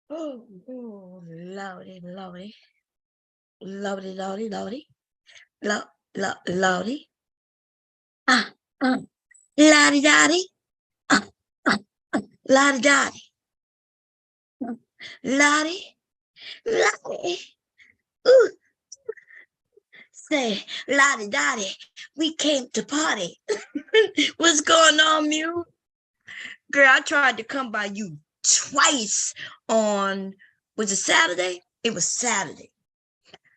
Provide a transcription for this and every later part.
Oh, lordy, lordy, lordy, lordy, lordy, lordy. Ah, ah, lottie, dotty. Ah, ah, lottie, dotty. Lottie, lottie. Ooh, say, lottie, dotty. We came to party. What's going on, Mew? Girl, I tried to come by you twice on, was it Saturday? It was Saturday.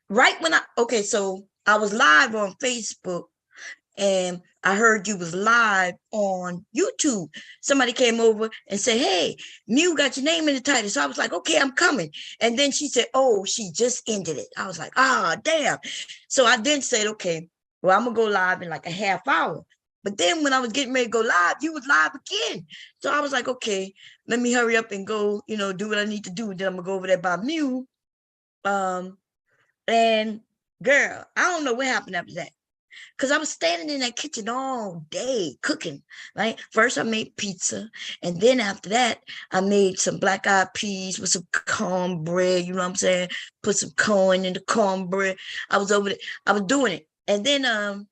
Right when okay, so I was live on Facebook and I heard you was live on YouTube. Somebody came over and said, hey, Mew got your name in the title. So I was like, okay, I'm coming. And then she said, oh, she just ended it. I was like, ah, damn. So I then said, okay, well, I'm going to go live in like a half hour. But then when I was getting ready to go live, you was live again. So I was like, okay, let me hurry up and go, do what I need to do. And then I'm going to go over there by Mew. And girl, I don't know what happened after that. Because I was standing in that kitchen all day cooking, right? First, I made pizza. And then after that, I made some black-eyed peas with some cornbread. You know what I'm saying? Put some corn in the cornbread. I was over there. I was doing it. And then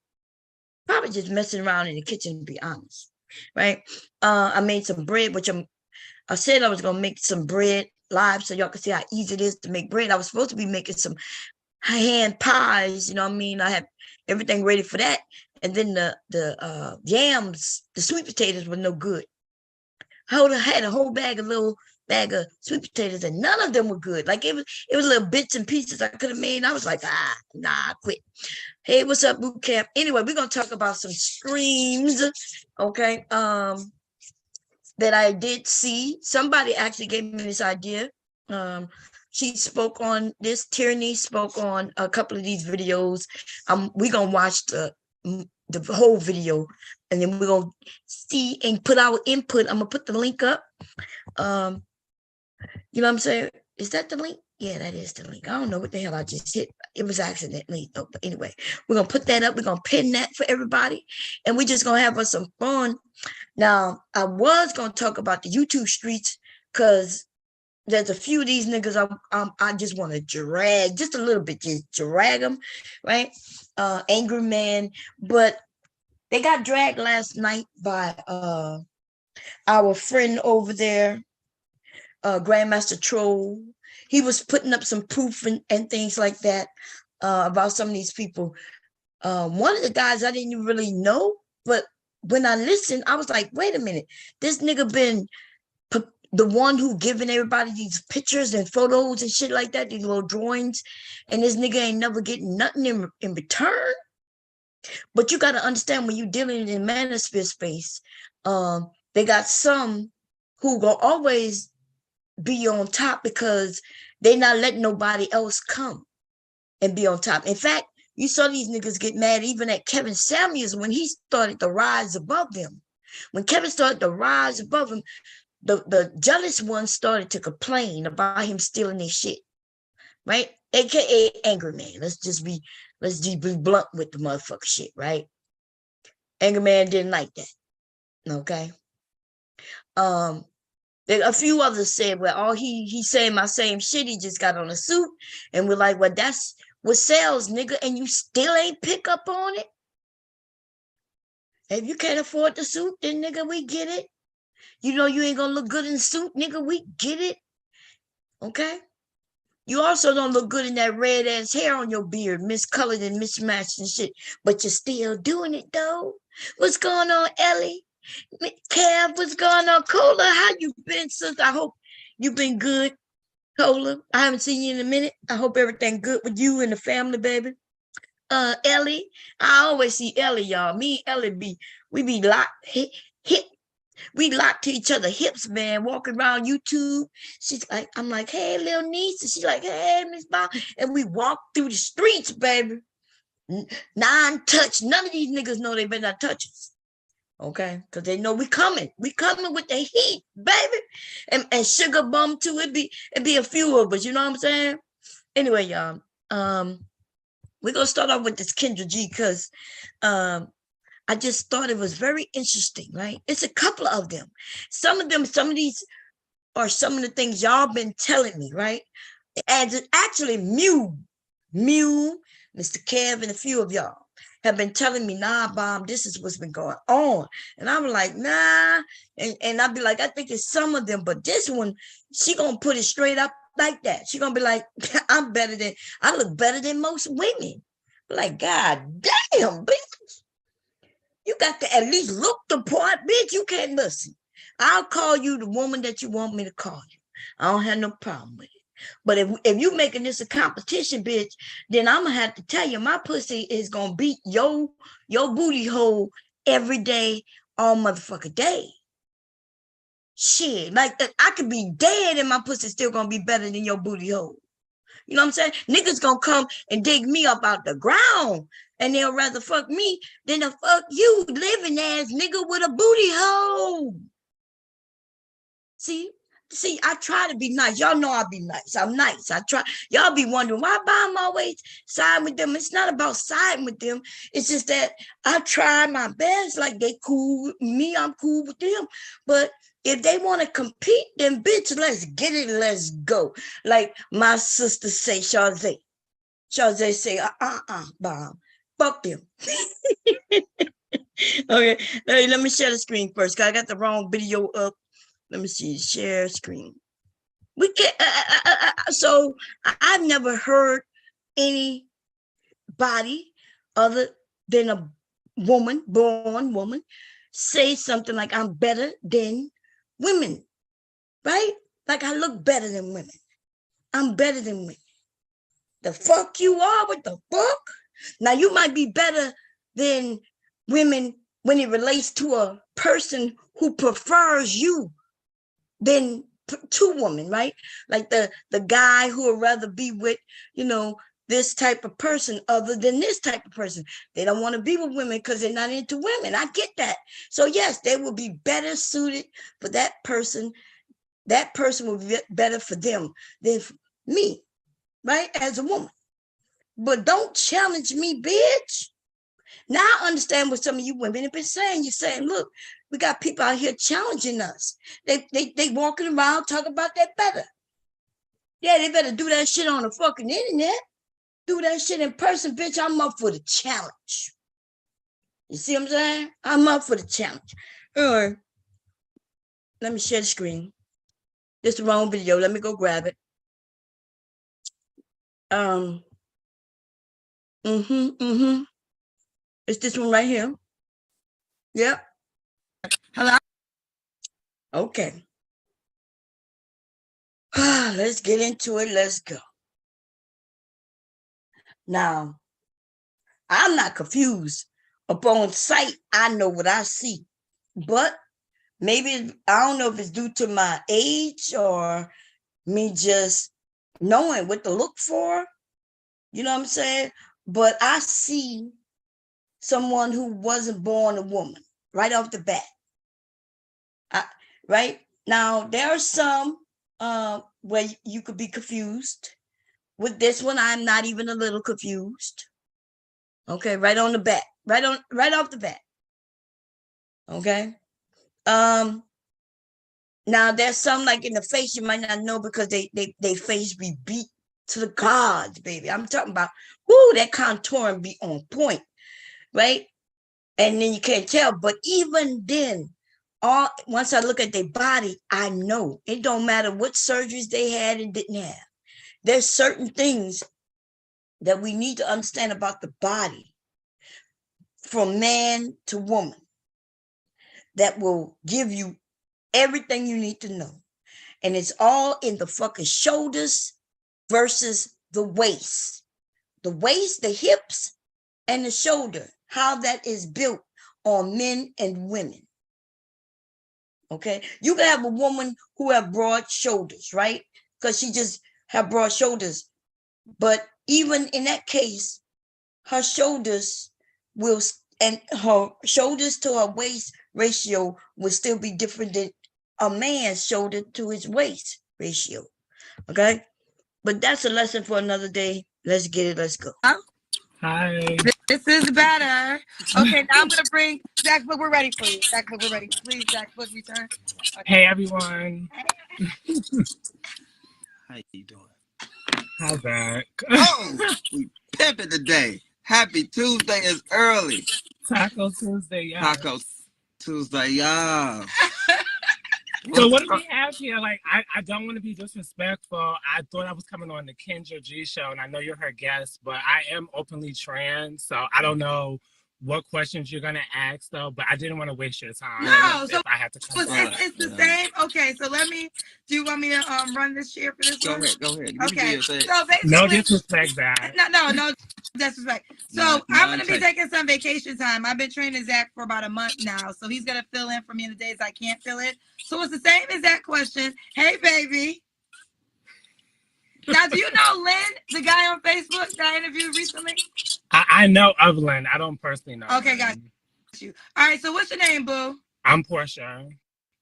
probably just messing around in the kitchen, to be honest, right? I made some bread, which I said I was going to make some bread live so y'all can see how easy it is to make bread. I was supposed to be making some hand pies, you know what I mean? I had everything ready for that. And then the yams, the sweet potatoes were no good. I had a whole little bag of sweet potatoes, and none of them were good. Like it was little bits and pieces I could have made. And I was like, nah, I quit. Hey, what's up, boot camp? Anyway, we're gonna talk about some streams, okay? That I did see. Somebody actually gave me this idea. She spoke on this. Tierney spoke on a couple of these videos. We're gonna watch the whole video, and then we're gonna see and put our input. I'm gonna put the link up. You know what I'm saying? Is that the link? Yeah, that is the link. I don't know what the hell I just hit. It was accidentally. But anyway, we're gonna put that up. We're gonna pin that for everybody, and we're just gonna have us some fun. Now, I was gonna talk about the YouTube streets because there's a few of these niggas I just want to drag just a little bit, just drag them, right? Angry Man, but they got dragged last night by our friend over there, Grandmaster Troll. He was putting up some proof and things like that about some of these people. One of the guys I didn't really know, but when I listened, I was like, wait a minute, this nigga been the one who giving everybody these pictures and photos and shit like that, these little drawings, and this nigga ain't never getting nothing in return. But you got to understand, when you're dealing in manosphere space, they got some who will always be on top because they not letting nobody else come and be on top. In fact, you saw these niggas get mad even at Kevin Samuels when he started to rise above them. When Kevin started to rise above him, the jealous ones started to complain about him stealing their shit, right? AKA Angry Man. Let's just be blunt with the motherfucker shit, right? Angry Man didn't like that. Okay. A few others said, well, all he's saying my same shit. He just got on a suit, and we're like, well, that's what sells, nigga, and you still ain't pick up on it. If you can't afford the suit, then nigga, we get it. You know you ain't gonna look good in the suit, nigga, we get it. Okay? You also don't look good in that red ass hair on your beard, miscolored and mismatched and shit. But you're still doing it though. What's going on, Ellie? Kev, what's going on? Cola, how you been, sis? I hope you've been good. Cola, I haven't seen you in a minute. I hope everything good with you and the family, baby. Ellie, I always see Ellie, y'all. Me and Ellie we be locked, hit. We locked to each other hips, man, walking around YouTube. She's like, I'm like, hey, little niece. And she's like, hey, Miss Bob. And we walk through the streets, baby. Non-touch. None of these niggas know they better not touch us. Okay? Because they know we coming. We coming with the heat, baby. And Sugar Bum, too. It'd be a few of us. You know what I'm saying? Anyway, y'all. We're going to start off with this Kendra G because I just thought it was very interesting, right? It's a couple of them. Some of these are some of the things y'all been telling me, right? And actually, Mr. Kev, and a few of y'all have been telling me, nah, Bob, this is what's been going on. And I'm like, nah. And I'd be like, I think it's some of them, but this one, she gonna put it straight up like that. She gonna be like, I look better than most women. Like, God damn, bitch. You got to at least look the part, bitch. You can't listen. I'll call you the woman that you want me to call you. I don't have no problem with it. But if you making this a competition, bitch, then I'm gonna have to tell you my pussy is gonna beat your booty hole every day, all motherfucking day. Shit, like I could be dead and my pussy still gonna be better than your booty hole. You know what I'm saying? Niggas gonna come and dig me up out the ground, and they'll rather fuck me than to fuck you, living ass nigga with a booty hole. See, I try to be nice. Y'all know I'll be nice. I'm nice. I try. Y'all be wondering why I'm always siding with them. It's not about siding with them. It's just that I try my best. Like they cool with me, I'm cool with them. But if they want to compete, then bitch, let's get it. Let's go. Like my sister say, Shazay say, Bob, fuck them. Okay, let me share the screen first, because I got the wrong video up. Let me see, share screen. We can so I've never heard anybody other than a born woman, say something like I'm better than women, right? Like I look better than women. I'm better than women. The fuck you are? What the fuck? Now you might be better than women when it relates to a person who prefers you than two women, right? Like the guy who would rather be with, this type of person other than this type of person. They don't want to be with women because they're not into women. I get that. So yes, they will be better suited for that person. That person will be better for them than for me, right? As a woman. But don't challenge me, bitch. Now I understand what some of you women have been saying. You're saying, look, we got people out here challenging us. They walking around talking about that better. Yeah, they better do that shit on the fucking internet. Do that shit in person, bitch. I'm up for the challenge. You see what I'm saying? I'm up for the challenge. All right. Let me share the screen. This is the wrong video. Let me go grab it. It's this one right here. Yep. Hello. Okay. Let's get into it. Let's go. Now, I'm not confused. Upon sight, I know what I see. But maybe, I don't know if it's due to my age or me just knowing what to look for. You know what I'm saying? But I see someone who wasn't born a woman right off the bat. Right? Now, there are some where you could be confused. With this one, I'm not even a little confused. Okay, right on the bat, right off the bat. Okay. Now there's some like in the face you might not know because they face be beat to the gods, baby. I'm talking about that contouring be on point, right? And then you can't tell, but even then, once I look at their body, I know it don't matter what surgeries they had and didn't have. There's certain things that we need to understand about the body from man to woman that will give you everything you need to know. And it's all in the fucking shoulders versus the waist. The waist, the hips, and the shoulder, how that is built on men and women. Okay? You can have a woman who have broad shoulders, right? Because she just have broad shoulders. But even in that case, her shoulders and her shoulders to her waist ratio will still be different than a man's shoulder to his waist ratio. Okay? But that's a lesson for another day. Let's get it. Let's go. Hi. This is better. Okay, now I'm gonna bring Zach Book. We're ready for you. Zach Book, we're ready. Please, Zach Book, return. Okay. Hey, everyone. How you doing? Hi, Zach. Oh, we pimping today. Happy Tuesday is early. Taco Tuesday, yeah. Taco Tuesday, yeah. So what do we have here? Like, I don't want to be disrespectful. I thought I was coming on the Kendra G show, and I know you're her guest, but I am openly trans, so I don't know what questions you're gonna ask though. But I didn't want to waste your time. No, so if I had to come it's the same. Okay, so let me. Do you want me to run this share for this one? Go ahead. Okay, so no basically, disrespect, Zach. no disrespect. So I'm gonna be taking some vacation time. I've been training Zach for about a month now, so he's gonna fill in for me in the days I can't fill it. So it's the same exact question. Hey, baby. Now, do you know Lynn, the guy on Facebook that I interviewed recently? I know of Lynn. I don't personally know. Okay, got you. All right, so what's your name, boo? I'm Portia.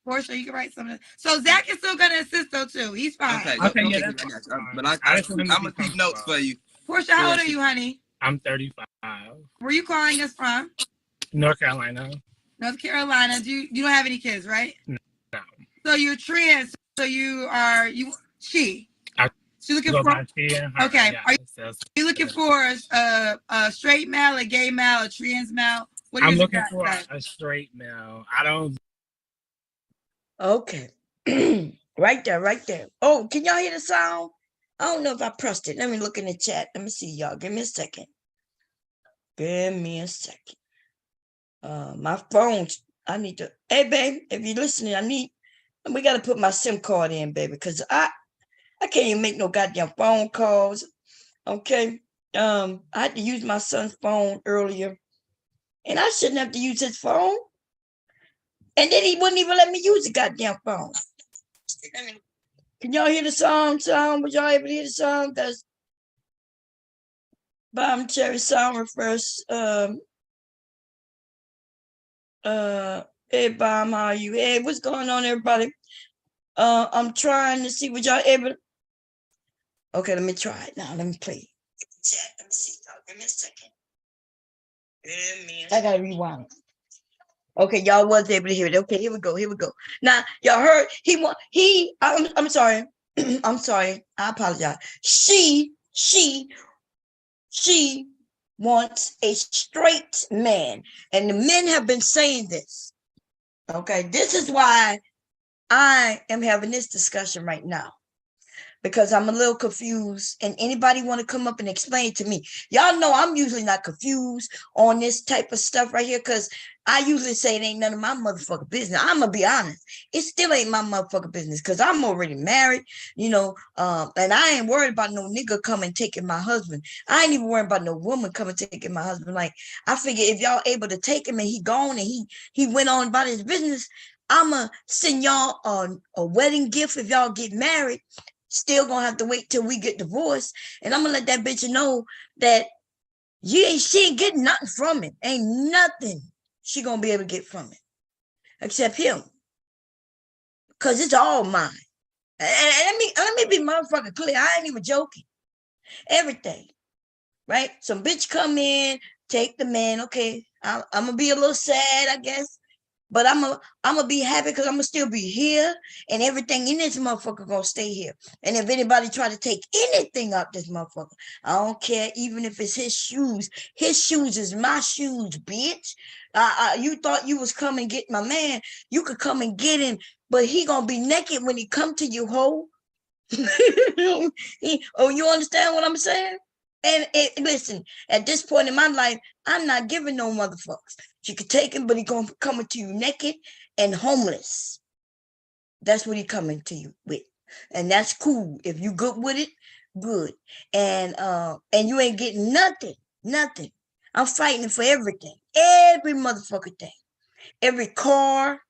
Portia, you can write something. So Zach is still gonna assist though too. He's fine. Okay, yeah, but I'm gonna keep notes for you. Portia, how old are you, honey? I'm 35. Where are you calling us from? North Carolina. North Carolina. You don't have any kids, right? No. So you're trans. So she. So you're looking for okay. Yeah, are you looking for a straight male, a gay male, a trans male? I'm looking for a straight male. I don't. Okay. Right there. Oh, can y'all hear the sound? I don't know if I pressed it. Let me look in the chat. Let me see, y'all. Give me a second. My phone. I need to. Hey, babe, if you're listening, we got to put my SIM card in, baby, because I can't even make no goddamn phone calls. Okay. I had to use my son's phone earlier, and I shouldn't have to use his phone. And then he wouldn't even let me use the goddamn phone. Can y'all hear the song? Would y'all able to hear the song? That's Bomb Cherry Song refers. Hey, Bomb, how are you? Hey, what's going on, everybody? I'm trying to see what y'all able. Okay, let me try it now. Let me play. Let me see. Give me a second. I gotta rewind. Okay, y'all was able to hear it. Okay, here we go. Now, y'all heard I'm sorry. I'm sorry. I apologize. She wants a straight man. And the men have been saying this. Okay, this is why I am having this discussion right now. Because I'm a little confused, and anybody want to come up and explain to me? Y'all know I'm usually not confused on this type of stuff right here, because I usually say it ain't none of my motherfucking business. I'm gonna be honest, it still ain't my motherfucking business, because I'm already married, and I ain't worried about no nigga coming taking my husband. I ain't even worried about no woman coming taking my husband. Like, I figure if y'all able to take him and he gone and he went on about his business, I'ma send y'all a wedding gift if y'all get married. Still gonna have to wait till we get divorced, and I'm gonna let that bitch know that she ain't getting nothing from it. Ain't nothing she gonna be able to get from it except him, because it's all mine. And let me be motherfucking clear. I ain't even joking. Everything, right? Some bitch come in, take the man. Okay, I'm gonna be a little sad, I guess. But I'm gonna be happy because I'm gonna still be here, and everything in this motherfucker gonna stay here. And if anybody try to take anything out this motherfucker, I don't care, even if it's his shoes. His shoes is my shoes, bitch. You thought you was coming get my man. You could come and get him, but he gonna be naked when he come to you, hoe. Oh, you understand what I'm saying? And listen, at this point in my life, I'm not giving no motherfuckers. You could take him, but he gonna come to you naked and homeless. That's what he coming to you with, and that's cool. If you good with it, good. And you ain't getting nothing. I'm fighting for everything, every motherfucking thing, every car,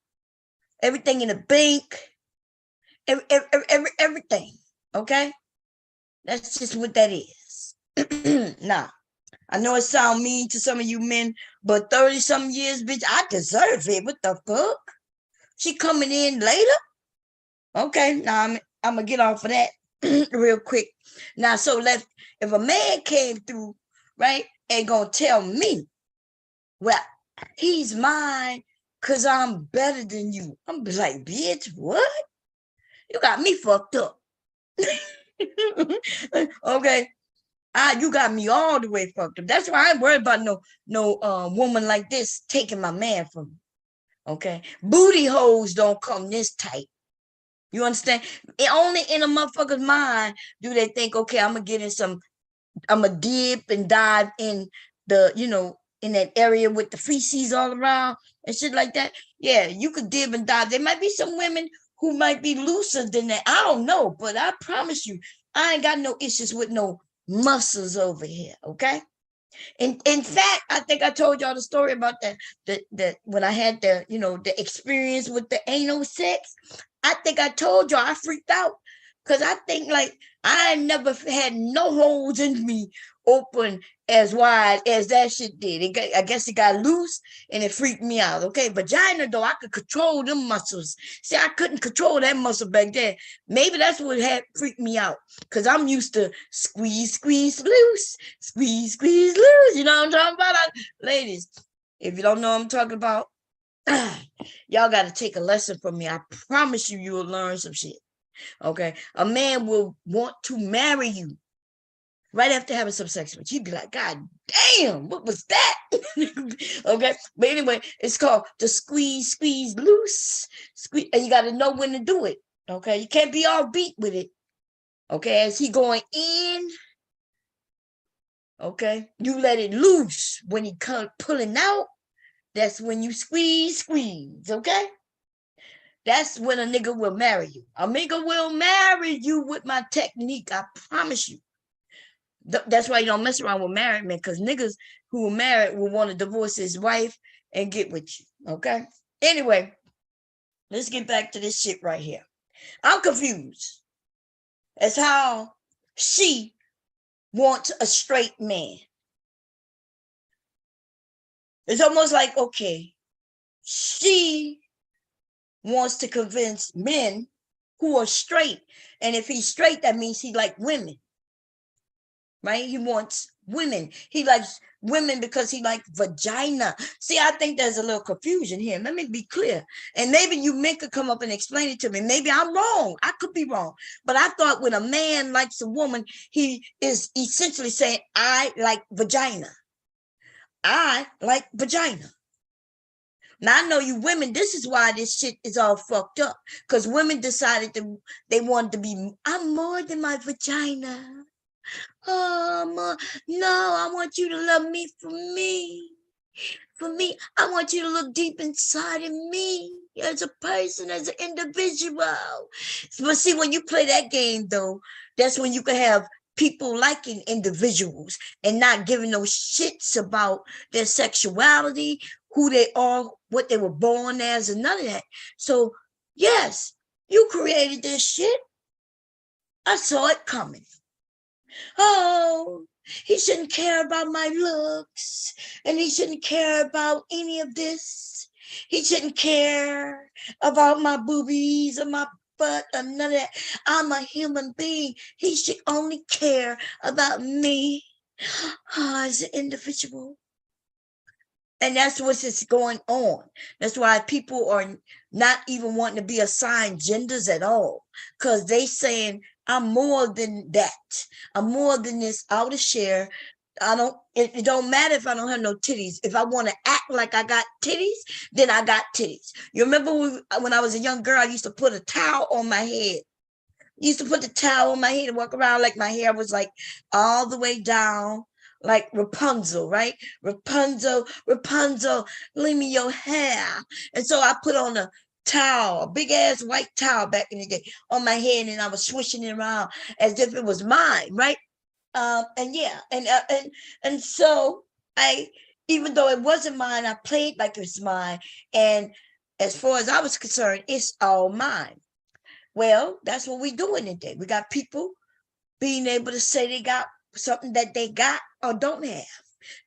everything in the bank, everything. Okay, that's just what that is. Nah, I know it sounds mean to some of you men, but 30-something years, bitch, I deserve it. What the fuck? She coming in later? Okay, now I'm gonna get off of that real quick. Now, so if a man came through right? And gonna tell me, well, he's mine because I'm better than you. I'm be like, bitch, what? You got me fucked up. Okay. You got me all the way fucked up. That's why I ain't worried about no woman like this taking my man from me. Okay. Booty holes don't come this tight. You understand? It only in a motherfucker's mind do they think, okay, I'm gonna dip and dive in in that area with the feces all around and shit like that. Yeah, you could dip and dive. There might be some women who might be looser than that. I don't know, but I promise you, I ain't got no issues with no muscles over here. Okay. In fact, I think I told y'all the story about that when I had the experience with the anal sex. I think I told y'all I freaked out because I think like I never had no holes in me open as wide as that shit did. I guess it got loose and it freaked me out. Okay, vagina though, I could control them muscles. See, I couldn't control that muscle back there. Maybe that's what had freaked me out because I'm used to squeeze, squeeze, loose, squeeze, squeeze, loose. You know what I'm talking about, ladies? If you don't know what I'm talking about, y'all got to take a lesson from me. I promise you, you will learn some shit. Okay, a man will want to marry you right after having some sex with you. You'd be like, God damn, what was that? Okay, but anyway, it's called the squeeze, squeeze, loose, squeeze, and you got to know when to do it. Okay, you can't be all beat with it. Okay, as he going in, okay, you let it loose. When he come pulling out, that's when you squeeze, squeeze. Okay. That's when a nigga will marry you. A nigga will marry you with my technique. I promise you. That's why you don't mess around with married men, because niggas who are married will want to divorce his wife and get with you. Okay? Anyway, let's get back to this shit right here. I'm confused as how she wants a straight man. It's almost like, okay, she wants to convince men who are straight. And if he's straight, that means he like women. Right? He wants women. He likes women because he likes vagina. See, I think there's a little confusion here. Let me be clear. And maybe you men could come up and explain it to me. Maybe I'm wrong. I could be wrong. But I thought when a man likes a woman, he is essentially saying, I like vagina. I like vagina. Now, I know you women, this is why this shit is all fucked up. Because women decided they wanted to be, I'm more than my vagina. No, I want you to love me for me. For me, I want you to look deep inside of me as a person, as an individual. But see, when you play that game, though, that's when you can have people liking individuals and not giving no shits about their sexuality, who they are, what they were born as, and none of that. So, yes, you created this shit. I saw it coming. Oh, he shouldn't care about my looks, and he shouldn't care about any of this. He shouldn't care about my boobies or my butt or none of that. I'm a human being. He should only care about me as an individual. And that's what's going on. That's why people are not even wanting to be assigned genders at all, because they saying, I'm more than that. I'm more than this. Out of share. It don't matter if I don't have no titties. If I want to act like I got titties, then I got titties. You remember when I was a young girl, I used to put a towel on my head. I used to put the towel on my head and walk around like my hair was like all the way down, like Rapunzel, right? Rapunzel, Rapunzel, leave me your hair. And so I put on a towel, a big ass white towel back in the day on my head, and I was swishing it around as if it was mine, right? And so I, even though it wasn't mine, I played like it's mine. And as far as I was concerned, it's all mine. Well, that's what we're doing today. We got people being able to say they got something that they got or don't have.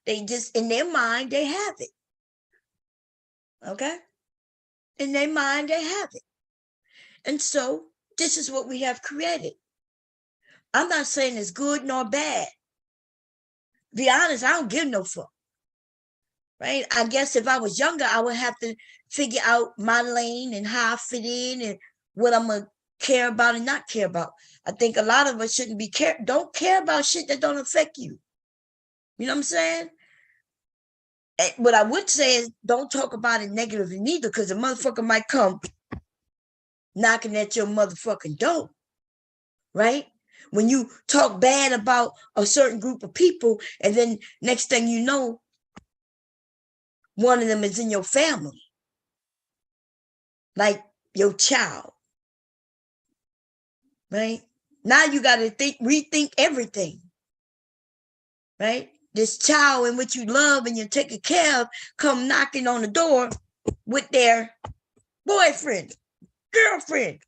They just, in their mind, they have it. Okay? In their mind, they have it. And so this is what we have created. I'm not saying it's good nor bad. be honest, I don't give no fuck. Right? I guess if I was younger, I would have to figure out my lane and how I fit in and what I'm gonna care about and not care about. I think a lot of us shouldn't don't care about shit that don't affect you. You know what I'm saying? And what I would say is don't talk about it negatively neither, because the motherfucker might come knocking at your motherfucking door, right? When you talk bad about a certain group of people, and then next thing you know, one of them is in your family, like your child, right? Now you got to rethink everything, right? This child in which you love and you're taking care of come knocking on the door with their boyfriend, girlfriend,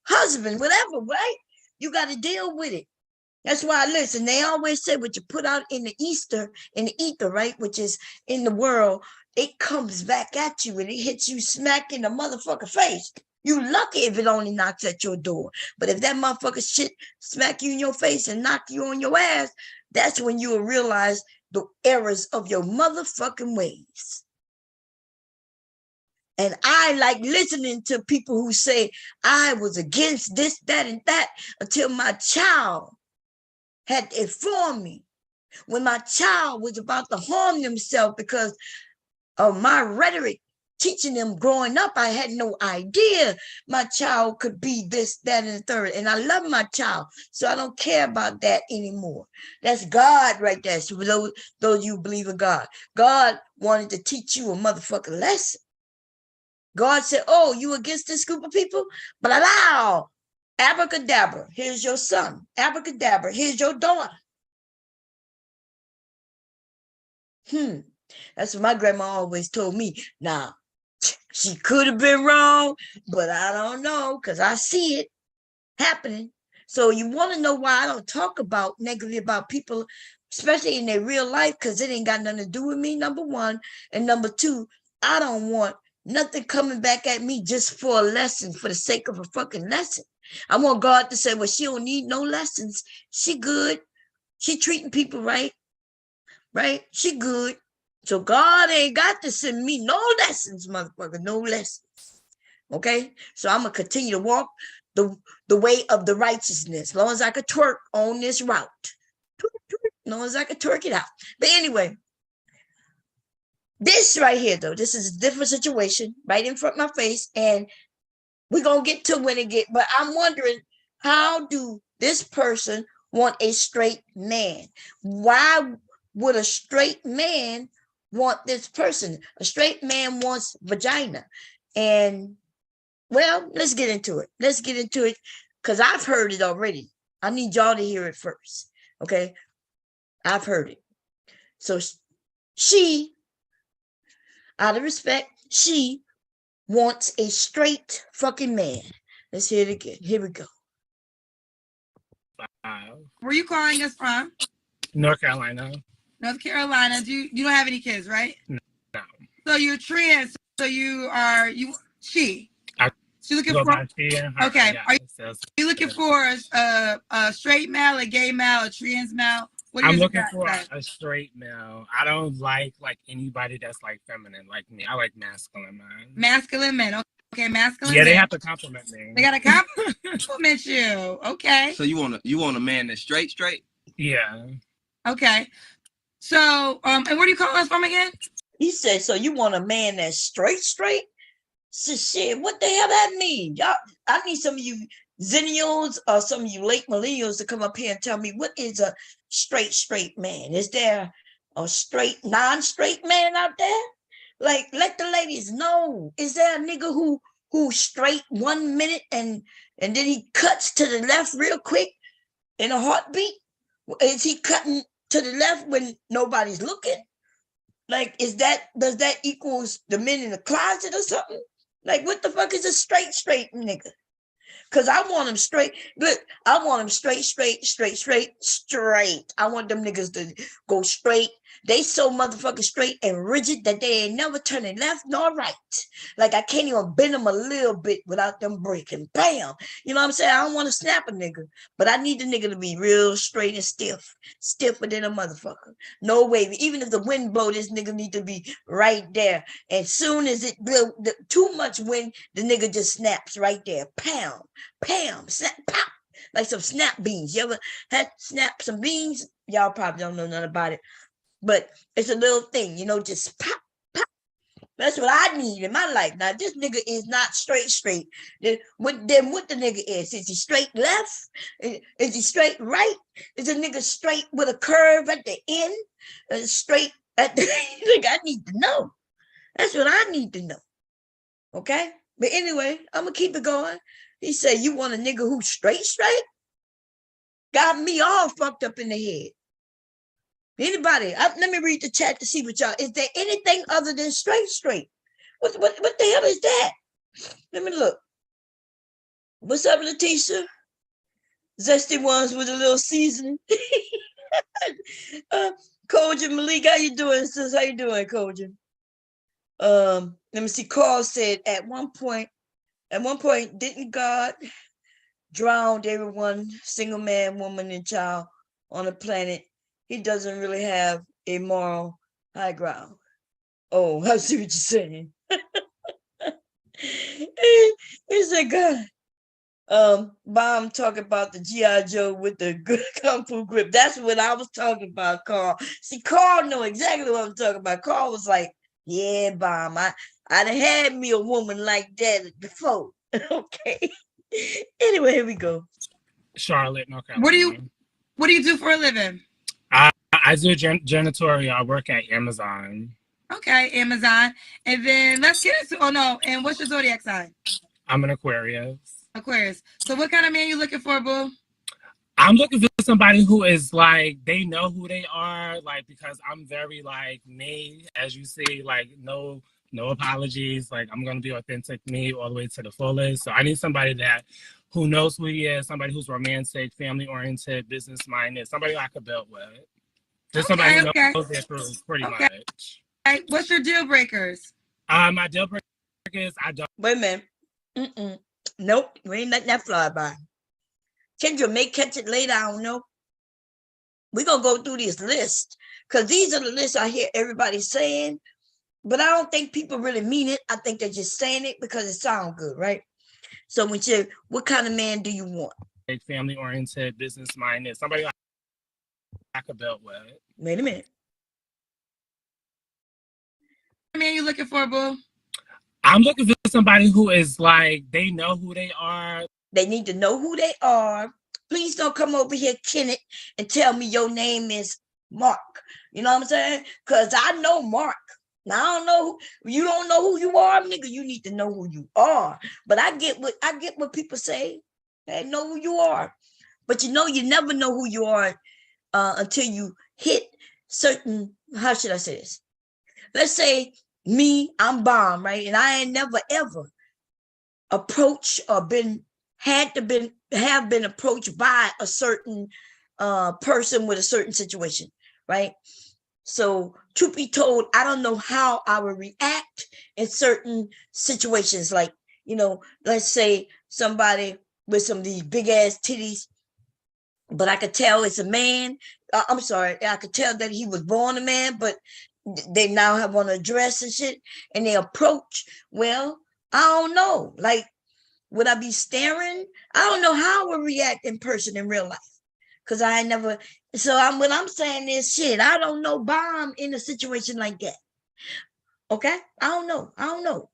husband, whatever, right? You got to deal with it. That's why, listen, they always say what you put out in the ether, right? Which is in the world, it comes back at you and it hits you smack in the motherfucker face. You lucky if it only knocks at your door. But if that motherfucker shit smack you in your face and knock you on your ass, that's when you will realize the errors of your motherfucking ways. And I like listening to people who say, I was against this, that, and that until my child had informed me. When my child was about to harm themselves because of my rhetoric, teaching them growing up, I had no idea my child could be this, that, and the third. And I love my child, so I don't care about that anymore. That's God right there. So for those you believe in God, God wanted to teach you a motherfucking lesson. God said, oh, you against this group of people? But allow, abracadabra, here's your son. Abracadabra, here's your daughter. That's what my grandma always told me. Now, she could have been wrong, but I don't know, because I see it happening. So you want to know why I don't talk about negatively about people, especially in their real life, because it ain't got nothing to do with me, number one. And number two, I don't want nothing coming back at me just for a lesson, for the sake of a fucking lesson. I want God to say, well, she don't need no lessons. She good. She treating people right. Right? She good. So God ain't got to send me no lessons, motherfucker. No lessons. Okay? So I'm going to continue to walk the way of the righteousness. As long as I could twerk on this route. As long as I could twerk it out. But anyway, this right here, though, this is a different situation right in front of my face. And we're going to get to when it get. But I'm wondering, how do this person want a straight man? Why would a straight man want this person? A straight man wants vagina. And, well, let's get into it. Let's get into it, because I've heard it already. I need y'all to hear it first, okay? I've heard it. So she, out of respect, she wants a straight fucking man. Let's hear it again. Here we go. Where are you calling us from? North Carolina. North Carolina. You don't have any kids, right? No. So you're trans. So she. She's looking for. Okay. Are you looking for a straight male, a gay male, a trans male? I'm looking for a straight male. I don't like anybody that's like feminine like me. I like masculine men. Masculine men. Okay, masculine. Yeah, they have to compliment me. They gotta compliment you. Okay. So you want a man that's straight? Yeah. Okay. So and where do you call us from again? He said, so you want a man that's straight? So shit, what the hell that mean? Y'all, I need some of you Zennials or some of you late millennials to come up here and tell me, what is a straight man? Is there a straight, non-straight man out there? Like, let the ladies know. Is there a nigga who straight 1 minute and then he cuts to the left real quick in a heartbeat? Is he cutting to the left when nobody's looking? Like, does that equals the men in the closet or something? Like, what the fuck is a straight nigga? Because I want them straight. Look, I want them straight. I want them niggas to go straight They so motherfucking straight and rigid that they ain't never turning left nor right. Like I can't even bend them a little bit without them breaking. Bam. You know what I'm saying? I don't want to snap a nigga, but I need the nigga to be real straight and stiff. Stiffer than a motherfucker. No wavy. Even if the wind blow, this nigga need to be right there. And soon as it blow, too much wind, the nigga just snaps right there. Pound. Pam. Snap. Pop. Like some snap beans. You ever had snap some beans? Y'all probably don't know nothing about it. But it's a little thing, you know, just pop, pop. That's what I need in my life. Now, this nigga is not straight. Then what the nigga is? Is he straight left? Is he straight right? Is a nigga straight with a curve at the end? Straight at the like I need to know. That's what I need to know. Okay? But anyway, I'm going to keep it going. He said, you want a nigga who's straight? Got me all fucked up in the head. Anybody? Let me read the chat to see what y'all. Is there anything other than straight? What the hell is that? Let me look. What's up, Letitia? Zesty ones with a little seasoning. Kojan Malik, how you doing, sis? How you doing, Kojan? Let me see. Carl said at one point, didn't God drown everyone, single man, woman, and child on the planet? He doesn't really have a moral high ground. Oh, I see what you're saying. He said, God. Bomb talking about the G.I. Joe with the good kung fu grip. That's what I was talking about, Carl. See, Carl know exactly what I'm talking about. Carl was like, yeah, Bomb, I done had me a woman like that before. Okay. Anyway, here we go. Charlotte, North Carolina. What do you do for a living? I do janitorial. I work at Amazon. Okay, Amazon. And then let's get into, and what's your zodiac sign? I'm an Aquarius. So what kind of man you looking for, boo? I'm looking for somebody who is like, they know who they are, like, because I'm very like me, as you see, like no apologies. Like I'm gonna be authentic me all the way to the fullest. So I need somebody who knows who he is, somebody who's romantic, family oriented, business minded, somebody I could build with. Just somebody who knows their truth, pretty much. Okay. What's your deal breakers? My deal breakers, I don't. Wait a minute. Nope, we ain't letting that fly by. Kendra may catch it later, I don't know. We're going to go through this list because these are the lists I hear everybody saying, but I don't think people really mean it. I think they're just saying it because it sounds good, right? So when you, what kind of man do you want? Family oriented, business minded, somebody I could build with. Wait a minute. What man you looking for, boo? I'm looking for somebody who is like, they know who they are. They need to know who they are. Please don't come over here, Kenneth, and tell me your name is Mark. You know what I'm saying? Because I know Mark. Now I don't know. You don't know who you are, nigga. You need to know who you are. But I get what people say. They know who you are. But you never know who you are until you hit certain, how should I say this? Let's say me, I'm Bomb, right? And I ain't never ever approached or have been approached by a certain person with a certain situation, right? So truth be told, I don't know how I would react in certain situations. Like, let's say somebody with some of these big ass titties, but I could tell it's a man. I'm sorry, I could tell that he was born a man, but they now have on a dress and shit, and they approach. Well, I don't know. Like, would I be staring? I don't know how I would react in person in real life. Because I never, what I'm saying is shit, I don't know Bomb in a situation like that. Okay? I don't know.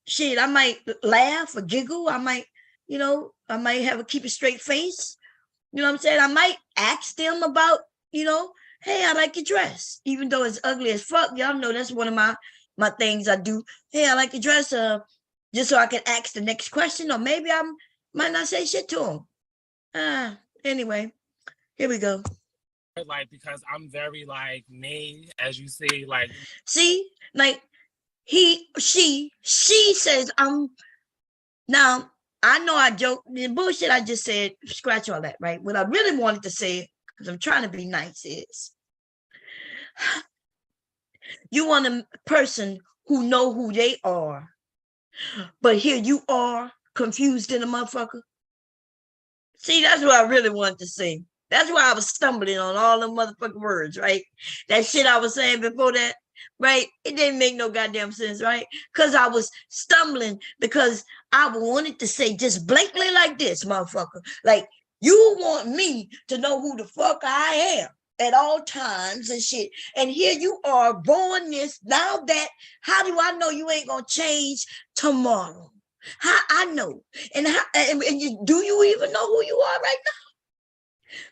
Shit, I might laugh or giggle. I might, I might have a keep a straight face. You know what I'm saying? I might ask them about, hey, I like your dress. Even though it's ugly as fuck. Y'all know that's one of my things I do. Hey, I like your dress. Just so I can ask the next question, or maybe I might not say shit to him. Anyway, here we go. Like, because I'm very like me, as you see, like. See, like she says now I know I joke, the bullshit I just said, scratch all that, right? What I really wanted to say, because I'm trying to be nice, is You want a person who know who they are, but here you are confused in a motherfucker. See, that's what I really wanted to say. That's why I was stumbling on all the motherfucking words, right? That shit I was saying before that, right? It didn't make no goddamn sense, right? Because I was stumbling because I wanted to say just blatantly like this, motherfucker. Like, you want me to know who the fuck I am at all times and shit. And here you are born this, now that, how do I know you ain't gonna change tomorrow? How I know? And do you even know who you are right now?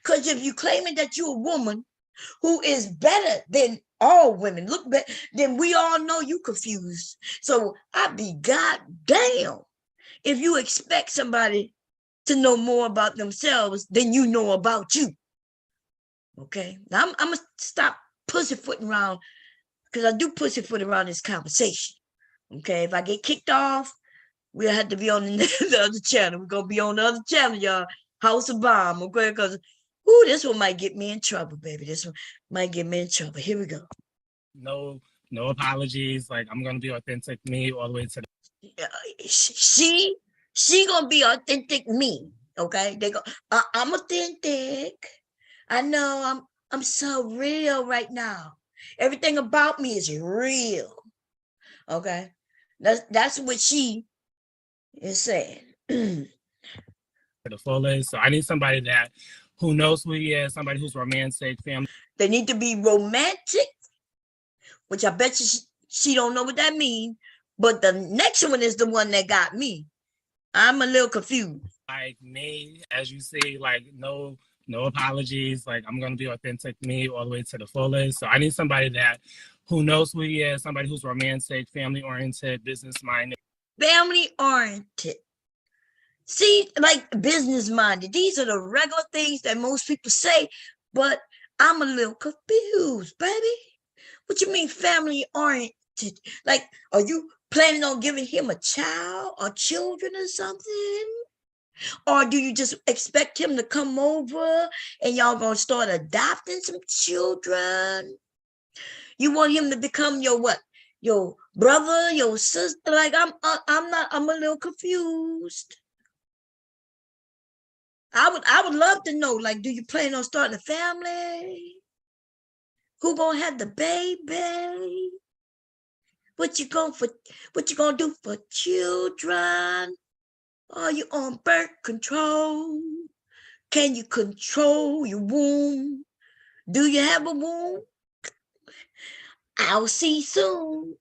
Because if you claiming that you're a woman who is better than all women, look better, then we all know you confused. So I be goddamn if you expect somebody to know more about themselves than you know about you. Okay, now I'm gonna stop pussyfooting around, because I do pussyfoot around this conversation. Okay, if I get kicked off, we'll have to be on the other channel. We're gonna be on the other channel, y'all. House of Bomb, okay? Because this one might get me in trouble, baby. This one might get me in trouble. Here we go. No apologies. Like, I'm gonna be authentic me all the way to the. She gonna be authentic me. Okay, they go. I'm authentic. I know I'm so real right now. Everything about me is real. Okay, that's what she is saying. the fullest. So I need somebody who knows who he is, somebody who's romantic, family. They need to be romantic, which I bet you she don't know what that means. But the next one is the one that got me. I'm a little confused. Like me, as you see, like no apologies. Like, I'm gonna be authentic me all the way to the fullest. So I need somebody who knows who he is, somebody who's romantic, family oriented, business minded. Family oriented. See, like business minded. These are the regular things that most people say, but I'm a little confused, baby. What you mean family oriented? Like, are you planning on giving him a child or children or something? Or do you just expect him to come over and y'all gonna start adopting some children? You want him to become your what? Your brother, your sister? Like, I'm a little confused. I would love to know, like, do you plan on starting a family? Who gonna have the baby? What you gonna do for children? Are you on birth control? Can you control your womb? Do you have a womb? I'll see soon.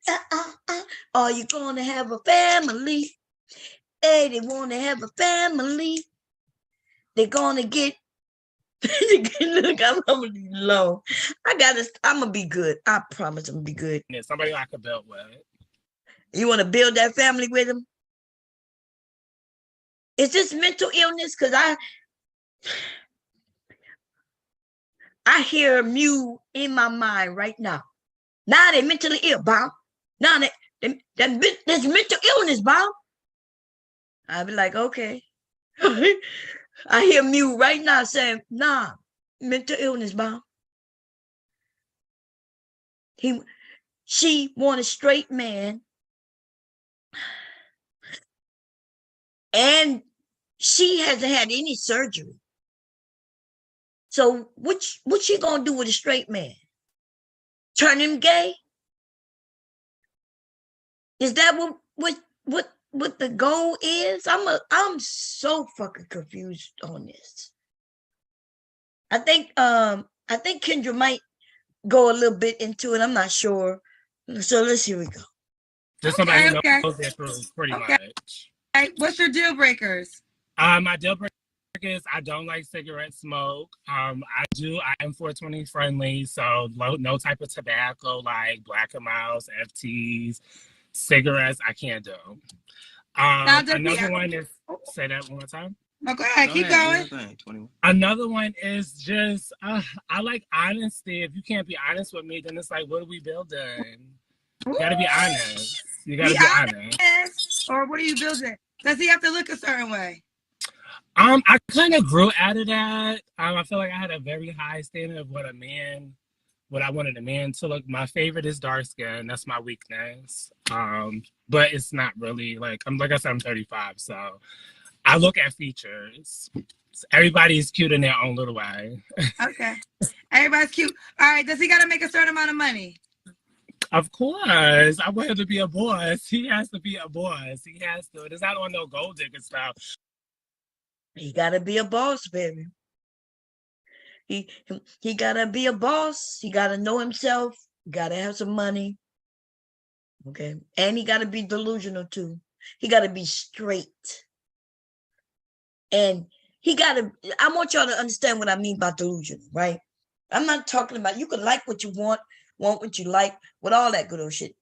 Are you gonna have a family? Hey, they wanna have a family. They're gonna get. Look, I'm gonna be low. I'm gonna be good. I promise I'm gonna be good. Yeah, somebody I could build with. You want to build that family with him? Is this mental illness? Because I hear Mew in my mind right now. Now they're mentally ill, Bob. Now there's mental illness, Bob. I'll be like, okay. I hear Mew right now saying, nah, mental illness, Bob. She want a straight man. And she hasn't had any surgery. So what she gonna do with a straight man? Turn him gay? Is that what the goal is? I'm so fucking confused on this. I think Kendra might go a little bit into it. I'm not sure. So here we go. Just somebody who knows their truth, pretty much. Right. What's your deal breakers? My deal breakers is I don't like cigarette smoke. I am 420 friendly, so no type of tobacco like Black and Mouse, FTs, cigarettes. I can't do. Another one is say that one more time. Oh, go ahead, keep going. Another one is just I like honesty. If you can't be honest with me, then it's like, what are we building? You gotta be honest. You gotta be honest. Or what are you building? Does he have to look a certain way? I kind of grew out of that. I feel like I had a very high standard of what a man what I wanted a man to look. My favorite is dark skin. That's my weakness. But it's not really like I said, I'm 35, so I look at features. Everybody's cute in their own little way. Okay. Everybody's cute. All right. Does he got to make a certain amount of money? Of course. I want him to be a boss. He has to be a boss. He has to. It's not on no gold digger stuff. He got to be a boss, baby. He got to be a boss. He got to know himself. He got to have some money. Okay. And he got to be delusional too. He got to be straight. And I want y'all to understand what I mean by delusional, right? I'm not talking about, you can like what you want what you like, with all that good old shit.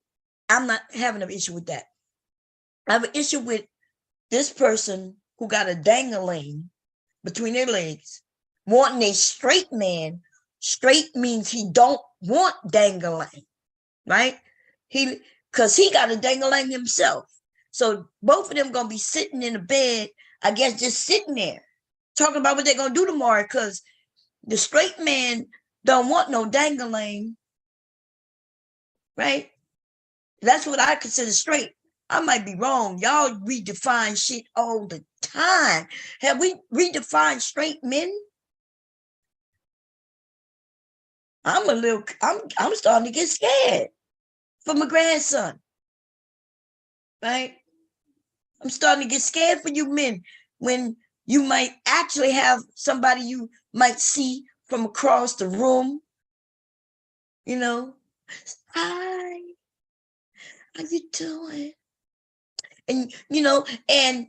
I'm not having an issue with that. I have an issue with this person who got a dangling between their legs, wanting a straight man. Straight means he don't want dangling, right? Because he got a dangling himself. So both of them going to be sitting in the bed, I guess just sitting there, talking about what they're going to do tomorrow, because the straight man don't want no dangling, right? That's what I consider straight. I might be wrong. Y'all redefine shit all the time. Have we redefined straight men? I'm starting to get scared for my grandson, right? I'm starting to get scared for you men when you might actually have somebody you might see from across the room, you know. Hi, how you doing? And, you know, and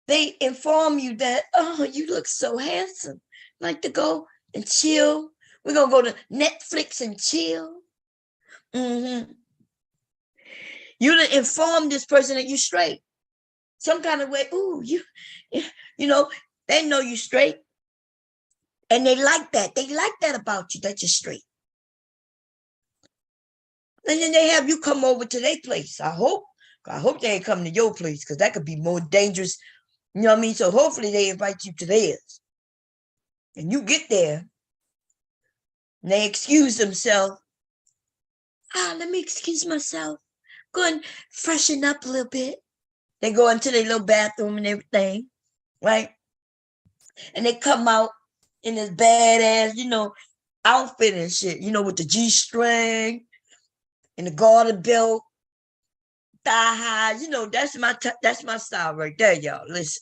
they inform you that, oh, you look so handsome. Like to go and chill. We're going to go to Netflix and chill. Mm-hmm. You to inform this person that you're straight. Some kind of way, ooh, you know, they know you straight. And they like that. They like that about you, that you're straight. And then they have you come over to their place. I hope they ain't coming to your place, because that could be more dangerous. You know what I mean? So hopefully they invite you to theirs. And you get there, and they excuse themselves. Let me excuse myself. Go and freshen up a little bit. They go into their little bathroom and everything, right? And they come out in this badass, you know, outfit and shit, you know, with the G-string and the garter belt, thigh highs, you know, that's my style right there, y'all. Listen,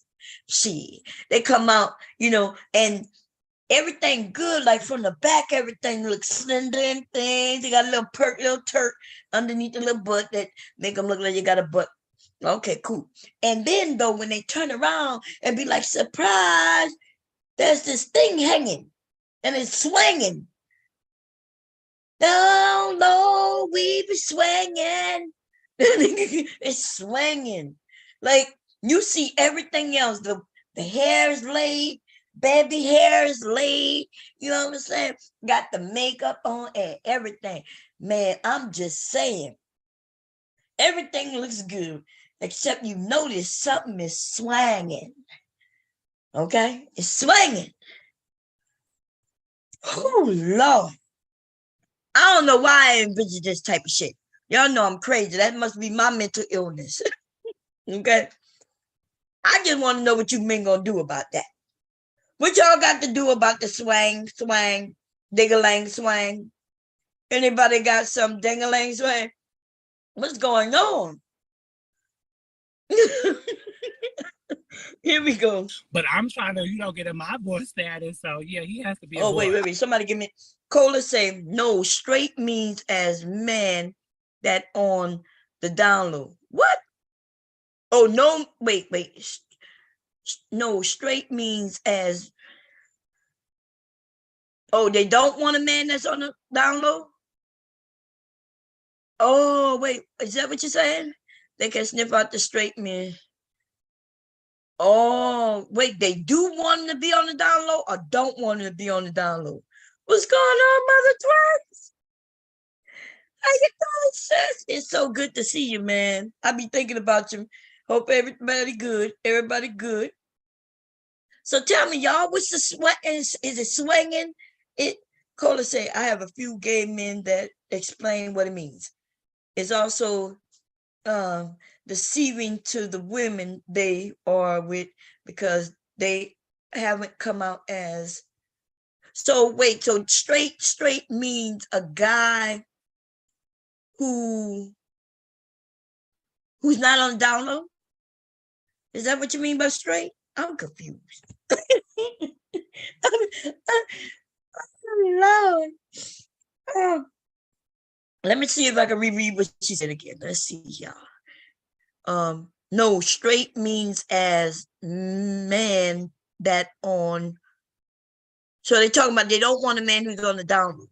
shit. They come out, you know, and everything good, like from the back, everything looks slender and things. They got a little turk underneath the little butt that make them look like you got a butt. Okay, cool. And then though, when they turn around and be like, surprise, there's this thing hanging and it's swinging. Down low, we be swinging. It's swinging. Like you see everything else. The hair is laid, baby hair is laid. You know what I'm saying? Got the makeup on and everything. Man, I'm just saying. Everything looks good, except you notice something is swinging. Okay? It's swinging. Oh, Lord. I don't know why I envision this type of shit. Y'all know I'm crazy. That must be my mental illness. Okay? I just want to know what you men gonna do about that. What y'all got to do about the swang, ding-a-lang, swang? Anybody got some ding-a-lang, swang? What's going on? Here we go. But I'm trying to, get in my boy status. So yeah, he has to be. Oh, wait. Somebody give me. Cola say no. Straight means as man that on the download. What? Oh no. Wait. No, straight means as. Oh, they don't want a man that's on the download. Oh wait, is that what you're saying? They can sniff out the straight man. Oh, wait, they do want him to be on the download or don't want him to be on the download? What's going on, Mother Twins? How you doing, sis? It's so good to see you, man. I be thinking about you. Hope everybody good. Everybody good. So tell me, y'all, what's the sweat? Is it swinging? Cola say, I have a few gay men that explain what it means. It's also deceiving to the women they are with because they haven't come out as. So wait, so straight means a guy who's not on download? Is that what you mean by straight? I'm confused. Lord. Let me see if I can reread what she said again. Let's see, y'all. No, straight means as man that on. So they're talking about they don't want a man who's on the download.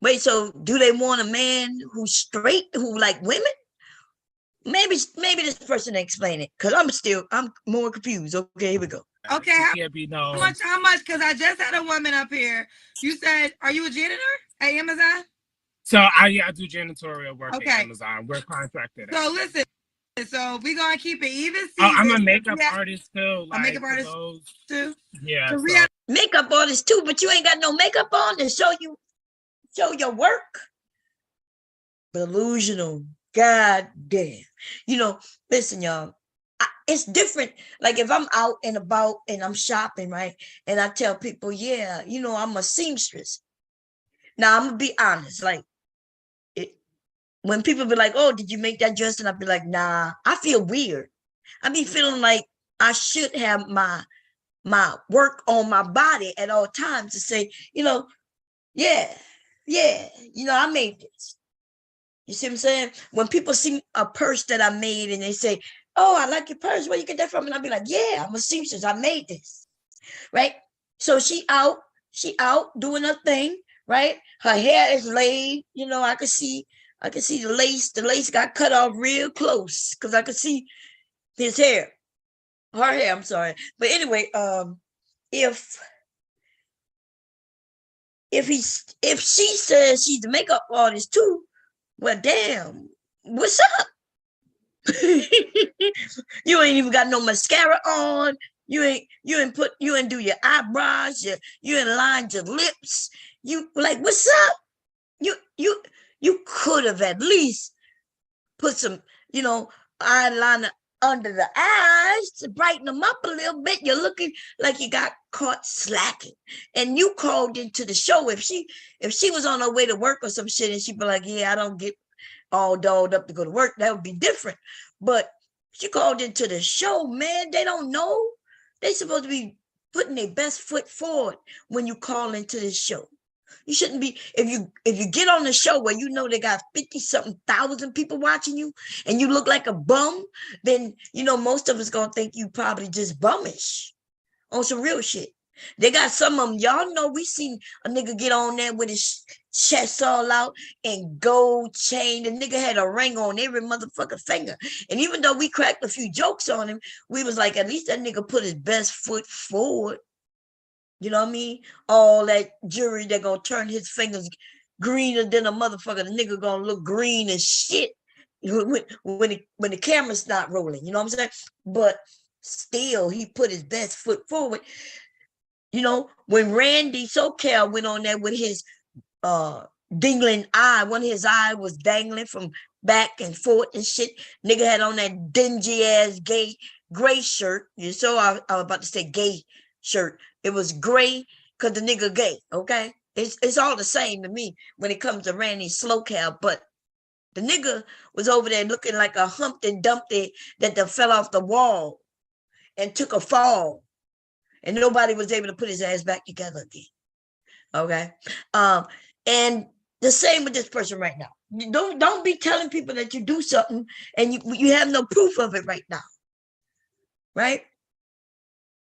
Wait, so do they want a man who's straight, who like women? Maybe this person explain it, because I'm more confused. Okay, here we go. Okay, how much? Because I just had a woman up here. You said, are you a janitor at Amazon? So I do janitorial work at Amazon. We're contracted. So listen, so we're gonna keep it even. I'm a makeup artist too. A makeup artist too? Yeah. So makeup artist too, but you ain't got no makeup on to show your work. Delusional. God damn. Listen, y'all. It's different. Like if I'm out and about and I'm shopping, right? And I tell people, yeah, I'm a seamstress. Now I'm gonna be honest. Like when people be like, oh, did you make that dress? And I'll be like, nah, I feel weird. I be feeling like I should have my work on my body at all times to say, yeah, I made this. You see what I'm saying? When people see a purse that I made and they say, oh, I like your purse. Where you get that from? And I'll be like, yeah, I'm a seamstress. I made this. Right? So she out doing her thing, right? Her hair is laid. I could see the lace. The lace got cut off real close because I could see her hair, I'm sorry. But anyway, if she says she's a makeup artist too, well, damn, what's up? You ain't even got no mascara on. You ain't do your eyebrows. You ain't lined your lips. You like, what's up? You could have at least put some, eyeliner under the eyes to brighten them up a little bit. You're looking like you got caught slacking, and you called into the show. If she was on her way to work or some shit, and she'd be like, yeah, I don't get all dolled up to go to work, that would be different. But she called into the show, man. They don't know. They supposed to be putting their best foot forward when you call into this show. You shouldn't be, if you get on the show where they got 50-something thousand people watching you and you look like a bum, then most of us gonna think you probably just bummish on some real shit. They got some of them, y'all know, we seen a nigga get on there with his chest all out and gold chain. The nigga had a ring on every motherfucking finger. And even though we cracked a few jokes on him, we was like, at least that nigga put his best foot forward. You know what I mean? All that jewelry that gonna turn his fingers greener than a motherfucker. The nigga gonna look green as shit when the camera's not rolling. You know what I'm saying? But still, he put his best foot forward. When Randy SoCal went on there with his dingling eye, one of his eye was dangling from back and forth and shit. Nigga had on that dingy ass gray shirt. You saw I was about to say gay shirt. It was gray because the nigga gay. Okay, it's all the same to me when it comes to Randy SoCal. But the nigga was over there looking like a Humpty Dumpty that fell off the wall and took a fall. And nobody was able to put his ass back together again. Okay. And the same with this person right now. Don't be telling people that you do something and you have no proof of it right now. Right?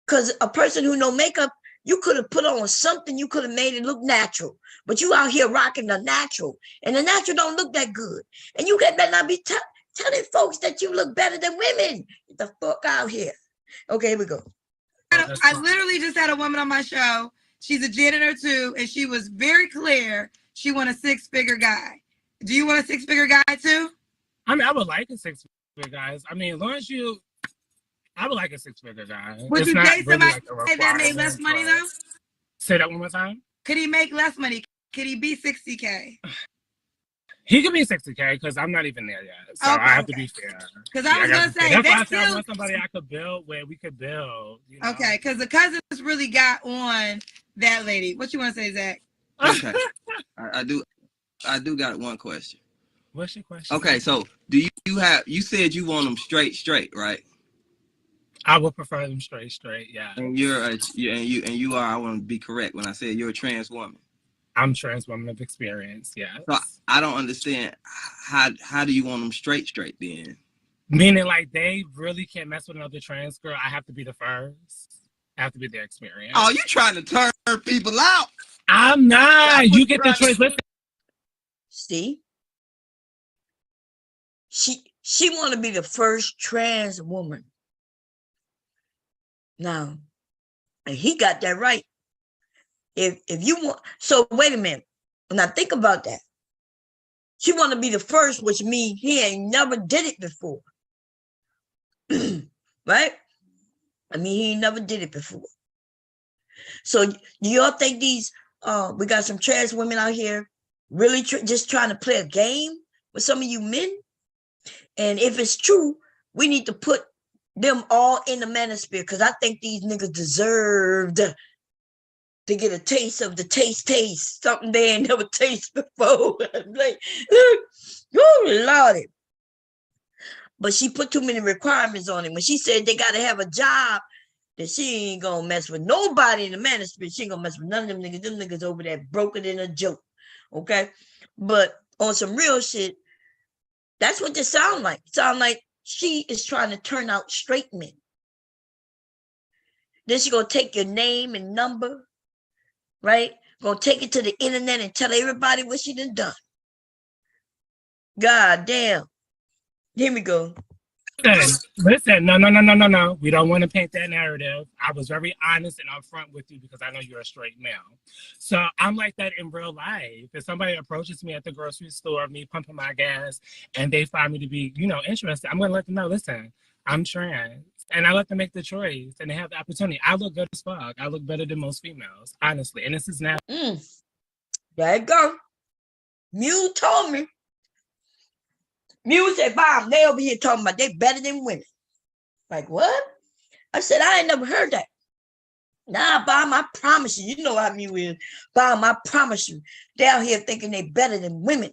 Because a person who no makeup, you could have put on something, you could have made it look natural. But you out here rocking the natural. And the natural don't look that good. And you better not be telling folks that you look better than women. Get the fuck out here. Okay, here we go. I literally just had a woman on my show. She's a janitor too, and she was very clear she want a 6-figure guy. Do you want a 6-figure guy too? I mean, I would like a 6-figure guy. I mean, as long as I would like a 6-figure guy. Would you date somebody that made less money though? Say that one more time. Could he make less money? Could he be 60K? He could be 60K because I'm not even there yet. So Okay, I have to be fair. Because I was going to say, that's why I Vic said I too. want somebody I could build where we could build. You know? Okay, because the cousins really got on that lady. What you want to say, Zach? Okay. I do got one question. What's your question? Okay, so do you said you want them straight, right? I would prefer them straight, yeah. And you are, I want to be correct when I said you're a trans woman. I'm a trans woman of experience, yes. So I don't understand how do you want them straight then? Meaning like they really can't mess with another trans girl. I have to be the first. I have to be their experience. Oh, you trying to turn people out? I'm not. You get the choice. Listen. See? She want to be the first trans woman. Now, and he got that right. If you want, so wait a minute. Now think about that. She want to be the first, which means he ain't never did it before. Right? I mean, he never did it before. So do y'all think these, we got some trans women out here really just trying to play a game with some of you men? And if it's true, we need to put them all in the manosphere because I think these niggas deserved to get a taste of the taste, something they ain't never tasted before. Like, oh, Lordy. But she put too many requirements on him. When she said they got to have a job, that she ain't going to mess with nobody in the manosphere. She ain't going to mess with none of them niggas. Them niggas over there broken in a joke. Okay? But on some real shit, that's what this sound like. Sound like she is trying to turn out straight men. Then she going to take your name and number, right? Going to take it to the internet and tell everybody what she done. God damn. Here we go. Listen, no. We don't want to paint that narrative. I was very honest and upfront with you because I know you're a straight male. So I'm like that in real life. If somebody approaches me at the grocery store, me pumping my gas, and they find me to be, interested, I'm going to let them know, listen, I'm trans. And I let them make the choice and they have the opportunity. I look good as fuck. I look better than most females, honestly. And this is now. There you go. Mew told me. Mew said, Bob, they over here talking about they better than women. Like, what? I said, I ain't never heard that. Nah, Bob, I promise you. You know how Mew is. Bob, I promise you. They out here thinking they better than women.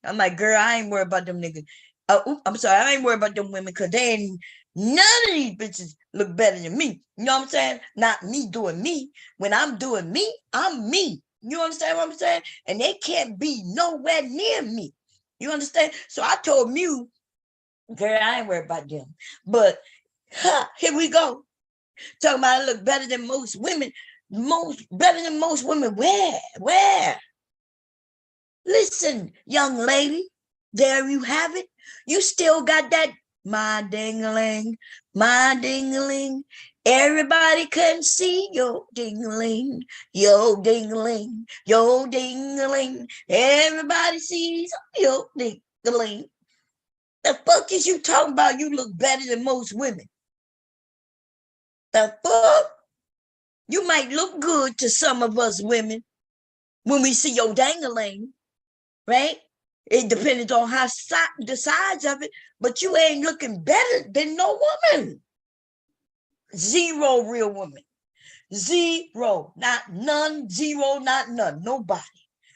I'm like, girl, I ain't worried about them niggas. I'm sorry, I ain't worried about them women because they ain't, none of these bitches look better than me. You know what I'm saying? Not me doing me. When I'm doing me, I'm me. You understand what I'm saying? And they can't be nowhere near me. You understand? So I told Mew, girl, I ain't worried about them. But here we go. Talking about I look better than most women. Better than most women. Where? Listen, young lady, there you have it. You still got that my ding-a-ling. Everybody can see your ding-a-ling, your ding-a-ling, your ding-a-ling. Everybody sees your ding-a-ling. The fuck is you talking about? You look better than most women. The fuck? You might look good to some of us women when we see your ding-a-ling, right? It depends on the size of it, but you ain't looking better than no woman. Zero real woman. Zero. Not none. Zero, not none. Nobody.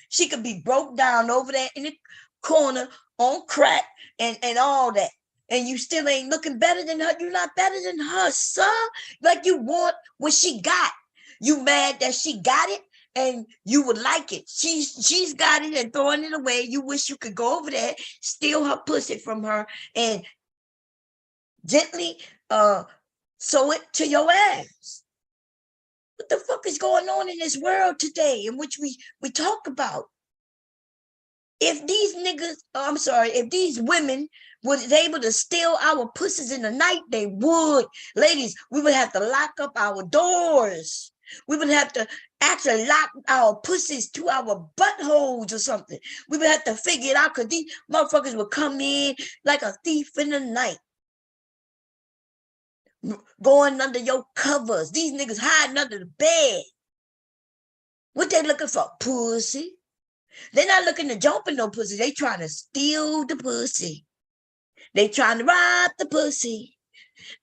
She could be broke down over there in the corner on crack and all that. And you still ain't looking better than her. You're not better than her, sir. Like you want what she got. You mad that she got it? And you would like it. She's got it and throwing it away. You wish you could go over there, steal her pussy from her, and gently sew it to your ass. What the fuck is going on in this world today in which we talk about? If these if these women was able to steal our pussies in the night, they would. Ladies, we would have to lock up our doors. We would have to actually lock our pussies to our buttholes or something. We would have to figure it out because these motherfuckers would come in like a thief in the night. Going under your covers. These niggas hiding under the bed. What they looking for? Pussy. They're not looking to jump in no pussy. They trying to steal the pussy. They trying to rob the pussy.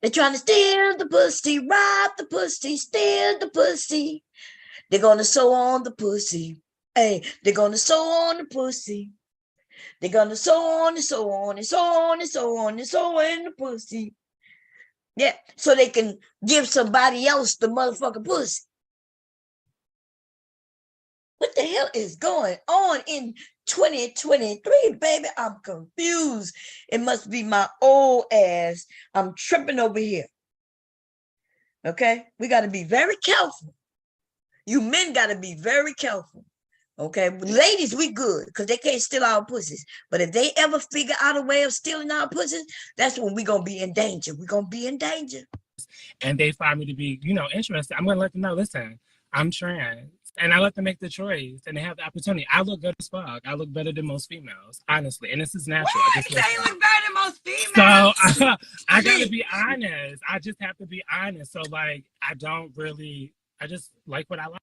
They trying to steal the pussy, rob the pussy, steal the pussy. They're gonna sew on the pussy. Hey, they're gonna sew on the pussy. They're gonna sew on and sew on and sew on and sew on and sew in the pussy. Yeah, so they can give somebody else the motherfucking pussy. What the hell is going on in 2023, baby? I'm confused. It must be my old ass. I'm tripping over here. Okay? We got to be very careful. You men got to be very careful. Okay? Ladies, we good because they can't steal our pussies. But if they ever figure out a way of stealing our pussies, that's when we're going to be in danger. We're going to be in danger. And they find me to be, interested. I'm going to let them know, listen, I'm trans. And I let them make the choice, and they have the opportunity. I look good as fuck. I look better than most females, honestly. And this is natural. What? You say you look better than most females? So I got to be honest. I just have to be honest. So, like, I just like what I like.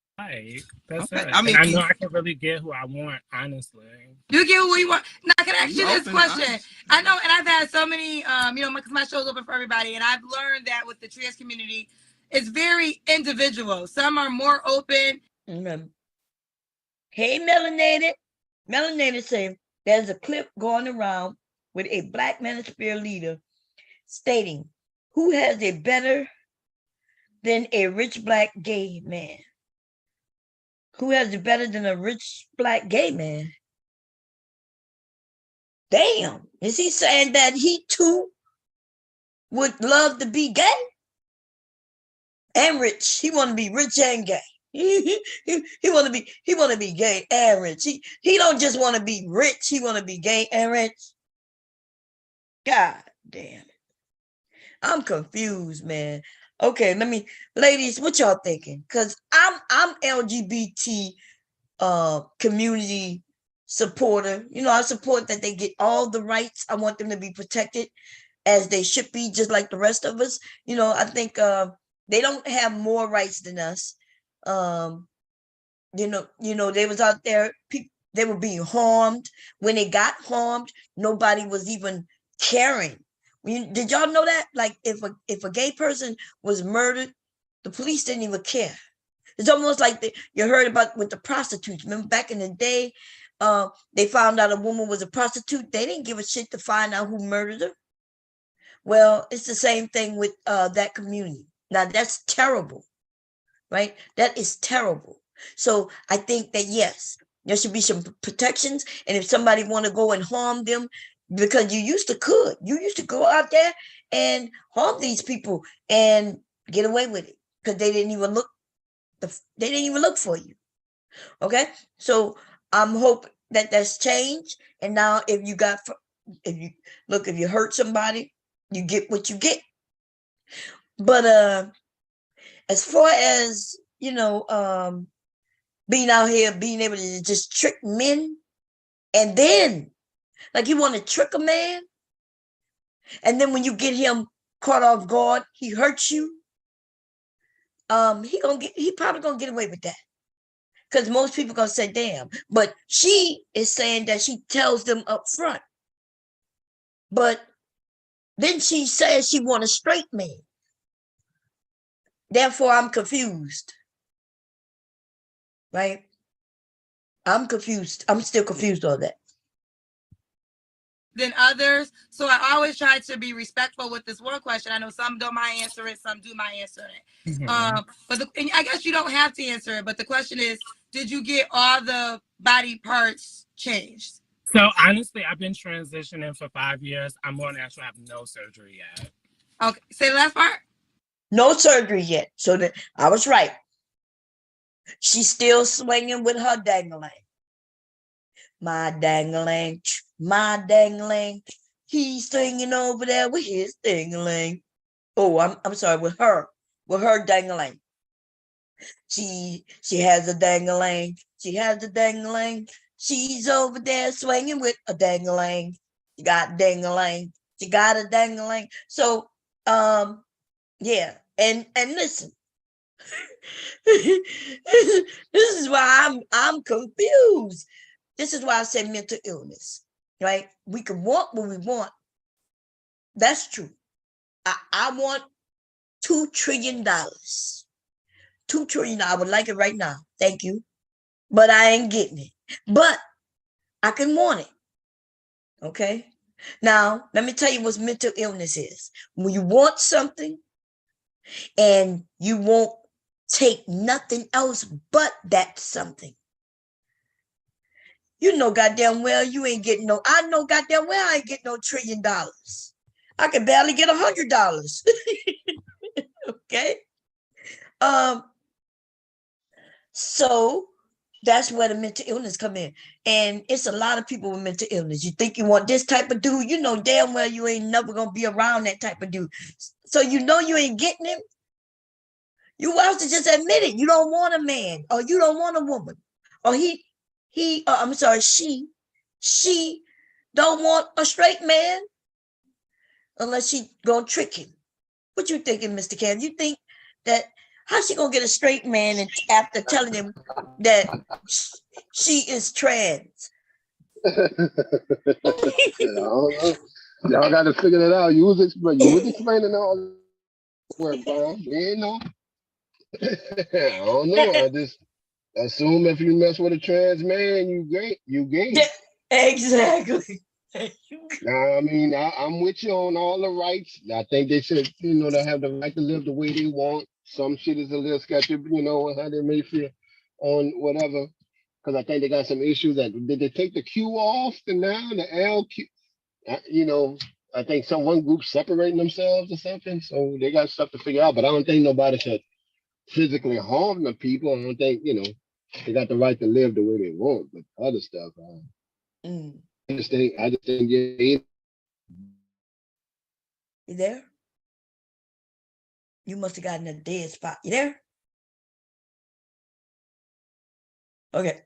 That's it. I mean, I know I can really get who I want, honestly. You get who you want. Now, can I ask you this question? I know, and I've had so many, because my show's open for everybody, and I've learned that with the trans community, it's very individual. Some are more open. Hey, Melanated. Melanated say there's a clip going around with a Black manosphere leader stating, who has it better than a rich Black gay man? Who has it better than a rich Black gay man? Damn. Is he saying that he too would love to be gay and rich? He want to be rich and gay. He want to be gay and rich. He don't just want to be rich. He want to be gay and rich. God damn it. I'm confused, man. Okay, ladies, what y'all thinking? Because I'm LGBT community supporter. I support that they get all the rights. I want them to be protected as they should be, just like the rest of us. I think they don't have more rights than us. They was out there, they were being harmed. When they got harmed, nobody was even caring. Did y'all know that? Like, if a gay person was murdered, the police didn't even care. It's almost like you heard about with the prostitutes. Remember back in the day, they found out a woman was a prostitute. They didn't give a shit to find out who murdered her. Well, it's the same thing with that community. Now, that's terrible. Right? That is terrible. So I think that, yes, there should be some protections. And if somebody want to go and harm them, because you used to go out there and harm these people and get away with it because they didn't even look for you. Okay. So I'm hoping that that's changed. And now if you hurt somebody, you get what you get. But, as far as, being out here, being able to just trick men, and then, like, you want to trick a man, and then when you get him caught off guard, he hurts you, he probably gonna get away with that. Because most people gonna say, damn. But she is saying that she tells them up front. But then she says she want a straight man. Therefore, I'm confused. Right? I'm confused. I'm still confused on that. Than others. So I always try to be respectful with this one question. I know some don't mind answer it, some do mind answer it. Mm-hmm. But I guess you don't have to answer it. But the question is, did you get all the body parts changed? So honestly, I've been transitioning for 5 years. I'm going to actually have no surgery yet. Okay. Say the last part. No surgery yet. So I was right. She's still swinging with her dangling. My dangling. My dangling. He's swinging over there with his dangling. Oh, I'm sorry, with her dangling. She has a dangling. She has a dangling. She's over there swinging with a dangling. She got dangling. She got a dangling. So, yeah. And listen, This is why I'm confused. This is why I said mental illness, right? We can want what we want. That's true. I want $2 trillion. $2 trillion. I would like it right now. Thank you. But I ain't getting it. But I can want it. Okay. Now, let me tell you what mental illness is. When you want something and you won't take nothing else but that something. You know goddamn well you ain't getting no, I know goddamn well I ain't getting no $1 trillion. I can barely get $100. Okay. So that's where the mental illness come in. And it's a lot of people with mental illness. You think you want this type of dude, you know damn well you ain't never gonna be around that type of dude. So you know you ain't getting him. You have to just admit it. You don't want a man, or you don't want a woman, or she don't want a straight man unless she gonna trick him. What you thinking, Mr. Cam? You think that how's she gonna get a straight man and after telling him that she is trans? I don't know. Y'all got to figure that out. You was explaining all work, Bob. You ain't know. I don't know. I just assume if you mess with a trans man, you gay. Exactly. Nah, I mean, I'm with you on all the rights. I think they should, they have the right to live the way they want. Some shit is a little sketchy, how they may feel on whatever. Because I think they got some issues did they take the Q off and now the LQ? I think one group separating themselves or something. So they got stuff to figure out. But I don't think nobody should physically harm the people. I don't think, they got the right to live the way they want. But other stuff, I just think, You there? You must have gotten a dead spot. You there? Okay.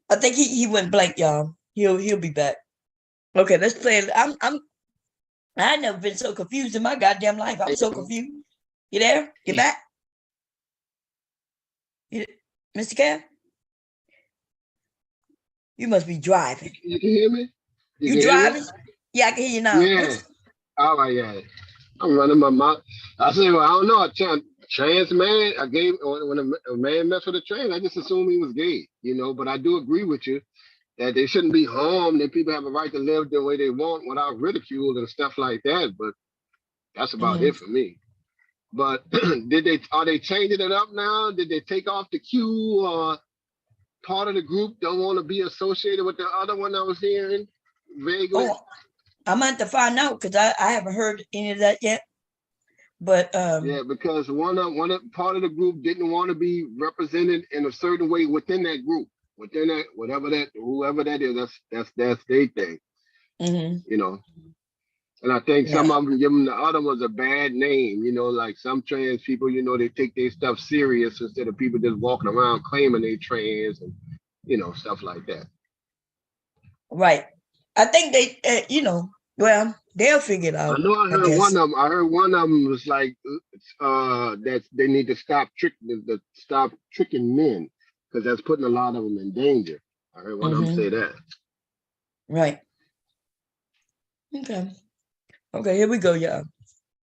I think he went blank, y'all. He'll be back. Okay, let's play. I never been so confused in my goddamn life. I'm so confused. You there? You back? Mr. Cam? You must be driving. You can hear me? You driving? Yeah, I can hear you now. Yeah. All right, yeah. I'm running my mouth. I say, well, I don't know. Trans man, when a man mess with a trans, I just assume he was gay, but I do agree with you that they shouldn't be harmed and people have a right to live the way they want without ridicule and stuff like that. But that's about it for me. But are they changing it up now? Did they take off the Q or part of the group don't want to be associated with the other one I was hearing vaguely? Oh, I'm going to have to find out because I haven't heard any of that yet. But yeah, because one part of the group didn't want to be represented in a certain way within that group, within that whoever that is, that's their thing, And I think some of them give them the other ones a bad name, like some trans people, they take their stuff serious instead of people just walking around claiming they trans and stuff like that. Right. I think they, well, they'll figure it out. I know I heard one of them was like that they need to stop tricking men because that's putting a lot of them in danger. I heard one of them say that. Right. Okay, here we go, y'all.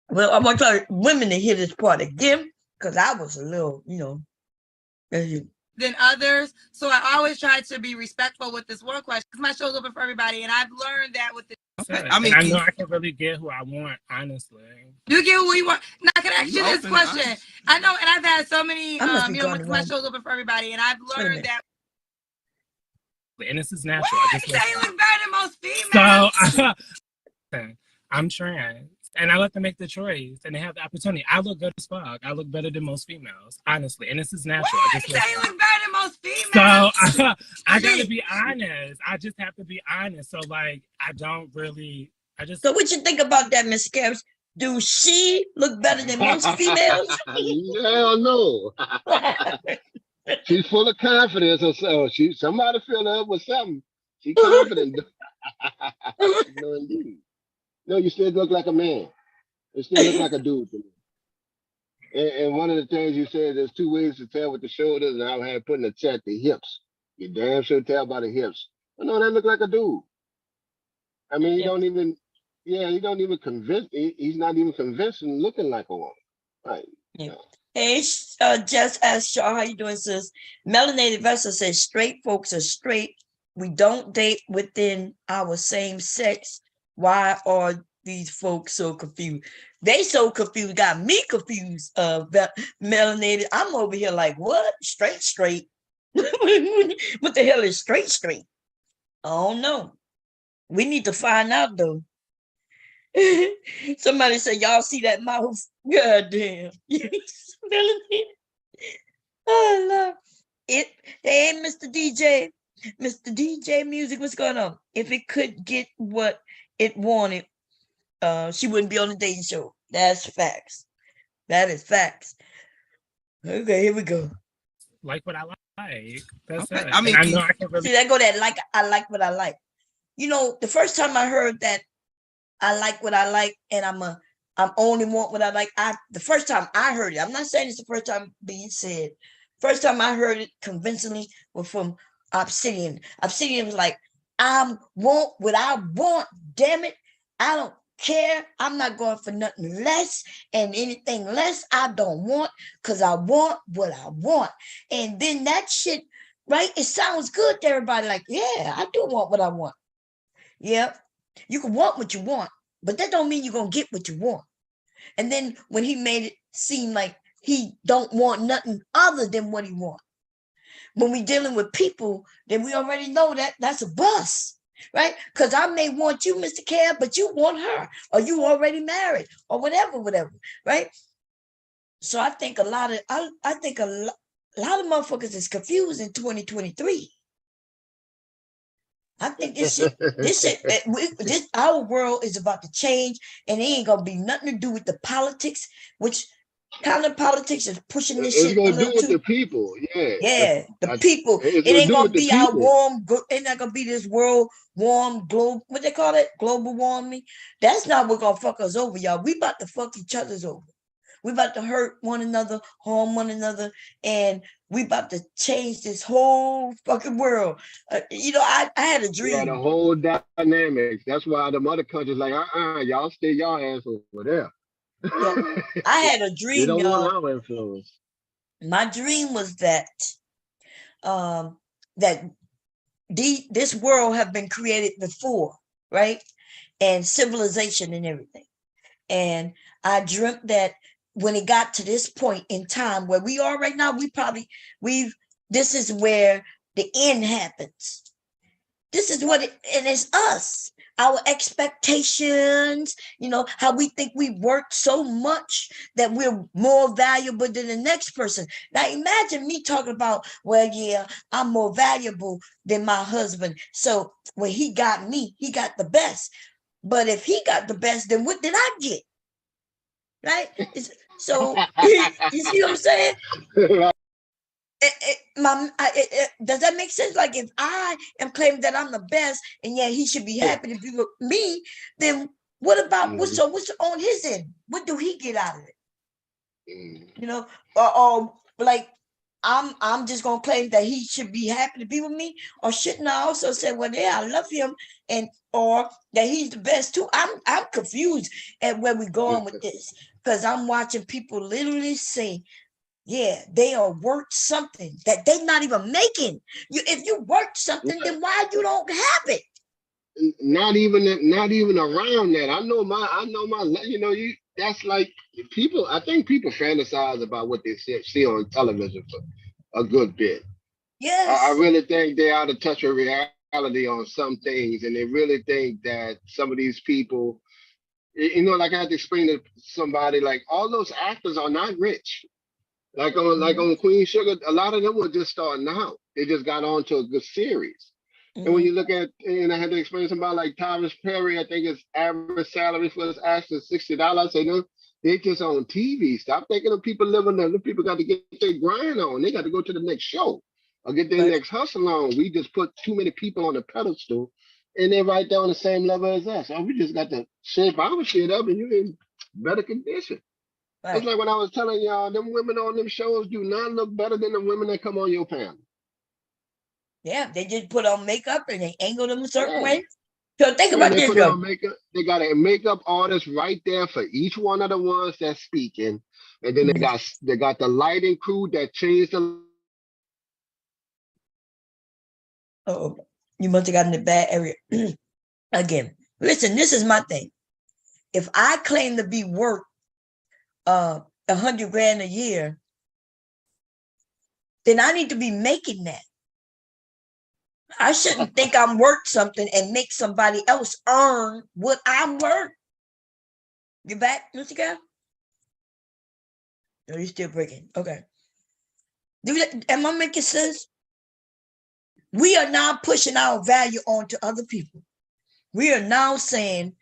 Well, I'm gonna try women to hear this part again because I was a little, than others. So I always try to be respectful with this one question because my show's open for everybody, and I've learned that with the. I mean, I know I can really get who I want, honestly. You get who you want. Now, can I ask you this question? I know, and I've had so many, my show's open for everybody, and I've learned that. And this is natural. I say you look better than most females. So, I'm trans, and I let them make the choice, and they have the opportunity. I look good as fuck. I look better than most females, honestly, and this is natural. I say you look better than most females. So I gotta be honest. I just have to be honest. So I don't really. So what you think about that, Miss Caris? Do she look better than most females? Hell no. She's full of confidence, so somebody fill her up with something. She's confident. No, indeed. No, you still look like a man. You still look like a dude to me. And one of the things you said, there's two ways to tell with the shoulders, and I had put in the chat the hips. You damn sure tell by the hips. But no, that look like a dude. I mean, he don't even, he don't even convince. He's not even convincing, looking like a woman. Right. Yeah. Hey, just ask Shaw, how you doing, sis? Melanated Vessel says straight folks are straight. We don't date within our same sex. Why are these folks so confused? They so confused, got me confused. Melanated. I'm over here like, what? Straight. What the hell is straight? I don't know. We need to find out though. Somebody said, y'all see that mouth? God damn. Oh, Lord. Hey, Mr. DJ. Mr. DJ Music, what's going on? If it could get what it wanted, she wouldn't be on the dating show. That's facts. That is facts. Okay, here we go. Like what I like. That's Okay. it. I mean, And I know I can really See, that go that like, I like what I like. You know, the first time I heard that I like what I like, and I'm only want what I like. The first time I heard it, I'm not saying it's the first time being said. First time I heard it convincingly was from Obsidian. Obsidian was like, I want what I want, damn it. I don't care. I'm not going for nothing less, and anything less I don't want, because I want what I want. And then that shit, right? It sounds good to everybody, like, yeah, I do want what I want. Yep. You can want what you want, but that don't mean you're going to get what you want. And then when he made it seem like he don't want nothing other than what he wants. When we dealing with people, then we already know that that's a bust, right? Because I may want you, Mr. Cab, but you want her, or you already married, or whatever, right? So I think a lot of motherfuckers is confused in 2023. I think this our world is about to change, and it ain't gonna be nothing to do with the politics, which kind of politics is pushing this It's shit a gonna do little with too. the people, The people. It's It gonna ain't do gonna with the be our people. It ain't gonna be this world warm globe. What they call it? Global warming. That's not what gonna fuck us over, y'all. We about to fuck each other's over. We about to hurt one another, harm one another, and we about to change this whole fucking world. I had a Yeah, the dream. whole dynamics. That's why the mother country's like, y'all stay y'all ass over there. Yeah, I had a They dream, don't want y'all. our influence. My dream was that this world have been created before, right? And civilization and everything. And I dreamt that when it got to this point in time where we are right now, this is where the end happens. This is and it's us, our expectations, how we think we work so much that we're more valuable than the next person. Now imagine me talking about, well, yeah, I'm more valuable than my husband. So when he got me, he got the best. But if he got the best, then what did I get? Right? So you see what I'm saying? Does that make sense? Like if I am claiming that I'm the best, and yeah, he should be happy to be with me, then what about what's on his end? What do he get out of it? Or like I'm just gonna claim that he should be happy to be with me, or shouldn't I also say, well, yeah, I love him, or that he's the best too? I'm confused at where we're going with this, because I'm watching people literally say, yeah, they are worth something that they're not even making. If you work something, then why you don't have it? Not even around that. I know my. That's like people. I think people fantasize about what they see on television for a good bit. Yes. I really think they're out of touch with reality on some things, and they really think that some of these people, like I had to explain to somebody, like all those actors are not rich. Like on Queen Sugar, a lot of them were just starting out. They just got onto a good series. And when you look at, and I had to explain to somebody like Tyrus Perry, I think his average salary for his actor is $60. I say, no, they just on TV. Stop thinking of people living there. The people got to get their grind on. They got to go to the next show or get their next hustle on. We just put too many people on the pedestal, and they're right there on the same level as us. We just got to shape our shit up, and you're in better condition. It's like when I was telling y'all, them women on them shows do not look better than the women that come on your panel. Yeah, they just put on makeup and they angle them a certain Yeah. way. So think When about they this, put though. on makeup, they got a makeup artist right there for each one of the ones that's speaking, and then they got the lighting crew that changed the. Oh, you must have gotten the bad area. Again, listen, this is my thing. If I claim to be worth $100 grand a year, then I need to be making that. I shouldn't think I'm worth something and make somebody else earn what I'm worth. You back, Mr. Guy? No, you're still breaking. Okay. Am I making sense? We are now pushing our value onto other people. We are now saying,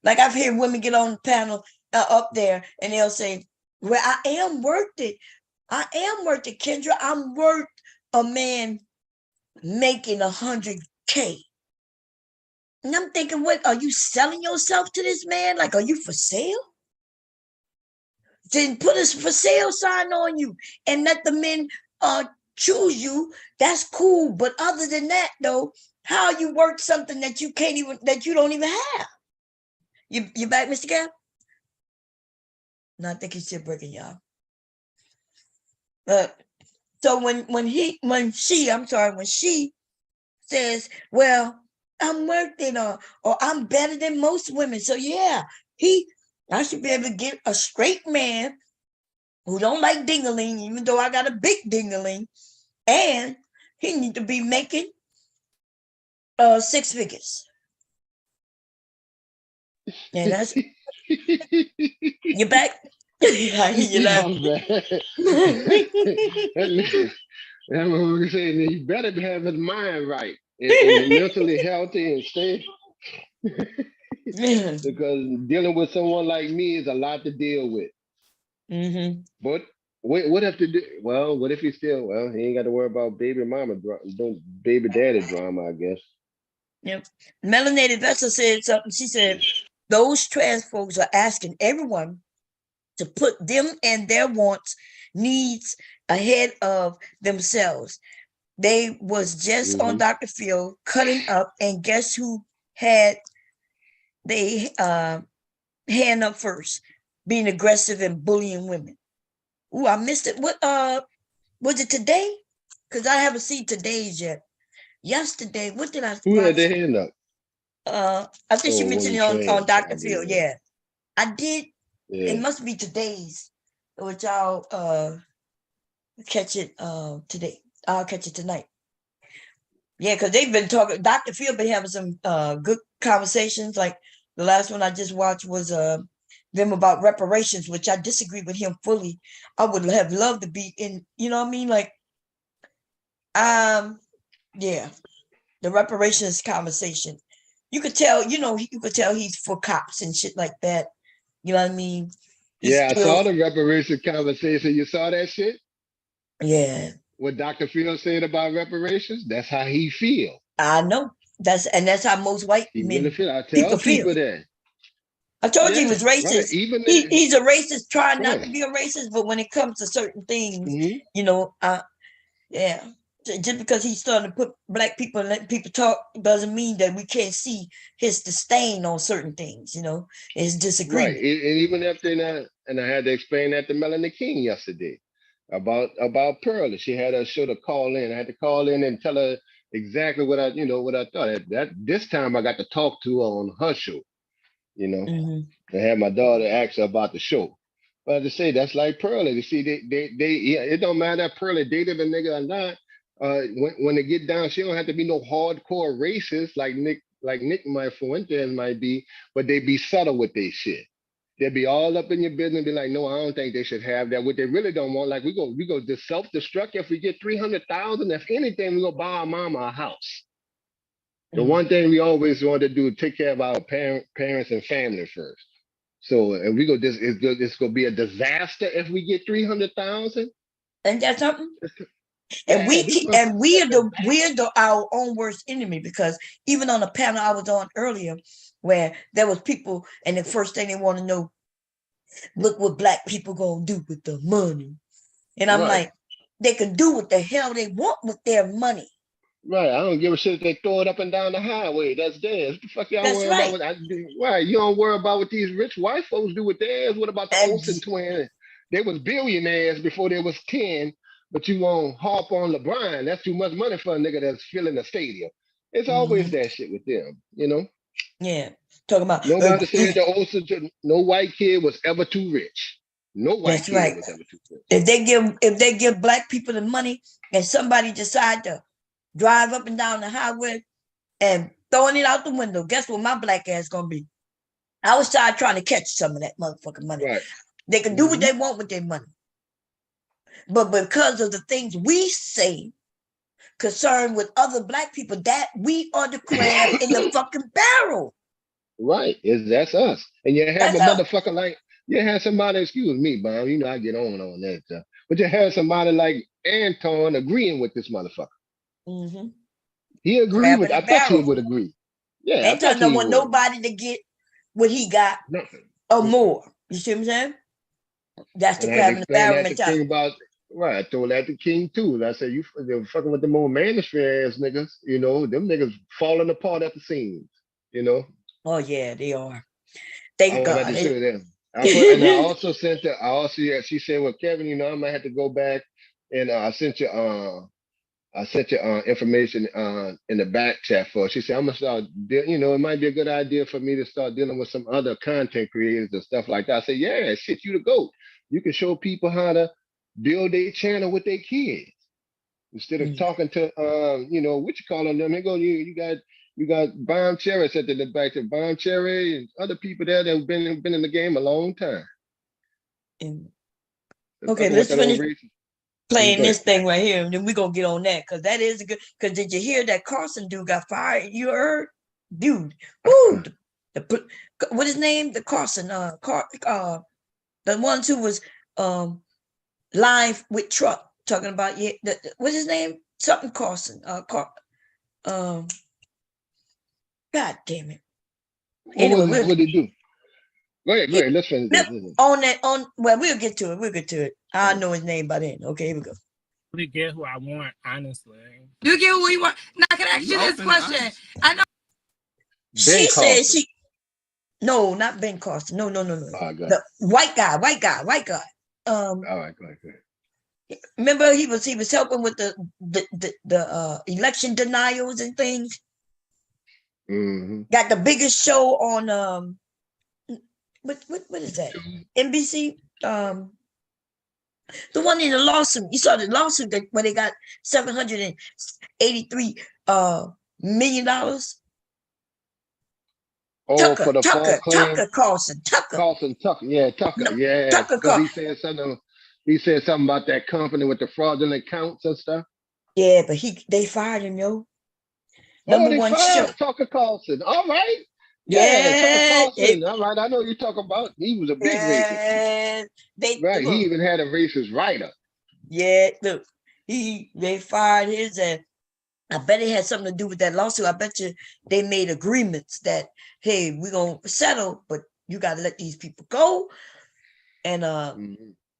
like I've heard women get on the panel up there and they'll say, well, I am worth it. I am worth it, Kendra. I'm worth a man making 100K. And I'm thinking, what, are you selling yourself to this man? Like, are you for sale? Then put a for sale sign on you and let the men choose you. That's cool. But other than that, though, how you work something that you can't even, that you don't even have? You back, Mr. Gap? No, I think he's still breaking, y'all. So when she says, well, I'm worth it, or I'm better than most women. So yeah, I should be able to get a straight man who don't like ding-a-ling, even though I got a big ding-a-ling, and he need to be making 6 figures. And that's you back. I hear you laughing. That's what we're saying. He better have his mind right and mentally healthy and stay. Because dealing with someone like me is a lot to deal with. Mm-hmm. But what if what if he still, he ain't got to worry about baby mama, baby daddy drama, I guess. Yep. Melanated Vessel said something. She said, those trans folks are asking everyone to put them and their wants, needs ahead of themselves. They was just on Dr. Phil cutting up, and guess who had they hand up first, being aggressive and bullying women. Ooh, I missed it. What was it today? Because I haven't seen today's yet. Yesterday, what did I Who had their hand up? I think she mentioned it on Dr. Phil. Yeah. I did. Yeah. It must be today's, which I'll catch it today. I'll catch it tonight. Yeah, because they've been talking. Dr. Phil been having some good conversations. Like the last one I just watched was them about reparations, which I disagree with him fully. I would have loved to be in. You know what I mean? Like, yeah, the reparations conversation. You could tell. You could tell he's for cops and shit like that. You know what I mean? I saw the reparations conversation. You saw that shit? Yeah. What Dr. Phil said about reparations? That's how he feel. I know. That's how most white men really feel. I tell people that. I told you he was racist. Right. Even he's a racist, trying not to be a racist, but when it comes to certain things, yeah. Just because he's starting to put black people and let people talk doesn't mean that we can't see his disdain on certain things, his disagreement. Right. And even if they're not, and I had to explain that to Melanie King yesterday about Pearl. She had a show to call in. I had to call in and tell her exactly what I thought. That this time I got to talk to her on her show, I had my daughter ask her about the show. But to say that's like Pearlie. You see, it don't matter if Pearlie dated a nigga or not. When they get down, she don't have to be no hardcore racist like Nick Fuentes might be, but they be subtle with their shit. They'll be all up in your business and be like, no, I don't think they should have that. What they really don't want, like we go just self-destruct. If we get 300,000, if anything, we go buy our mama a house. The one thing we always want to do, take care of our parents and family first. So, and we go, it's going to be a disaster if we get 300,000. And that's something. And we're our own worst enemy, because even on the panel I was on earlier, where there was people, and the first thing they want to know, Look what black people gonna do with the money. And I'm Right. like, they can do what the hell they want with their money. Right. I don't give a shit if they throw it up and down the highway. That's theirs. What the fuck y'all That's worry about right. what I do? Right. You don't worry about what these rich white folks do with theirs. What about the Olsen twins? They was billionaires before they was 10, but you won't harp on LeBron. That's too much money for a nigga that's filling a stadium. It's always that shit with them, you know? Yeah. Talking about Nobody said the Olsen, no white kid was ever too rich. No white that's kid right. was ever too rich. If they give black people the money and somebody decide to drive up and down the highway and throwing it out the window, guess what my black ass gonna be? I was trying to catch some of that motherfucking money. Right. They can do what they want with their money. But because of the things we say concerned with other black people, that we are the crab in the fucking barrel. Right. That's us. And you have That's a us. motherfucker like, you have somebody, excuse me, Bob, you know I get on that stuff. But you have somebody like Anton agreeing with this motherfucker. Mm-hmm. He agreed Crab with, in I the thought he barrel. would agree. Yeah, I Anton thought don't he want would. nobody to get what he got Nothing. or more. You see what I'm saying? That's the And I crab had in to the explain barrel that to mentality. King about, right, I told that to King too. And I said, you're fucking with them old manosphere ass niggas, you know, them niggas falling apart at the seams, you know? Oh yeah, they are. Thank I God. had to show them. And I also sent her, yeah, she said, well, Kevin, you know, I might have to go back and I sent you information in the back chat for her. She said, I'm gonna start, you know, it might be a good idea for me to start dealing with some other content creators and stuff like that. I said, yeah, shit, you the GOAT. You can show people how to build their channel with their kids instead of talking to you know, what you calling them. They go, you got Bomb Cherry said to the back to Bomb Cherry and other people there that have been in the game a long time. Okay, let's finish playing this thing right here, and then we're gonna get on that because that is a good. Because did you hear that Carson dude got fired? You heard, dude? Woo! What his name? The Carson, the ones who was live with Truck talking about what's his name? Something Carson. God damn it. Anyway, what did he do? Go ahead. Let's finish this. Well, we'll get to it. I know his name by then. Okay, here we go. Really get who I want, honestly. You get who you want. Now, can I ask you this question? I know. She said no, not Ben Carson. No. The white guy. All right, go ahead. Remember he was helping with the election denials and things. Mm-hmm. Got the biggest show on what is that? NBC. The one in the lawsuit. You saw the lawsuit where they got $783 million. Oh, for the Tucker Carlson. Yeah, Tucker. Yeah. Tucker Because he said something about that company with the fraudulent accounts and stuff. Yeah, but they fired him, yo. Number one show. Tucker Carlson. All right. Yeah, Tucker Carlson. All right. I know you're talking about. He was a big racist. Right. He even had a racist writer. Yeah, look. They fired his and I bet it had something to do with that lawsuit. I bet you they made agreements that, hey, we're gonna settle, but you gotta let these people go. And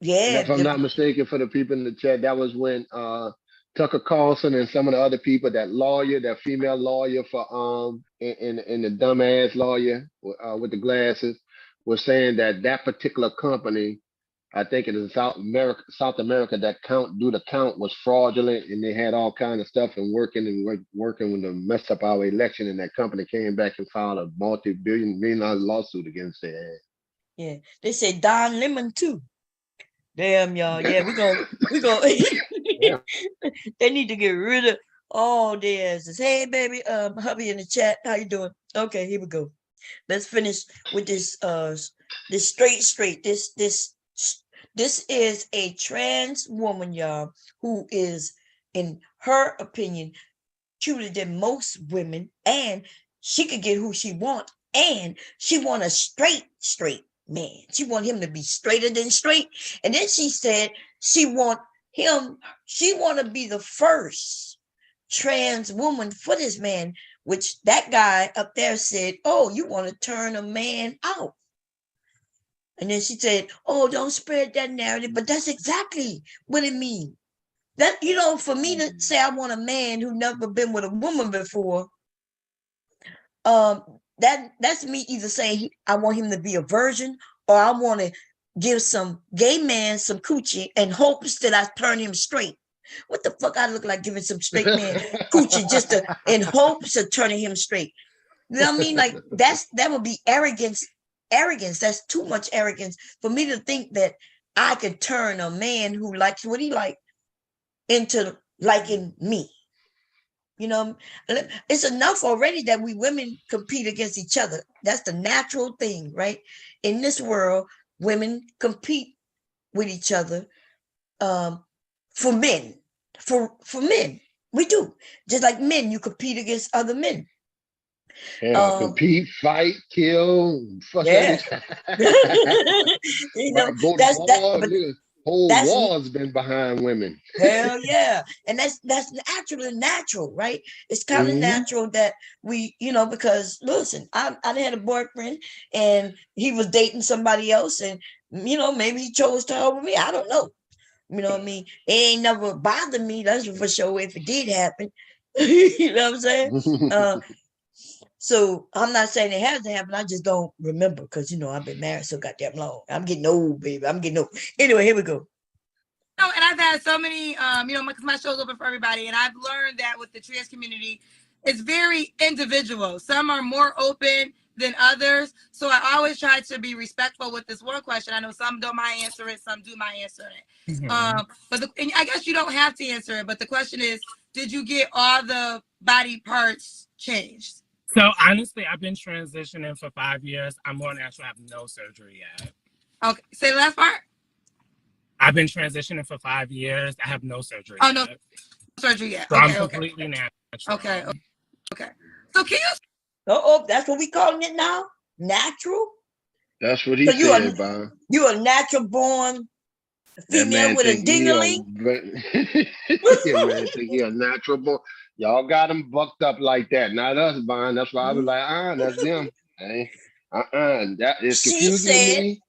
yeah. And if I'm not mistaken, for the people in the chat, that was when Tucker Carlson and some of the other people, that female lawyer for and the dumbass lawyer with the glasses, was saying that particular company, I think it is South America, that count was fraudulent, and they had all kind of stuff and working when they messed up our election, and that company came back and filed a multi-million-dollar lawsuit against their ass. Yeah, they say Don Lemon too. Damn, y'all. Yeah, we gonna yeah. They need to get rid of all their asses. Hey, baby, hubby in the chat. How you doing? Okay, here we go. Let's finish with this straight. This is a trans woman, y'all, who is, in her opinion, cuter than most women, and she could get who she wants, and she want a straight man. She want him to be straighter than straight. And then she said she want to be the first trans woman for this man, which that guy up there said, oh, you want to turn a man out. And then she said, oh, don't spread that narrative. But that's exactly what it means. That, you know, for me to say I want a man who never been with a woman before, that's me either saying I want him to be a virgin, or I want to give some gay man some coochie in hopes that I turn him straight. What the fuck I look like giving some straight man coochie just in hopes of turning him straight? You know what I mean? Like that would be arrogance. Arrogance. That's too much arrogance for me to think that I could turn a man who likes what he like into liking me. You know, it's enough already that we women compete against each other. That's the natural thing, right? In this world, women compete with each other for men. For men, we do. Just like men, you compete against other men. Yeah, compete, fight, kill, fuck everything. You know, go to war. Whole war's been behind women. Hell yeah. And that's actually natural, right? It's kind of natural that we, you know, because listen, I had a boyfriend and he was dating somebody else, and you know, maybe he chose to over me. I don't know. You know what I mean? It ain't never bothered me, that's for sure, if it did happen. You know what I'm saying? So I'm not saying it hasn't happened. I just don't remember because, you know, I've been married so goddamn long. I'm getting old, baby. I'm getting old. Anyway, here we go. Oh, and I've had so many, you know, because my show's open for everybody, and I've learned that with the trans community, it's very individual. Some are more open than others. So I always try to be respectful with this one question. I know some don't mind answer it, some do mind answer it. But and I guess you don't have to answer it, but the question is, did you get all the body parts changed? So honestly, I've been transitioning for 5 years. I'm more natural. I have no surgery yet. Okay, say the last part. I've been transitioning for 5 years. I have no surgery. Oh, no surgery yet. So okay, I'm completely natural. Okay. So can you? Oh, that's what we calling it now? Natural? That's what he said, Bob. You a natural born female with a dingling? Yeah, man, think he a natural born. Y'all got him bucked up like that. Not us, Bond. That's why I was like, that's them. Hey, that is confusing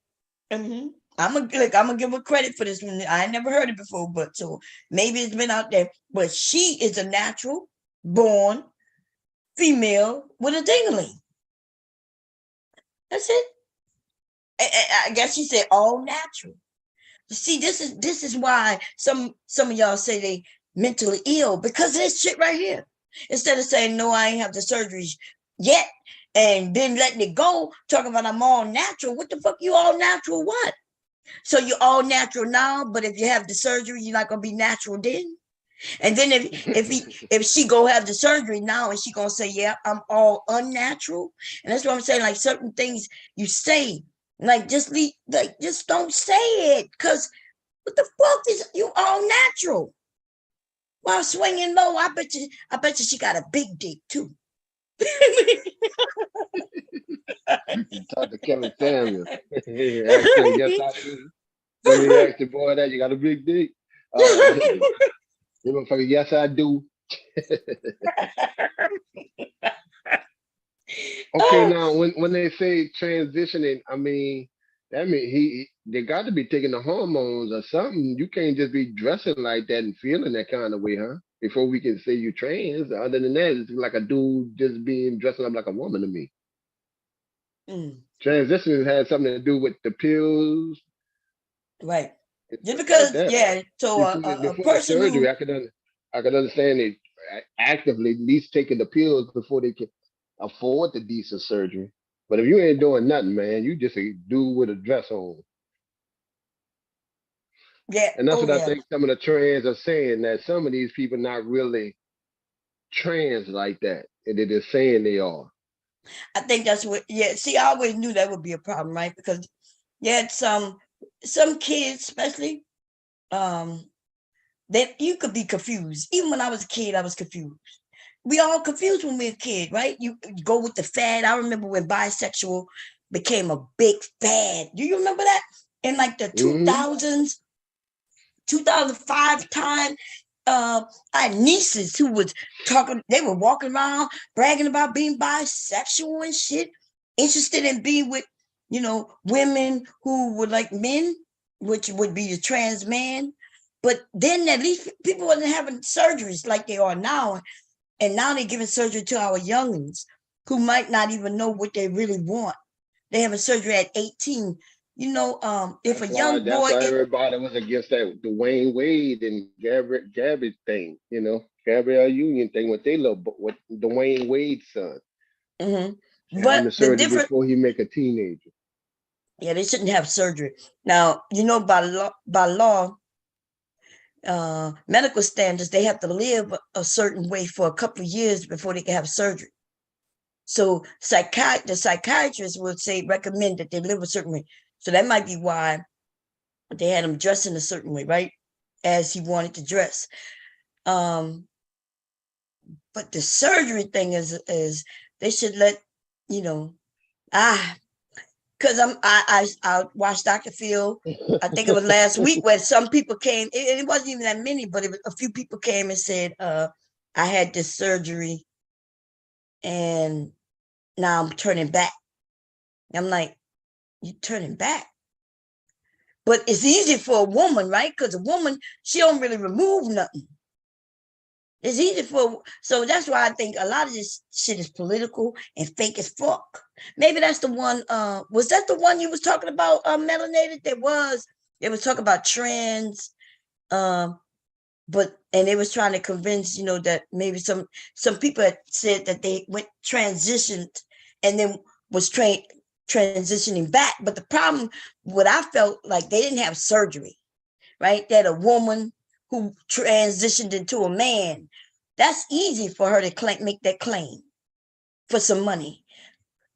to me. I'm gonna give her credit for this one. I never heard it before, but so maybe it's been out there. But she is a natural born female with a dingling. That's it. I guess she said all natural. See, this is why some of y'all say they mentally ill, because of this shit right here. Instead of saying no, I ain't have the surgeries yet, and then letting it go, talking about I'm all natural. What the fuck you all natural what? So you're all natural now, but if you have the surgery, you're not gonna be natural then. And then if she go have the surgery now and she gonna say, yeah, I'm all unnatural. And that's what I'm saying. Like certain things you say, like just don't say it, because what the fuck is you all natural? While swinging low, I bet you she got a big dick too. Talk to Kevin Samuels. Actually, yes, I do. Let me ask the boy that you got a big dick. Yes, I do. Okay, now when they say transitioning, I mean that mean they got to be taking the hormones or something. You can't just be dressing like that and feeling that kind of way, huh? Before we can say you trans. Other than that, it's like a dude just dressing up like a woman to me. Transition has something to do with the pills, right? Just because, like so a person surgery, I could understand it actively at least taking the pills before they can afford the decent surgery. But if you ain't doing nothing, man, you just a dude with a dress on. Yeah, and that's what I think some of the trans are saying, that some of these people not really trans like that, and they're just saying they are. I think that's what. Yeah, see, I always knew that would be a problem, right? Because some kids, especially, that you could be confused. Even when I was a kid, I was confused. We all confused when we were a kid, right? You go with the fad. I remember when bisexual became a big fad. Do you remember that? In like the 2000s, 2005 time, I had nieces who was talking, they were walking around bragging about being bisexual and shit, interested in being with women who would like men, which would be the trans man. But then at least people wasn't having surgeries like they are now. And now they're giving surgery to our youngins who might not even know what they really want. They having surgery at 18. If a young That's boy, why everybody was against that Dwayne Wade and Gabby thing, Gabrielle Union thing with with Dwayne Wade's son. Mm-hmm. Having But the surgery before he make a teenager. Yeah, they shouldn't have surgery. Now, by law, medical standards, they have to live a certain way for a couple of years before they can have surgery. So the psychiatrist would recommend that they live a certain way. So that might be why they had him dress in a certain way, right? As he wanted to dress. But the surgery thing is they should let, because I watched Dr. Phil. I think it was last week where some people came. It wasn't even that many, but a few people came and said, I had this surgery and now I'm turning back. I'm like, you turning back? But it's easy for a woman, right? Because a woman, she don't really remove nothing. It's easy so that's why I think a lot of this shit is political and fake as fuck. Maybe that's the one, was that the one you was talking about, melanated? It was talking about trans, and they was trying to convince, that maybe some people had said that they went transitioned and then was transitioning back. But the problem, what I felt like, they didn't have surgery, right? That a woman who transitioned into a man, that's easy for her to make that claim for some money.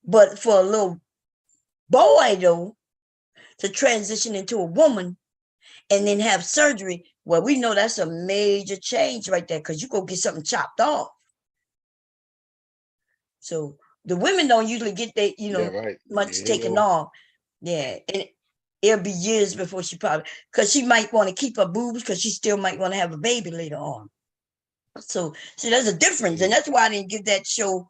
But for a little boy, though, to transition into a woman and then have surgery, well, we know that's a major change right there, because you go get something chopped off. So the women don't usually get that, much taken off. Yeah. And it'll be years before because she might want to keep her boobs because she still might want to have a baby later on. So see, there's a difference. And that's why I didn't give that show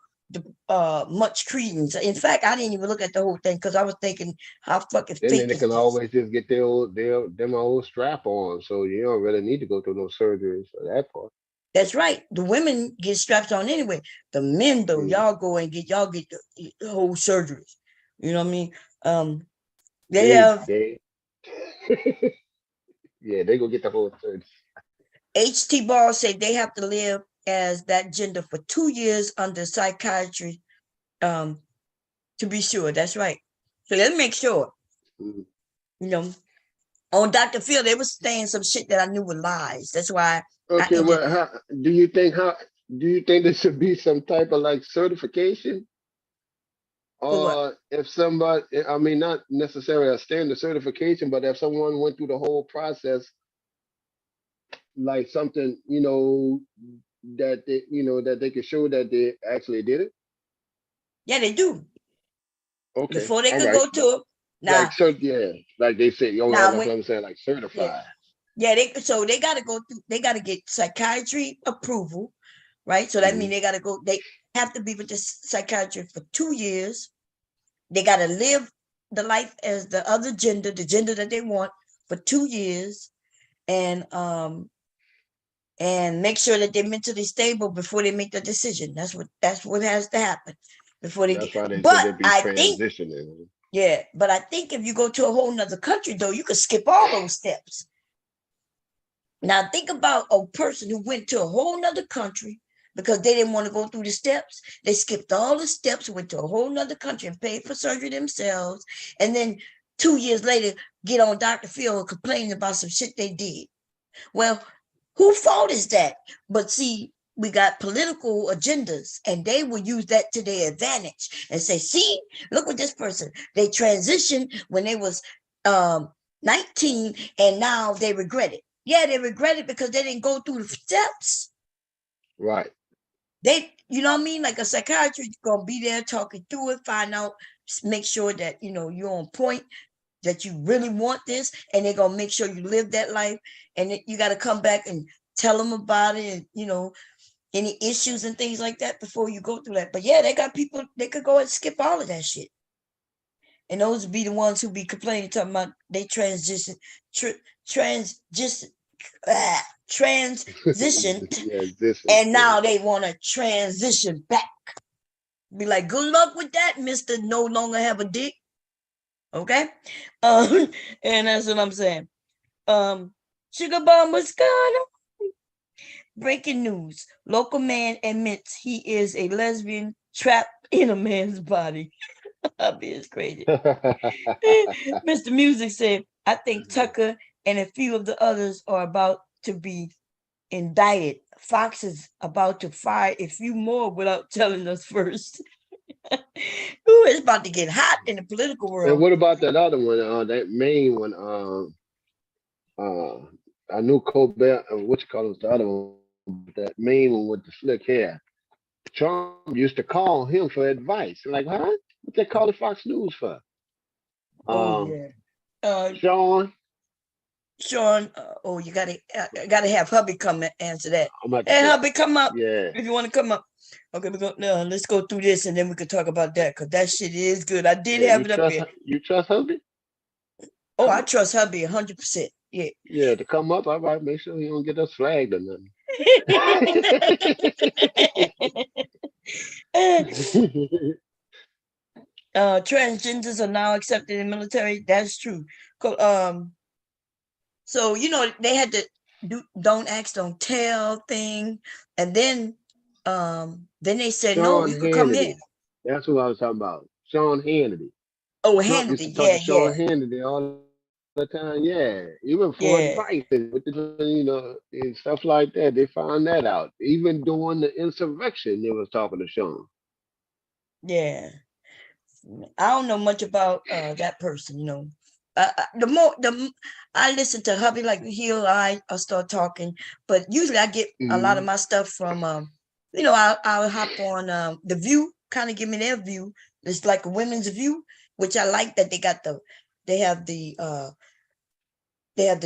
much credence. In fact, I didn't even look at the whole thing because I was thinking how fucking fake. Then they can always just get them old strap on, so you don't really need to go through no surgeries for that part. That's right. The women get straps on anyway. The men, though, y'all go and get the whole surgeries. You know what I mean? They go get the whole surgery. HT Ball said they have to live as that gender for 2 years under psychiatry, to be sure. That's right. So let's make sure. On Dr. Phil, they were saying some shit that I knew were lies. That's why. Okay, do you think there should be some type of certification? Or if somebody, I mean, not necessarily a standard certification, but if someone went through the whole process, like something, that they could show that they actually did it? Yeah, they do. Okay. Before they could go to it. Now, like they say, that's what I'm saying, like certified. Yeah, they gotta go through, they gotta get psychiatry approval, right? So that means they have to be with the psychiatrist for 2 years. They gotta live the life as the other gender, the gender that they want, for 2 years, and make sure that they're mentally stable before they make the decision. That's what has to happen before they get. But I think, but I think if you go to a whole nother country, though, you could skip all those steps. Now think about a person who went to a whole nother country because they didn't want to go through the steps. They skipped all the steps, went to a whole nother country and paid for surgery themselves. And then 2 years later, get on Dr. Phil and complain about some shit they did. Well, whose fault is that? But see, we got political agendas and they will use that to their advantage and say, see, look at this person. They transitioned when they was 19 and now they regret it. Yeah, they regret it because they didn't go through the steps. Right. You know what I mean? Like a psychiatrist gonna be there talking through it, find out, make sure that, you're on point, that you really want this, and they're gonna make sure you live that life. And you got to come back and tell them about it, and, any issues and things like that before you go through that. But yeah, they got people, they could go and skip all of that shit. And those be the ones who be complaining, talking about they transitioned, Yeah, this is and now they want to transition back. Be like, good luck with that, Mr. No longer have a dick. Okay? And that's what I'm saying. Sugar Bomb, what's going on? Breaking news. Local man admits he is a lesbian trapped in a man's body. Hubby is crazy. Mr. Music said, I think Tucker and a few of the others are about to be indicted. Fox is about to fire a few more without telling us first. Ooh, it's about to get hot in the political And world. what about that other one? That main one. I knew Colbert. What you call it? The other one. That main one with the slick hair. Trump used to call him for advice. Like, huh? What they call the Fox News for? Oh yeah. Sean. Sean, oh, you gotta have hubby come and answer that. Hey, hubby, come up. Yeah. If you want to come up. Okay, let's go through this and then we can talk about that because that shit is good. I did have it up here. You trust hubby? Oh, I trust hubby 100%. Yeah. Yeah, to come up, all right, make sure he don't get us flagged or nothing. Transgenders are now accepted in the military. That's true. So they had to do don't ask, don't tell thing, and then they said no, you could come in. That's what I was talking about. Sean Hannity. Oh, Hannity, yeah. Sean Hannity all the time, yeah. Even for advice with the, and stuff like that. They found that out. Even during the insurrection, they was talking to Sean. Yeah. I don't know much about that person, I listen to hubby, like I start talking, but usually I get a lot of my stuff from I'll hop on The View, kind of give me their view. It's like a women's view, which I like that they have the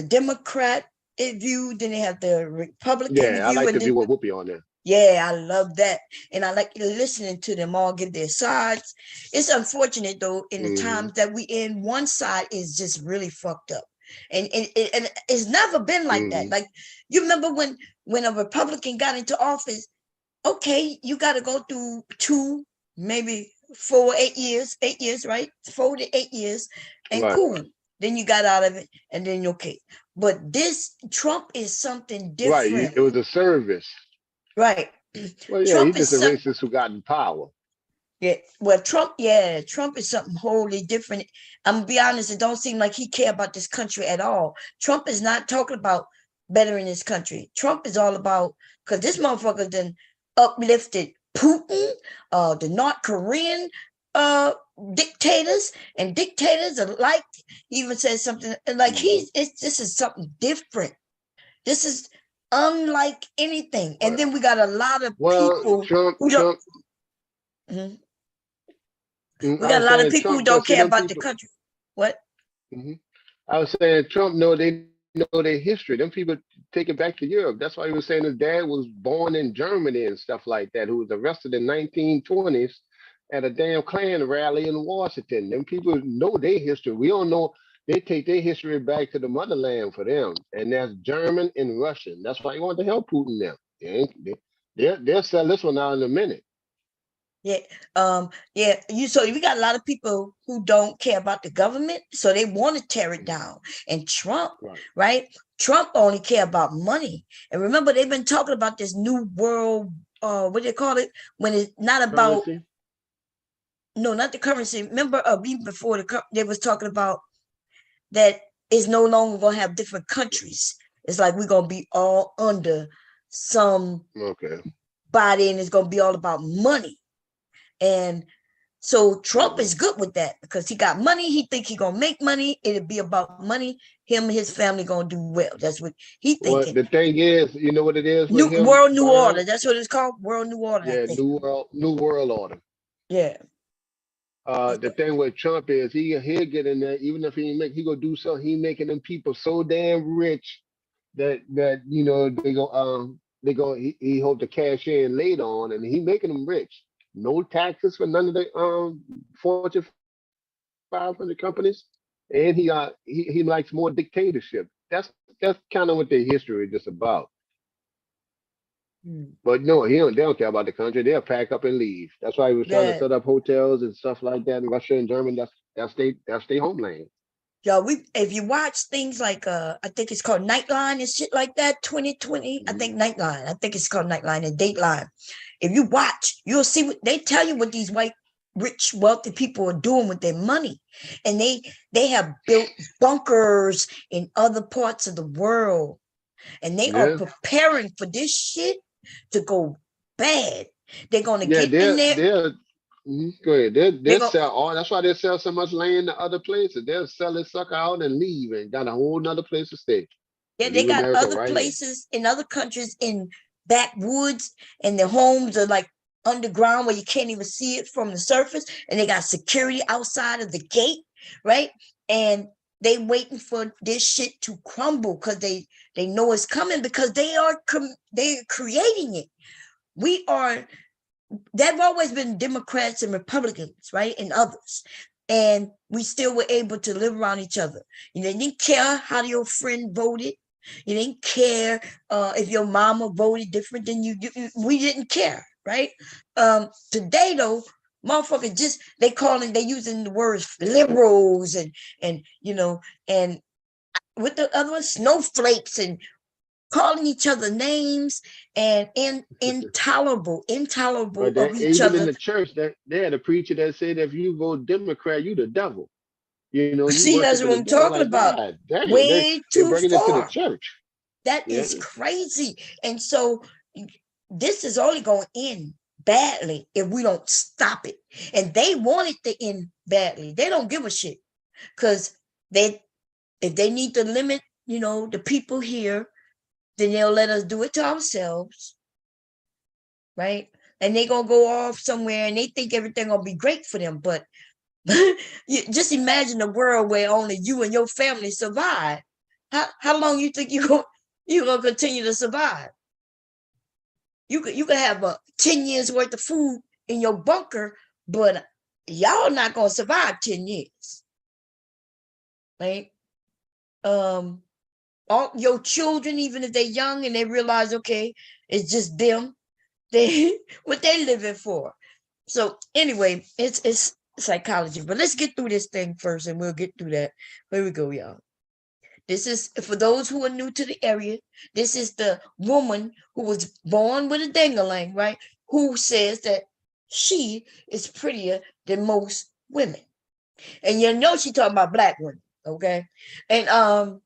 Democrat view, then they have the Republican view. Yeah, I like the view with Whoopi on there. Yeah, I love that. And I like listening to them all give their sides. It's unfortunate, though, in the times that we in, one side is just really fucked up. And it's never been like that. Like, you remember when a Republican got into office, okay, you got to go through 2, maybe 4, 8 years, right? 4 to 8 years, and right. Cool. Then you got out of it, and then you're okay. But this Trump is something different. Right, it was a service. Right. Well, yeah, Trump he's just a racist who got in power. Yeah. Well, Trump is something wholly different. I'm gonna be honest, it don't seem like he care about this country at all. Trump is not talking about bettering this country. Trump is all about, because this motherfucker then uplifted Putin, the North Korean dictators and dictators alike. He even says something like this is something different. This is unlike anything. And then we got a lot of people who don't. We got a lot of people who don't care about the country. What? I was saying Trump know their history. Them people take it back to Europe. That's why he was saying his dad was born in Germany and stuff like that, who was arrested in 1920s at a damn Klan rally in Washington. Them people know their history. We don't know. They take their history back to the motherland for them, and that's German and Russian. That's why you want to help Putin now. They'll sell this one out in a minute. Yeah, So we got a lot of people who don't care about the government, so they want to tear it down. And Trump, right? Trump only care about money. And remember, they've been talking about this new world. What do they call it? When it's not about currency? No, not the currency. Remember, even before they was talking about that is no longer going to have different countries. It's like we're going to be all under some body, and it's going to be all about money. And so Trump is good with that because he got money. He think he going to make money. It'll be about money. Him and his family going to do well. That's what he thinking. Well, the thing is, you know what it is? World New Order. That's what it's called. World New Order. Yeah, New World Order. Yeah. The thing with Trump is he'll get in there, even if he gonna do something. He making them people so damn rich that he hope to cash in later on, and he making them rich. No taxes for none of the Fortune 500 companies, and he likes more dictatorship. That's kind of what their history is just about. Mm. But no, they don't care about the country. They'll pack up and leave. That's why he was trying to Yeah. set up hotels and stuff like that in Russia and Germany. That's their homeland. Yo, if you watch things like I think it's called Nightline and shit like that, 2020, I think Nightline. I think it's called Nightline and Dateline. If you watch, you'll see what they tell you what these white, rich, wealthy people are doing with their money. And they have built bunkers in other parts of the world. And they are Yeah. preparing for this shit to go bad. They're gonna Yeah, get in there. go ahead. They'll They're gonna sell all. That's why they sell so much land to other places. They'll sell this sucker out and leave and got a whole nother place to stay. Yeah, they Leave got America other right here. places in other countries in backwoods, and their homes are like underground where you can't even see it from the surface. And they got security outside of the gate, right? And they waiting for this shit to crumble because they know it's coming because they're creating it. They've always been Democrats and Republicans, right? And others. And we still were able to live around each other. You didn't care how your friend voted. You didn't care if your mama voted different than you. We didn't care, right? Today, though, motherfuckers they using the words liberals and and with the other ones, snowflakes and calling each other names and intolerable But of that each even in other. the church, that they had a preacher that said if you vote Democrat, you the devil. You See, that's worshiping what the I'm devil. talking Like, about. God dang, Way they're too bringing it to the far. church. That Yeah. is crazy. And so this is only going to end badly if we don't stop it. And they want it to end badly. They don't give a shit because if they need to limit, the people here, then they'll let us do it to ourselves, right? And they're going to go off somewhere and they think everything will be great for them. But you just imagine a world where only you and your family survive. How long you think you're gonna continue to survive? You could have 10 years worth of food in your bunker, but y'all not gonna survive 10 years, right? All your children, even if they're young and they realize, okay, it's just them, what they living for. So anyway, it's psychology, but let's get through this thing first and we'll get through that. Here we go, y'all. This is, for those who are new to the area, this is the woman who was born with a ding-a-ling, right? Who says that she is prettier than most women. And she's talking about Black women, okay? And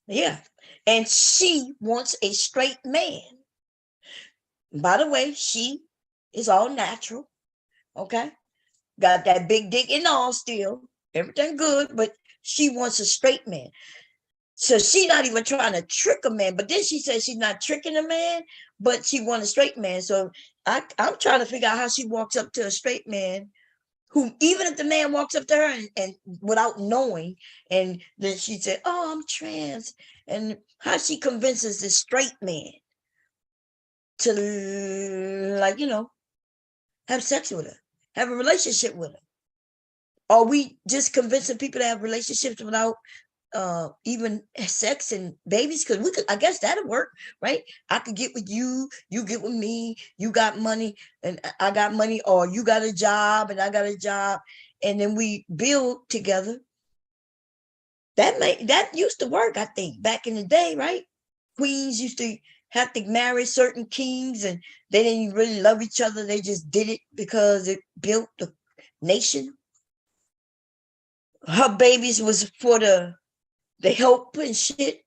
yeah. And she wants a straight man. By the way, she is all natural, okay? Got that big dick and all still. Everything good, but she wants a straight man. So she's not even trying to trick a man. But then she says she's not tricking a man, but she wants a straight man. So I'm trying to figure out how she walks up to a straight man who, even if the man walks up to her and without knowing, and then she said, oh, I'm trans. And how she convinces this straight man to, like, have sex with her, have a relationship with her. Are we just convincing people to have relationships without even sex and babies? Because I guess that'll work, right? I could get with you, you get with me, you got money and I got money, or you got a job and I got a job, and then we build together. That used to work, I think, back in the day, right? Queens used to have to marry certain kings and they didn't really love each other. They just did it because it built the nation. Her babies was for the help and shit.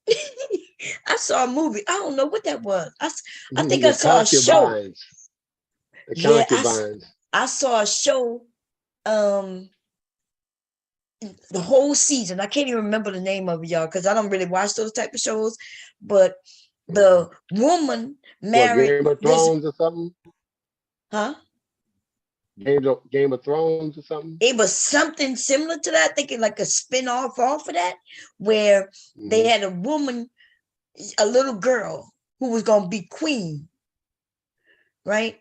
I saw a movie. I don't know what that was. I think I The saw a show. concubines. The Yeah, concubines. I saw a show. The whole season. I can't even remember the name of it, y'all, because I don't really watch those type of shows. But the woman married Game of Thrones or something? Huh? Game of Thrones or something? It was something similar to that. I think it like a spin-off off of that, where they had a woman, a little girl who was gonna be queen, right?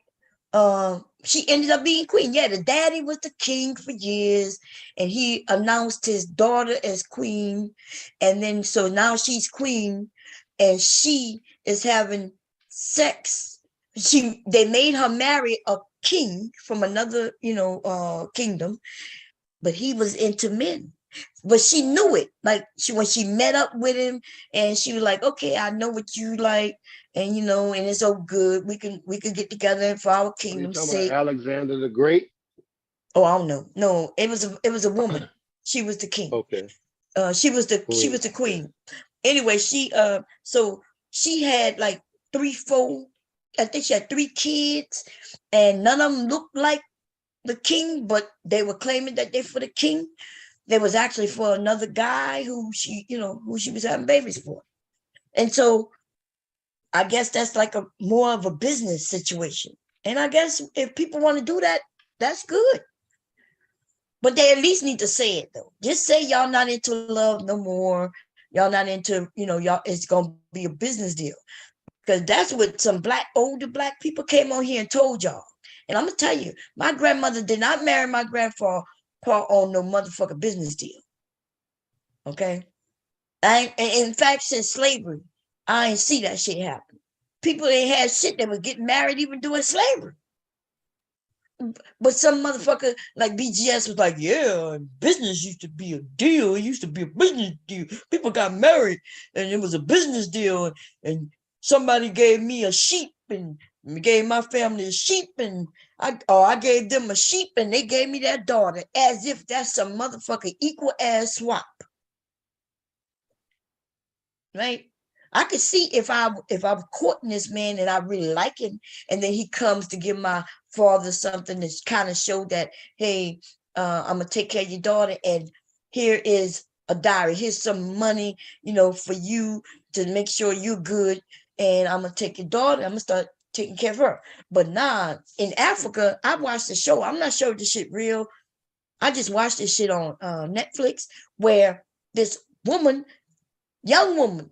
she ended up being queen. Yeah, the daddy was the king for years, and he announced his daughter as queen, and then so now she's queen, and she is having sex. They made her marry a king from another, kingdom, but he was into men. But she knew it. Like when she met up with him, and she was like, "Okay, I know what you like, and and it's so good. We could get together for our What are you kingdom's talking sake." about, Alexander the Great? Oh, I don't know. No, it was a woman. She was the king. Okay. She was the Queen. queen. Anyway, so she had like 3, 4. I think she had 3 kids, and none of them looked like the king, but they were claiming that they're for the king. They was actually for another guy who she was having babies for. And so I guess that's like a more of a business situation. And I guess if people want to do that, that's good. But they at least need to say it though. Just say y'all not into love no more. Y'all not into, y'all, it's gonna be a business deal. Because that's what some older black people came on here and told y'all. And I'm gonna tell you, my grandmother did not marry my grandfather on no motherfucking business deal. Okay. In fact, since slavery, I ain't see that shit happen. People ain't had shit that was getting married even during slavery. But some motherfucker like BGS was like, yeah, business used to be a deal. It used to be a business deal. People got married and it was a business deal. And somebody gave me a sheep and gave my family a sheep. And I gave them a sheep and they gave me their daughter, as if that's some motherfucking equal ass swap. Right? I could see if I'm courting this man and I really like him, and then he comes to give my father something to kind of show that, hey, I'm gonna take care of your daughter, and here is a diary. Here's some money, for you to make sure you're good, and I'm gonna take your daughter. I'm gonna start taking care of her. But nah, in Africa, I watched the show. I'm not sure if this shit real. I just watched this shit on Netflix where this young woman,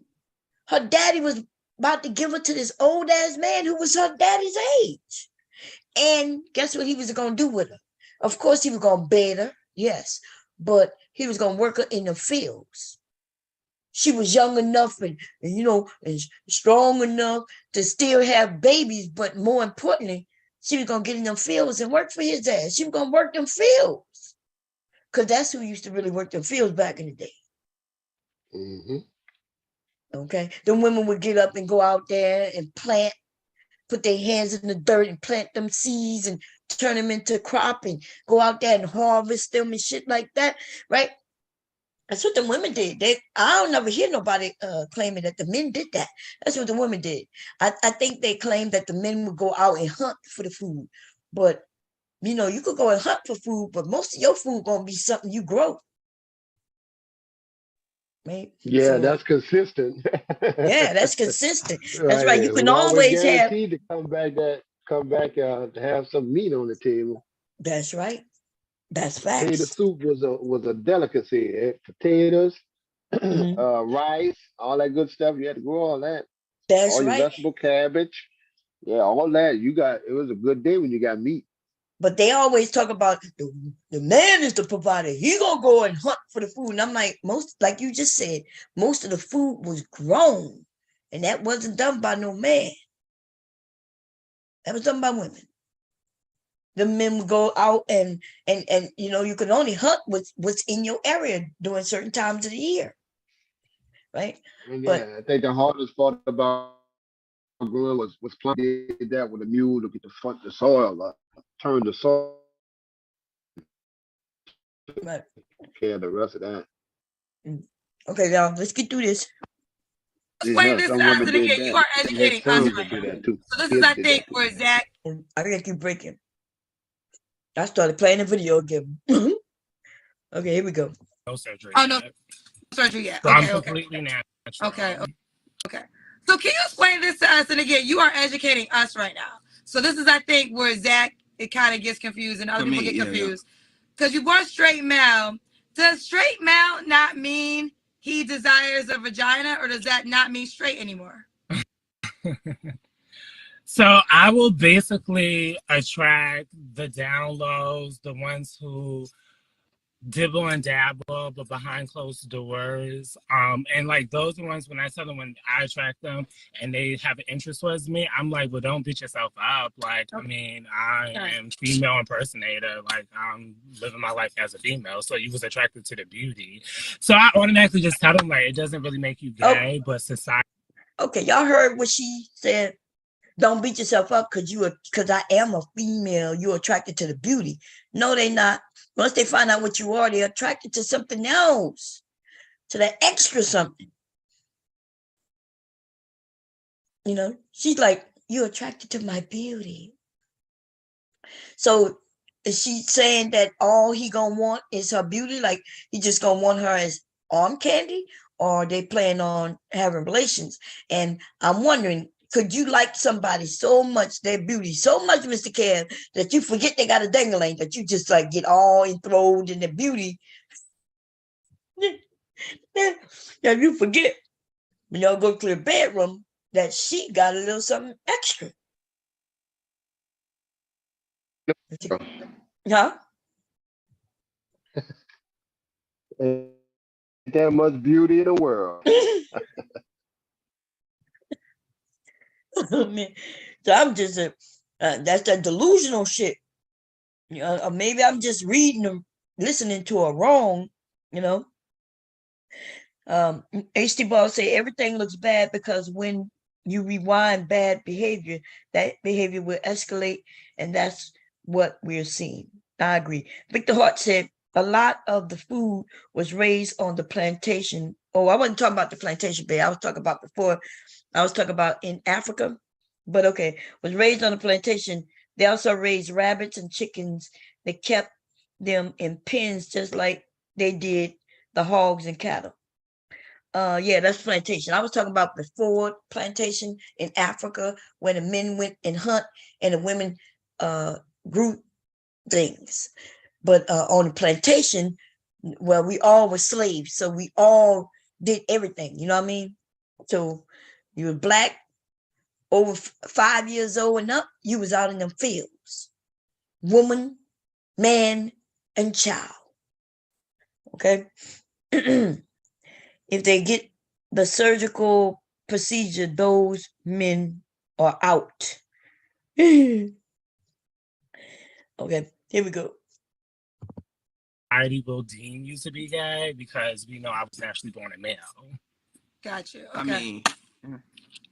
her daddy was about to give her to this old ass man who was her daddy's age. And guess what he was going to do with her? Of course, he was going to bed her, yes, but he was going to work her in the fields. She was young enough and strong enough to still have babies, but more importantly, she was going to get in them fields and work for his ass. She was going to work them fields because that's who used to really work them fields back in the day. Mm-hmm. Okay, the women would get up and go out there and plant, put their hands in the dirt and plant them seeds and turn them into crop and go out there and harvest them and shit like that, right? That's what the women did. I don't never hear nobody claiming that the men did that. That's what the women did. I think they claimed that the men would go out and hunt for the food, but you could go and hunt for food, but most of your food gonna be something you grow. Right? Yeah, so, that's consistent. Yeah, that's consistent. That's right. You can always have. To come back to have some meat on the table. That's right. That's facts. Potato soup was a delicacy. Potatoes, rice, all that good stuff. You had to grow all that. That's all your right. Vegetable cabbage. Yeah, all that. It was a good day when you got meat. But they always talk about the man is the provider. He gonna go and hunt for the food. And I'm like, like you just said, most of the food was grown. And that wasn't done by no man. That was done by women. The men would go out and you can only hunt what's in your area during certain times of the year. Right? And yeah, I think the hardest part about growing was planting. Did that with a mule to get the soil up, turn the soil. Right. Okay, the rest of that. Okay, y'all, let's get through this. Explain this to us, and again, you are educating us right now. So this is, I think, where Zach. I gotta keep breaking. I started playing the video again. Okay, here we go. No surgery. Oh, no surgery yet. So okay, I'm completely natural. Okay. So can you explain this to us? And again, you are educating us right now. So this is, I think, where Zach, it kind of gets confused and other people get confused. Because you brought straight male. Does straight male not mean he desires a vagina, or does that not mean straight anymore? So I will basically attract the downloads, the ones who dibble and dabble, but behind closed doors. And like those are the ones when I tell them when I attract them and they have an interest towards me, I'm like, well, don't beat yourself up. Like, I mean, I am female impersonator. Like, I'm living my life as a female. So you was attracted to the beauty. So I automatically just tell them like it doesn't really make you gay, but society. Okay, y'all heard what she said. Don't beat yourself up because I am a female. You're attracted to the beauty. No, they not. Once they find out what you are, they're attracted to something else, to that extra something. You know, she's like, you're attracted to my beauty. So is she saying that all he gonna want is her beauty? Like he just gonna want her as arm candy, or they plan on having relations? And I'm wondering, could you like somebody so much, their beauty so much, Mr. Kev, that you forget they got a dangling, that you just like get all enthralled in their beauty? That you forget when y'all go to the bedroom that she got a little something extra. Huh? That much beauty in the world. Man, so I'm just that's that delusional shit. You know, or maybe I'm just reading them, listening to her wrong. You know, HT Ball say everything looks bad because when you rewind bad behavior, that behavior will escalate, and that's what we're seeing. I agree. Victor Hart said a lot of the food was raised on the plantation. Oh, I wasn't talking about the plantation, babe. I was talking about before. I was talking about in Africa, but okay, was raised on the plantation. They also raised rabbits and chickens. They kept them in pens just like they did the hogs and cattle. Yeah, that's plantation. I was talking about before plantation in Africa, when the men went and hunt and the women grew things. But on the plantation, well, we all were slaves, so we all did everything. You know what I mean? So you were black, over 5 years old and up, you was out in them fields. Woman, man, and child. Okay? If they get the surgical procedure, those men are out. Okay, here we go. Society will deem you to be gay because we know I was naturally born a male. Gotcha. Okay. I mean,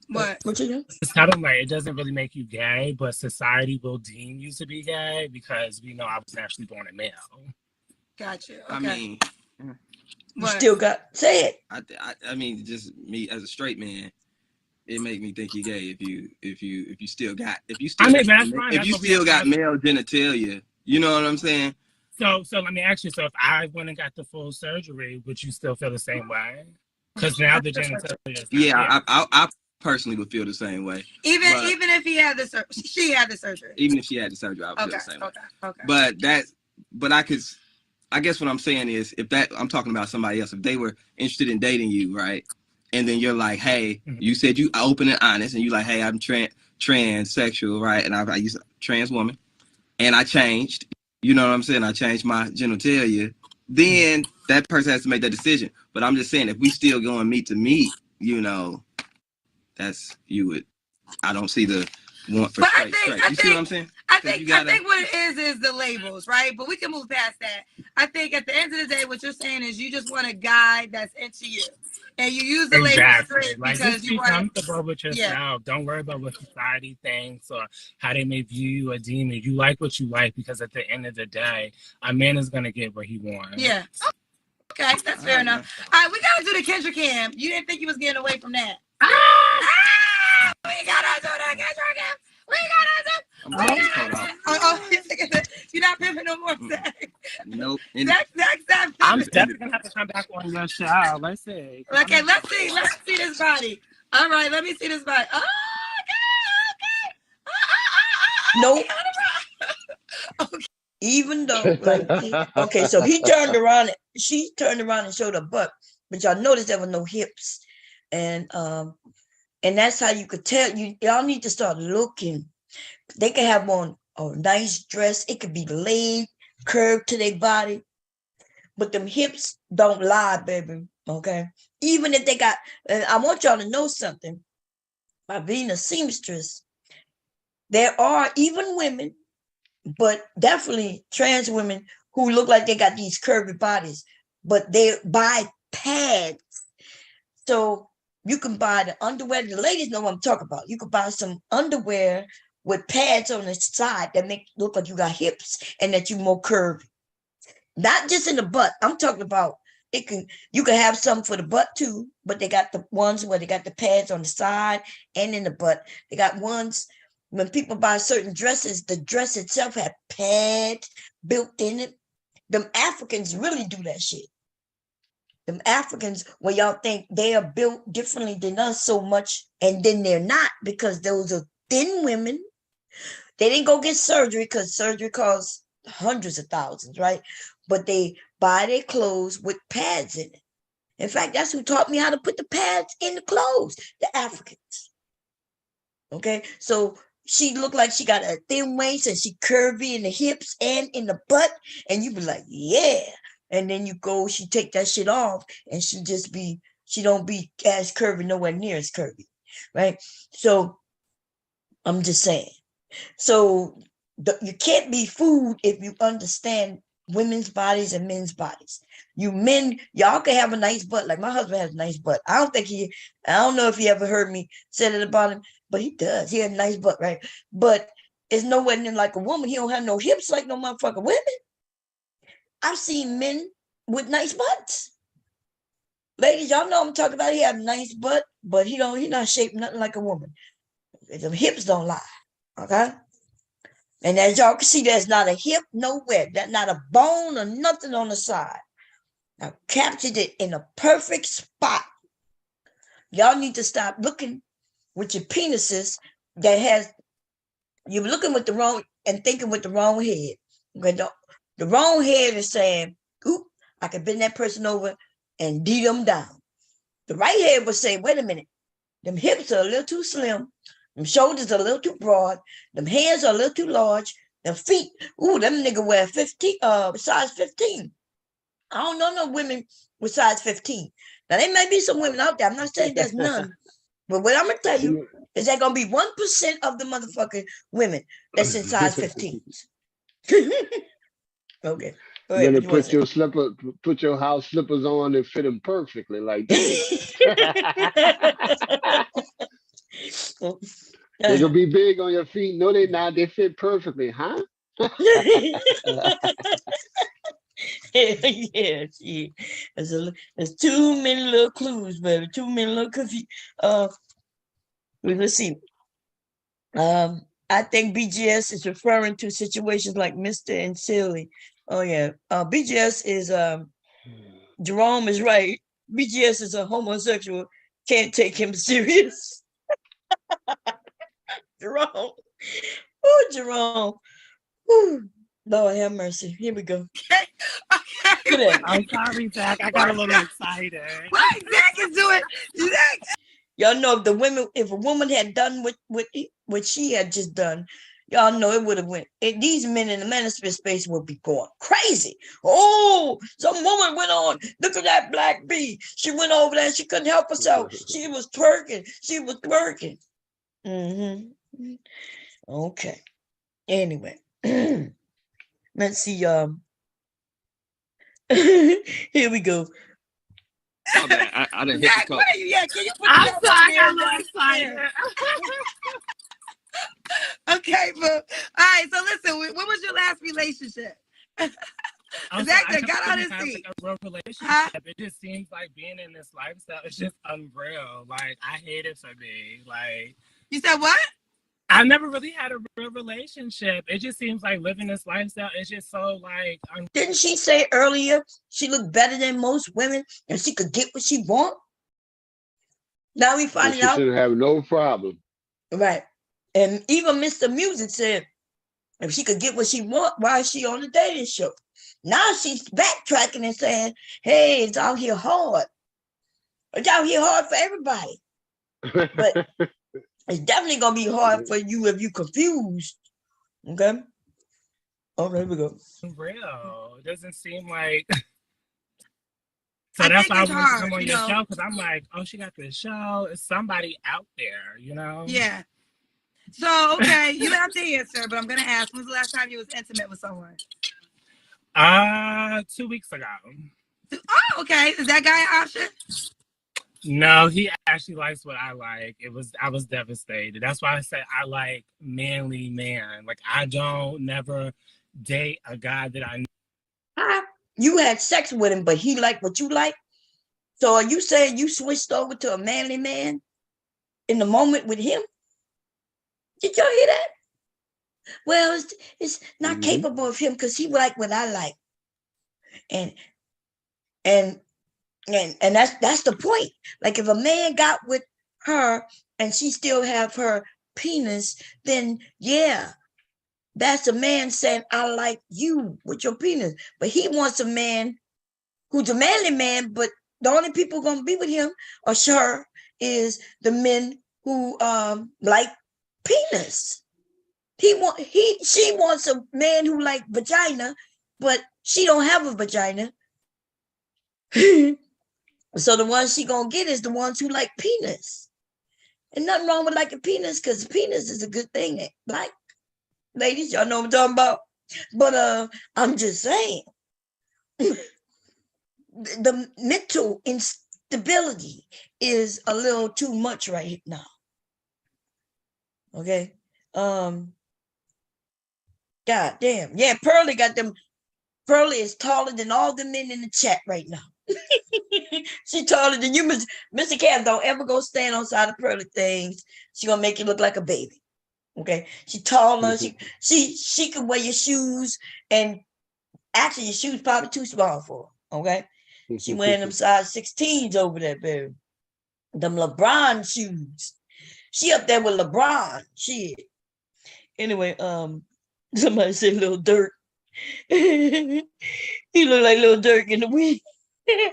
What you know? It's kind of like it doesn't really make you gay, but society will deem you to be gay because we know I was naturally born a male. Gotcha. Okay. I mean, You still got say it. I mean, just me as a straight man, it make me think you gay if you still got male genitalia. You know what I'm saying? So let me ask you. So if I went and got the full surgery, would you still feel the same way? Because now the genitalia is yeah, I personally would feel the same way. Even if he had the she had the surgery. Even if she had the surgery, I would feel the same way. Okay. But I guess what I'm saying is I'm talking about somebody else. If they were interested in dating you, right? And then you're like, hey, you said you open and honest, and you like, hey, I'm transsexual, right? And I used trans woman, and I changed. You know what I'm saying? I changed my genitalia. Then that person has to make that decision. But I'm just saying, if we still going meet to meet, you know, that's you would. I don't see the want for straight. You see what I'm saying? I think what it is the labels, right? But we can move past that. I think at the end of the day, what you're saying is you just want a guy that's into you. And you use the labels like, because just be comfortable with yourself. Yeah. Don't worry about what society thinks or how they may view you or deem you. You like what you like because at the end of the day, a man is going to get what he wants. Yeah. Okay, that's fair enough. All right, we got to do the Kendra Cam. You didn't think you was getting away from that. We got to do the Kendra Cam. You're not pimping no more, Zach. Nope. Zach. I'm definitely gonna have to come back on your show. Let's see. Okay, let's see this body. All right, let me see this body. Oh, okay. Nope. Okay. Even though, like, okay, so he turned around, she turned around and showed her butt, but y'all noticed there were no hips, and And that's how you could tell. Y'all need to start looking. They can have on a nice dress. It could be laid, curved to their body. But them hips don't lie, baby. Okay? Even if they got, and I want y'all to know something. By being a seamstress, there are even women, but definitely trans women who look like they got these curvy bodies, but they buy pads. So you can buy the underwear. The ladies know what I'm talking about. You can buy some underwear with pads on the side that make look like you got hips and that you more curvy. Not just in the butt. I'm talking about you can have some for the butt too, but they got the ones where they got the pads on the side and in the butt. They got ones when people buy certain dresses, the dress itself have pads built in it. Them Africans really do that shit. Them Africans, where y'all think they are built differently than us so much, and then they're not, because those are thin women. They didn't go get surgery because surgery costs hundreds of thousands, right? But they buy their clothes with pads in it. In fact, that's who taught me how to put the pads in the clothes, the Africans. Okay, so she looked like she got a thin waist and she curvy in the hips and in the butt, and you be like, yeah. And then you go, she take that shit off, and she don't be as curvy, nowhere near as curvy, right? So I'm just saying. So you can't be fooled if you understand women's bodies and men's bodies. You men, y'all can have a nice butt. Like my husband has a nice butt. I don't know if he ever heard me say that about him, but he does. He has a nice butt, right? But it's nowhere near like a woman. He don't have no hips like no motherfucking women. I've seen men with nice butts. Ladies, y'all know I'm talking about. He have a nice butt, but he not shaped nothing like a woman. The hips don't lie. Okay? And as y'all can see, there's not a hip nowhere. There's not a bone or nothing on the side. I captured it in a perfect spot. Y'all need to stop looking with your penises you're looking with the wrong and thinking with the wrong head. Okay? The wrong head is saying, oop, I can bend that person over and beat them down. The right head would say, wait a minute, them hips are a little too slim. Them shoulders are a little too broad. Them hands are a little too large. Them feet, them nigga wear size 15. I don't know no women with size 15. Now, there may be some women out there. I'm not saying there's none. But what I'm going to tell you is that going to be 1% of the motherfucking women that's in size 15s. Okay. You're gonna put your house slippers on and fit them perfectly like that. They're gonna be big on your feet. No, they're not. They fit perfectly, huh? Yeah. There's too many little clues, baby. Too many little confused. Let's see. I think BGS is referring to situations like Mr. and Silly. Oh yeah. BGS is Jerome is right. BGS is a homosexual. Can't take him serious. Jerome. Oh, Jerome. Ooh. Lord have mercy. Here we go. Okay. I'm sorry, Zach. I got a little excited. Right, Zach is doing. Zach. Y'all know if a woman had done what she had just done, y'all know it would have went. These men in the manosphere space would be going crazy. Oh, some woman went on. Look at that black bee. She went over there and she couldn't help herself. She was twerking. Mm-hmm. Okay. Anyway, let's see. Here we go. Oh, man, I didn't hit Zach, the what are you? Yeah, can you put I'm that sorry. I got a on little there? excited. Okay, but all right. So listen, what was your last relationship? Zach I got on his have feet. like a real relationship. Huh? It just seems like being in this lifestyle is just unreal. Like I hate it for me. Like You said what? I never really had a real relationship. It just seems like living this lifestyle is just so like. Didn't she say earlier she looked better than most women and she could get what she want? Now we finding out. She should have no problem. Right. And even Mr. Music said if she could get what she want, why is she on the dating show? Now she's backtracking and saying, hey, it's out here hard. It's out here hard for everybody. But it's definitely gonna be hard for you if you confused. Okay. Oh, there we go. Real. It doesn't seem like. So I that's think why I it's wanted to hard, come on you your know. show, because I'm like, oh, she got this show. It's somebody out there, you know? Yeah. So, okay, you don't have to answer, but I'm going to ask, when's the last time you was intimate with someone? 2 weeks ago. Oh, okay. Is that guy an option? No, he actually likes what I like. I was devastated. That's why I said I like manly man. Like, I don't never date a guy that I know. You had sex with him, but he liked what you like. So are you saying you switched over to a manly man in the moment with him? Did y'all hear that? Well, it's not capable of him because he like what I like. And that's the point. Like if a man got with her and she still have her penis, then yeah, that's a man saying, I like you with your penis. But he wants a man who's a manly man, but the only people going to be with him or sure is the men who like penis. She wants a man who like vagina, but she don't have a vagina. So the ones she gonna get is the ones who like penis. And nothing wrong with liking penis, because penis is a good thing. Like, ladies, y'all know what I'm talking about. But I'm just saying, the mental instability is a little too much right now. Okay. God damn. Yeah, Pearly got them. Pearly is taller than all the men in the chat right now. She taller than you, Mr. Cam. Don't ever go stand on side of Pearly things. She gonna make you look like a baby. Okay. She taller. She can wear your shoes, and actually your shoes probably too small for her. Okay. She wearing them size 16s over there, baby. Them LeBron shoes. She up there with LeBron. Shit. Anyway, somebody said Little Dirk. He look like Little Dirk in the wind. Yeah,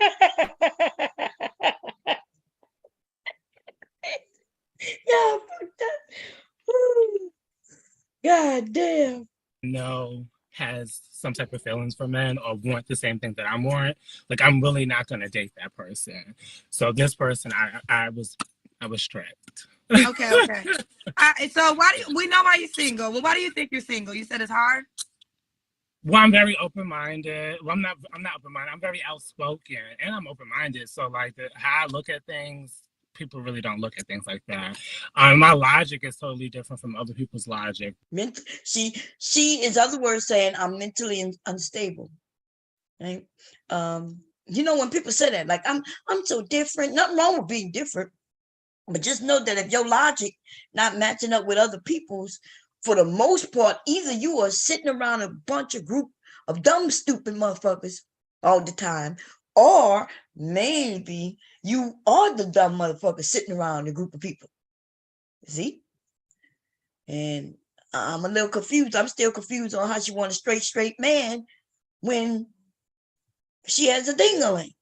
fuck that. Ooh. God damn. know has some type of feelings for men or want the same thing that I want, like I'm really not gonna date that person. So this person, I was strict. Okay. So we know why you're single? Well, why do you think you're single? You said it's hard. Well, I'm very open-minded. Well, I'm not open-minded. I'm very outspoken and I'm open-minded. So like how I look at things, people really don't look at things like that. My logic is totally different from other people's logic. She is other words saying I'm mentally unstable. Right? You know, when people say that, like I'm so different, nothing wrong with being different. But just know that if your logic not matching up with other people's, for the most part, either you are sitting around a bunch of group of dumb, stupid motherfuckers all the time, or maybe you are the dumb motherfucker sitting around a group of people. See? And I'm a little confused. I'm still confused on how she wants a straight man when she has a ding-a-ling.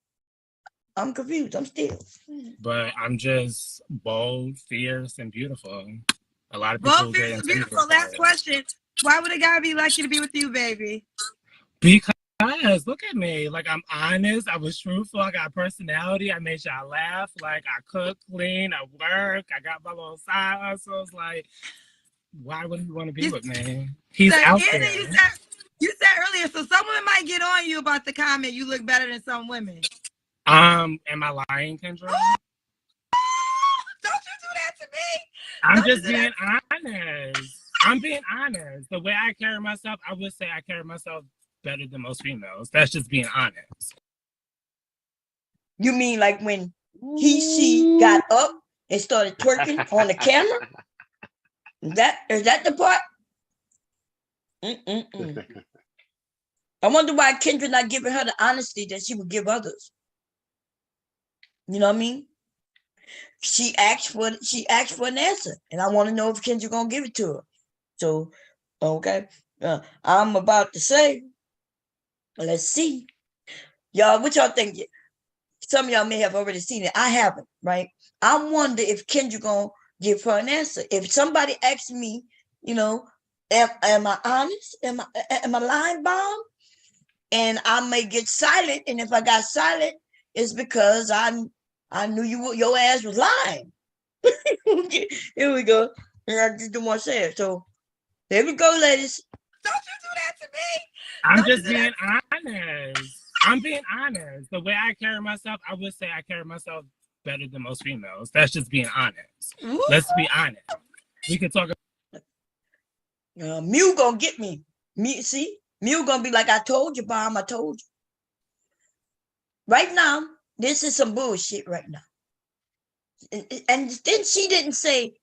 I'm confused. I'm still. But I'm just bold, fierce, and beautiful. A lot of people bold, fierce, and beautiful. Last question. Why would a guy be lucky to be with you, baby? Because look at me. Like I'm honest. I was truthful. I got personality. I made y'all laugh. Like I cook, clean, I work. I got my little side hustles. Like, why would he want to be with me? He's out there. You said earlier, so some women might get on you about the comment, you look better than some women. Am I lying, Kendra? Don't you do that to me. I'm just being honest. I'm being honest. The way I carry myself, I would say I carry myself better than most females. That's just being honest. You mean like when she got up and started twerking on the camera? Is that the part? I wonder why Kendra not giving her the honesty that she would give others. You know what I mean? She asked for an answer, and I want to know if Kendra gonna give it to her. So, okay, I'm about to say, let's see, y'all. What y'all think? some of y'all may have already seen it. I haven't, right? I wonder if Kendra gonna give her an answer. If somebody asks me, you know, am I honest? Am I lying bomb? And I may get silent. And if I got silent, it's because I knew your ass was lying. Here we go. And I just don't want to say it. So here we go, ladies. Don't you do that to me. I'm just being honest. I'm being honest. The way I carry myself, I would say I carry myself better than most females. That's just being honest. Ooh. Let's be honest. We can talk about Mew gonna get me. See? Mew gonna be like, I told you, Bomb, I told you. Right now, this is some bullshit right now. And then she didn't say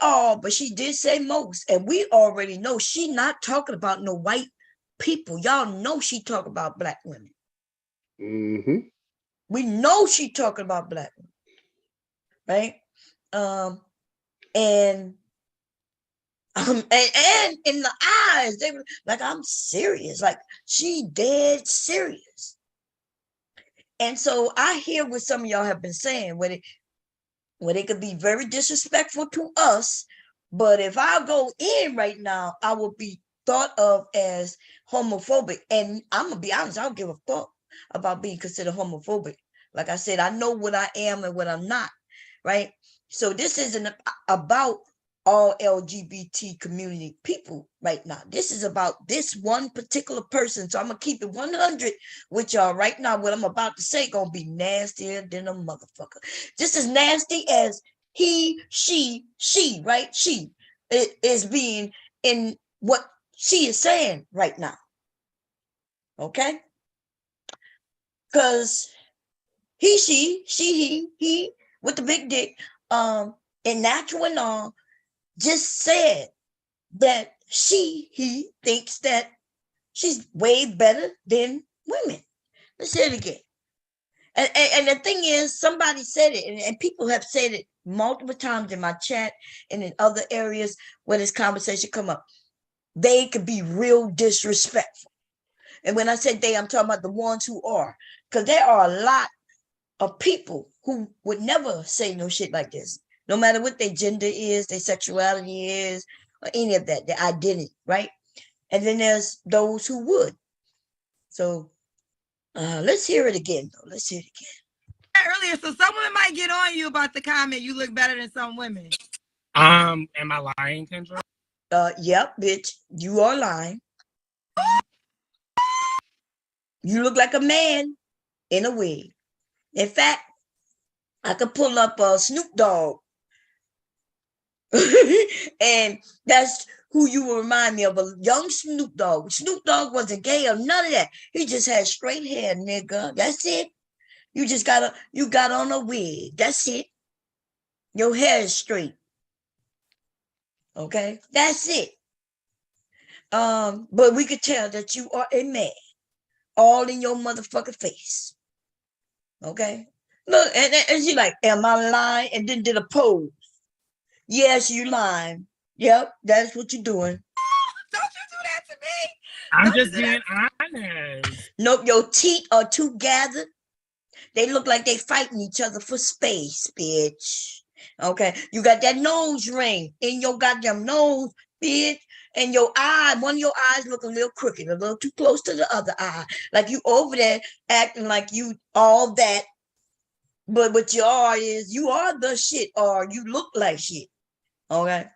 all, but she did say most. And we already know she not talking about no white people. Y'all know she talk about black women. Mm-hmm. We know she talking about black women, right? And in the eyes, they were like, I'm serious. Like, she dead serious. And so I hear what some of y'all have been saying, where they could be very disrespectful to us. But if I go in right now, I will be thought of as homophobic. And I'm going to be honest, I don't give a fuck about being considered homophobic. Like I said, I know what I am and what I'm not, right? So this isn't about all LGBT community people right now. This is about this one particular person. So I'm going to keep it 100 with y'all right now. What I'm about to say going to be nastier than a motherfucker. Just as nasty as he, she, right? She is being in what she is saying right now. Okay? Because he, she, he with the big dick, in natural and all, just said that he thinks that she's way better than women. Let's say it again. And the thing is, somebody said it, and people have said it multiple times in my chat and in other areas where this conversation come up. They could be real disrespectful. And when I say they, I'm talking about the ones who are. Because there are a lot of people who would never say no shit like this. No matter what their gender is, their sexuality is, or any of that, their identity, right? And then there's those who would. So let's hear it again, though. Let's hear it again. Earlier, so some women might get on you about the comment, you look better than some women. am I lying, Kendra? Yep, bitch, you are lying. You look like a man in a wig. In fact, I could pull up Snoop Dogg. And that's who you will remind me of, a young Snoop Dogg. Snoop Dogg wasn't gay or none of that. He just had straight hair, nigga. That's it. You just got on a wig. That's it. Your hair is straight. Okay? That's it. But we could tell that you are a man. All in your motherfucking face. Okay? Look, and she like, am I lying? And then did a pose. Yes, you lying. Yep, that's what you're doing. Don't you do that to me. I'm just being honest. Nope, your teeth are too gathered. They look like they fighting each other for space, bitch. Okay, you got that nose ring in your goddamn nose, bitch. And your eye, one of your eyes look a little crooked, a little too close to the other eye. Like you over there acting like you all that. But what you are is, you are the shit, or you look like shit. Okay?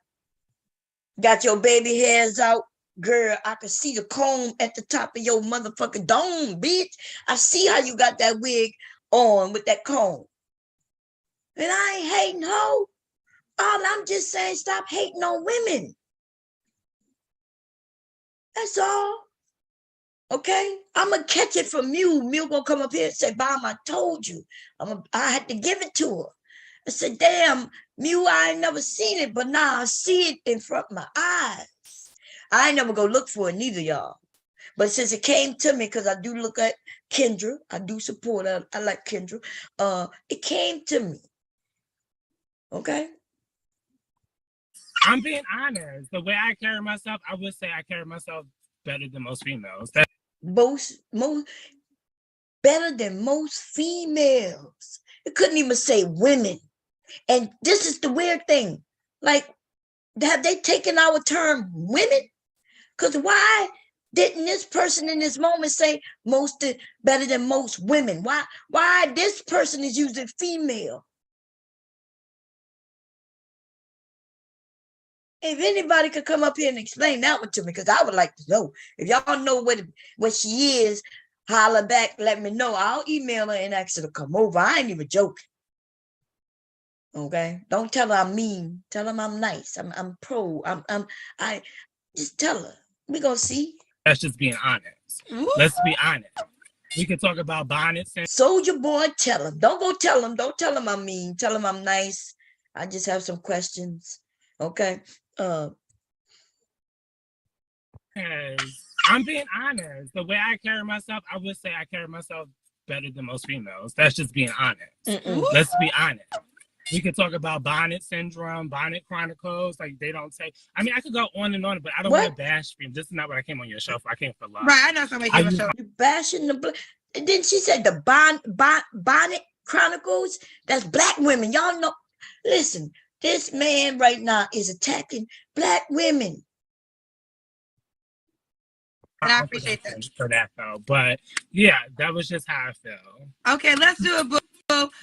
Got your baby hairs out. Girl, I can see the comb at the top of your motherfucking dome, bitch. I see how you got that wig on with that comb. And I ain't hating, ho. All I'm just saying, stop hating on women. That's all. Okay? I'm going to catch it from Mew. Mew going to come up here and say, Mom, I told you. I had to give it to her. I said, damn, Mew, I ain't never seen it, but now I see it in front of my eyes. I ain't never go look for it, neither, y'all. But since it came to me, because I do look at Kendra, I do support her, I like Kendra, it came to me. Okay? I'm being honest. The way I carry myself, I would say I carry myself better than most females. Most better than most females. It couldn't even say women. And this is the weird thing. Like, have they taken our term women? Because why didn't this person in this moment say better than most women? Why this person is using female? If anybody could come up here and explain that one to me, because I would like to know. If y'all know what she is, holler back, let me know. I'll email her and ask her to come over. I ain't even joking. Okay? Don't tell her I'm mean. Tell her I'm nice. I'm pro. I just tell her. We gonna see. That's just being honest. Ooh. Let's be honest. We can talk about bonnets and Soldier Boy, tell him. Don't go tell him. Don't tell him I'm mean. Tell him I'm nice. I just have some questions. Okay. I'm being honest. The way I carry myself, I would say I carry myself better than most females. That's just being honest. Let's be honest. We could talk about bonnet syndrome, bonnet chronicles. Like, they don't take. I mean, I could go on and on, but I don't want to bash them. This is not what I came on your show for. I came for love. Right, I know somebody came on your show. You bashing the. And then she said the bonnet chronicles. That's black women. Y'all know. Listen, this man right now is attacking black women. And I appreciate that for that though. But yeah, that was just how I feel. Okay, let's do a book.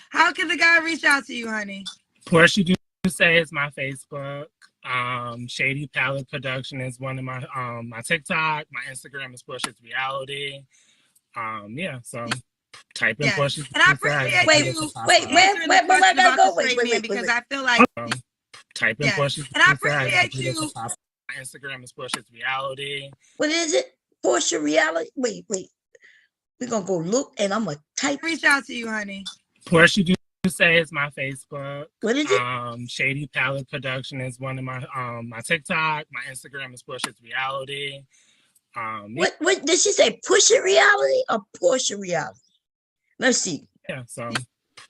How can the guy reach out to you, honey? Portia do say it's my Facebook. Shady Palette Production is one of my my TikTok. My Instagram is Portia's Reality. Yeah, so type in Portia. And I appreciate you. Wait, where gotta go? Wait, because I feel like type in Portia. And I appreciate you. My Instagram is Portia's Reality. What is it? Portia Reality? Wait. We're gonna go look and I'm gonna type. Reach out to you, honey. Portia do say it's my Facebook. What is it? Shady Palette Production is one of my my TikTok. My Instagram is Portia's Reality. What did she say? Portia Reality or Portia Reality? Let's see. Yeah, so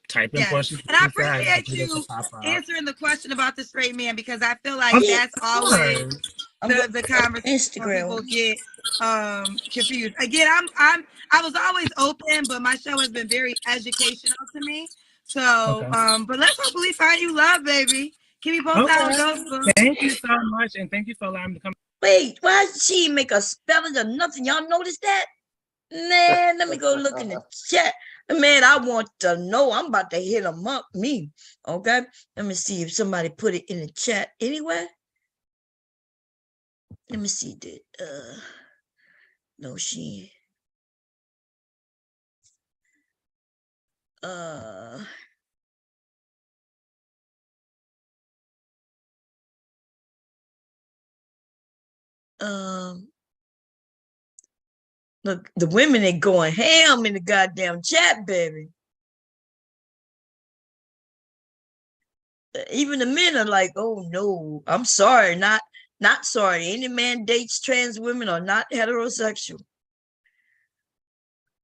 type in Portia. And I appreciate you answering the question about the straight man, because I feel like that's always the conversation when people get confused. Again, I was always open, but my show has been very educational to me. So, but let's hopefully find you love, baby. Can we both have a ghost? Thank you so much, and thank you for allowing me to come. Wait, why did she make a spelling or nothing? Y'all notice that? Man, let me go look in the chat. Man, I want to know. I'm about to hit them up, me. Okay? Let me see if somebody put it in the chat anywhere. Let me see. No, she. Look, the women are going ham in the goddamn chat, baby. Even the men are like, oh no, I'm sorry, not sorry. Any man dates trans women are not heterosexual.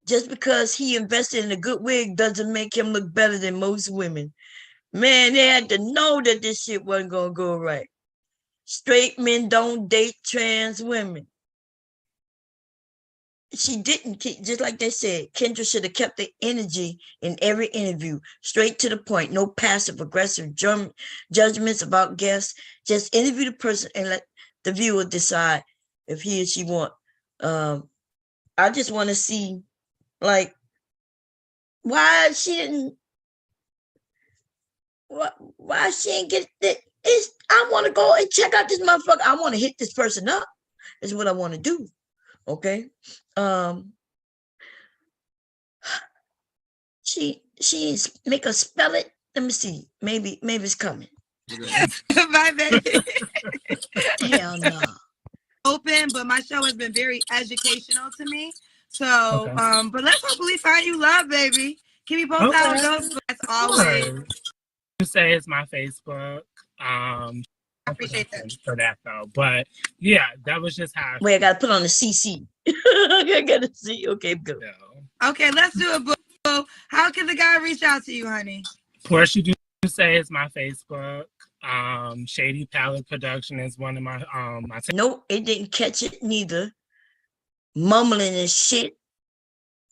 Just because he invested in a good wig doesn't make him look better than most women. Man, they had to know that this shit wasn't gonna go right. Straight men don't date trans women. She didn't, just like they said, Kendra should have kept the energy in every interview, straight to the point, no passive aggressive judgments about guests. Just interview the person and let the viewer decide if he or she want. I just want to see, like, why she didn't get it. I want to go and check out this motherfucker. I want to hit this person up. Is what I want to do. Okay. She's make her spell it. Let me see. Maybe it's coming. Bye, baby. Hell no. Open, but my show has been very educational to me. So, but let's hopefully find you love, baby. Can we both have a ghost? That's always. You say it's my Facebook. I appreciate that for that though. But yeah, that was just how. Wait, I gotta put on the CC. I gotta see. Okay, good. Okay, let's do a book. How can the guy reach out to you, honey? Portia do say it's my Facebook. Shady Palette Production is one of my Nope, it didn't catch it neither. Mumbling and shit.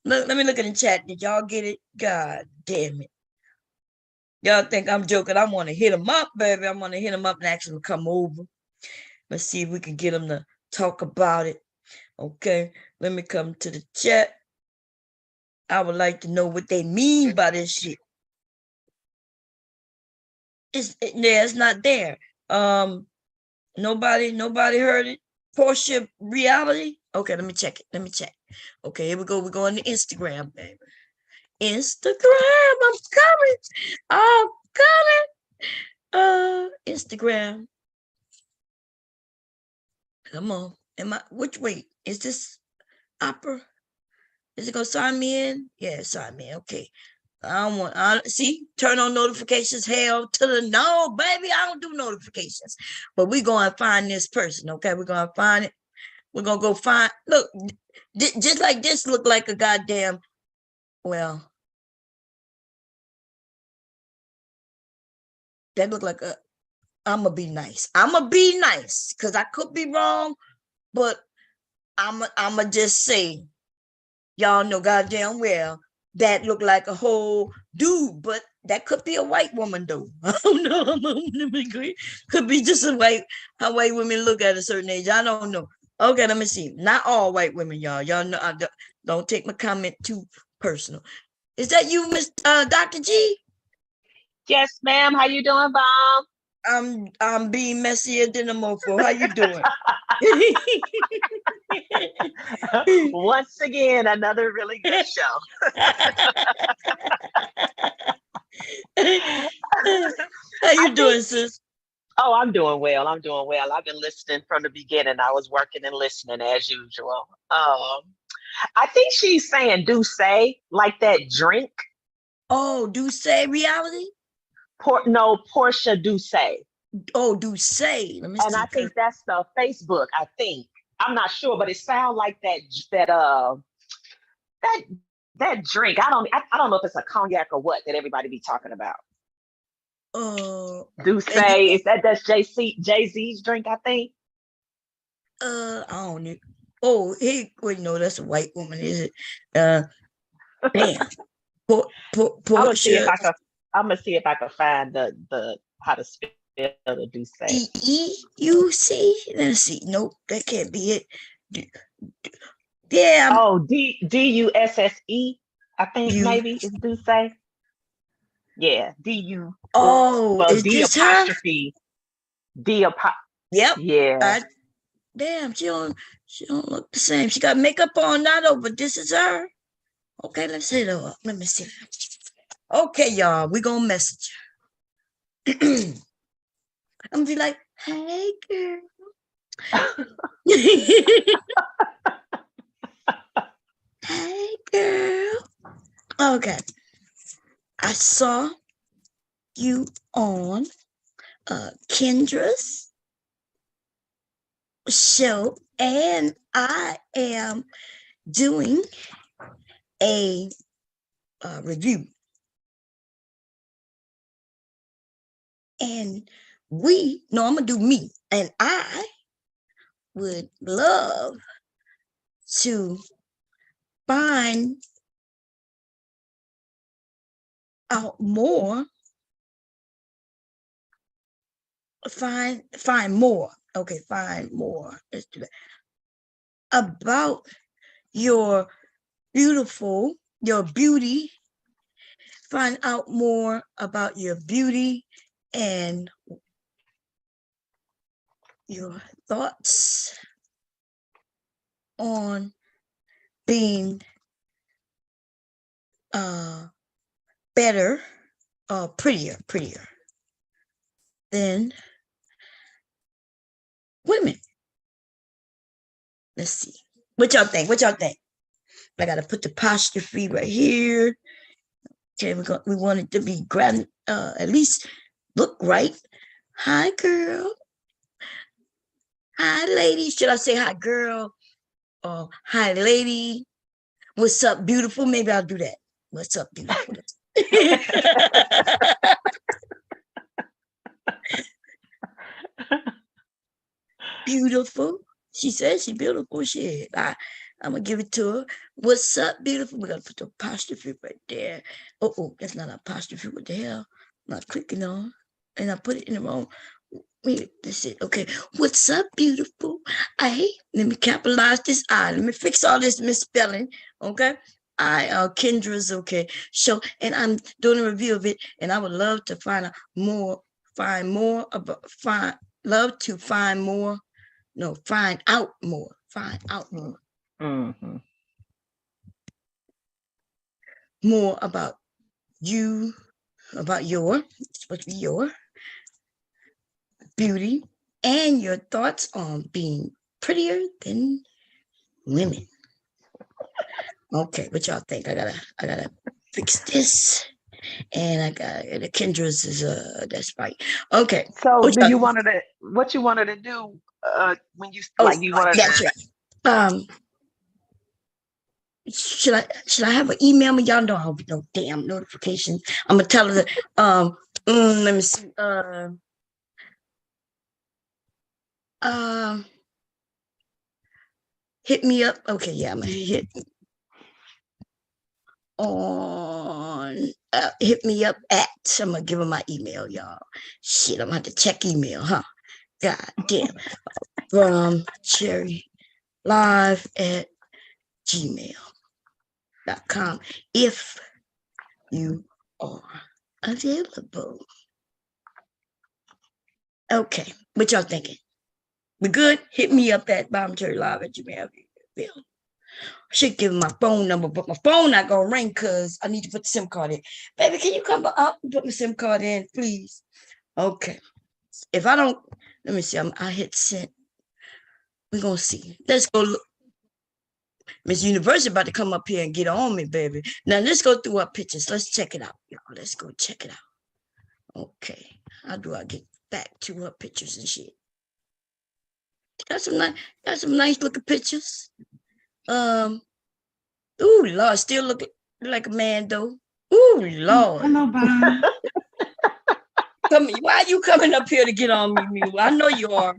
Look, let me look in the chat. Did y'all get it? God damn it. Y'all think I'm joking. I want to hit them up, baby. I want to hit them up and actually come over. Let's see if we can get them to talk about it. Okay, let me come to the chat. I would like to know what they mean by this shit. It's not there. Nobody heard it. Portia reality. Okay, let me check it. Let me check. Okay, here we go. We're going to Instagram, baby. Instagram. I'm coming. Instagram. Come on. Which way? Is this opera? Is it gonna sign me in? Yeah, sign me in. Okay. See, turn on notifications. Hell to the no, baby. I don't do notifications. But we're gonna find this person. Okay, we're gonna find it. We're gonna go find. Look, just like this look like a goddamn. Well, that look like a. I'm gonna be nice. I'm gonna be nice because I could be wrong, but I'm gonna just say, y'all know goddamn well that look like a whole dude, but that could be a white woman though. I don't know. Could be just how white women look at a certain age. I don't know. Okay, let me see. Not all white women, y'all. Y'all know I don't take my comment too personal. Is that you, Miss Dr. G? Yes, ma'am. How you doing, Bob? I'm being messier than a mofo. How you doing? Once again, another really good show. How you doing, sis? Oh, I'm doing well. I've been listening from the beginning. I was working and listening as usual. I think she's saying do say like that drink. Oh, do say reality? Portia do say. Oh, do say. Let me see. And I think that's the Facebook. I think I'm not sure, but it sounds like that drink. I don't know if it's a cognac or what that everybody be talking about. Do say is that's Jay-Z's drink? I think. I don't know. Oh, wait, no, that's a white woman, is it? Damn. I'm gonna see if I can find the how to spell the do say. EEUC. Let's see. Nope, that can't be it. Yeah. Oh, DUSSE. I think maybe is do say. Yeah, DU. Oh, is D this apostrophe. her? Yep. Yeah. Damn, she don't look the same. She got makeup on, not over. This is her. Okay, let's hit her up. Let me see. Okay, y'all, we gonna message her. I'm gonna be like, hey, girl. Hey, girl. Okay. I saw you on Kendra's show, and I am doing a review. And I'm gonna do me, and I would love to find out more. Find more. Okay, find more. Let's do that. About your beauty. Find out more about your beauty and your thoughts on being better, prettier than women. Let's see. What y'all think? I gotta put the apostrophe right here. Okay, we want it to be grand, at least look right. Hi, girl. Hi, lady. Should I say hi, girl? Or hi, lady. What's up, beautiful? Maybe I'll do that. What's up, beautiful? Beautiful. She says she's beautiful. Shit. I'm gonna give it to her. What's up, beautiful? We're gonna put the apostrophe right there. Oh, that's not an apostrophe. What the hell? I'm not clicking on, and I put it in the wrong. Wait, this is okay. What's up, beautiful? Let me capitalize this I. Let me fix all this misspelling. Okay. Kendra's okay. So, and I'm doing a review of it, and I would love to find out more more. Mm-hmm. More about you, about it's supposed to be your beauty and your thoughts on being prettier than women. Okay, what y'all think? I gotta fix this. And I got the Kendra's is that's right. Okay. So What do you want her to what you wanted to do when you like you wanted that's to right. Should I have an email me? Y'all know I'll be no damn notification. I'm gonna tell her that let me see. Hit me up. Okay, yeah, I'm gonna hit me up at, I'm gonna give her my email, y'all. Shit, I'm gonna have to check email, huh? God damn. From Cherry Live at gmail.com if you are available. Okay, what y'all thinking? We good? Hit me up at Live at gmail. I should give my phone number, but my phone not gonna ring because I need to put the SIM card in. Baby, can you come up and put my SIM card in, please? Okay. If I don't, let me see. I hit send. We're gonna see. Let's go look. Miss University about to come up here and get on me, baby. Now let's go through our pictures. Let's check it out, y'all. Let's go check it out. Okay. How do I get back to her pictures and shit? Got some nice looking pictures. Ooh, Lord, still look like a man though. Ooh, Lord. Hello, Bob. Why are you coming up here to get on me, Mew? I know you are.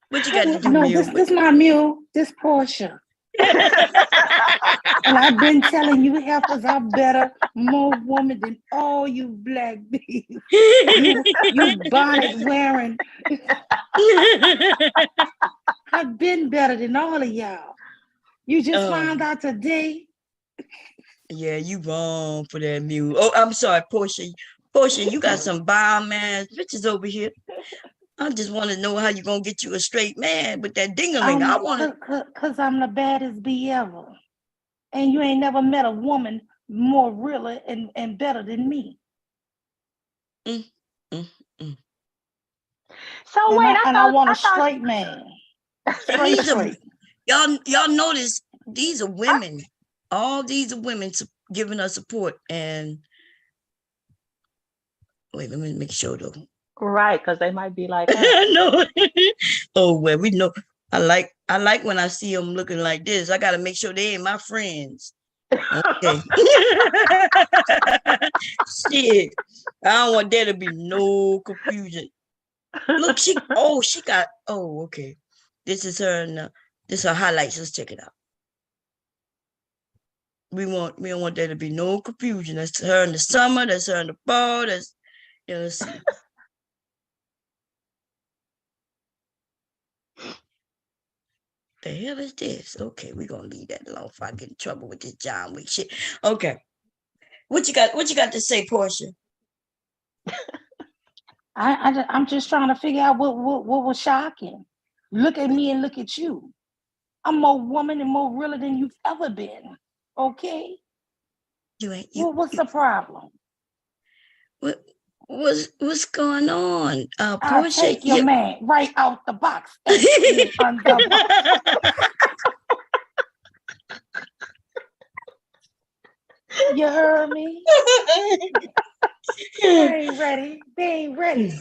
What you got to do, No, Mew? this not Mew. This Portia. And I've been telling you, heifers are better, more woman than all you black bees. you bonnet wearing. I've been better than all of y'all. You just found out today. Yeah, you wrong for that, Mew. Oh, I'm sorry, Portia. Portia, you got some bomb ass bitches over here. I just want to know how you gonna get you a straight man with that dingaling. I want to, cause I'm the baddest bee ever, and you ain't never met a woman more realer and better than me. So and wait, I want a straight man. Straight. Y'all notice these are women. All these are women giving us support. And wait, let me make sure though. Right, because they might be like, no. Oh well, we know. I like when I see them looking like this. I gotta make sure they ain't my friends. Okay. Shit. I don't want there to be no confusion. Look, okay. This is her this is her highlights. Let's check it out. We don't want there to be no confusion. That's her in the summer, that's her in the fall, let's see. The hell is this? Okay, we're gonna leave that alone if I get in trouble with this John Wick shit. Okay. What you got to say, Portia? I'm just trying to figure out what was shocking. Look at me and look at you. I'm more woman and more realer than you've ever been. Okay? What's the problem? What's going on? I'll take your man right out the box and put him on the box. You heard me? They ain't ready.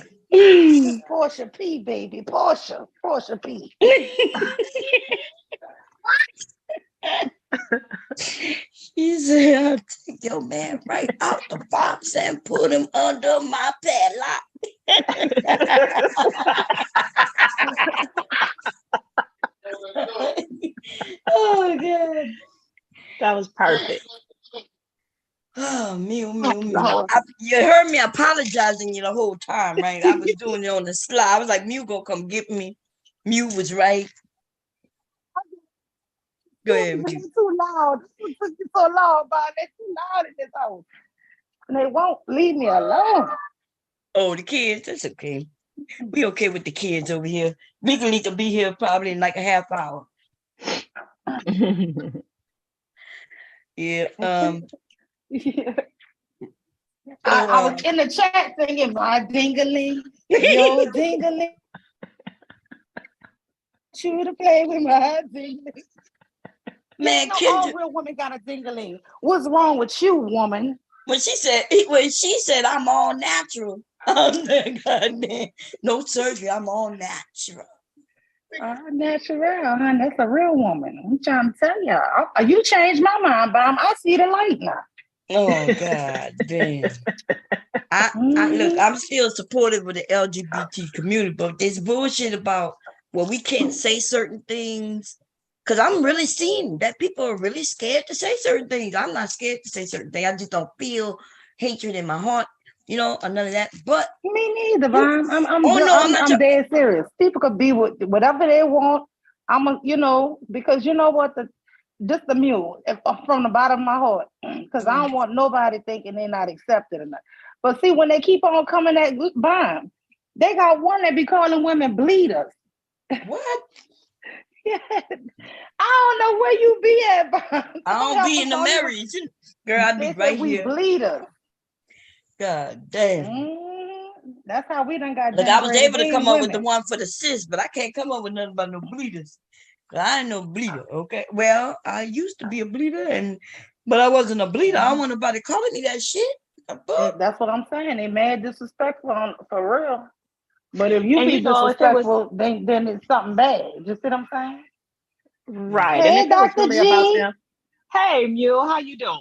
Portia P, baby. Portia P. She said, I'll take your man right out the box and put him under my padlock. Oh God. That was perfect. Oh, Mew. You heard me apologizing you the whole time, right? I was doing it on the slide. I was like, Mew gonna come get me. Mew was right. Go ahead, Mew. It's too loud. It's so loud, Bob. They're too loud in this house. And they won't leave me alone. Oh, the kids, that's okay. We okay with the kids over here. We can need to be here probably in like a half hour. Yeah. I was in the chat singing my dingaling, yo dingaling. You to play with my dingaling. Man, all real women got a dingaling. What's wrong with you, woman? When she said I'm all natural. I'm goddamn no surgery. I'm all natural. Natural, honey. That's a real woman. I'm trying to tell you. You changed my mind, but I see the light now. Oh God damn. I look, I'm still supportive of the LGBT community, but this bullshit about we can't say certain things. Because I'm really seeing that people are really scared to say certain things. I'm not scared to say certain things. I just don't feel hatred in my heart, or none of that. But me neither, but I'm dead serious. People could be with whatever they want. Because you know what, just the mule from the bottom of my heart. Because I don't want nobody thinking they're not accepted or not. But see, when they keep on coming at bomb, they got one that be calling women bleeders. What? Yeah. I don't know where you be at, Bob. I don't be in the marriage. Girl, I be right here. Bleeders. God damn. That's how we done got. Look, I was able to come up with the one for the cis, but I can't come up with nothing about no bleeders. I ain't no bleeder, okay? Well, I used to be a bleeder, but I wasn't a bleeder. I don't want nobody calling me that shit. That's what I'm saying. They mad disrespectful for real. But if you be disrespectful, then it's something bad. You see what I'm saying? Right. Hey, and if Dr. it was really G. about them, hey, Mule, how you doing?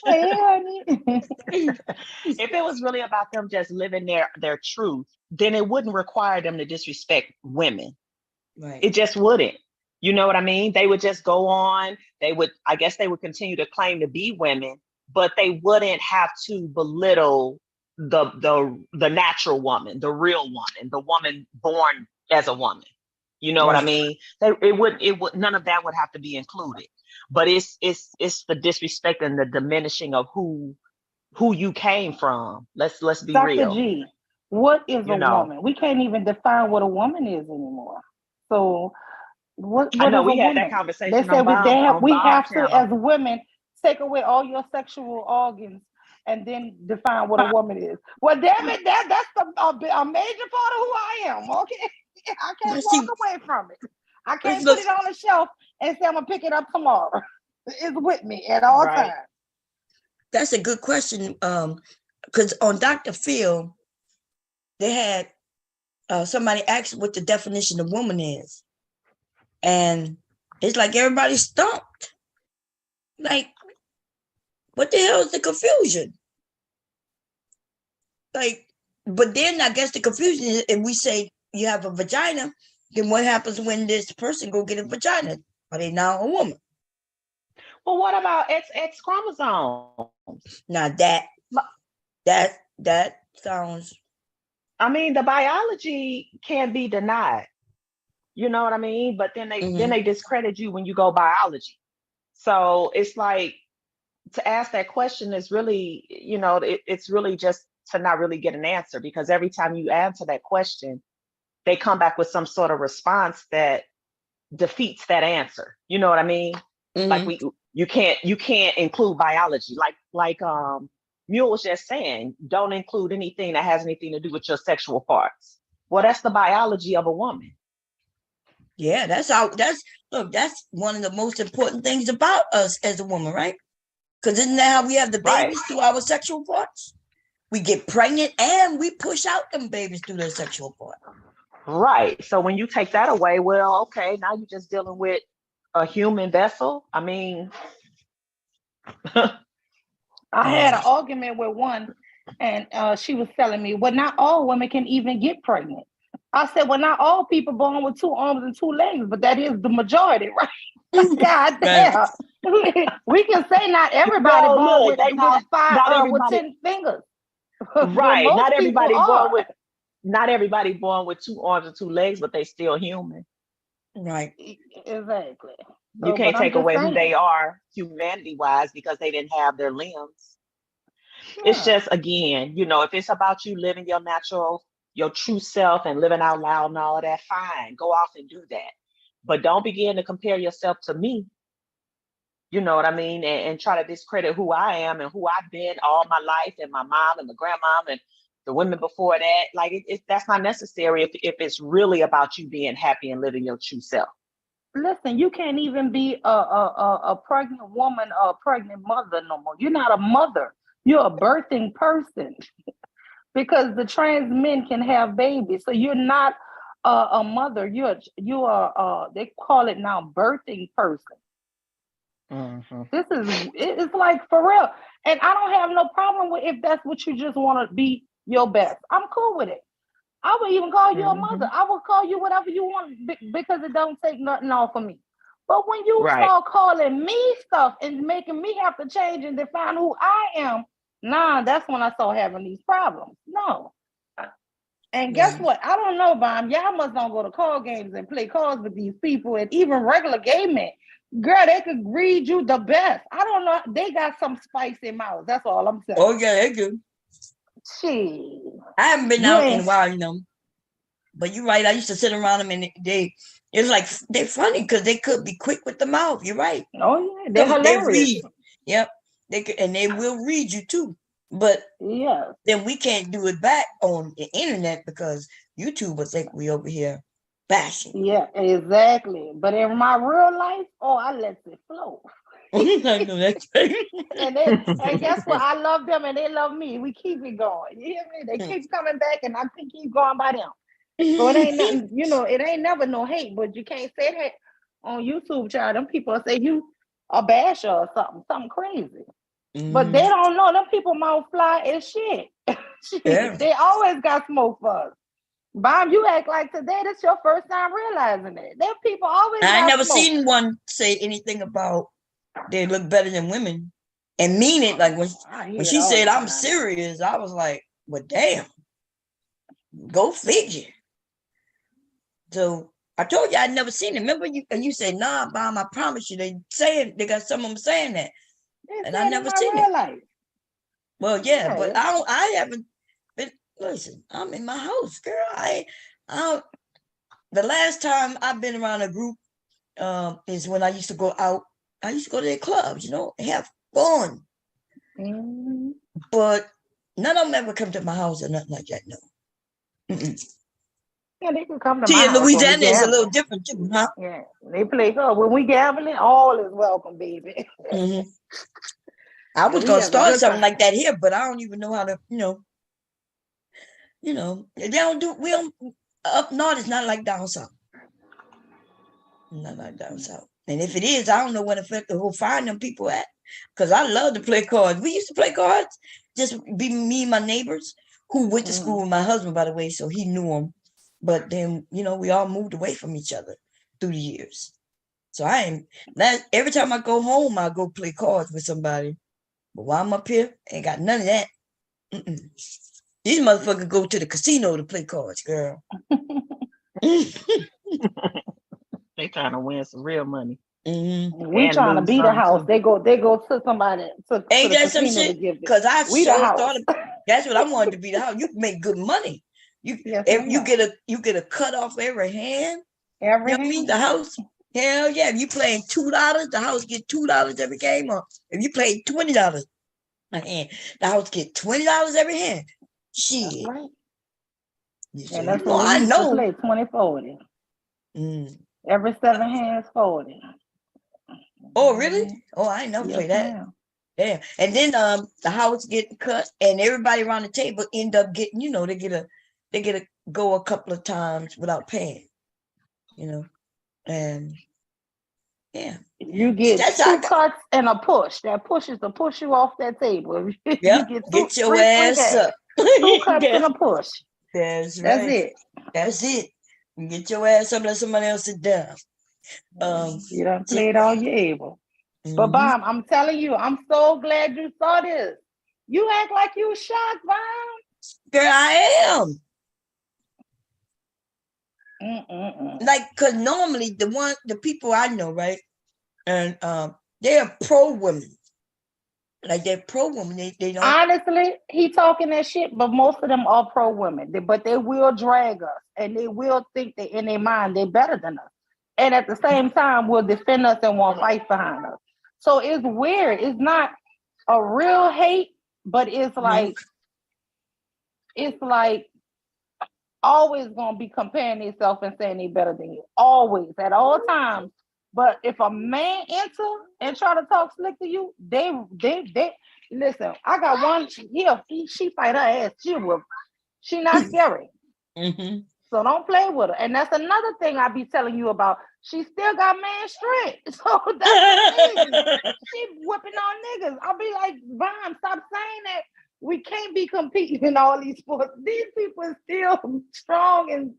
Hey, honey. If it was really about them just living their truth, then it wouldn't require them to disrespect women. Right. It just wouldn't. You know what I mean? They would just go on. I guess they would continue to claim to be women, but they wouldn't have to belittle the natural woman, the real woman, the woman born as a woman. You know what I mean? It would none of that would have to be included. But it's the disrespect and the diminishing of who you came from. Let's be Dr. real. Dr. G, what is a woman? We can't even define what a woman is anymore. So what I know is we a had woman? that conversation. They said we have to, as women, take away all your sexual organs and then define what a woman is. Well, damn it, that's a major part of who I am. Okay, I can't walk away from it. I can't put it on the shelf and say I'm gonna pick it up tomorrow. It's with me at all times. That's a good question. Because on Dr. Phil, they had somebody asked what the definition of woman is. And it's like everybody's stumped. Like, what the hell is the confusion? Like, but then I guess the confusion is if we say you have a vagina, then what happens when this person go get a vagina? Are they now a woman? Well, what about X chromosomes? Now that sounds. I mean, the biology can't be denied. You know what I mean? But then they discredit you when you go biology. So it's like, to ask that question is really, it's really just to not really get an answer, because every time you answer that question, they come back with some sort of response that defeats that answer. You know what I mean? Like you can't include biology. Like Mule was just saying, don't include anything that has anything to do with your sexual parts. Well, that's the biology of a woman. Yeah, that's one of the most important things about us as a woman, right? Because isn't that how we have the babies through our sexual parts? We get pregnant and we push out them babies through their sexual part. Right. So when you take that away, well, okay, now you're just dealing with a human vessel. I mean, I had an argument with one, and she was telling me, well, not all women can even get pregnant. I said, well, not all people born with 2 arms and 2 legs, but that is the majority, right? God damn. We can say not everybody born with 10 fingers. Right. Not everybody born with 2 arms and 2 legs, but they still human. Right. Exactly. You can't take away who they are humanity-wise because they didn't have their limbs. Yeah. It's just, again, if it's about you living your natural, your true self and living out loud and all of that, fine. Go off and do that. But don't begin to compare yourself to me. You know what I mean? And try to discredit who I am and who I've been all my life, and my mom and the grandmom and the women before that. Like, that's not necessary if it's really about you being happy and living your true self. Listen, you can't even be a pregnant woman or a pregnant mother no more. You're not a mother. You're a birthing person. Because the trans men can have babies. So you're not a mother. You are they call it now birthing person. Mm-hmm. It's like for real. And I don't have no problem with if that's what you just want to be your best. I'm cool with it. I would even call you a mother. I would call you whatever you want because it don't take nothing off of me. But when you start calling me stuff and making me have to change and define who I am, that's when I start having these problems. No. And guess what? I don't know, Bob. Y'all must don't go to card games and play cards with these people, and even regular gay men. Girl, they could read you the best. I don't know. They got some spicy mouths. That's all I'm saying. Oh, yeah, they do. Gee. I haven't been out in a while, But you're right. I used to sit around them and it's like they're funny because they could be quick with the mouth. You're right. Oh, yeah. They're hilarious. They read. Yep. They could, and they will read you too. But then we can't do it back on the internet because YouTube will think we over here bashing. Yeah, exactly. But in my real life, I let it flow. I know that's right. and guess what? I love them and they love me. We keep it going. You hear me? They keep coming back and I keep going by them. So it ain't nothing, it ain't never no hate, but you can't say that on YouTube, child. Them people say you a basher or something crazy. But they don't know. Them people mouth fly as shit. They always got smoke for us. Bob, you act like today this your first time realizing it. Them people always I never smoke. seen one say anything about they look better than women and mean it. Like when she said I'm serious, I was like, well, damn. Go figure. So I told you I'd never seen it. Remember you said, nah, Bob, I promise you they got some of them saying that. And I never seen it. Life. Well, yeah, but I haven't been. Listen, I'm in my house, girl. I the last time I've been around a group is when I used to go out. I used to go to their clubs, have fun. But none of them ever come to my house or nothing like that. No. Yeah, they can come to my house. Louisiana is a little different too, huh? Yeah, they play club. When we gambling, all is welcome, baby. I was gonna start something like that here, but I don't even know how to, they don't do. We don't up north. It's not like down south. Not like down south. And if it is, I don't know where to go find them people at. Because I love to play cards. We used to play cards. Just be me and my neighbors who went to school with my husband, by the way, so he knew them. But then, we all moved away from each other through the years. So every time I go home, I go play cards with somebody. But while I'm up here, ain't got none of that. These motherfuckers go to the casino to play cards, girl. They trying to win some real money. We trying to beat the house. They go to somebody. Ain't that some shit? Because I thought that's what I wanted to be the house. You can make good money. You get a cut off every hand. Every hand. The house. Hell yeah. If you playing $2, the house get $2 every game. Or if you play $20 a hand, the house get $20 every hand. Shit. Right. And that's what I know. Play 20-40. Every 7 hands 40. Oh, really? Oh, I ain't never play that. Yeah. And then the house get cut and everybody around the table end up getting, they get to go a couple of times without paying. And yeah. You get 2 cuts and a push. That push is to push you off that table. Yeah. Get your ass up. 2 cuts and a push. That's right. That's it. That's it. You get your ass up, let somebody else sit down. You done played all you able. But Bomb, I'm telling you, I'm so glad you saw this. You act like you shocked, Bomb. Girl, I am. Like, cause normally the people I know, right, and they're pro women. Like they're pro women. They don't. Honestly, he talking that shit, but most of them are pro women. But they will drag us, and they will think that in their mind they're better than us, and at the same time will defend us and want fight behind us. So it's weird. It's not a real hate, but it's like always gonna be comparing themselves and saying they better than you. Always, at all times. But if a man enter and try to talk slick to you, they listen. I got one here. She fight her ass. She not scary. So don't play with her. And that's another thing I be telling you about. She still got man strength. So that's she whipping on niggas. I'll be like, Von, stop saying that. We can't be competing in all these sports. These people are still strong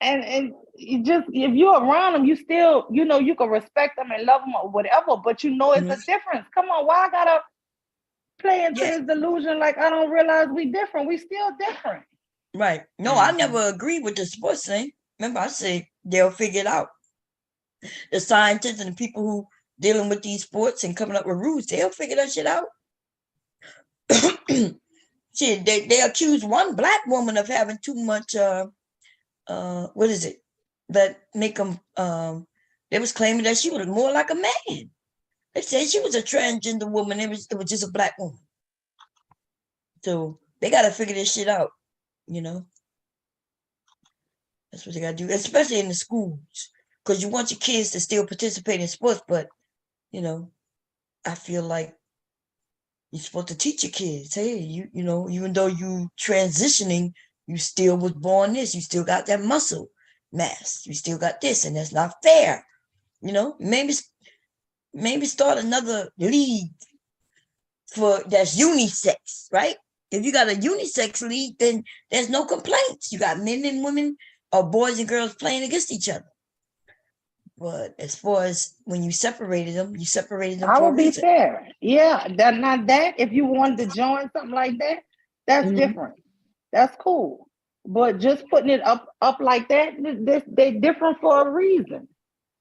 and you just, if you're around them, you still, you know, you can respect them and love them or whatever, but you know it's a difference. Come on, why I gotta play into this delusion like I don't realize we different? We still different. Right. No, I never agree with the sports thing. Remember, I say they'll figure it out. The scientists and the people who dealing with these sports and coming up with rules, they'll figure that shit out. Shit, they accused one black woman of having too much what is it that make them they was claiming that she was more like a man. They said she was a transgender woman. It was just a black woman. So they got to figure this shit out, you know. That's what they got to do, especially in the schools, because you want your kids to still participate in sports, but you know, I feel like you're supposed to teach your kids, hey, you know, even though you transitioning, you still was born this, you still got that muscle mass, you still got this, and that's not fair. You know, maybe start another league for that's unisex, right? If you got a unisex league, then there's no complaints. You got men and women or boys and girls playing against each other. But as far as when you separated them I will be fair. Yeah, not that. If you wanted to join something like that, that's different. That's cool. But just putting it up like that, they different for a reason.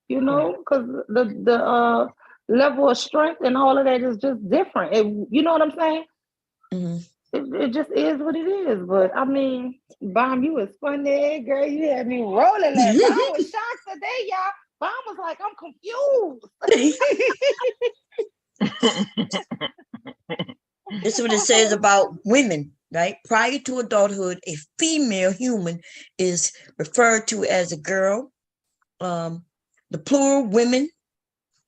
You know, because the level of strength and all of that is just different. You know what I'm saying? It just is what it is. But I mean, Bomb, you was funny, girl. You had me rolling that. I was shocked today, y'all. Bomb was like, I'm confused. This is what it says about women, right? Prior to adulthood, a female human is referred to as a girl. The plural women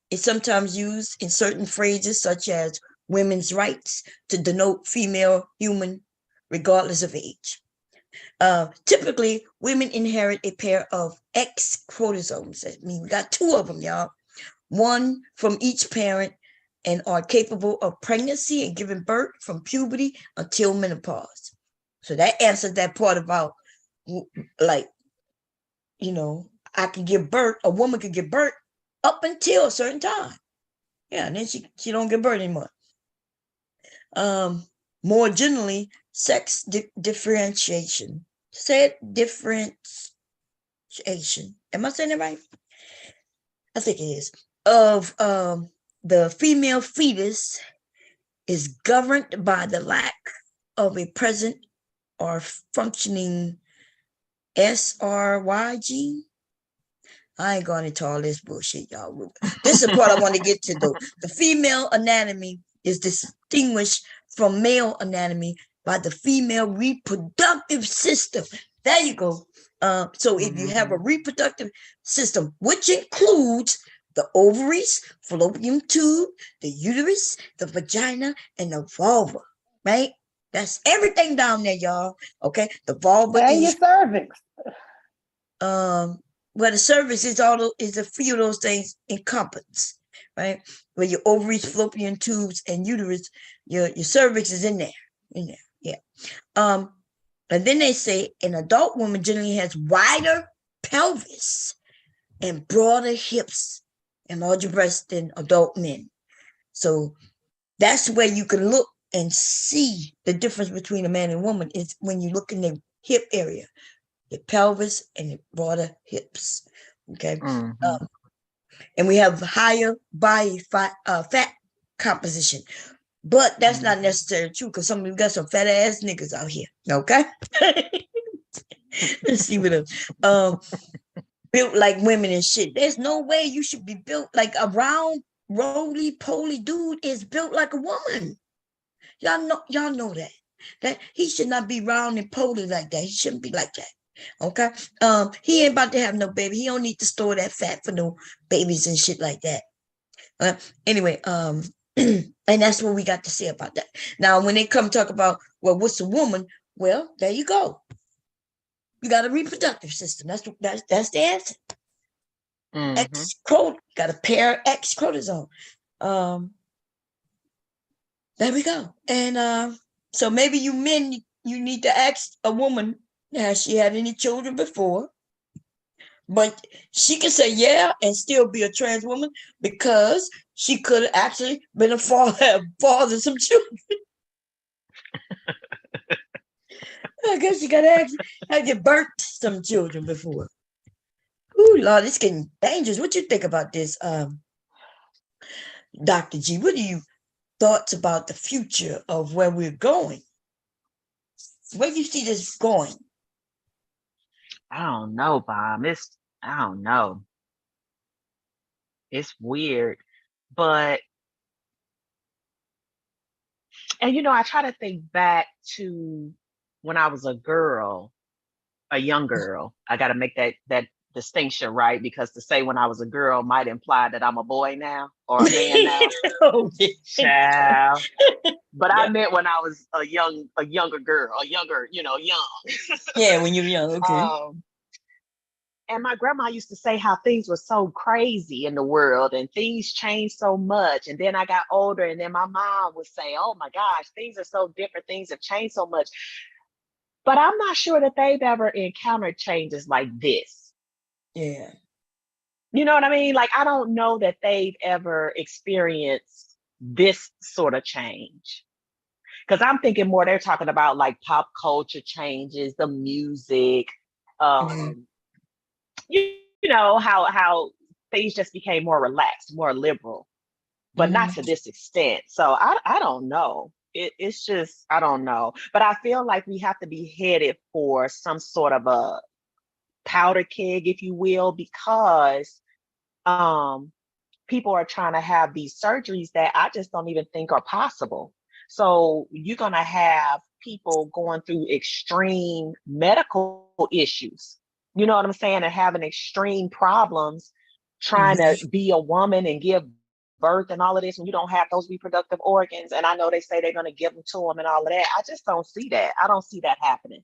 is sometimes used in certain phrases, such as women's rights, to denote female human, regardless of age. Typically, women inherit a pair of X chromosomes. I mean, we got two of them, y'all. One from each parent, and are capable of pregnancy and giving birth from puberty until menopause. So that answers that part about, like, you know, I can give birth, a woman can give birth up until a certain time. Yeah, and then she don't give birth anymore. More generally, sex differentiation. Say it, differentiation. Am I saying it right? I think it is. Of the female fetus is governed by the lack of a present or functioning SRY gene. I ain't going into all this bullshit, y'all. This is the part I want to get to, though. The female anatomy is distinguished from male anatomy by the female reproductive system. There you go. So if you have a reproductive system, which includes the ovaries, fallopian tube, the uterus, the vagina, and the vulva, right? That's everything down there, y'all. Okay, the vulva and your cervix. Well, the cervix is a few of those things encompassed, right? Where your ovaries, fallopian tubes, and uterus, your cervix is in there, yeah. And then they say an adult woman generally has wider pelvis, and broader hips and larger breasts than adult men. So that's where you can look and see the difference between a man and woman is when you look in the hip area, the pelvis and the broader hips. Okay. Mm-hmm. And we have higher body fat composition. But that's not necessarily true because we got some fat ass niggas out here. Okay. Let's see what built like women and shit. There's no way you should be built like a round, roly-poly dude is built like a woman. Y'all know that. That he should not be round and poly like that. He shouldn't be like that. Okay. He ain't about to have no baby. He don't need to store that fat for no babies and shit like that. Anyway, and that's what we got to say about that. Now, when they come talk about, well, what's a woman? Well, there you go. You got a reproductive system. That's the answer. Mm-hmm. Got a pair of X chromosome. There we go. And so maybe you men, you need to ask a woman, has she had any children before? But she can say yeah and still be a trans woman because she could have actually been a father of some children. I guess you gotta ask, have you burnt some children before? Ooh, Lord, it's getting dangerous. What you think about this, Dr. G? What are your thoughts about the future of where we're going? Where do you see this going? I don't know, Bob. I don't know. It's weird. But, and I try to think back to when I was a young girl. I got to make that distinction, right? Because to say when I was a girl might imply that I'm a boy now or a man now. Child. But yeah. I meant when I was a younger girl, young. Yeah, when you were young, okay. And my grandma used to say how things were so crazy in the world and things changed so much. And then I got older and then my mom would say, oh my gosh, things are so different. Things have changed so much. But I'm not sure that they've ever encountered changes like this. Yeah. You know what I mean? Like, I don't know that they've ever experienced this sort of change. Because I'm thinking more, they're talking about like pop culture changes, the music, you know, how things just became more relaxed, more liberal, but not to this extent. So I don't know. It's just, I don't know. But I feel like we have to be headed for some sort of a powder keg, if you will, because people are trying to have these surgeries that I just don't even think are possible. So you're going to have people going through extreme medical issues. You know what I'm saying? And having extreme problems trying to be a woman and give birth and all of this when you don't have those reproductive organs. And I know they say they're going to give them to them and all of that. I just don't see that. I don't see that happening.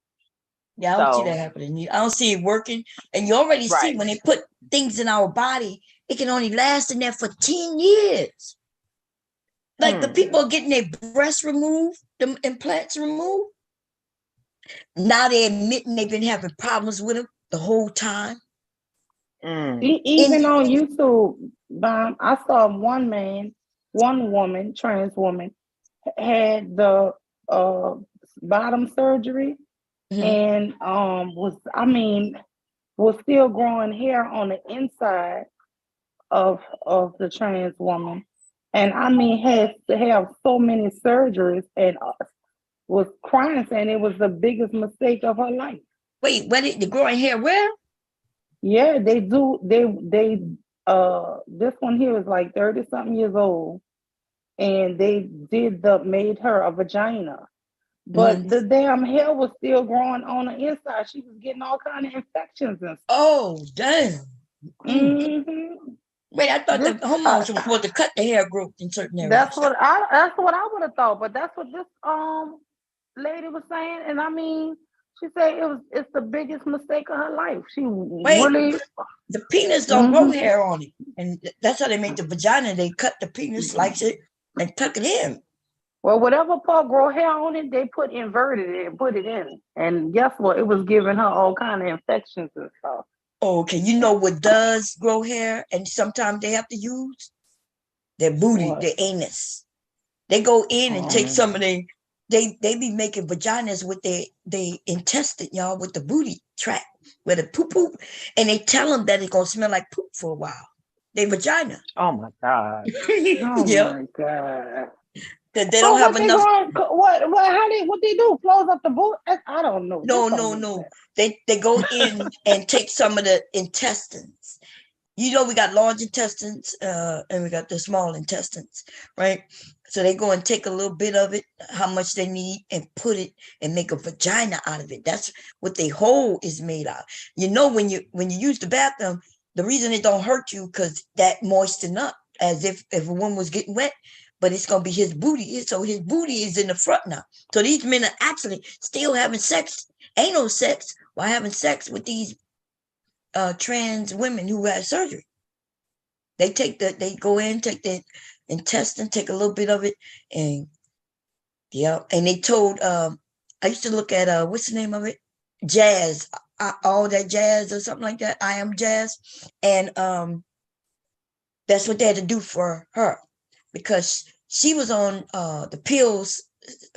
Yeah, I don't see that happening. I don't see it working. And you already see when they put things in our body, it can only last in there for 10 years. Like the people are getting their breasts removed, them implants removed. Now they're admitting they've been having problems with them the whole time. Even on YouTube, I saw one woman, trans woman, had the bottom surgery and was still growing hair on the inside of the trans woman. And had to have so many surgeries and was crying, saying it was the biggest mistake of her life. Wait, the growing hair where? Yeah, they do. They this one here is like 30-something years old, and they made her a vagina, but the damn hair was still growing on the inside. She was getting all kind of infections and stuff. Oh, damn. Wait, I thought the hormones were supposed to cut the hair growth in certain areas. That's what I would have thought, but that's what this lady was saying, and I mean, she said it's the biggest mistake of her life. The penis don't grow hair on it, and that's how they make the vagina. They cut the penis, slice it, and tuck it in. Well, whatever part grow hair on it, they inverted it and put it in, and guess what? It was giving her all kind of infections and stuff. Okay, you know what does grow hair, and sometimes they have to use their booty, their anus. They go in and take some of they be making vaginas with their intestine, y'all, with the booty tract, with the poop, and they tell them that it's gonna smell like poop for a while. They vagina. Oh my God. Oh Yep. my God. That they don't have enough. What they do? Close up the boot? I don't know. No. They go in and take some of the intestines. You know, we got large intestines and we got the small intestines, right? So they go and take a little bit of it, how much they need, and put it and make a vagina out of it. That's what the hole is made out. You know, when you use the bathroom, the reason it don't hurt you because that moisten up as if a woman was getting wet, but it's gonna be his booty. So his booty is in the front now. So these men are actually still having sex, anal sex, while having sex with these trans women who had surgery. They go in, take the intestine, take a little bit of it, and and they told I used to look at what's the name of it? Jazz, all that jazz or something like that. I am jazz. And that's what they had to do for her because she was on the pills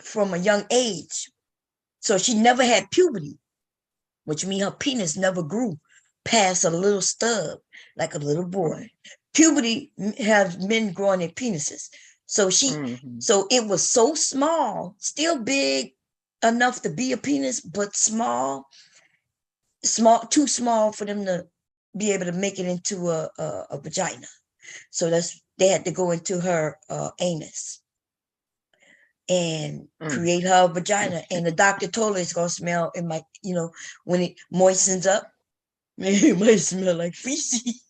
from a young age. So she never had puberty, which means her penis never grew past a little stub like a little boy. Puberty has men growing their penises. So so it was so small, still big enough to be a penis, but small, too small for them to be able to make it into a vagina. So they had to go into her anus and create her vagina. And the doctor told her it's gonna smell, it might, when it moistens up, it might smell like feces.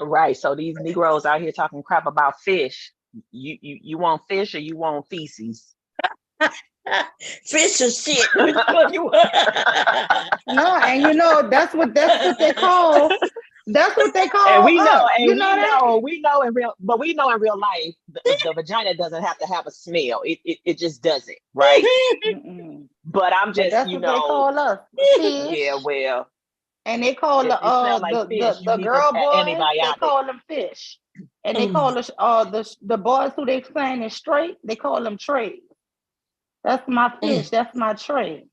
Right. So these Negroes out here talking crap about fish. You want fish or you want feces? Fish or shit. Which one you want? No, and that's what they call. That's what they call. And we know, we know in real life, the vagina doesn't have to have a smell. It just doesn't, right? But I'm just, that's what they call us. Fish. Yeah, well. And they call the girl boys, they call them fish. And they call the boys who they saying is straight, they call them trays. That's my fish, that's my tray.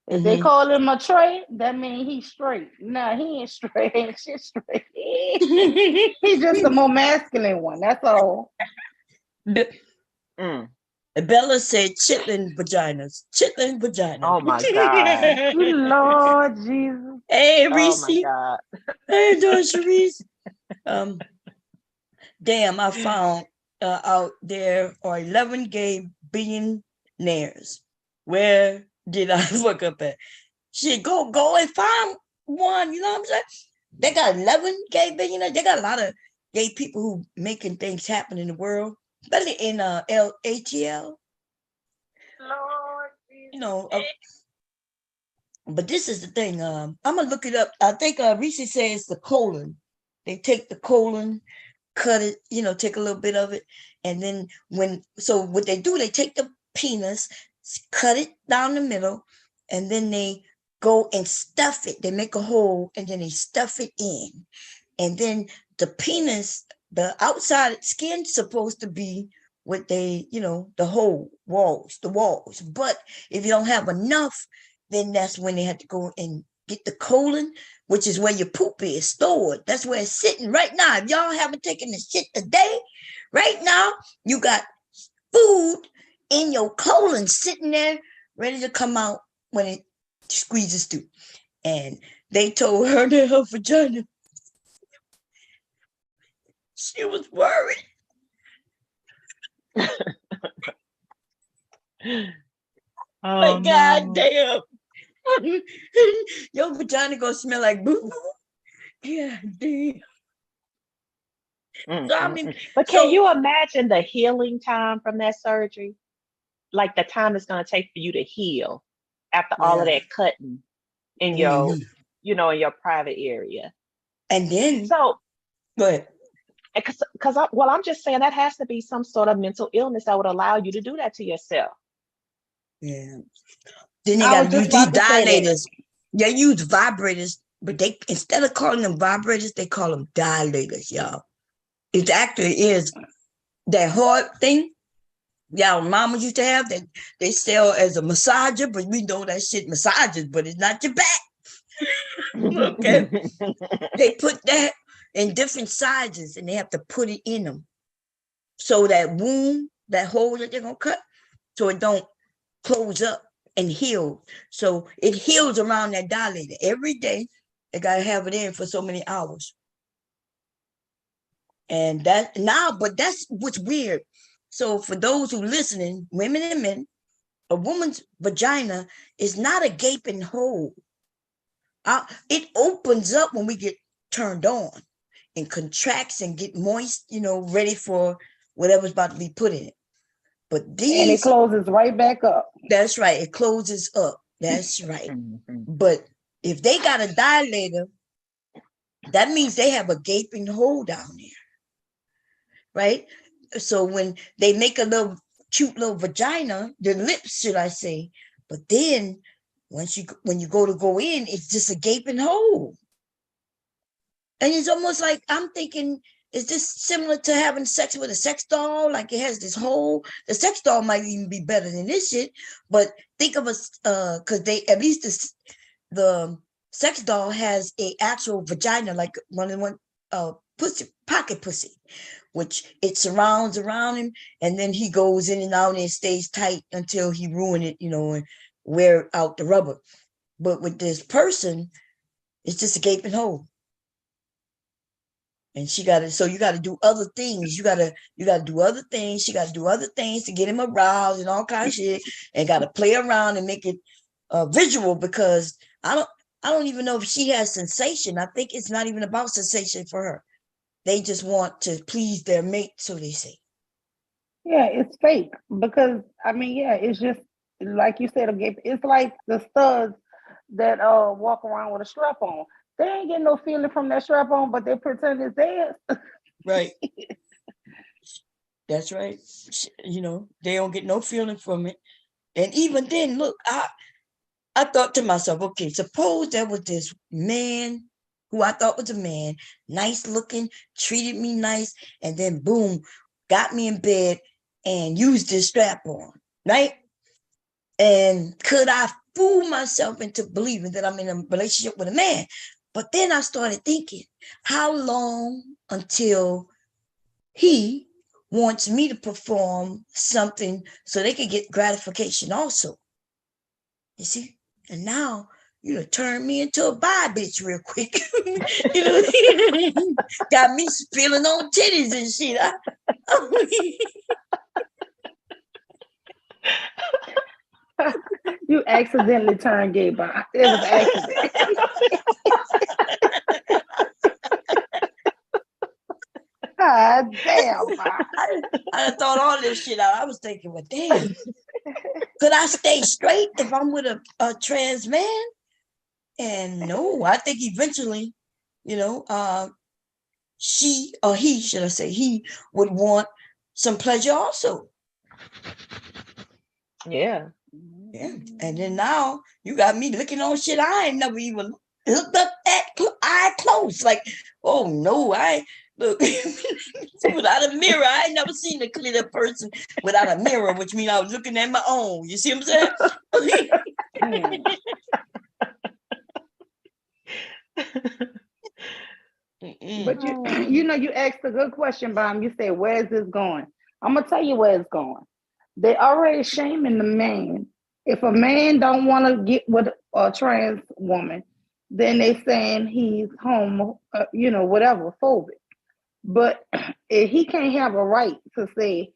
If they call him a tray, that means he's straight. No, he ain't straight. She's straight. He's just a more masculine one. That's all. Bella said chitlin vaginas. Chitlin vagina. Oh my God. Lord Jesus. Hey, Reese. Oh my God. Hey, Sharice. Damn, I found out there are 11 gay billionaires. Where did I look up at? Shit, go and find one. You know what I'm saying? They got 11 gay billionaires. They got a lot of gay people who making things happen in the world, especially in ATL. Lord, but this is the thing. I'm gonna look it up. I think Reese says the colon. They take the colon, cut it, take a little bit of it, and then what they do, they take the penis, cut it down the middle, and then they go and stuff it. They make a hole and then they stuff it in. And then the penis, the outside skin's supposed to be what they, the whole the walls. But if you don't have enough, then that's when they have to go and get the colon, which is where your poop is stored. That's where it's sitting right now. If y'all haven't taken the shit today, right now, you got food in your colon sitting there ready to come out when it squeezes through. And they told her that her vagina, she was worried. Like, God damn. Your vagina gonna smell like boo. God damn. But can you imagine the healing time from that surgery? Like the time it's going to take for you to heal after all of that cutting in your, in your private area. And then, so go ahead. Because I'm just saying that has to be some sort of mental illness that would allow you to do that to yourself. Yeah. Then they got to use these dilators. They use vibrators, but they instead of calling them vibrators, they call them dilators, y'all. It actually is that hard thing y'all mama used to have that they sell as a massager, but we know that shit massages, but it's not your back. Okay. They put that in different sizes and they have to put it in them. So that wound, that hole that they're gonna cut, so it don't close up and heal. So it heals around that dilator. Every day, they gotta have it in for so many hours. And that now, but that's what's weird. So for those who listening, women and men, a woman's vagina is not a gaping hole. It opens up when we get turned on and contracts and get moist, ready for whatever's about to be put in it. But and it closes right back up. That's right. It closes up. That's right. But if they got a dilator, that means they have a gaping hole down there. Right? So when they make a little cute little vagina, the lips, should I say, but then when you go in, it's just a gaping hole. And it's almost like I'm thinking, is this similar to having sex with a sex doll? Like it has this hole. The sex doll might even be better than this shit. But think of us, because they at least the sex doll has a actual vagina, like one pussy, pocket pussy, which it surrounds around him, and then he goes in and out and it stays tight until he ruin it, and wear out the rubber. But with this person, it's just a gaping hole. And so you got to do other things. You got to do other things. She got to do other things to get him aroused and all kinds of shit, and got to play around and make it visual, because I don't even know if she has sensation. I think it's not even about sensation for her. They just want to please their mate, so they say. Yeah, it's fake because it's just like you said, it's like the studs that walk around with a strap on. They ain't getting no feeling from that strap on, but they pretend it's theirs. Right. That's right. They don't get no feeling from it. And even then, look, I thought to myself, okay, suppose there was this man who I thought was a man, nice looking, treated me nice, and then boom, got me in bed and used this strap on, right? And could I fool myself into believing that I'm in a relationship with a man? But then I started thinking, how long until he wants me to perform something so they can get gratification also? You see? And now, turn me into a bi bitch real quick. Got me spilling on titties and shit. You accidentally turned gay, but it was accident. God damn. I thought all this shit out. I was thinking, well, damn. Could I stay straight if I'm with a trans man? And no, I think eventually, she or he, should I say, he would want some pleasure also. Yeah. Yeah. And then now you got me looking on shit I ain't never even looked up at eye close. Like, oh no, look, without a mirror, I ain't never seen a clear person without a mirror, which means I was looking at my own. You see what I'm saying? But you asked a good question, Bomb. You said, where is this going? I'm going to tell you where it's going. They already shaming the man. If a man don't want to get with a trans woman, then they saying he's homo, whatever, phobic. But he can't have a right to say,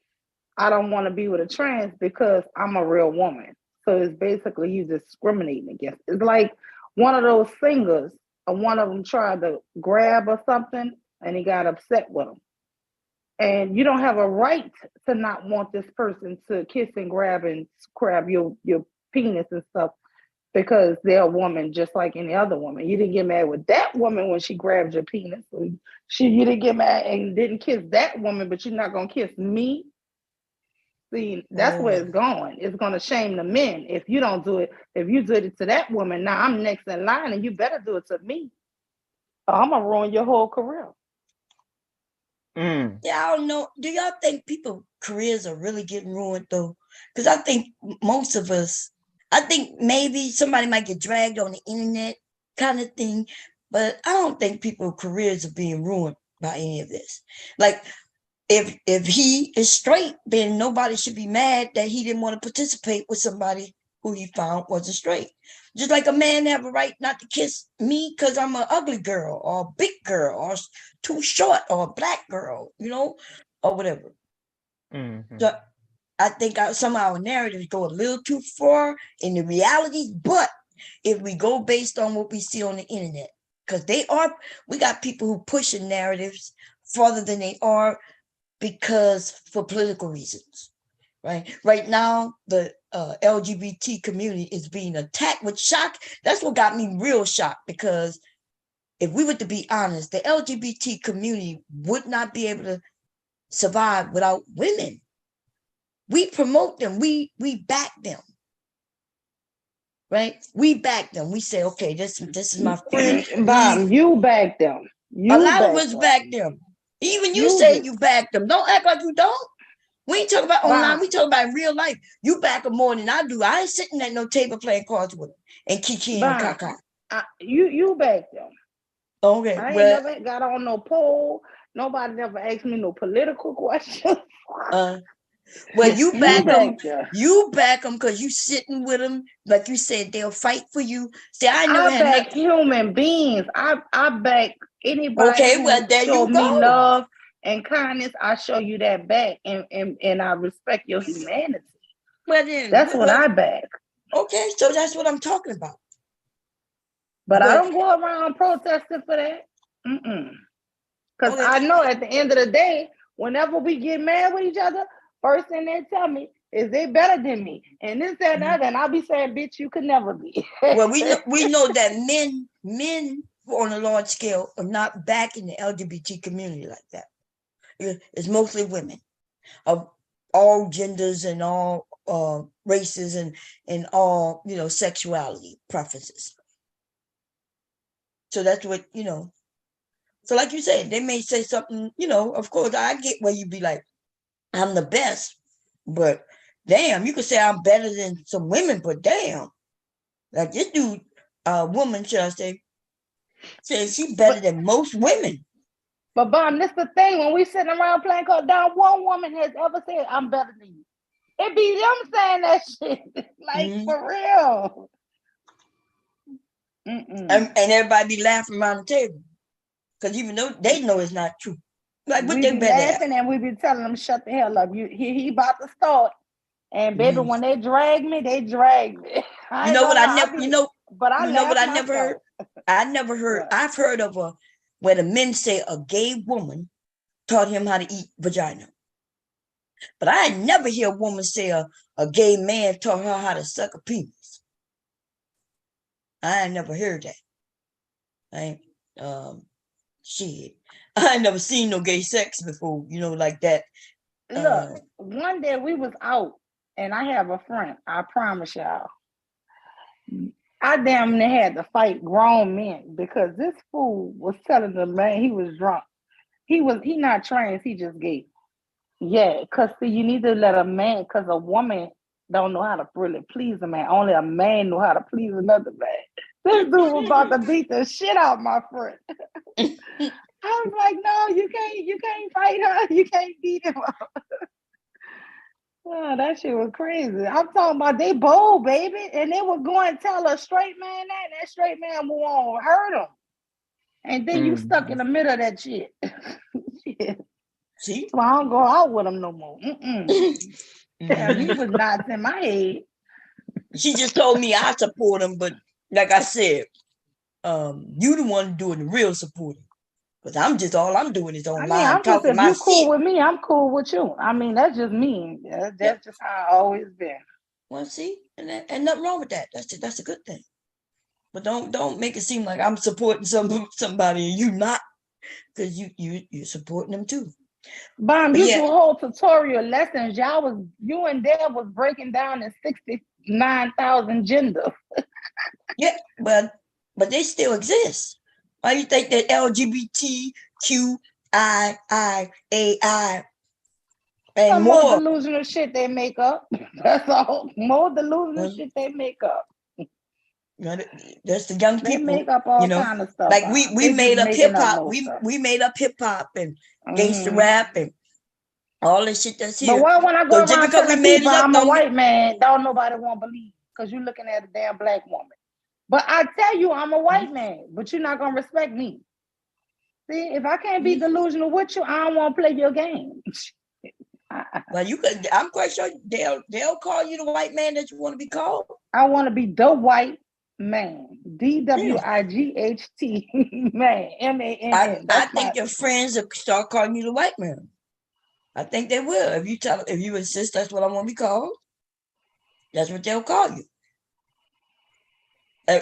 I don't want to be with a trans because I'm a real woman. So it's basically you discriminating against. It's like one of those singers, one of them tried to grab or something and he got upset with him. And you don't have a right to not want this person to kiss and grab your penis and stuff because they're a woman just like any other woman. You didn't get mad with that woman when she grabbed your penis. You didn't get mad and didn't kiss that woman, but you're not going to kiss me. See, that's where it's going. It's going to shame the men if you don't do it. If you did it to that woman, now I'm next in line, and you better do it to me. Or I'm gonna ruin your whole career. Yeah, I don't know. Do y'all think people's careers are really getting ruined though? Because I think most of us, I think maybe somebody might get dragged on the internet kind of thing, but I don't think people's careers are being ruined by any of this. Like, if he is straight, then nobody should be mad that he didn't want to participate with somebody who he found wasn't straight. Just like a man have a right not to kiss me because I'm an ugly girl or a big girl or too short or a black girl, you know, or whatever. So I think some of our narratives go a little too far in the reality, but if we go based on what we see on the internet, because we got people who pushing narratives farther than they are because for political reasons, right? Right now, the LGBT community is being attacked with shock. That's what got me real shocked, because if we were to be honest, the LGBT community would not be able to survive without women. We promote them. We back them. Right? We back them. We say, okay, this is my friend. Bob, you back them. A lot of us back them. Even you say you back them. Don't act like you don't. We ain't talking about online. We talking about in real life. You back them more than I do. I ain't sitting at no table playing cards with them and kiki and kaka. You back them. Okay. I ain't never got on no poll. Nobody never asked me no political questions. Well, you back them. You back them because you sitting with them. Like you said, they'll fight for you. See, I never had back human beings. I back anybody. Okay, well, there you go. Me love and kindness. I show you that back, and I respect your humanity. Well, then that's what I back. Okay, so that's what I'm talking about. But I don't go around protesting for that. Because I know at the end of the day, whenever we get mad with each other, first thing they tell me is they better than me. And this, that, and that, and I'll be saying, bitch, you could never be. Well, we know that men on a large scale are not backing the LGBT community like that. It's mostly women of all genders and all races and all, sexuality preferences. So that's what, So like you said, they may say something, of course, I get where you be like, I'm the best, but damn, you could say I'm better than some women, but damn, like this dude, woman, should I say, says she's better than most women. But Bob, this the thing, when we sitting around playing cards, not one woman has ever said, I'm better than you. It be them saying that shit, like for real. And everybody be laughing around the table. Because even though they know it's not true. Like what we they be better laughing at? And we be telling them, shut the hell up. He about to start. And baby, when they drag me, they drag me. You know what I never, but I know what I never heard? I never heard, I've heard of where the men say a gay woman taught him how to eat vagina. But I never hear a woman say a gay man taught her how to suck a penis. I never heard that. Shit. I ain't never seen no gay sex before, like that. Look, one day we was out and I have a friend, I promise y'all. I damn near had to fight grown men because this fool was telling the man he was drunk. He not trans, he just gay. Yeah, because see, you need to let a man, because a woman don't know how to really please a man. Only a man know how to please another man. This dude was about to beat the shit out of my friend. I was like, no, you can't fight her. You can't beat him up. Oh, that shit was crazy. I'm talking about they bold, baby. And they would go and tell a straight man that straight man won't hurt him. And then you stuck in the middle of that shit. Shit. See? So I don't go out with him no more. Yeah, he was not in my head. She just told me I support him, but like I said, you the one doing the real supporting. Because all I'm doing is online. If you cool with me, I'm cool with you. I mean, that's just me. That's just how I always been. Well, see, and nothing wrong with that. That's a good thing. But don't make it seem like I'm supporting somebody and you not, because you're supporting them too. Bomb, you do whole tutorial lessons. You and Dad was breaking down in 69,000 genders. Yeah, but they still exist. Why do you think that LGBTQ, AI, and Some more delusional shit they make up. That's all. More delusional shit they make up. That's the young people. They make up all kind of stuff. Like we made up hip hop. We made up hip hop and gangster rap and all this shit that's here. But why when I go around telling people I'm a white man, don't nobody want to believe because you're looking at a damn black woman. But I tell you I'm a white man, but you're not gonna respect me. See, if I can't be delusional with you, I don't want to play your game. Well, you could. I'm quite sure they'll call you the white man that you want to be called. I want to be the white man. DWIGHT man. MANN. I think your friends will start calling you the white man. I think they will. If you insist that's what I want to be called, that's what they'll call you.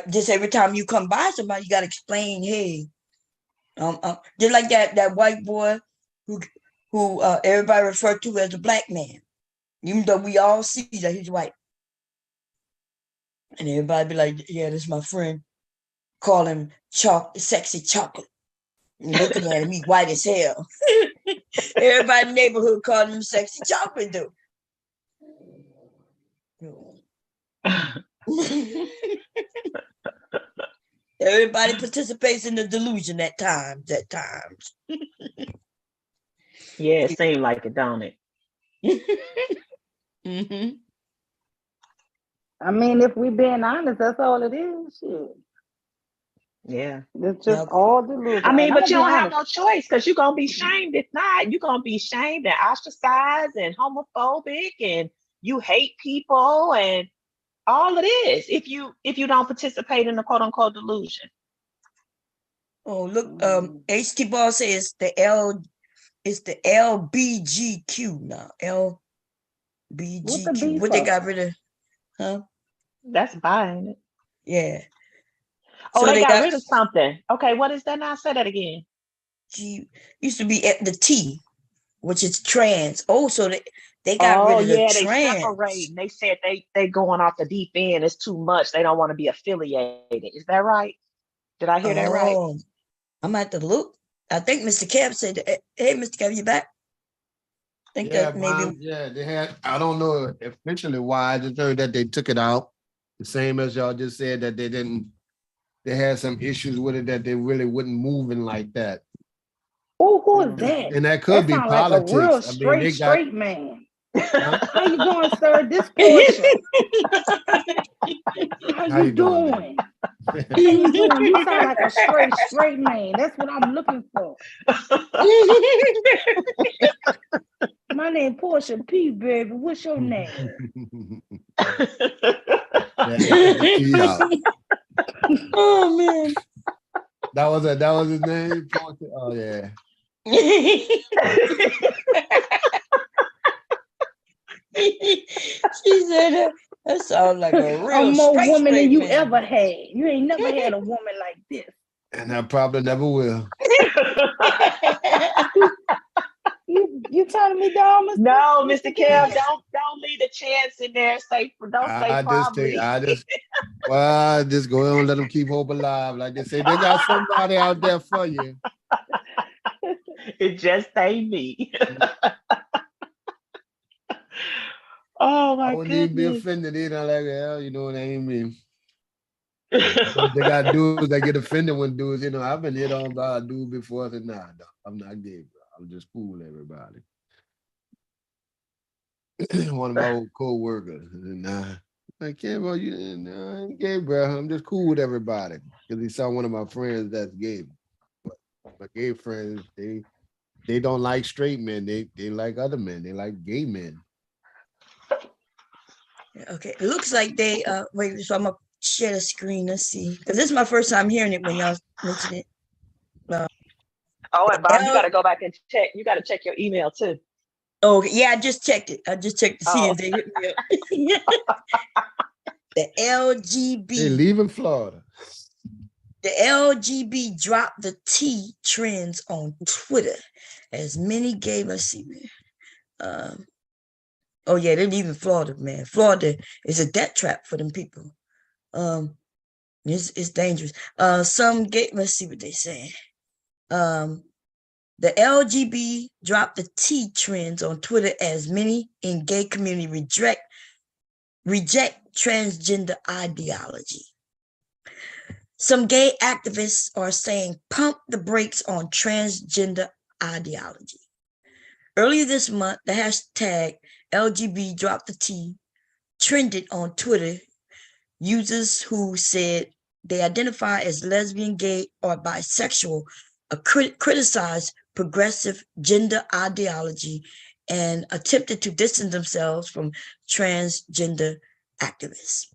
Just every time you come by somebody, you got to explain, hey, just like that white boy who everybody referred to as a black man, even though we all see that he's white. And everybody be like, yeah, this is my friend. Call him sexy chocolate. And looking at him, he white as hell. Everybody in the neighborhood called him sexy chocolate, dude. Everybody participates in the delusion at times. Yeah, it seemed like it, don't it? Mm-hmm. I mean, if we're being honest, that's all it is. Shit. Yeah. It's just all delusion. I mean, but you don't have no choice because you're going to be shamed. If not, you're going to be shamed and ostracized and homophobic and you hate people and all it is if you don't participate in the quote unquote delusion. Oh, look, HT Ball says it's the LBGQ now. LBGQ. What they got rid of? Huh? That's buying it. Yeah. Oh, so they got rid of something. Okay, what is that now? Say that again. G used to be at the T, which is trans. Oh, so they got rid of the trans. They separating. They said they going off the deep end. It's too much. They don't want to be affiliated. Is that right? Did I hear that right? I'm gonna have to look. I think Mr. Kev said, hey, Mr. Kev, you back? I think that maybe. They had, I don't know officially why. I just heard that they took it out. The same as y'all just said that they had some issues with it that they really wouldn't move in like that. Oh, who is that? And that could be politics. Like a real straight man. How you doing, sir? This portion. How you doing? How you doing? You sound like a straight man. That's what I'm looking for. My name Portia P, baby. What's your name? Oh man. That was his name? Portia? Oh yeah. She said that sounds like a real I'm more woman than you ever had. You ain't never had a woman like this. And I probably never will. You telling me, Dom? No, Mr. Kev, don't leave a chance in there. Probably. I just go on and let them keep hope alive. Like they say, they got somebody out there for you. It just ain't me. Oh my goodness. I wouldn't even be offended either. Like, hell, it ain't me. What they got dudes that get offended when dudes, I've been hit on by a dude before. I said, nah, I'm not gay, bro. I'm just cool with everybody. One of my old co-workers. Nah, I can't, bro. I ain't gay, bro. I'm just cool with everybody. Because he saw one of my friends that's gay. But my gay friends, they don't like straight men. They like other men. They like gay men. Okay, it looks like they wait, so I'm gonna share the screen. Let's see, because this is my first time hearing it when y'all mention it. And Bob, you got to go back and check. You got to check your email too. Oh yeah, I just checked it. I just checked to see if they hit me up. The LGBT. They leaving Florida. The LGB dropped the T trends on Twitter as many gay, let's see, man. Oh yeah, they're leaving Florida, man. Florida is a death trap for them people. It's dangerous. Some gay, let's see what they're saying. The LGB dropped the T trends on Twitter as many in gay community reject transgender ideology. Some gay activists are saying pump the brakes on transgender ideology. Earlier this month, the hashtag LGB drop the T trended on Twitter. Users who said they identify as lesbian, gay, or bisexual criticized progressive gender ideology and attempted to distance themselves from transgender activists.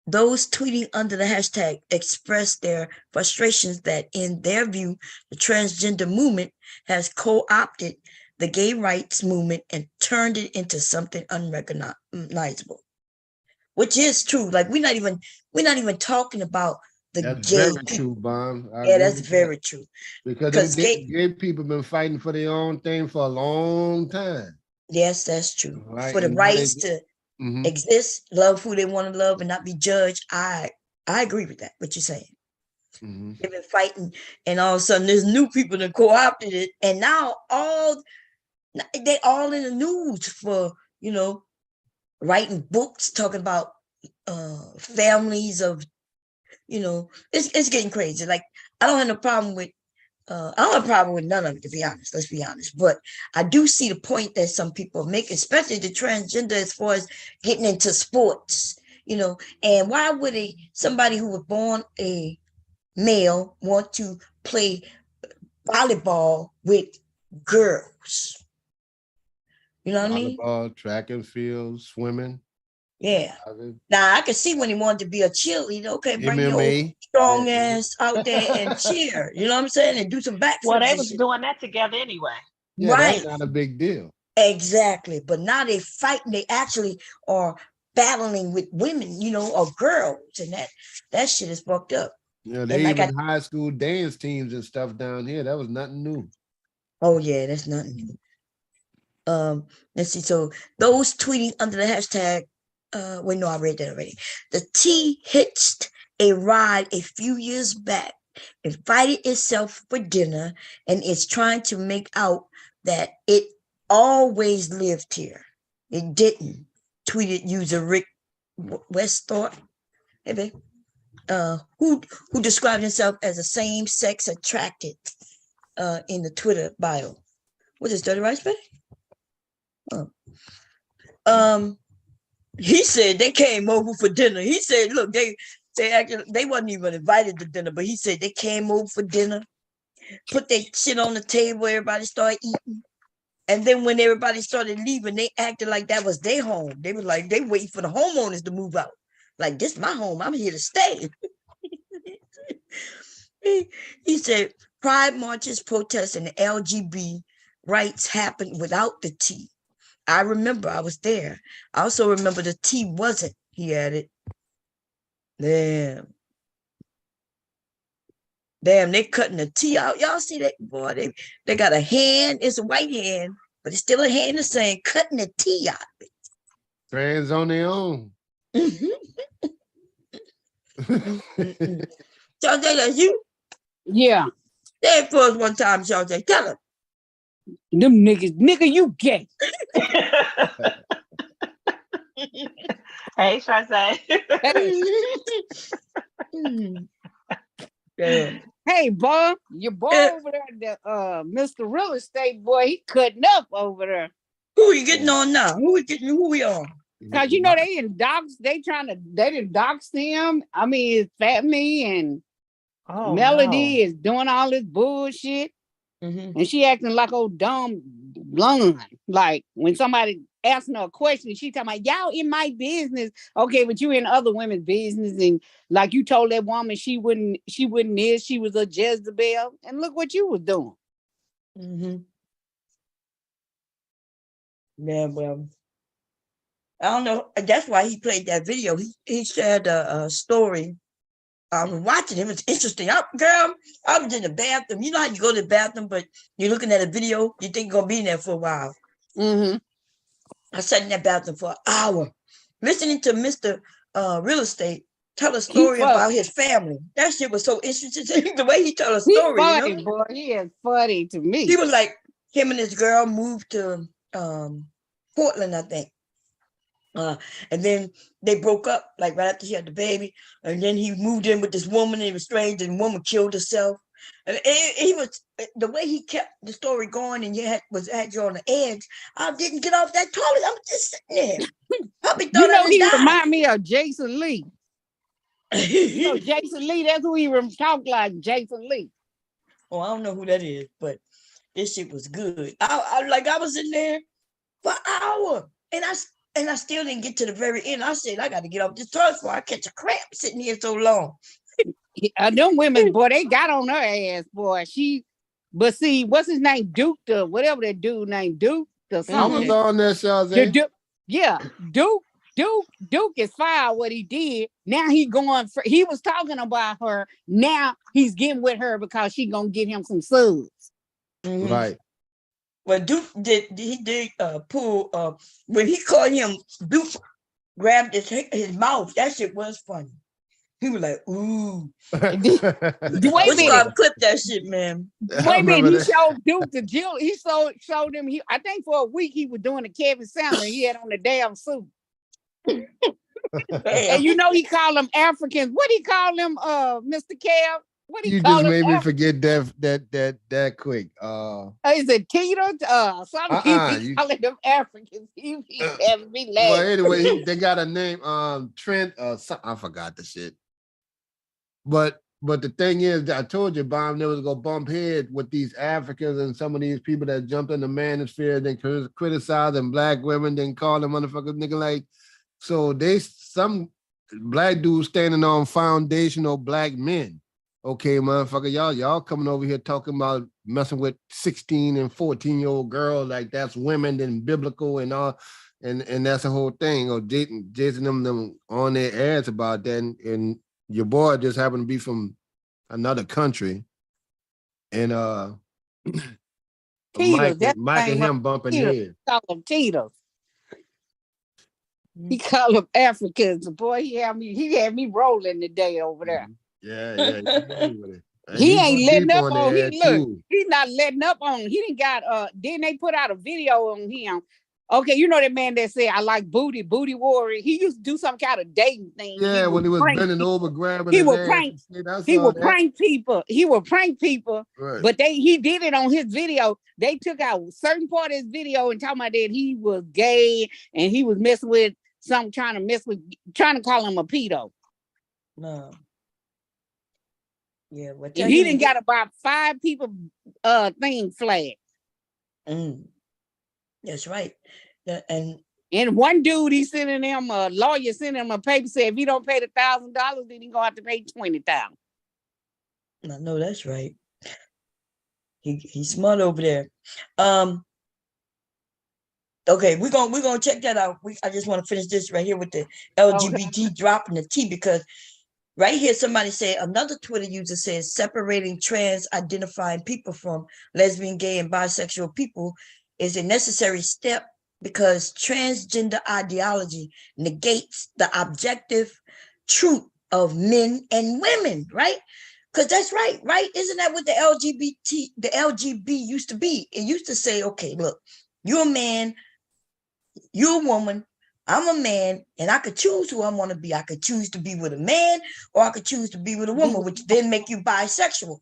Those tweeting under the hashtag expressed their frustrations that, in their view, the transgender movement has co-opted the gay rights movement and turned it into something unrecognizable, which is true. Like we're not even talking about the That's gay very true, Bomb. Yeah, that's very true. Because gay people been fighting for their own thing for a long time. Yes, that's true. Right. For the rights to exist, love who they want to love, and not be judged. I agree with that. What you're saying. They've been fighting, and all of a sudden there's new people that co-opted it, and now they all in the news for writing books talking about families of it's getting crazy. Like I don't have no problem with none of it, to be honest. Let's be honest. But I do see the point that some people make, especially the transgender, as far as getting into sports, and why would somebody who was born a male want to play volleyball with girls? You know what I mean? Volleyball, track and field, swimming. Yeah. Now I could see when he wanted to be a cheerleader. Okay, bring MMA. your strong ass out there and cheer. You know what I'm saying? And do some backflips. Well, they was doing that together anyway. Yeah, right. That's not a big deal. Exactly. But now they fighting. They actually are battling with women, or girls, and that shit is fucked up. Yeah, they even high school dance teams and stuff down here. That was nothing new. Oh yeah, that's nothing new. Let's see. So those tweeting under the hashtag. I read that already. The T hitched a ride a few years back, invited itself for dinner, and is trying to make out that it always lived here. It didn't, tweeted user Rick Westthorpe, who described himself as a same-sex attracted in the Twitter bio. What is Dirty Rice, baby? He said they came over for dinner. He said, look, they wasn't even invited to dinner, but he said they came over for dinner, put their shit on the table, everybody started eating. And then when everybody started leaving, they acted like that was their home. They were like, they waiting for the homeowners to move out. Like, this is my home. I'm here to stay. He said, pride marches, protests, and LGBT rights happened without the T. I remember I was there. I also remember the T wasn't, he added. Damn, they cutting the T out. Y'all see that? Boy, they got a hand. It's a white hand, but it's still a hand the same, cutting the T out. Trans on their own. Shawty, that's you? Yeah. Say it for us one time, Shawty. Tell them. Them nigga, you gay. Hey, Shawty. Hey, boy, your boy over there, Mr. Real Estate boy, he cutting up over there. Who you getting on now? Who we on? Cause they didn't dox him. I mean, it's Fat Me and Melody is doing all this bullshit. And she acting like old dumb blonde. Like when somebody asking her a question, she talking about y'all in my business. Okay, but you in other women's business, and like you told that woman she wouldn't this, she was a Jezebel, and look what you was doing. Yeah, well, I don't know. That's why he played that video. He shared a story I was watching. It was interesting. I was in the bathroom. You know how you go to the bathroom, but you're looking at a video, you think you're going to be in there for a while. Mm-hmm. I sat in that bathroom for an hour, listening to Mr. Real Estate tell a story about his family. That shit was so interesting. The way he told a story, funny, you know? boy. He is funny to me. He was like, him and his girl moved to Portland, I think. And then they broke up, like right after he had the baby. And then he moved in with this woman, and he was strange, and the woman killed herself. And he was, the way he kept the story going, and had you on the edge. I didn't get off that toilet. I was just sitting there. You know, he remind me of Jason Lee. You know, Jason Lee, that's who he talk like, Jason Lee. Oh, I don't know who that is, but this shit was good. I was in there for an hour, and I still didn't get to the very end. I said, I got to get off this toilet before I catch a cramp sitting here so long. Them women, boy, they got on her ass, boy. But see, what's his name? Duke, whatever that dude named Duke. I was on there, Shazay. Duke is fired what he did. Now he was talking about her. Now he's getting with her because she gonna give him some subs. Mm-hmm. Right. Well, Duke did pull when he called him, Duke grabbed his mouth. That shit was funny. He was like, ooh. Wait a minute. Clip that shit, man. Wait a minute. He showed Duke the Jill. He showed him. I think for a week he was doing the Kevin Sandler. He had on the damn suit. And you know he called them Africans. What do he call them, Mr. Kev? What do you just made me forget that quick. Is it Tito? Something he calling them Africans. He having me laugh. Well, anyway, they got a name, Trent. I forgot the shit. But the thing is, I told you, Bomb, they was gonna bump head with these Africans and some of these people that jumped in the manosphere, then criticizing black women, then call them motherfuckers nigga like. So some black dudes standing on foundational black men. Okay, motherfucker, y'all coming over here talking about messing with 16 and 14-year-old girls like that's women and biblical and all, and that's the whole thing. Or Jason them on their ass about that, and your boy just happened to be from another country, and Mike and him bumping heads. Call them Tito's. He called them Africans. Boy, he had me rolling today over there. Yeah. He ain't letting up on him. He's not letting up on him. He didn't got then they put out a video on him. Okay, you know that man that said I like booty warrior. He used to do some kind of dating thing. Yeah, when he was bending over, grabbing. He would prank. He would prank people. Right. But he did it on his video. They took out certain part of his video and talking about that he was gay and he was messing with trying to call him a pedo. No. Yeah, he didn't got about 5 people thing flagged. That's right. And one dude, he sending him a lawyer, sending him a paper said if he don't pay the $1,000, then he gonna have to pay $20,000. I know that's right. He's smart over there. Okay, we're gonna check that out. I just want to finish this right here with the LGBT dropping the T, because right here somebody said, another Twitter user says separating trans identifying people from lesbian, gay, and bisexual people is a necessary step because transgender ideology negates the objective truth of men and women, right? Because that's right? Isn't that what the LGB used to be? It used to say, okay, look, you're a man, you're a woman, I'm a man, and I could choose who I want to be. I could choose to be with a man, or I could choose to be with a woman, which then make you bisexual.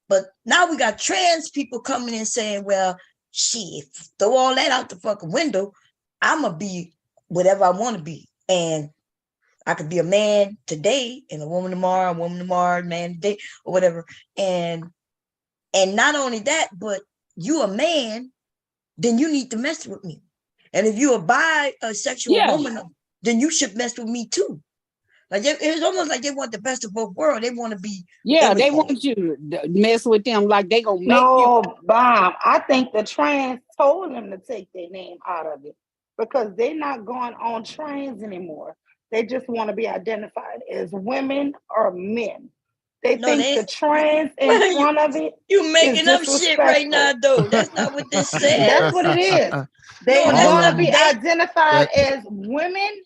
But now we got trans people coming in saying, well, shit, throw all that out the fucking window. I'm going to be whatever I want to be. And I could be a man today and a woman tomorrow, man today, or whatever. And not only that, but you a man, then you need to mess with me. And if you're a bisexual woman, then you should mess with me too. Like it's almost like they want the best of both worlds. They want to be they want you to mess with them like they gonna make you. Bob, I think the trans told them to take their name out of it because they're not going on trans anymore. They just want to be identified as women or men. They think the trans in front of it. You making up shit right now, though. That's not what this says. That's what it is. They want to be identified as women,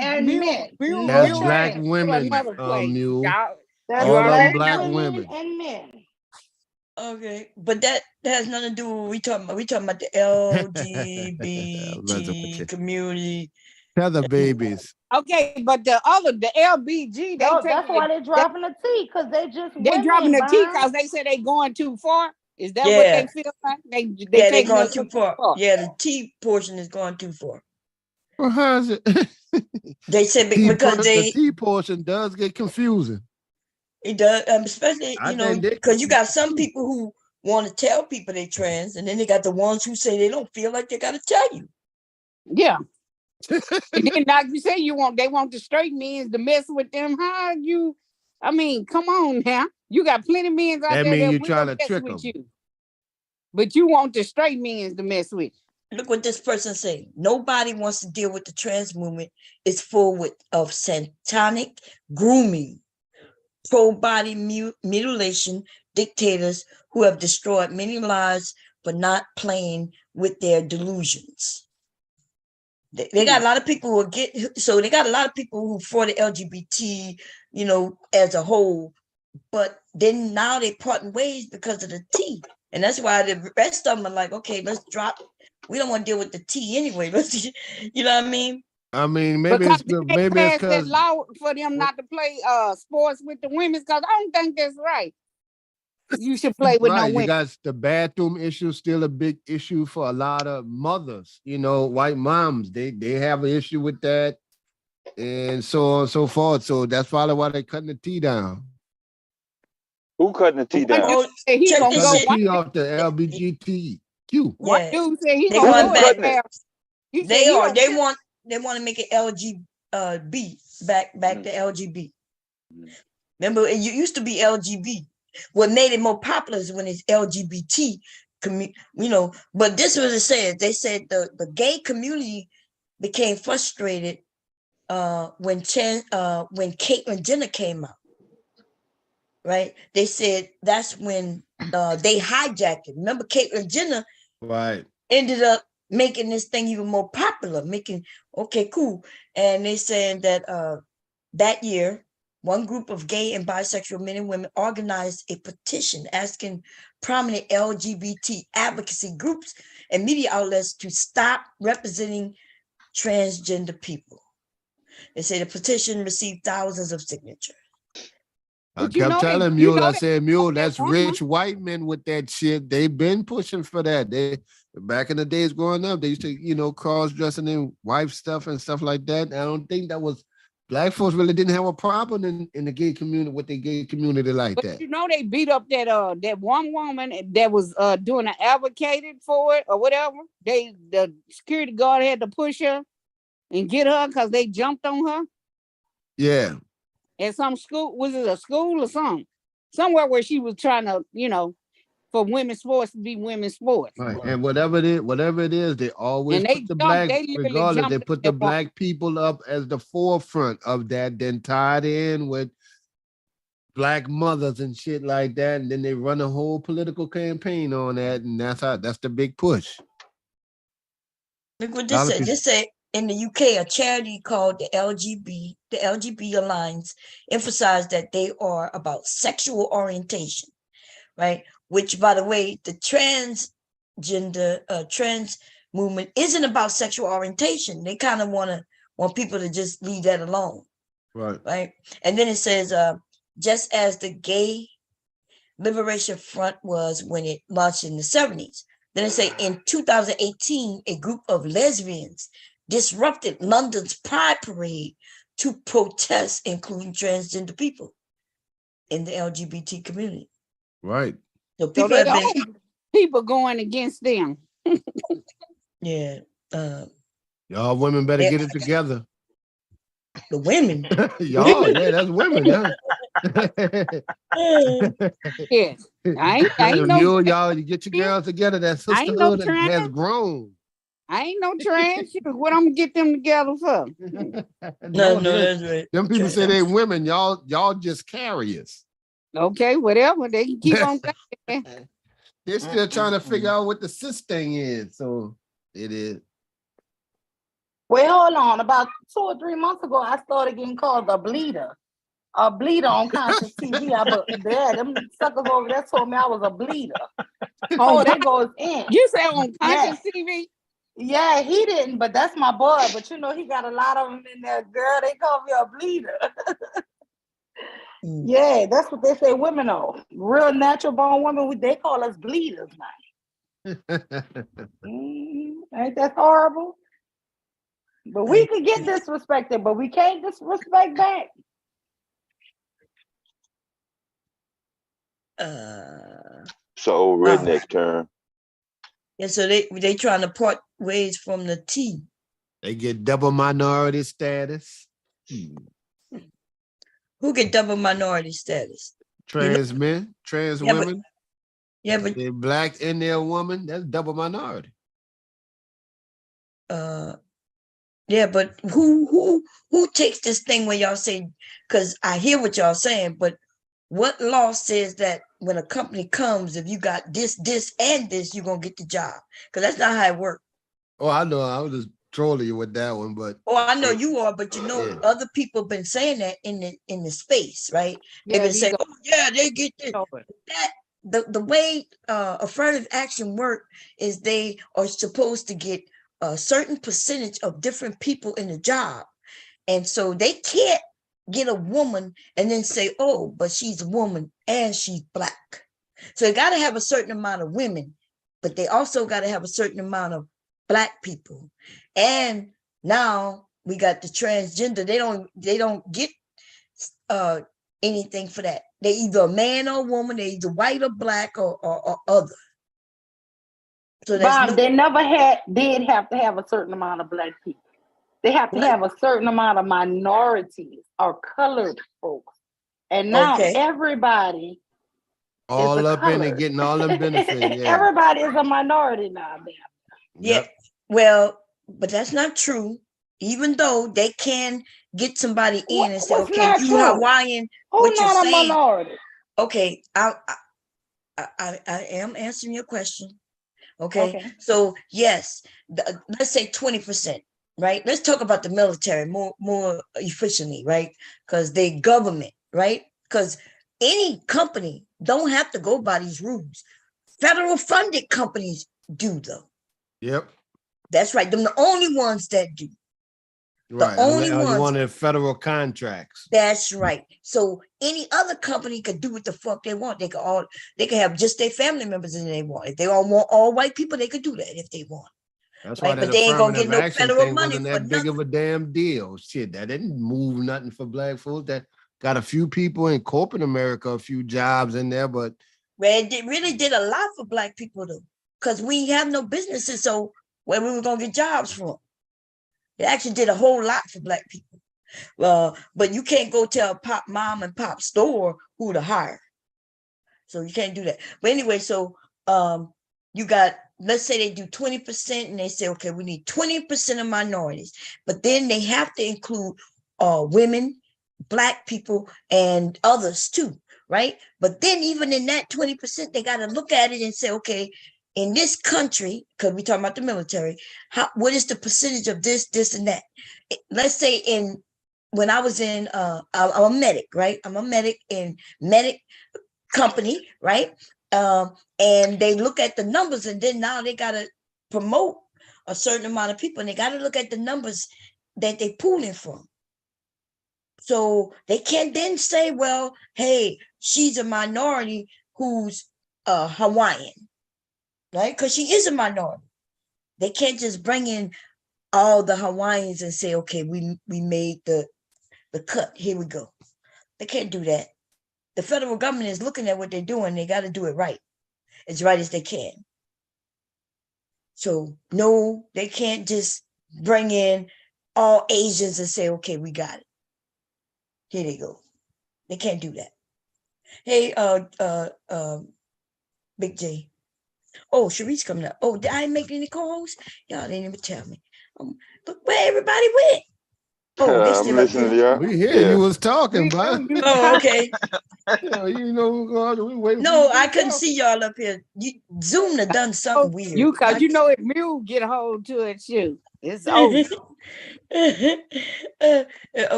and men. That's black women, Mule. That's all of them black black women and men. Okay, but that has nothing to do with what we talking about. We talking about the LGBT community. Tether babies. Okay, but the LBG, that's why they're dropping the T, because they just dropping the T because they say they going too far. Is that what they feel like? They're going too far. Yeah, the T portion is going too far. Well, how is it? They said because the T portion does get confusing. It does, especially because you got some people who want to tell people they trans, and then they got the ones who say they don't feel like they got to tell you. Yeah. And then, like you say, they want the straight men to mess with them. I mean, come on now. You got plenty of men out there that you trying to trick with them. you. But you want the straight men to mess with you. Look what this person saying. Nobody wants to deal with the trans movement. It's full of satanic grooming, pro-body mutilation dictators who have destroyed many lives for not playing with their delusions. They got a lot of people who they got a lot of people who for the LGBT, as a whole, but then now they parting ways because of the T. And that's why the rest of them are like, okay, let's drop. We don't want to deal with the T anyway. You know what I mean? I mean, maybe it's because that law for them not to play sports with the women, because I don't think that's right. You should play with no women. You got the bathroom issue still a big issue for a lot of mothers, white moms. They have an issue with that, and so on and so forth. So that's probably why they're cutting the T down. Who cutting the T down? He gonna go the T off the LGBTQ. What dude said he gonna go back? They want to make it LGB back to LGB. Remember, it used to be LGB. What made it more popular is when it's LGBT, but this was it said. They said the gay community became frustrated when Caitlyn Jenner came out. Right? They said that's when they hijacked it. Remember, Caitlyn Jenner ended up making this thing even more popular, okay, cool. And they saying that that year, one group of gay and bisexual men and women organized a petition asking prominent LGBT advocacy groups and media outlets to stop representing transgender people. They say the petition received thousands of signatures. I kept telling Mule, I said, Mule, that's rich white men with that shit. They've been pushing for that. They back in the days growing up, they used to, cross-dressing in wife stuff and stuff like that. I don't think that was black folks really didn't have a problem in the gay community with the gay community like that. They beat up that one woman that was doing an advocated for it or whatever. The security guard had to push her and get her because they jumped on her. Yeah. At some school, was it a school or something? Somewhere where she was trying to, for women's sports to be women's sports. Right. And whatever it is, they always put the black, regardless, they put the black people up as the forefront of that, then tied in with black mothers and shit like that. And then they run a whole political campaign on that. And that's the big push. Look what this said. This said, in the UK, a charity called the LGB Alliance emphasized that they are about sexual orientation, right? Which, by the way, the trans movement isn't about sexual orientation. They kind of want people to just leave that alone, right? And then it says, just as the Gay Liberation Front was when it launched in the 70s. Then it say in 2018, a group of lesbians disrupted London's Pride Parade to protest, including transgender people in the LGBT community. Right. So people going against them. Yeah. Y'all women better get it together. The women. Y'all, yeah, that's women, yeah. Yes. I ain't no, y'all, you get your girls together. That sisterhood has grown. I ain't no trans. What I'm gonna get them together for? No, that's right. Them people say they women. Y'all just carriers. Okay, whatever. They can keep on thinking. They're still trying to figure out what the cis thing is. So it is. Well, hold on. About 2 or 3 months ago, I started getting called a bleeder. A bleeder on conscious TV. Them suckers over there told me I was a bleeder. Oh, that goes in. You say on conscious TV? Yeah, he didn't, but that's my boy. But he got a lot of them in there. Girl, they call me a bleeder. Yeah, that's what they say women are. Real natural born women, they call us bleeders now. Ain't that horrible? But we could get disrespected, but we can't disrespect back. So redneck term. Yeah, so they trying to part ways from the T. They get double minority status. Who get double minority status? Trans men, trans women. But they're black and they're a woman. That's double minority. Yeah, but who takes this thing when y'all say? Because I hear what y'all saying, but what law says that when a company comes, if you got this, and this, you're gonna get the job? Because that's not how it works. Oh, I know. I was just trolling you with that one, but I know you are, but other people have been saying that in the space, right? They've been saying, they get this. That the way affirmative action work is they are supposed to get a certain percentage of different people in the job, and so they can't get a woman and then say, oh, but she's a woman and she's black. So they got to have a certain amount of women, but they also got to have a certain amount of black people. And now we got the transgender. They don't get anything for that. They either a man or a woman. They either white or black or other. So they never did have to have a certain amount of black people. They have to have a certain amount of minorities or colored folks. And now everybody all up in and getting all them benefits. Yeah. Everybody is a minority now. Yeah. Well, but that's not true. Even though they can get somebody in and say, okay, you Hawaiian, who's not a minority? Okay, I am answering your question. Okay. So yes, let's say 20%. Right? Let's talk about the military more efficiently, right? Because they government, right? Because any company don't have to go by these rules. Federal funded companies do though. Yep. That's right. Them the only ones that do. Right. The only ones. One of federal contracts. That's right. So any other company could do what the fuck they want. They could have just their family members in they want. If they all want all white people, they could do that if they want. That's why that they ain't gonna get no federal money wasn't that big of a damn deal. Shit, that didn't move nothing for black folks. That got a few people in corporate America, a few jobs in there, but it really did a lot for black people though, because we have no businesses. So where we were gonna get jobs from? It actually did a whole lot for black people. But you can't go tell pop mom and pop store who to hire. So you can't do that. But anyway, so you got. Let's say they do 20% and they say, okay, we need 20% of minorities, but then they have to include women, black people, and others too, right? But then even in that 20%, they got to look at it and say, okay, in this country, because we're talking about the military, what is the percentage of this, and that? Let's say when I was in, I'm a medic, right? I'm a medic in medic company, right? And they look at the numbers, and then now they got to promote a certain amount of people, and they got to look at the numbers that they pulling from. So they can't then say, well, hey, she's a minority who's Hawaiian, right? Because she is a minority. They can't just bring in all the Hawaiians and say, okay, we made the cut. Here we go. They can't do that. The federal government is looking at what they're doing. They got to do it right. As right as they can. So no, they can't just bring in all Asians and say, okay, we got it. Here they go. They can't do that. Hey, Big J. Oh, Sharice coming up. Oh, did I make any calls? Y'all didn't even tell me. But where everybody went? Oh, I'm listening to y'all. We hear you was talking, bud. Oh, okay. You know, we wait. No, I couldn't see y'all up here. Zoom have done something weird. Cause you know if Mule get a hold to it, shoot, it's over.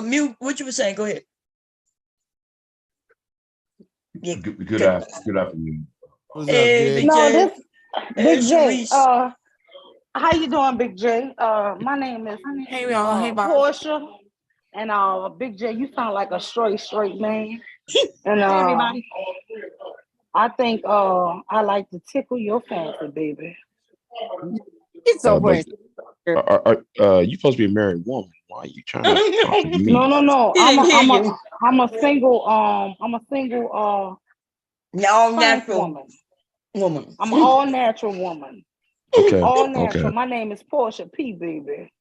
Mule, what you were saying? Go ahead. Yeah. Good afternoon. What's up, Big J? Big J. How you doing, Big J? My name is Portia, and Big J, you sound like a straight man. And everybody. I think I like to tickle your fancy, baby. It's so funny. You supposed to be a married woman. Why are you trying to talk to me? No. I'm a single all natural woman. I'm an all natural woman. Okay. All natural. Okay. My name is Portia P, baby.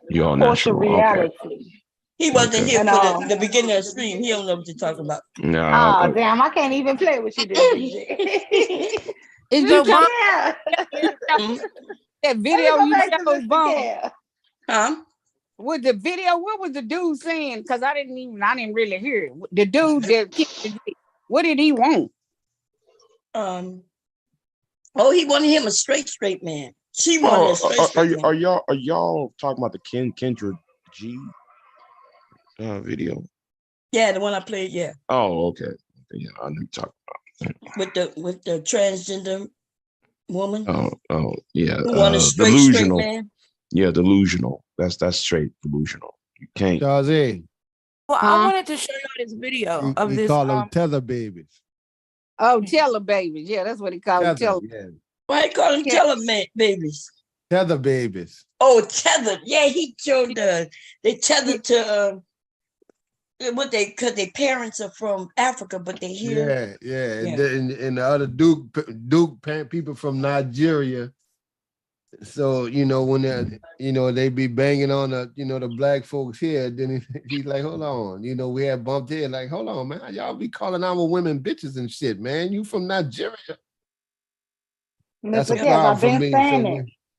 You all Portia natural. Reality. Okay. He wasn't here for the beginning of the stream. He don't know what you're talking about. No. Damn, I can't even play with you this. That video you showed Bump. Huh? With the video, what was the dude saying? Because I didn't really hear it. The dude that what did he want? He wanted him a straight man. She wanted a straight man. Are y'all talking about the Kendra G video? Yeah, the one I played. Yeah. Oh, okay. Yeah, I know you talking about with the transgender woman. Oh, yeah. Who wanted a straight man? Yeah, delusional. That's straight delusional. You can't. Well, I wanted to show you this video of this. Call them tether babies. Oh, tether babies. Yeah, that's what he called them. Tether. Yeah. Why he call them tether babies? Tether babies. Oh, tethered. Yeah, he showed they tethered to because their parents are from Africa, but they here. Yeah. And the other Duke people from Nigeria. So, when they be banging on the black folks here, then he's like, hold on, we had bumped here, like, hold on, man, y'all be calling our women bitches and shit, man. You from Nigeria. That's a problem for me.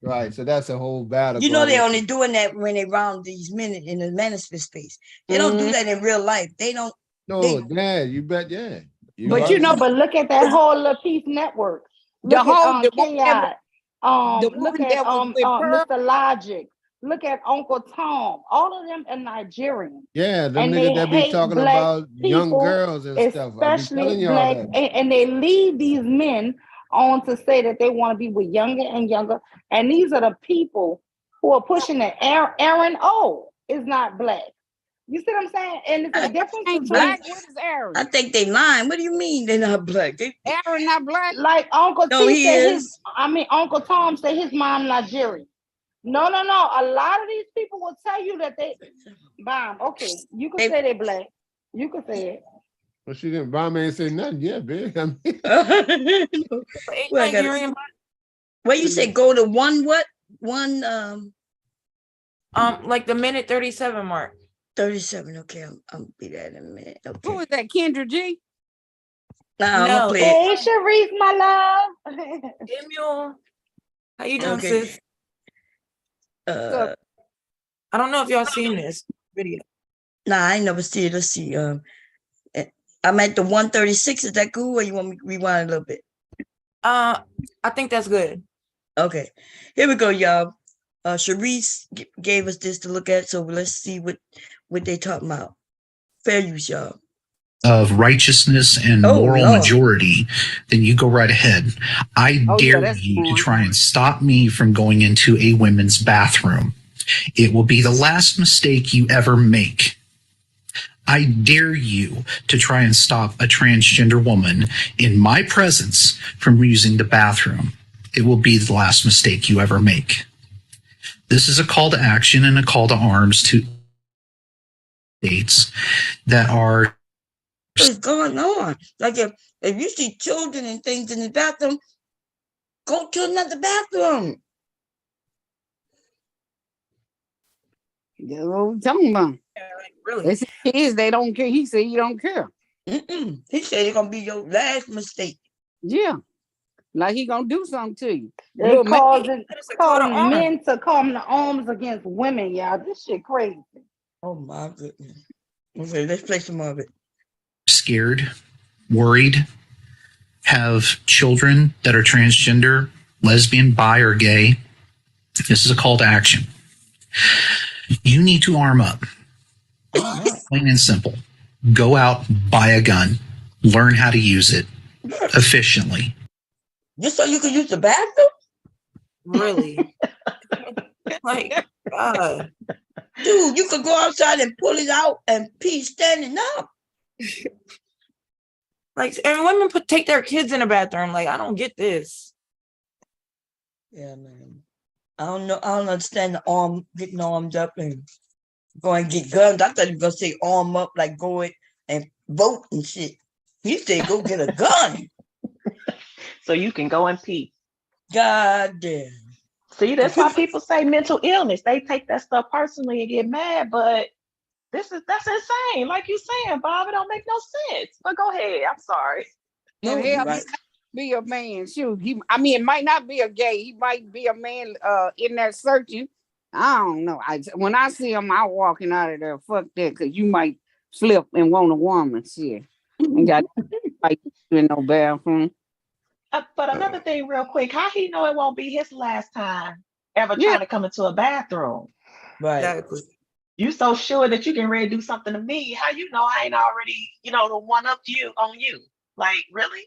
Right, so that's a whole battle. They only doing that when they round these men in the manosphere space. They don't do that in real life. They don't. No, you bet, yeah. But look at that whole little Peace Network. Look at Chaos. Look at Mr. Logic. Look at Uncle Tom. All of them are Nigerian. Yeah, them niggas that be talking about young girls and stuff. Especially black, and they lead these men on to say that they want to be with younger and younger. And these are the people who are pushing it. Aaron O is not black. You see what I'm saying? And it's a difference between black. What is Aaron? I think they lying. What do you mean they're not black? Aaron not black? Like Uncle T said Uncle Tom said his mom Nigerian. No. A lot of these people will tell you that they okay. You can say they black. You can say it. Well, she didn't. Bomb ain't say nothing yet, big. What you say? Go to one what? One like the minute 37 mark. 37. Okay, I'll be there in a minute. Okay. Who is that? Kendra G? No. Hey, Sharice, my love. Samuel, how you doing, sis? I don't know if y'all seen this video. Nah, I ain't never see it. Let's see. I'm at the 136. Is that cool, or you want me to rewind a little bit? I think that's good. Okay, here we go, y'all. Sharice gave us this to look at, so let's see what they talking about. Fair use, y'all. Of righteousness and moral majority, then you go right ahead. I dare you to try and stop me from going into a women's bathroom. It will be the last mistake you ever make. I dare you to try and stop a transgender woman in my presence from using the bathroom. It will be the last mistake you ever make. This is a call to action and a call to arms to states that are. What's going on? Like if you see children and things in the bathroom, go to another bathroom. Yeah, what we talking about? Really? It's kids, they don't care. He said you don't care. He said it's gonna be your last mistake. Yeah. Like he gonna do something to you. They causing men to come to arms against women, y'all. This shit crazy. Oh my goodness. Okay, let's play some of it. Scared, worried, have children that are transgender, lesbian, bi, or gay, this is a call to action. You need to arm up. Plain and simple. Go out, buy a gun, learn how to use it efficiently. Just so you can use the bathroom? Really? Like, God. Dude, you could go outside and pull it out and pee standing up. Like, and women take their kids in the bathroom. Like, I don't get this. Yeah, man. I don't know. I don't understand the getting armed up and go and get guns. I thought you were gonna say arm up, like go in and vote and shit. He said go get a gun. So you can go in peace. God damn. See, that's why people say mental illness. They take that stuff personally and get mad, but that's insane. Like you saying, Bob, it don't make no sense. But go ahead. I'm sorry. And hell, right. Be a man. Shoot, it might not be a gay. He might be a man in there searching. I don't know. When I see him out walking out of there, fuck that, because you might flip and want a woman. Shit. Ain't got like in no bathroom. But another thing real quick, how he know it won't be his last time ever trying to come into a bathroom? Right. Exactly. You so sure that you can ready to do something to me. How you know I ain't already, the one up you on you? Like, really?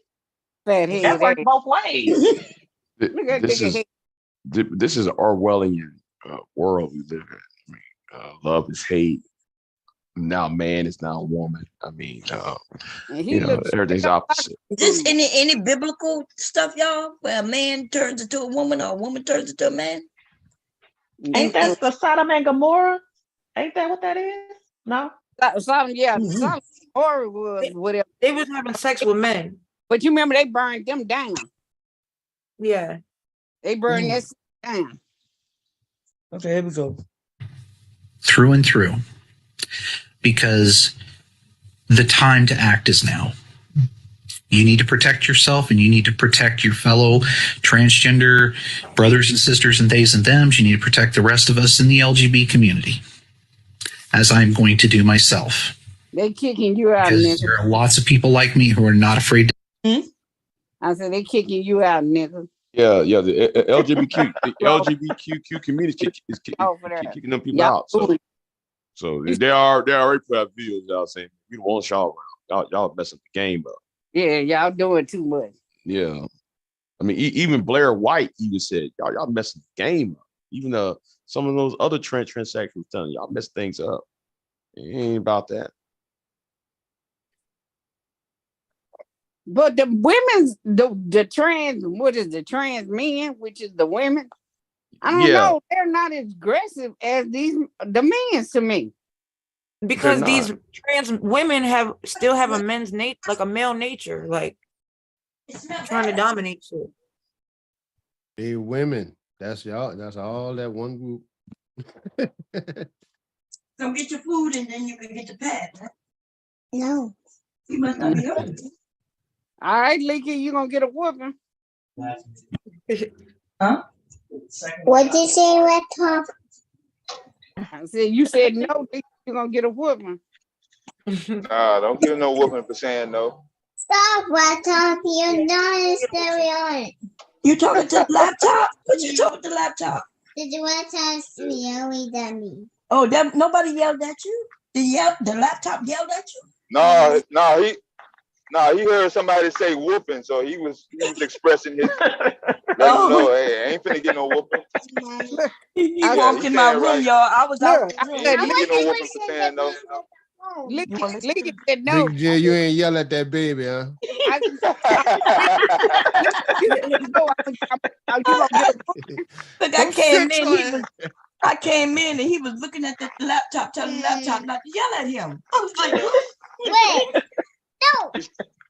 That works both ways. This is Orwellian world we live in. I mean, love is hate. Now man is now a woman. I mean, everything's opposite. Is this any biblical stuff, y'all? Where a man turns into a woman or a woman turns into a man? Ain't that the Sodom and Gomorrah? Ain't that what that is? No? Sodom, yeah. Sodom and Gomorrah was whatever. They was having sex with men. But you remember they burned them down. Yeah. They burned that down. Okay, here we go. Through and through. Because the time to act is now. You need to protect yourself and you need to protect your fellow transgender brothers and sisters and theys and thems. You need to protect the rest of us in the LGBT community, as I'm going to do myself. They kicking you out. Because there are lots of people like me who are not afraid to. I said they kicking you out, nigga. Yeah. The LGBTQ community is kicking them people out. So they already put out videos out saying we don't want y'all around. Y'all messing the game up. Yeah, y'all doing too much. Yeah. I mean, even Blair White even said, y'all messing the game up. Even some of those other transsexuals telling y'all mess things up. It ain't about that. But the women's the trans, what is the trans men, which is the women? I don't know. They're not as aggressive as the men's to me. Because these trans women still have a men's nature, like a male nature, like trying to dominate shit. They women. That's y'all. That's all that one group. Come get your food and then you can get the pad. Right? No. You must not be hungry. All right, Leaky, you gonna get a whooping. Huh? What did you say, Red Top? I said you said no, you're gonna get a whooping. Nah, don't get no whooping for saying no. Stop, Red Top. You're not in stereo. You talking to the laptop? What you talking to the laptop? Did you want to yelling at me? Oh, nobody yelled at you? The laptop yelled at you? No, he heard somebody say whooping, so he was expressing his. No, hey, I ain't finna get no whooping. He walked in my room, y'all. I was out. I ain't finna get no whooping for saying no. Leaky said no. Big J, you ain't yell at that baby, huh? Look, I came in and he was looking at the laptop, telling the laptop not to yell at him. I was like, wait, no.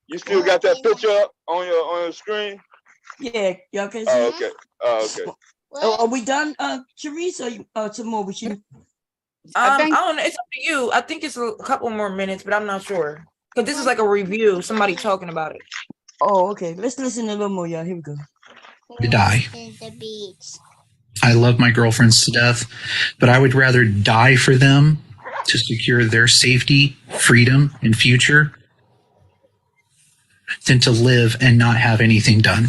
You still got that picture up on your screen? Yeah, y'all can see. Oh, okay. Are we done, Sharice, or some more with you? I don't know. It's up to you. I think it's a couple more minutes, but I'm not sure. Because this is like a review, somebody talking about it. Oh, okay. Let's listen a little more, y'all. Here we go. To die. I love my girlfriends to death, but I would rather die for them to secure their safety, freedom, and future than to live and not have anything done.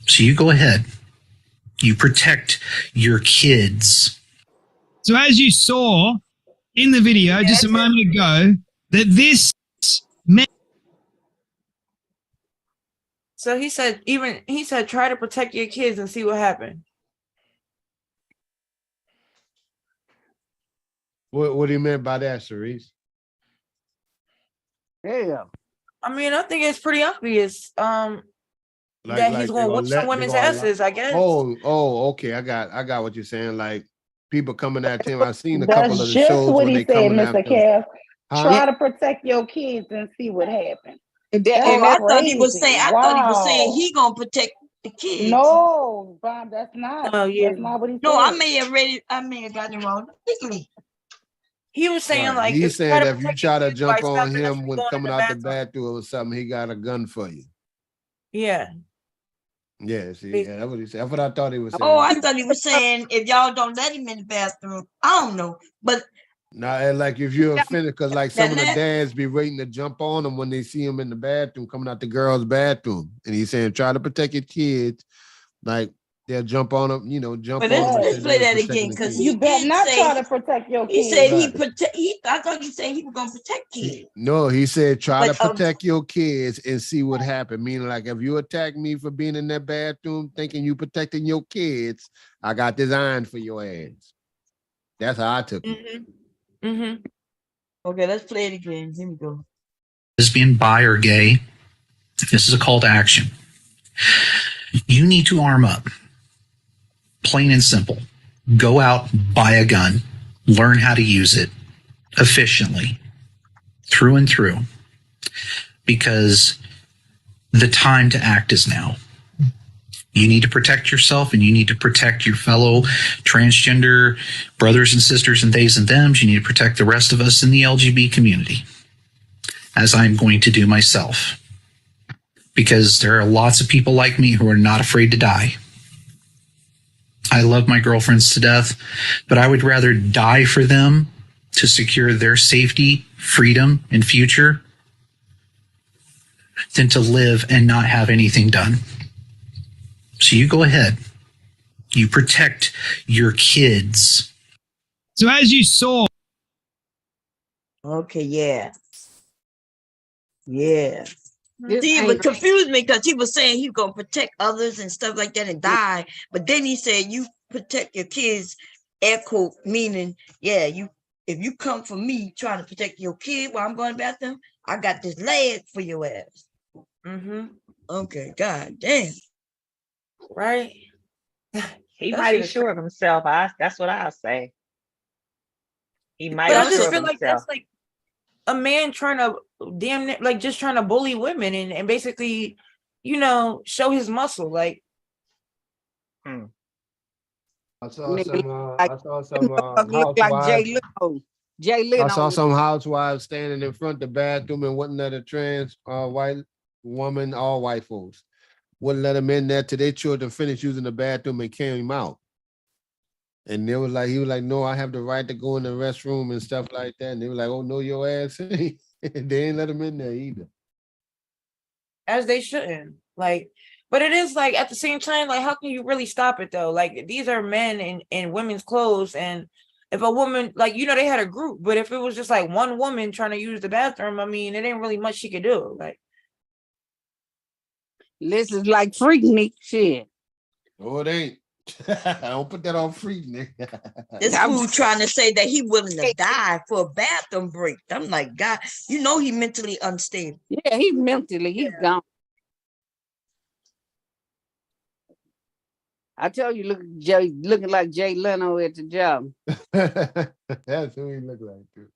So you go ahead. You protect your kids. So as you saw in the video just a moment ago, that this meant. So he said, try to protect your kids and see what happened. What do you mean by that, Cerise? Yeah. I mean, I think it's pretty obvious. That he's going to whip some women's asses, I guess. Okay. I got what you're saying. Like people coming at him. I've seen a That's couple of the just shows what when he they said, coming Mr. after. Kev. Huh? Try to protect your kids and see what happens. I thought he was saying he gonna protect the kids. No, Bob, that's not. That's not what he said. No, I may have gotten it wrong. He was saying like he's saying that if you try to jump by on stopping us him from when going coming in the out the bathroom. bathroom or something, he got a gun for you. Yeah. Yeah, see, that's what he said. That's what I thought he was saying. Oh, I thought he was saying if y'all don't let him in the bathroom. I don't know, but Nah, like if you're offended, because like some of the dads be waiting to jump on them when they see him in the bathroom, coming out the girl's bathroom, and he's saying try to protect your kids. Like they'll jump on them, jump on them. Let's play that again, because you better not try to protect your kids. He said I thought he said he was gonna protect kids. No, he said try to protect your kids and see what happens. Meaning, like if you attack me for being in that bathroom thinking you protecting your kids, I got this iron for your ass. That's how I took it. Okay, let's play it again. Here we go. Lesbian, bi, or gay, this is a call to action. You need to arm up. Plain and simple. Go out, buy a gun, learn how to use it efficiently, through and through, because the time to act is now. You need to protect yourself and you need to protect your fellow transgender brothers and sisters and theys and thems. You need to protect the rest of us in the LGBT community, as I'm going to do myself, because there are lots of people like me who are not afraid to die. I love my girlfriends to death, but I would rather die for them to secure their safety, freedom, and future than to live and not have anything done. So you go ahead. You protect your kids. So as you saw. Okay, yeah. See, it would confuse me because he was saying he was gonna protect others and stuff like that and die, but then he said you protect your kids, air quote, meaning, if you come for me trying to protect your kid while I'm going to the bathroom, I got this leg for your ass. Okay, god damn. Right? He might be sure of himself. That's what I'll say. He might. But I just feel like that's like a man trying to just trying to bully women and basically, show his muscle. Like, I saw some housewives. I saw some housewives standing in front of the bathroom and wouldn't let a trans white woman, all white folks, wouldn't let them in there till their children finish using the bathroom and came him out. And he was like, no, I have the right to go in the restroom and stuff like that. And they were like, oh, no, your ass. They ain't let him in there either. As they shouldn't. Like, but it is like at the same time, like, how can you really stop it though? Like, these are men in women's clothes. And if a woman, like, they had a group, but if it was just like one woman trying to use the bathroom, I mean, it ain't really much she could do. Like, this is like Freaknik shit. No, it ain't. I don't put that on Freaknik. This fool trying to say that he willing to die for a bathroom break. I'm like, God, he mentally unstable. Yeah, he's gone. I tell you, looking like Jay Leno at the job. That's who he look like, too.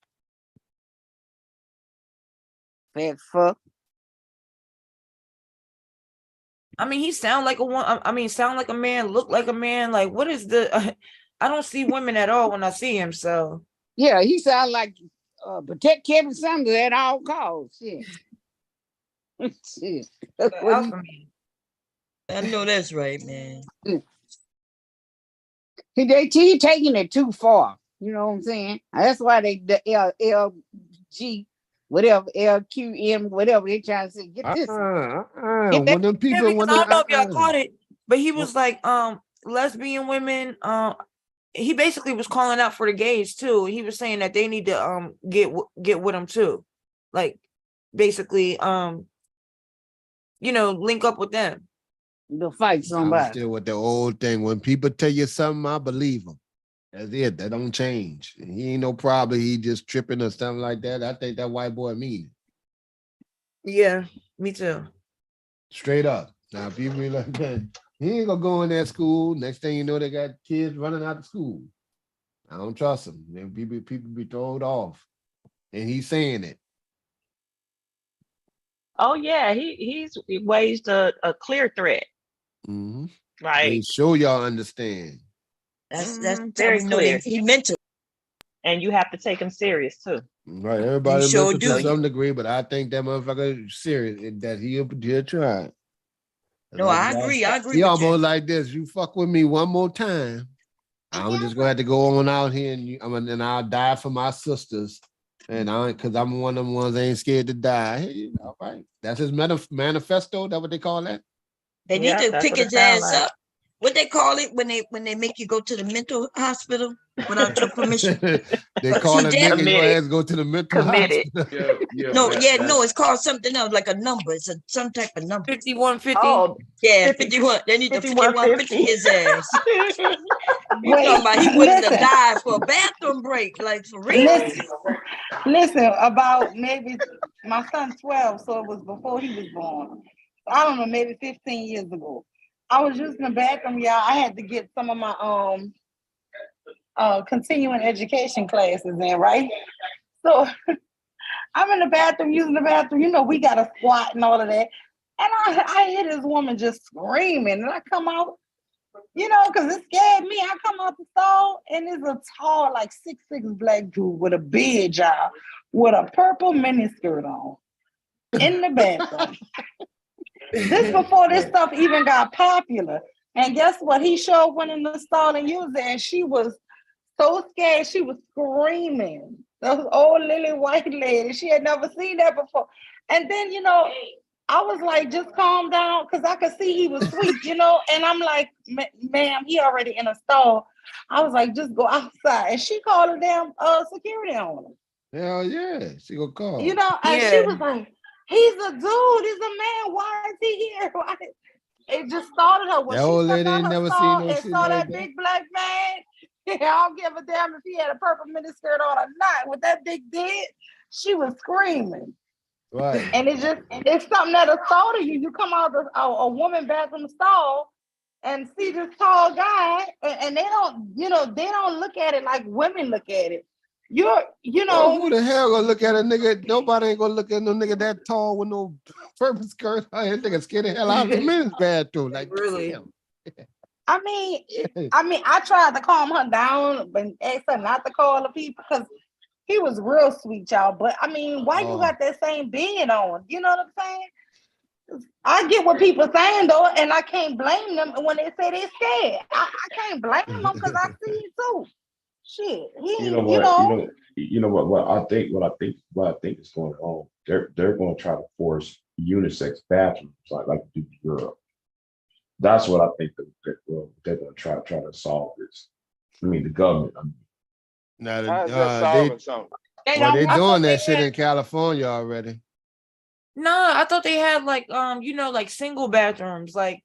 Fat fuck. I mean, he sound like a man, look like a man. Like, what is I don't see women at all when I see him. So yeah, he sound like protect Kevin Sanders at all costs. Shit. Shit. I know that's right, man. He taking it too far. You know what I'm saying? That's why the LG, whatever, LQM, whatever they trying to say. Get this. When them people, I don't know if y'all caught it, but he was like, lesbian women, he basically was calling out for the gays too. He was saying that they need to get with them too, like basically link up with them. The fight somebody. I'm still with the old thing. When people tell you something, I believe them. That's it. That don't change. He ain't no problem. He just tripping or something like that. I think that white boy mean it. Yeah, me too. Straight up. Now, if you be like that, he ain't gonna go in that school. Next thing you know, they got kids running out of school. I don't trust him. People be thrown off, and he's saying it. Oh yeah, he's waged a clear threat. Mm-hmm. Like, they show y'all understand. That's very clear. He mental, and you have to take him serious too. Right, everybody sure mental do. to some degree, but I think that motherfucker is serious that he'll try. No, I agree. I agree. He with almost you. like this. You fuck with me one more time, I'm just gonna have to go on out here and I'll die for my sisters. And because I'm one of them ones that ain't scared to die. Hey, all right. That's his manifesto. That what they call that? They need to pick his ass up. What they call it when they make you go to the mental hospital without your permission? They call it making your ass go to the mental hospital. No, it's called something else, like a number. It's some type of number. 5150. Oh, yeah, 51. They need to 5150 his ass. You talking about he wouldn't have died for a bathroom break, like for real. Listen, about maybe my son's 12, so it was before he was born. I don't know, maybe 15 years ago. I was using the bathroom, y'all. I had to get some of my continuing education classes in, right? So I'm in the bathroom, using the bathroom. You know, we got a squat and all of that. And I hear this woman just screaming. And I come out, you know, because it scared me. I come out the stall, and there's a tall, like 6'6" black dude with a beard job, with a purple miniskirt on, in the bathroom. This before this stuff even got popular. And guess what? He sure went in the stall and used it, and she was so scared. She was screaming. Those old lily white lady. She had never seen that before. And then, you know, I was like, just calm down, because I could see he was sweet, you know. And I'm like, ma'am, he already in a stall. I was like, just go outside. And she called a damn security on him. Hell yeah, she gonna call. You know, and she was like, he's a dude, he's a man. Why is he here? Why? It just started her. When that she old lady ain't never seen no and shit saw like that that. big black man, I don't give a damn if he had a purple miniskirt on or not. With that big dick, she was screaming. Right. And it's something that'll startle you. You come out of a woman bathroom stall and see this tall guy, and they don't, you know, they don't look at it like women look at it. You know, who the hell gonna look at a nigga? Nobody ain't gonna look at no nigga that tall with no purple skirt. That nigga scared the hell out of him in his bathroom. Like, really? I mean, I tried to calm her down, but asked her not to call the people, because he was real sweet, y'all. But I mean, why you got that same beard on? You know what I'm saying? I get what people saying though, and I can't blame them when they say they're scared. I can't blame them, because I see it too. Shit, you know what I think is going on. They're going to try to force unisex bathrooms like they do in Europe. That's what I think they're going to try to solve this. I mean, the government. How's that solving something? They're doing that shit in California already. No, I thought they had like like single bathrooms, like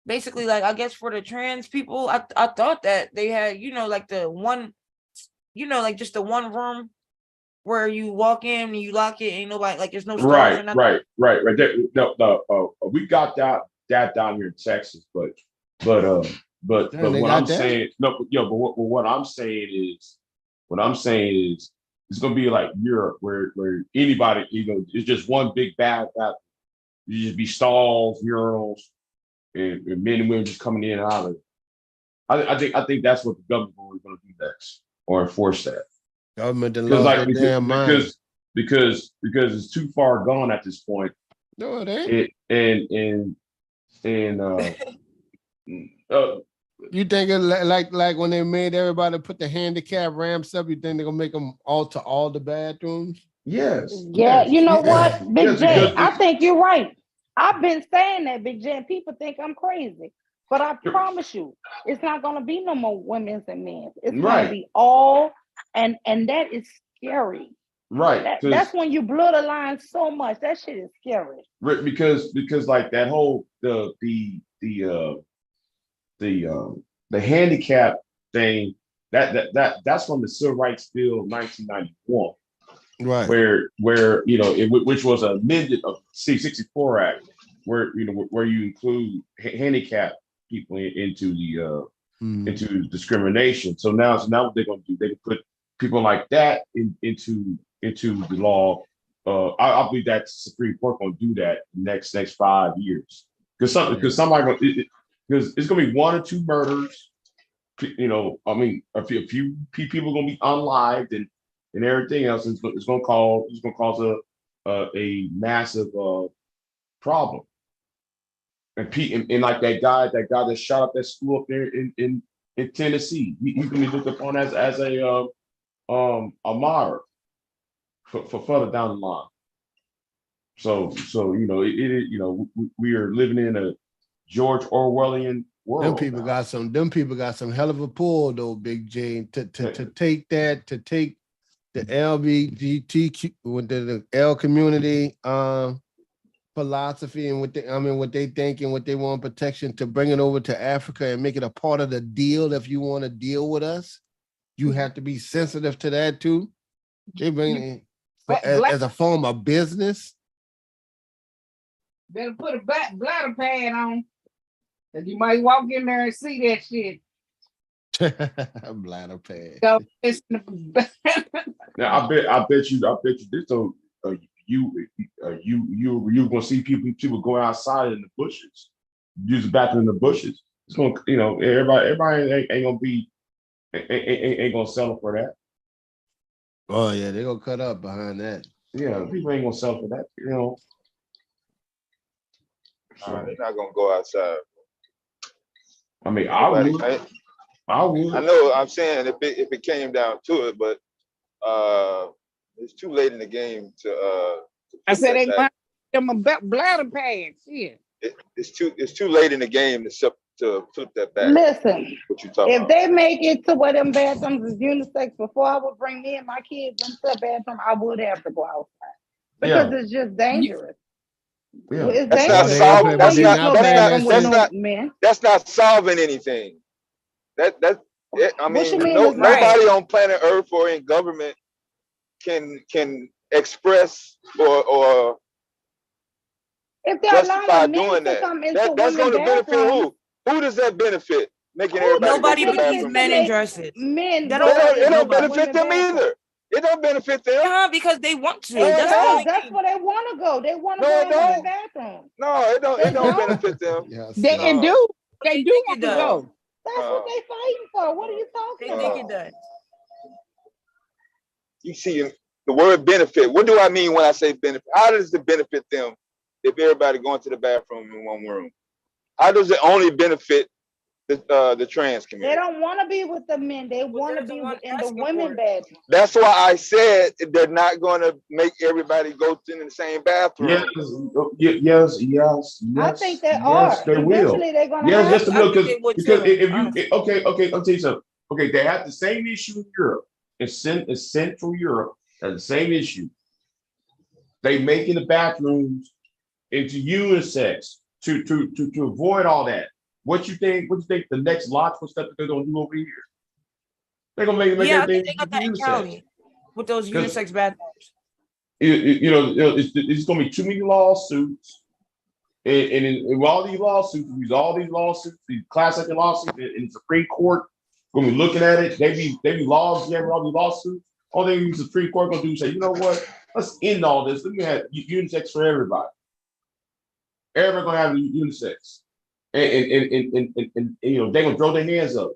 basically, like I guess for the trans people. I thought that they had, like the one, like just the one room where you walk in and you lock it, ain't nobody, like there's no stairs or nothing. Right. We got that down here in Texas, but what I'm saying, but what I'm saying is it's gonna be like Europe, where anybody, it's just one big bathroom. You just be stalls, urinals, and men and women just coming in and out of it. I think that's what the government is going to do next, or enforce that. Government done lost their damn mind. Because it's too far gone at this point. No, it ain't. You think it like when they made everybody put the handicap ramps up? You think they're gonna make them alter all the bathrooms? Yes. Yeah, Yes. you know Yes. what, Big Yes, J, I because think you're right. I've been saying that, Big J, and people think I'm crazy. But I promise you, it's not gonna be no more women's and men's. It's gonna right, be all, and that is scary. right. That's when you blur the line so much. That shit is scary. Because like that whole the handicap thing that's from the Civil Rights Bill of 1991, right? Where which was amended of C-64 Act, where where you include handicapped people into the into discrimination. So now what they're going to do? They can put people like that into the law. I believe that the Supreme Court going to do that next 5 years because somebody because it's going to be 1 or 2 murders. I mean, a few people are going to be unlived and everything else. It's going to cause a massive problem. And like that guy that shot up that school up there in Tennessee, he's going to be looked upon as a martyr for further down the line. So we are living in a George Orwellian world. Them people got some hell of a pull though, Big J, to take the LGBTQ with the L community philosophy and what they think and what they want protection, to bring it over to Africa and make it a part of the deal. If you want to deal with us, you have to be sensitive to that too. They bring it as a form of business. Better put a bladder pad on, cause you might walk in there and see that shit. Bladder pad. So now I bet you this don't you gonna see people going outside in the bushes, use the bathroom in the bushes. It's gonna everybody ain't gonna settle for that. Oh yeah, they're gonna cut up behind that. Yeah, people ain't gonna settle for that. They're not gonna go outside. I mean, I would. I know. I'm saying if it came down to it, but it's too late in the game to I said they want them a bladder pad. Shit. It's too late in the game to flip that back. Listen, what you talking if about? they make it to where them bathrooms is unisex, before I would bring me and my kids into a bathroom, I would have to go outside because it's just dangerous. Yeah. It's That's dangerous. not solving. That's not solving anything. I mean, nobody on planet Earth or in government can express or if they're justify doing that. That's going to benefit who? Who does that benefit? Making everybody nobody go to the believes bathroom. men in dresses. Men, it don't benefit them either. It don't benefit them. Yeah, because they want to. That's where they want to go. They want to go to the bathroom. No, it don't benefit them. Yes, they do. They do want to go. That's what they fighting for. What are you talking about? They think it does. You see the word benefit. What do I mean when I say benefit? How does it benefit them if everybody going to the bathroom in one room? How does it only benefit the trans community? They don't want to be with the men. They want to be in the women bathroom. That's why I said they're not going to make everybody go in the same bathroom. Yes. I think they are. They will. Eventually, they're going to. Yes, because if you okay, I'll tell you something. Okay, they have the same issue in Europe. In Central Europe, has the same issue. They making the bathrooms into unisex to avoid all that. What you think the next logical step that they're gonna do over here? They're gonna make everything I think they got that in Cali with those unisex bathrooms. It's gonna be too many lawsuits, and in all these lawsuits, these class action lawsuits in the Supreme Court gonna be looking at it. They be laws, all these lawsuits. All the Supreme Court gonna do is say, you know what? Let's end all this. Let me have unisex for everybody. Everybody gonna have unisex. And they're gonna throw their hands up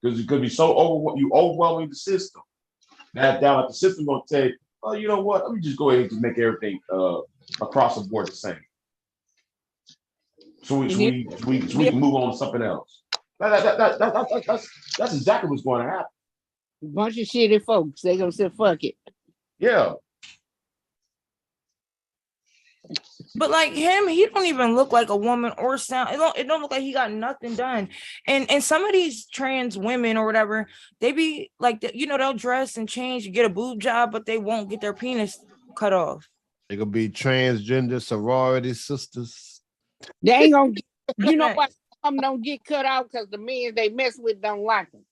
because it could be so overwhelming the system. Now like the system gonna say, oh, you know what? Let me just go ahead and just make everything across the board the same. So we can move on to something else. That's exactly what's going to happen. A bunch of shitty folks. They gonna say fuck it. Yeah. But like him, he don't even look like a woman or sound. It don't look like he got nothing done. And some of these trans women or whatever, they be like, they'll dress and change, get a boob job, but they won't get their penis cut off. They gonna be transgender sorority sisters. They ain't gonna. You know what? Some don't get cut out because the men they mess with don't like them.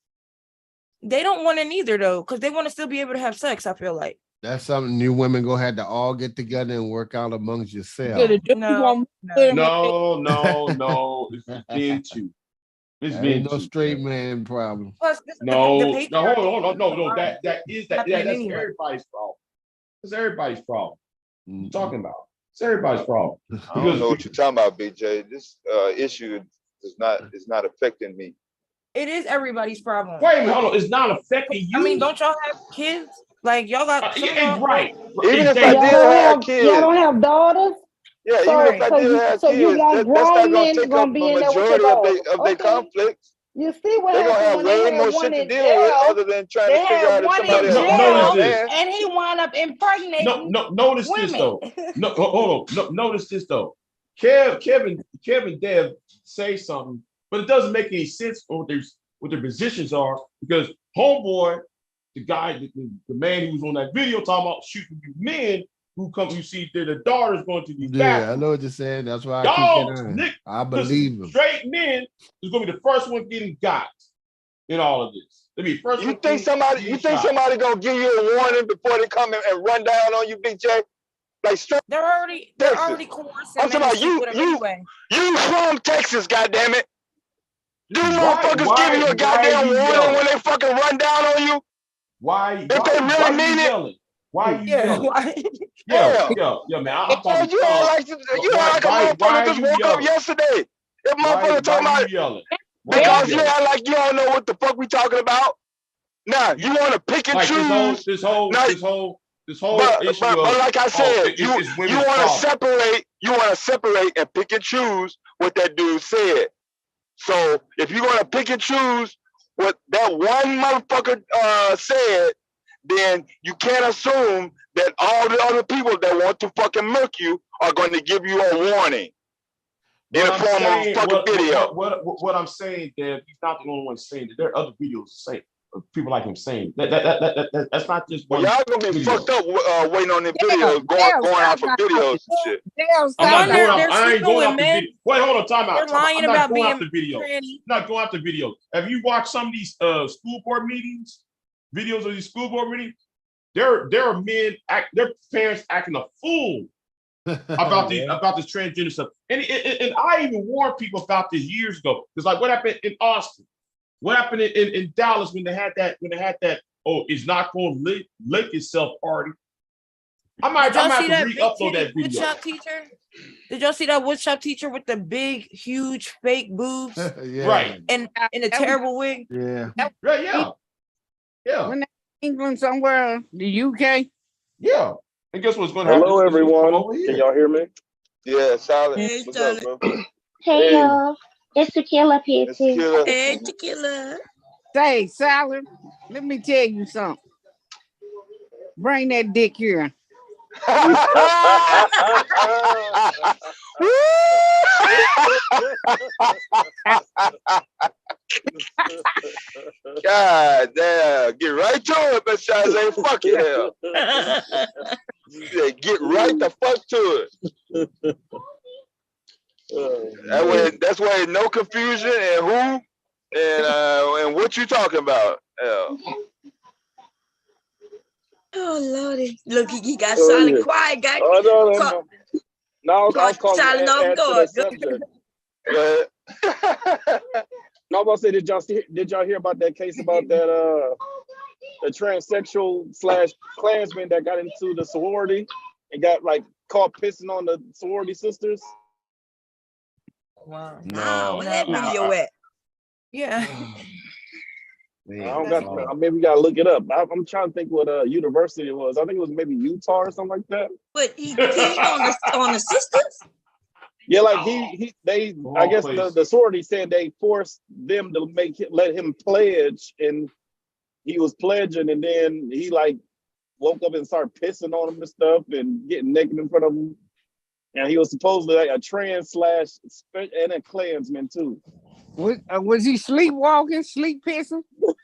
They don't want it either though, because they want to still be able to have sex. I feel like that's something you women gonna have to all get together and work out amongst yourselves. No. It's men too. It's men no straight man problem. Plus, hold on. No. That's everybody's problem. It's everybody's problem. What you talking about? It's everybody's problem. I don't know what you're talking about, BJ. This issue is not affecting me. It is everybody's problem. Wait a minute, hold on. It's not affecting you. I mean, don't y'all have kids? Like y'all got right. Even if I did have kids, y'all don't have daughters. Yeah, even if I did have kids, you got that's not grown gonna men take gonna up be in the there with majority your of their conflicts. You see what they're gonna have happened when way they more had shit one to in deal with jail? other than trying They to figure had out if one in somebody jail, else. and he wound up impregnating. Notice women. this though. No, hold on. Notice this though. Kevin, Dev say something, but it doesn't make any sense for what their positions are, because homeboy, the guy, the man who was on that video talking about shooting you men who come, you see the daughters going to these bathrooms. I know what you're saying. That's why I believe him. Straight men is going to be the first one getting got in all of this. You think somebody gonna give you a warning before they come in and run down on you, Big J? Like straight. They're already coercing. I'm talking about you from Texas, goddammit. Do motherfuckers give you a goddamn warning when they fucking run down on you? Why? If they really mean it? Yelling? Why are you yelling? Yeah, man. I'm talking. You act like a motherfucker just woke up yesterday. If motherfucker talking about yelling? Because you act like you don't know what the fuck we talking about. Nah, you want to pick and choose. This whole issue. But like I said, you want to separate and pick and choose what that dude said. So if you're gonna pick and choose what that one motherfucker said, then you can't assume that all the other people that want to fucking murk you are going to give you a warning in the form of a fucking video. What I'm saying, Dad, he's not the only one saying that. There are other videos saying people like him saying that's not just one. Well, y'all gonna be fucked up waiting on the videos, going out for videos and shit. I ain't going off the video. Wait, hold on, time out. They're lying I'm not about going being off the video. tranny. Not going off the video. Have you watched some of these school board meetings? Videos of these school board meetings? There are men, their parents acting a fool about this transgender stuff. And I even warned people about this years ago. Because like what happened in Austin? What happened in Dallas when they had that it's not going to lick itself party? I might have to re-upload that video. Woodshop teacher? Did y'all see that woodshop teacher with the big, huge fake boobs? Yeah. Right. And in a terrible wig? Yeah. Right, yeah. When England somewhere, the UK. Yeah. And guess what's going to happen? Hello, everyone. Can y'all hear me? Yeah, Silent. Hey, What's up, bro? Hey, y'all. It's Tequila here, too. Hey, Tequila. Say, Silent, let me tell you something. Bring that dick here. God damn, get right to it, but Shazay, fuck it hell. Get right the fuck to it. That's why no confusion and who and what you talking about. Yeah. Oh Lordy, look, he got silent, quiet, guy. No, I was calling silent off guard. No, I'm about to say, did y'all hear about that case about that the transsexual / Klansman that got into the sorority and got like caught pissing on the sorority sisters? Wow. No, where that video at? Yeah. I don't got. Maybe we gotta look it up. I'm trying to think what university it was. I think it was maybe Utah or something like that. But he on the sisters? Yeah, like I guess the sorority said they forced them to let him pledge, and he was pledging, and then he like woke up and started pissing on him and stuff and getting naked in front of him. And he was supposedly like a trans / and a Klansman too. Was he sleepwalking, sleep pissing?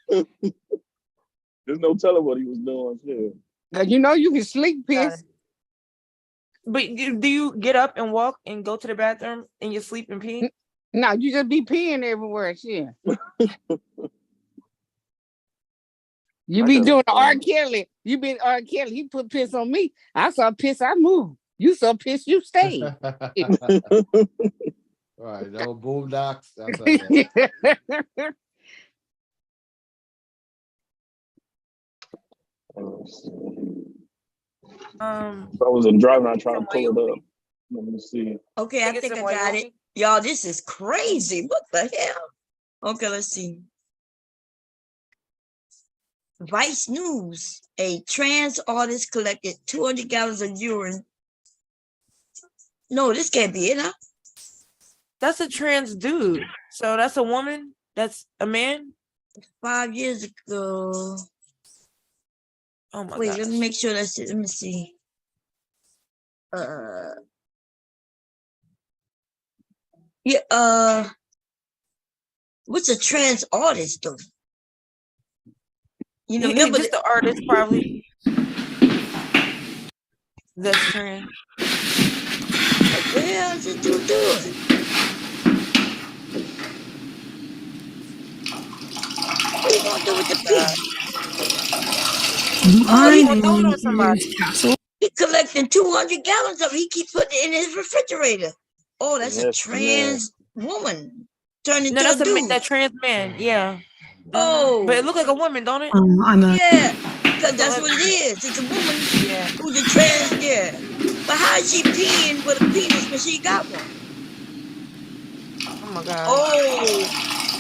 There's no telling what he was doing. Yeah. Cause you know you can sleep piss. But do you get up and walk and go to the bathroom in your sleep and pee? No, you just be peeing everywhere. Shit. You be doing R. Kelly. You been R. Kelly. He put piss on me. I saw piss, I moved. You saw piss, you stayed. Right, no boondocks. That's If I was a driver, I'd try to pull it up. Let me see. Okay, I think I got it. Y'all, this is crazy. What the hell? Okay, let's see. Vice News. A trans artist collected 200 gallons of urine. No, this can't be it, huh? That's a trans dude. So that's a woman? That's a man? 5 years ago. Oh my Wait, God. let me make sure that's it. Let me see. Yeah, what's a trans artist though? You know, remember just the artist probably. That's trans. What the hell is this dude doing? What are you gonna do with the pee? He collecting 200 gallons of it. He keeps putting it in his refrigerator. Oh, that's a trans woman turned into a dude. That trans man, yeah. Oh, but it looked like a woman, don't it? Yeah, because that's what it is. It's a woman who's a trans, But how is she peeing with a penis when she got one? Oh my God. Oh,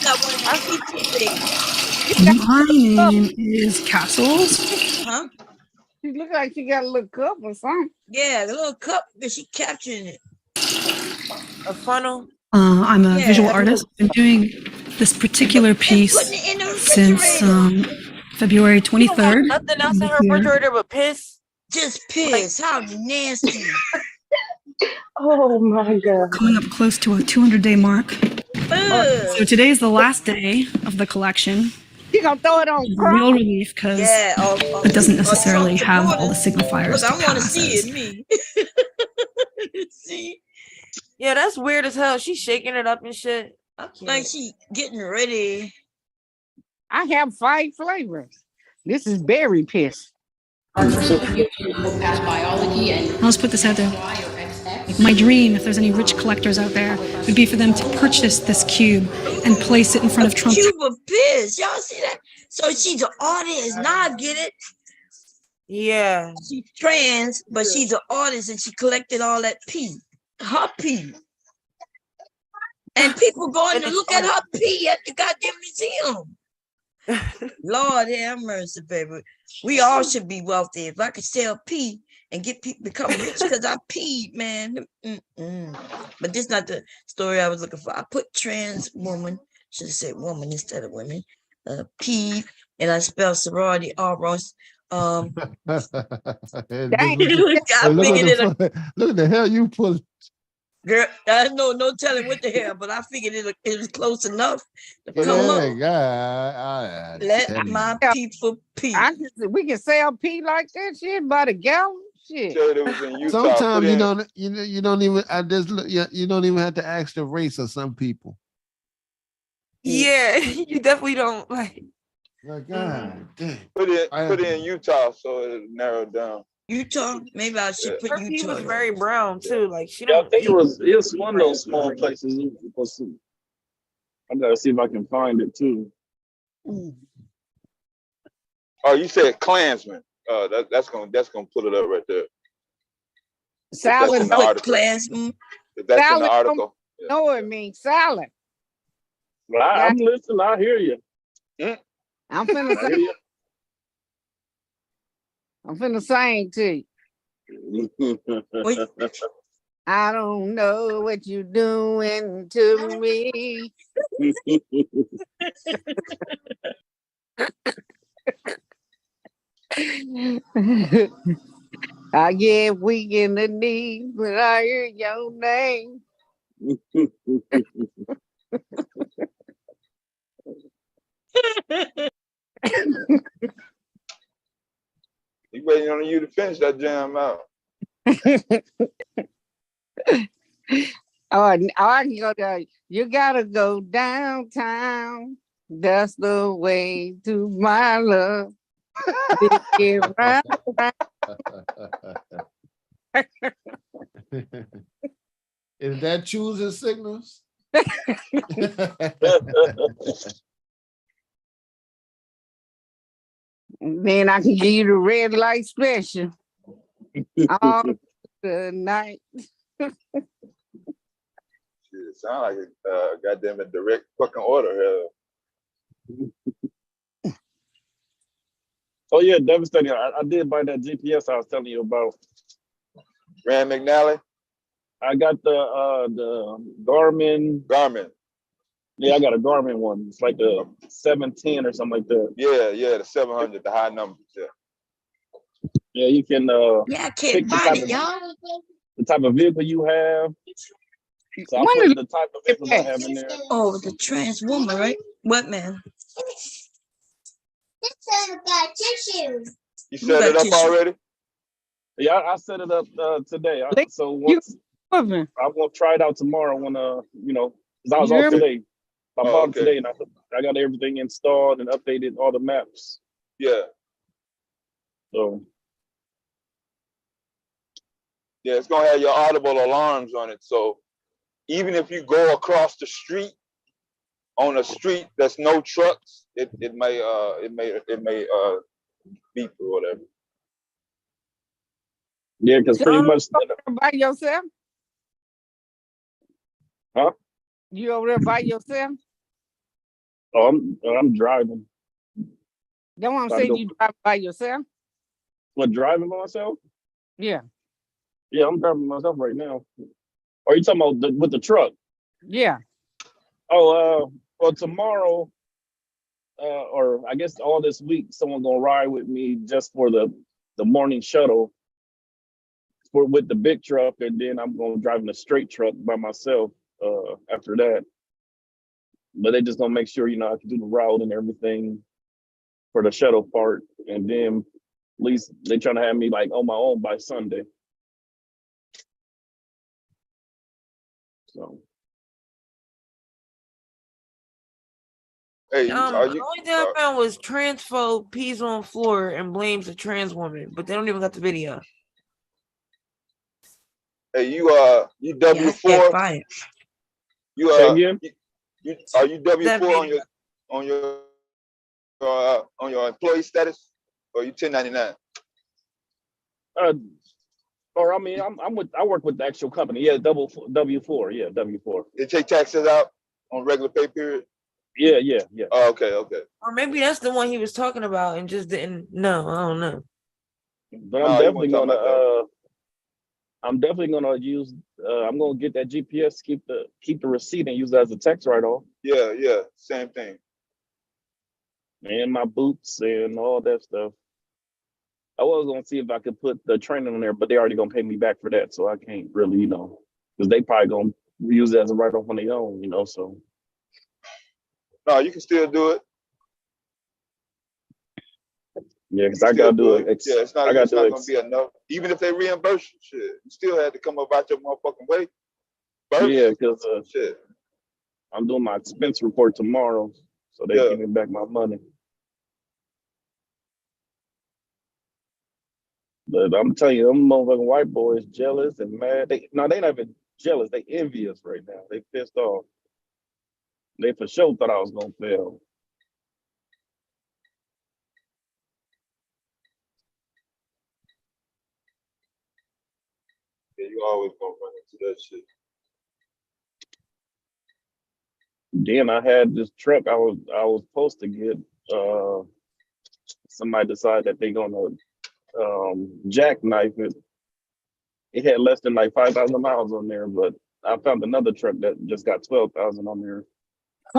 got one of those things. My name is Castles. Huh? She look like she got a little cup or something. Yeah, the little cup, but she capturing it. A funnel. I'm a visual artist. I've been doing this particular piece since February 23rd. Nothing else in her refrigerator but piss. Just piss. How nasty. Oh my God. Coming up close to a 200-day mark. So today is the last day of the collection. You gonna throw it on real relief because it doesn't necessarily have all the signifiers. I want to see it, me. See? Yeah, that's weird as hell. She's shaking it up and shit. Like she getting ready. I have 5 flavors. This is berry piss. Let's put this out there. My dream, if there's any rich collectors out there, would be for them to purchase this cube and place it in front of Trump. Cube of piss. Y'all see that? So she's an artist. Now I get it. Yeah. She's trans, but she's an artist and she collected all that pee. Her pee. And people going to look at her pee at the goddamn museum. Lord have mercy, baby. We all should be wealthy. If I could sell pee and get people become rich because I peed, man. But this is not the story I was looking for. I put trans woman, should have said woman instead of women, peed, and I spelled sorority all wrong. Look at the hell you put. Girl, I know no telling what the hell, but I figured it was close enough to come up. God, let my people pee. We can sell pee like that shit by the gallon. Shit. Sometimes you don't even you don't even have to ask the race of some people. Yeah, you definitely don't like. God damn. Put it in Utah so it'll narrow down. Utah? Maybe I should put Utah. She was very brown too. Like she I think it was one of those small places. I gotta see if I can find it too. Oh, you said Klansman. That's gonna put it up right there. Salad. Klansman. That's in the article. No, it means salad. Well, I'm listening. I hear you. I'm finna say. I'm finna sing to you. I don't know what you're doing to me. I get weak in the knees when I hear your name. He waiting on you to finish that jam out. I can go there. You gotta go downtown. That's the way to my love. Round, round. Is that choosing signals? Then I can give you the red light special all the night. Shit, sound like a goddamn direct fucking order here. Oh yeah, devastating. I did buy that GPS I was telling you about. Rand McNally. I got the Garmin. Yeah, I got a Garmin one. It's like the 710 or something like that. Yeah, the 700, the high numbers. Yeah, you can I can't find it, y'all. The type of vehicle you have. So I put the type of vehicle I have in there. Oh, the trans woman, right? What, man? You set it up already? Yeah, I set it up today. So once I'm gonna try it out tomorrow when because I was off today. I bought it today and I got everything installed and updated all the maps. Yeah. So yeah, it's gonna have your audible alarms on it. So even if you go across the street on a street that's no trucks, it may beep or whatever. Yeah, because pretty much by yourself. Huh? You over there by yourself? Oh, I'm driving. That's what I'm saying. You drive by yourself? What, driving by myself? Yeah. Yeah, I'm driving myself right now. Are you talking about with the truck? Yeah. Oh, well, tomorrow, or I guess all this week, someone gonna ride with me just for the morning shuttle with the big truck, and then I'm gonna drive in the straight truck by myself after that. But they just gonna make sure, I can do the route and everything for the shuttle part, and then at least they trying to have me like on my own by Sunday. So. Hey, the only thing I found was transphobe pees on floor and blames a trans woman, but they don't even got the video. Hey, you W4? You Say again? Are you W4 on your employee status, or you 1099? Or I mean, I work with the actual company. Yeah, W4. Yeah, W4. They take taxes out on regular pay period. Yeah. Oh, okay. Or maybe that's the one he was talking about and just didn't know. I don't know. But I'm definitely gonna use. I'm gonna get that GPS, keep the receipt, and use it as a text write-off. Yeah, same thing. And my boots and all that stuff. I was gonna see if I could put the training on there, but they already gonna pay me back for that, so I can't really, because they probably gonna use it as a write-off on their own, So. No, you can still do it. Yeah, because I gotta do it. Yeah, it's not gonna be enough. Even if they reimburse you, shit, you still had to come up out your motherfucking way. First. Yeah, because I'm doing my expense report tomorrow, so they give me back my money. But I'm telling you, them motherfucking white boys jealous and mad. They not even jealous. They envious right now. They pissed off. They for sure thought I was gonna fail. Yeah, you always gonna run into that shit. Then I had this truck I was supposed to get. Somebody decided that they're gonna jackknife it, it had less than like 5,000 miles on there, but I found another truck that just got 12,000 on there.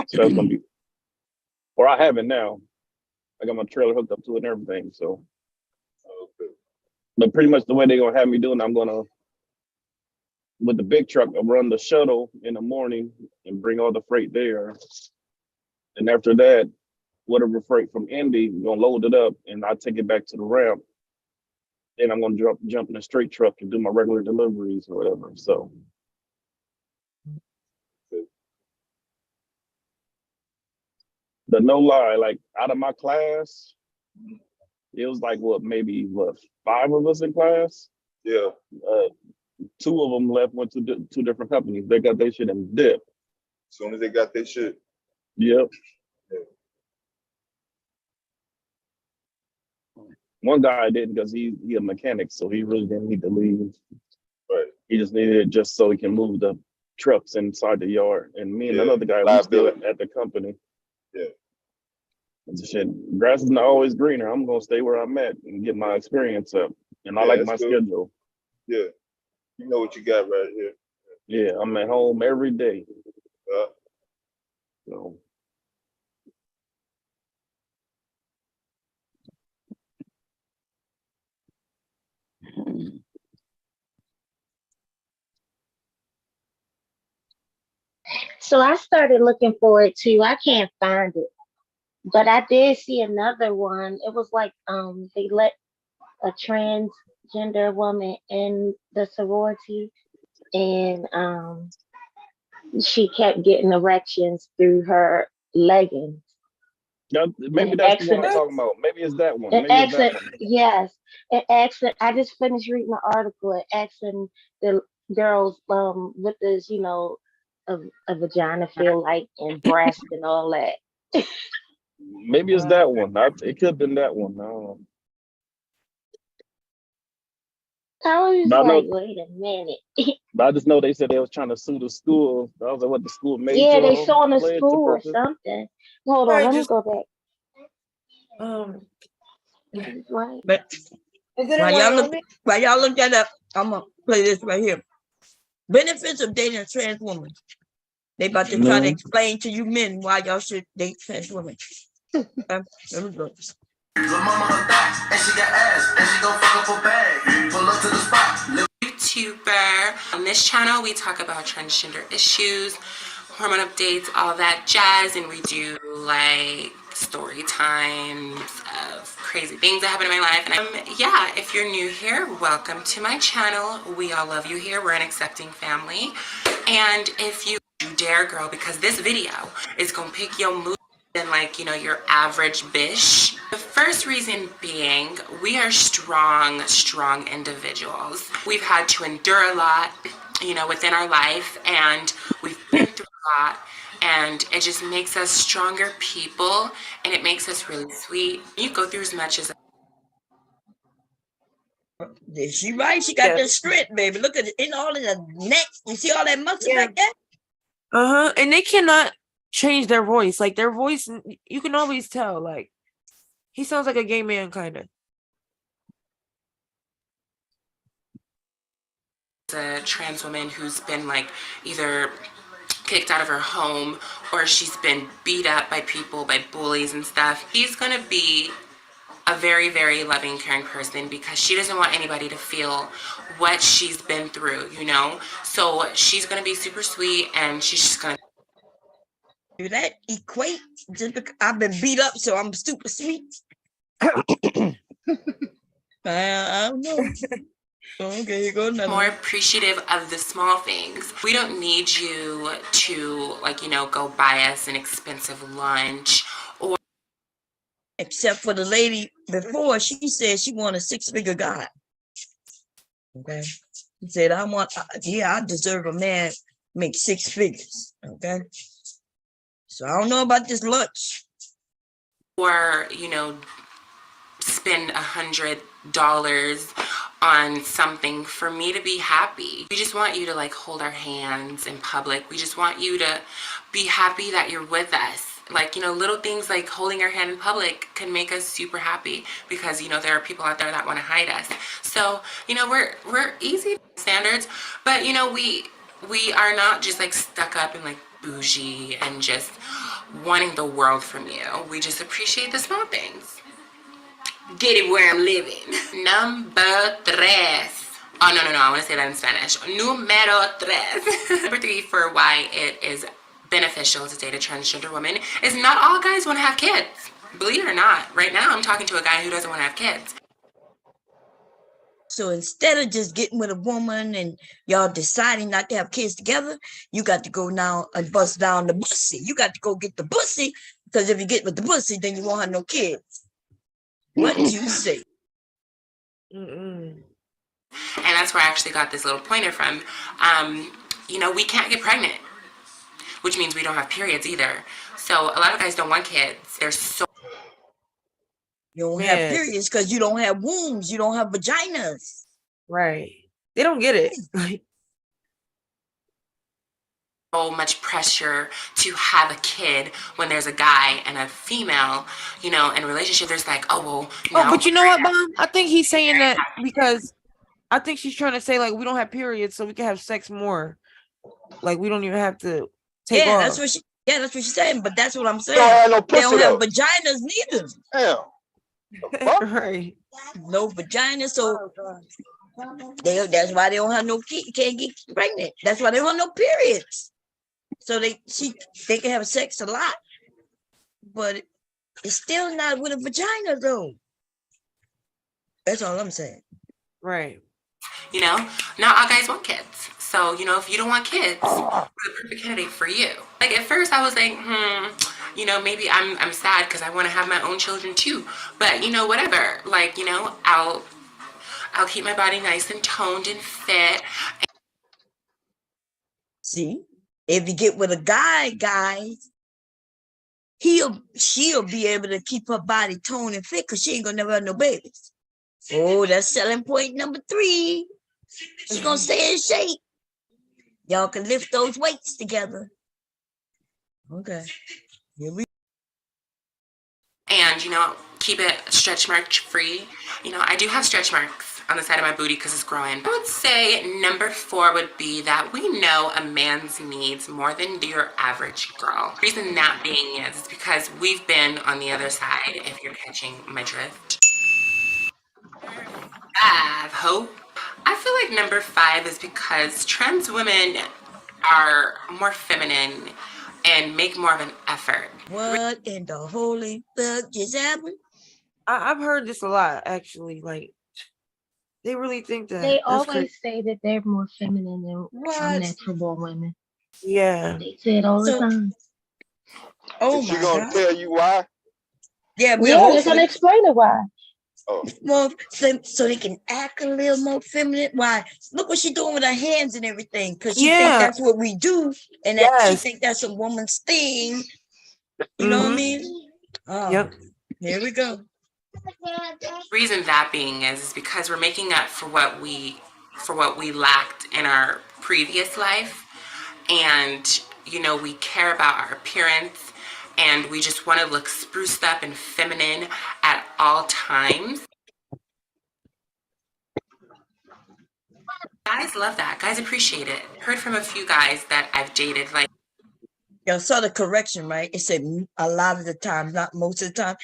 So that's gonna be, or I have it now. I got my trailer hooked up to it and everything. So, but pretty much the way they're gonna have me doing, I'm gonna, with the big truck, I'll run the shuttle in the morning and bring all the freight there. And after that, whatever freight from Indy, we're gonna load it up and I take it back to the ramp. Then I'm gonna jump in a straight truck and do my regular deliveries or whatever. So. But no lie, like out of my class, it was like maybe 5 of us in class. Yeah. 2 of them left, went to 2 different companies. They got their shit and dip. As soon as they got their shit. Yep. Yeah. One guy didn't because he a mechanic, so he really didn't need to leave. Right. He just needed it just so he can move the trucks inside the yard. And me and another guy, we still at the company. Yeah. Shit, grass is not always greener. I'm gonna stay where I'm at and get my experience up. And I like my schedule. Yeah. You know what you got right here. Yeah, I'm at home every day. So So I started looking for it too. I can't find it. But I did see another one. It was like they let a transgender woman in the sorority, and she kept getting erections through her leggings. Maybe that's the one I'm talking about. Maybe it's that one. Maybe it's that one. Yes. It asking, I just finished reading the article. It asking the girls what does, a vagina feel like, and breast and all that. Maybe it's that one. It could have been that one. I don't know. I was But I like, know- wait a minute. But I just know they said they was trying to sue the school. I was like, what, the school made Yeah, they y'all suing the play it to school or purpose? something. Hold on, let me go back. Right. But while y'all look that up, I'm gonna play this right here. Benefits of dating a trans woman. They about to try to explain to you men why y'all should date trans women. Let me go. YouTuber. On this channel, we talk about transgender issues, hormone updates, all that jazz, and we do like story times of crazy things that happen in my life. And yeah, if you're new here, welcome to my channel. We all love you here. We're an accepting family. And if you dare, girl, because this video is gonna pick your mood than like, your average bish. The first reason being, we are strong individuals. We've had to endure a lot, within our life, and we've been through a lot, and it just makes us stronger people, and it makes us really sweet. You go through as much as Is she right? She got that strength, baby. Look at it, all in the neck. You see all that muscle back there? And they cannot change their voice. Like their voice, you can always tell. Like he sounds like a gay man, kind of. a trans woman who's been like either kicked out of her home or she's been beat up by people, by bullies and stuff. He's gonna be a very, very loving, caring person because she doesn't want anybody to feel what she's been through, So she's gonna be super sweet, and she's just gonna. Do that equate just because I've been beat up, so I'm super sweet? I don't know. Okay, go now. More appreciative of the small things. We don't need you to go buy us an expensive lunch or. Except for the lady before, she said she wanted a 6-figure guy. Okay. She said, I deserve a man make 6 figures. Okay. So I don't know about this lunch. Or, spend $100 on something for me to be happy. We just want you to hold our hands in public. We just want you to be happy that you're with us. Like, you know, little things like holding our hand in public can make us super happy because, you know, there are people out there that want to hide us. So, you know, we're easy standards, but, you know, we are not just like stuck up and like bougie and just wanting the world from you. We just appreciate the small things. Get it where I'm living. Number tres. Oh, no. I want to say that in Spanish. Número tres. Number 3 for why it is beneficial to date a transgender woman is not all guys want to have kids. Believe it or not, right now I'm talking to a guy who doesn't want to have kids. So instead of just getting with a woman and y'all deciding not to have kids together, you got to go now and bust down the pussy. You got to go get the pussy, because if you get with the pussy, then you won't have no kids. What do you say? Mm-mm. And that's where I actually got this little pointer from. You know, we can't get pregnant, which means we don't have periods either. So a lot of guys don't want kids. They're so... You don't have periods because you don't have wombs. You don't have vaginas. Right. They don't get it. So much pressure to have a kid when there's a guy and a female, you know, in a relationship. There's like, oh, well, no. Oh, but you know what, Mom? I think he's saying that because I think she's trying to say, like, we don't have periods, so we can have sex more. Like, we don't even have to take off. That's what she's saying. But that's what I'm saying. They don't have vaginas neither. Damn. Right. No vagina, so that's why they don't have no kid, can't get pregnant. That's why they don't have no periods. So they can have sex a lot, but it's still not with a vagina though. That's all I'm saying. Right. You know, not all guys want kids. So, you know, if you don't want kids, we're the perfect candidate for you. Like at first I was like, you know, maybe I'm sad because I want to have my own children too. But you know, whatever. Like, you know, I'll keep my body nice and toned and fit. See, if you get with a guy, guys, she'll be able to keep her body toned and fit because she ain't gonna never have no babies. Oh, that's selling point number 3. She's gonna stay in shape. Y'all can lift those weights together. Okay. Here we And, you know, keep it stretch mark free. You know, I do have stretch marks on the side of my booty because it's growing. I would say number 4 would be that we know a man's needs more than your average girl. The reason that being is because we've been on the other side, if you're catching my drift. 5, hope. I feel like number 5 is because trans women are more feminine and make more of an effort. What in the holy fuck just happened? I've heard this a lot, actually. Like, they really think that. They always say that they're more feminine than natural born women. Yeah. They say it all the time. Oh Is my she gonna God. tell you why? Yeah, they're gonna explain it why. More so they can act a little more feminine. Why? Look what she's doing with her hands and everything, because she think that's what we do, and that she think that's a woman's thing. You know what I mean? Oh, yep. Here we go. Reason that being is because we're making up for what we lacked in our previous life, and you know, we care about our appearance. And we just want to look spruced up and feminine at all times. Guys love that. Guys appreciate it. Heard from a few guys that I've dated. Like, y'all saw the correction, right? It said a lot of the time, not most of the time.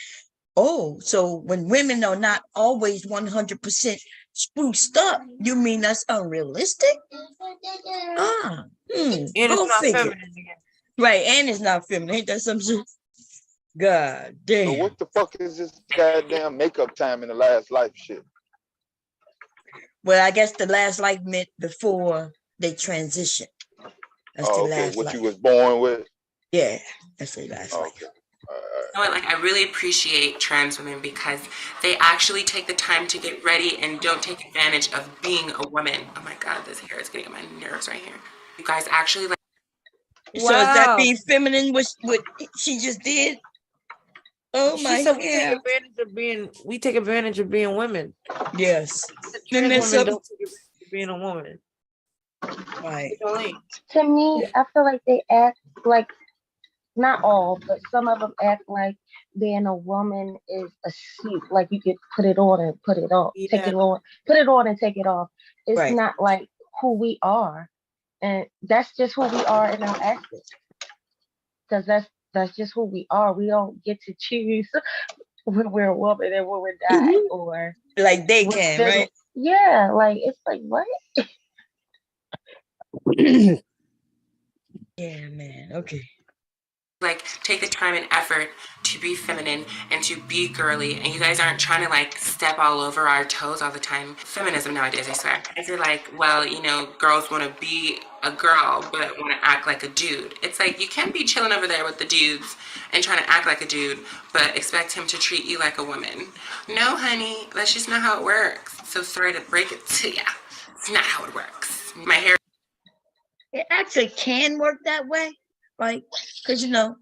Oh, so when women are not always 100% spruced up, you mean that's unrealistic? And it's Go not figure. feminine again. Right, and it's not feminine. Ain't that some shit? God damn. So what the fuck is this goddamn makeup time in the last life shit? Well, I guess the last life meant before they transition. That's the last what life. you was born with? Yeah, that's the last life. you know what, like I really appreciate trans women because they actually take the time to get ready and don't take advantage of being a woman. Oh my God, this hair is getting on my nerves right here. You guys actually like. So is that being feminine? What she just did? Oh my God! We take advantage of being women. Yes. Trans women don't take advantage of being a woman. Right. To me, I feel like they act like not all, but some of them act like being a woman is a suit. Like you could put it on and put it off, take it on, put it on and take it off. It's not like who we are, and that's just who we are in our essence. Because that's just who we are. We don't get to choose when we're a woman and when we're not, or like they can, right? Yeah, like it's like what? Yeah, man. Okay. Like, take the time and effort to be feminine and to be girly, and you guys aren't trying to like step all over our toes all the time. Feminism nowadays, I swear. Is it like, well, you know, girls want to be a girl but want to act like a dude? It's like you can't be chilling over there with the dudes and trying to act like a dude but expect him to treat you like a woman. No, honey, that's just not how it works. So sorry to break it to ya. It's not how it works. My hair. It actually can work that way, right? Because, you know,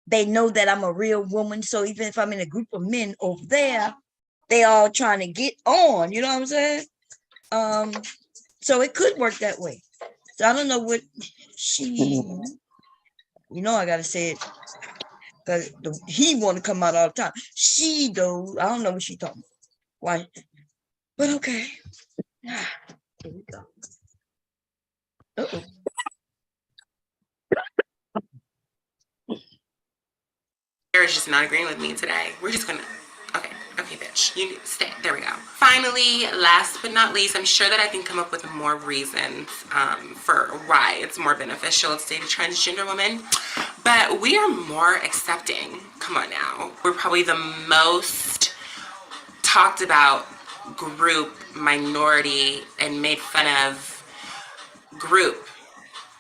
they know that I'm a real woman. So even if I'm in a group of men over there, they all trying to get on, you know what I'm saying? So it could work that way. So I don't know what she, you know, I got to say it because he want to come out all the time. She, though, I don't know what she talking about. Why? But okay. Here we go. Uh-oh. Sarah's just not agreeing with me today. We're just gonna, okay, bitch, you stay, there we go. Finally, last but not least, I'm sure that I can come up with more reasons for why it's more beneficial to date a transgender woman, but we are more accepting. Come on now. We're probably the most talked about group, minority, and made fun of group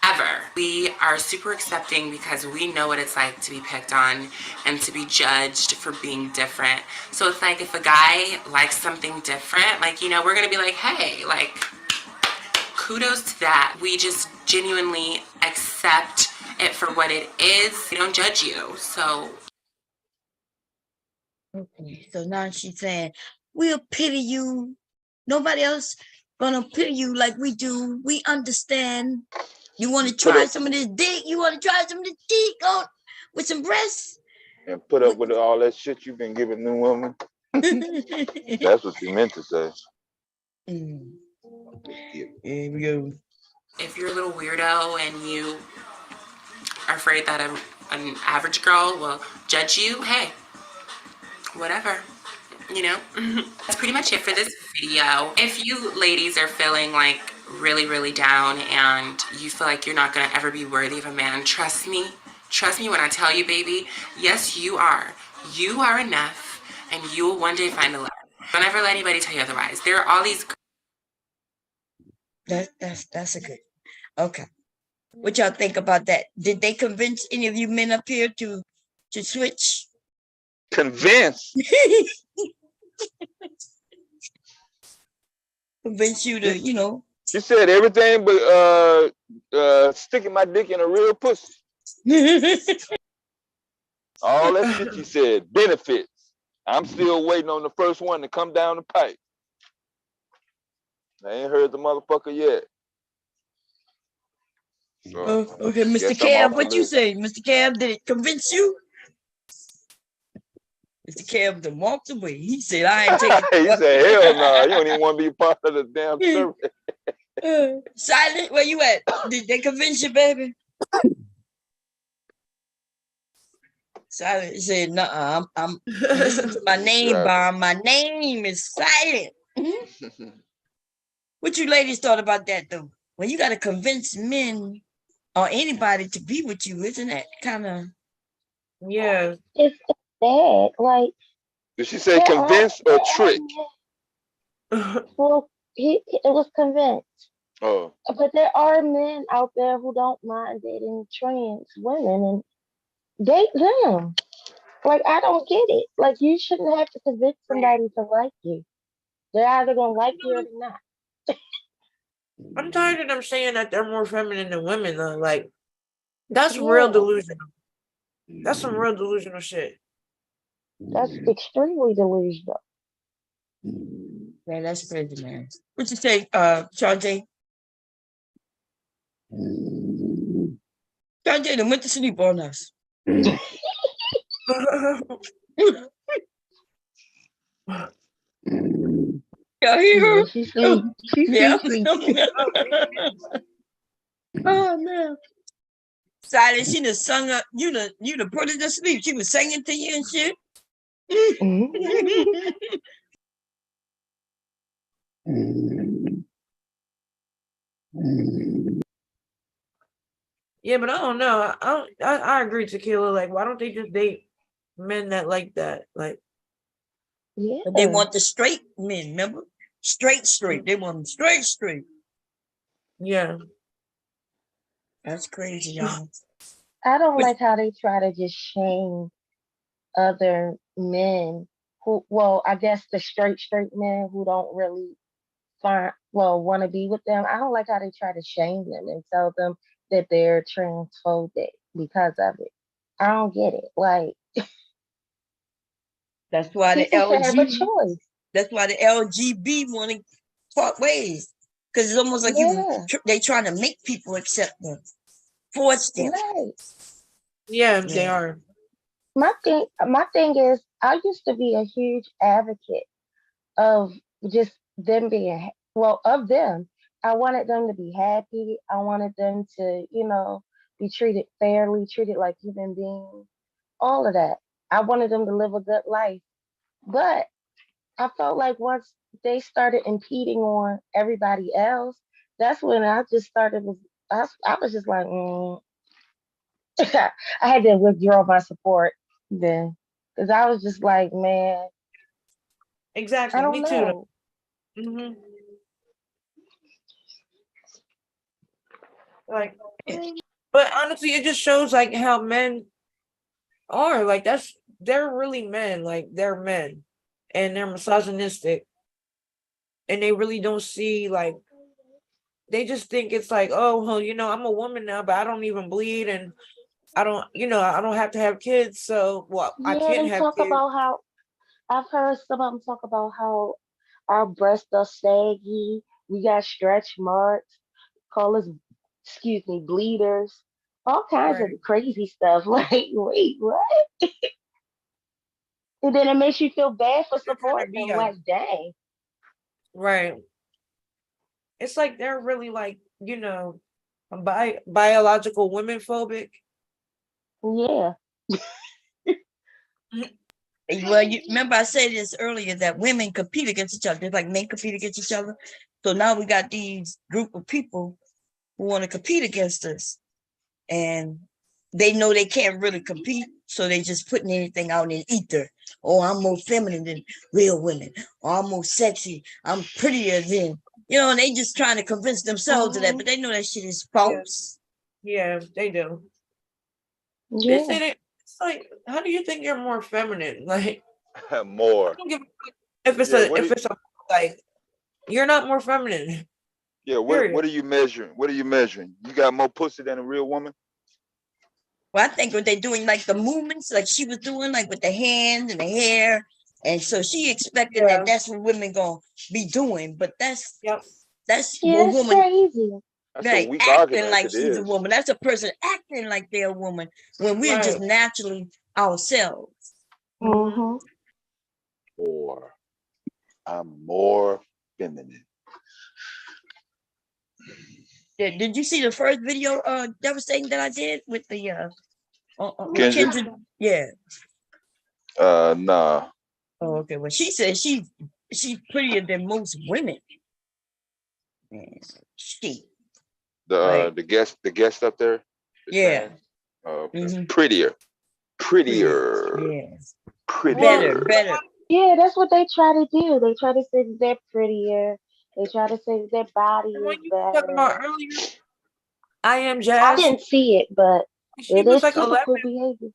ever. We are super accepting because we know what it's like to be picked on and to be judged for being different. So it's like if a guy likes something different, like, you know, we're gonna be like, hey, like, kudos to that. We just genuinely accept it for what it is. We don't judge you. So okay, so now she's saying, we'll pity you. Nobody else gonna pity you like we do. We understand. You want to try some of this dick? You want to try some of this dick on with some breasts? And put up with all that shit you've been giving new women. That's what you meant to say. Here we go. if you're a little weirdo and you are afraid that an average girl will judge you, hey, whatever. You know, that's pretty much it for this video. If you ladies are feeling like really, really down and you feel like you're not going to ever be worthy of a man, trust me when I tell you, baby, yes, you are. You are enough and you will one day find a love. Don't ever let anybody tell you otherwise. There are all these. That's a good. Okay. What y'all think about that? Did they convince any of you men up here to switch? Convince? Convince you to, you know. She said everything but sticking my dick in a real pussy. All that shit she said, benefits. I'm still waiting on the first one to come down the pipe. I ain't heard the motherfucker yet. So, okay, Mr. Cab, what you say? Mr. Cab, did it convince you? Mr. Cab then walked away. He said, I ain't taking he said, hell no, you don't even want to be part of the damn survey. Silent, where you at? Did they convince you, baby? Silent said, "Nuh-uh, I'm listening to my name bomb. My name is Silent." What you ladies thought about that though? When you got to convince men or anybody to be with you, isn't that kind of? Yeah, it's bad. Like, did she say convince or trick? Well, it was convinced. Oh, but there are men out there who don't mind dating trans women and date them. Like, I don't get it. Like, you shouldn't have to convince somebody to like you. They're either gonna like you or they're not. I'm tired of them saying that they're more feminine than women though. Like, that's real delusional. That's some real delusional shit. That's extremely delusional. Yeah, that's crazy, man. What you say, Shantae? Shantae done went to sleep on us. Y'all hear her? Yeah, she sleep. She Yeah. sleep. Oh man. Silent, she done sung up, you done put her to sleep. She was singing to you and shit. Yeah, but I don't know. I agree, Tequila. Like, why don't they just date men that like that? Like, yeah, but they want the straight men, remember? Straight. They want them straight. Yeah. That's crazy, y'all. I don't like how they try to just shame other men who, well, I guess the straight men who don't really want to be with them. I don't like how they try to shame them and tell them that they're transphobic because of it. I don't get it. Like, that's why the people should have a choice. That's why the LGB want to part ways, because it's almost like they trying to make people accept them, force them. Right. Yeah, they are. My thing is, I used to be a huge advocate of just them being, of them. I wanted them to be happy. I wanted them to, be treated fairly, treated like human beings, all of that. I wanted them to live a good life. But I felt like once they started impeding on everybody else, that's when I just started, I was just like, I had to withdraw my support then. Because I was just like, man. Exactly. I don't Me know. too. Mm-hmm. Like, but honestly, it just shows like how men are. Like, they're really men. Like, they're men, and they're misogynistic, and they really don't see, like, they just think it's like, oh, well, I'm a woman now, but I don't even bleed, and I don't have to have kids, so I can't They have talk kids. about how, I've heard some of them talk about how our breasts are saggy, we got stretch marks, call us, bleeders, all kinds of crazy stuff. Like, wait, what? And then it makes you feel bad for supporting them. Like, dang. Right. It's like they're really like, biological women phobic. Yeah. Well, you remember I said this earlier that women compete against each other, just like men compete against each other. So now we got these group of people who want to compete against us, and they know they can't really compete, so they just putting anything out in ether. Oh, I'm more feminine than real women. Or I'm more sexy. I'm prettier than, and they just trying to convince themselves of that, but they know that shit is false. Yeah, they do. Yeah. They say that. It's like, how do you think you're more feminine? Like, more. If it's like, you're not more feminine. Yeah, what are you measuring? What are you measuring? You got more pussy than a real woman? Well, I think what they're doing, like the movements, like she was doing, like with the hands and the hair, and so she expected that that's what women gonna be doing, but that's a woman. Crazy. Like acting like she's a woman. That's a person acting like they're a woman when we're just naturally ourselves. Mm-hmm. Or I'm more feminine. Yeah, did you see the first video devastating that I did with the Kendra? Yeah. Nah. Oh, okay. Well, she said she's prettier than most women. She. The guest up there. Yeah. Prettier. Yes. Prettier. Better. Yeah, that's what they try to do. They try to say that they're prettier. They try to say that their body is better. Talking about earlier, I am Jazz. I didn't see it, but it is like typical 11. behavior.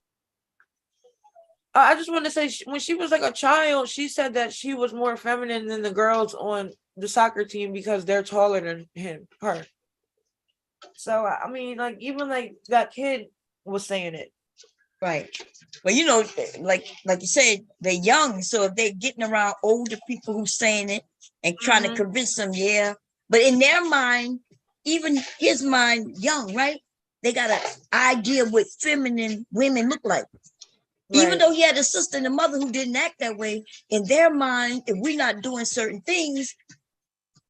I just want to say, when she was like a child, she said that she was more feminine than the girls on the soccer team because they're taller than her. So I mean, like, even like that kid was saying it. Right. But like you said, they're young. So if they're getting around older people who's saying it and trying to convince them, yeah. But in their mind, even his mind, young, right? they got an idea what feminine women look like. Right. Even though he had a sister and a mother who didn't act that way, in their mind, if we're not doing certain things,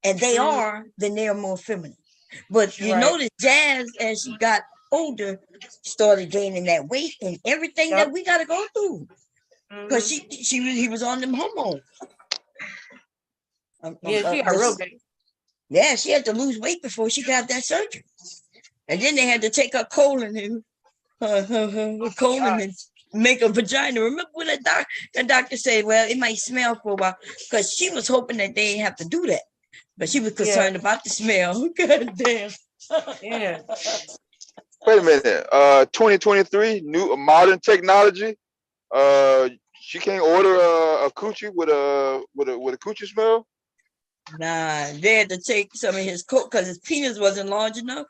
and they are, then they are more feminine. But you notice Jazz, as she got older, started gaining that weight and everything that we got to go through. Because he was on them hormones. She got real big. Yeah, she had to lose weight before she got that surgery. And then they had to take her colon and and make a vagina. Remember when the doctor said, well, it might smell for a while, because she was hoping that they didn't have to do that. But she was concerned about the smell. God damn. Yeah. Wait a minute. 2023, new modern technology. She can't order a coochie with a coochie smell. Nah, they had to take some of his coat because his penis wasn't large enough.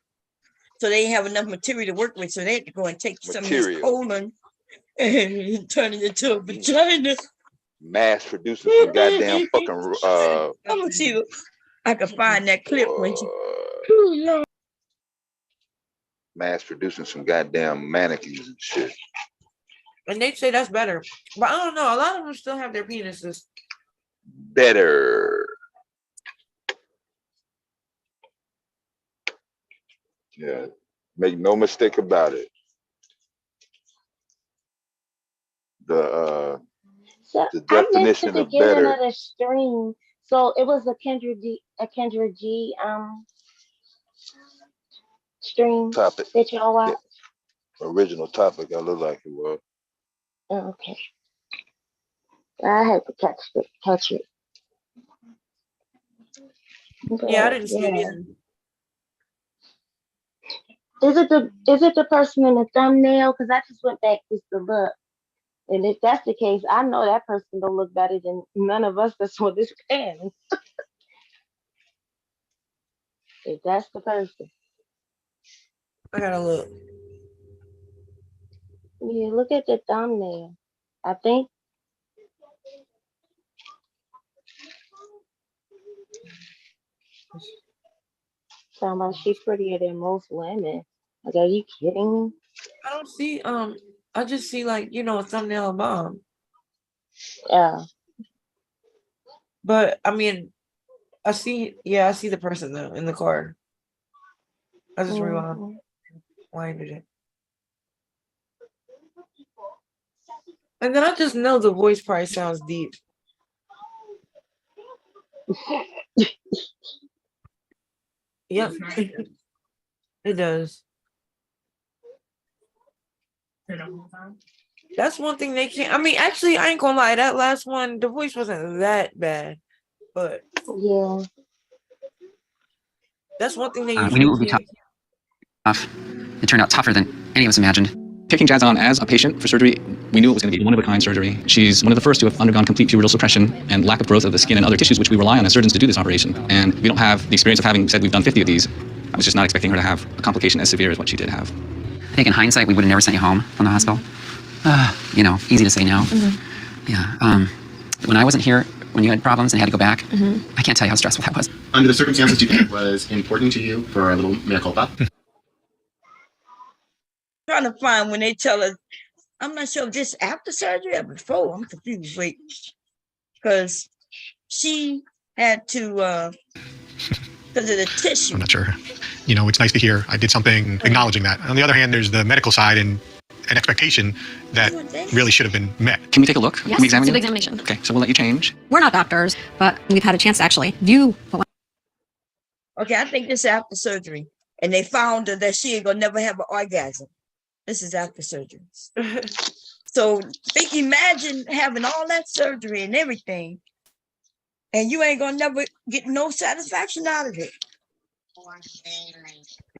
So they didn't have enough material to work with. So they had to go and take some of his colon and turn it into a vagina. Mass producing some goddamn fucking. I'm gonna see if I can find that clip when she. Mass producing some goddamn mannequins and shit. And they say that's better. But I don't know. A lot of them still have their penises. Better. Yeah. Make no mistake about it. The definition of better. Of the stream. So it was a Kendra G stream topic that y'all watched. Original topic. I look like it was. Okay. I had to catch it. But, yeah, I didn't see it either. Is it the person in the thumbnail? Because I just went back just to look. And if that's the case, I know that person don't look better than none of us that's on this panel. If that's the person. I gotta look. Yeah, look at the thumbnail. I think. Talking about she's prettier than most women. Like, are you kidding me? I don't see I just see like, a thumbnail of mom. Yeah. But I mean, I see the person though in the car. I just rewinded it. And then I just know the voice probably sounds deep. Yep. It does. That's one thing they can't. I mean, actually, I ain't gonna lie. That last one, the voice wasn't that bad, but yeah, that's one thing they we knew it would be tough. It turned out tougher than any of us imagined. Taking Jazz on as a patient for surgery, we knew it was going to be one-of-a-kind surgery. She's one of the first to have undergone complete pubertal suppression and lack of growth of the skin and other tissues, which we rely on as surgeons to do this operation. And we don't have the experience of having said we've done 50 of these. I was just not expecting her to have a complication as severe as what she did have. I think in hindsight, we would have never sent you home from the hospital. Easy to say now. Mm-hmm. Yeah. When I wasn't here, when you had problems and had to go back, I can't tell you how stressful that was. Under the circumstances, do you think it was important to you for a little mea culpa? Trying to find when they tell us, I'm not sure if this after surgery or before. I'm confused. Wait, because she had to, because of the tissue. I'm not sure. It's nice to hear I did something acknowledging that. On the other hand, there's the medical side and an expectation that really should have been met. Can we take a look? Yes, Can we examine it's a you? big examination. Okay, so we'll let you change. We're not doctors, but we've had a chance to actually view what. Okay, I think this is after surgery. And they found her that she ain't gonna never have an orgasm. This is after surgery. So imagine having all that surgery and everything, and you ain't gonna never get no satisfaction out of it.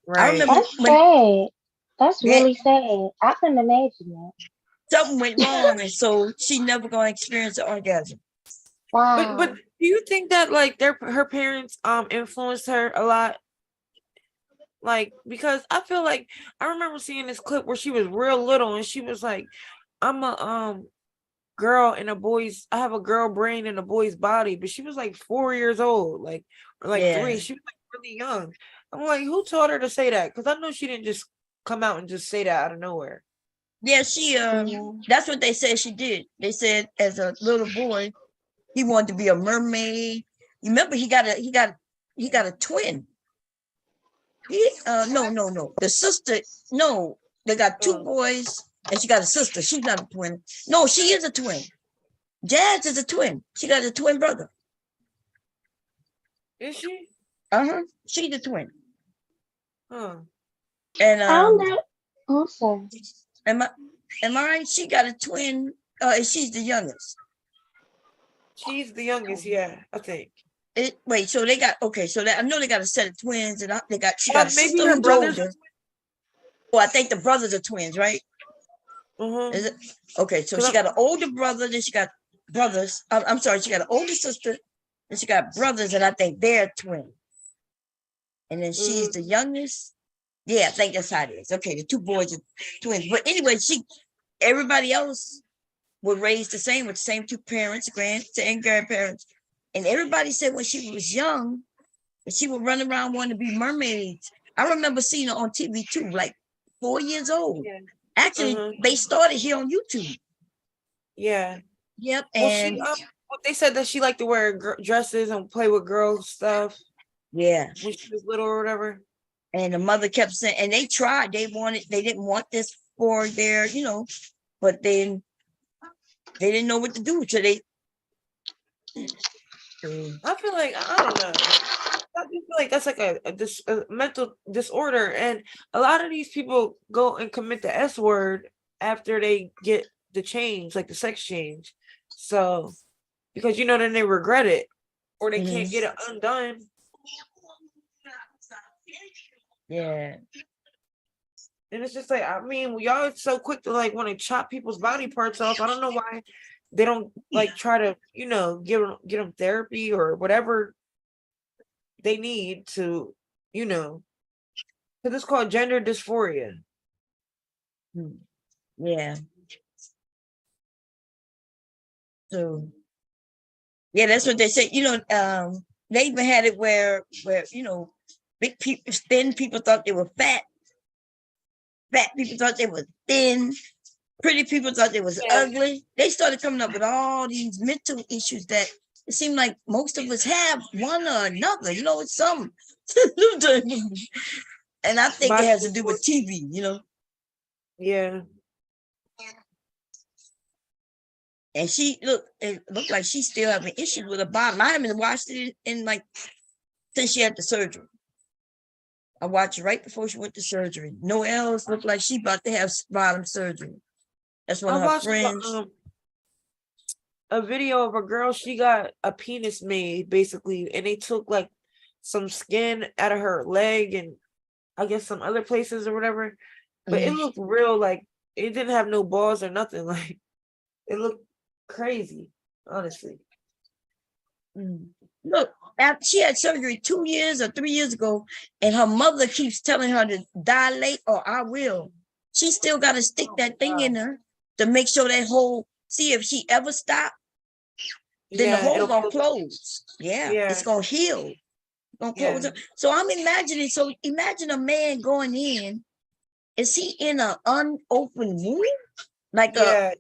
Right. I remember That's sad. That's really sad. I couldn't imagine that. Something went wrong, and so she never gonna experience an orgasm. Wow. But do you think that like her parents influenced her a lot? Like, because I feel like I remember seeing this clip where she was real little and she was like, I'm a girl in a boy's, I have a girl brain in a boy's body, but she was like 4 years old, or 3. She was like really young. I'm like, who taught her to say that? Because I know she didn't just come out and just say that out of nowhere. Yeah, she that's what they said she did. They said as a little boy, he wanted to be a mermaid. You remember he got a twin. No. The sister, no, they got two boys and she got a sister. She's not a twin. No, she is a twin. Jazz is a twin. She got a twin brother. Is she? She's a twin. Huh. And I don't know. Oh, sorry. Am I right? She got a twin. She's the youngest. She's the youngest, yeah, I think. Wait, so they got so I know they got a set of twins, and she got a maybe sister her brothers. Oh, I think the brothers are twins, right? Is it? Okay, so she got an older brother, then she got brothers. I'm sorry, she got an older sister, then she got brothers, and I think they're twins. And then she's the youngest. Yeah, I think that's how it is. Okay, the two boys are twins. But anyway, everybody else were raised the same with the same two parents, and grandparents. And everybody said when she was young, that she would run around wanting to be mermaids. I remember seeing her on TV too, like 4 years old. Yeah. Actually, they started here on YouTube. Yeah. Yep. Well, and they said that she liked to wear dresses and play with girls stuff. Yeah. When she was little or whatever. And the mother kept saying, and they tried, they didn't want this for their, but then they didn't know what to do. So they I feel like, I don't know. I feel like that's like a mental disorder. And a lot of these people go and commit the S word after they get the change, like the sex change. So, because, then they regret it or they can't get it undone. Yeah. And it's just like, I mean, y'all are so quick to like want to chop people's body parts off. I don't know why they don't like try to, get them therapy or whatever they need to, because it's called gender dysphoria. Yeah. So, yeah, that's what they say. They even had it where big people, thin people thought they were fat. Fat people thought they were thin. Pretty people thought they was ugly. They started coming up with all these mental issues that it seemed like most of us have one or another. It's some. And I think it has to do with TV, Yeah. And it looked like she still having issues with her bottom. I haven't watched it since she had the surgery. I watched it right before she went to surgery. Noelle's looked like she about to have bottom surgery. That's one of her friends. A video of a girl, she got a penis made, basically, and they took like some skin out of her leg and I guess some other places or whatever. But it looked real, like it didn't have no balls or nothing. Like it looked crazy, honestly. Look, after she had surgery 2 years or 3 years ago, and her mother keeps telling her to dilate or I will. She still got to stick that thing in her to make sure that hole, see if she ever stop, then the hole gonna close. Yeah, it's gonna heal. Gonna close up. So I'm imagining, imagine a man going in. Is he in an unopened wound? Like a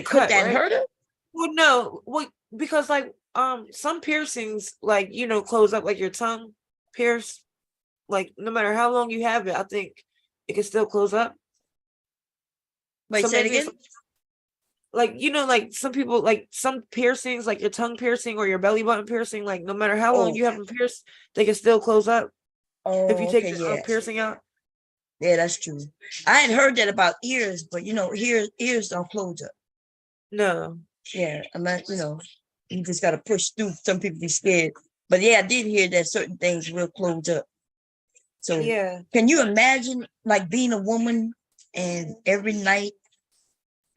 cut that hurt her? Well, no. Because like some piercings, like close up, like your tongue pierce, like no matter how long you have it, I think it can still close up. Wait, say it again? Like like some people, like some piercings, like your tongue piercing or your belly button piercing, like no matter how long you have them pierced, they can still close up. If you take the piercing out. Yeah, that's true. I had heard that about ears, but ears don't close up. No. Yeah, I'm not, you just gotta push through. Some people be scared. But yeah, I did hear that certain things will close up. So can you imagine like being a woman and every night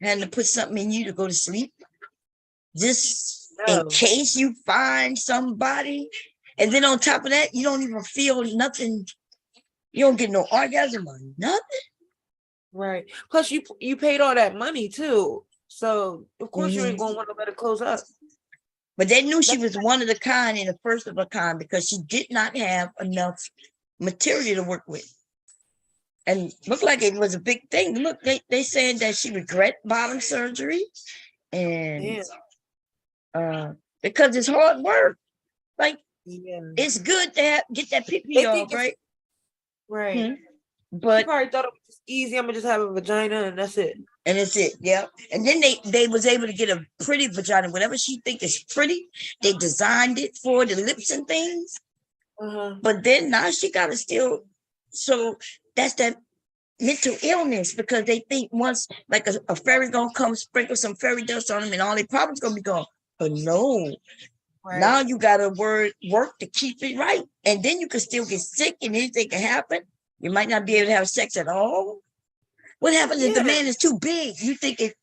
having to put something in you to go to sleep? Just in case you find somebody. And then on top of that, you don't even feel nothing. You don't get no orgasm or nothing. Right. Plus you paid all that money too. So of course you ain't gonna want to let it close up. But they knew she was one of the kind and the first of a kind because she did not have enough material to work with. and looked like it was a big thing. Look, they saying that she regret bottom surgery, and because it's hard work. Like it's good to get that pee off, right? Right. But she probably thought it was just easy. I'm gonna just have a vagina and that's it. And it's it, yeah. And then they was able to get a pretty vagina, whatever she think is pretty. They designed it for the lips and things. But then now she gotta still. So that's that mental illness, because they think once like a fairy gonna come sprinkle some fairy dust on them and all their problems gonna be gone. But no. Right. Now you gotta work to keep it right. And then you can still get sick and anything can happen. You might not be able to have sex at all. What happens if the man is too big? You think it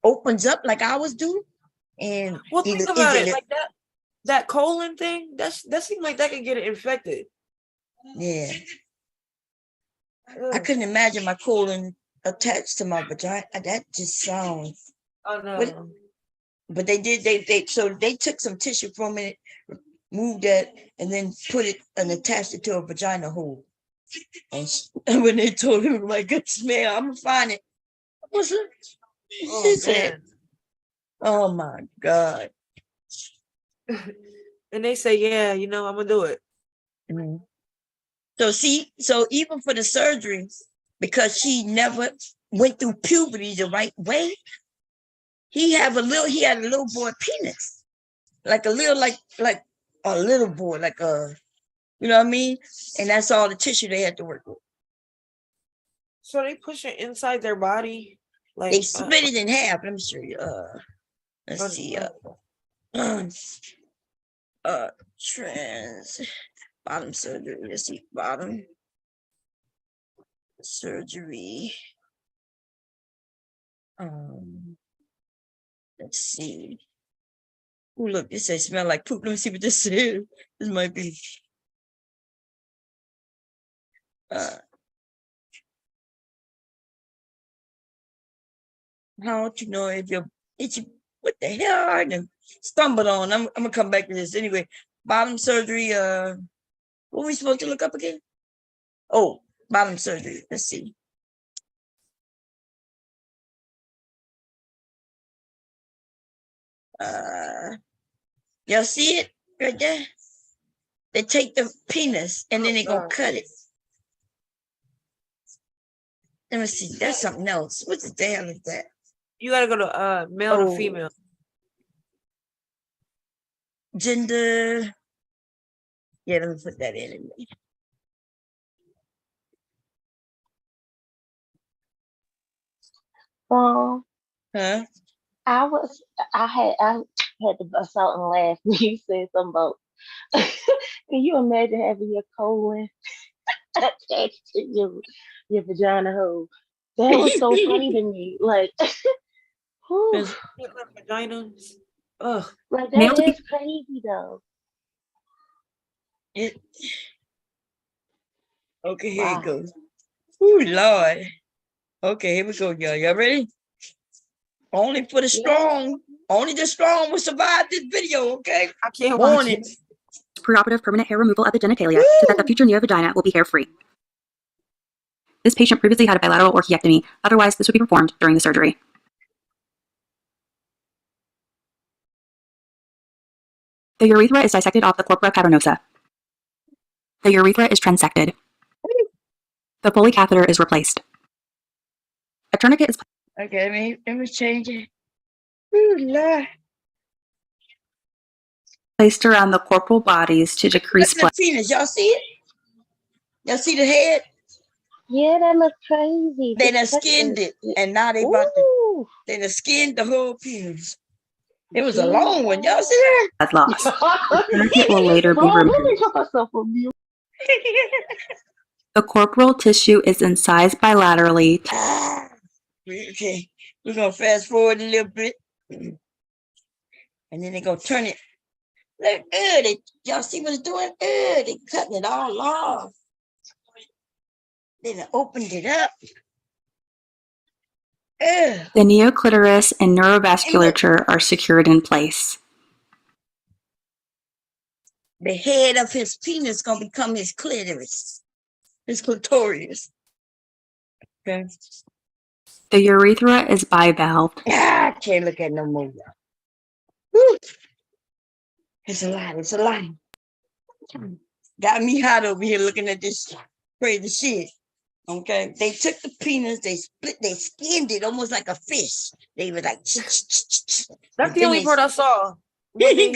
opens up like ours do? And well, think about it like that colon thing. That seems like that could get it infected. Yeah. Ugh. I couldn't imagine my colon attached to my vagina. That just sounds. Oh no. But they did. So they took some tissue from it, moved that, and then put it and attached it to a vagina hole. And when they told him my good smell, I'm gonna find it. She said, "Oh my God!" And they say, "Yeah, I'm gonna do it." Mm-hmm. So even for the surgery, because she never went through puberty the right way, he had a little boy penis, like a little boy, like a. You know what I mean? And that's all the tissue they had to work with. So they push it inside their body. Like they split it in half. Let me show you. Let's see. Trans bottom surgery. Let's see. Bottom surgery. Let's see. Oh, look, it says smell like poop. Let me see what this is. This might be. How to know if you're itchy? What the hell? I done stumbled on. I'm gonna come back to this anyway. Bottom surgery. What are we supposed to look up again? Oh, bottom surgery. Let's see. Y'all see it right there? They take the penis and then they gonna cut it. Let me see. That's something else. What the hell is that? You gotta go to male to female. Gender. Yeah, let me put that in anyway. Huh? I had to bust out and laugh when you said something about. Can you imagine having your colon attached to your vagina hole? That was so funny to me. Like, vagina. Ugh. Like that is crazy though. Okay, here it goes. Oh Lord. Okay, here we go, y'all. Y'all ready? Only for the strong. Only the strong will survive this video, okay? I can't watch it. Preoperative permanent hair removal at the genitalia so that the future neovagina will be hair-free. This patient previously had a bilateral orchiectomy. Otherwise, this would be performed during the surgery. The urethra is dissected off the corpora cavernosa. The urethra is transected. The Foley catheter is replaced. A tourniquet is Okay, let me change it. Ooh, Lord. Placed around the corporal bodies to decrease blood. Y'all see it? Y'all see the head? Yeah, that looks crazy. They done skinned it, and now they about to. They done skinned the whole penis. It was a long one. Y'all see that? Blood loss. The tourniquet will later be removed. The corporal tissue is incised bilaterally. Okay, we're gonna fast forward a little bit, and then they're gonna turn it. Look, y'all see what it's doing? They cutting it all off. They done opened it up. The neoclitoris and neurovasculature are secured in place. The head of his penis gonna become his clitoris, his clitoris. Okay. The urethra is bivalved. I can't look at no more. Woo. It's a lot. It's a lot. Got me hot over here looking at this crazy shit. Okay. They took the penis, they skinned it almost like a fish. They were like, that's the only part I saw. Then they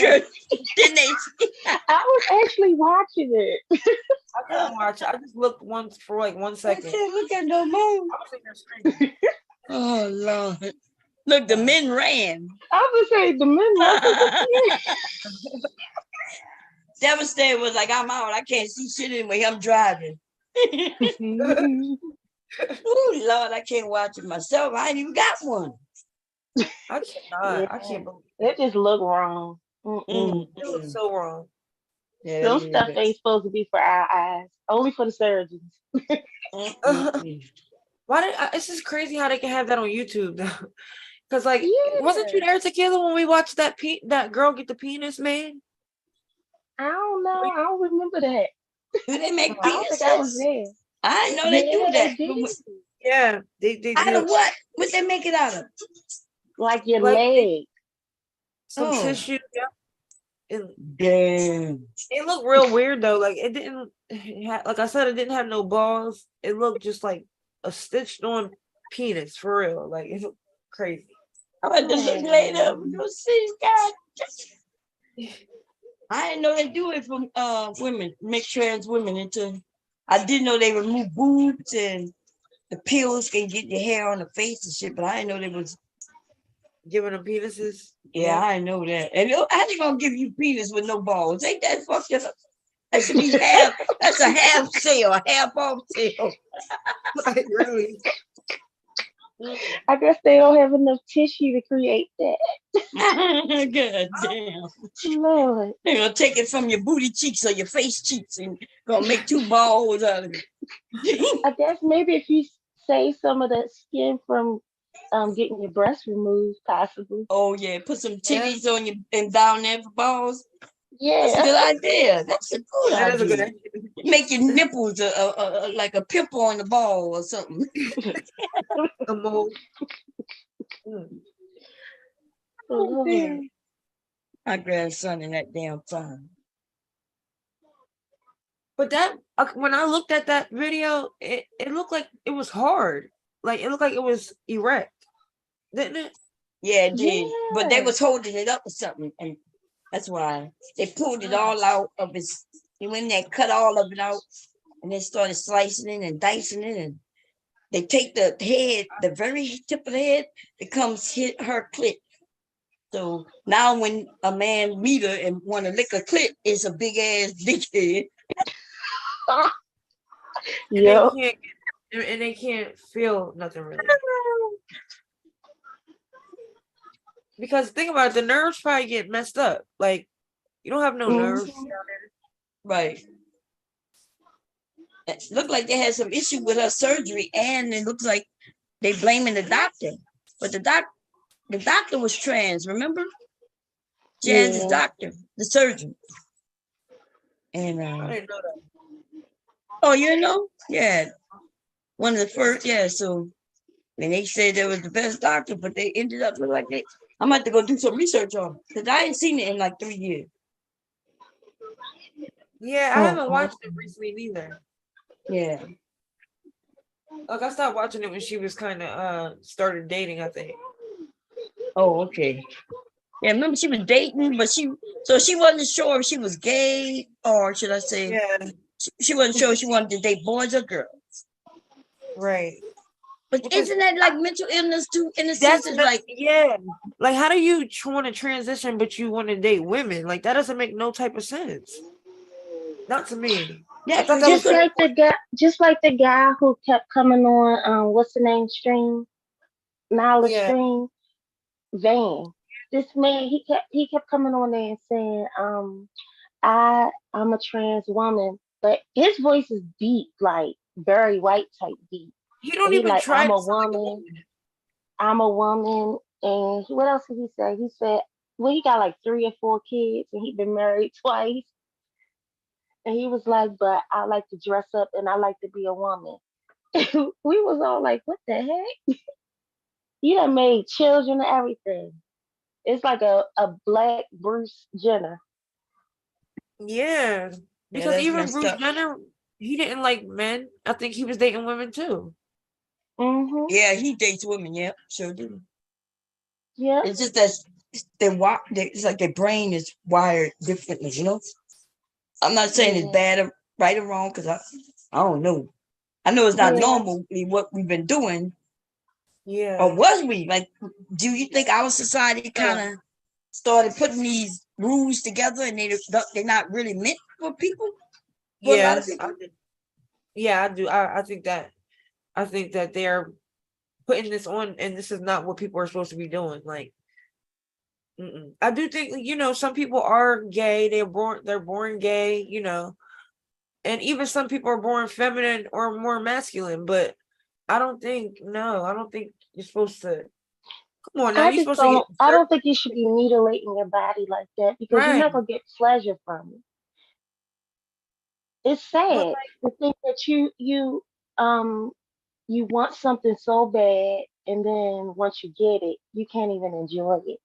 I was actually watching it. I couldn't watch it. I just looked once for like 1 second. I can't look at no more. Oh Lord. Look, the men ran. I was saying the men ran. Devastated was like, I'm out. I can't see shit anyway. I'm driving. Oh Lord, I can't watch it myself. I ain't even got one. I cannot. Yeah. I can't believe it. Just look wrong. It looks so wrong. Yeah, some stuff ain't supposed to be for our eyes. Only for the surgeons. Why did it's just crazy how they can have that on YouTube though? Because like, wasn't you there, Tequila, when we watched that girl get the penis made? I don't know. I don't remember that. Do they make penises? I don't think I was there. I didn't know they do that. Yeah, they out of what? What they make it out of? Like your leg. Some tissue. Yeah. Damn. It looked real weird though. Like it didn't. Like I said, it didn't have no balls. It looked just like a stitched on penis for real. Like it looked crazy. I'm about to look later. Go see, God. I didn't know they do it from women, make trans women into. I didn't know they remove boobs and the pills can get your hair on the face and shit, but I didn't know they was giving them penises. Yeah, I didn't know that. And how they gonna give you penis with no balls? Ain't that fucked up? That should be half. That's a half sale, a half off sale. Like really. I guess they don't have enough tissue to create that. God damn. Lord. They're gonna take it from your booty cheeks or your face cheeks and gonna make two balls out of it. I guess maybe if you save some of that skin from getting your breast removed, possibly. Oh yeah, put some titties on you and down there for balls. Yeah, that's a good idea. That's a good idea. Is a good idea. Make your nipples like a pimple on the ball or something. A mole. Oh, my grandson in that damn time. But that when I looked at that video, it looked like it was hard. Like it looked like it was erect, didn't it? Yeah, it did. Yeah. But they was holding it up or something, and that's why they pulled it all out of his. They went there, cut all of it out, and then started slicing it and dicing it, and they take the head, the very tip of the head, becomes her clit. So now when a man meet her and want to lick a clit, it's a big ass dickhead. Yeah. And they can't feel nothing really. Because think about it, the nerves probably get messed up. Like you don't have no nerves. Right. It looked like they had some issue with her surgery, and it looks like they blaming the doctor. But the doctor was trans, remember? Jazz's doctor, the surgeon. And I didn't know that. Oh, you know? Yeah. One of the first, yeah, so and they said they was the best doctor, but they ended up looking like they. I'm about to go do some research on it because I ain't seen it in like 3 years. Yeah, I haven't watched it recently neither. Yeah. Like I stopped watching it when she was kind of started dating, I think. Oh, okay. Yeah, remember she was dating, but she wasn't sure if she was gay or should I say, she wasn't sure if she wanted to date boys or girls. Right. But isn't that like mental illness too? In a sense, it's like like how do you want to transition but you want to date women? Like that doesn't make no type of sense. Not to me. Yeah, just like the guy who kept coming on what's the name stream, knowledge stream, Van. This man he kept coming on there and saying, I'm a trans woman, but his voice is deep, like very white type deep. He don't even like, try. I'm a woman, and what else did he say? He said, well, he got like 3 or 4 kids, and he been married twice. And he was like, but I like to dress up, and I like to be a woman. we was all like, what the heck? You done made children and everything. It's like a black Bruce Jenner. Yeah, because even Bruce Jenner, he didn't like men. I think he was dating women too. Mm-hmm. Yeah, he dates women. Yeah, sure do. Yeah, it's just that it's like their brain is wired differently. You know, I'm not saying it's bad or right or wrong because I don't know. I know it's not normal what we've been doing. Yeah. Or was we like? Do you think our society kind of started putting these rules together and they're not really meant for people? For a lot of people? I do. I think that they're putting this on, and this is not what people are supposed to be doing. Like, I do think, you know, some people are gay. They're born gay, you know, and even some people are born feminine or more masculine. But I don't think you're supposed to. Come on now, you're supposed to. I don't think you should be mutilating your body like that because you're not gonna get pleasure from it. It's sad to think that you want something so bad, and then once you get it, you can't even enjoy it.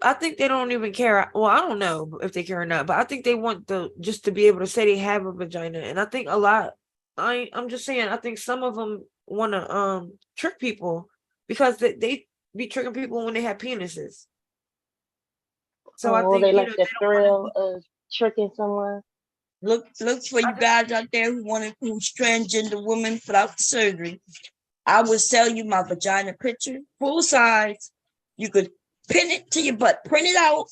I think they don't even care. Well, I don't know if they care or not, but I think they want just to be able to say they have a vagina. And I think a lot. I'm just saying. I think some of them want to trick people because they be tricking people when they have penises. So I think they like the thrill of tricking someone. Look for you guys out there who's transgender women without the surgery. I will sell you my vagina picture, full size. You could pin it to your butt, print it out,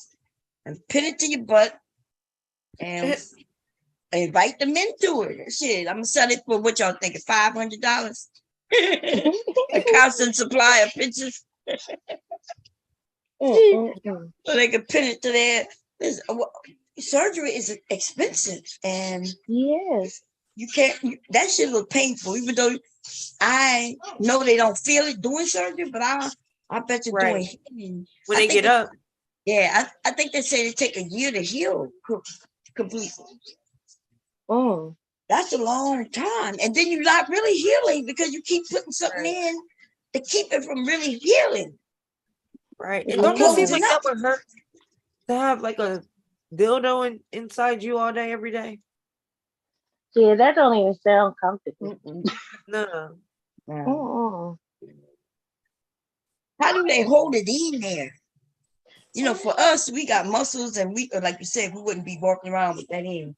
and pin it to your butt, and invite them into it. Shit, I'm gonna sell it for what y'all thinking? $500. A constant supply of pictures. So they can pin it to their. Surgery is expensive, and yes, you can't. That shit look painful, even though I know they don't feel it doing surgery, but I bet you're doing when they get up. Yeah, I think they say they take a year to heal completely. Oh, that's a long time, and then you're not really healing because you keep putting something in to keep it from really healing. Right, and don't that seem like that would hurt to have like a dildo inside you all day, every day? Yeah, that don't even sound comfortable. No. How do they hold it in there? You know, for us, we got muscles, and we, like you said, we wouldn't be walking around with that in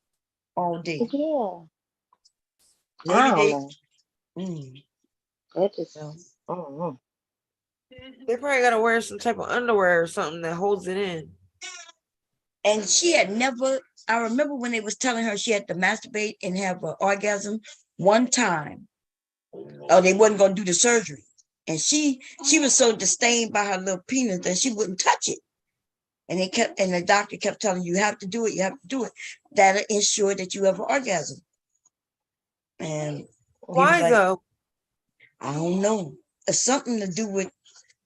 all day. Yeah. Maybe That just, I don't know. They probably gotta wear some type of underwear or something that holds it in. And she had never, I remember when they was telling her she had to masturbate and have an orgasm one time, or they wasn't going to do the surgery. And she was so disdained by her little penis that she wouldn't touch it. And the doctor kept telling you have to do it, you have to do it. That'll ensure that you have an orgasm. And why though? I don't know. It's something to do with,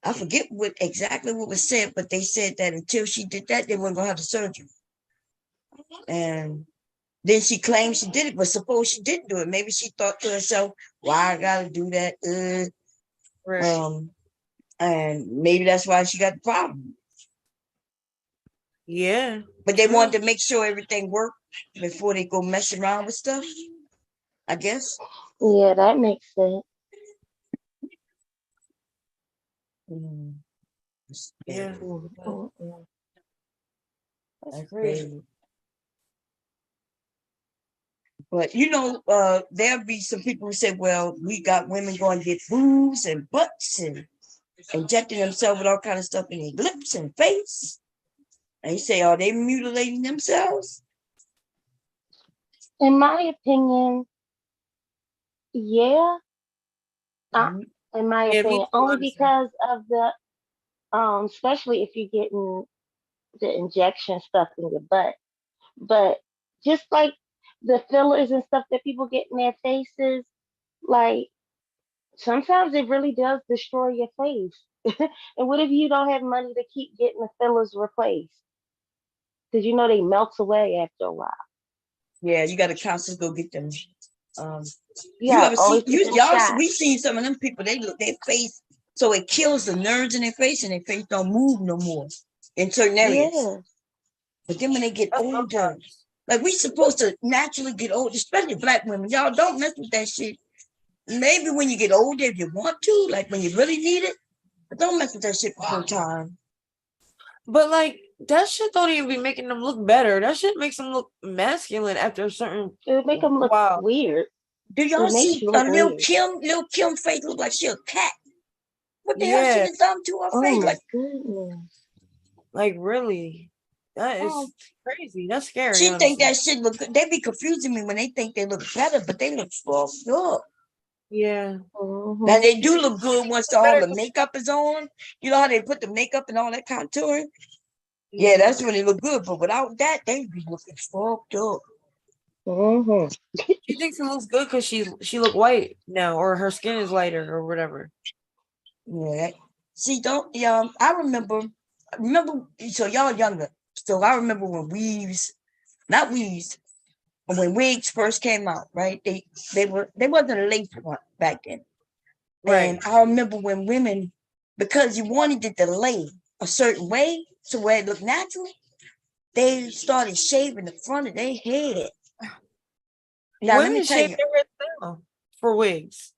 I forget exactly what was said, but they said that until she did that, they weren't gonna have the surgery. And then she claimed she did it, but suppose she didn't do it. Maybe she thought to herself, why I gotta do that? And maybe that's why she got the problem. Yeah. But they wanted to make sure everything worked before they go mess around with stuff, I guess. Yeah, that makes sense. Yeah. That's crazy. But you know, there'll be some people who say, well, we got women going to get boobs and butts and injecting themselves with all kind of stuff in their lips and face. And you say, are they mutilating themselves? In my opinion, yeah. In my opinion, only because of the especially if you're getting the injection stuff in your butt. But just like the fillers and stuff that people get in their faces, like sometimes it really does destroy your face. And what if you don't have money to keep getting the fillers replaced? Because you know they melt away after a while. Yeah, you got to constantly go get them You ever see we seen some of them people, they look their face, so it kills the nerves in their face and their face don't move no more in certain areas. Yeah. But then when they get older, like we supposed to naturally get old, especially black women. Y'all don't mess with that shit. Maybe when you get older, if you want to, like when you really need it, but don't mess with that shit before time. But like that shit don't even be making them look better. That shit makes them look masculine after a certain. It make them look weird. Do y'all see Lil Kim face look like she a cat? What the hell she done done to her face? Like, like really? That is crazy. That's scary. She think that shit look good. They be confusing me when they think they look better, but they look fucked up. Yeah. Now they do look good once all the makeup is on. You know how they put the makeup and all that contouring? Yeah, that's when they look good. But without that, they be looking fucked up. She thinks it looks good because she look white now, or her skin is lighter, or whatever. Yeah. See, I remember. So y'all younger. So I remember when when wigs first came out, right? They wasn't a lace front back then. Right. And I remember when women, because you wanted it to lay a certain way to where it looked natural, they started shaving the front of their head. Now, women shave their head down for wigs.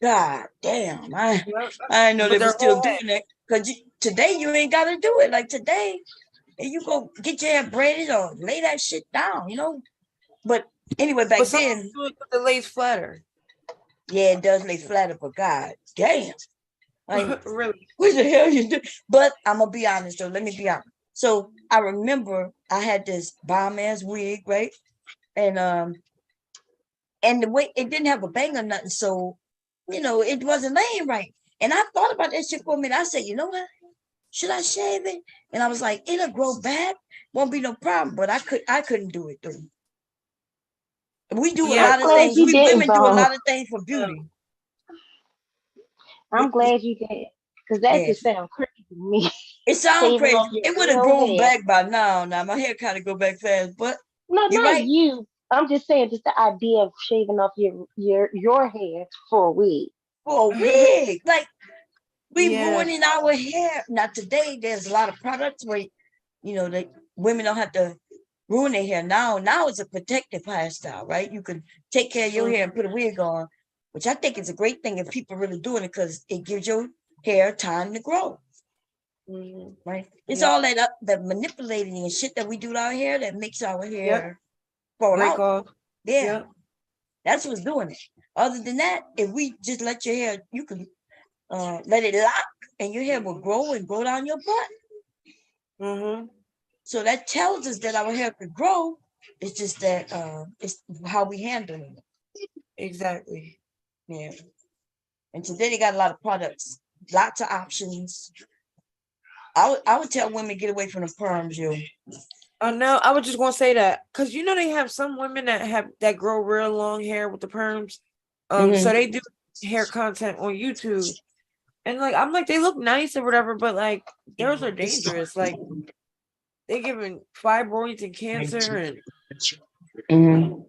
God damn. I didn't know they were still doing that. Because today you ain't got to do it. Like today, you go get your hair braided or lay that shit down, you know? But anyway, back then. Do it with the lace flatter. Yeah, it does lay flatter, but God damn. Like, really? What the hell you do? But I'm going to be honest, though. Let me be honest. So I remember I had this bomb ass wig, right? And the way it didn't have a bang or nothing. So, you know, it wasn't laying right. And I thought about that shit for a minute. I said, you know what? Should I shave it? And I was like, it'll grow back. Won't be no problem. But I couldn't do it, though. We do a lot of things. We women do a lot of things for beauty. I'm glad you did. Because that just sounds crazy to me. It sounds crazy. It would have grown back by now. Now, my hair kind of go back fast. But not you. I'm just saying, just the idea of shaving off your hair for a wig. For a wig. Like, we ruining our hair. Now today, there's a lot of products where, you know, women don't have to ruin their hair. Now it's a protective hairstyle, right? You can take care of your hair and put a wig on, which I think is a great thing if people really doing it because it gives your hair time to grow. Right? It's all that the manipulating and shit that we do to our hair that makes our hair fall out. Yeah. That's what's doing it. Other than that, if we just let your hair, you can let it lock and your hair will grow and grow down your butt. So that tells us that our hair could grow. It's just that it's how we handle it. Exactly. Yeah. And today they got a lot of products, lots of options. I would tell women get away from the perms, yo. No, I was just gonna say that because you know they have some women that grow real long hair with the perms. So they do hair content on YouTube. And like I'm like they look nice or whatever, but like those are dangerous. Like they giving fibroids and cancer and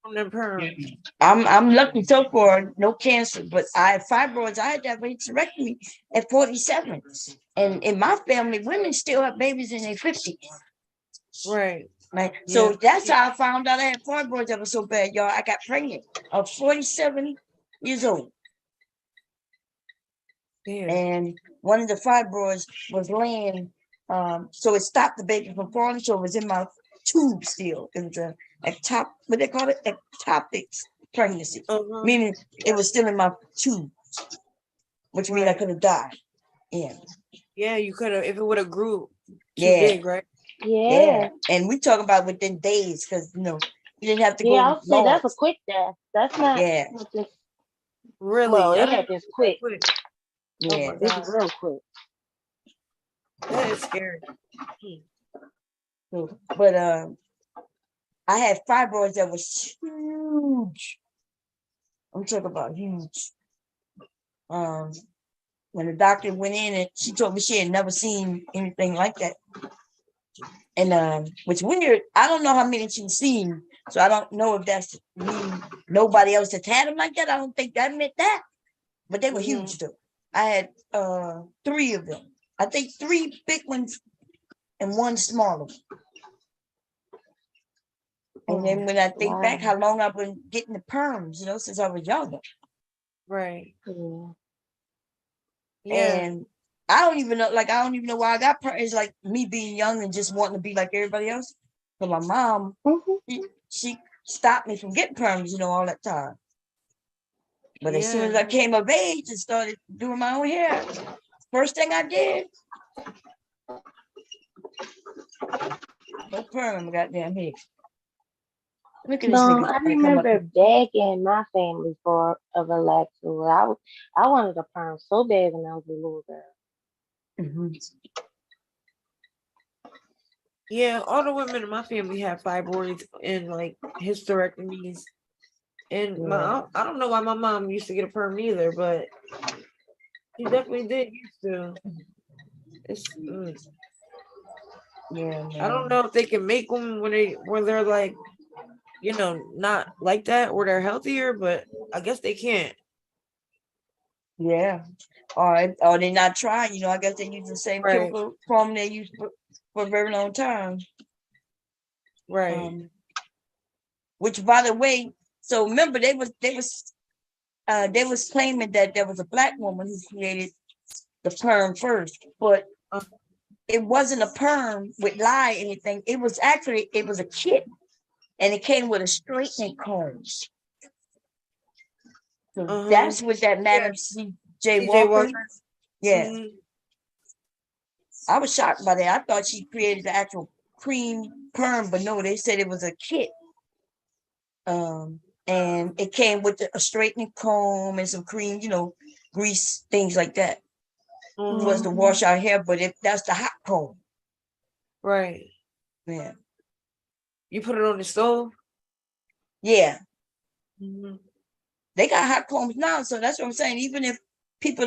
from them perms. I'm lucky so far, no cancer, but I have fibroids. I had to have a hysterectomy at 47. And in my family, women still have babies in their 50s. Right. Right. So that's how I found out I had fibroids that was so bad, y'all. I got pregnant. I was 47 years old. Damn. And one of the fibroids was laying, so it stopped the baby from falling. So it was in my tube still. It was what they call it? Ectopic pregnancy. Meaning it was still in my tube, which means I could have died. Yeah. Yeah, you could have if it would have grew too big, right? Yeah. And we talk about within days because you didn't have to go. Yeah, I'll say that's a quick death. That's not really. Well, it happened quick. Yeah, this is real quick. That is scary. But I had fibroids that was huge. I'm talking about huge. When the doctor went in and she told me she had never seen anything like that. And which weird, I don't know how many she's seen. So I don't know if that's mean nobody else has had them like that. I don't think that meant that. But they were huge though. I had 3 of them. I think 3 big ones and 1 smaller one. And then when I think back how long I've been getting the perms, since I was younger. Right. Yeah. And I don't even know why I got perms. It's like me being young and just wanting to be like everybody else. But my mom, she stopped me from getting perms, all that time. But as soon as I came of age and started doing my own hair, first thing I did, no perm, goddamn head. Look at this nigga. I remember begging my family for a relaxer. I wanted a perm so bad when I was a little girl. Yeah, all the women in my family have fibroids and like hysterectomies. And I don't know why my mom used to get a perm either, but she definitely did used to. I don't know if they can make them when they're like, not like that or they're healthier, but I guess they can't. Yeah. Or they not trying, I guess they use the same foam they used for a very long time. Right. Which, by the way, so remember they was claiming that there was a black woman who created the perm first, but it wasn't a perm with lye or anything. It was a kit, and it came with a straightening comb. So that's what that Madam C.J. Walker. Yeah. I was shocked by that. I thought she created the actual cream perm, but no, they said it was a kit. And it came with a straightening comb and some cream, grease, things like that. It was to wash our hair, but that's the hot comb. Right. Yeah. You put it on the stove? Yeah. They got hot combs now, so that's what I'm saying. Even if people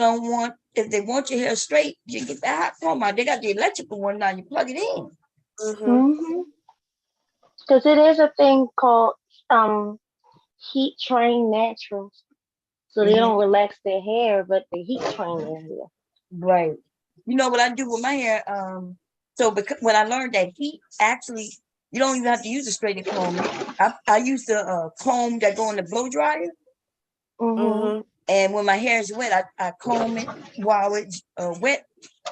if they want your hair straight, you get that hot comb out. They got the electrical one now, you plug it in. Because it is a thing called heat train naturals. So they don't relax their hair, but they heat train their hair. Right. You know what I do with my hair? So when I learned that heat, actually, you don't even have to use a straightening comb. I use the comb that go in the blow dryer. And when my hair is wet, I comb it while it's wet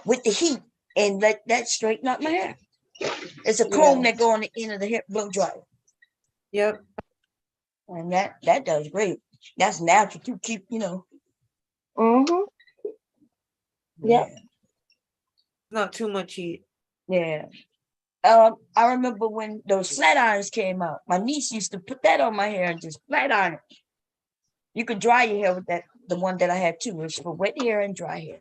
with the heat and let that straighten up my hair. It's a comb that go on the end of the hair blow dryer. Yep. And that does great. That's natural to keep, Yep. Not too much heat. Yeah. I remember when those flat irons came out. My niece used to put that on my hair and just flat iron it. You could dry your hair with that, the one that I had too. It's for wet hair and dry hair.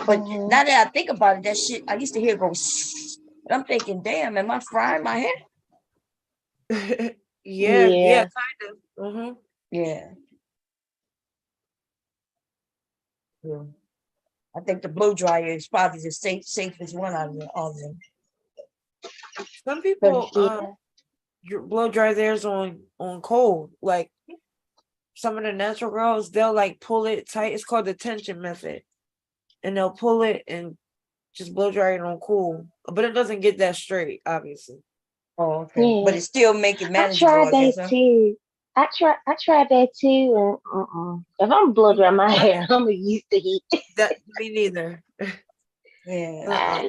But now that I think about it, that shit, I used to hear it go, and I'm thinking, damn, am I frying my hair? Yeah, kind of. Yeah. I think the blow dryer is probably the safest one out of all of them. Some people blow dry theirs on cold. Like some of the natural girls, they'll like pull it tight. It's called the tension method. And they'll pull it and just blow dry it on cool. But it doesn't get that straight, obviously. Oh, okay. Yeah. But it still make it manageable. I tried that too. I tried that too. And if I'm blow dry my hair, I'm used to heat. Me neither. Yeah.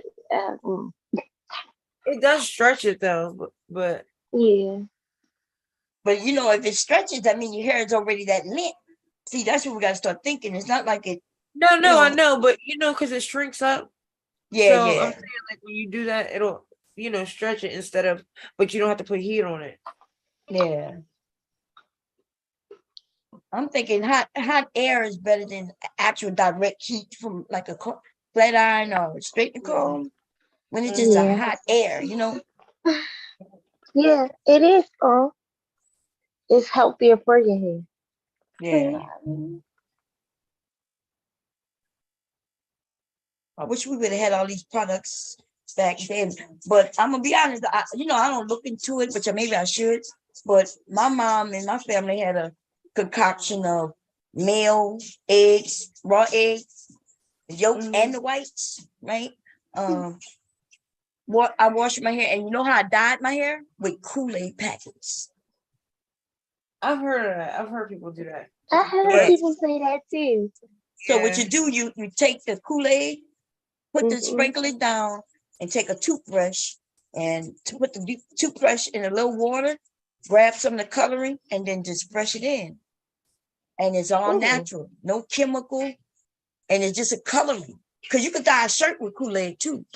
It does stretch it though, but yeah. But if it stretches, that means your hair is already that limp. See, that's what we gotta start thinking. It's not like it. No, I know, but because it shrinks up. Yeah, so yeah. I'm saying like when you do that, it'll stretch it but you don't have to put heat on it. Yeah. I'm thinking hot air is better than actual direct heat from like a flat iron or straightening comb. When it's just a hot air, Yeah, it is. It's healthier for your hair. Yeah. I wish we would have had all these products back then. But I'm gonna be honest, I don't look into it, but maybe I should. But my mom and my family had a concoction of male eggs, raw eggs, the yolks and the whites, right? What I washed my hair, and you know how I dyed my hair? With Kool-Aid packets. I've heard of that. I've heard people do that. I heard people say that too. So what you do, you take the Kool-Aid, put the sprinkle it down, and take a toothbrush and to put the toothbrush in a little water, grab some of the coloring, and then just brush it in. And it's all natural, no chemical, and it's just a coloring. Because you could dye a shirt with Kool-Aid too.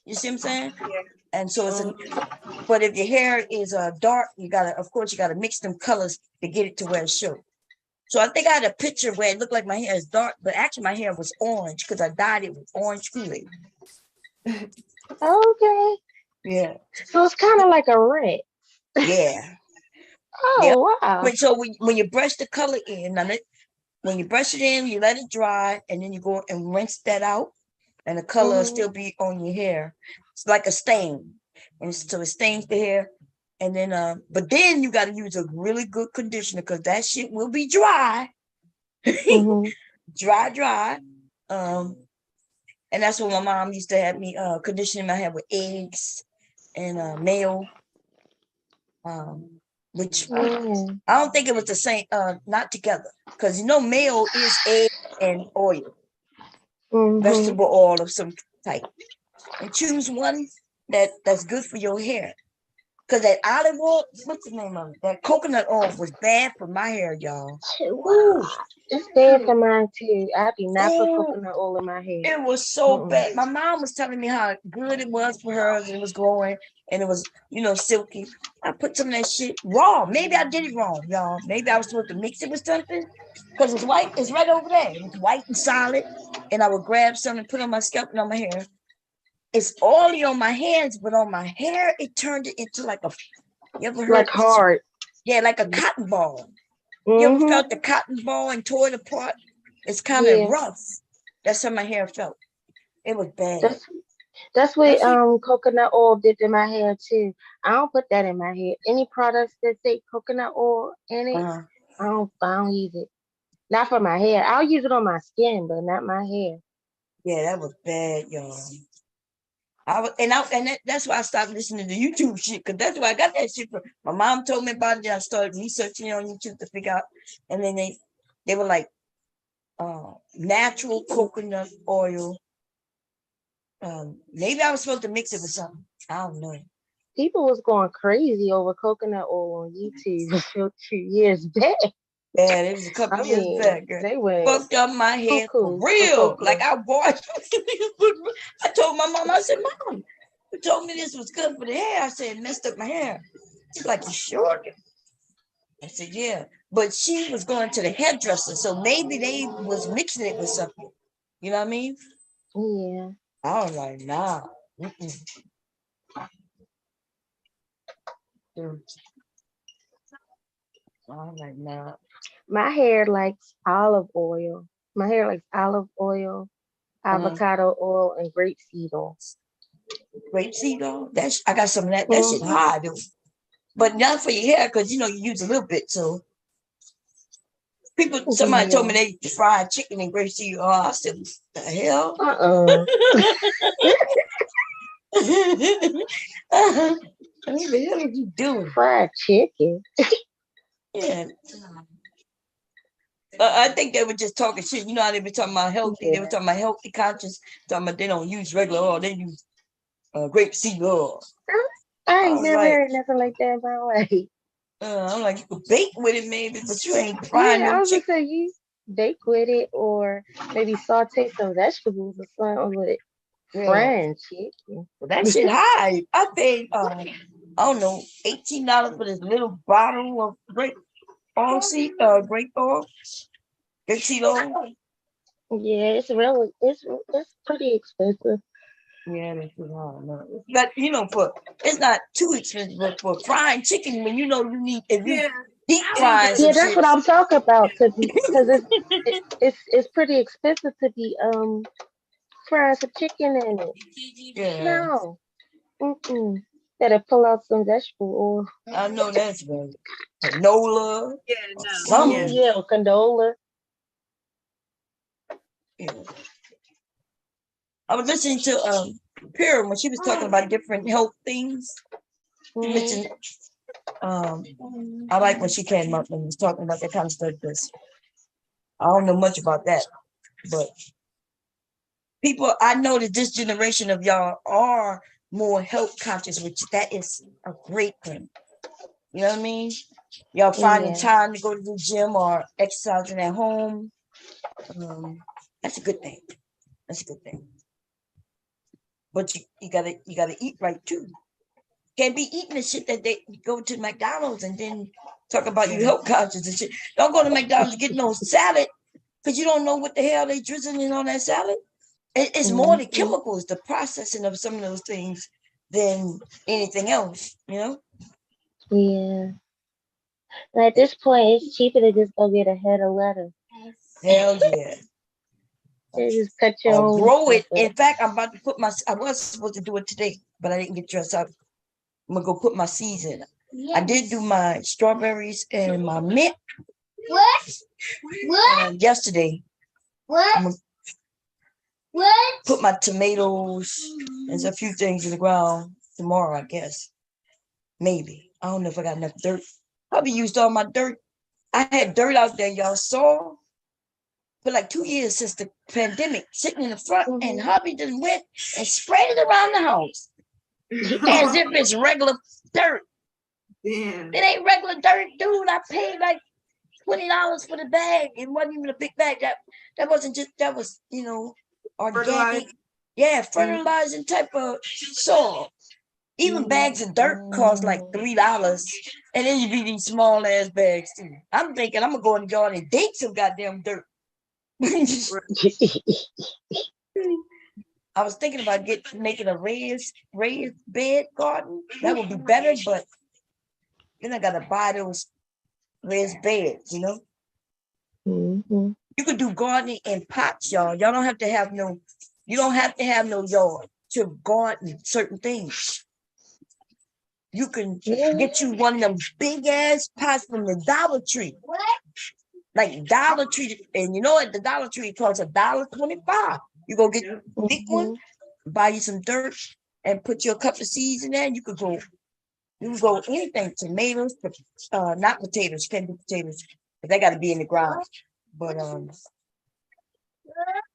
You see what I'm saying? Yeah. And so it's but if your hair is dark, you gotta mix them colors to get it to where it shows. So I think I had a picture where it looked like my hair is dark, but actually my hair was orange because I dyed it with orange Kool-Aid. Okay. Yeah. So it's kind of like a red. Yeah. Oh, wow. So when you brush the color in, when you brush it in, you let it dry, and then you go and rinse that out, and the color will still be on your hair. It's like a stain, and so it stains the hair. And then, but then you got to use a really good conditioner because that shit will be dry, dry. And that's what my mom used to have me conditioning my hair with eggs and mayo. Which I don't think it was the same, not together, because mayo is egg and oil, vegetable oil of some type, and choose one that's good for your hair. Because that olive oil, what's the name of it? That coconut oil was bad for my hair, y'all. Wow. It's bad for mine too. I do not put coconut oil in my hair. It was so bad. My mom was telling me how good it was for hers, and it was growing, and it was, silky. I put some of that shit raw. Maybe I did it wrong, y'all. Maybe I was supposed to mix it with something, because it's white. It's right over there. It's white and solid, and I would grab some and put on my scalp and on my hair. It's oily on my hands, but on my hair, it turned it into like you ever heard? Like hard. Yeah, like a cotton ball. You ever felt the cotton ball and tore it apart? It's kind of rough. That's how my hair felt. It was bad. That's what coconut oil did to my hair too. I don't put that in my hair. Any products that say coconut oil in it, I don't use it. Not for my hair. I'll use it on my skin, but not my hair. Yeah, that was bad, y'all. That's why I stopped listening to YouTube shit, because that's why I got that shit from. My mom told me about it, and I started researching it on YouTube to figure out. And then they were like natural coconut oil. Maybe I was supposed to mix it with something. I don't know. People was going crazy over coconut oil on YouTube a few years back. Yeah, it was a couple of years back, girl. They went fucked up my head for real. Like I bought. I told my mom, I said, "Mom, you told me this was good for the hair." I said, "It messed up my hair." She's like, "You sure?" I said, "Yeah," but she was going to the hairdresser, so maybe they was mixing it with something. You know what I mean? Yeah. I was like, nah. I'm like, nah. My hair likes olive oil. My hair likes olive oil, avocado oil, and grapeseed oil. Grapeseed oil? I got some of that. That shit hard, though. But not for your hair, because you use a little bit. So somebody told me they fried chicken and grapeseed oil. I said, what the hell? What the hell are you doing? Fried chicken. Yeah. I think they were just talking shit. You know how they were talking about healthy. They were talking about healthy conscious. Talking about they don't use regular oil. They use grapeseed oil. I ain't never heard nothing like that in my life. I'm like, you could bake with it maybe, but you ain't frying I no was chicken. gonna say you bake with it, or maybe saute some vegetables or something with it. Frying chicken. Well, that shit high. I paid I don't know, $18 for this little bottle of grape oil. Grapeseed oil. Yeah, it's pretty expensive. Yeah, that's but it's not too expensive, but for frying chicken, when you need deep frying. Yeah, that's what I'm talking about, because it's pretty expensive to be frying some chicken in it. Yeah. No. better pull out some vegetable oil. I know that's right. Canola. Yeah, something. Yeah, canola. Yeah. I was listening to Pyrrha when she was talking about different health things. She mentioned, I like when she came up and was talking about that kind of stuff because I don't know much about that. But people, I know that this generation of y'all are more health conscious, which that is a great thing. You know what I mean? Y'all finding time to go to the gym or exercising at home. That's a good thing. That's a good thing. But you gotta eat right too. Can't be eating the shit that they go to McDonald's and then talk about you health conscious and shit. Don't go to McDonald's and get no salad because you don't know what the hell they drizzling on that salad. It's more the chemicals, the processing of some of those things than anything else, you know? Yeah. And at this point, it's cheaper to just go get a head of lettuce. Hell yeah. They just cut your own. Grow it. In fact, I'm about to put I was supposed to do it today, but I didn't get dressed up. I'm gonna go put my seeds in. Yes. I did do my strawberries and my mint. What? Yesterday. What? Put my tomatoes and a few things in the ground tomorrow, I guess. Maybe. I don't know if I got enough dirt. Probably used all my dirt. I had dirt out there, y'all saw. For like 2 years since the pandemic, sitting in the front, and Hobby just went and sprayed it around the house. As if it's regular dirt. Yeah. It ain't regular dirt, dude. I paid like $20 for the bag. It wasn't even a big bag. That wasn't just, that was, you know, organic. Yeah, fertilizing type of soil. Even bags of dirt cost like $3. And then you be these small ass bags too. I'm thinking I'm gonna go in the garden and dig some goddamn dirt. I was thinking about making a raised bed garden. That would be better, but then I gotta buy those raised beds, you know. You could do gardening in pots, y'all. Y'all don't have to have no. You don't have to have no yard to garden certain things. You can get you one of them big ass pots from the Dollar Tree. Like Dollar Tree, and you know what? The Dollar Tree costs $1.25. You go get a big one, buy you some dirt, and put your cup of seeds in there. You could go anything, tomatoes, not potatoes, can't do potatoes, but they got to be in the ground. But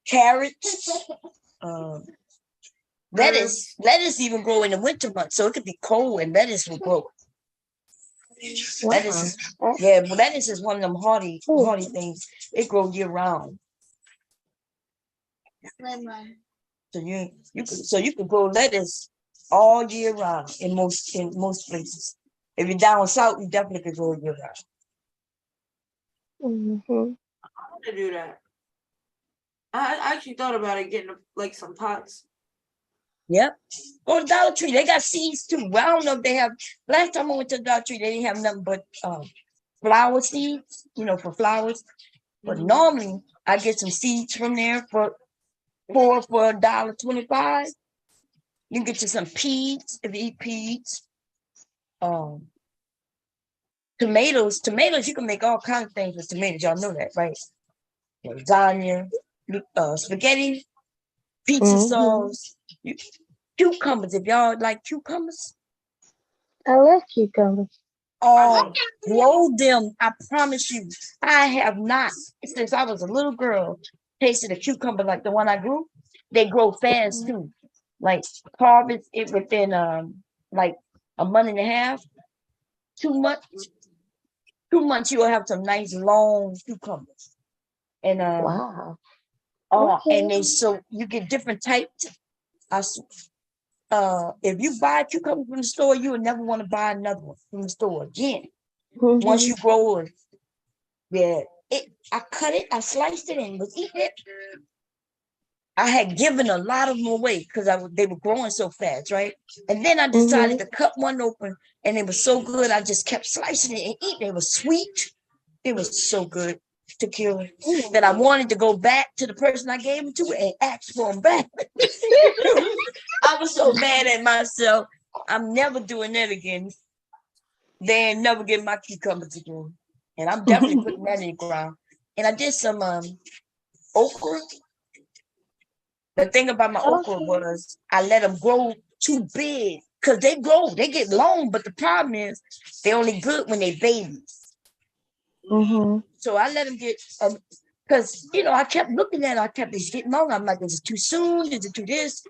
carrots, lettuce even grow in the winter months, so it could be cold and lettuce will grow. Wow. Lettuce is one of them hardy things. It grows year round. So you can grow lettuce all year round in most places. If you're down south, you definitely can grow year round. I want to do that. I actually thought about it, getting like some pots. Yep. Go to Dollar Tree. They got seeds too. Well, I don't know if they have. Last time I went to the Dollar Tree, they didn't have nothing but flower seeds, you know, for flowers. But normally I get some seeds from there for $1.25. You can get you some peas if you eat peas. Tomatoes, you can make all kinds of things with tomatoes. Y'all know that, right? Lasagna, spaghetti, pizza sauce. Cucumbers, if y'all like cucumbers. I love cucumbers. Oh, grow them. I promise you. I have not, since I was a little girl, tasted a cucumber like the one I grew. They grow fast too. Like harvest it within like a month and a half. 2 months. 2 months you'll have some nice long cucumbers. And wow. And so you get different types. If you buy cucumber from the store, you would never want to buy another one from the store again. Once you grow it, I cut it, I sliced it, and was eating it. I had given a lot of them away because they were growing so fast, right? And then I decided to cut one open, and it was so good. I just kept slicing it and eating it. It was sweet. It was so good to kill that I wanted to go back to the person I gave them to and ask for them back. I was so mad at myself. I'm never doing that again. They ain't never getting my cucumbers again. And I'm definitely putting that in the ground. And I did some okra. The thing about my okra was I let them grow too big because they grow, they get long, but the problem is they're only good when they babies. So I let them get because I kept looking at it, I kept getting long. I'm like, is it too soon? Is it too this?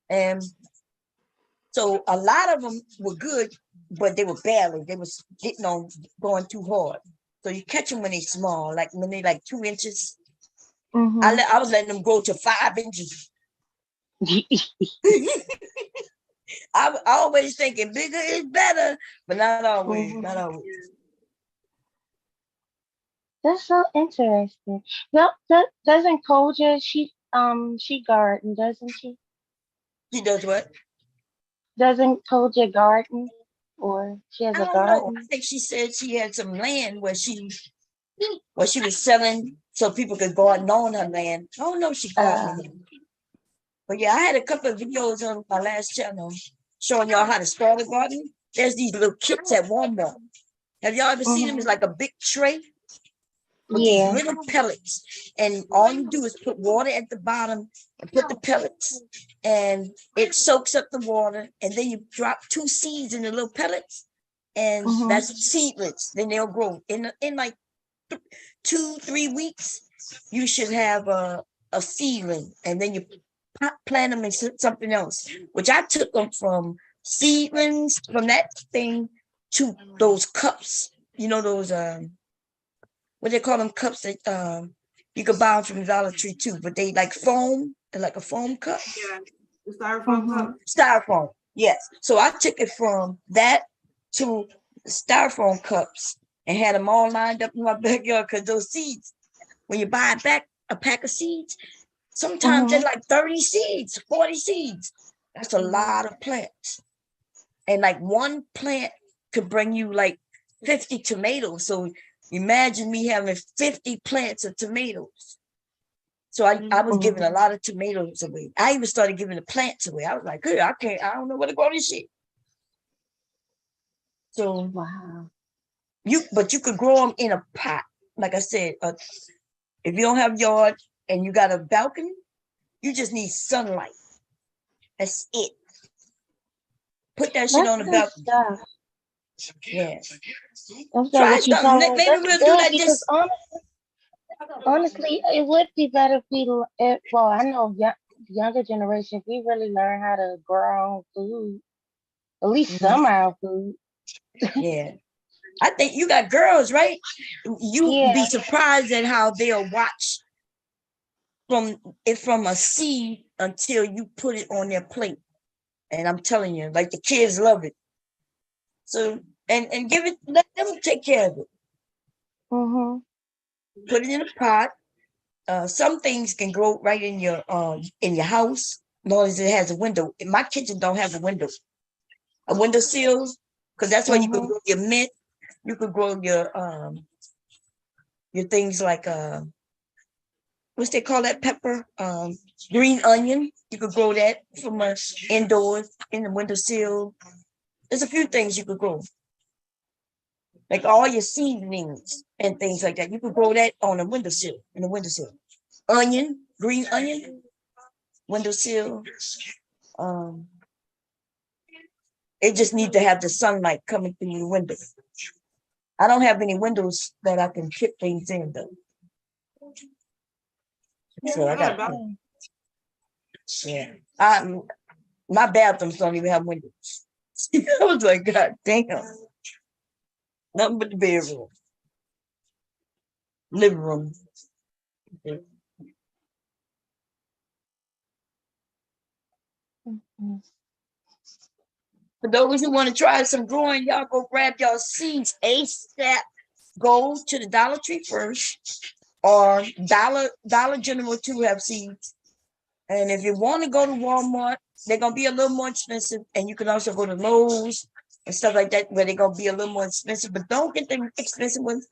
And so a lot of them were good, but they were barely. They was getting on, going too hard. So you catch them when they small, like when they like 2 inches. I was letting them grow to 5 inches. I always thinking bigger is better, but not always. Not always. That's so interesting. Yep, doesn't Koja she garden, doesn't she? She does what? Doesn't Koja garden? Or she has a garden? Know. I think she said she had some land where she was selling so people could garden on her land. I don't know if she gardened. But yeah, I had a couple of videos on my last channel showing y'all how to start a garden. There's these little kits at Walmart. Have y'all ever seen them? It's like a big tray with these little pellets. And all you do is put water at the bottom and put the pellets. And it soaks up the water. And then you drop 2 seeds in the little pellets. And that's seedless. Then they'll grow. In like 2-3 weeks, you should have a seedling. And then you plant them in something else, which I took them from seedlings from that thing to those cups. Those what they call them, cups that you could buy them from the Dollar Tree too, but they like foam, like a foam cup. Yeah, the styrofoam cup. Styrofoam, yes. So I took it from that to styrofoam cups and had them all lined up in my backyard because those seeds, when you buy back a pack of seeds, sometimes they're like 30 seeds, 40 seeds. That's a lot of plants. And like one plant could bring you like 50 tomatoes. So imagine me having 50 plants of tomatoes. So I was giving a lot of tomatoes away. I even started giving the plants away. I was like, good, I don't know where to grow this shit. So wow. But you could grow them in a pot. Like I said, if you don't have yard and you got a balcony, you just need sunlight. That's it. Put that shit on the balcony. Stuff. Yeah. Try something. Maybe we'll do that. Because honestly, it would be better if well, I know younger generation, if we really learn how to grow our own food, at least some of our food. Yeah. I think you got girls, right? You'd be surprised at how they'll watch from a seed until you put it on their plate. And I'm telling you, like the kids love it. So and let them take care of it. Put it in a pot. Some things can grow right in your house, as long as it has a window. My kitchen don't have a window sill, because that's where you can grow your mint. You could grow your things like what's they call that pepper? Green onion. You could grow that from indoors in the windowsill. There's a few things you could grow. Like all your seedlings and things like that. You could grow that on a windowsill, in the windowsill. Onion, green onion, windowsill. It just needs to have the sunlight coming through the window. I don't have any windows that I can put things in though. So I got my bathrooms don't even have windows. I was like, God damn. Nothing but the bedroom. Living room. For those who want to try some growing, y'all go grab y'all seeds ASAP. Go to the Dollar Tree first, or Dollar General too have seeds. And if you want to go to Walmart, they're gonna be a little more expensive. And you can also go to Lowe's and stuff like that, where they're gonna be a little more expensive. But don't get the expensive ones.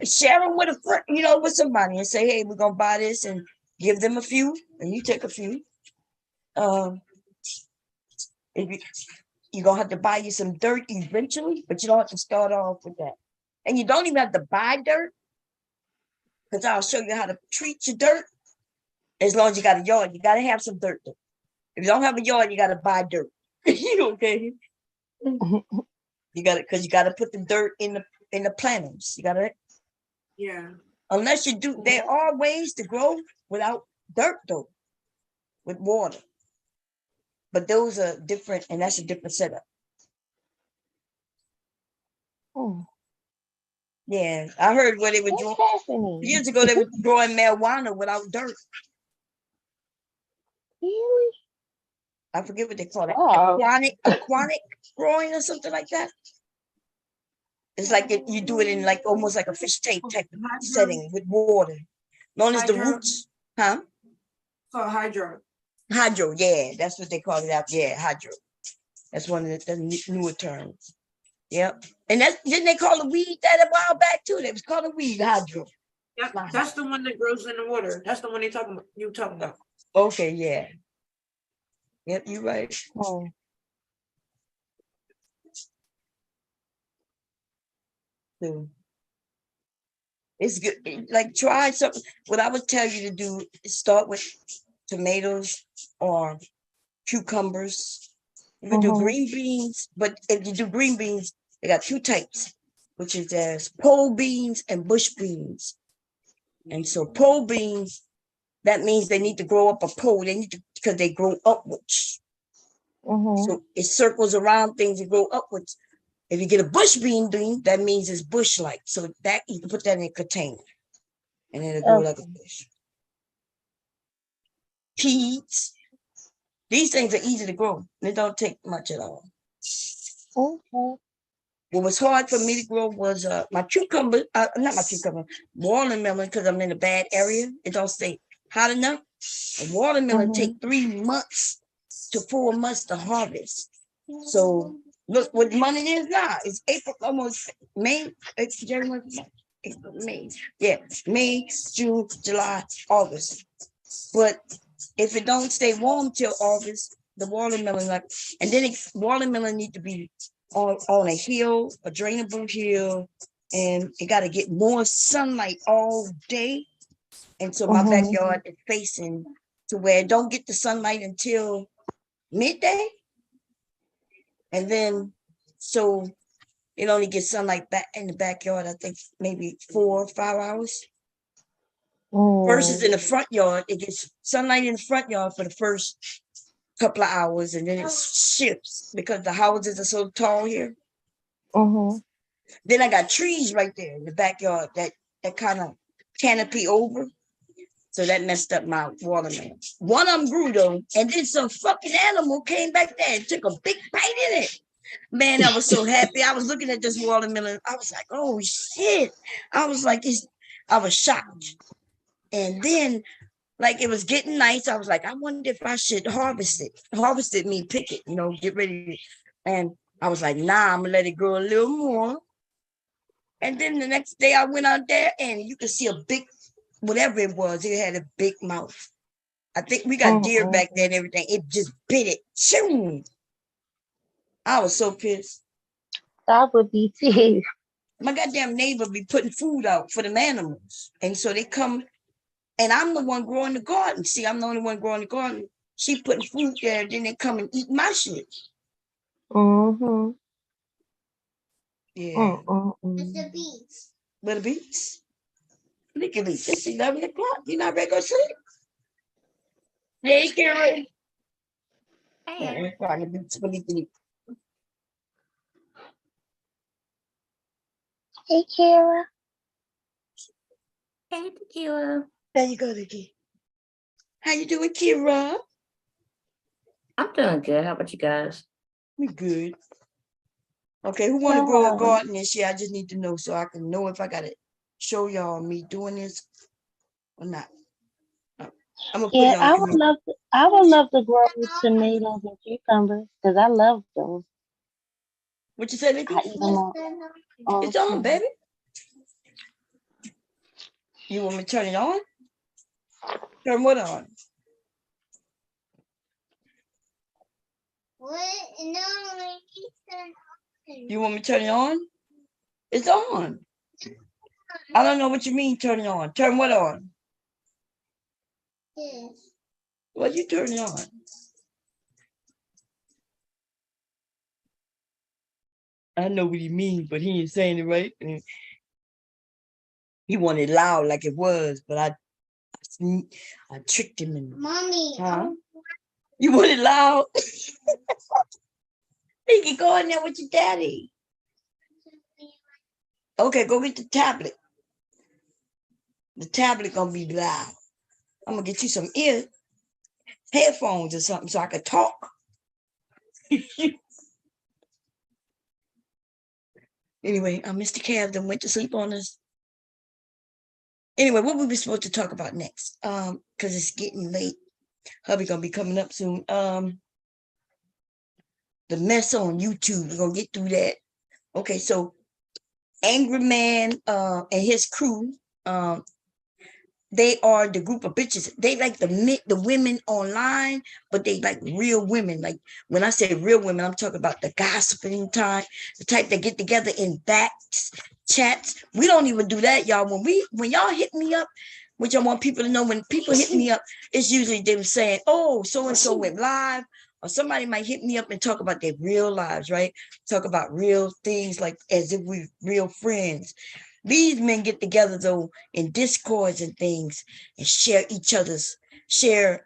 Share them with a friend, with somebody, and say, hey, we're gonna buy this, and give them a few, and you take a few. You're gonna have to buy you some dirt eventually, but you don't have to start off with that. And you don't even have to buy dirt, because I'll show you how to treat your dirt. As long as you got a yard, you gotta have some dirt. If you don't have a yard, you gotta buy dirt. Okay. You got it, because you got to put the dirt in the planters. You got to. Yeah. Unless you do, there are ways to grow without dirt though, with water. But those are different, and that's a different setup. Oh. Yeah, I heard where they were doing years ago. They were growing marijuana without dirt. Really? I forget what they call it. Aquatic growing or something like that. It's like you do it in like almost like a fish tank type of setting with water. Known as the roots. Huh? So hydro. Hydro, yeah. That's what they call it out. Yeah, hydro. That's one of the newer terms. Yep. And didn't they call the weed that a while back too? They was called a weed, hydro. Yep, that's the one that grows in the water. That's the one you talking about. Okay, yeah. Yep, you're right. Oh. So it's good. Like try something. What I would tell you to do is start with tomatoes or cucumbers. You can do green beans, but if you do green beans, they got two types, which is there's pole beans and bush beans. And so pole beans, that means they need to grow up a pole. They need to, because they grow upwards. So it circles around things and grow upwards. If you get a bush bean, that means it's bush-like. So that you can put that in a container, and it'll grow like a bush. Peas. These things are easy to grow. They don't take much at all. Okay. What was hard for me to grow was my cucumber, not my cucumber, watermelon, because I'm in a bad area. It don't stay hot enough. A watermelon take 3 months to 4 months to harvest. So look what month it is now. It's April, almost May. It's January, April, May. Yeah, May, June, July, August. But if it don't stay warm till August, the watermelon and then watermelon need to be on a hill, a drainable hill, and it got to get more sunlight all day. And so my backyard is facing to where it don't get the sunlight until midday. And then, so it only gets sunlight back in the backyard, I think maybe 4 or 5 hours. Versus in the front yard, it gets sunlight in the front yard for the first couple of hours, and then it shifts because the houses are so tall here. Then I got trees right there in the backyard that kind of canopy over. So that messed up my watermelon. One of them grew though, and then some fucking animal came back there and took a big bite in it. Man, I was so happy. I was looking at this watermelon. I was like, oh shit. I was like, I was shocked. And then, like, it was getting nice. I was like, I wonder if I should harvest it. Harvest it mean pick it, get ready. And I was like, nah, I'm gonna let it grow a little more. And then the next day I went out there and you could see a big, whatever it was, it had a big mouth. I think we got deer back there and everything. It just bit it. Shoom. I was so pissed. That would be too. My goddamn neighbor be putting food out for them animals. And so they come, and I'm the one growing the garden. See, I'm the only one growing the garden. She putting food there, and then they come and eat my shit. Yeah. It's the beets. Where the beets? Look at these. It's 11 o'clock. You not ready to go sleep? Hey, Karen. Hey. Hey, Kara. Hey, Kira. There you go, Vicky. How you doing, Kira? I'm doing good. How about you guys? We good. Okay, who want to grow a garden this year? I just need to know so I can know if I got to show y'all me doing this or not. I'm gonna put it on. I would love to grow tomatoes and cucumbers because I love those. What you say, Vicky? It's on, baby. You want me to turn it on? Turn what on? You want me to turn it on? It's on. I don't know what you mean turn it on. Turn what on? What you turn it on? I know what he means, but he ain't saying it right. And he wanted loud like it was, but I tricked him in. Mommy, huh? You want it loud? You can go in there with your daddy. Okay, go get the tablet. The tablet gonna be loud. I'm gonna get you some headphones or something so I can talk. Anyway, Mr. Cav then went to sleep on us. Anyway, what were we supposed to talk about next? Because it's getting late. Hubby gonna be coming up soon. The mess on YouTube. We're gonna get through that. Okay, so Angry Man and his crew, they are the group of bitches. They like the women online, but they like real women. Like when I say real women, I'm talking about the gossiping type, the type that get together in back chats. We don't even do that, y'all. When y'all hit me up, which I want people to know, when people hit me up, it's usually them saying, oh, so-and-so went live, or somebody might hit me up and talk about their real lives, right? Talk about real things, like as if we're real friends. These men get together though in discords and things and share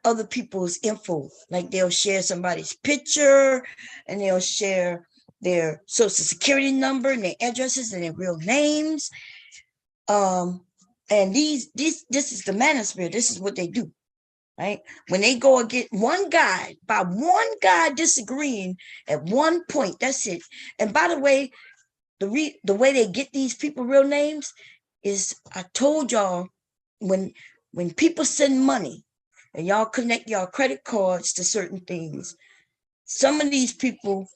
other people's info. Like they'll share somebody's picture and they'll share their social security number and their addresses and their real names. And this is the manosphere. This is what they do, right? When they go against one guy disagreeing at one point, that's it. And by the way, the way they get these people real names is, I told y'all, when people send money and y'all connect y'all credit cards to certain things, some of these people,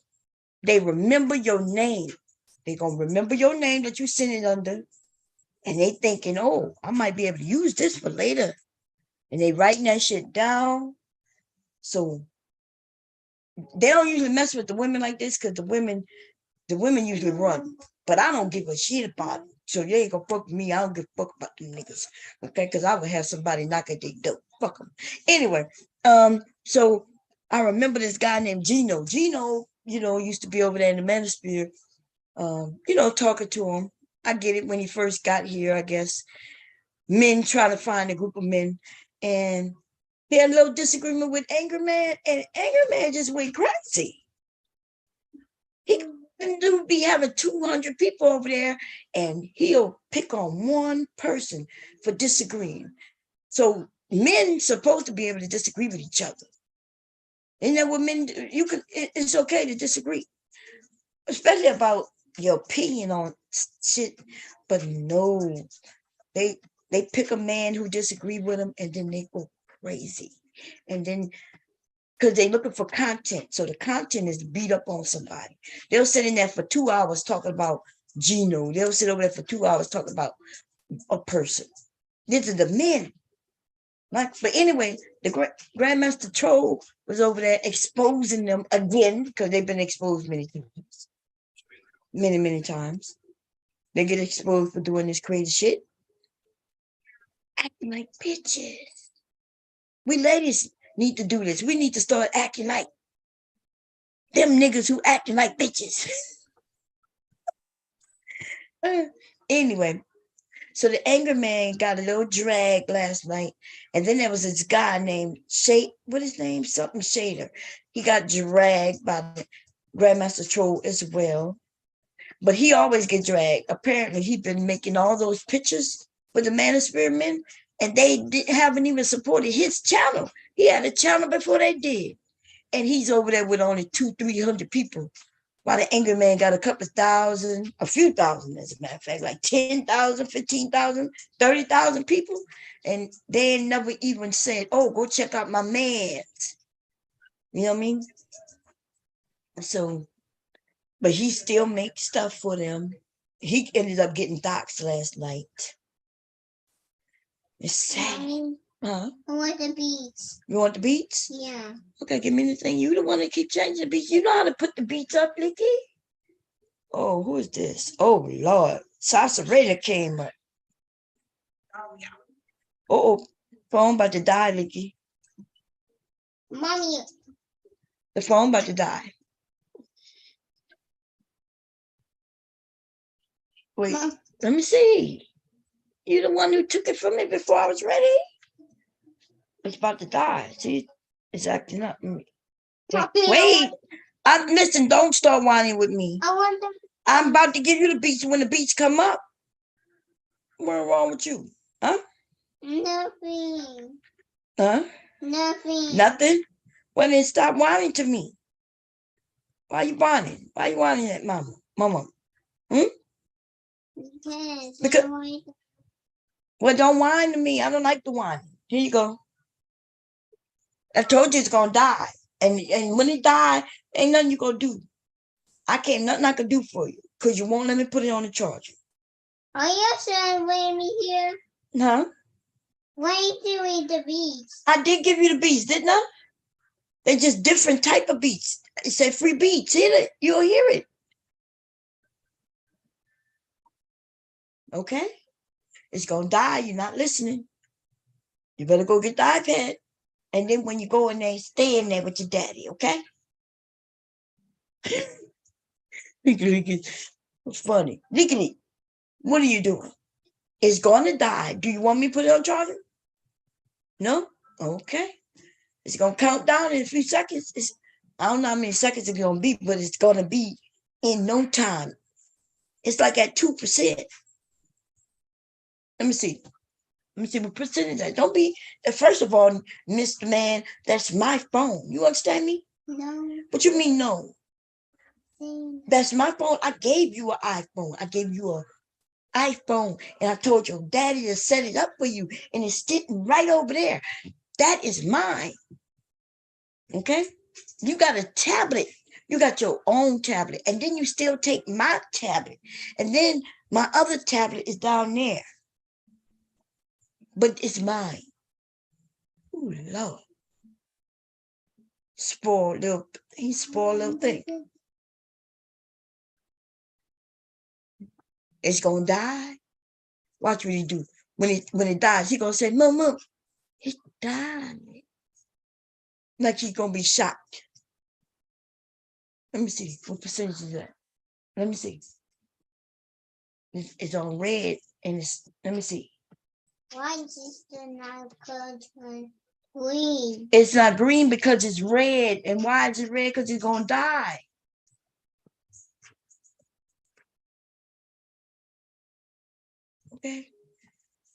they remember your name. They're gonna remember your name that you sent it under, and they thinking, oh, I might be able to use this for later. And they writing that shit down. So they don't usually mess with the women like this, because the women usually run. But I don't give a shit about it. So you ain't gonna fuck with me. I don't give a fuck about them niggas. Okay, because I would have somebody knock at their door. Fuck them. Anyway, so I remember this guy named Gino. Gino, used to be over there in the manosphere, talking to him. I get it when he first got here, I guess. Men trying to find a group of men. And he had a little disagreement with Angry Man, and Angry Man just went crazy. He do be having 200 people over there, and he'll pick on one person for disagreeing. So men supposed to be able to disagree with each other. Isn't that what men do? It's okay to disagree, especially about your opinion on shit. But no, they pick a man who disagree with them, and then they go crazy. And then because they're looking for content. So the content is beat up on somebody. They'll sit in there for 2 hours talking about Gino. They'll sit over there for 2 hours talking about a person. These are the men. But anyway, the Grandmaster Troll was over there exposing them again, because they've been exposed many times. Many, many times. They get exposed for doing this crazy shit. Acting like bitches. We ladies need to do this. We need to start acting like them niggas who acting like bitches. Anyway, so the Angry Man got a little drag last night, and then there was this guy named what his name? Something Shader. He got dragged by the Grandmaster Troll as well, but he always get dragged. Apparently, he's been making all those pictures with the Manosphere men, and they haven't even supported his channel. He had a channel before they did. And he's over there with only 200-300 people. While the Angry Man got a couple thousand, a few thousand, as a matter of fact, like 10,000, 15,000, 30,000 people. And they never even said, oh, go check out my man. You know what I mean? So, but he still makes stuff for them. He ended up getting doxxed last night. It's sad. Huh? I want the beats. You want the beats? Yeah. Okay, give me anything. You the one that keep changing the beats. You know how to put the beats up, Licky? Oh, who is this? Oh, Lord. Salsa Raider came up. Oh, phone about to die, Licky. Mommy. The phone about to die. Wait, Mom. Let me see. You the one who took it from me before I was ready? It's about to die. See, it's acting up. Wait. Listen, don't start whining with me. I want them. I'm about to give you the beats when the beats come up. What's wrong with you? Huh? Nothing. Huh? Nothing. Nothing? Well, then stop whining to me. Why you whining? Why you whining at mama? Mama? Because, well, don't whine to me. I don't like the whining. Here you go. I told you it's gonna die. And when it die, ain't nothing you gonna do. Nothing I can do for you. Because you won't let me put it on the charger. Are you saying bring me here? Huh? Why are you doing the beats? I did give you the beats, didn't I? They're just different type of beats. It said free beats. Hear it. You'll hear it. Okay? It's gonna die. You're not listening. You better go get the iPad. And then when you go in there, stay in there with your daddy, okay? It's funny. Lickety, what are you doing? It's gonna die. Do you want me to put it on charger? No? Okay. It's gonna count down in a few seconds. I don't know how many seconds it's gonna be, but it's gonna be in no time. It's like at 2%. Let me see. Let me see what percentage that. Don't be, first of all, Mr. Man, that's my phone. You understand me? No. What you mean no? That's my phone. I gave you an iPhone. I gave you an iPhone. And I told your daddy to set it up for you. And it's sitting right over there. That is mine. Okay? You got a tablet. You got your own tablet. And then you still take my tablet. And then my other tablet is down there. But it's mine. Oh, Lord. He's spoiled little thing. It's gonna die. Watch what he do. When it dies, he gonna say, Mama, it died. Like he's gonna be shocked. Let me see. What percentage is that? Let me see. It's on red and let me see. Why is it not called green? It's not green because it's red. And why is it red? Because it's gonna die. Okay.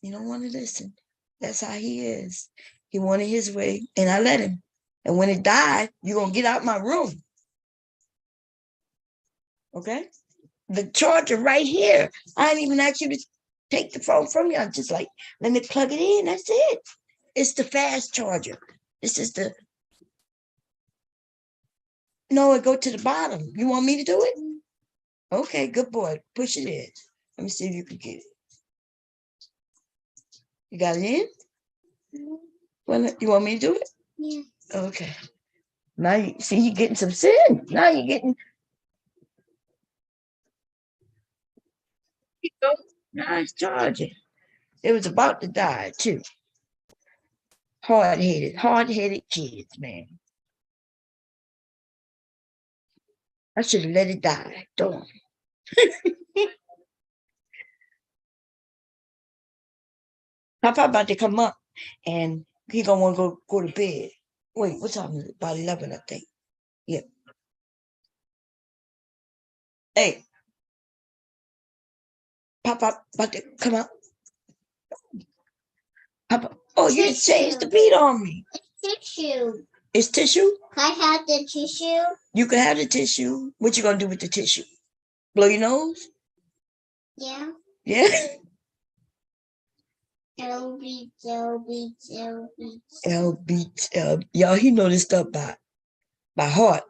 You don't want to listen. That's how he is. He wanted his way, and I let him. And when it died, you're going to get out my room. Okay? The charger right here. I didn't even ask you to take the phone from you. I'm just like, let me plug it in. That's it. It's the fast charger. This is the... No, it go to the bottom. You want me to do it? Okay, good boy. Push it in. Let me see if you can get it. You got it in? Well, you want me to do it? Yeah. Okay. Now you see you're getting some sin. Now you're getting. Now it's charging. It was about to die too. Hard-headed kids, man. I should have let it die. Don't. Papa about to come up and he gonna want to go to bed. Wait, what time is it? About 11, I think. Yep. Hey. Papa about to come up. Papa. Oh, you didn't change the beat on me. It's tissue. It's tissue? Can I have the tissue? You can have the tissue. What you gonna do with the tissue? Blow your nose? Yeah. Yeah. L beats. L beats. Y'all, he know this stuff by heart.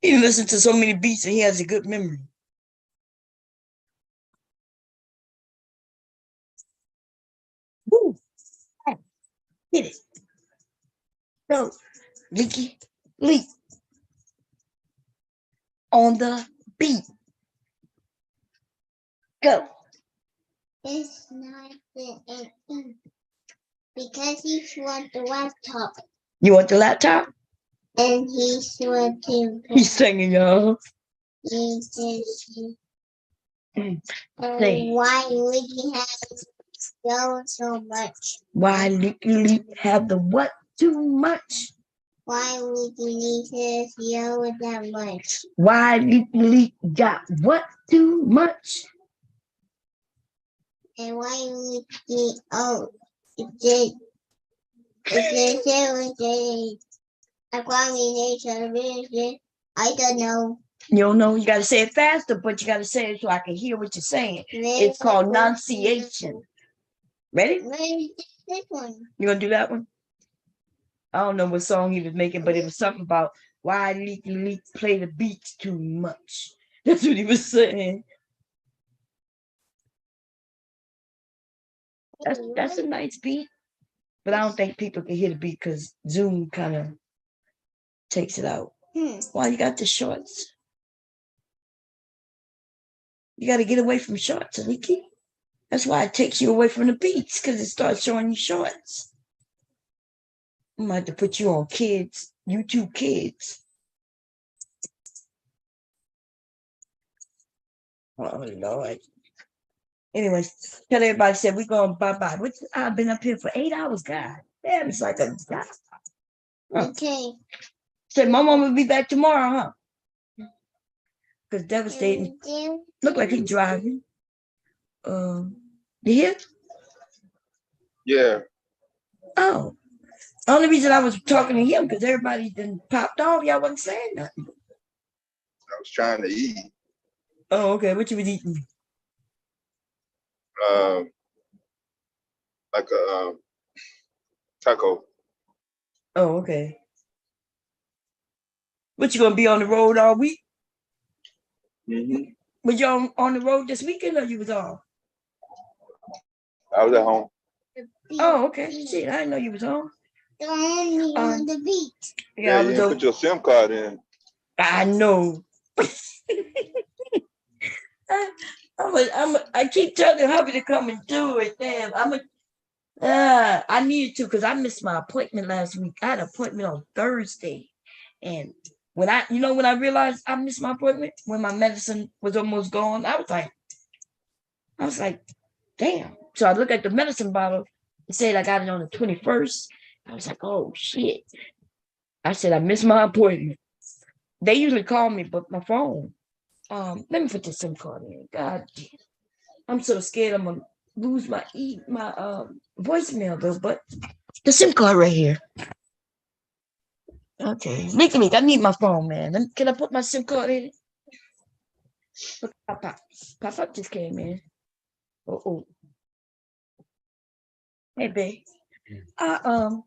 He listens to so many beats and he has a good memory. Woo. Hit it. Go. Leaky. Leak. On the beat. Go. It's not because he wants the laptop. You want the laptop? And he's wanting. He's singing, y'all. He says, Say. why Licky has yellow so much? Why Licky have the what too much? Why Licky says yellow that much? Why Licky got what too much? And why Licky, oh, it I don't know. You don't know. You got to say it faster, but you got to say it so I can hear what you're saying. It's called enunciation. Ready? This one. You gonna do that one? I don't know what song he was making, but it was something about why Licky play the beats too much. That's what he was saying. That's a nice beat, but I don't think people can hear the beat because Zoom kind of takes it out. Why you got the shorts? You got to get away from shorts, Licky. That's why it takes you away from the beats, because it starts showing you shorts. I'm going to have to put you on kids, YouTube Kids. Oh, Lord. Anyways, tell everybody, said we're going bye-bye. I've been up here for 8 hours, God. Damn, it's like a... Okay. Said my mom will be back tomorrow, huh? Because devastating. Look like he's driving. You hear? Yeah. Oh. Only reason I was talking to him because everybody then popped off. Y'all wasn't saying nothing. I was trying to eat. Oh, okay. What you was eating? Like a taco. Oh, okay. What, you gonna be on the road all week? Mm-hmm. Was you on the road this weekend or you was off? I was at home. Oh, okay. Shit, I didn't know you was on. On the beach. Yeah, you didn't put your SIM card in. I know. I keep telling Hubby to come and do it. Damn, I needed to because I missed my appointment last week. I had an appointment on Thursday. And when I realized I missed my appointment, when my medicine was almost gone, I was like, damn. So I looked at the medicine bottle. It said I got it on the 21st. I was like, oh shit. I said I missed my appointment. They usually call me, but my phone. Let me put the SIM card in. God damn. I'm so scared I'm gonna lose my voicemail though, but the SIM card right here. Okay. Nick, I need my phone, man. Can I put my SIM card in? Look, Pop just came in. Oh. Hey, babe. I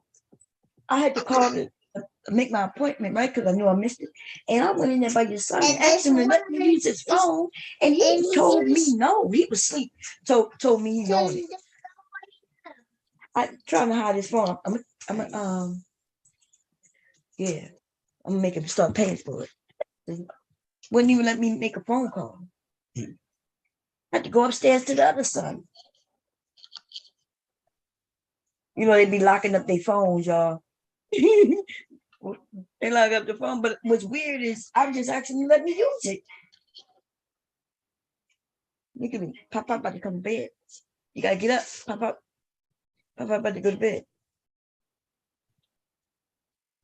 had to call to make my appointment, right? Because I knew I missed it. And I went in there by your son and asked him to let me use his phone. And he told me no, he was asleep. Told me he owned it. I'm trying to hide his phone. I'm gonna make him start paying for it. Wouldn't even let me make a phone call. I had to go upstairs to the other son. You know, they be locking up their phones, y'all. They lock up the phone, but what's weird is I just actually let me use it. Look at me. Pop about to come to bed. You gotta get up. Pop about to go to bed.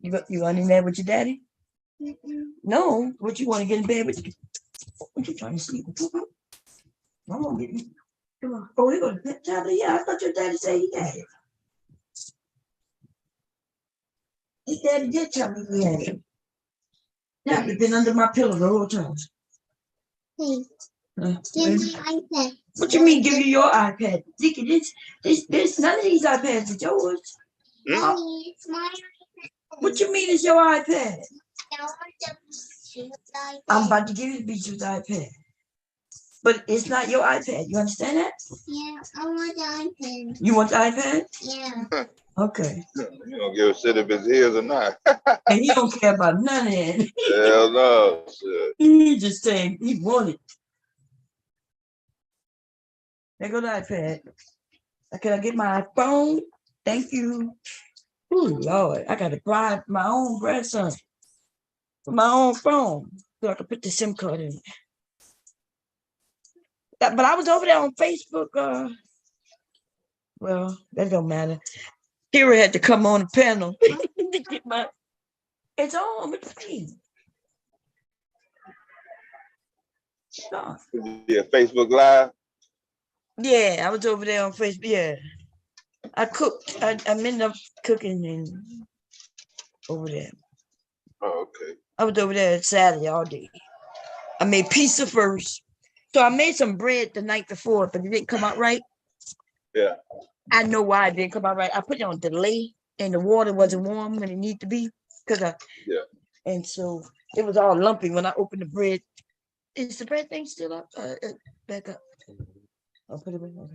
You going in there with your daddy? No. What, you want to get in bed with you? What you trying to sleep? Come on, baby. Come on. Oh, you got a pet tablet? Yeah, I thought your daddy said he had it. His daddy did tell me he had it. Tablet been under my pillow the whole time. Hey, give me iPad. What you mean, give you your iPad? Dickie, this none of these iPads are yours. It's my iPad. What you mean it's your iPad? I'm about to give you the Beatrice's iPad. But it's not your iPad. You understand that? Yeah, I want the iPad. You want the iPad? Yeah. Okay. You don't give a shit if it's his or not. And he don't care about none of it. Hell no. Shit. He just saying he wanted. There go the iPad. Can I get my phone? Thank you. Oh Lord, I gotta bribe my own grandson with my own phone so I can put the SIM card in. But I was over there on Facebook. Well, that don't matter. Kira had to come on the panel to get my. It's on. It's free. Yeah, Facebook Live. Yeah, I was over there on Facebook. Yeah, I cooked. I ended up cooking and over there. Oh, okay. I was over there Saturday all day. I made pizza first. So I made some bread the night before, but it didn't come out right. Yeah. I know why it didn't come out right. I put it on delay and the water wasn't warm when it needed to be. Yeah. And so it was all lumpy when I opened the bread. Is the bread thing still up? Back up. I'll put it back over.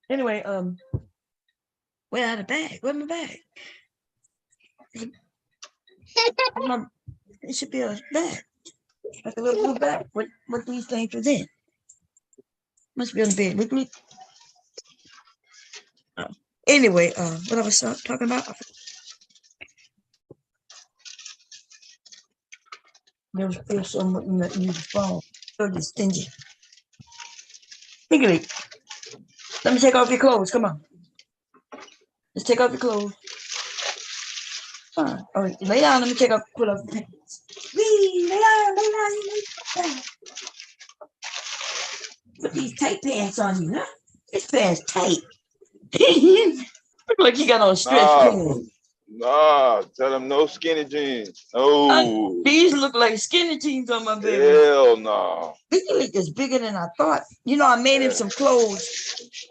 Anyway, where are the bag? Where's my bag? It should be a bag. Like a little blue bag. What these things was in? Must be on the bed with me. Anyway, what I was talking about? There's someone that use the phone. So just stingy. Higgly. Let me take off your clothes. Come on. Let's take off your clothes. All right, lay down. Let me put off the pants. Lay down. Put these tight pants on you, huh? This pants tight. Look like you got on stretch pants. Nah, tell him no skinny jeans. No. These look like skinny jeans on my baby. Hell no. Biggie is bigger than I thought. You know, I made him some clothes,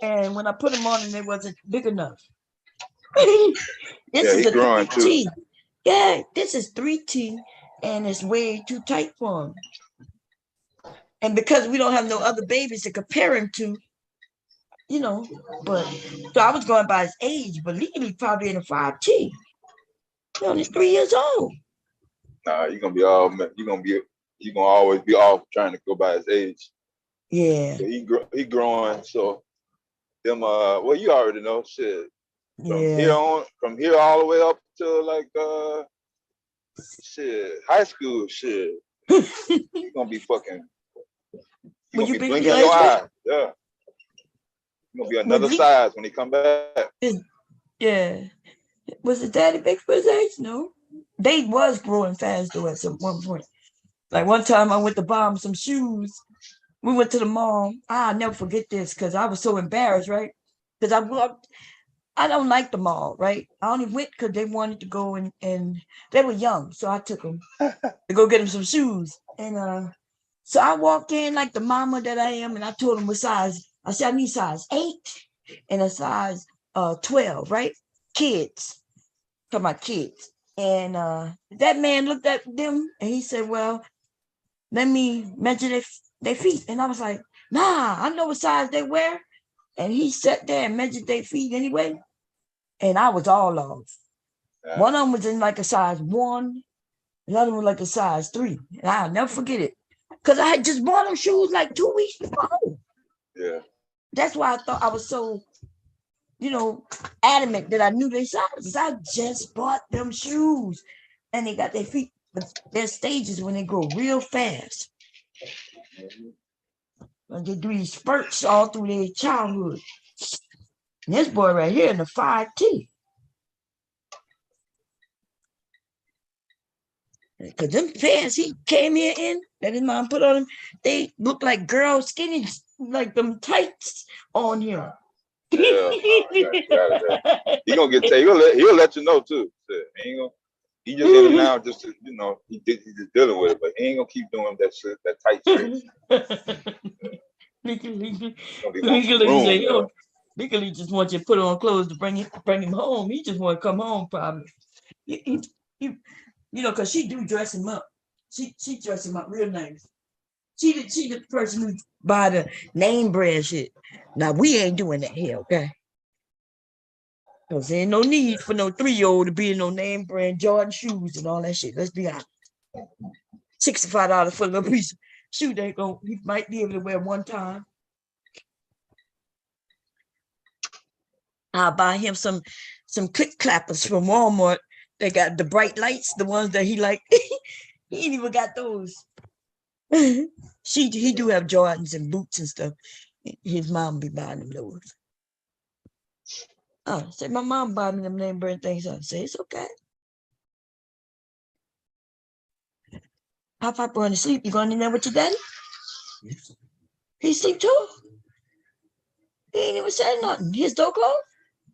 and when I put them on, it wasn't big enough. This is a growing 3T. too. Yeah, this is 3T, and it's way too tight for him. And because we don't have no other babies to compare him to, you know, but so I was going by his age, but legally probably in a 5T. He's only 3 years old. Nah, you're gonna always be off trying to go by his age. Yeah. So he growing, so them well, you already know shit. From here all the way up to like high school shit. You're gonna be fucking you're gonna be blinking your eye. Yeah. You're gonna be another size when he come back. Yeah. Was the daddy big for his age? No. They was growing fast though at one point. Like one time I went to buy him some shoes. We went to the mall. I'll never forget this because I was so embarrassed, right? Because I don't like the mall, right? I only went because they wanted to go and they were young. So I took them to go get them some shoes. And so I walked in like the mama that I am, and I told them what size. I said, I need size 8 and a size 12, right? Kids. For my kids. And that man looked at them and he said, well, let me measure their feet. And I was like, nah, I know what size they wear. And he sat there and measured their feet anyway. And I was all off. Yeah. One of them was in like a size 1. Another one like a size 3. And I'll never forget it. Because I had just bought them shoes like 2 weeks before. Yeah. That's why I thought I was so, you know, adamant that I knew their sizes. I just bought them shoes. And they got their feet. But there's stages when they grow real fast. And they do these spurts all through their childhood. And this boy right here in the 5T. Because them pants he came here in, that his mom put on him, they look like girl skinny, like them tights on him. Yeah, he gonna get he'll let you know too. He just in and out just to, you know, he's just dealing with it, but he ain't gonna keep doing that shit, that tight shit. Legally just wants you to put on clothes to bring him home. He just want to come home probably. He, you know, because she do dress him up. She dress him up real nice. She the person who buy the name brand shit. Now we ain't doing that here, okay? Because there ain't no need for no 3-year-old to be in no name brand Jordan shoes and all that shit. Let's be honest. $65 for a little piece of shoe he might be able to wear one time. I'll buy him some click clappers from Walmart. They got the bright lights, the ones that he like. He ain't even got those. He do have Jordans and boots and stuff. His mom be buying them those. Oh, say my mom bought me them name brand things. I say it's okay. Pop going to sleep. You going in there with your daddy? He sleep too? He ain't even said nothing. His door closed?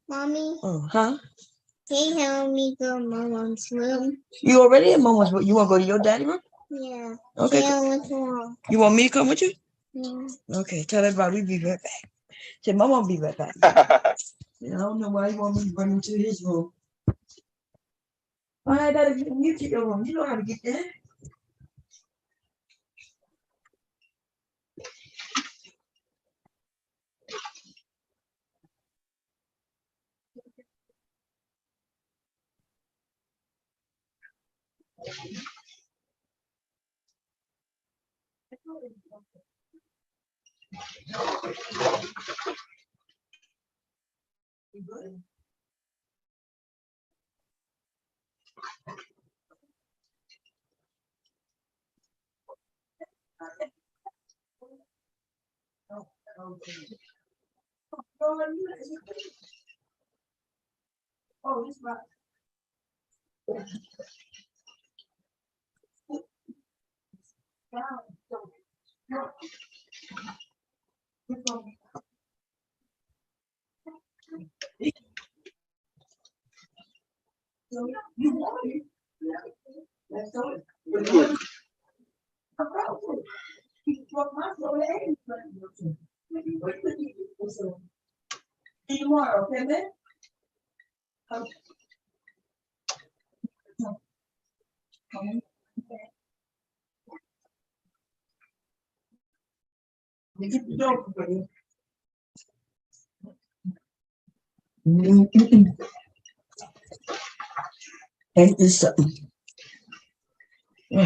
Mommy. Oh, huh? Can you help me go to Mama's room? You already in Mama's room? You want to go to your daddy room? Yeah. Okay. You want me to come with you? Yeah. Okay, tell everybody we be right back. Say, Mama will be right back. I don't know why you want me to bring him to his room. I gotta get you to your room. You know how to get there. Oh, this right. You want it? Let's do it. See you tomorrow, okay, man? Get the door for you. Ain't this something? All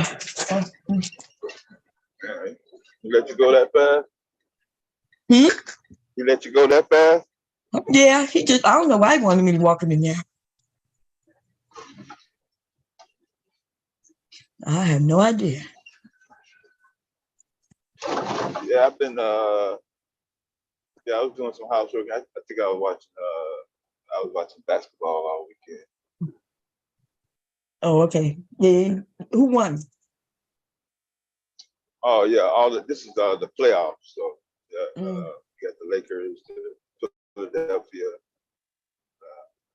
right. You let you go that fast? He let you go that fast? Yeah, I don't know why he wanted me to walk him in there. I have no idea. Yeah, I've been I was doing some housework. I think I was watching basketball all weekend. Oh, okay. Yeah. Who won? Oh yeah, this is the playoffs. So yeah, you got the Lakers, the Philadelphia,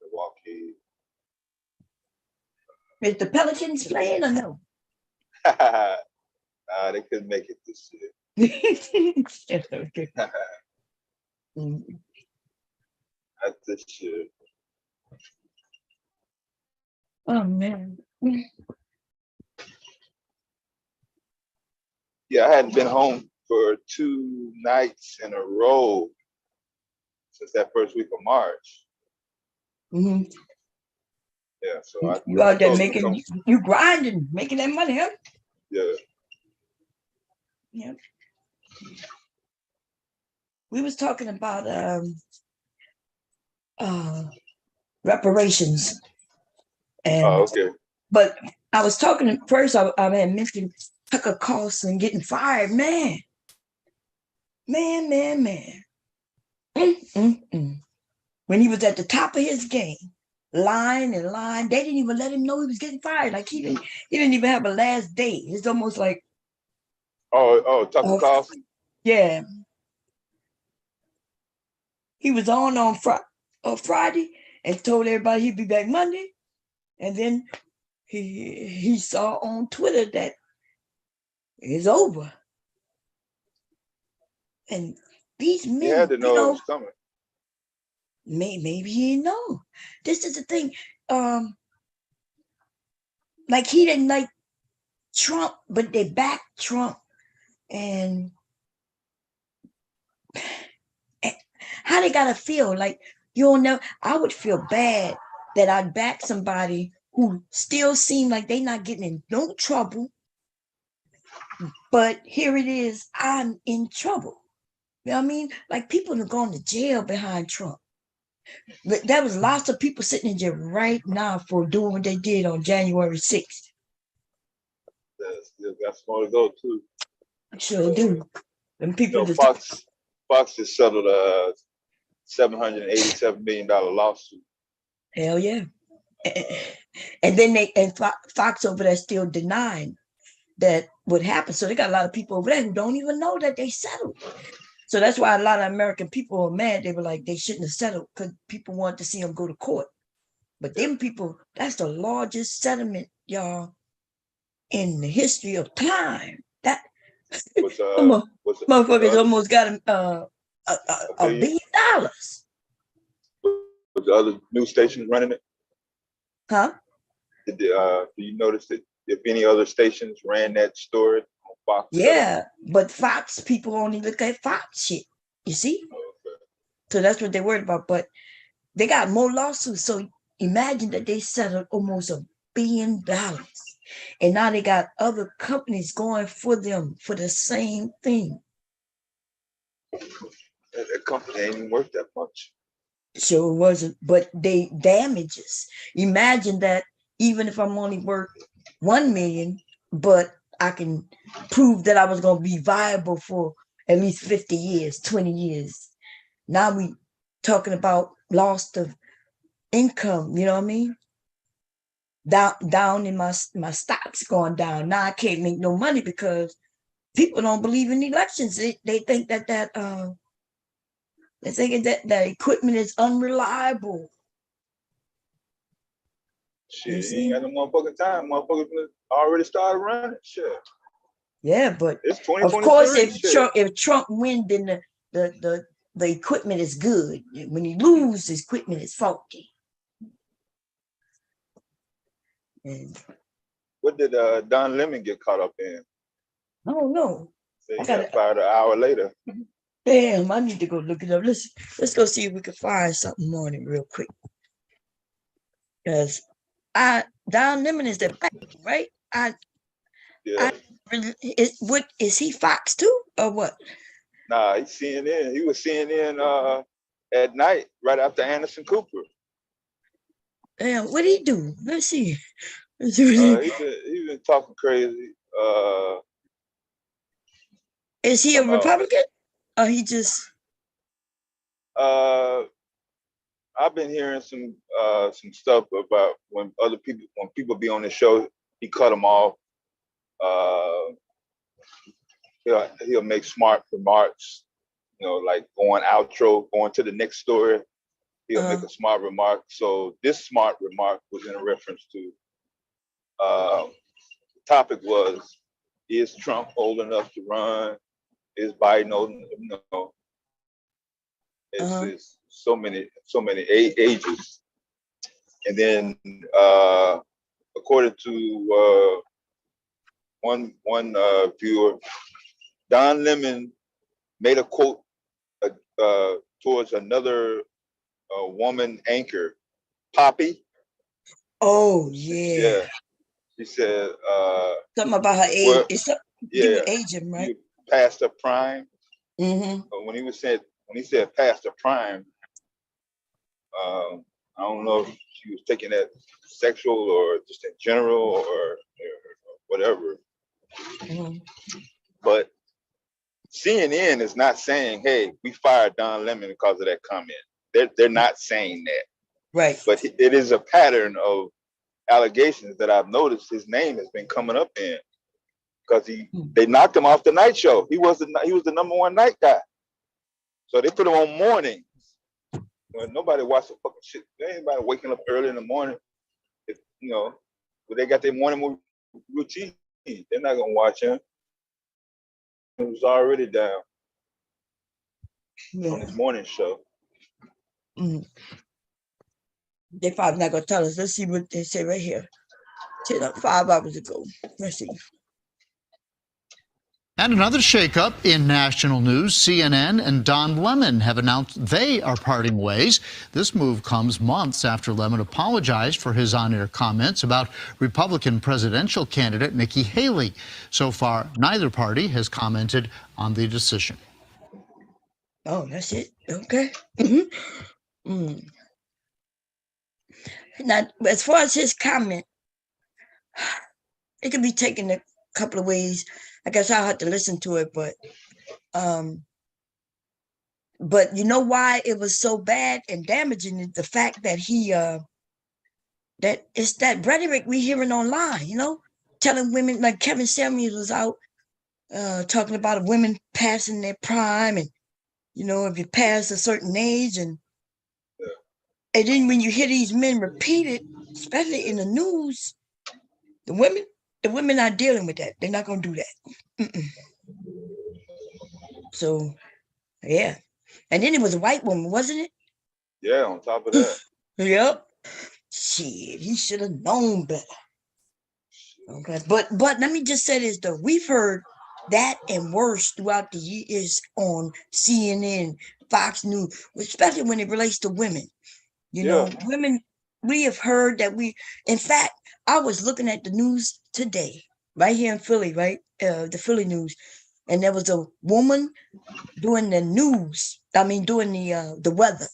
Milwaukee. Is the Pelicans playing or no? They couldn't make it this year. Okay. Not this year. Oh man. Yeah, I hadn't been home for 2 nights in a row since that first week of March. Mm-hmm. Yeah, so you out there you grinding, making that money, huh? Yeah. Yeah. We was talking about reparations. And okay. But I was talking first, I had mentioned Tucker Carlson getting fired, man. When he was at the top of his game, lying, they didn't even let him know he was getting fired. Like he didn't even have a last day. It's almost like Tucker Carlson. Yeah. He was on Friday and told everybody he'd be back Monday, and then he saw on Twitter that it's over. And these men, he had to know it was coming. Maybe he didn't know. This is the thing. Like he didn't like Trump, but they backed Trump. and how they gotta feel like you don't know. I would feel bad that I'd back somebody who still seem like they not getting in no trouble, but here it is, I'm in trouble. You know what I mean? Like people have gone to jail behind Trump. But there was lots of people sitting in jail right now for doing what they did on January 6th. That's more to go too. Sure do. And people you know, Fox has settled a $787 million lawsuit. Hell yeah. And then Fox over there still denying that would happen. So they got a lot of people over there who don't even know that they settled. So that's why a lot of American people were mad. They were like, they shouldn't have settled because people wanted to see them go to court. But them people, that's the largest settlement, y'all, in the history of time. That motherfuckers almost got $1 billion. Was the other news stations running it? Huh? Do you notice that if any other stations ran that story on Fox? Yeah, but Fox people only look at Fox shit. You see? Okay. So that's what they're worried about. But they got more lawsuits. So imagine that they settled almost $1 billion. And now they got other companies going for them for the same thing. That company ain't even worth that much. So it wasn't, but they damages. Imagine that even if I'm only worth 1 million, but I can prove that I was going to be viable for at least 50 years, 20 years. Now we talking about loss of income, you know what I mean? Down in my stocks going down. Now I can't make no money because people don't believe in elections. They think that they're thinking that the equipment is unreliable. Shit, you ain't got no motherfucking time. Motherfuckers already started running. Shit. Yeah, but it's of course, if Trump wins, then the equipment is good. When he loses, his equipment is faulty. And what did Don Lemon get caught up in? I don't know. So he got fired an hour later. Damn, I need to go look it up. Let's go see if we can find something on it real quick. Because Don Lemon is the back, right? Is he Fox too or what? Nah, he's CNN. He was CNN at night right after Anderson Cooper. Damn, what did he do? Let's see. He's been talking crazy. Is he a Republican? Or he just? I've been hearing some stuff about when people be on the show, he cut them off. He'll make smart remarks, you know, like going to the next story. He'll make a smart remark. So this smart remark was in reference to the topic was, is Trump old enough to run? Is Biden old enough? No. It's so many ages. And then according to one viewer, Don Lemon made a quote towards another woman anchor, Poppy. Oh yeah. Yeah. She said something about her age. You were aging, right? Past her prime. Mm-hmm. When he said past her prime, I don't know if she was taking that sexual or just in general or whatever. Mm-hmm. But CNN is not saying, "Hey, we fired Don Lemon because of that comment." They're not saying that. Right. But it is a pattern of allegations that I've noticed his name has been coming up in because they knocked him off the night show. He was the #1 night guy. So they put him on mornings. Well, nobody watched the fucking shit. There ain't anybody waking up early in the morning. But they got their morning routine. They're not gonna watch him. It was already down on his morning show. Mm. They probably not gonna tell us. Let's see what they say right here. 5 hours ago. Let's see. And another shakeup in national news. CNN and Don Lemon have announced they are parting ways. This move comes months after Lemon apologized for his on-air comments about Republican presidential candidate Nikki Haley. So far, neither party has commented on the decision. Oh, that's it. Okay. Now, as far as his comment, it could be taken a couple of ways. I guess I'll have to listen to it, but you know why it was so bad and damaging is the fact that he that it's that rhetoric we hearing online, you know, telling women, like Kevin Samuels was out talking about women passing their prime, and you know, if you pass a certain age, and then when you hear these men repeat it, especially in the news, the women are dealing with that. They're not gonna do that. So, yeah. And then it was a white woman, wasn't it? Yeah, on top of that. Yep. Shit, he should have known better. Okay. But let me just say this though. We've heard that and worse throughout the years on CNN, Fox News, especially when it relates to women. You know, women, we have heard that in fact, I was looking at the news today, right here in Philly, right? The Philly news. And there was a woman doing the news. Doing the weather.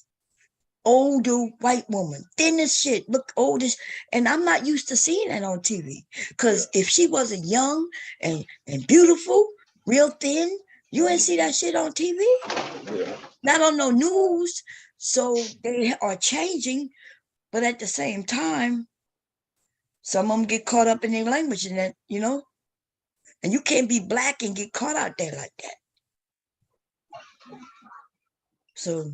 Older white woman, thin as shit, look old as, and I'm not used to seeing that on TV. Because if she wasn't young and beautiful, real thin, you ain't see that shit on TV. Not on no news. So they are changing, but at the same time, some of them get caught up in their language and that, you know, and you can't be black and get caught out there like that. So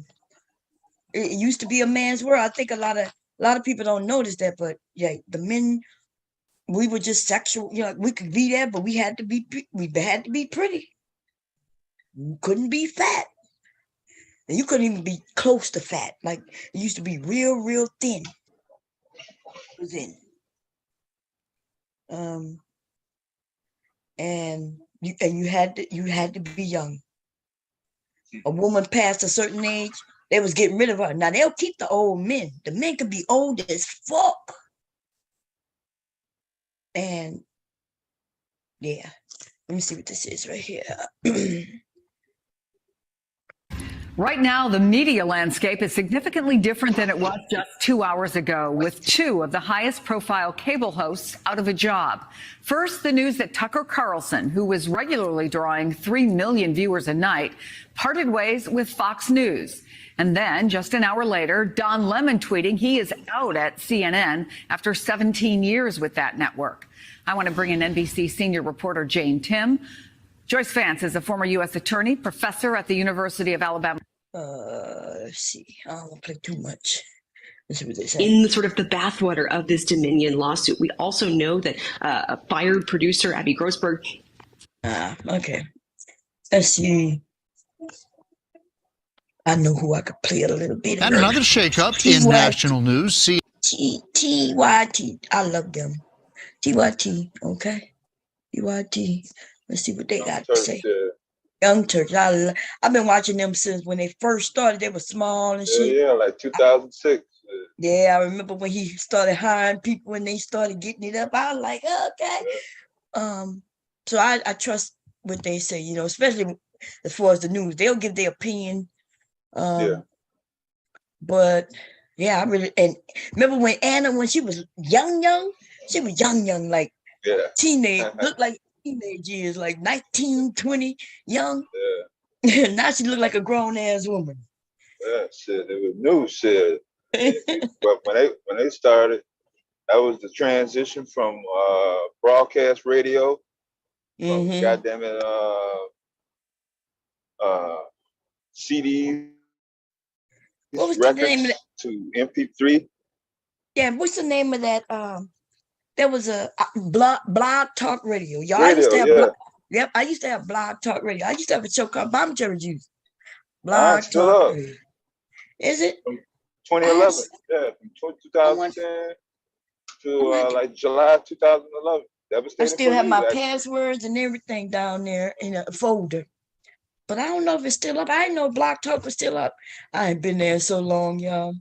it used to be a man's world. I think a lot of people don't notice that, but yeah, the men, we were just sexual. You know, we could be there, but we had to be pretty. We couldn't be fat, and you couldn't even be close to fat. Like it used to be real thin. It was in. And you had to be young. A woman past a certain age, they was getting rid of her. Now they'll keep the old men. The men could be old as fuck. And yeah, let me see what this is right here. Right now, the media landscape is significantly different than it was just 2 hours ago, with two of the highest profile cable hosts out of a job. First, the news that Tucker Carlson, who was regularly drawing 3 million viewers a night, parted ways with Fox News. And then, just an hour later, Don Lemon tweeting he is out at CNN after 17 years with that network. I want to bring in NBC senior reporter Jane Tim. Joyce Vance is a former U.S. attorney, professor at the University of Alabama. Let's see. I don't want to play too much. In sort of the bathwater of this Dominion lawsuit, we also know that a fired producer, Abby Grossberg. Okay. Let's see. I know who I could play it a little bit. And another shakeup in national news. TYT. I love them. TYT. Okay. TYT. Let's see what they got to say. Young Turks. I've been watching them since when they first started. They were small and shit. Yeah, like 2006. Yeah, I remember when he started hiring people and they started getting it up. I was like, okay. So I trust what they say, you know, especially as far as the news. They'll give their opinion. But yeah, I really, and remember when Anna, when she was young, she was young, like teenage, looked like teenage years, like 19, 20, young. Yeah. Now she looked like a grown ass woman. Yeah, shit, it was new shit. But when they started, that was the transition from broadcast radio, goddamn it, CDs, what was the name of that? To MP3. Yeah, what's the name of that? There was a blog talk radio. Y'all, I used to have I used to have blog talk radio. I used to have a show called Bomb Cherry Juice. Blog talk radio. Is it? From 2011. Yeah, from 2010 to like July 2011. I still have my passwords and everything down there in a folder. But I don't know if it's still up. I didn't know Block Talk was still up. I ain't been there so long, y'all.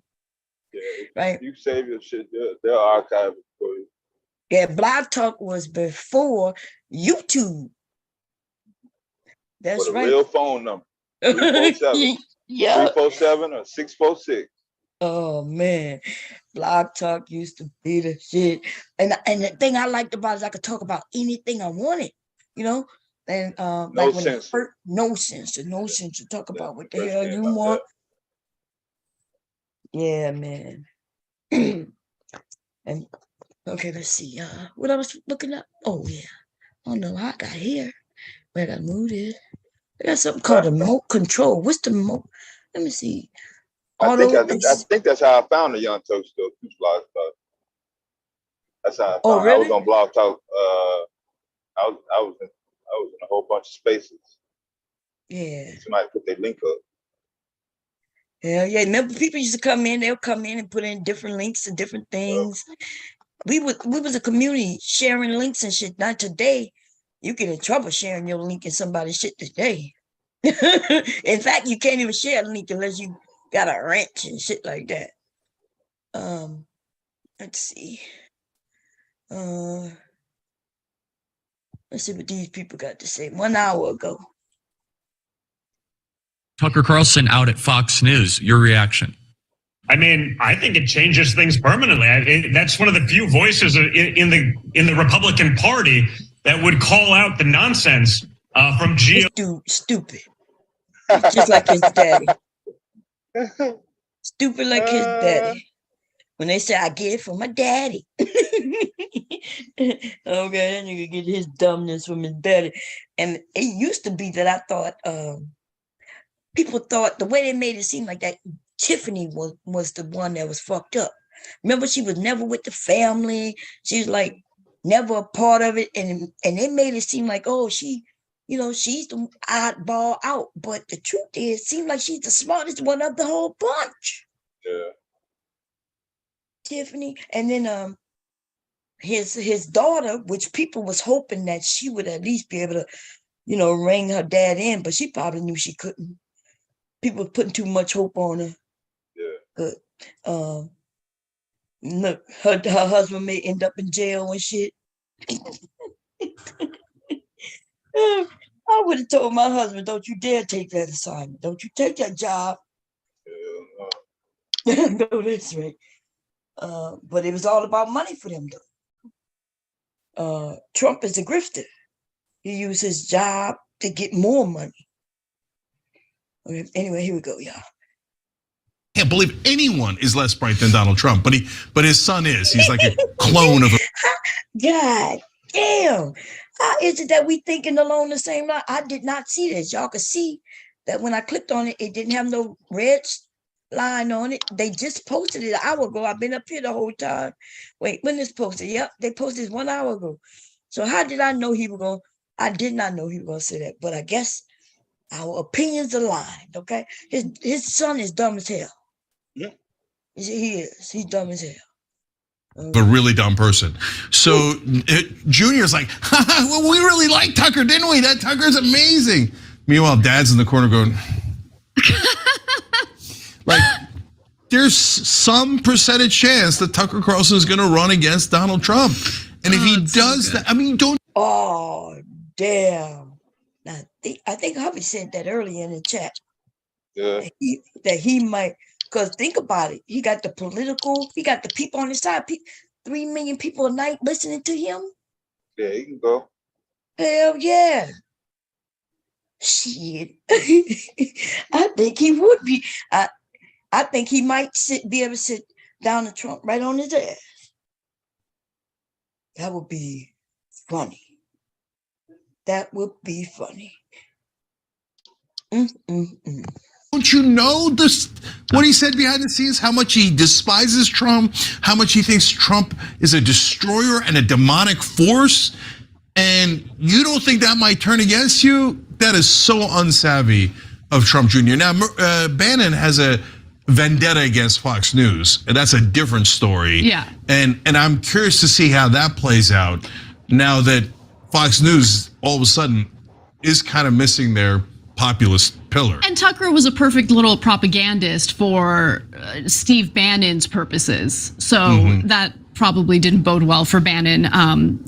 Yeah, right. You save your shit, they'll archive it for you. Yeah, Block Talk was before YouTube. That's With a right. real phone number. 347. Yeah. 347 or 646. Oh man, Blog Talk used to be the shit. And the thing I liked about it is I could talk about anything I wanted, you know? And like when it hurt, no sense to talk about what the hell you want. Yeah, man. And okay, let's see. What I was looking up. Oh yeah. I don't know how I got here. Where I gotta move this. I got something called remote control. What's the remote? Let me see. I think that's how I found the Young Turks though. That's how I found. Oh, really? I was on Blog Talk. I was in a whole bunch of spaces. Yeah. Somebody put their link up. Yeah. Remember, people used to come in. They'll come in and put in different links to different things. We was a community sharing links and shit. Not today. You get in trouble sharing your link in somebody's shit today. In fact, you can't even share a link unless you got a wrench and shit like that. Let's see. Let's see what these people got to say 1 hour ago. Tucker Carlson out at Fox News. Your reaction? I mean, I think it changes things permanently. That's one of the few voices in the Republican Party that would call out the nonsense from G. Stupid. Just like his daddy. Stupid like his daddy. When they say I get it from my daddy. Okay, that nigga get his dumbness from his daddy. And it used to be that I thought people thought the way they made it seem like that Tiffany was the one that was fucked up. Remember, she was never with the family. She was like never a part of it. And they made it seem like, oh, she, you know, she's the oddball out. But the truth is, it seemed like she's the smartest one of the whole bunch. Yeah. Tiffany. And then his daughter, which people was hoping that she would at least be able to, you know, ring her dad in, but she probably knew she couldn't. People were putting too much hope on her. Yeah. But look, her husband may end up in jail and shit. I would have told my husband, don't you dare take that assignment. Don't you take that job. No, that's right. But it was all about money for them, though. Trump is a grifter. He used his job to get more money. Okay, anyway, here we go, y'all. Can't believe anyone is less bright than Donald Trump, but his son is. He's like a clone of a. God damn. How is it that we thinking along the same line? I did not see this. Y'all could see that when I clicked on it, it didn't have no red line on it. They just posted it an hour ago. I've been up here the whole time. Wait, when this posted? Yep, they posted this 1 hour ago. So how did I know he was going? I did not know he was going to say that, but I guess our opinions aligned. Okay, his son is dumb as hell. Yeah, he is. He's dumb as hell. A really dumb person. So Junior's like, well, we really liked Tucker, didn't we? That Tucker's amazing. Meanwhile, Dad's in the corner going, like, there's some percentage chance that Tucker Carlson is going to run against Donald Trump. And if he does that, I mean, don't. Oh, damn. Now, I think Hobbies said that earlier in the chat. Yeah. That he might. Because think about it. He got the people on his side. 3 million people a night listening to him. Yeah, he can go. Hell yeah. Shit. I think he would be. I think he might be able to sit Donald Trump right on his ass. That would be funny. That would be funny. Don't you know this? What he said behind the scenes, how much he despises Trump, how much he thinks Trump is a destroyer and a demonic force, and you don't think that might turn against you? That is so unsavvy of Trump Jr. Now, Bannon has a vendetta against Fox News, and that's a different story. Yeah. And I'm curious to see how that plays out. now that Fox News all of a sudden is kind of missing their populist pillar. And Tucker was a perfect little propagandist for Steve Bannon's purposes. So that probably didn't bode well for Bannon,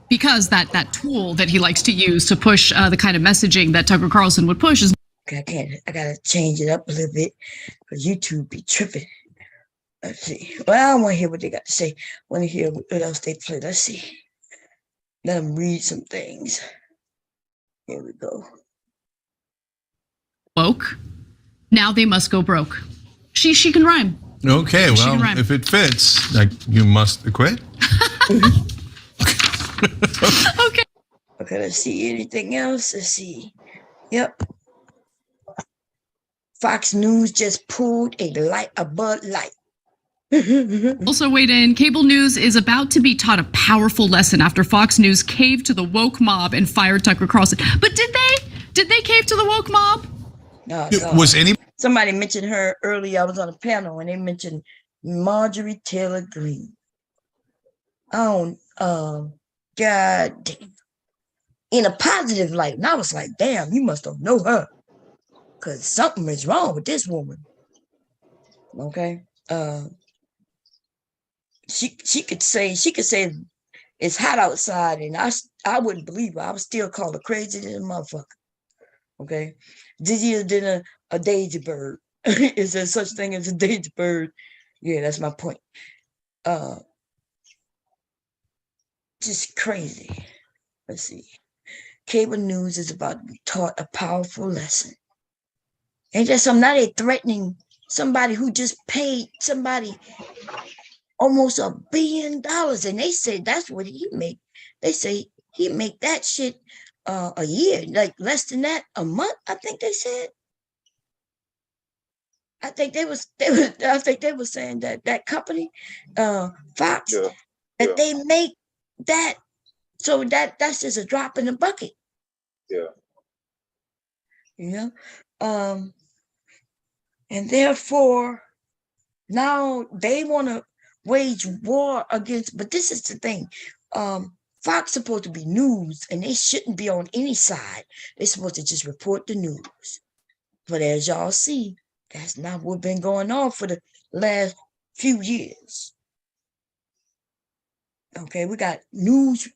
because that tool that he likes to use to push the kind of messaging that Tucker Carlson would push is. Okay, I gotta change it up a little bit because YouTube be tripping. Let's see. Well, I want to hear what they got to say. Want to hear what else they play. Let's see. Let them read some things. Here we go. Woke. Now they must go broke. She can rhyme. Okay, well, if it fits, like, you must acquit. Okay. Okay, let's see. Anything else? Let's see. Yep. Fox News just pulled a Bud Light. Also weighed in, cable news is about to be taught a powerful lesson after Fox News caved to the woke mob and fired Tucker Carlson. But did they cave to the woke mob? No. Was any Somebody mentioned her earlier. I was on a panel and they mentioned Marjorie Taylor Greene. Oh, God damn. In a positive light. And I was like, damn, you must don't know her. Because something is wrong with this woman. Okay. She could say it's hot outside, and I wouldn't believe her. I would still call her crazy than a motherfucker. Okay. Dizzier than a daisy bird. Is there such thing as a daisy bird? Yeah, that's my point. Just crazy. Let's see. Cable news is about to be taught a powerful lesson. Ain't that something? Now they threatening somebody who just paid somebody almost $1 billion, and they say that's what he make. They say he make that shit a year, like less than that, a month. I think they said. I think they were saying that company, Fox, that they make that. So that's just a drop in the bucket. Yeah. You know, and therefore now they want to wage war against. But this is the thing. Fox supposed to be news, and they shouldn't be on any side. They're supposed to just report the news. But as y'all see, that's not what's been going on for the last few years. Okay, we got news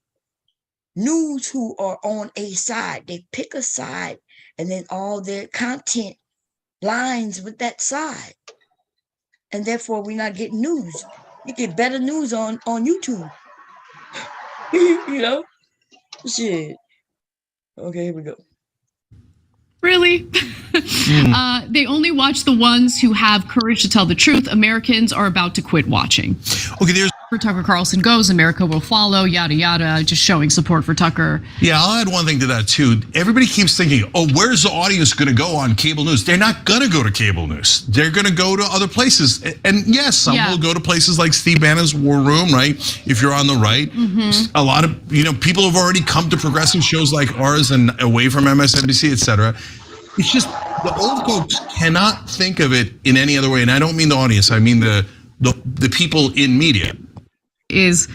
who are on a side. They pick a side, and then all their content lines with that side. And therefore, we're not getting news. You get better news on YouTube. You know? Shit. Okay, here we go. Really? They only watch the ones who have courage to tell the truth. Americans are about to quit watching. Okay, there's where Tucker Carlson goes, America will follow, yada, yada, just showing support for Tucker. Yeah, I'll add one thing to that too. Everybody keeps thinking, oh, where's the audience going to go on cable news? They're not going to go to cable news. They're going to go to other places. And yes, some will go to places like Steve Bannon's War Room, right? If you're on the right. A lot of, people have already come to progressive shows like ours and away from MSNBC, et cetera. It's just the old folks cannot think of it in any other way. And I don't mean the audience. I mean the people in media. Is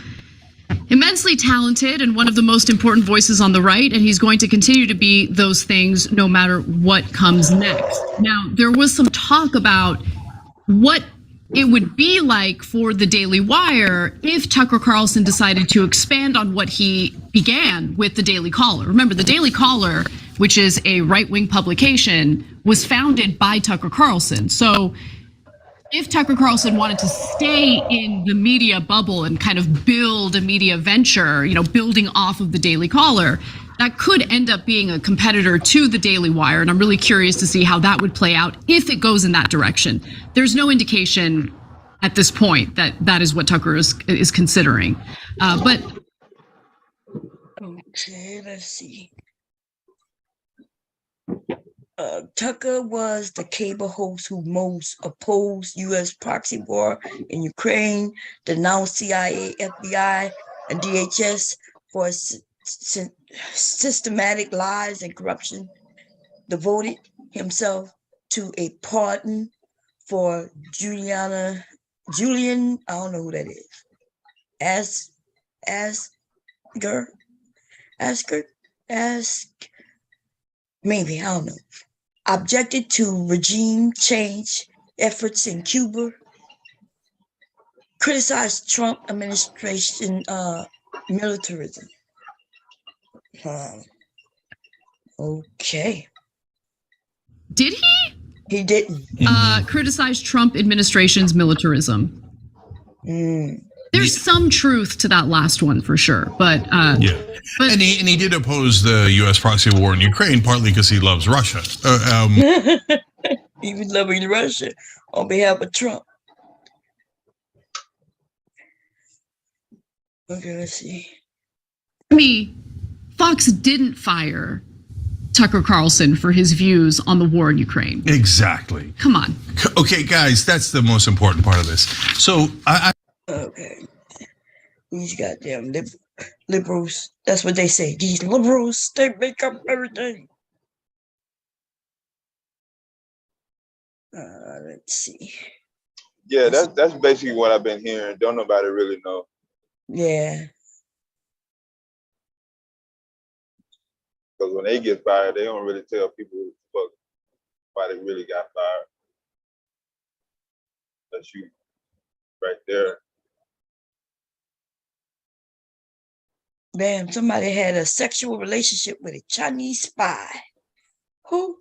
immensely talented and one of the most important voices on the right, and he's going to continue to be those things no matter what comes next. Now, there was some talk about what it would be like for the Daily Wire if Tucker Carlson decided to expand on what he began with the Daily Caller. Remember, the Daily Caller, which is a right-wing publication, was founded by Tucker Carlson. So if Tucker Carlson wanted to stay in the media bubble and kind of build a media venture, building off of the Daily Caller, that could end up being a competitor to the Daily Wire. And I'm really curious to see how that would play out if it goes in that direction. There's no indication at this point that that is what Tucker is considering. But okay, let's see. Tucker was the cable host who most opposed U.S. proxy war in Ukraine, denounced CIA, FBI, and DHS for systematic lies and corruption, devoted himself to a pardon for Julian, I don't know who that is, girl. Ask her. Maybe, I don't know. Objected to regime change efforts in Cuba. Criticized Trump administration militarism. Okay. Did he? He didn't. Criticize Trump administration's militarism. There's some truth to that last one for sure, but yeah. And he did oppose the U.S. proxy war in Ukraine, partly because he loves Russia. He was loving Russia on behalf of Trump. Okay, let's see. Fox didn't fire Tucker Carlson for his views on the war in Ukraine. Exactly. Come on. Okay, guys, that's the most important part of this. So Okay. These goddamn liberals. That's what they say. These liberals, they make up everything. Let's see. Yeah, that's basically what I've been hearing. Don't nobody really know. Yeah. Because when they get fired, they don't really tell people why they really got fired. That's you right there. Damn, somebody had a sexual relationship with a Chinese spy. Who?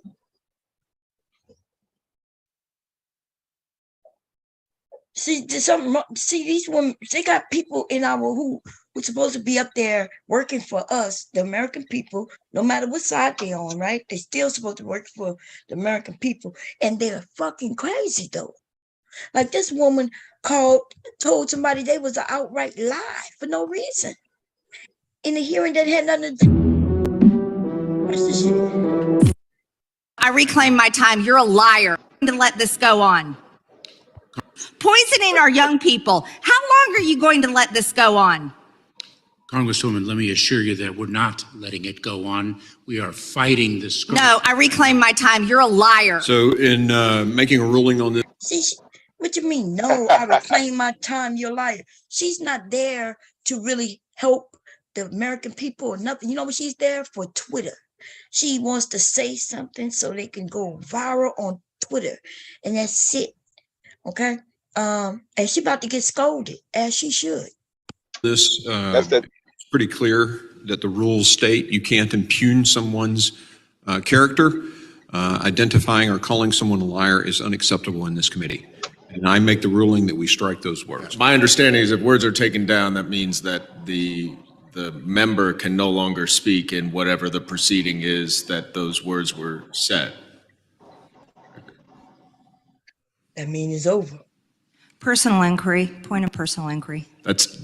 See, there's something wrong. See, these women, they got people in our who's supposed to be up there working for us, the American people, no matter what side they're on, right? They're still supposed to work for the American people. And they're fucking crazy, though. Like this woman told somebody they was an outright lie for no reason. In a hearing that had nothing to do. What's this shit? I reclaim my time. You're a liar. To let this go on. Poisoning our young people. How long are you going to let this go on? Congresswoman, let me assure you that we're not letting it go on. We are fighting this. No, I reclaim my time. You're a liar. So in making a ruling on this. See, what you mean? No, I reclaim my time. You're a liar. She's not there to really help the American people or nothing. You know what she's there for? Twitter. She wants to say something so they can go viral on Twitter. And that's it. Okay? And she about to get scolded, as she should. This it's pretty clear that the rules state you can't impugn someone's character. Identifying or calling someone a liar is unacceptable in this committee. And I make the ruling that we strike those words. My understanding is if words are taken down, that means that the member can no longer speak in whatever the proceeding is that those words were said. That means it's over. Personal inquiry. Point of personal inquiry.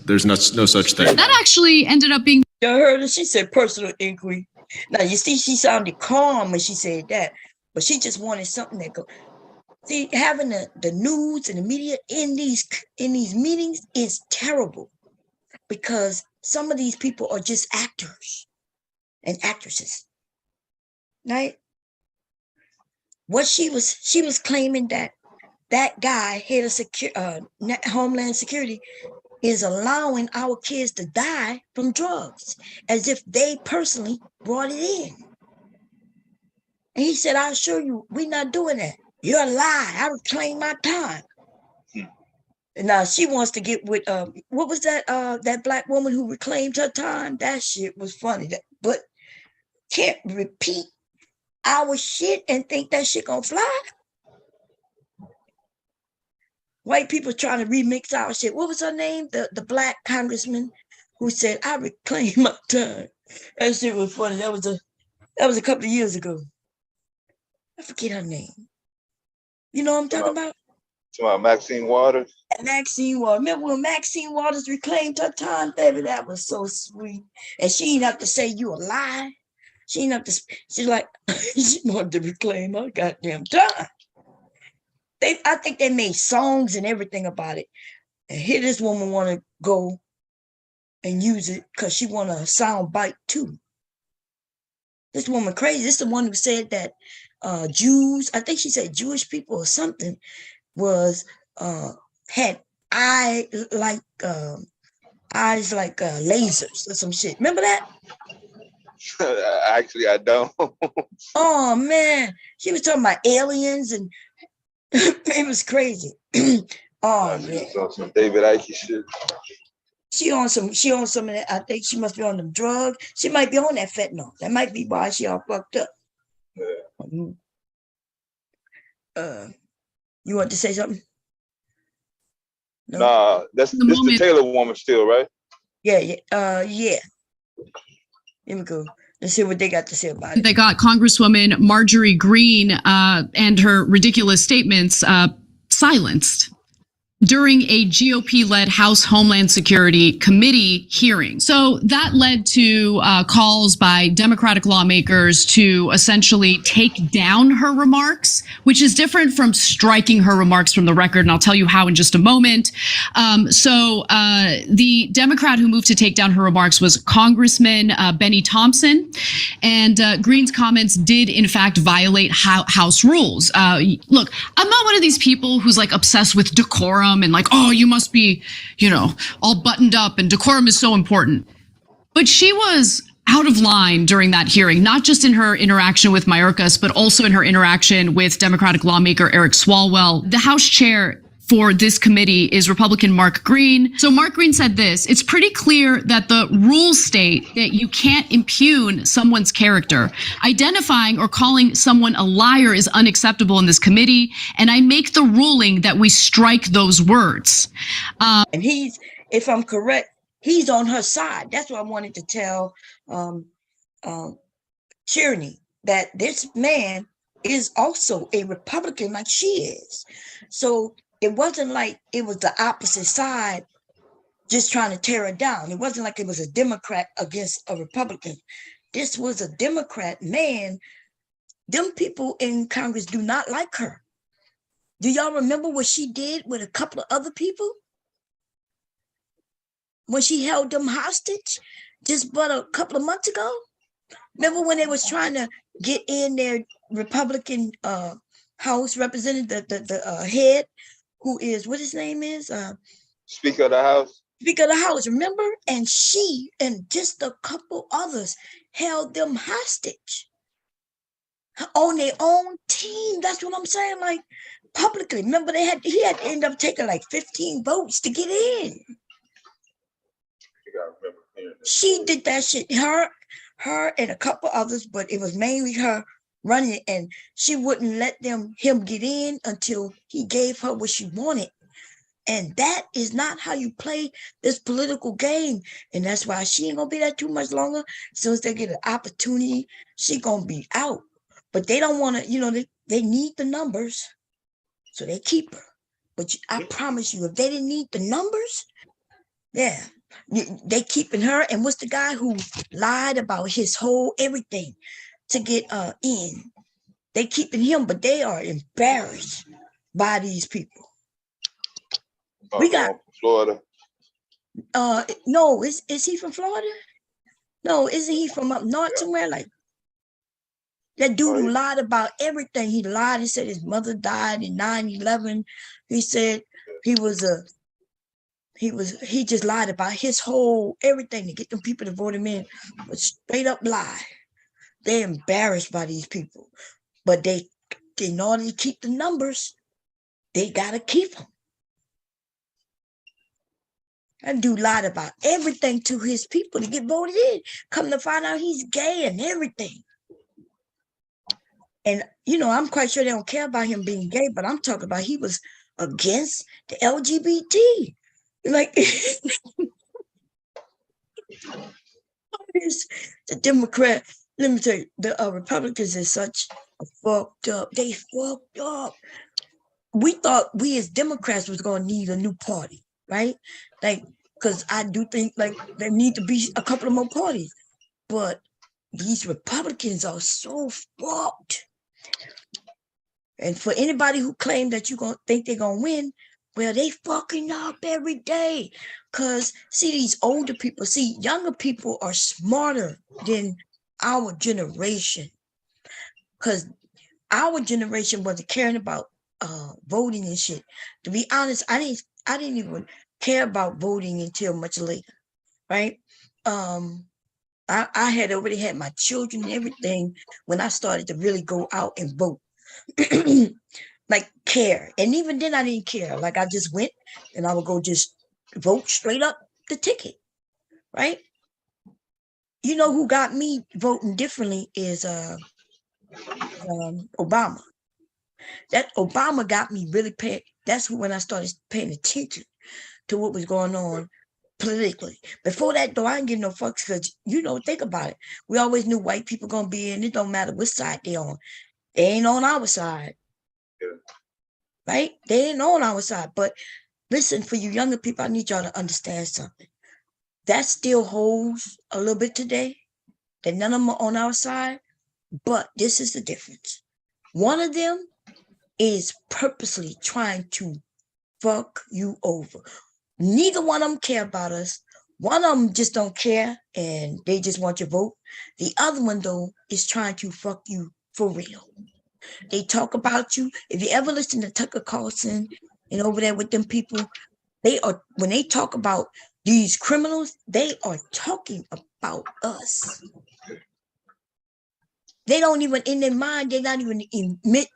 There's no such thing. That actually ended up being. You heard her? She said personal inquiry. Now you see, she sounded calm when she said that, but she just wanted something that go. See, having the news and the media in these meetings is terrible because some of these people are just actors and actresses, right? What she was claiming that guy, head of Homeland Security, is allowing our kids to die from drugs as if they personally brought it in. And he said, I assure you, we're not doing that. You're a lie. I reclaim my time. And now she wants to get with what was that black woman who reclaimed her time? That shit was funny. But can't repeat our shit and think that shit gonna fly. White people trying to remix our shit. What was her name? The black congressman who said, I reclaim my time. That shit was funny. That was a couple of years ago. I forget her name. You know what I'm talking about? Maxine Waters. Maxine Waters. Remember when Maxine Waters reclaimed her time, baby? That was so sweet. And she didn't have to say you a lie. She didn't have to. She's like, she wanted to reclaim her goddamn time. I think they made songs and everything about it. And here this woman want to go and use it because she want a sound bite too. This woman crazy. This is the one who said that Jews, I think she said Jewish people or something, was had eyes like lasers or some shit. Remember that? Actually, I don't. Oh man, she was talking about aliens and it was crazy. Oh man, some David Icke shit. She on some of that. I think she must be on them drugs. She might be on that fentanyl. That might be why she all fucked up. Yeah. You want to say something? No? Nah, this the Taylor woman still, right? Yeah. Yeah. Here we go. Let's see what they got to say about it. They got Congresswoman Marjorie Greene and her ridiculous statements silenced during a GOP-led House Homeland Security Committee hearing. So that led to calls by Democratic lawmakers to essentially take down her remarks, which is different from striking her remarks from the record, and I'll tell you how in just a moment. The Democrat who moved to take down her remarks was Congressman Benny Thompson, and Greene's comments did in fact violate House rules. Look, I'm not one of these people who's like obsessed with decorum and like, oh, you must be, all buttoned up and decorum is so important. But she was out of line during that hearing, not just in her interaction with Mayorkas, but also in her interaction with Democratic lawmaker Eric Swalwell. The House chair for this committee is Republican Mark Green. So Mark Green said this: it's pretty clear that the rules state that you can't impugn someone's character. Identifying or calling someone a liar is unacceptable in this committee, and I make the ruling that we strike those words. And he's, if I'm correct, he's on her side. That's what I wanted to tell Tierney, that this man is also a Republican like she is. So it wasn't like it was the opposite side just trying to tear her down. It wasn't like it was a Democrat against a Republican. This was a Democrat man. Them people in Congress do not like her. Do y'all remember what she did with a couple of other people? When she held them hostage just but a couple of months ago? Remember when they was trying to get in their Republican House representative, the head, who is, what his name is? Speaker of the House. Speaker of the House, remember? And she and just a couple others held them hostage on their own team. That's what I'm saying, like publicly. Remember, he had to end up taking like 15 votes to get in. She did that shit. Her and a couple others, but it was mainly her running it, and she wouldn't let him get in until he gave her what she wanted. And that is not how you play this political game. And that's why she ain't gonna be there too much longer. As soon as they get an opportunity, she gonna be out. But they don't want to, they need the numbers, so they keep her. But I promise you, if they didn't need the numbers, yeah, they keeping her. And what's the guy who lied about his whole everything to get in? They keeping him, but they are embarrassed by these people. We got Florida. No, is he from Florida? No, isn't he from up north somewhere? Like that dude who lied about everything. He lied. He said his mother died in 9/11. He said he just lied about his whole everything to get them people to vote him in. But straight up lie. They're embarrassed by these people. But they in order to keep the numbers, they gotta keep them. That dude lied about everything to his people to get voted in. Come to find out he's gay and everything. And, I'm quite sure they don't care about him being gay, but I'm talking about he was against the LGBT. Like, the Democrat, let me tell you, the Republicans is such a fucked up. They fucked up. We thought we as Democrats was going to need a new party, right? Like, because I do think like there need to be a couple of more parties. But these Republicans are so fucked. And for anybody who claim that you're going to think they're going to win, well, they fucking up every day. Because, see, these older people, younger people are smarter than our generation. Because our generation wasn't caring about voting and shit. To be honest, I didn't even care about voting until much later. right? I had already had my children and everything when I started to really go out and vote. Like care. And even then I didn't care. Like I just went and I would go just vote straight up the ticket, right? You know who got me voting differently is Obama. That Obama got me really paying. That's when I started paying attention to what was going on politically. Before that, though, I didn't give no fucks because, you know, think about it. We always knew white people gonna be in. It don't matter what side they on. They ain't on our side. Right? They ain't on our side. But listen, for you younger people, I need y'all to understand something. That still holds a little bit today. That none of them are on our side. But this is the difference. One of them is purposely trying to fuck you over. Neither one of them care about us. One of them just don't care and they just want your vote. The other one, though, is trying to fuck you for real. They talk about you. If you ever listen to Tucker Carlson and over there with them people, they are, when they talk about these criminals, they are talking about us. They don't even, in their mind, they're not even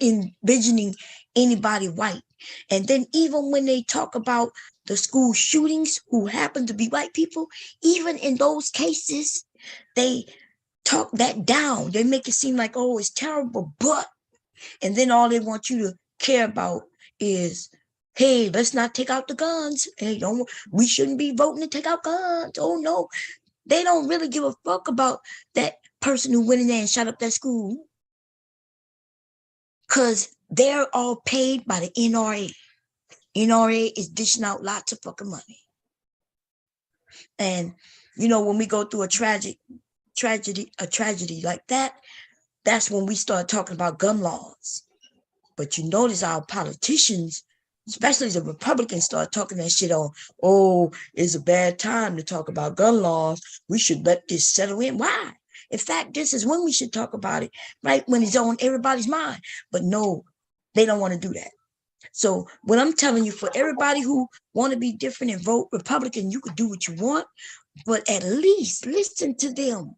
envisioning anybody white. And then even when they talk about the school shootings who happen to be white people, even in those cases, they talk that down. They make it seem like, oh, it's terrible, but, and then all they want you to care about is, hey, let's not take out the guns. Hey, we shouldn't be voting to take out guns. Oh, no. They don't really give a fuck about that person who went in there and shot up that school. Because they're all paid by the NRA. NRA is dishing out lots of fucking money. And, you know, when we go through a tragedy like that, that's when we start talking about gun laws. But you notice our politicians, especially the Republicans, start talking that shit on, oh, it's a bad time to talk about gun laws. We should let this settle in. Why? In fact, this is when we should talk about it, right? When it's on everybody's mind. But no, they don't want to do that. So what I'm telling you, for everybody who want to be different and vote Republican, you could do what you want, but at least listen to them.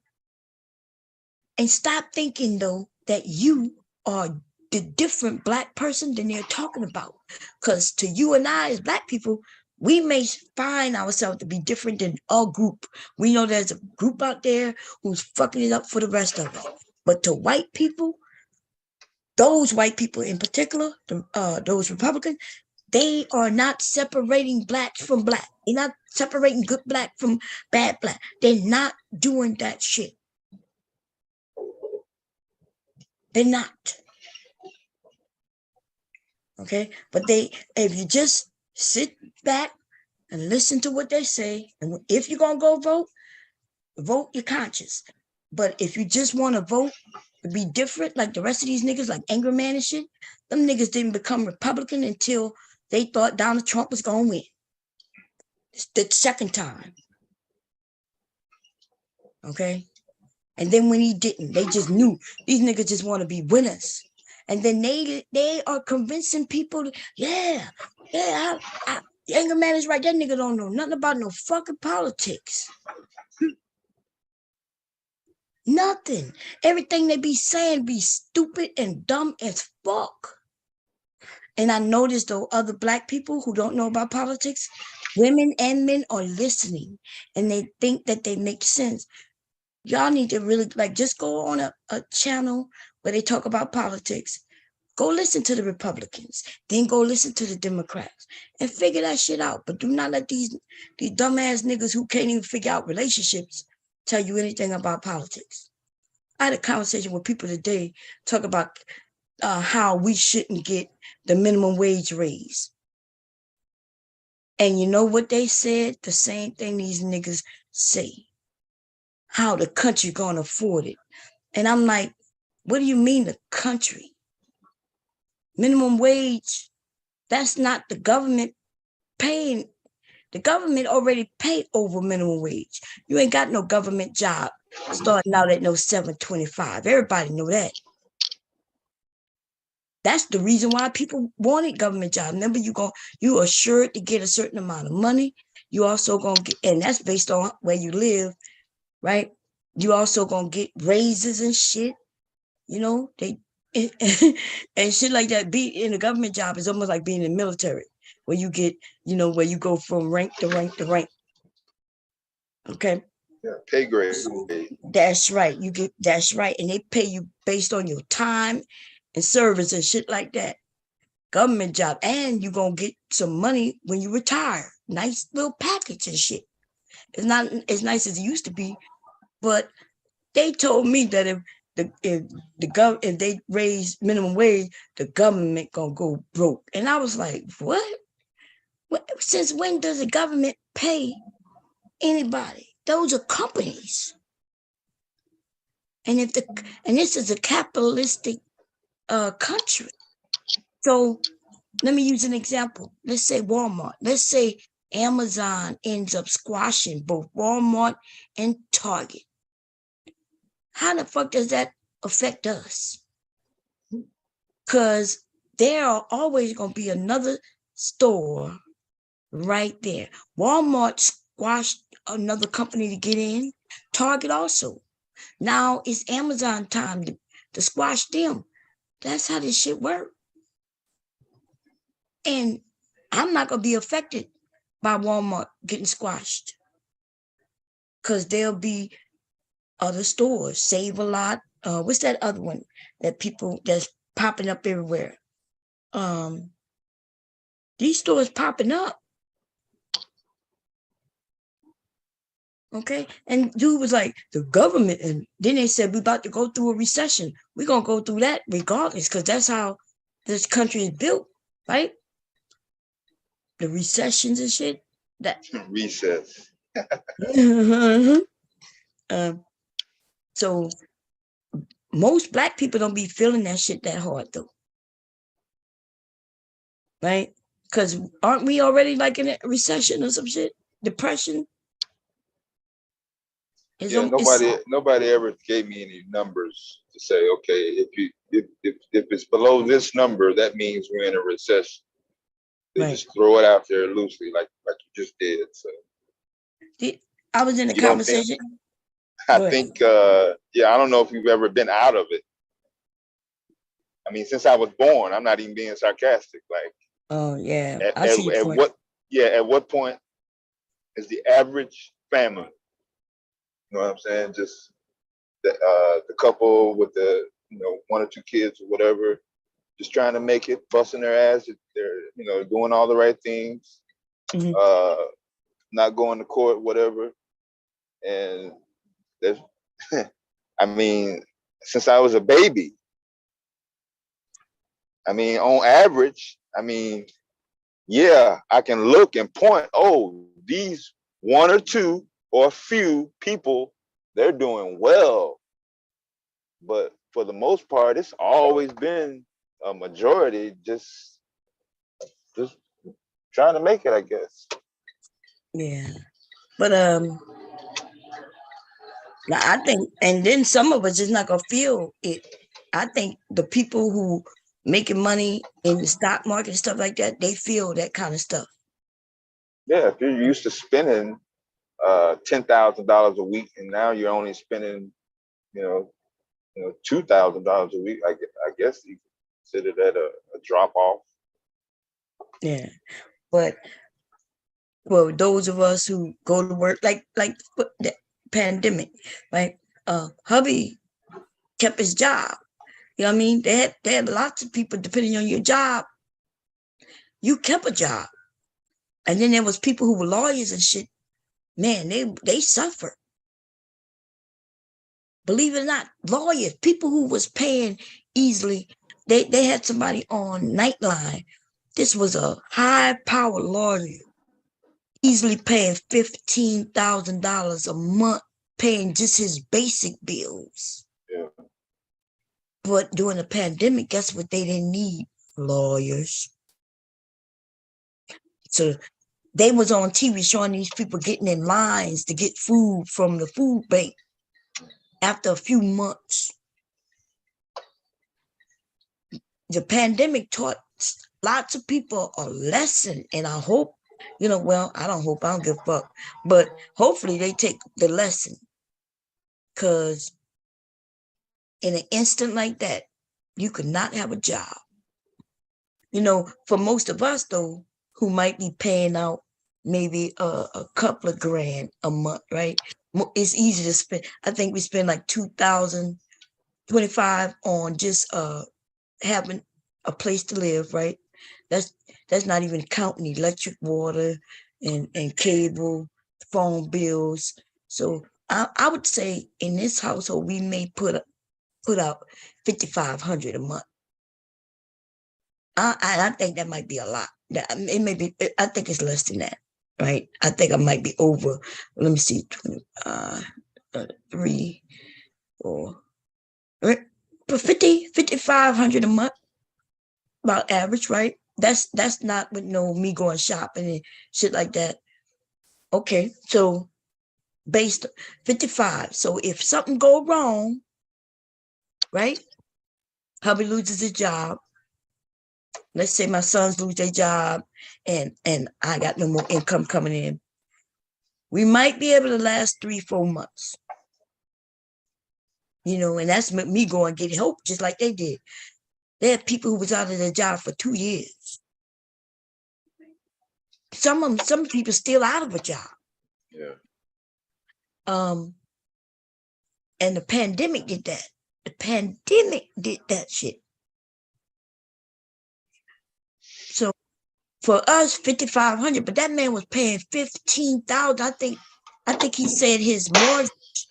And stop thinking, though, that you are the different Black person than they're talking about. Because to you and I as Black people, we may find ourselves to be different than a group. We know there's a group out there who's fucking it up for the rest of us. But to white people, those white people in particular, those Republicans, they are not separating Blacks from Black. They're not separating good Black from bad Black. They're not doing that shit. They're not. Okay? But if you just sit back and listen to what they say, and if you're going to go vote your conscience. But if you just want to vote to be different, like the rest of these niggas, like Angry Man and shit, them niggas didn't become Republican until they thought Donald Trump was going to win. It's the second time. Okay? And then when he didn't, they just knew these niggas just want to be winners. And then they are convincing people, the Angry Man is right. That nigga don't know nothing about no fucking politics. Nothing. Everything they be saying be stupid and dumb as fuck. And I noticed, though, other Black people who don't know about politics, women and men are listening. And they think that they make sense. Y'all need to really, just go on a channel where they talk about politics. Go listen to the Republicans. Then go listen to the Democrats. And figure that shit out. But do not let these dumbass niggas who can't even figure out relationships tell you anything about politics. I had a conversation with people today talk about how we shouldn't get the minimum wage raise. And you know what they said? The same thing these niggas say. How the country gonna afford it. And I'm like, what do you mean the country? Minimum wage, that's not the government paying. The government already paid over minimum wage. You ain't got no government job starting out at no $7.25. Everybody know that. That's the reason why people wanted government jobs. Remember, you are assured to get a certain amount of money. You also gonna get, and that's based on where you live, right? You also gonna get raises and shit. You know, they and shit like that. Be in a government job is almost like being in the military, where you get, you know, where you go from rank to rank to rank. Okay. Yeah, pay grade. That's right. That's right. And they pay you based on your time and service and shit like that. Government job. And you're gonna get some money when you retire. Nice little package and shit. It's not as nice as it used to be, but they told me that if they raise minimum wage, the government gonna go broke. And I was like, what? Since when does the government pay anybody? Those are companies. And this is a capitalistic country. So let me use an example. Let's say Walmart. Let's say Amazon ends up squashing both Walmart and Target. How the fuck does that affect us? Because there are always going to be another store right there. Walmart squashed another company to get in. Target also. Now it's Amazon time to squash them. That's how this shit works. And I'm not going to be affected by Walmart getting squashed. Because there'll be other stores. Save a Lot. What's that other one that's popping up everywhere? These stores popping up. Okay. And dude was like, the government. And then they said, we're about to go through a recession. We're going to go through that regardless, because that's how this country is built, right? The recessions and shit. That recess. So most Black people don't be feeling that shit that hard though. Right? Because aren't we already like in a recession or some shit? Depression? Nobody ever gave me any numbers to say, okay, if it's below this number, that means we're in a recession. They just throw it out there loosely, like you just did. So I was in a conversation. I think I don't know if you've ever been out of it. I mean, since I was born, I'm not even being sarcastic. Like, oh yeah, at what point is the average family? You know what I'm saying? Just the couple with the 1 or 2 kids or whatever, just trying to make it, busting their ass. They're doing all the right things, not going to court, whatever. And there's, I mean, since I was a baby, I mean, on average, I mean, yeah, I can look and point, oh, these 1 or 2 or a few people, they're doing well. But for the most part, it's always been a majority just trying to make it, I guess. Yeah. But I think, and then some of us is not gonna feel it. I think the people who making money in the stock market and stuff like that, they feel that kind of stuff. Yeah, if you're used to spending $10,000 a week, and now you're only spending, $2,000 a week, I guess you consider that a drop off. Yeah, but well, those of us who go to work, like the pandemic, right? Hubby kept his job. You know what I mean? They had lots of people depending on your job. You kept a job, and then there was people who were lawyers and shit. Man, they suffered. Believe it or not, lawyers, people who was paying easily, they had somebody on Nightline. This was a high-powered lawyer, easily paying $15,000 a month, paying just his basic bills. Yeah. But during the pandemic, guess what? They didn't need lawyers. So they was on TV showing these people getting in lines to get food from the food bank after a few months. The pandemic taught lots of people a lesson, and I hope Well, I don't give a fuck. But hopefully they take the lesson. Because in an instant like that, you could not have a job. For most of us, though, who might be paying out maybe a couple of grand a month, right? It's easy to spend. I think we spend like $2,025 on just having a place to live, right? That's not even counting electric, water, and cable, phone bills. So I would say in this household we may put out $5,500 a month. I think that might be a lot. It may be. I think it's less than that, right? I think I might be over. Let me see, 3, 4, but 5,500 a month, about average, right? That's not with me going shopping and shit like that. Okay, so based 55. So if something go wrong, right? Hubby loses his job. Let's say my sons lose their job and I got no more income coming in. We might be able to last 3-4 months. And that's me going get help just like they did. They had people who was out of their job for 2 years. Some people still out of a job. Yeah. And the pandemic did that. The pandemic did that shit. So for us, 5,500, but that man was paying 15,000. I think he said his mortgage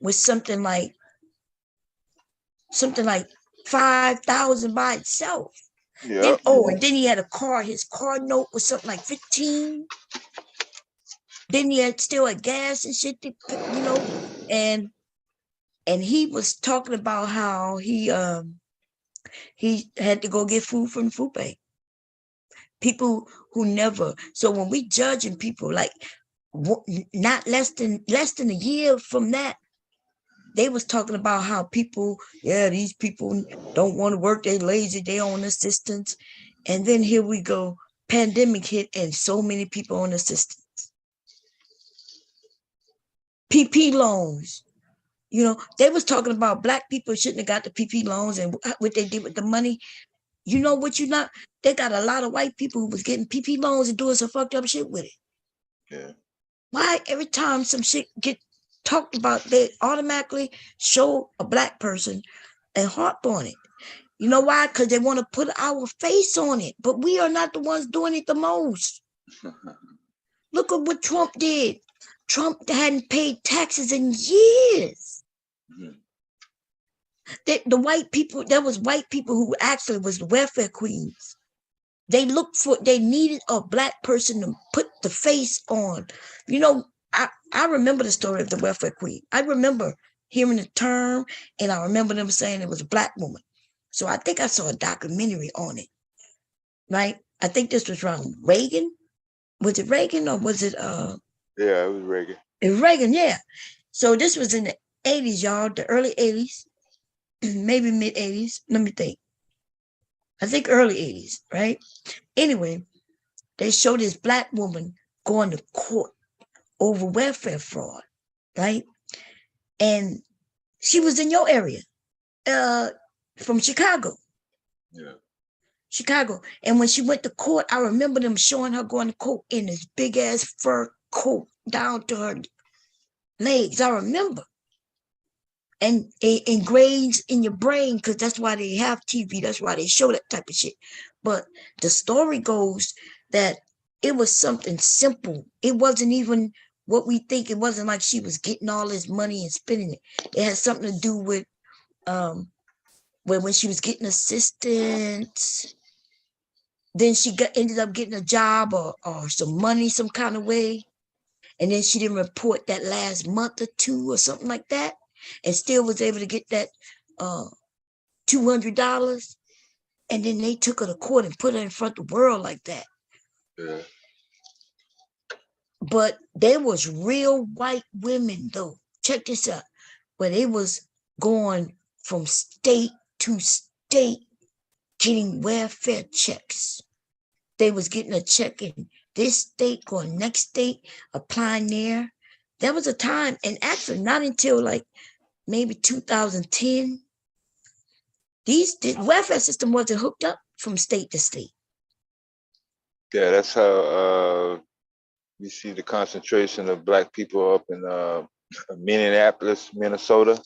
was something like 5,000 by itself. Yeah. And then he had a car. His car note was something like 15. Then he had still had gas and shit, and he was talking about how he had to go get food from the food bank. People who never. So when we judging people, like not less than a year from that, they was talking about how people, these people don't want to work, they lazy, they on assistance. And then here we go, pandemic hit and so many people on assistance. PP loans. They was talking about black people shouldn't have got the PP loans and what they did with the money. They got a lot of white people who was getting PP loans and doing some fucked up shit with it. Yeah. Why every time some shit get talked about, they automatically show a black person and harp on it? You know why? Because they want to put our face on it, but we are not the ones doing it the most. Look at what Trump did. Trump hadn't paid taxes in years. Mm-hmm. The white people, there was white people who actually was the welfare queens. They needed a black person to put the face on. I remember the story of the welfare queen. I remember hearing the term, and I remember them saying it was a black woman. So I think I saw a documentary on it, right? I think this was around Reagan. Was it Reagan or was it Yeah, it was Reagan. It was Reagan, yeah. So this was in the 80s, y'all, the early 80s, maybe mid 80s. Let me think. I think early 80s, right? Anyway, they showed this black woman going to court over welfare fraud, right? And she was in your area, from Chicago. Yeah. Chicago. And when she went to court, I remember them showing her going to court in this big ass fur coat down to her legs. I remember. And it ingrains in your brain, because that's why they have TV. That's why they show that type of shit. But the story goes that it was something simple. It wasn't even what we think. It wasn't like she was getting all this money and spending it. It had something to do with when she was getting assistance, then she ended up getting a job or some money some kind of way. And then she didn't report that last month or two or something like that, and still was able to get that $200. And then they took her to court and put her in front of the world like that. Yeah. But there was real white women, though. Check this out. Where they was going from state to state getting welfare checks. they was getting a check in this state, going next state, applying there. There was a time, and actually not until like maybe 2010, the welfare system wasn't hooked up from state to state. Yeah, that's how you see the concentration of Black people up in Minneapolis, Minnesota.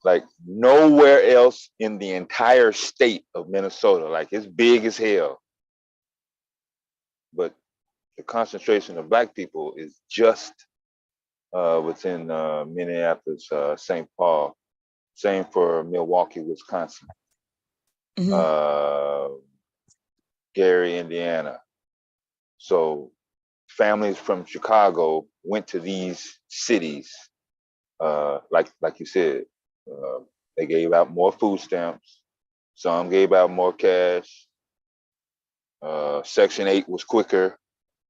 Like nowhere else in the entire state of Minnesota. Like it's big as hell. But the concentration of Black people is just within Minneapolis, St. Paul. Same for Milwaukee, Wisconsin. Gary, Indiana. So families from Chicago went to these cities. Like you said, they gave out more food stamps. Some gave out more cash. Section 8 was quicker.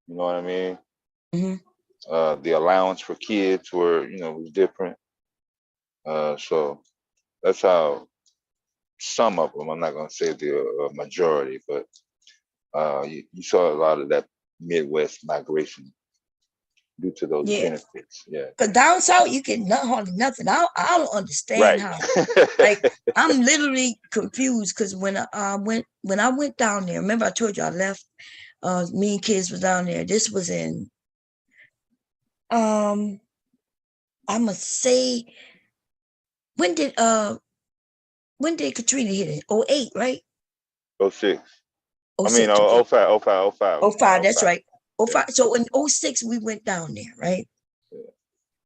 You know what I mean? The allowance for kids was different. So that's how some of them, I'm not going to say the majority, but you saw a lot of that Midwest migration due to those benefits. Yeah. Because down south, you get hardly nothing. I don't understand how. Like, I'm literally confused because when I went down there, remember I told you I left, me and kids was down there. This was in, I must say, when did Katrina hit it? 08, right? 06. 06, I mean, okay. 05. 05, that's right. 05. So in 06, we went down there, right?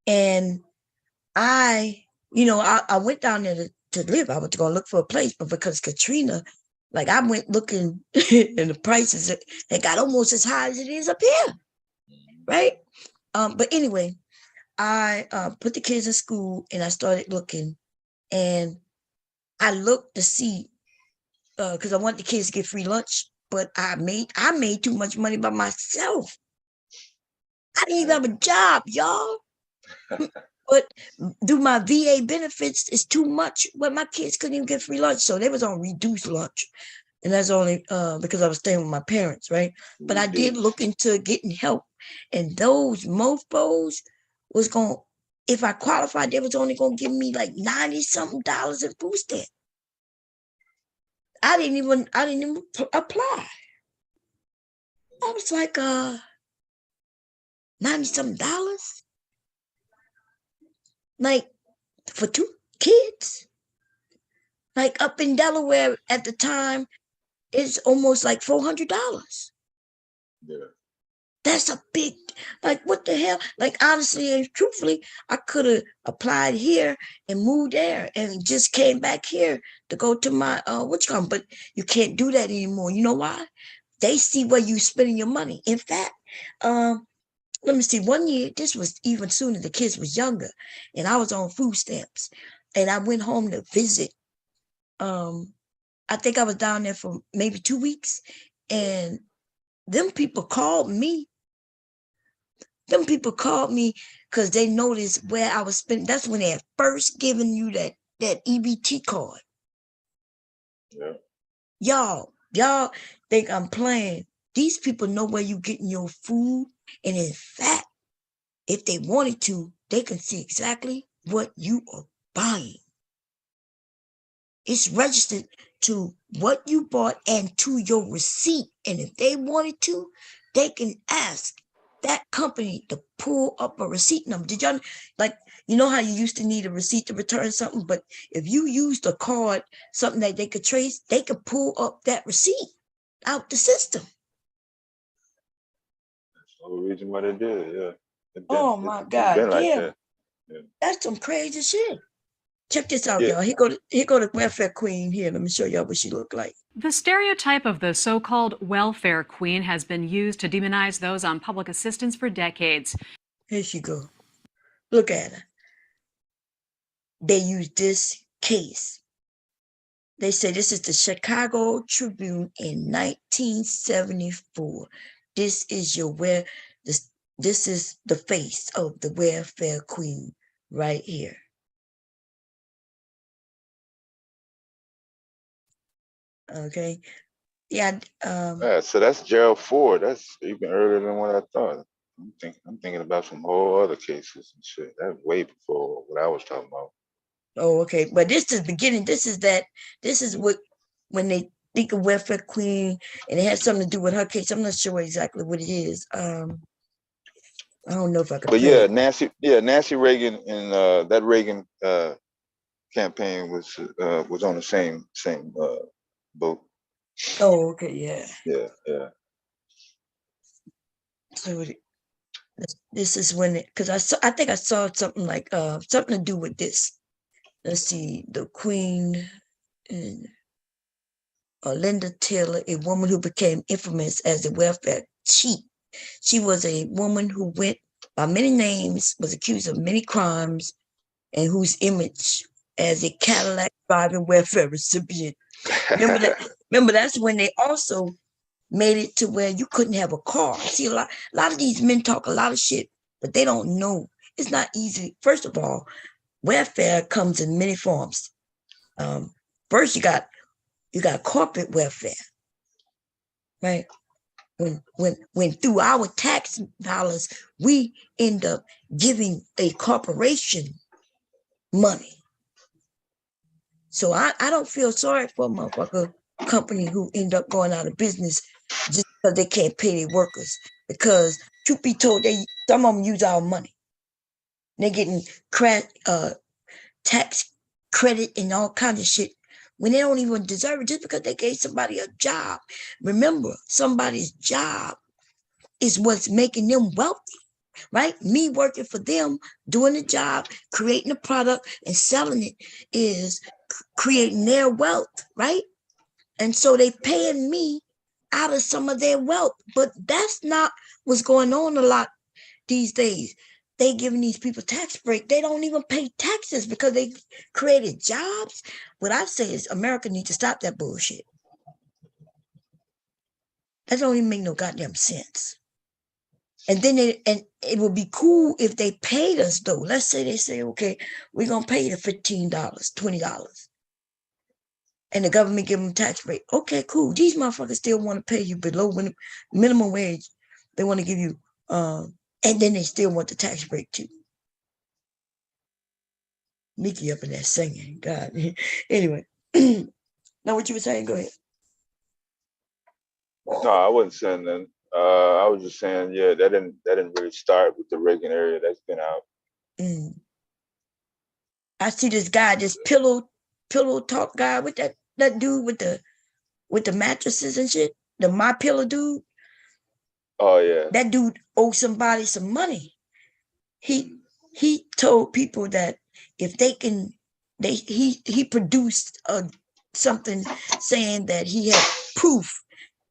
And I went down there to live. I was going to look for a place, but because Katrina, like I went looking and the prices, it got almost as high as it is up here, right? But anyway, I put the kids in school and I started looking, and I looked to see, because I wanted the kids to get free lunch, but I made too much money by myself. I didn't even have a job, y'all. But do my VA benefits is too much. Well, my kids couldn't even get free lunch, so they was on reduced lunch. And that's only because I was staying with my parents, right? But I did look into getting help. And those mofos was going, if I qualified, they was only going to give me like $90-something in food stamp. I didn't even apply. I was like, $90-something? Like for 2 kids? Like up in Delaware at the time, it's almost like $400. Yeah. That's a big, like what the hell? Like honestly and truthfully, I could have applied here and moved there and just came back here to go to my but you can't do that anymore. You know why? They see where you spending your money. In fact, let me see, one year, this was even sooner, the kids was younger, and I was on food stamps, and I went home to visit. I think I was down there for maybe 2 weeks, and them people called me. Them people called me because they noticed where I was spending. That's when they had first given you that EBT card. Yeah. Y'all think I'm playing. These people know where you getting your food. And in fact, if they wanted to, they can see exactly what you are buying. It's registered to what you bought and to your receipt. And if they wanted to, they can ask that company to pull up a receipt number. Did y'all, like, you know how you used to need a receipt to return something? But if you used a card, something that they could trace, they could pull up that receipt out the system. The reason why they did it, yeah. Oh my God, like yeah. that. Yeah. That's some crazy shit. Check this out, y'all. Here go the welfare queen here. Let me show y'all what she looked like. The stereotype of the so-called welfare queen has been used to demonize those on public assistance for decades. Here she go. Look at her. They used this case. They say this is the Chicago Tribune in 1974. This is this is the face of the welfare queen right here. Okay. Yeah. Yeah, so that's Gerald Ford. That's even earlier than what I thought. I'm thinking about some whole other cases and shit. That's way before what I was talking about. Oh, okay. But this is beginning. This is what when they think of welfare queen and it has something to do with her case. I'm not sure exactly what it is. I don't know if I could. But play yeah, it. Nancy Reagan and that Reagan campaign was on the same boat. Oh, okay, yeah. Yeah. So this is when it, because I think I saw something like something to do with this. Let's see, the Queen and Linda Taylor, a woman who became infamous as a welfare cheat. She was a woman who went by many names, was accused of many crimes, and whose image as a Cadillac driving welfare recipient. Remember that's when they also made it to where you couldn't have a car. See, a lot of these men talk a lot of shit, but they don't know. It's not easy. First of all, welfare comes in many forms. First, you got corporate welfare, right? When through our tax dollars, we end up giving a corporation money. So I don't feel sorry for a motherfucker company who end up going out of business just because they can't pay their workers. Because truth be told, some of them use our money. They're getting tax credit and all kinds of shit when they don't even deserve it just because they gave somebody a job. Remember, somebody's job is what's making them wealthy, right? Me working for them, doing the job, creating a product and selling it is creating their wealth, right? And so they paying me out of some of their wealth, but that's not what's going on a lot these days. They giving these people tax break. They don't even pay taxes because they created jobs. What I say is America needs to stop that bullshit. That don't even make no goddamn sense. And then it would be cool if they paid us though. Let's say they say, okay, we're gonna pay you $15, $20. And the government give them tax break. Okay, cool. These motherfuckers still want to pay you below minimum wage. They want to give you and then they still want the tax break too. Mickey up in there singing. God. Anyway. Now what you were saying, go ahead. No, I wasn't saying that. I was just saying, yeah, that didn't really start with the Reagan area. That's been out. I see this guy, this pillow talk guy with that dude with the mattresses and shit. The My Pillow dude. Oh yeah. That dude owed somebody some money. He told people that if they can, he produced something saying that he had proof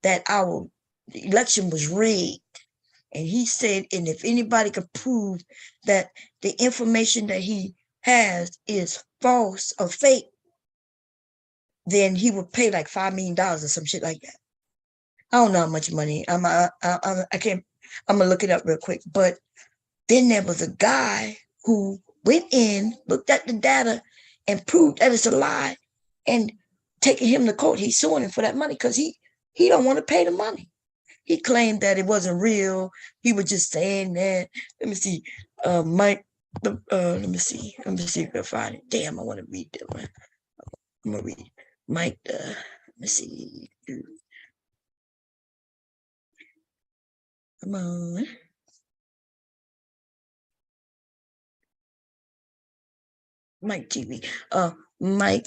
that our election was rigged. And he said, and if anybody could prove that the information that he has is false or fake, then he would pay like $5 million or some shit like that. I don't know how much money. I can't. I'm gonna look it up real quick. But then there was a guy who went in, looked at the data, and proved that it's a lie, and taking him to court. He's suing him for that money because he don't want to pay the money. He claimed that it wasn't real. He was just saying that. Let me see, Mike. Let me see if I can find it. Damn, I want to read that one. I'm gonna read Mike. Let me see. Come on. Mike TV. Mike.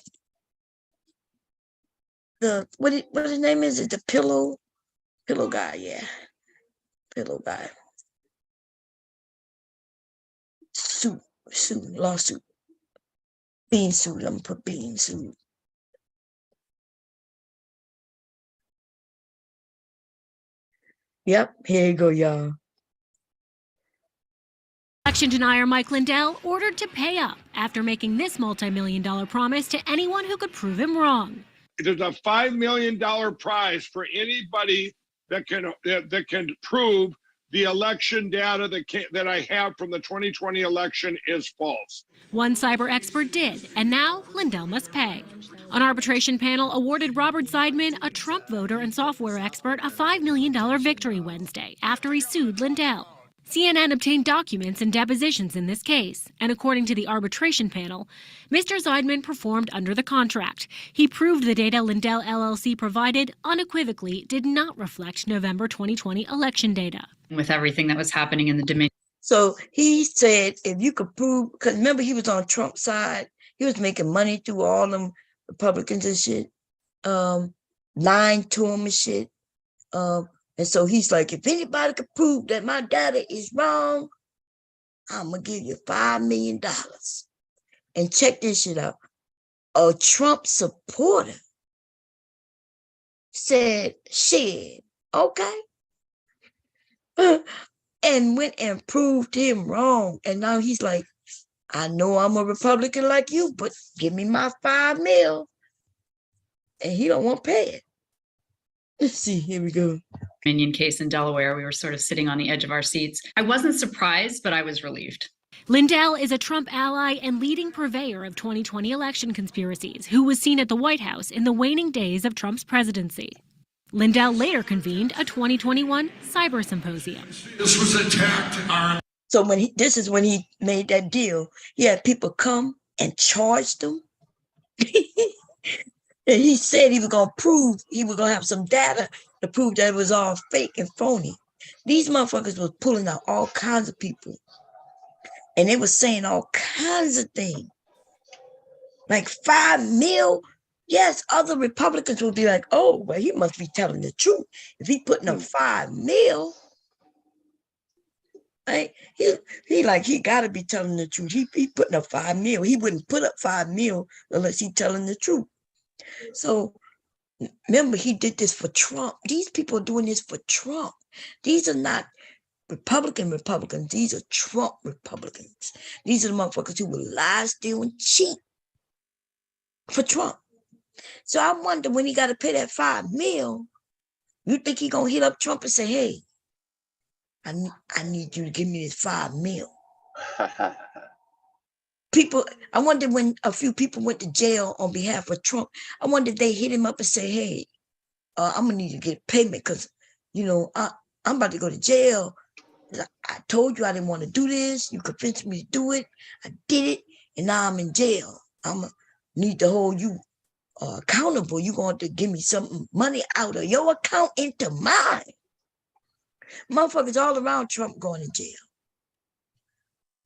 What his name is? It the pillow guy? Yeah, pillow guy. Suit lawsuit. Bean suit. I'm gonna put bean suit. Yep, here you go, y'all. Election denier Mike Lindell ordered to pay up after making this multi-million-dollar promise to anyone who could prove him wrong. There's a $5 million prize for anybody that can prove the election data that I have from the 2020 election is false. One cyber expert did, and now Lindell must pay. An arbitration panel awarded Robert Zeidman, a Trump voter and software expert, a $5 million victory Wednesday after he sued Lindell. CNN obtained documents and depositions in this case, and according to the arbitration panel, Mr. Zeidman performed under the contract. He proved the data Lindell LLC provided unequivocally did not reflect November 2020 election data. With everything that was happening in the Dominion. So he said, if you could prove, because remember he was on Trump's side, he was making money through all them Republicans and shit, lying to him and shit. And so he's like, if anybody could prove that my data is wrong, I'm going to give you $5 million. And check this shit out. A Trump supporter said, shit, okay. And went and proved him wrong. And now he's like, I know I'm a Republican like you, but give me my $5 million. And he don't want to pay it. Let's see, here we go. Dominion case in Delaware, we were sort of sitting on the edge of our seats. I wasn't surprised, but I was relieved. Lindell is a Trump ally and leading purveyor of 2020 election conspiracies, who was seen at the White House in the waning days of Trump's presidency. Lindell later convened a 2021 cyber symposium. This was attacked. So this is when he made that deal. He had people come and charged him. And he said he was going to have some data to prove that it was all fake and phony. These motherfuckers was pulling out all kinds of people. And they were saying all kinds of things. Like $5 million. Yes, other Republicans would be like, oh, well, he must be telling the truth. If he putting up $5 million, right? He got to be telling the truth. He putting up $5 million. He wouldn't put up $5 million unless he telling the truth. So remember, he did this for Trump. These people are doing this for Trump. These are not Republicans. These are Trump Republicans. These are the motherfuckers who will lie, steal, and cheat for Trump. So I wonder when he got to pay that $5 million, you think he gonna hit up Trump and say, hey, I need you to give me this $5 million. People, I wonder when a few people went to jail on behalf of Trump, I wonder if they hit him up and say, hey, I'm gonna need you to get payment because, I'm about to go to jail. I told you I didn't want to do this. You convinced me to do it. I did it, and now I'm in jail. I'm gonna need to hold you accountable. You're going to give me some money out of your account into mine. Motherfuckers all around Trump going to jail.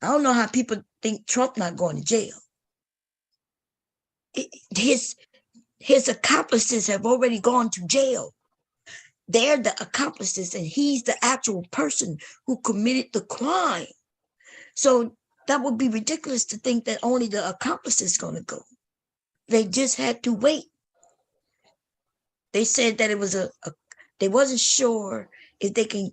I don't know how people think Trump not going to jail. His accomplices have already gone to jail. They're the accomplices, and he's the actual person who committed the crime. So that would be ridiculous to think that only the accomplice is going to go. They just had to wait. They said that it was they wasn't sure if they can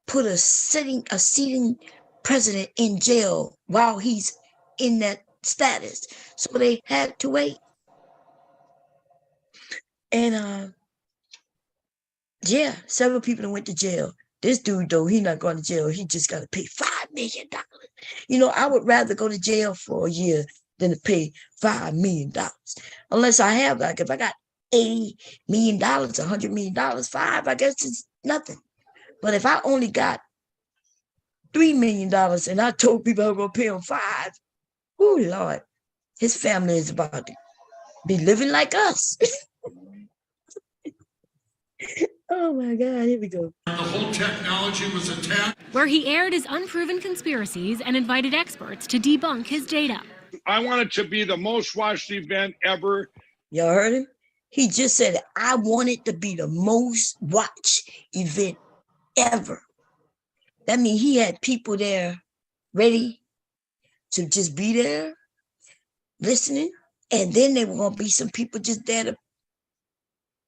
put a sitting president in jail while he's in that status. So they had to wait. And yeah, several people went to jail. This dude, though, he's not going to jail. He just got to pay $5 million. I would rather go to jail for a year than to pay $5 million. Unless I have, like, if I got $80 million, $100 million, $5, I guess it's nothing. But if I only got $3 million and I told people I was going to pay him $5, oh, Lord, his family is about to be living like us. Oh, my God, here we go. The whole technology was attacked. Where he aired his unproven conspiracies and invited experts to debunk his data. I want it to be the most watched event ever. Y'all heard him? He just said, I want it to be the most watched event ever. That means he had people there ready to just be there, listening. And then there were going to be some people just there to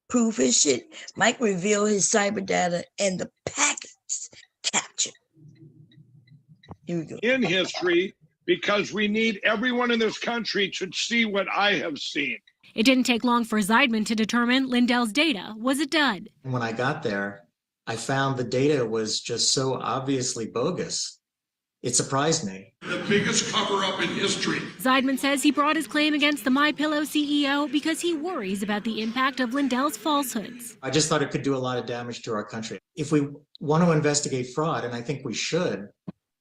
prove his shit. Mike revealed his cyber data and the packets captured. Here we go. In history, because we need everyone in this country to see what I have seen. It didn't take long for Zeidman to determine Lindell's data was a dud. When I got there, I found the data was just so obviously bogus it surprised me. The biggest cover-up in history. Zeidman says he brought his claim against the MyPillow CEO because he worries about the impact of Lindell's falsehoods. I just thought it could do a lot of damage to our country. If we want to investigate fraud, and I think we should,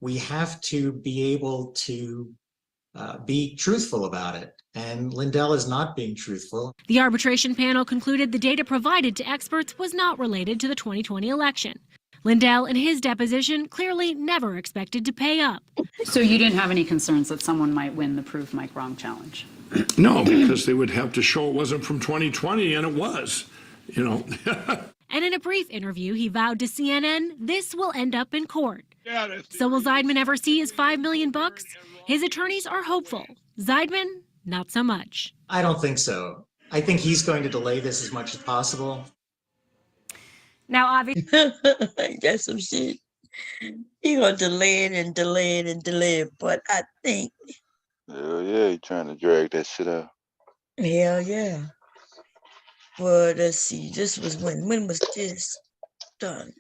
we have to be able to be truthful about it. And Lindell is not being truthful. The arbitration panel concluded the data provided to experts was not related to the 2020 election. Lindell, in his deposition, clearly never expected to pay up. So you didn't have any concerns that someone might win the Prove Mike Wrong challenge? No, because they would have to show it wasn't from 2020, and it was, you know. And in a brief interview, he vowed to CNN this will end up in court. So will Zeidman ever see his $5 million bucks? His attorneys are hopeful. Zeidman, not so much. I don't think so. I think he's going to delay this as much as possible. Now, obviously, that's some shit. He's going to delay it and delay it and delay it. But I think. Hell yeah, he's trying to drag that shit out. Hell yeah. Well, let's see. This was when was this done?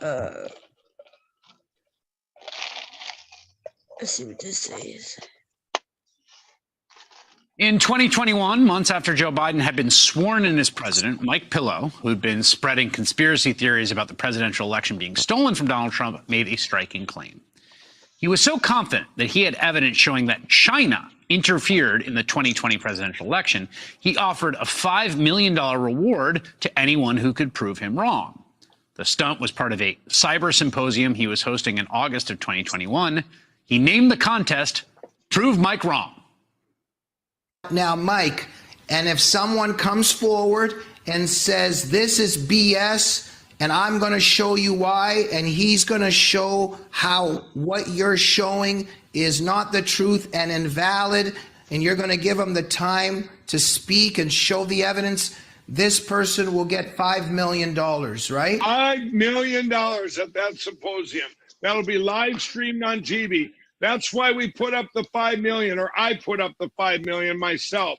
Let's see what this says. In 2021, months after Joe Biden had been sworn in as president, Mike Pillow, who'd been spreading conspiracy theories about the presidential election being stolen from Donald Trump, made a striking claim. He was so confident that he had evidence showing that China interfered in the 2020 presidential election, he offered a $5 million reward to anyone who could prove him wrong. The stunt was part of a cyber symposium he was hosting in August of 2021. He named the contest Prove Mike Wrong. Now, Mike, and if someone comes forward and says this is BS and I'm going to show you why, and he's going to show how what you're showing is not the truth and invalid, and you're going to give him the time to speak and show the evidence, this person will get $5 million, right? $5 million at that symposium. That'll be live streamed on TV. That's why we put up the 5 million, or I put up the 5 million myself.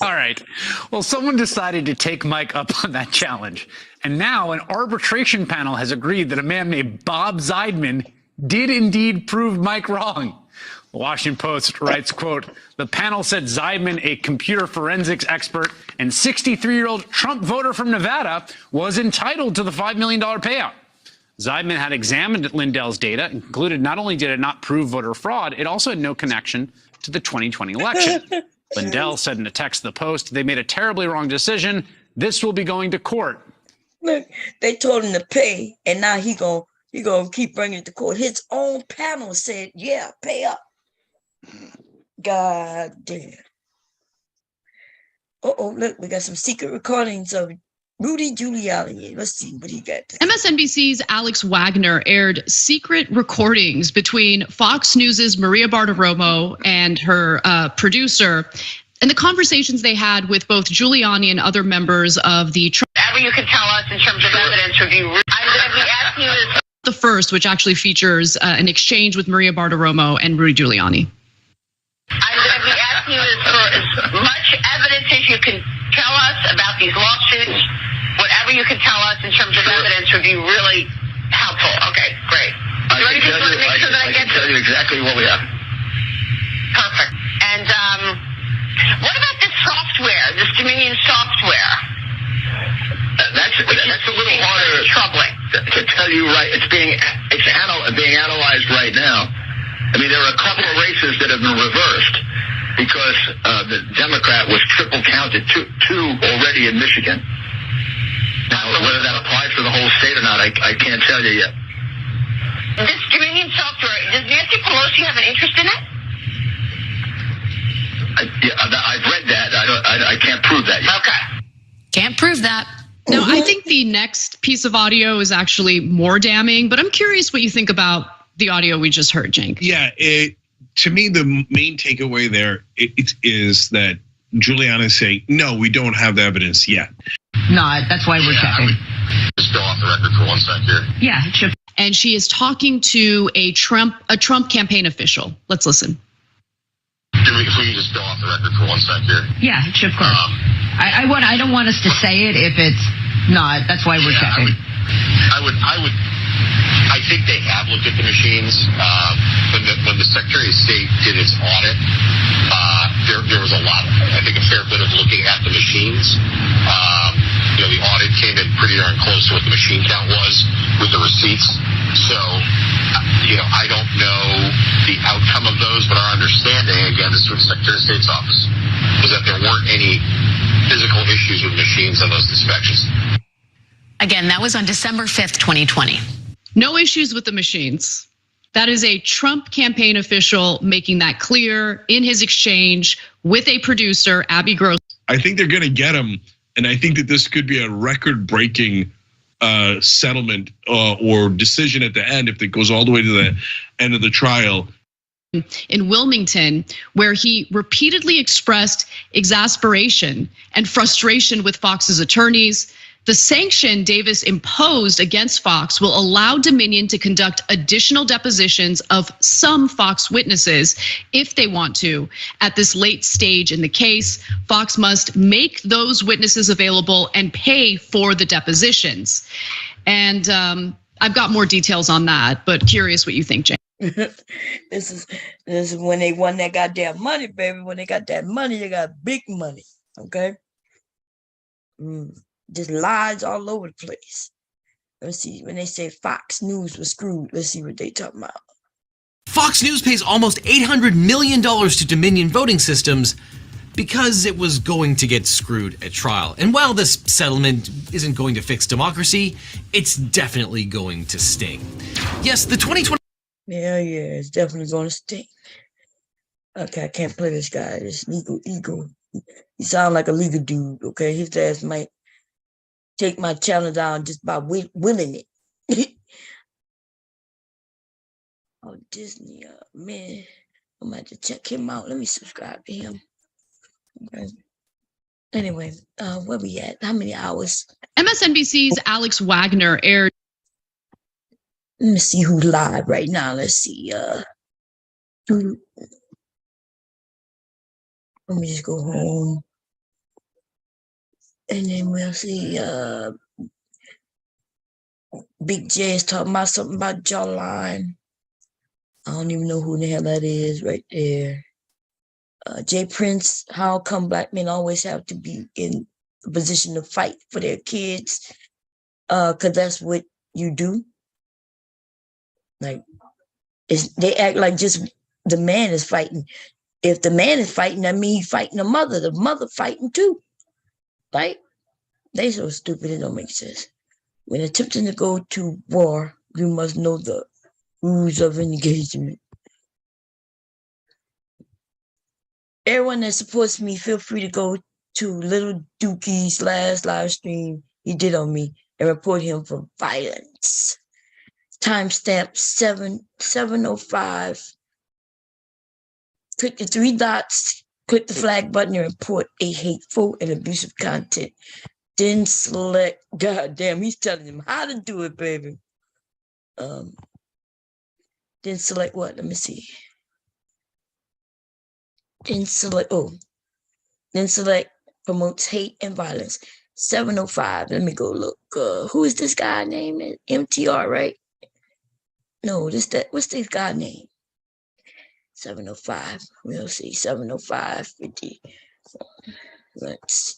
All right. Well, someone decided to take Mike up on that challenge. And now an arbitration panel has agreed that a man named Bob Zeidman did indeed prove Mike wrong. The Washington Post writes, quote, the panel said Zeidman, a computer forensics expert and 63-year-old Trump voter from Nevada, was entitled to the $5 million payout. Zeidman had examined Lindell's data and concluded not only did it not prove voter fraud, it also had no connection to the 2020 election. Lindell said in a text to the Post, they made a terribly wrong decision. This will be going to court. Look, they told him to pay, and now he gonna keep bringing it to court. His own panel said, yeah, pay up. God damn. Uh-oh, look, we got some secret recordings of Rudy Giuliani. Let's see what he got. MSNBC's Alex Wagner aired secret recordings between Fox News's Maria Bartiromo and her producer, and the conversations they had with both Giuliani and other members of the Trump. Whatever you can tell us in terms of evidence review. I'm going to be asking you this. The first, which actually features an exchange with Maria Bartiromo and Rudy Giuliani. I'm going to be asking you this for as much evidence as you can tell us about these lawsuits. Whatever you can tell us in terms of evidence would be really helpful. Okay, great. I can tell you exactly what we have. Perfect. And what about this software, this Dominion software? That's a little harder. Troubling. To tell you right. It's being analyzed right now. I mean, there are a couple of races that have been reversed because the Democrat was triple counted, two already in Michigan. Now, whether that applies for the whole state or not, I can't tell you yet. This Dominion software, does Nancy Pelosi have an interest in it? I've read that. I can't prove that yet. Okay. Can't prove that. Now, I think the next piece of audio is actually more damning, but I'm curious what you think about the audio we just heard, Cenk. Yeah, to me, the main takeaway there is that Giuliani is saying, no, we don't have the evidence yet. No, that's why we're checking. Just go off the record for 1 sec here. Yeah, it should. And she is talking to a Trump campaign official. Let's listen. If we can just go off the record for 1 sec here. Yeah, it should. I don't want us to say it if it's not. That's why we're checking. I would I think they have looked at the machines. When the Secretary of State did its audit, there was a lot, I think a fair bit of looking at the machines. The audit came in pretty darn close to what the machine count was with the receipts. So, I don't know the outcome of those, but our understanding, again, this is from the Secretary of State's office, was that there weren't any physical issues with machines on those inspections. Again, that was on December 5th, 2020. No issues with the machines. That is a Trump campaign official making that clear in his exchange with a producer, Abby Gross. I think they're going to get him, and I think that this could be a record-breaking settlement or decision at the end if it goes all the way to the end of the trial. In Wilmington, where he repeatedly expressed exasperation and frustration with Fox's attorneys. The sanction Davis imposed against Fox will allow Dominion to conduct additional depositions of some Fox witnesses if they want to. At this late stage in the case, Fox must make those witnesses available and pay for the depositions. And I've got more details on that, but curious what you think, Jane. This is when they won that goddamn money, baby. When they got that money, they got big money. Okay. Just lies all over the place. Let's see, when they say Fox News was screwed, let's see what they talking about. Fox News pays almost $800 million to Dominion Voting Systems because it was going to get screwed at trial. And while this settlement isn't going to fix democracy, it's definitely going to sting. Yes, the 2020... Yeah, it's definitely going to sting. Okay, I can't play this guy, this legal ego. He sounds like a legal dude, okay? His ass might take my channel down just by willing it. Oh, Disney, man. I'm going to have to check him out. Let me subscribe to him. Okay. Anyway, where we at? How many hours? MSNBC's Alex Wagner aired. Let me see who's live right now. Let's see. Let me just go home. And then we'll see, Big J is talking about something about jawline. I don't even know who the hell that is right there. Jay Prince, how come black men always have to be in a position to fight for their kids? Because that's what you do. Like, they act like just the man is fighting. If the man is fighting, that means he's fighting the mother fighting too. Right? They so stupid it don't make sense. When attempting to go to war, you must know the rules of engagement. Everyone that supports me, feel free to go to Little Dookie's last live stream he did on me and report him for violence. Timestamp 7:05. Click the 3 dots. Click the flag button and report a hateful and abusive content. Then select, goddamn, he's telling him how to do it, baby. Then select what? Let me see. Then select promotes hate and violence. 7:05. Let me go look. Who is this guy named? MTR, right? No, what's this guy name? 7:05. We'll see. 7:05. 50. Let's.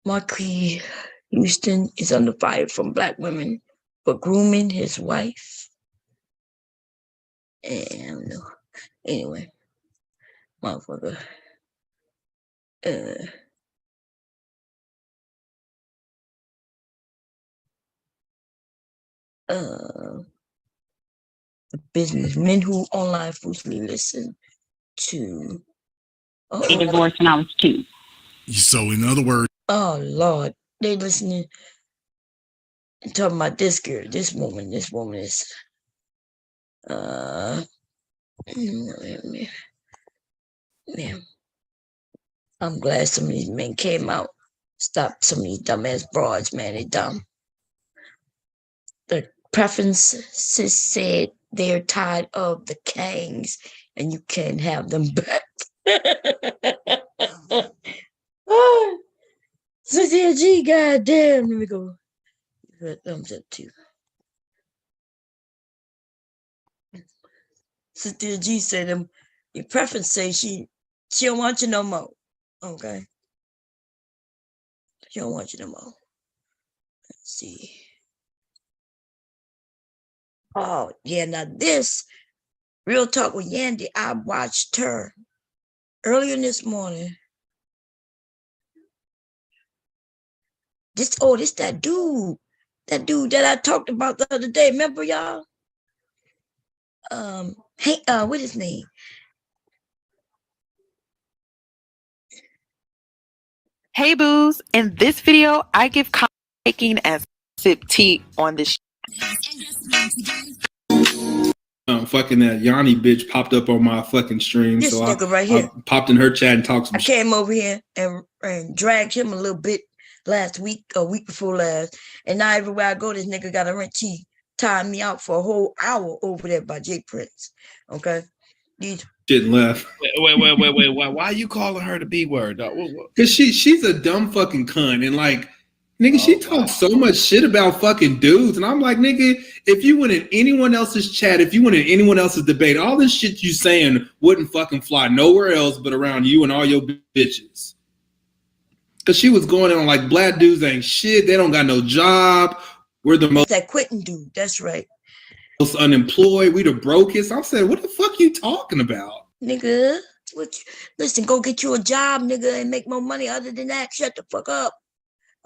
Marquis Houston is under fire from black women for grooming his wife. And anyway, motherfucker. Businessmen who online falsely listen to a divorce when I was 2. So in other words, oh Lord, they listening and talking about this girl, this woman is man. I'm glad some of these men came out, stopped some of these dumbass broads, man. They dumb. The preferences said they're tired of the Kangs and you can't have them back. So G, goddamn. Let me go. Thumbs up too. Sister G said your preference says she don't want you no more. Okay. She don't want you no more. Let's see. Oh, yeah, now this Real Talk with Yandy, I watched her earlier this morning. This that dude that I talked about the other day. Remember, y'all? Hey, what his name? Hey booze, in this video, I give taking as sip tea on this. Fucking that Yanni bitch popped up on my fucking stream. This So nigga right here. I popped in her chat and talked some I came over here and dragged him a little bit last week or week before last. And now everywhere I go, this nigga got a wrenchy tying me out for a whole hour over there by Jay Prince. Okay. These shit left. Wait. Why are you calling her the B word? Because she's a dumb fucking cunt. And like, nigga, she talks so much shit about fucking dudes. And I'm like, nigga, if you went in anyone else's chat, if you went in anyone else's debate, all this shit you saying wouldn't fucking fly nowhere else but around you and all your bitches. Because she was going on like, black dudes ain't shit. They don't got no job. We're the most that quitting dude. That's right. Most unemployed. We the brokest. I'm saying, what the fuck you talking about? Nigga, listen, go get you a job, nigga, and make more money. Other than that, shut the fuck up.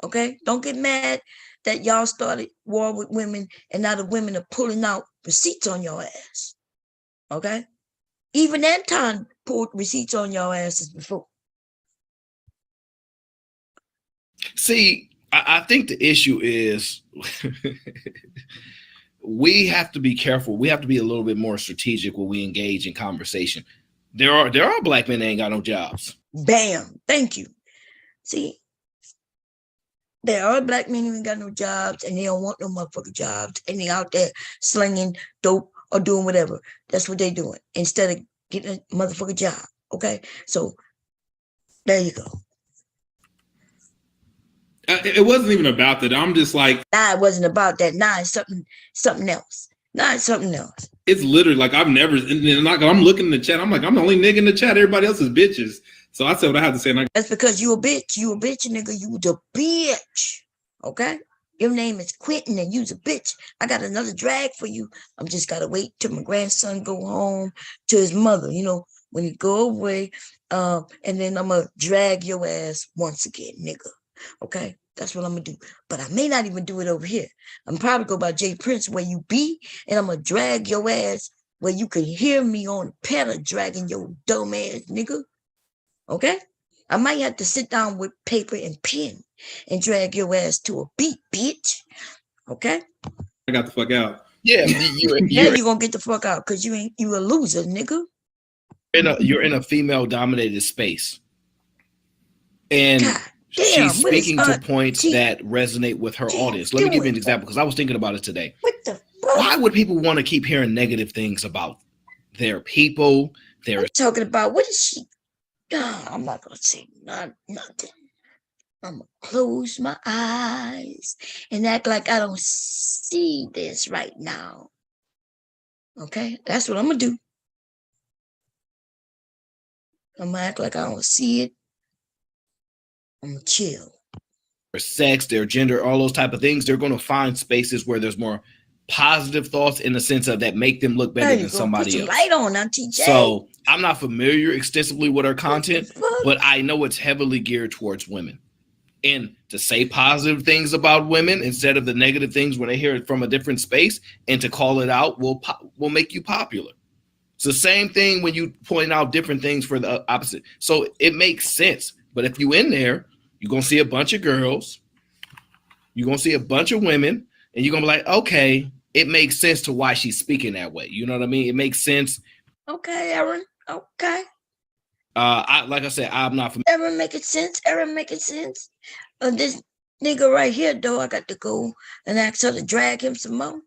Okay? Don't get mad that y'all started war with women and now the women are pulling out receipts on your ass. Okay? Even Anton pulled receipts on your asses before. See, I think the issue is we have to be careful. We have to be a little bit more strategic when we engage in conversation. There are black men that ain't got no jobs. Bam. Thank you. See, there are black men who ain't got no jobs and they don't want no motherfucking jobs and they out there slinging dope or doing whatever. That's what they doing instead of getting a motherfucking job. Okay? So, there you go. It wasn't even about that. I'm just like, nah, it wasn't about that. Nah, it's something else. Nah, it's something else. It's literally like I'm looking in the chat. I'm like, I'm the only nigga in the chat. Everybody else is bitches. So I said what I have to say. And that's because you a bitch. You a bitch, nigga. You the bitch. Okay? Your name is Quentin and you's a bitch. I got another drag for you. I'm just gotta wait till my grandson go home to his mother. You know, when he go away, and then I'm gonna drag your ass once again, nigga. Okay, that's what I'm gonna do. But I may not even do it over here. I'm probably go by Jay Prince where you be, and I'm gonna drag your ass where you can hear me on the pedal dragging your dumb ass, nigga. Okay? I might have to sit down with paper and pen and drag your ass to a beat, bitch. Okay? I got the fuck out. Yeah, you're gonna get the fuck out because you a loser, nigga. You're in a female dominated space. And she's speaking to points that resonate with her audience. Let me give you an example because I was thinking about it today. Why would people want to keep hearing negative things about their people? I'm talking about what is she? Oh, I'm not gonna say nothing. I'm gonna close my eyes and act like I don't see this right now. Okay, that's what I'm gonna do. I'm gonna act like I don't see it. I'm gonna chill. Their sex, their gender, all those type of things, they're going to find spaces where there's more positive thoughts in the sense of that make them look better than somebody else. Light on now, TJ. So I'm not familiar extensively with her content, but I know it's heavily geared towards women. And to say positive things about women instead of the negative things when they hear it from a different space and to call it out will make you popular. It's the same thing when you point out different things for the opposite. So it makes sense. But if you in there, you're going to see a bunch of girls, you're going to see a bunch of women, and you're going to be like, okay, it makes sense to why she's speaking that way. You know what I mean? It makes sense. Okay, Aaron. Okay. Like I said, I'm not familiar. Aaron making sense. Aaron making sense. This nigga right here, though, I got to go and ask her to drag him some more.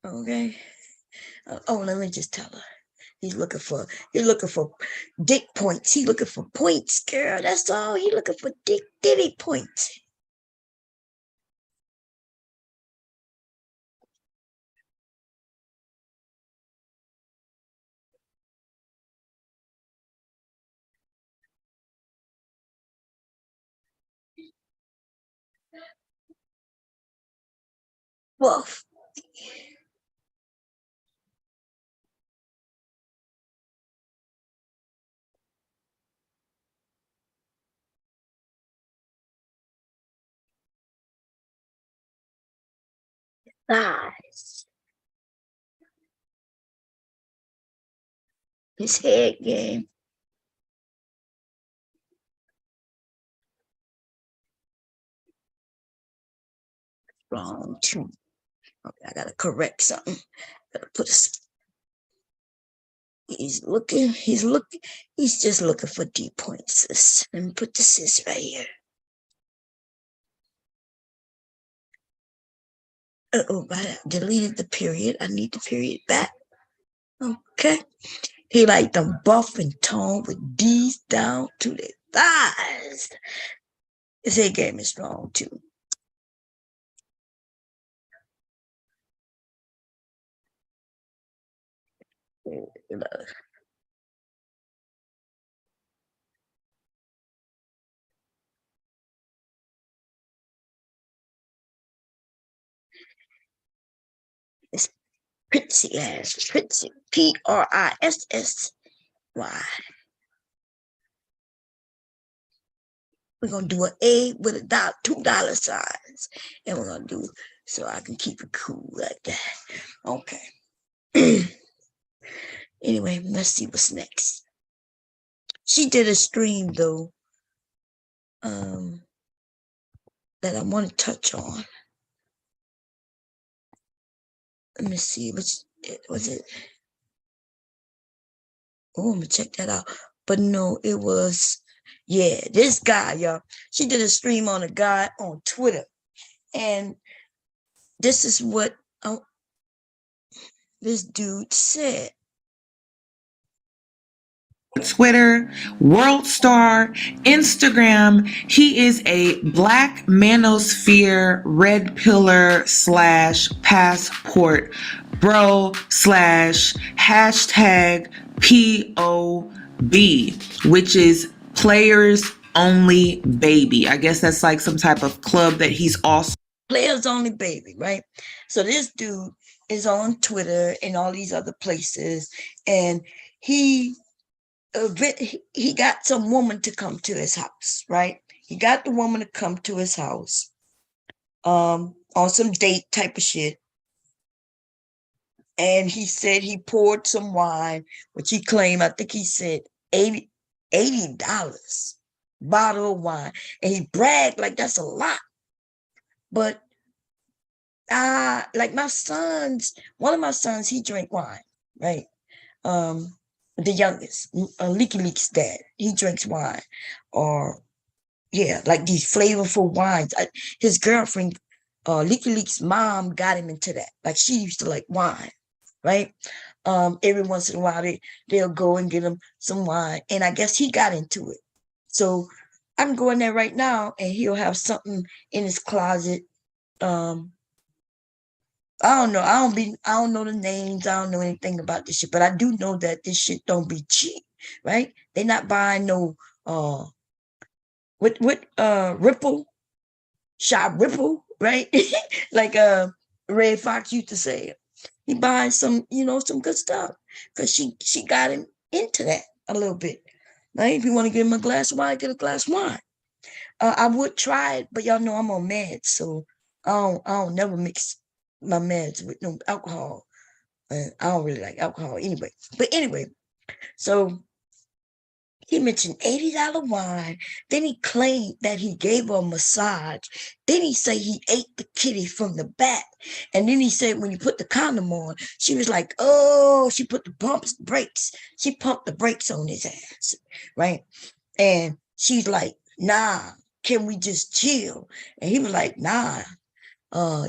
Okay. Oh, let me just tell her. He's looking for dick points. He looking for points, girl. That's all. He looking for dick diddy points. Woof. Nice. His head game. Wrong too. Okay, I gotta correct something. Gotta put a. He's just looking for D points, sis. Let me put the sis right here. Oh, I deleted the period. I need the period back. Okay. He like them buff and tone with D's down to the thighs. His head game is strong too. It's Pritzy ass. Pritzy. Prissy. We're gonna do an A with a $2 signs. And we're gonna do so I can keep it cool like that. Okay. Anyway, let's see what's next. She did a stream though. That I want to touch on. Let me see, was it? Oh, I'm gonna check that out. But no, it was, yeah, this guy, y'all. She did a stream on a guy on Twitter. And this is what this dude said. Twitter, World Star, Instagram. He is a Black Manosphere Red Pillar / passport bro / hashtag POB, which is Players Only Baby. I guess that's like some type of club that he's also. Players Only Baby, right? So this dude is on Twitter and all these other places, and he got some woman to come to his house, right? He got the woman to come to his house on some date type of shit. And he said he poured some wine, which he claimed, I think he said $80 bottle of wine. And he bragged like that's a lot. But like one of my sons, he drank wine, right? The youngest, Leaky Leak's dad, he drinks wine, or yeah, like these flavorful wines. His girlfriend, Leaky Leak's mom, got him into that. Like she used to like wine, right? Every once in a while, they'll go and get him some wine, and I guess he got into it. So I'm going there right now, and he'll have something in his closet. I don't know. I don't know the names. I don't know anything about this shit, but I do know that this shit don't be cheap, right? They're not buying no Ripple, shop Ripple, right? Like Red Fox used to say. He buying some, some good stuff. Cause she got him into that a little bit. Right? If you want to give him a glass of wine, get a glass of wine. I would try it, but y'all know I'm on meds, so I don't never mix my meds with no alcohol. And I don't really like alcohol anyway. But anyway, so he mentioned $80 wine. Then he claimed that he gave her a massage. Then he said he ate the kitty from the back. And then he said when he put the condom on, she was like, oh, she put the brakes. She pumped the brakes on his ass, right? And she's like, nah, can we just chill? And he was like, nah,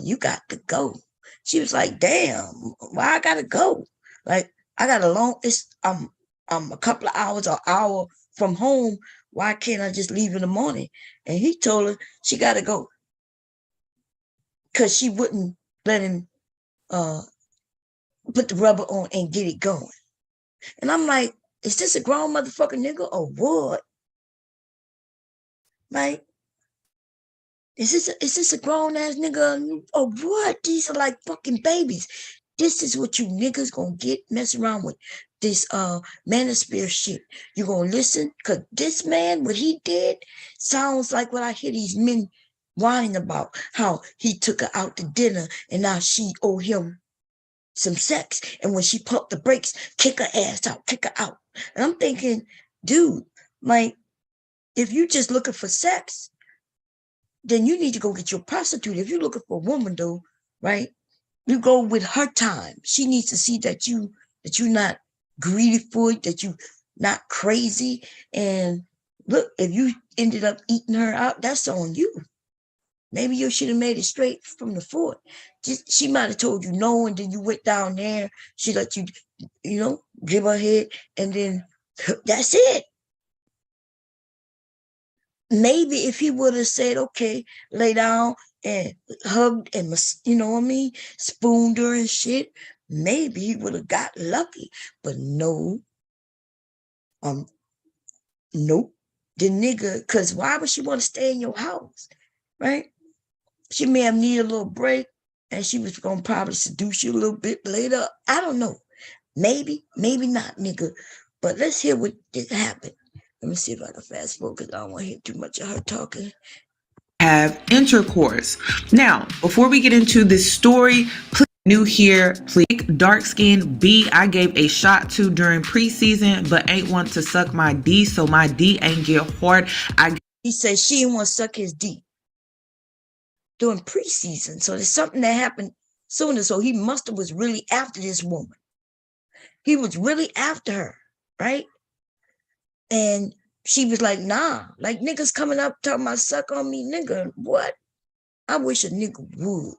you got to go. She was like, damn, why I gotta go? Like, I got a long, it's a couple of hours or hour from home. Why can't I just leave in the morning? And he told her she got to go because she wouldn't let him put the rubber on and get it going. And I'm like, is this a grown motherfucking nigga or what? Like, is this a grown ass nigga or what? These are like fucking babies. This is what you niggas gonna get messing around with this manosphere shit. You gonna listen? Cause this man, what he did, sounds like what I hear these men whining about. How he took her out to dinner and now she owe him some sex. And when she pumped the brakes, kick her ass out, kick her out. And I'm thinking, dude, like, if you just looking for sex, then you need to go get your prostitute. If you're looking for a woman, though, right? You go with her time. She needs to see that you're not greedy for it, that you not crazy. And look, if you ended up eating her out, that's on you. Maybe you should have made it straight from the fort. She might have told you no, and then you went down there. She let you, give her head, and then that's it. Maybe if he would have said, okay, lay down and hugged and, spooned her and shit, maybe he would have got lucky. But no, nope. The nigga, because why would she want to stay in your house, right? She may have needed a little break and she was going to probably seduce you a little bit later. I don't know. Maybe, maybe not, nigga. But let's hear what did happen. Let me see if I can fast forward because I don't want to hear too much of her talking. Have intercourse. Now, before we get into this story, please new here, please. Dark skin B, I gave a shot to during preseason, but ain't want to suck my D, so my D ain't get hard. He said she didn't want to suck his D during preseason. So there's something that happened sooner. So he must have was really after this woman. He was really after her, right? And she was like, nah, like niggas coming up talking about suck on me, nigga. What? I wish a nigga would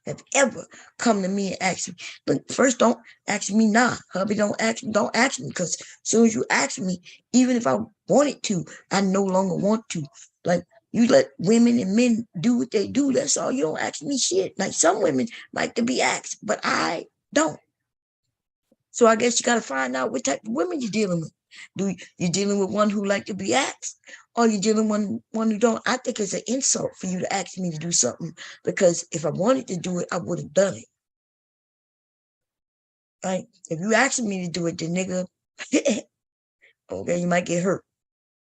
have ever come to me and ask me. But first, don't ask me nah. Hubby, don't ask me, because as soon as you ask me, even if I wanted to, I no longer want to. Like, you let women and men do what they do. That's all. You don't ask me shit. Like, some women like to be asked, but I don't. So I guess you got to find out what type of women you're dealing with. You dealing with one who like to be asked, or you dealing with one who don't? I think it's an insult for you to ask me to do something, because if I wanted to do it, I would have done it. Right? If you asking me to do it, then nigga, okay, you might get hurt.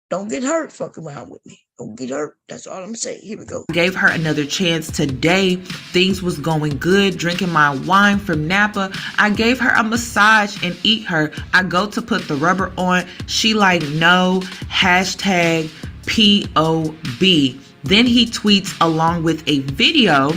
Don't get hurt fucking around with me. Don't get hurt. That's all I'm saying. Here we go. Gave her another chance today. Things was going good. Drinking my wine from Napa. I gave her a massage and eat her. I go to put the rubber on. She like, no, hashtag POB. Then he tweets along with a video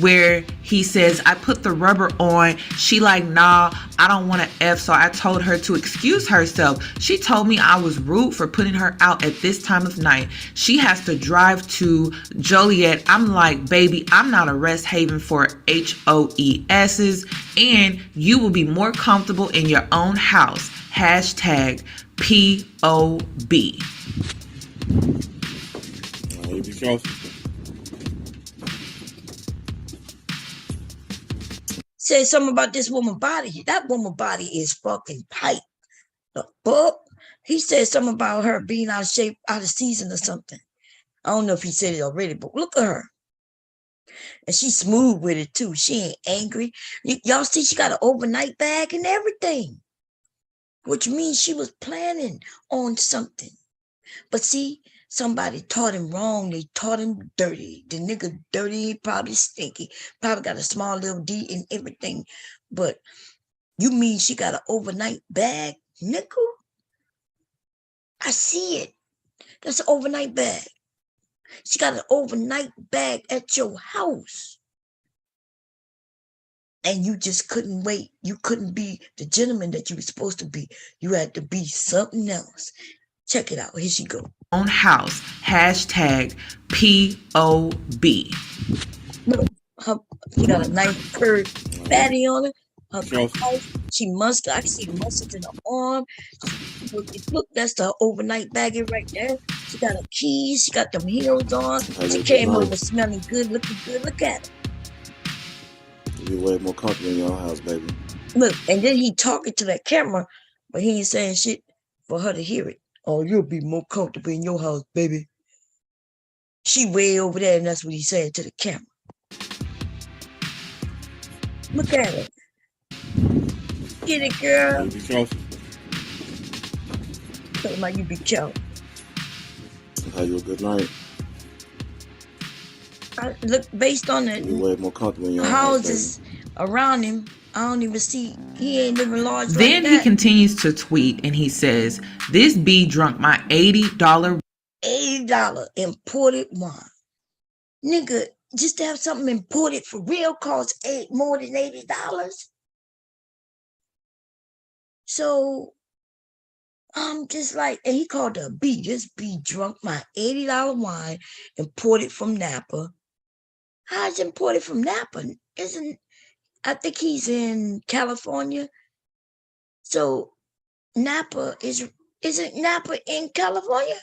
where he says, I put the rubber on. She like, nah, I don't want to F. So I told her to excuse herself. She told me I was rude for putting her out at this time of night. She has to drive to Joliet. I'm like, baby, I'm not a rest haven for HOESs, and you will be more comfortable in your own house. Hashtag POB. Said something about this woman's body. That woman's body is fucking tight. The fuck? He said something about her being out of shape, out of season or something. I don't know if he said it already, but look at her. And she's smooth with it too. She ain't angry. Y'all see she got an overnight bag and everything. Which means she was planning on something. But see, somebody taught him wrong. They taught him dirty. The nigga dirty, probably stinky. Probably got a small little D and everything. But you mean she got an overnight bag, nickel? I see it. That's an overnight bag. She got an overnight bag at your house. And you just couldn't wait. You couldn't be the gentleman that you were supposed to be. You had to be something else. Check it out. Here she go. Own house. Hashtag POB. Look, she got a nice curved fatty on her. Her house, she must. I can see the muscles in her arm. Look, that's the overnight baggage right there. She got her keys. She got them heels on. She came over smelling good, looking good. Look at her. You're way more comfortable in your house, baby. Look, and then he talking to that camera, but he ain't saying shit for her to hear it. Oh, you'll be more comfortable in your house, baby. She way over there, and that's what he said to the camera. Look at her. Get it, girl. Be careful. Tell him how you be careful. Have you a good night. Look, based on the You're way more comfortable in your houses around him, I don't even see, he ain't living large Then like he that. continues to tweet and he says, "This B drunk my $80 imported wine. Nigga, just to have something imported for real costs more than $80. So I'm just like, and he called her a B. This B drunk my $80 wine imported from Napa. How's imported from Napa? I think he's in California. So Napa isn't Napa in California?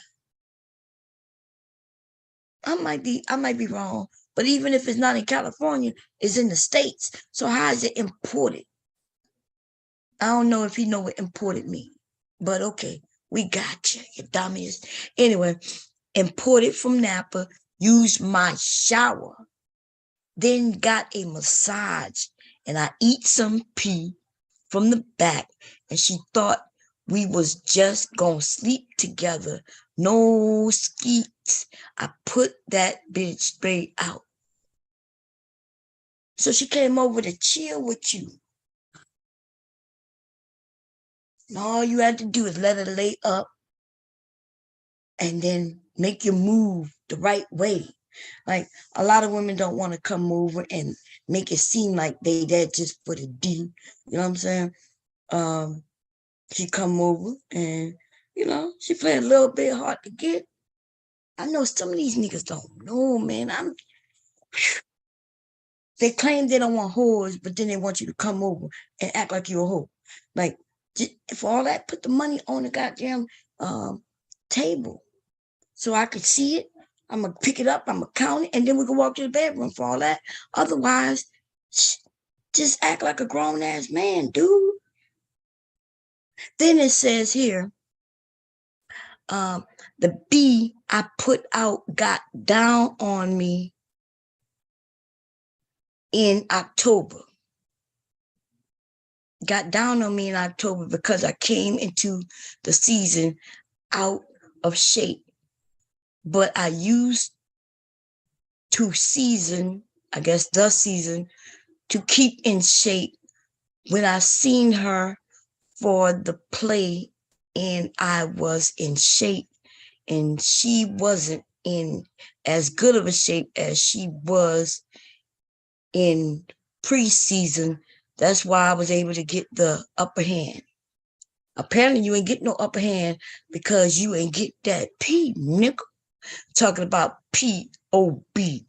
I might be wrong, but even if it's not in California, it's in the States. So how is it imported? I don't know if he know what imported means, but okay, we got you dummies. Anyway, imported from Napa, used my shower, then got a massage, and I eat some pee from the back, and she thought we was just gonna sleep together. No skeets. I put that bitch straight out. So she came over to chill with you. And all you had to do is let her lay up and then make you move the right way. Like, a lot of women don't want to come over and make it seem like they there just for the D. You know what I'm saying? She come over and, she play a little bit hard to get. I know some of these niggas don't know, man. They claim they don't want whores, but then they want you to come over and act like you're a whore. Like, for all that, put the money on the goddamn table so I could see it. I'm going to pick it up, I'm going to count it, and then we can walk to the bedroom for all that. Otherwise, just act like a grown-ass man, dude. Then it says here, the B I put out got down on me in October. Got down on me in October because I came into the season out of shape. But I used the season to keep in shape when I seen her for the play and I was in shape and she wasn't in as good of a shape as she was in preseason. That's why I was able to get the upper hand. Apparently you ain't get no upper hand because you ain't get that P, nigga. Talking about P-O-B.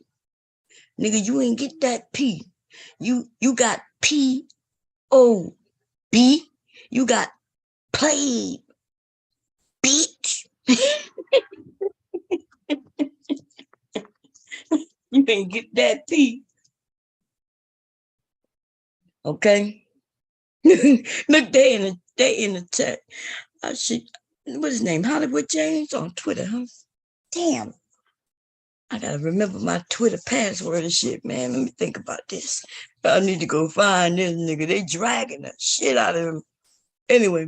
Nigga, you ain't get that P. You got P-O-B. You got played, bitch. You ain't get that P. Okay? Look, they in the chat. What's his name? Hollywood James on Twitter, huh? Damn. I gotta remember my Twitter password and shit, man. Let me think about this. I need to go find this nigga. They dragging the shit out of him. Anyway,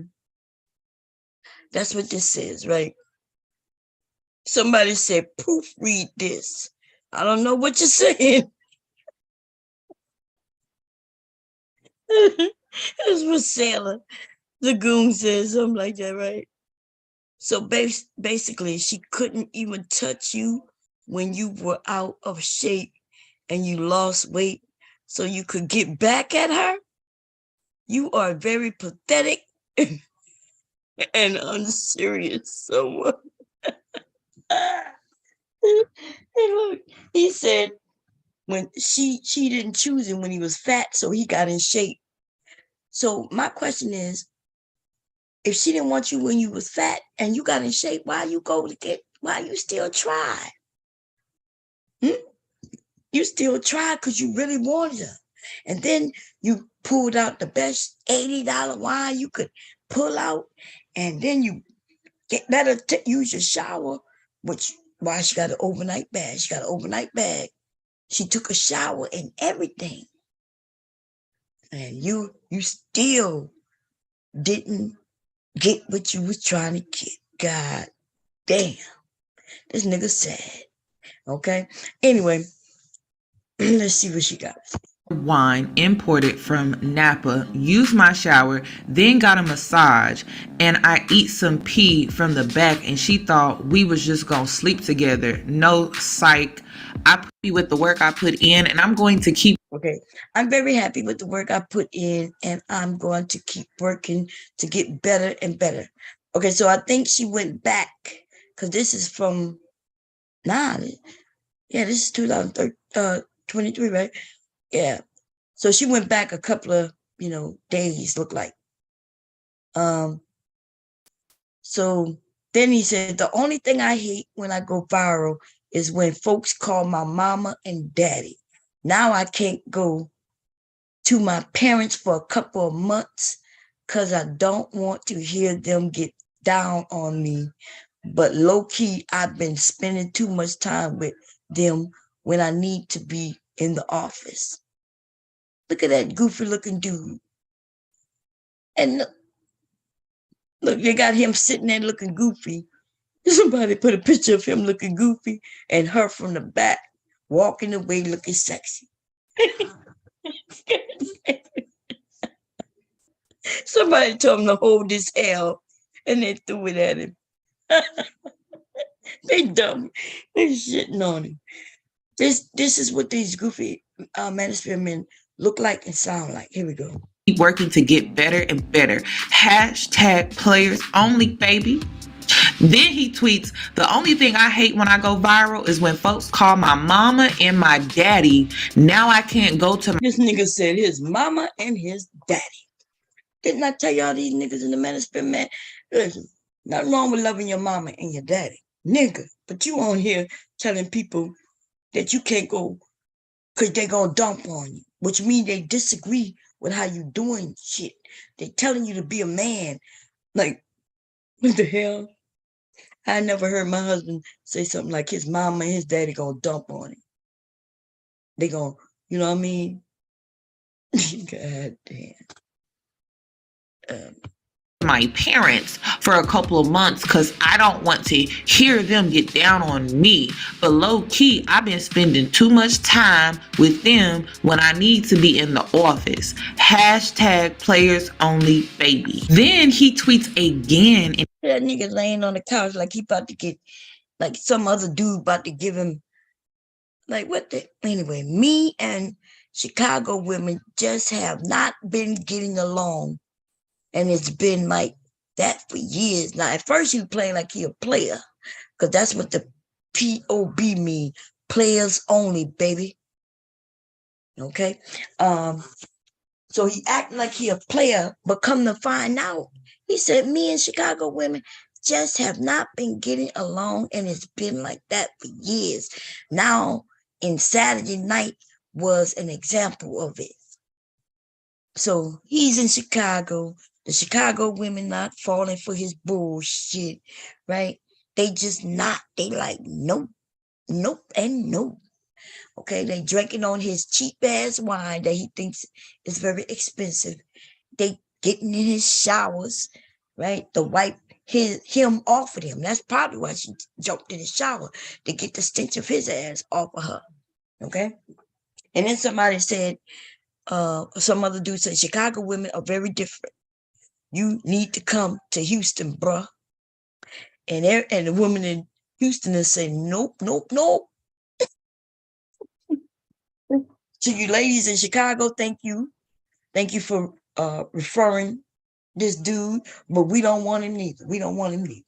that's what this says, right? Somebody said, proofread this. I don't know what you're saying. That's what Sailor Lagoon says, something like that, right? So basically, she couldn't even touch you when you were out of shape and you lost weight so you could get back at her? You are very pathetic and unserious someone. And look, he said when she didn't choose him when he was fat, so he got in shape. So my question is, if she didn't want you when you was fat and you got in shape, why you still try? You still try because you really wanted her. And then you pulled out the best $80 wine you could pull out. And then you let her use your shower, which why she got an overnight bag. She got an overnight bag. She took a shower and everything. And you still didn't get what you was trying to get. God damn. This nigga sad. Okay. Anyway, let's see what she got. Wine imported from Napa, used my shower, then got a massage, and I eat some pee from the back, and she thought we was just gonna sleep together. No, psych. I put with the work I put in, and I'm going to keep. Okay, I'm very happy with the work I put in, and I'm going to keep working to get better and better. Okay, so I think she went back, because this is from, this is 2023, right? Yeah. So she went back a couple of, days, look like. So then he said, the only thing I hate when I go viral is when folks call my mama and daddy. Now I can't go to my parents for a couple of months because I don't want to hear them get down on me. But low key, I've been spending too much time with them when I need to be in the office. Look at that goofy looking dude. And look, they got him sitting there looking goofy. Somebody put a picture of him looking goofy and her from the back walking away looking sexy. Somebody told him to hold his L and they threw it at him. They dumb. They shitting on him. This is what these goofy manosphere men look like and sound like. Here we go. Keep working to get better and better. Hashtag players only, baby. Then he tweets, the only thing I hate when I go viral is when folks call my mama and my daddy. Now I can't go to This nigga said his mama and his daddy. Didn't I tell y'all these niggas in the manosphere, man? Listen, nothing wrong with loving your mama and your daddy. Nigga, but you on here telling people that you can't go because they gonna dump on you, which means they disagree with how you doing shit. They telling you to be a man. Like, what the hell? I never heard my husband say something like his mama and his daddy gonna dump on him. They gonna, you know what I mean? God damn. My parents for a couple of months because I don't want to hear them get down on me. But low key, I've been spending too much time with them when I need to be in the office. Hashtag players only, baby. Then he tweets again. And that nigga laying on the couch like he about to get, like some other dude about to give him, like what the, anyway, me and Chicago women just have not been getting along. And it's been like that for years. Now, at first he was playing like he a player, because that's what the POB mean. Players only, baby. Okay? So he acting like he a player, but come to find out, he said, me and Chicago women just have not been getting along, and it's been like that for years. Now, in Saturday night was an example of it. So he's in Chicago. The Chicago women not falling for his bullshit, right? They just not. They like, nope, nope, and nope. Okay, they drinking on his cheap ass wine that he thinks is very expensive. They getting in his showers, right? To wipe him off of him. That's probably why she jumped in the shower, to get the stench of his ass off of her. Okay? And then somebody said, some other dude said, Chicago women are very different. You need to come to Houston, bruh. And the woman in Houston is saying, nope, nope, nope. To you ladies in Chicago, thank you. Thank you for referring this dude, but we don't want him neither. We don't want him neither.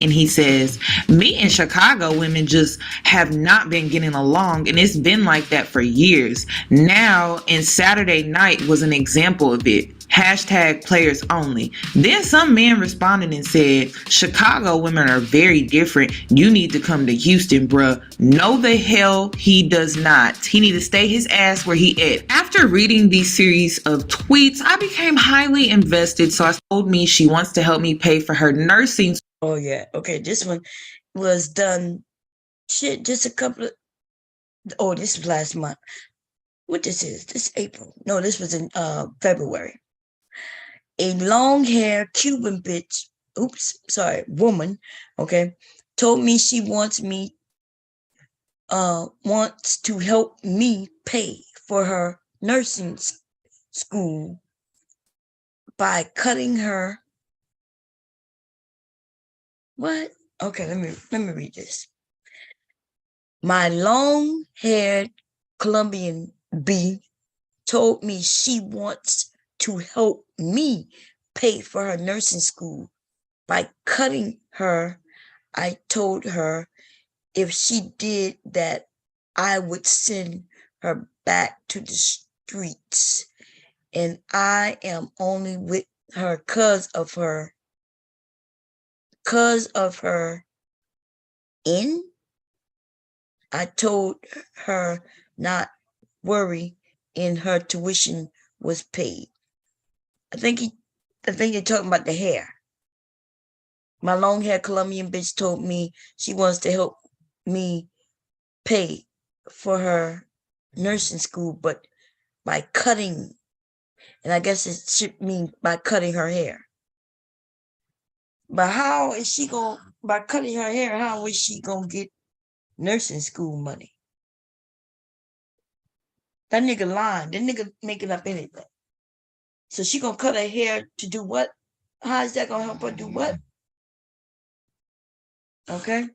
And he says, me and Chicago women just have not been getting along, and it's been like that for years. Now, and Saturday night was an example of it. Hashtag players only. Then some man responded and said, Chicago women are very different. You need to come to Houston, bruh. No, the hell he does not. He need to stay his ass where he at. After reading these series of tweets, I became highly invested. So I told me she wants to help me pay for her nursing. Oh yeah. Okay. This one was done. Shit, just a couple of. Oh, this was last month. What this is? This April. No, this was in February. A long-haired Cuban bitch, woman, okay, told me she wants to help me pay for her nursing school by cutting her. What? Okay, let me read this. My long-haired Colombian B told me she wants to help me pay for her nursing school by cutting her. I told her if she did that, I would send her back to the streets. And I am only with her because of her I told her not worry, and her tuition was paid. I think you're talking about the hair. My long-haired Colombian bitch told me she wants to help me pay for her nursing school, but by cutting, and I guess it should mean by cutting her hair. But how is she by cutting her hair, how is she gonna get nursing school money? That nigga lying. That nigga making up anything. So she gonna cut her hair to do what? How is that gonna help her do what? Okay.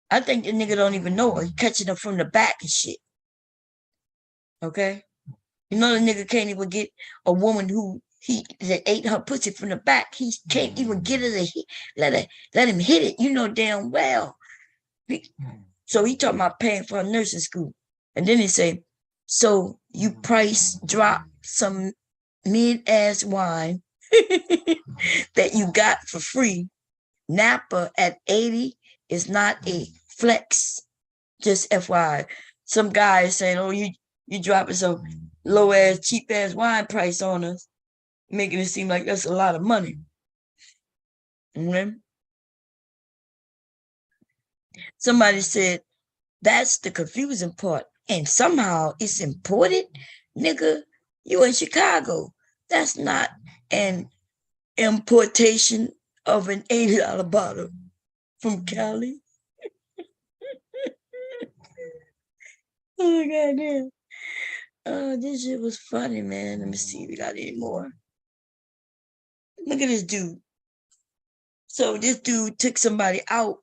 I think the nigga don't even know her. He catching her from the back and shit. Okay. You know the nigga can't even get a woman that ate her pussy from the back. He can't even get her to let him hit it. You know damn well. So he talking about paying for a nursing school. And then he say, so you price drop some mid-ass wine that you got for free. Napa at 80 is not a flex. Just FYI. Some guy is saying, oh, you dropping some low-ass, cheap-ass wine price on us, making it seem like that's a lot of money. Okay? Somebody said, that's the confusing part. And somehow it's imported. Nigga, you in Chicago. That's not an importation of an $80 bottle from Cali. Oh, goddamn. This shit was funny, man. Let me see if we got any more. Look at this dude. So this dude took somebody out.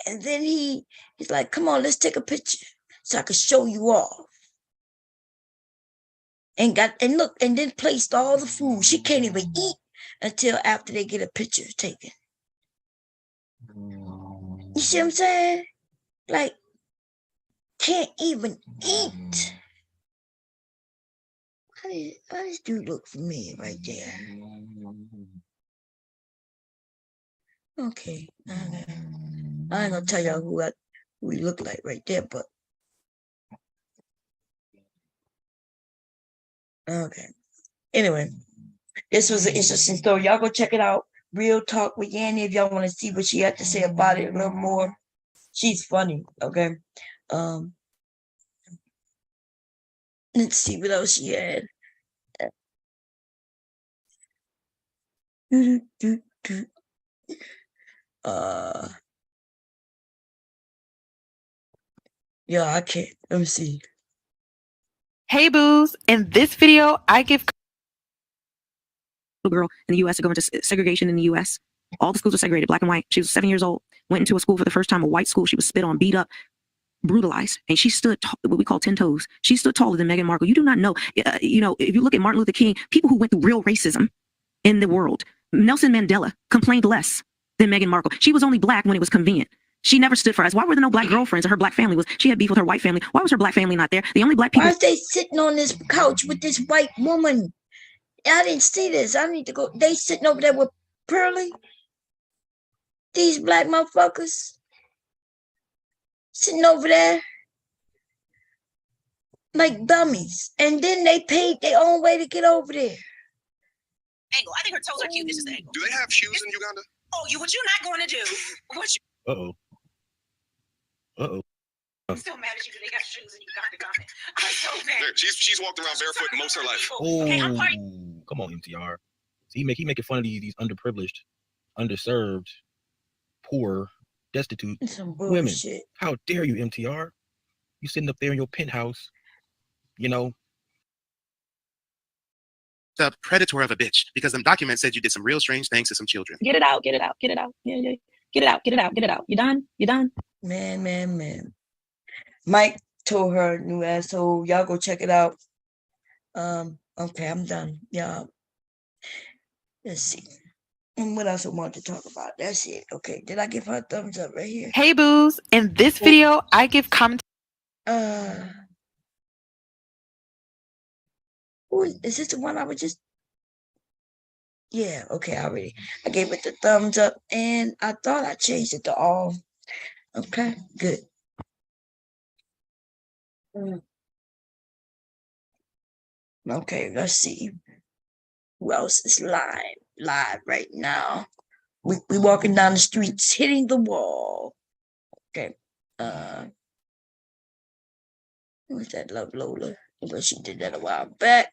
And then he's like, come on, let's take a picture so I can show you off. And then placed all the food. She can't even eat until after they get a picture taken. You see what I'm saying? Like, can't even eat. How does dude look familiar right there? Okay. I ain't gonna tell y'all who he look like right there, but okay. Anyway, this was an interesting story. Y'all go check it out. Real Talk with Yanni if y'all want to see what she had to say about it a little more. She's funny, okay? Let's see what else she had. Yeah, I can't. Let me see. Hey, boos. In this video, I give girl in the U.S. to go into segregation in the U.S. All the schools are segregated, black and white. She was 7 years old, went into a school for the first time, a white school. She was spit on, beat up, brutalized, and she stood what we call 10 toes. She stood taller than Meghan Markle. You do not know, if you look at Martin Luther King, people who went through real racism in the world, Nelson Mandela complained less than Meghan Markle. She was only black when it was convenient. She never stood for us. Why were there no black girlfriends? Or her black family she had beef with her white family. Why was her black family not there? The only black people. Why is they sitting on this couch with this white woman? I didn't see this. I need to go. They sitting over there with Pearlie. These black motherfuckers sitting over there like dummies. And then they paid their own way to get over there. Angle. I think her toes are cute. This is the angle. Do they have shoes in Uganda? Oh, what you're not going to do? What you? Uh-oh. Uh-oh. I'm so mad at you because they got shoes in Uganda. I'm so mad. She's walked around barefoot most of her life. Oh, come on, MTR. He making fun of these underprivileged, underserved, poor, destitute women. How dare you, MTR? You sitting up there in your penthouse, you know. The predator of a bitch, because the document said you did some real strange things to some children. Get it out. Get it out. Get it out. Yeah. Get it out. Get it out. Get it out. You done? You done? Man. Mike told her, new asshole, y'all go check it out. Okay, I'm done. Yeah. Let's see. And what else I want to talk about? That's it. Okay. Did I give her a thumbs up right here? Hey, boos. In this video, I give comment. Is this the one I was just? Yeah, okay, I gave it the thumbs up and I thought I changed it to all. Okay, good. Okay, let's see. Who else is live right now? We walking down the streets, hitting the wall. Okay. Who's that Love Lola? Well, she did that a while back.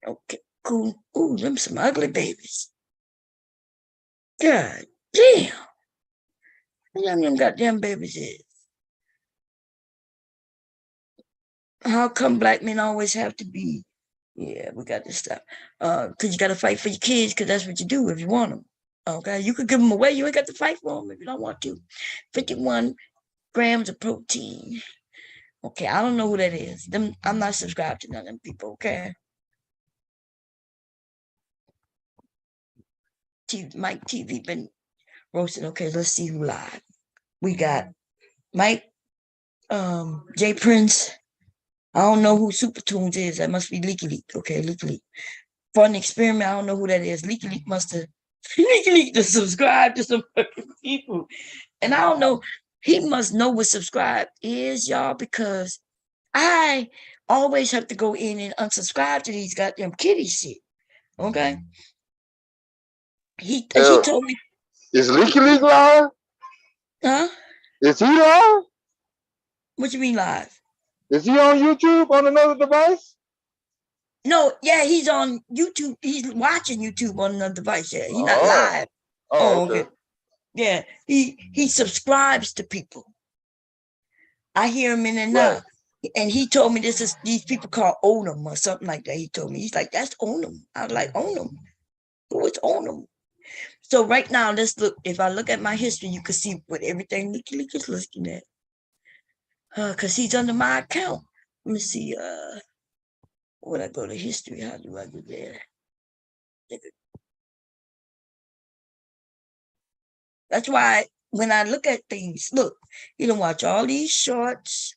Okay, cool. Ooh, them some ugly babies. God damn. How young them goddamn babies is? How come black men always have to be? Yeah, we got this stuff. Because you got to fight for your kids, because that's what you do if you want them. Okay, you could give them away. You ain't got to fight for them if you don't want to. 51 grams of protein. Okay, I don't know who that is. I'm not subscribed to none of them people, okay? Mike TV been roasting. Okay, let's see who live. We got Mike, J Prince. I don't know who Super Tunes is. That must be Leaky Leak. Okay, Leaky Leak. Fun Experiment. I don't know who that is. Leaky Leak must have Leaky Leak to subscribe to some fucking people. And I don't know. He must know what subscribe is, y'all, because I always have to go in and unsubscribe to these goddamn kitty shit. Okay. He told me. Is Leaky Leak live? Huh? Is he live? What you mean live? Is he on YouTube on another device? No, yeah, he's on YouTube. He's watching YouTube on another device. Yeah, he's not live. Okay. Yeah, he subscribes to people. I hear him in and out. And he told me these people call Onum or something like that. He told me, he's like, that's Onum. I was like, Onum? Who is Onum? So right now, let's look. If I look at my history, you can see what everything Leaky Leak is looking at. Because he's under my account. Let me see. When I go to history, how do I get there? That's why when I look at things, look, you don't watch all these shorts.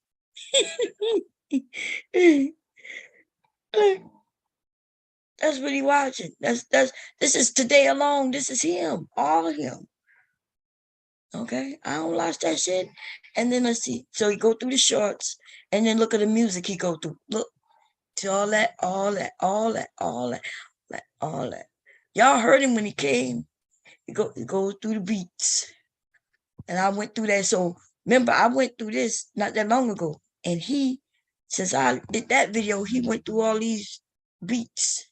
That's what he watching. This is today alone. This is him, all of him. Okay, I don't watch that shit. And then let's see. So he go through the shorts, and then look at the music he go through. Look to all that. Y'all heard him when he came. He goes through the beats, and I went through that. So remember, I went through this not that long ago, and since I did that video, he went through all these beats.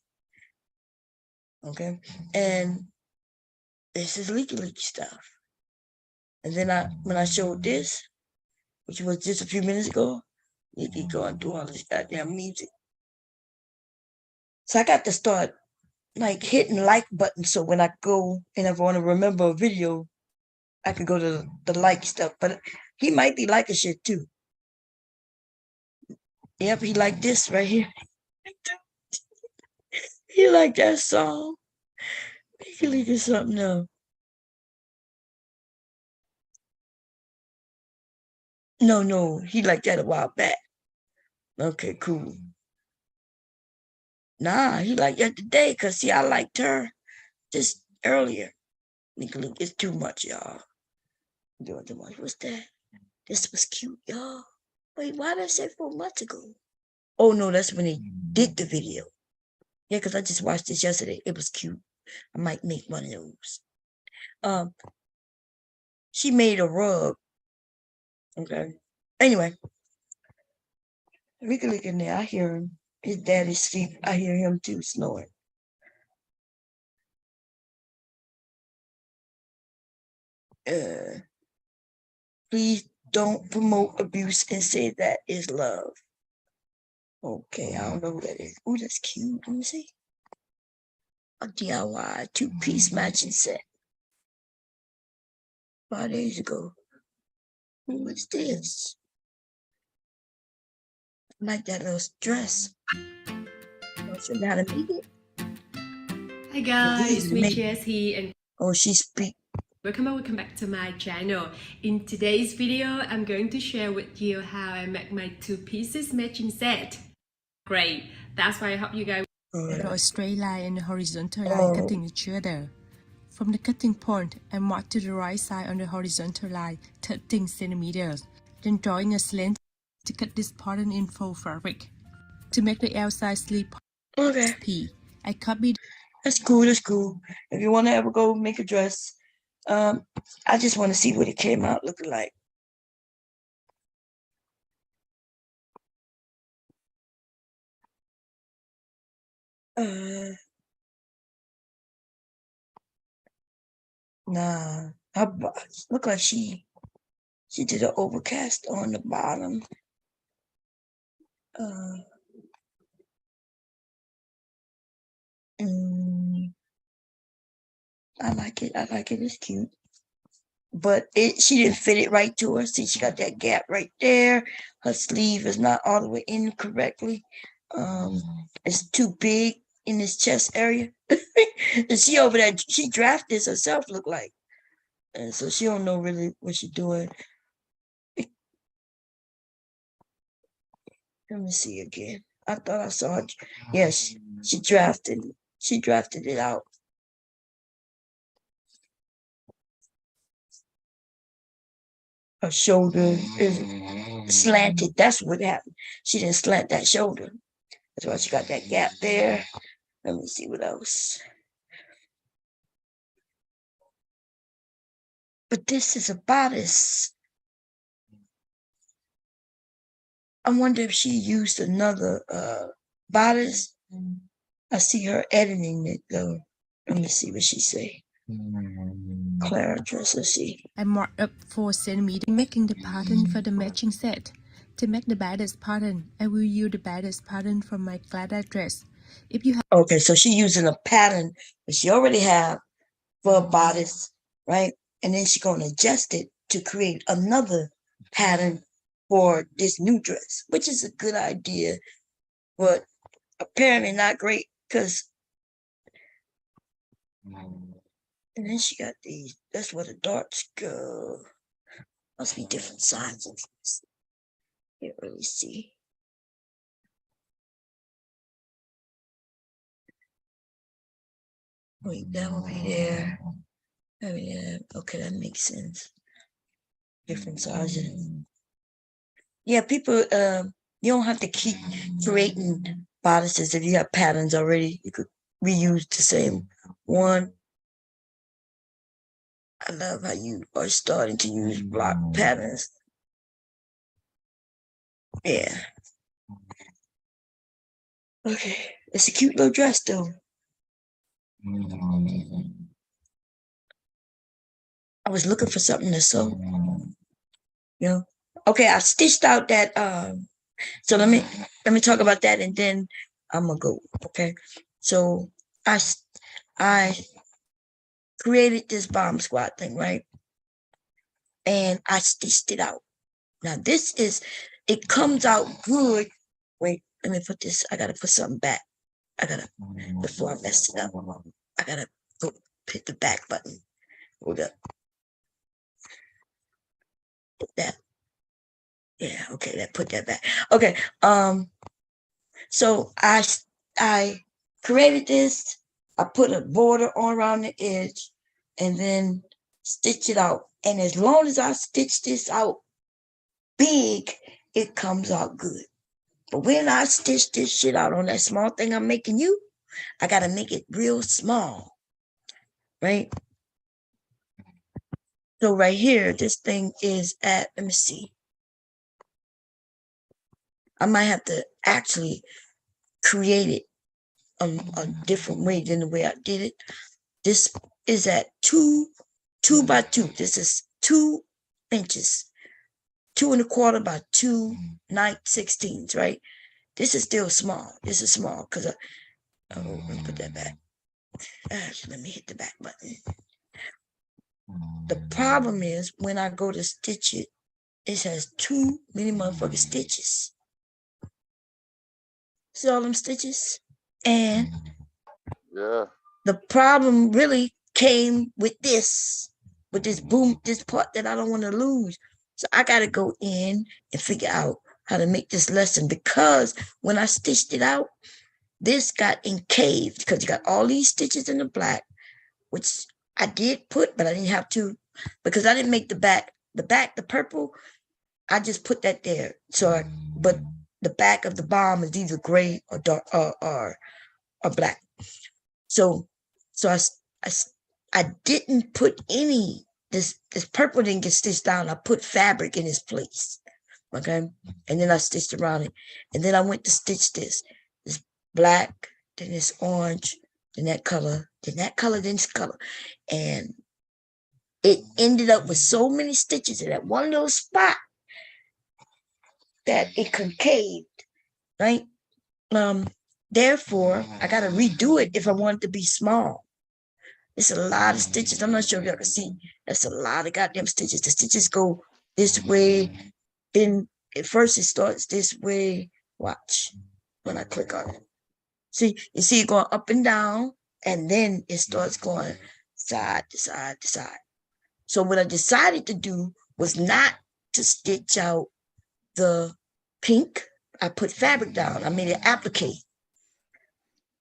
Okay, and this is Leaky Leak stuff. And then when I showed this, which was just a few minutes ago, he going through all this goddamn music. So I got to start like hitting like buttons. So when I go and if I want to remember a video, I can go to the like stuff. But he might be liking shit too. Yep, he liked this right here. He liked that song. Leaky Leak is something else. No, he like that a while back. Okay, cool. Nah, he like that today, cause see, I liked her just earlier. Look, it's too much, y'all. Doing too much. What's that? This was cute, y'all. Wait, why did I say 4 months ago? Oh no, that's when he did the video. Yeah, because I just watched this yesterday. It was cute. I might make one of those. She made a rug. Okay. Anyway, we can look in there. I hear him. His daddy's sleep. I hear him too snoring. Please don't promote abuse and say that is love. Okay, I don't know who that is. Oh, that's cute. Let me see. A DIY 2-piece matching set. 5 days ago. What's this? I like that little dress. Don't you know how to make it? Hi guys, me Jess here and oh, she speak. Welcome back to my channel. In today's video, I'm going to share with you how I make my 2 pieces matching set. Great, that's why I hope you guys draw a straight line and a horizontal line cutting each other. From the cutting point, I mark to the right side on the horizontal line 13 centimeters. Then drawing a slant to cut this pattern in faux fabric. To make the outside sleeve P, I copied. That's cool. That's cool. If you want to ever go make a dress, I just want to see what it came out looking like. Nah, look like she did an overcast on the bottom. I like it. It's cute. But she didn't fit it right to her. See, she got that gap right there. Her sleeve is not all the way in correctly. It's too big in this chest area. And she over there, she drafted this herself, look like. And so she don't know really what she's doing. Let me see again. I thought I saw it. Yes, she drafted it out. Her shoulder is slanted. That's what happened. She didn't slant that shoulder. That's why she got that gap there. Let me see what else. But this is a bodice. I wonder if she used another bodice. I see her editing it though. Let me see what she say. Clara dress, let's see. I marked up 4 centimeters, making the pattern for the matching set. To make the bodice pattern, I will use the bodice pattern from my Clara dress. If you have okay, so she's using a pattern that she already have for a bodice, right? And then she's gonna adjust it to create another pattern for this new dress, which is a good idea, but apparently not great because. And then she got these. That's where the darts go. Must be different sizes. Can't really see. Wait, that will be there. I mean, yeah, okay, that makes sense. Different sizes. Yeah, people, you don't have to keep creating bodices if you have patterns already. You could reuse the same one. I love how you are starting to use block patterns. Yeah. Okay, it's a cute little dress though. I was looking for something to sew. You know. Okay, I stitched out that so let me talk about that and then I'm gonna go. Okay. So I created this bomb squat thing, right? And I stitched it out. Now it comes out good. Wait, let me put this, I gotta put something back. Before I mess it up, I gotta go hit the back button. Hold up. Hit that. Yeah, okay, that put that back. Okay, so I created this. I put a border on around the edge, and then stitch it out. And as long as I stitch this out big, it comes out good. But when I stitch this shit out on that small thing I'm making you, I gotta make it real small, right? So right here, this thing is at, let me see. I might have to actually create it a different way than the way I did it. This is at 2 by 2. This is 2 inches, 2 1/4 by 2 9/16, right? This is still small. This is small because let me put that back. Let me hit the back button. The problem is when I go to stitch it, it has too many motherfucking stitches. See all them stitches? And Yeah. the problem really came with this boom, this part that I don't want to lose. So I got to go in and figure out how to make this lesson, because when I stitched it out, this got encaved because you got all these stitches in the black, which I did put, but I didn't have to because I didn't make the back, the purple. I just put that there. So, but the back of the bomb is either gray or dark or black. So I didn't put any, this purple didn't get stitched down. I put fabric in its place. Okay. And then I stitched around it. And then I went to stitch this black, then this orange, then that color, then this color. And it ended up with so many stitches in that one little spot that it concaved, right? Therefore, I got to redo it if I want it to be small. It's a lot of stitches. I'm not sure if y'all can see. That's a lot of goddamn stitches. The stitches go this way. Then at first it starts this way. Watch when I click on it. See, you see it going up and down, and then it starts going side to side to side. So what I decided to do was not to stitch out the pink. I put fabric down. I made it applique,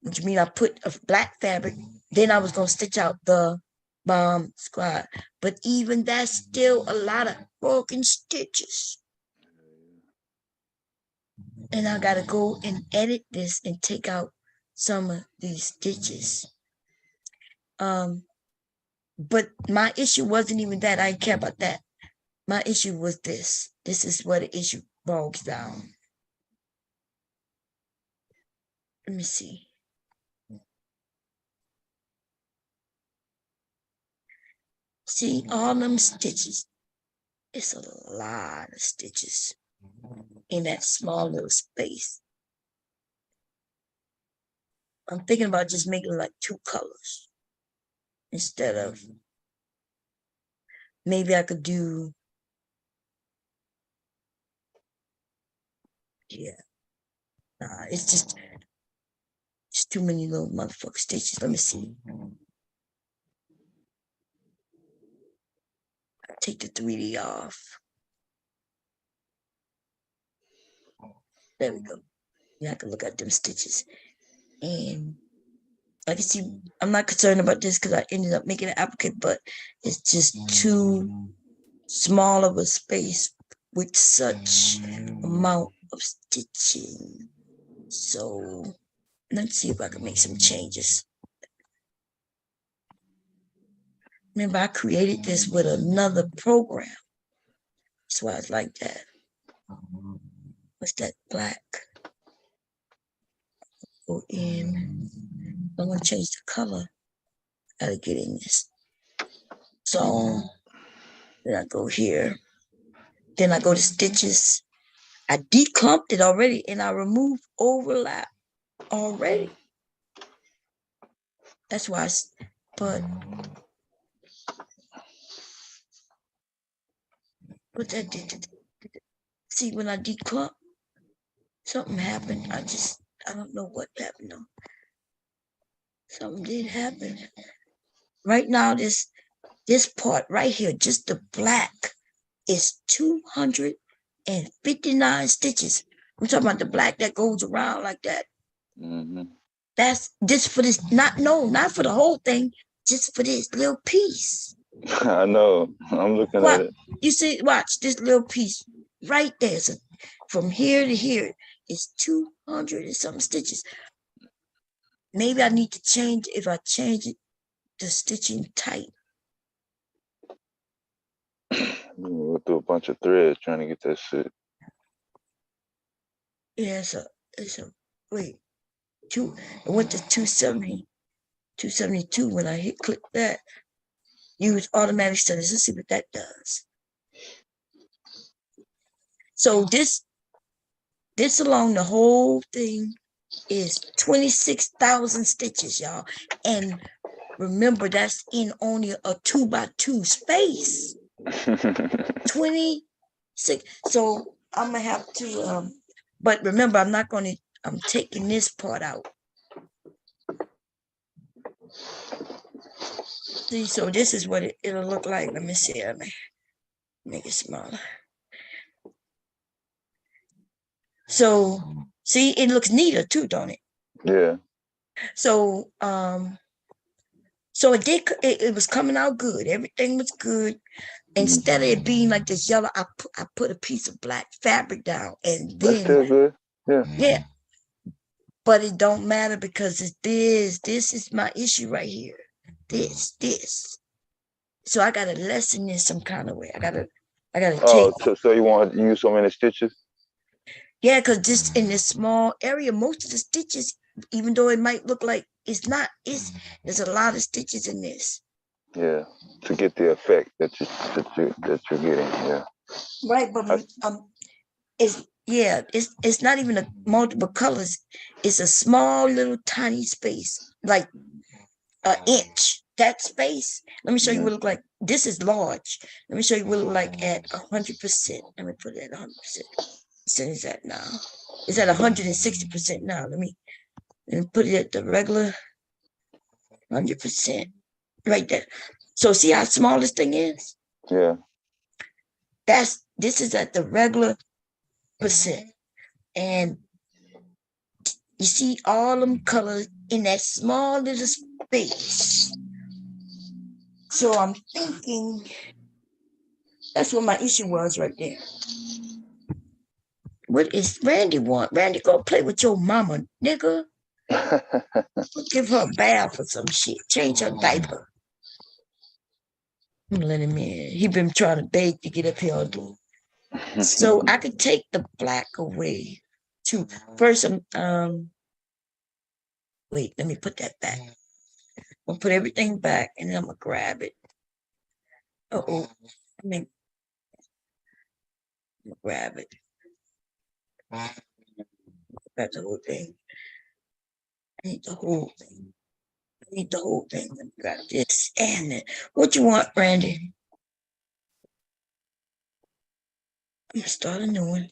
which means I put a black fabric. Then I was going to stitch out the bomb squad. But even that's still a lot of broken stitches. And I got to go and edit this and take out some of these stitches. But my issue wasn't even that. I didn't care about that. My issue was this. This is where the issue bogs down. Let me see. See, all them stitches. It's a lot of stitches in that small little space. I'm thinking about just making like 2 colors instead of, maybe I could do, yeah. Nah, it's just too many little motherfucking stitches. Let me see. Take the 3D off. There we go. Yeah, I can look at them stitches. And I can see, I'm not concerned about this because I ended up making an applique, but it's just too small of a space with such amount of stitching. So let's see if I can make some changes. Remember, I created this with another program. That's why it's like that. What's that black? Go in. I'm going to change the color. Gotta get in this zone. Then I go here. Then I go to stitches. I declumped it already and I removed overlap already. That's why but what that did. See, when I declump, something happened. I don't know what happened though. Something did happen. Right now, this part right here, just the black, is 200 and 59 stitches. I'm talking about the black that goes around like that. Mm-hmm. That's just for this, not for the whole thing, just for this little piece. I know. I'm looking at it. You see, watch this little piece right there. So from here to here is 200 and something stitches. Maybe I need to change, if I change it, the stitching tight. We'll do a bunch of threads trying to get that shit. Yeah, it's a wait. It went to 270, 272 when I hit click that. Use automatic settings. Let's see what that does. So this along the whole thing is 26,000 stitches, y'all. And remember, that's in only a 2x2 space. 26. So I'm gonna have to but remember, I'm taking this part out. See, so this is what it'll look like. Let me see. Let me make it smaller. So see, it looks neater too, don't it? Yeah. So so it was coming out good. Everything was good. Instead of it being like this yellow, I put a piece of black fabric down, and then that's still good. Yeah. But it don't matter because it's this is my issue right here. This. So I gotta lessen this some kind of way. I gotta take. So you want to use so many stitches? Yeah, because just in this small area, most of the stitches, even though it might look like it's not, there's a lot of stitches in this. Yeah, to get the effect that you're getting. Yeah. Right, but it's not even a multiple colors. It's a small little tiny space, like an inch. That space. Let me show you what it look like. This is large. Let me show you what it look like at 100%. Let me put it at 100%. What is that now? It's at 160% now. Let me put it at the regular 100% right there. So see how small this thing is? Yeah. This is at the regular percent. And you see all them colors in that small little space. So I'm thinking that's what my issue was right there. What is Randy want? Randy, go play with your mama, nigga. Give her a bath or some shit. Change her diaper. I'm letting him in. He been trying to beg to get up here all day. So I could take the black away too. First, wait, let me put that back. I'm gonna put everything back and then I'm gonna grab it. I'm gonna grab it. Grab the whole thing. I need the whole thing. Let me grab this and it. What you want, Randy? I'm gonna start a new one.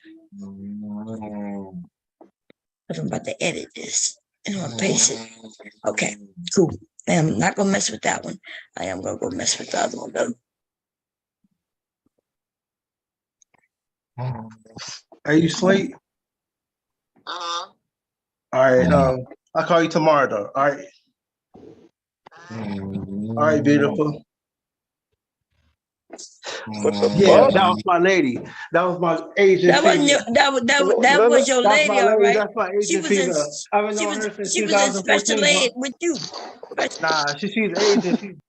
I'm about to edit this and I'm gonna paste it. Okay, cool. I'm not gonna mess with that one. I am gonna go mess with the other one though. Are you asleep? All right. I'll call you tomorrow though. All right. All right, beautiful. What the fuck? fuck? That was my lady. That was my Asian. That wasn't your, that was your lady, my all right. That's my Asian female. I've been knowing her since she was in 2014. special ed with you. Nah, she's Asian.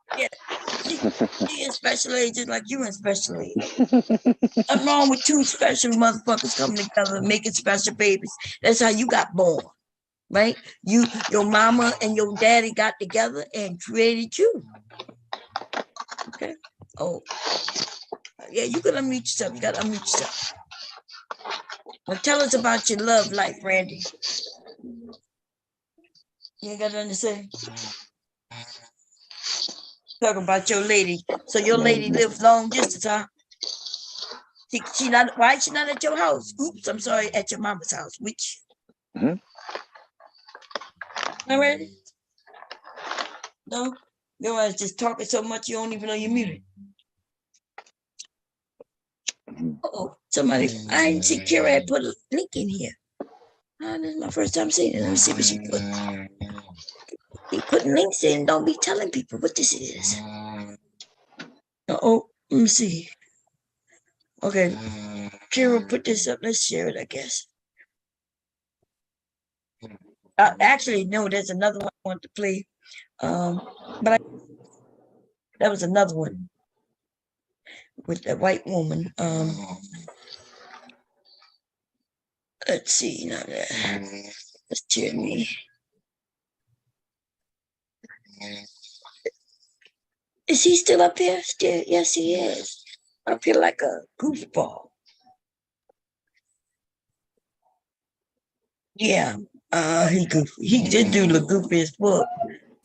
She in special ed just like you in special ed. What's wrong with two special motherfuckers coming together and making special babies? That's how you got born, right? Your mama and your daddy got together and created you. Okay. Oh, yeah, you can unmute yourself. You got to unmute yourself. Well, tell us about your love life, Randy. You ain't got nothing to say? Talking about your lady. So your lady lives long distance, huh? She not, why is she not at your house? Oops, I'm sorry, at your mama's house. Which? All right. No? You was just talking so much you don't even know you're muted. Uh-oh. Somebody, I didn't see Kira had put a link in here. This is my first time seeing it. Let me see what she put. Be putting links in, don't be telling people what this is. Oh, let me see. Okay, Kira put this up. Let's share it, I guess. Actually, no, there's another one I want to play. That was another one with the white woman. Let's see now. Let's cheer me. Is he still up here? Still, yes, he is. I feel like a goofball. Yeah, he goofy. He did do the goofiest book.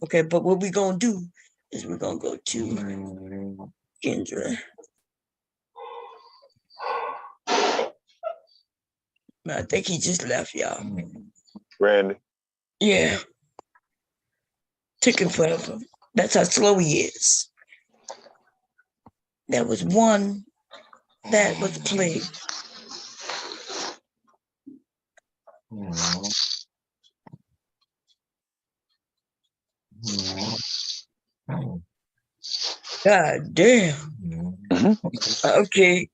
Okay, but what we're gonna do is we're gonna go to Kendra. I think he just left, y'all. Randy. Yeah. Took him forever. That's how slow he is. There was one that was played. God damn. Okay.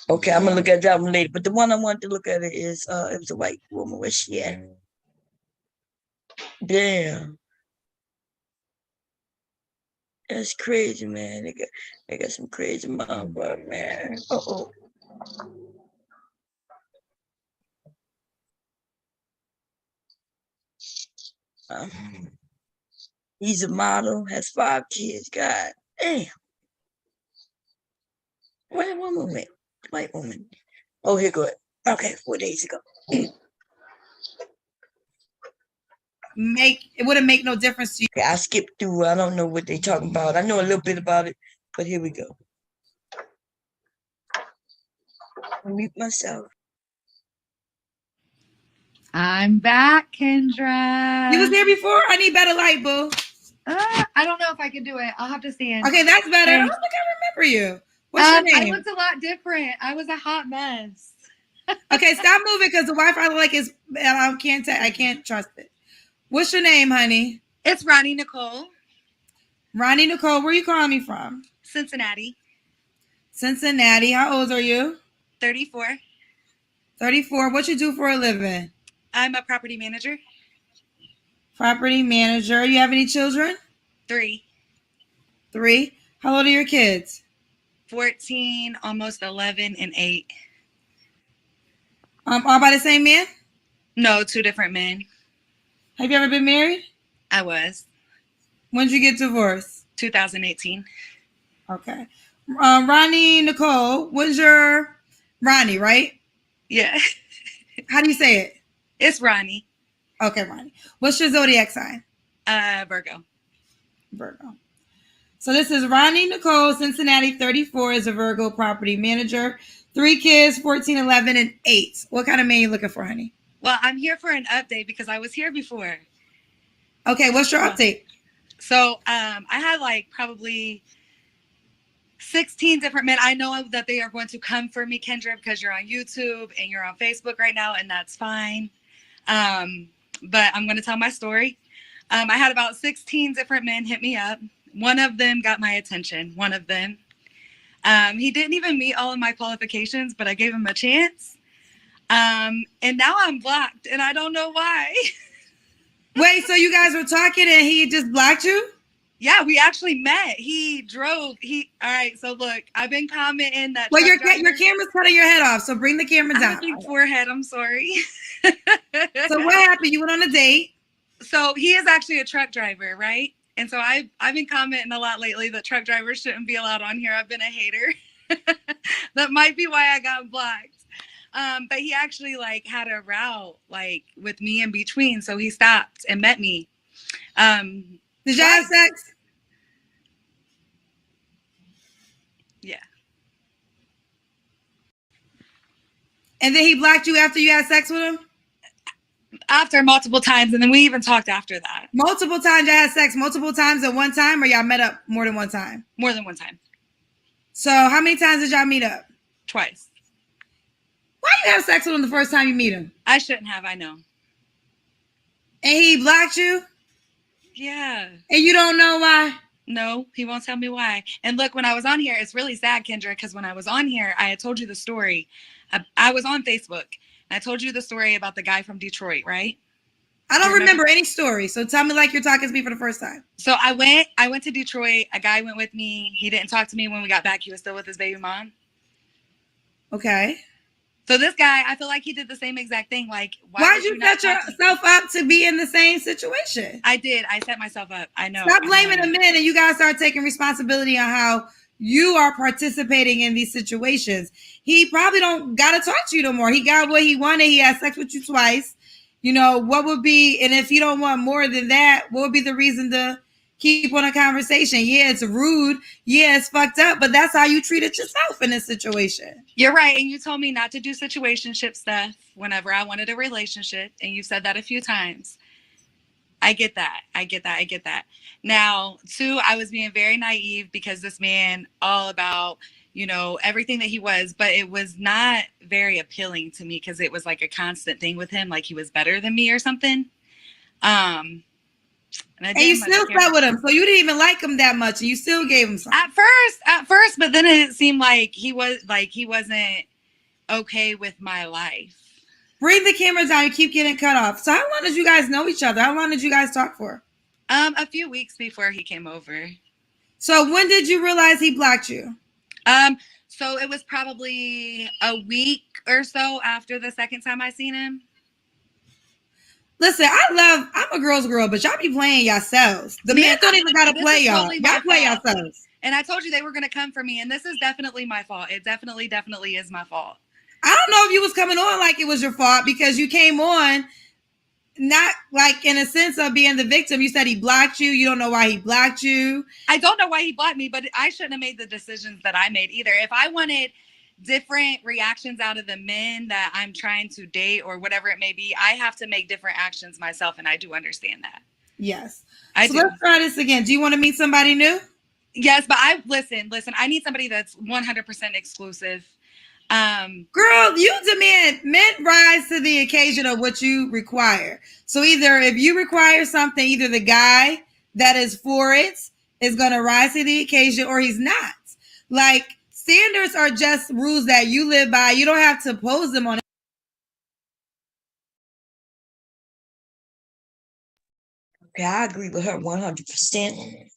Okay, I'm gonna look at that one later. But the one I wanted to look at is it was a white woman. Where's she at? Damn. That's crazy, man. They got some crazy motherfucker, man. Uh-oh. He's a model, has 5 kids. God damn. Where that woman went? White woman. Oh, here go it. Okay, 4 days ago. It wouldn't make no difference to you. Okay, I skipped through. I don't know what they talking about. I know a little bit about it, but here we go. I'll mute myself. I'm back, Kendra. You was there before? I need better light, boo. I don't know if I can do it. I'll have to stand. Okay, that's better. I Thanks. don't think I remember you. What's your name? I looked a lot different. I was a hot mess. Okay, stop moving because the Wi-Fi like is. I can't trust it. What's your name, honey? It's Ronnie Nicole. Ronnie Nicole, where you calling me from? Cincinnati. Cincinnati. How old are you? 34. 34. What you do for a living? I'm a property manager. Property manager. You have any children? 3. 3. How old are your kids? 14, almost 11, and 8. All by the same man? No, 2 different men. Have you ever been married? I was. When did you get divorced? 2018. Okay. Ronnie Nicole, what's your Ronnie, right? Yeah. How do you say it? It's Ronnie. Okay, Ronnie. What's your zodiac sign? Virgo. Virgo. So this is Ronnie Nicole, Cincinnati, 34, is a Virgo property manager. 3 kids, 14, 11, and 8. What kind of man you looking for, honey? Well, I'm here for an update because I was here before. Okay, what's your update? So I had like probably 16 different men. I know that they are going to come for me, Kendra, because you're on YouTube and you're on Facebook right now, and that's fine. But I'm going to tell my story. I had about 16 different men hit me up. One of them got my attention. One of them. He didn't even meet all of my qualifications, but I gave him a chance. And now I'm blocked, and I don't know why. Wait, so you guys were talking and he just blocked you? Yeah, we actually met. He drove. All right, so look, I've been commenting that. Well, your camera's cutting your head off, so bring the camera down. Big forehead, I'm sorry. So what happened? You went on a date? So he is actually a truck driver, right? And so I've been commenting a lot lately that truck drivers shouldn't be allowed on here. I've been a hater. That might be why I got blocked. But he actually like had a route like with me in between. So he stopped and met me. Did y'all have sex? Yeah. And then he blocked you after you had sex with him? After multiple times, and then we even talked after that. Multiple times y'all had sex, multiple times at one time, or y'all met up more than one time? More than one time. So how many times did y'all meet up? Twice. Why you have sex with him the first time you meet him? I shouldn't have, I know. And he blocked you? Yeah. And you don't know why? No, he won't tell me why. And look, when I was on here, it's really sad, Kendra, because when I was on here, I had told you the story. I was on Facebook, and I told you the story about the guy from Detroit, right? I don't remember any story. So tell me like you're talking to me for the first time. So I went to Detroit. A guy went with me. He didn't talk to me when we got back. He was still with his baby mom. Okay. So this guy, I feel like he did the same exact thing. Like, why'd you set yourself up to be in the same situation? I did. I set myself up. I know. Stop blaming the men and you guys start taking responsibility on how you are participating in these situations. He probably don't got to talk to you no more. He got what he wanted. He had sex with you twice. You know, what would be, and if you don't want more than that, what would be the reason to keep on a conversation? Yeah, it's rude. Yeah, it's fucked up, but that's how you treated yourself in this situation. You're right. And you told me not to do situationship stuff whenever I wanted a relationship. And you said that a few times. I get that. I get that. Now, two, I was being very naive because this man all about, you know, everything that he was, but it was not very appealing to me because it was like a constant thing with him, like he was better than me or something. And you still slept with him, so you didn't even like him that much, and you still gave him something. At first, but then it seemed like he wasn't okay with my life. Bring the camera down. You keep getting cut off. So how long did you guys know each other? How long did you guys talk for? A few weeks before he came over. So when did you realize he blocked you? So it was probably a week or so after the second time I seen him. Listen, I'm a girl's girl, but y'all be playing yourselves. The men don't even gotta play y'all. Totally Y'all play yourselves. And I told you they were gonna come for me, and this is definitely my fault. It definitely is my fault. I don't know if you was coming on like it was your fault because you came on not like in a sense of being the victim. You said he blocked you. You don't know why he blocked you. I don't know why he blocked me, but I shouldn't have made the decisions that I made either. If I wanted different reactions out of the men that I'm trying to date or whatever it may be, I have to make different actions myself, and I do understand that. Yes. I do. Let's try this again. Do you want to meet somebody new? Yes, but listen, I need somebody that's 100% exclusive. Girl, you demand men rise to the occasion of what you require. So either if you require something, either the guy that is for it is going to rise to the occasion or he's not. Like, standards are just rules that you live by. You don't have to pose them on it. Okay, I agree with her 100%.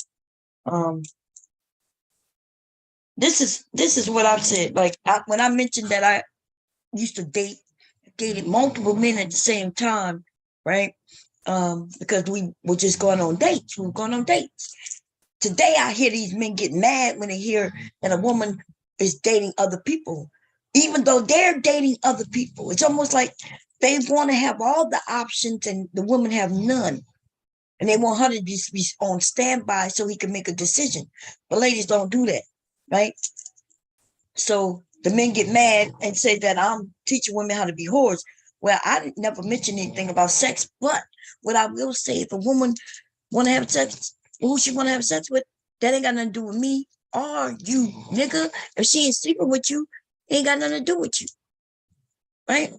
This is what I've said. Like when I mentioned that I used to dated multiple men at the same time, right? Because we were just going on dates. We were going on dates. Today, I hear these men get mad when they hear that a woman is dating other people, even though they're dating other people. It's almost like they want to have all the options and the women have none. And they want her to just be on standby so he can make a decision. But ladies don't do that. Right? So the men get mad and say that I'm teaching women how to be whores. Well, I never mentioned anything about sex, but what I will say, if a woman want to have sex, who she want to have sex with, that ain't got nothing to do with me or you, nigga. If she ain't sleeping with you, it ain't got nothing to do with you. Right?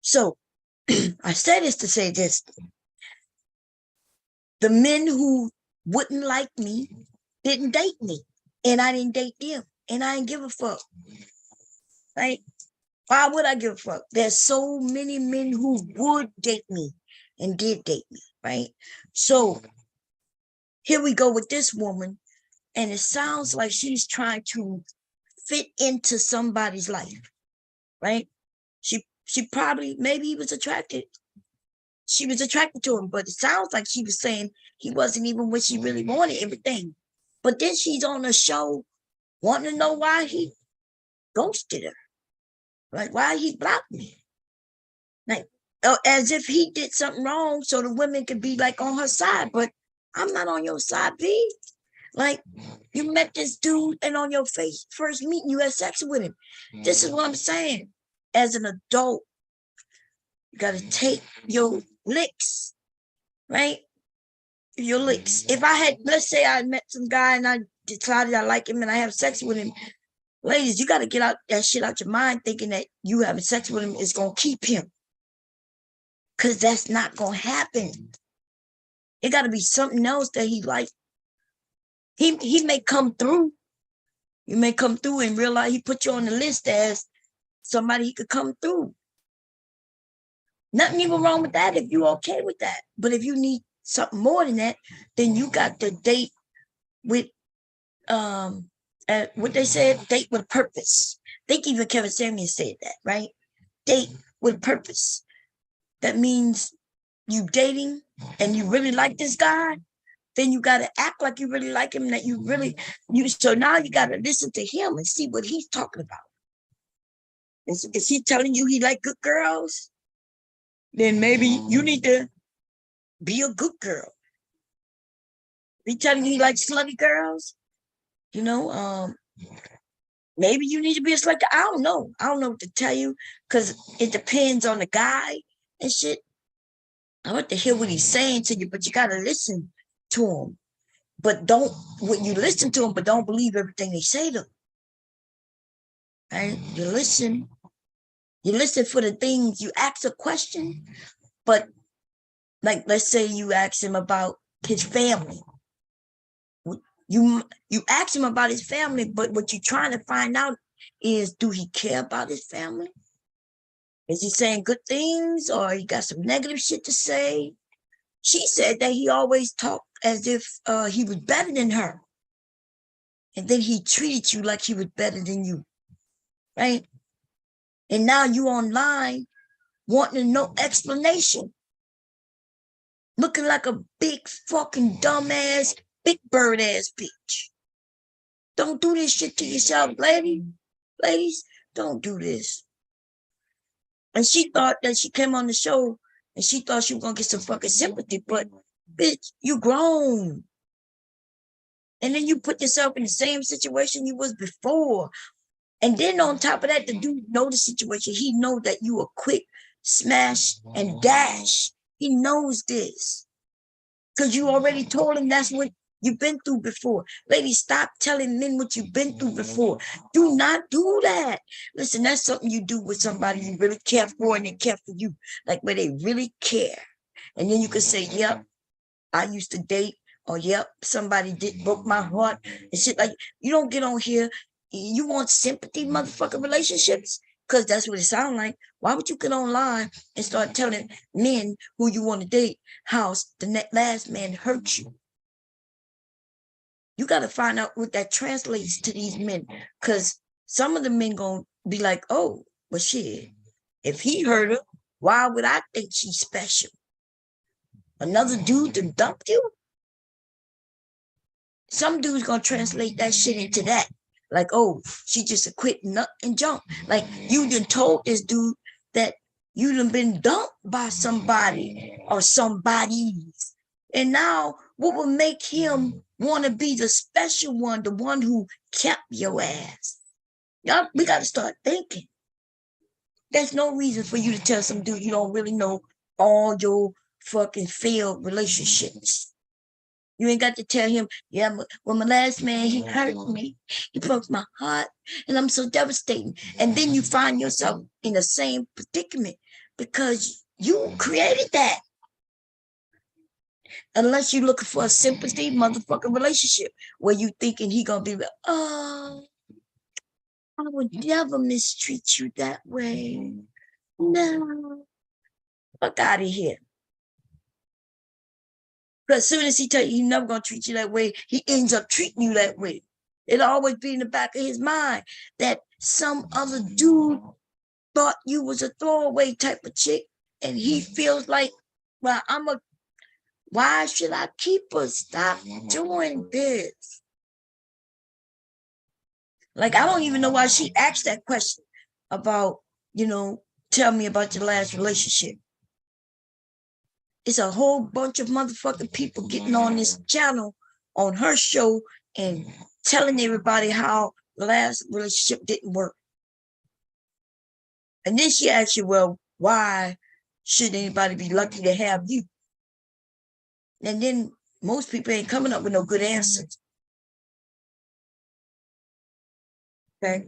So I say this to say this. The men who wouldn't like me didn't date me. And I didn't date them. And I didn't give a fuck. Right? Why would I give a fuck? There's so many men who would date me and did date me. Right? So here we go with this woman. And it sounds like she's trying to fit into somebody's life. Right? She probably, maybe he was attracted. She was attracted to him. But it sounds like she was saying he wasn't even what she really wanted, everything. But then she's on a show wanting to know why he ghosted her. Like, why he blocked me. Like, as if he did something wrong so the women could be like on her side. But I'm not on your side, B. Like, you met this dude and on your first meeting, you had sex with him. This is what I'm saying. As an adult, you got to take your licks, right? Your licks. If I had, let's say I met some guy and I decided I like him and I have sex with him, Ladies, you got to get out that shit out your mind thinking that you having sex with him is going to keep him. Because that's not going to happen. It got to be something else that he like. He may come through. You may come through and realize he put you on the list as somebody he could come through. Nothing even wrong with that if you're okay with that. But if you need something more than that, then you got to date with what they said, date with purpose. I think even Kevin Samuels said that, right? Date with purpose. That means you dating and you really like this guy, then you got to act like you really like him, that so now you got to listen to him and see what he's talking about. Is he telling you he like good girls? Then maybe you need to be a good girl. He telling you he likes slutty girls? Maybe you need to be a slutty. I don't know. I don't know what to tell you because it depends on the guy and shit. I want to hear what he's saying to you, but you got to listen to him. But when you listen to him, but don't believe everything they say to him. Right? You listen for the things, you ask a question, but like, let's say you ask him about his family. You ask him about his family, but what you're trying to find out is, do he care about his family? Is he saying good things or he got some negative shit to say? She said that he always talked as if he was better than her. And then he treated you like he was better than you, right? And now you online wanting to know explanation. Looking like a big fucking dumbass, big bird ass bitch. Don't do this shit to yourself, ladies. Don't do this. And she thought that she came on the show and she thought she was gonna get some fucking sympathy, but bitch, you grown. And then you put yourself in the same situation you was before. And then on top of that, the dude know the situation. He know that you a quick smash and dash. He knows this. Because you already told him that's what you've been through before. Ladies, stop telling men what you've been through before. Do not do that. Listen, that's something you do with somebody you really care for and they care for you. Like where they really care. And then you can say, yep, I used to date. Or yep, somebody broke my heart. And shit like, you don't get on here. You want sympathy, motherfucking relationships? Because that's what it sounds like. Why would you get online and start telling men who you want to date how the last man hurt you? You got to find out what that translates to these men. Because some of the men going to be like, oh, well, shit. If he hurt her, why would I think she's special? Another dude to dump you? Some dude's going to translate that shit into that. Like, oh, she just a quit nut and jump. Like, you done told this dude that you done been dumped by somebody or somebodies. And now, what will make him want to be the special one, the one who kept your ass? Y'all, we got to start thinking. There's no reason for you to tell some dude you don't really know all your fucking failed relationships. You ain't got to tell him, yeah, well, my last man, he hurt me. He broke my heart, and I'm so devastated. And then you find yourself in the same predicament because you created that. Unless you're looking for a sympathy motherfucking relationship where you thinking he gonna be like, oh, I would never mistreat you that way. No. Fuck out of here. Because as soon as he tell you he's never going to treat you that way, he ends up treating you that way. It'll always be in the back of his mind that some other dude thought you was a throwaway type of chick, and he feels like, well, why should I keep her? Stop doing this. Like, I don't even know why she asked that question about, tell me about your last relationship. It's a whole bunch of motherfucking people getting on this channel, on her show, and telling everybody how the last relationship didn't work. And then she asks you, well, why should anybody be lucky to have you? And then most people ain't coming up with no good answers. Okay.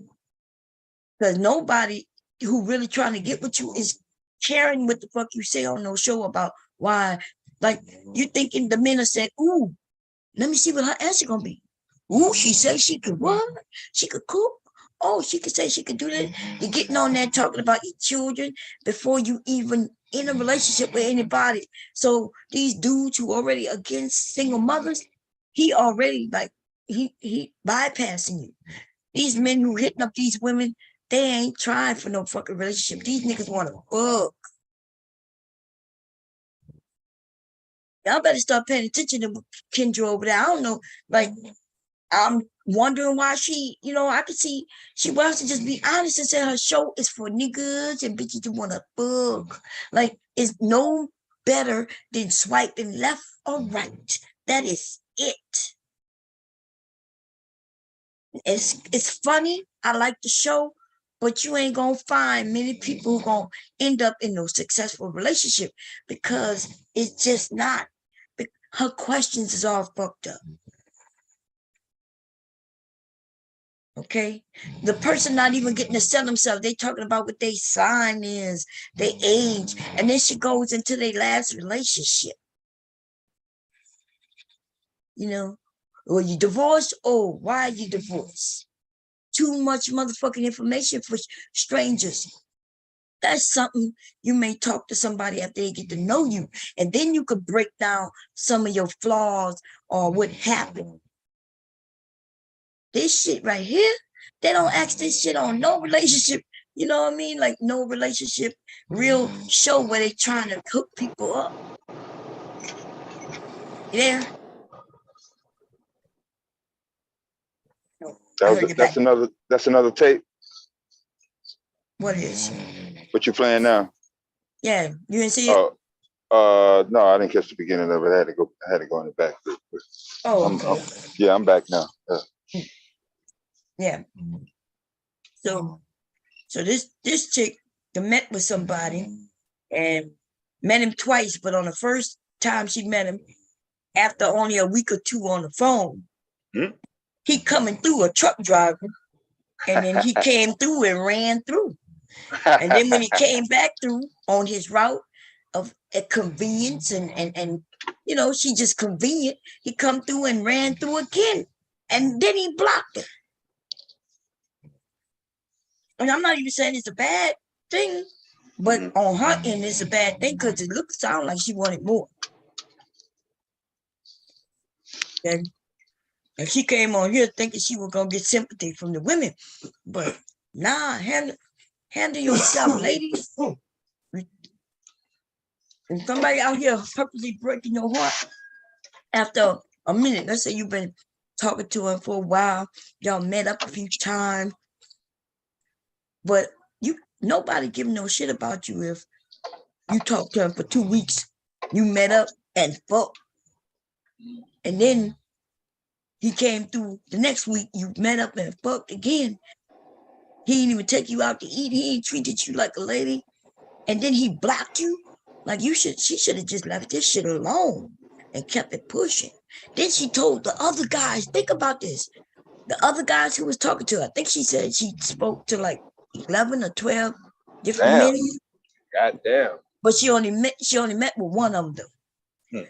Because nobody who really trying to get with you is caring what the fuck you say on no show about why. Like, you thinking the men are saying, ooh, let me see what her answer gonna be. Ooh, she said she could what? She could cook. Oh, she could say she could do that. You're getting on there talking about your children before you even in a relationship with anybody. So these dudes who already against single mothers, he already like he bypassing you. These men who hitting up these women, they ain't trying for no fucking relationship. These niggas want to fuck. Y'all better start paying attention to Kendra over there. I don't know, like, I'm wondering why she, I could see she wants to just be honest and say her show is for niggas and bitches who want to fuck. Like, it's no better than swiping left or right. That is it. It's funny. I like the show, but you ain't gonna find many people who gonna end up in no successful relationship because it's just not. Her questions is all fucked up. Okay, the person not even getting to sell themselves. They talking about what their sign is, their age, and then she goes into their last relationship. Or you divorced? Oh, why are you divorced? Too much motherfucking information for strangers. That's something you may talk to somebody after they get to know you, and then you could break down some of your flaws or what happened. This shit right here, they don't ask this shit on no relationship. You know what I mean? Like no relationship, real show where they trying to hook people up. Yeah. That's another tape. What is? What you playing now? Yeah, you didn't see it? No, I didn't catch the beginning of it. I had to go in the back. Oh, okay. I'm back now. Yeah. So this chick met with somebody and met him twice, but on the first time she met him, after only a week or two on the phone, he coming through a truck driver, and then he came through and ran through. And then when he came back through on his route of a convenience and she just convenient, he come through and ran through again. And then he blocked her. And I'm not even saying it's a bad thing, but on her end, it's a bad thing because it sound like she wanted more. And she came on here thinking she was gonna get sympathy from the women, but nah, handle yourself, ladies. And somebody out here purposely breaking your heart after a minute, let's say you've been talking to him for a while, y'all met up a few times, but nobody give no shit about you if you talked to him for 2 weeks, you met up and fucked, and then he came through the next week, you met up and fucked again. He didn't even take you out to eat. He ain't treated you like a lady. And then he blocked you. Like she should have just left this shit alone and kept it pushing. Then she told the other guys, think about this. The other guys who was talking to her, I think she said she spoke to like 11 or 12 different men. Goddamn. But she only met with one of them.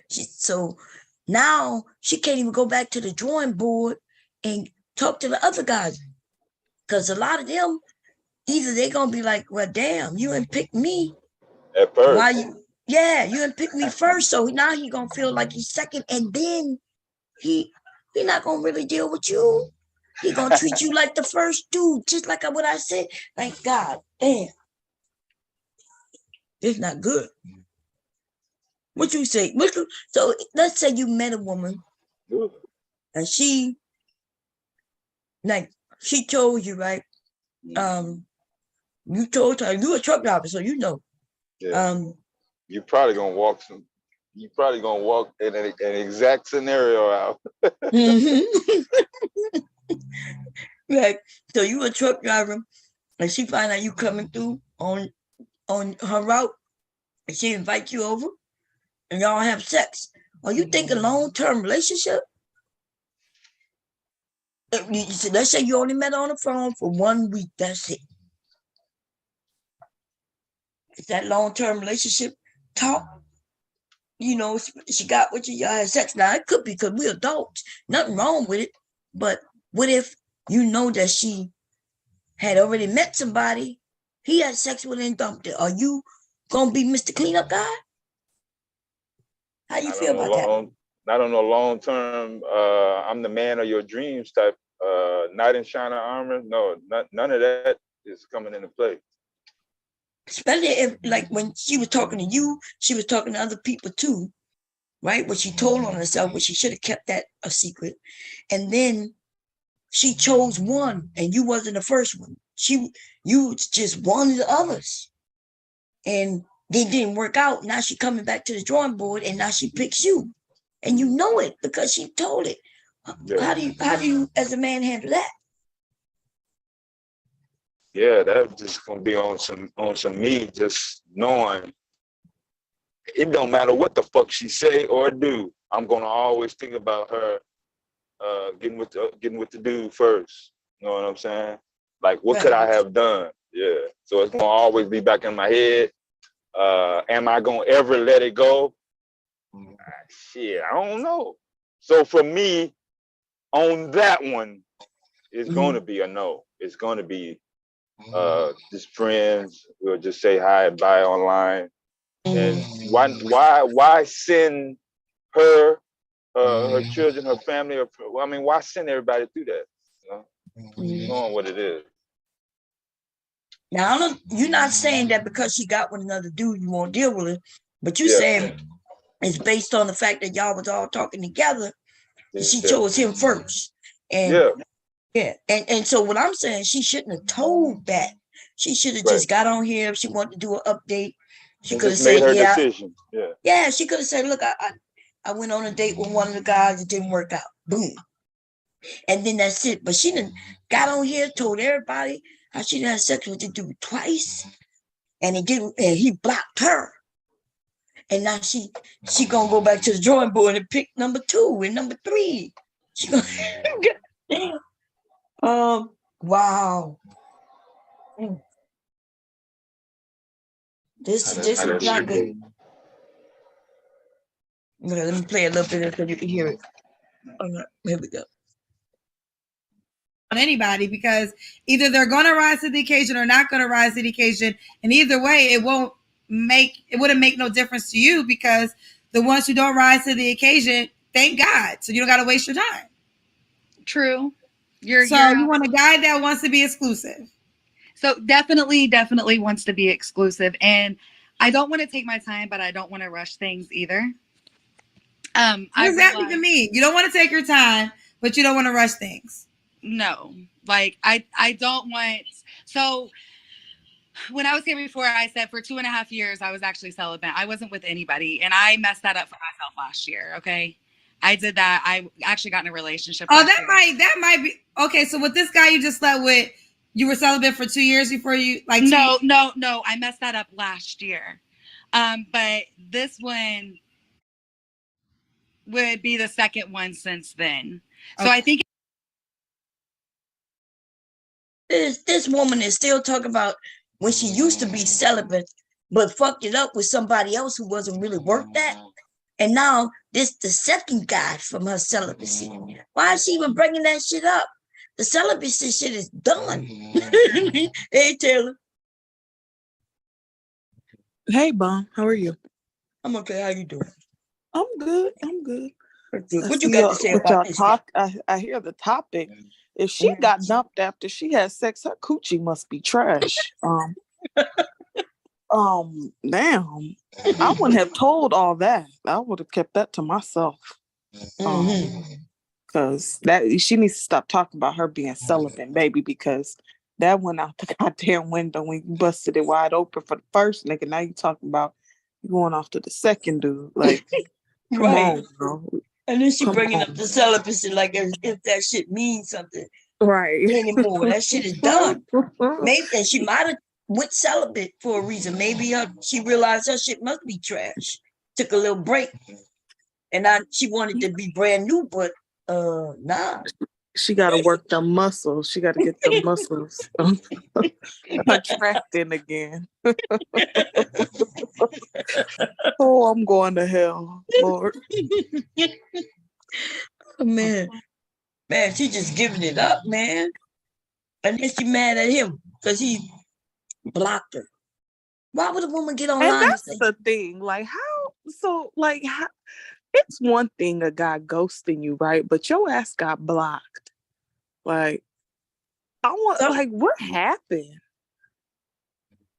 So now she can't even go back to the drawing board and talk to the other guys. Because a lot of them, either they're going to be like, well, damn, you didn't pick me. At first. Why you didn't pick me first. So now he going to feel like he's second. And then he not going to really deal with you. He going to treat you like the first dude. Just like what I said. Like, God damn. It's not good. What you say? So let's say you met a woman and she told you, right? You told her you a truck driver, so you know. Yeah. You're probably gonna walk in an exact scenario out. Right. So you a truck driver and she find out you coming through on her route and she invite you over and y'all have sex. Are you think a long-term relationship? let's say you only met on the phone for 1 week. That's it. Is that long-term relationship talk? You know, she got with you, y'all had sex. Now, it could be because we're adults. Nothing wrong with it. But what if you know that she had already met somebody, he had sex with her and dumped it? Are you going to be Mr. Cleanup guy? How you feel about that? Not on a long-term, I'm the man of your dreams type, knight in shining armor. No, none of that is coming into play. Especially if, like, when she was talking to you, she was talking to other people too, right? What she told on herself, but she should have kept that a secret. And then she chose one, and you wasn't the first one. You just one of the others, and they didn't work out. Now she coming back to the drawing board, and now she picks you, and you know it because she told it. Yeah. How do you, as a man, handle that? Yeah, that's just gonna be on some me, just knowing it don't matter what the fuck she say or do. I'm gonna always think about her getting with the dude first. You know what I'm saying? Like, what could I have done? Yeah. So it's gonna always be back in my head. Am I gonna ever let it go? Shit, I don't know. So for me, on that one, it's gonna be a no. It's gonna be just friends. We'll just say hi and bye online. And why send her, her children, her family? I mean, why send everybody through that? You know, knowing what it is. Now, you're not saying that because she got with another dude, you won't deal with it, but you're saying it's based on the fact that y'all was all talking together. And she chose him first. And and so what I'm saying, she shouldn't have told that. She should have just got on here if she wanted to do an update. She could have said, her decision. Yeah, she could have said, look, I went on a date with one of the guys, it didn't work out. Boom. And then that's it. But she done got on here, told everybody how she done had sex with the dude twice. And he blocked her. And now she gonna go back to the drawing board and pick number 2 and number 3. She gonna wow. This is not good. Okay, let me play a little bit so you can hear it. Here we go. On anybody, because either they're going to rise to the occasion or not going to rise to the occasion, and either way, it wouldn't make no difference to you, because the ones who don't rise to the occasion, thank God, so you don't got to waste your time. True. You want a guy that wants to be exclusive. So definitely wants to be exclusive, and I don't want to take my time, but I don't want to rush things either. What does that mean to me? You don't want to take your time, but you don't want to rush things. No, like I don't want. So when I was here before, I said for 2.5 years I was actually celibate. I wasn't with anybody, and I messed that up for myself last year. Okay, I did that. I actually got in a relationship. Oh, that might be okay. So with this guy you just slept with, you were celibate for 2 years before you like. No. I messed that up last year, but this one would be the second one since then. So I think this woman is still talking about when she used to be celibate, but fucked it up with somebody else who wasn't really worth that. And now this the second guy from her celibacy. Why is she even bringing that shit up? The celibacy shit is done. Hey, Taylor. Hey, Bum. How are you? I'm okay. How you doing? I'm good. What you got to say about this? I hear the topic. If she got dumped after she had sex, her coochie must be trash. Damn. I wouldn't have told all that. I would have kept that to myself. Because she needs to stop talking about her being celibate, baby, because that went out the goddamn window when you busted it wide open for the first nigga. Now you talking about you going off to the second dude. Like, come on, bro. And then she bringing up the celibacy like if that shit means something. Right. Anymore. That shit is done. Maybe, and she might have went celibate for a reason. Maybe she realized her shit must be trash. Took a little break. And she wanted to be brand new, but nah. She got to work the muscles. She got to get the muscles contracting again. Oh, I'm going to hell, Lord. Oh, man, she just giving it up, man. And then she mad at him because he blocked her. Why would a woman get online? And that's the thing. Like, how? It's one thing a guy ghosting you, right? But your ass got blocked. Like, what happened?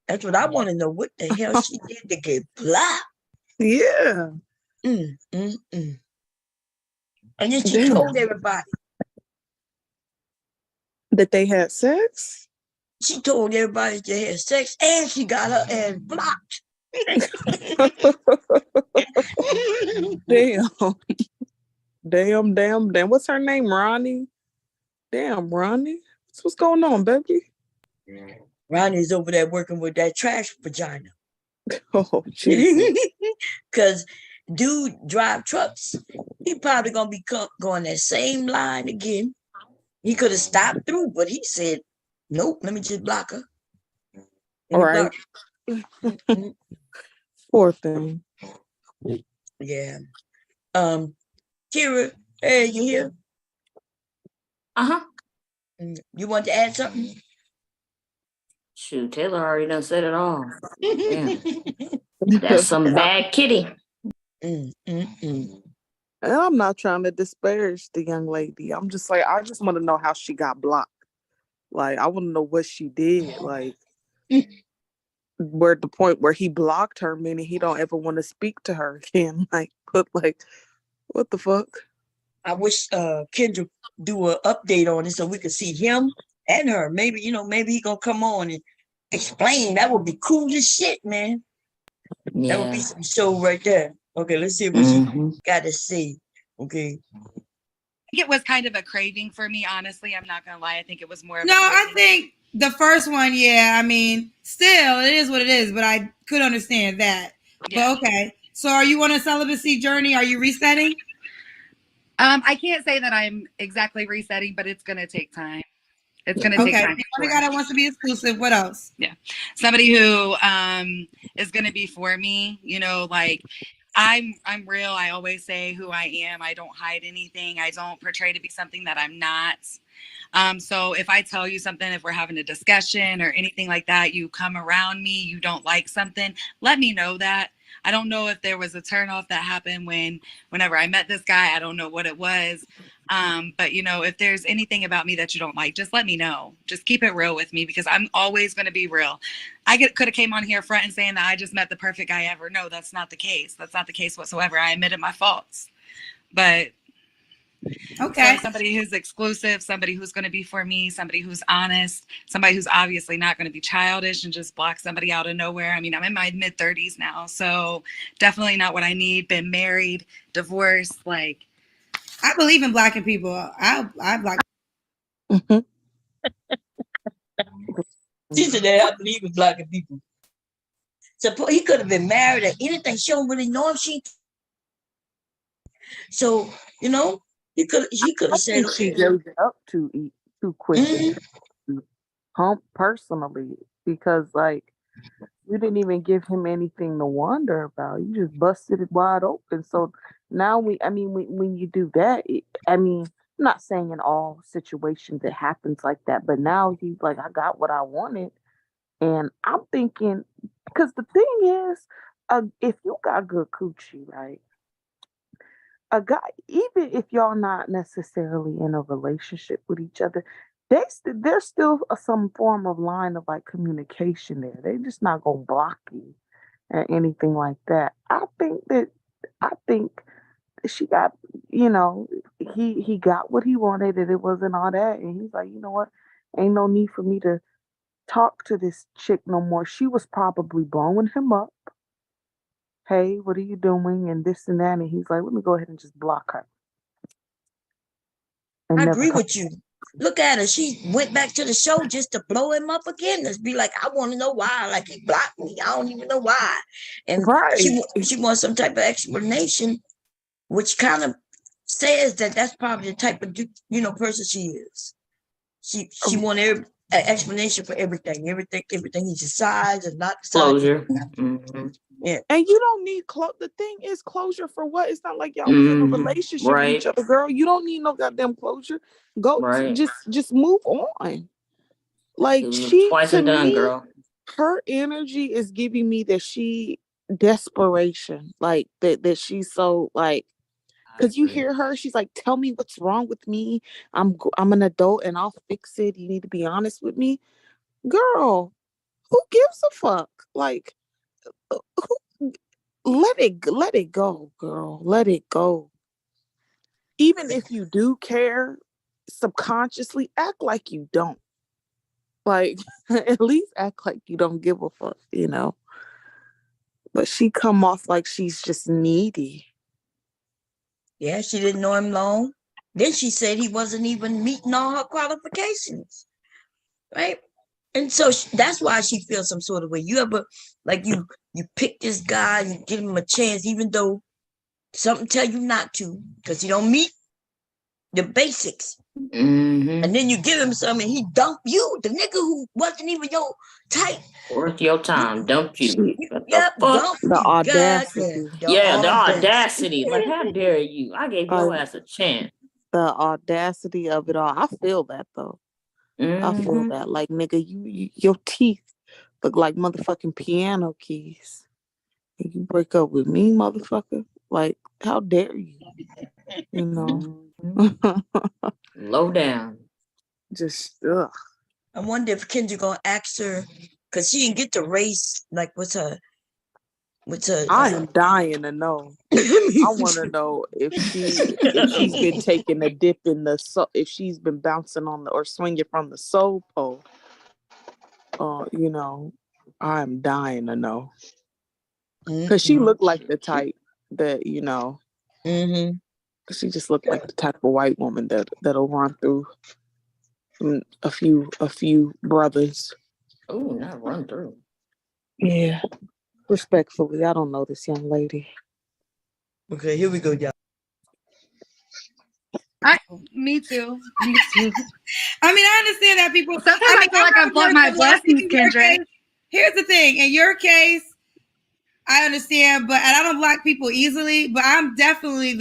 That's what I want to know. What the hell she did to get blocked? Yeah. And then she told everybody that they had sex. She told everybody they had sex, and she got her ass blocked. Damn. What's her name? Ronnie? Damn, Ronnie. What's going on, baby? Ronnie's over there working with that trash vagina. Oh, Jesus. Because dude drive trucks. He probably going to be going that same line again. He could have stopped through, but he said, nope, let me just block her. All right. Poor thing. Yeah. Kira, hey, you here? Uh-huh. You want to add something? Shoot, Taylor already done said it all. Damn. That's some bad kitty. And I'm not trying to disparage the young lady. I'm just like, I just want to know how she got blocked. Like, I want to know what she did. Like, where the point where he blocked her, meaning he don't ever want to speak to her again. Like, what the fuck? I wish Kendra do an update on it so we could see him and her. Maybe he gonna come on and explain. That would be cool as shit, man. Yeah. That would be some show right there. Okay, let's see what she got to say. Okay. I think it was kind of a craving for me, honestly. I'm not gonna lie. I think it was more of I think the first one, yeah. I mean, still, it is what it is, but I could understand that. Yeah. But okay. So are you on a celibacy journey? Are you resetting? I can't say that I'm exactly resetting, but it's gonna take time. It's gonna take time. Okay, guy that wants to be exclusive. What else? Yeah, somebody who is gonna be for me. Like I'm real. I always say who I am. I don't hide anything. I don't portray to be something that I'm not. So if I tell you something, if we're having a discussion or anything like that, you come around me, you don't like something, let me know that. I don't know if there was a turnoff that happened whenever I met this guy. I don't know what it was. But if there's anything about me that you don't like, just let me know. Just keep it real with me because I'm always going to be real. I could have came on here front and saying that I just met the perfect guy ever. No, that's not the case. That's not the case whatsoever. I admitted my faults. But okay, so somebody who's exclusive, somebody who's going to be for me, somebody who's honest, somebody who's obviously not going to be childish and just block somebody out of nowhere. I mean, I'm in my mid-30s now, so definitely not what I need. Been married, divorced, like. I believe in blocking people. I block. She said that I believe in blocking people. So he could have been married or anything. She don't really know if So he could have said she gave it up too quickly. Personally, because you didn't even give him anything to wonder about. You just busted it wide open. So now when you do that, I'm not saying in all situations it happens like that, but now he's like, I got what I wanted. And I'm thinking, because the thing is, if you got good coochie, right? A guy, even if y'all not necessarily in a relationship with each other, there's still some form of line of communication there. They just not gonna block you or anything like that. I think she got, he got what he wanted, and it wasn't all that. And he's like, you know what? Ain't no need for me to talk to this chick no more. She was probably blowing him up. Hey, what are you doing? And this and that. And he's like, let me go ahead and just block her. I agree with you. Look at her. She went back to the show just to blow him up again. Let's be like, I want to know why. Like, he blocked me. I don't even know why. And she wants some type of explanation, which kind of says that that's probably the type of person she is. She want an explanation for everything he decides and not decides. Closure. Mm-hmm. Yeah. And you don't need the thing is closure for what? It's not like y'all was in a relationship with each other, girl. You don't need no goddamn closure. Go just move on. Like she twice to and done, me, girl. Her energy is giving me that she desperation. Like that she's so like, because you hear her, she's like, tell me what's wrong with me. I'm an adult and I'll fix it. You need to be honest with me. Girl, who gives a fuck? Like, let it go, girl. Let it go. Even if you do care, subconsciously act like you don't. Like, at least act like you don't give a fuck, But she come off like she's just needy. Yeah, she didn't know him long. Then she said he wasn't even meeting all her qualifications, right? And so that's why she feels some sort of way. You ever, like, you pick this guy, you give him a chance, even though something tell you not to, because he don't meet the basics. Mm-hmm. And then you give him some and he dump you, the nigga who wasn't even your type. Worth your time, dump you. Yep, dump the audacity. The audacity. Like, how dare you? I gave your ass a chance. The audacity of it all. I feel that though. I feel that. Like, nigga, your teeth look like motherfucking piano keys. And you break up with me, motherfucker? Like, how dare you? Low down. Just ugh. I wonder if Kendra gonna ask her, because she didn't get to race, like, what's her I am dying to know. I want to know if she's been taking a dip in the soul, if she's been bouncing on or swinging from the soul pole. I'm dying to know, because she looked like the type that she just looked like the type of white woman that'll run through a few brothers. Oh, not run through. Yeah. Respectfully, I don't know this young lady. Okay, here we go, y'all. Me too. I mean, I understand that people. Sometimes I feel like I've blown my blessings, Kendra. Here's the thing. In your case, I understand, and I don't block people easily, but I'm definitely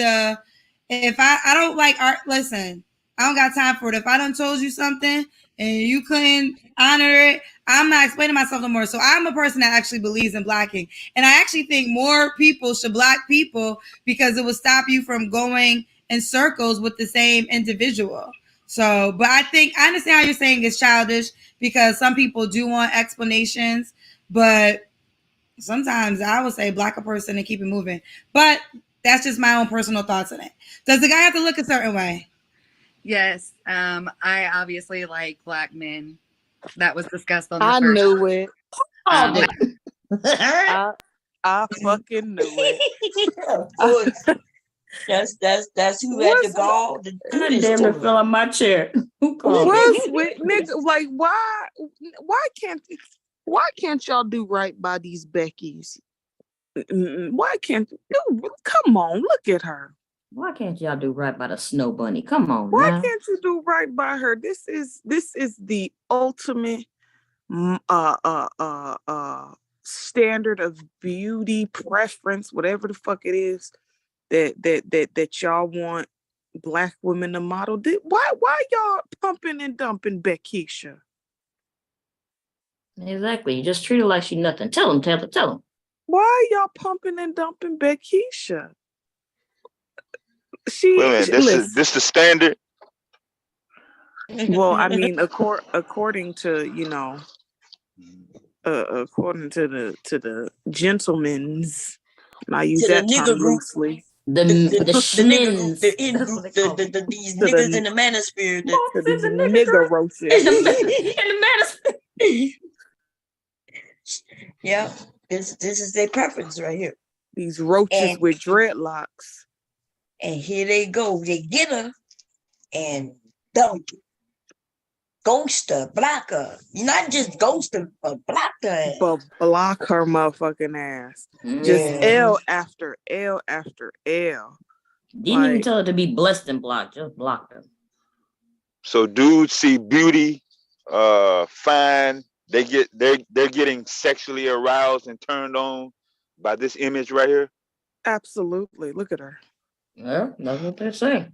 if I don't like art, listen, I don't got time for it. If I done told you something and you couldn't honor it, I'm not explaining myself no more. So I'm a person that actually believes in blocking. And I actually think more people should block people because it will stop you from going in circles with the same individual. So, but I understand how you're saying it's childish because some people do want explanations, but sometimes I would say block a person and keep it moving. But that's just my own personal thoughts on it. Does the guy have to look a certain way? Yes. I obviously like black men. That was discussed on the I first knew it. I fucking knew it. Of course. That's who had the gall to do this. Damn, it fell on my chair. Who called What's with nigga? Like, why can't y'all do right by these Beckys? Why can't you? Come on, look at her. Why can't y'all do right by the snow bunny? Come on, Why now. can't you do right by her? This is the ultimate standard of beauty, preference, whatever the fuck it is that y'all want black women to model. Why y'all pumping and dumping Beckisha? Exactly. You just treat her like she nothing. Tell him, Taylor. Tell him. Why y'all pumping and dumping Beckisha? This the standard. Well, I mean, according to according to the gentlemen's, and I use that term loosely. The schmins. These niggas in the manosphere. These nigger roaches. In the manosphere. Yeah, this is their preference right here. These roaches with dreadlocks. And here they go. They get her and dump her. Ghost her, block her. You're not just ghost her, but block her. But block her motherfucking ass. Just L after L after L. Didn't even tell her to be blessed and blocked. Just blocked her. So dudes see beauty, fine. They're getting sexually aroused and turned on by this image right here. Absolutely. Look at her. Yeah, that's what they're saying.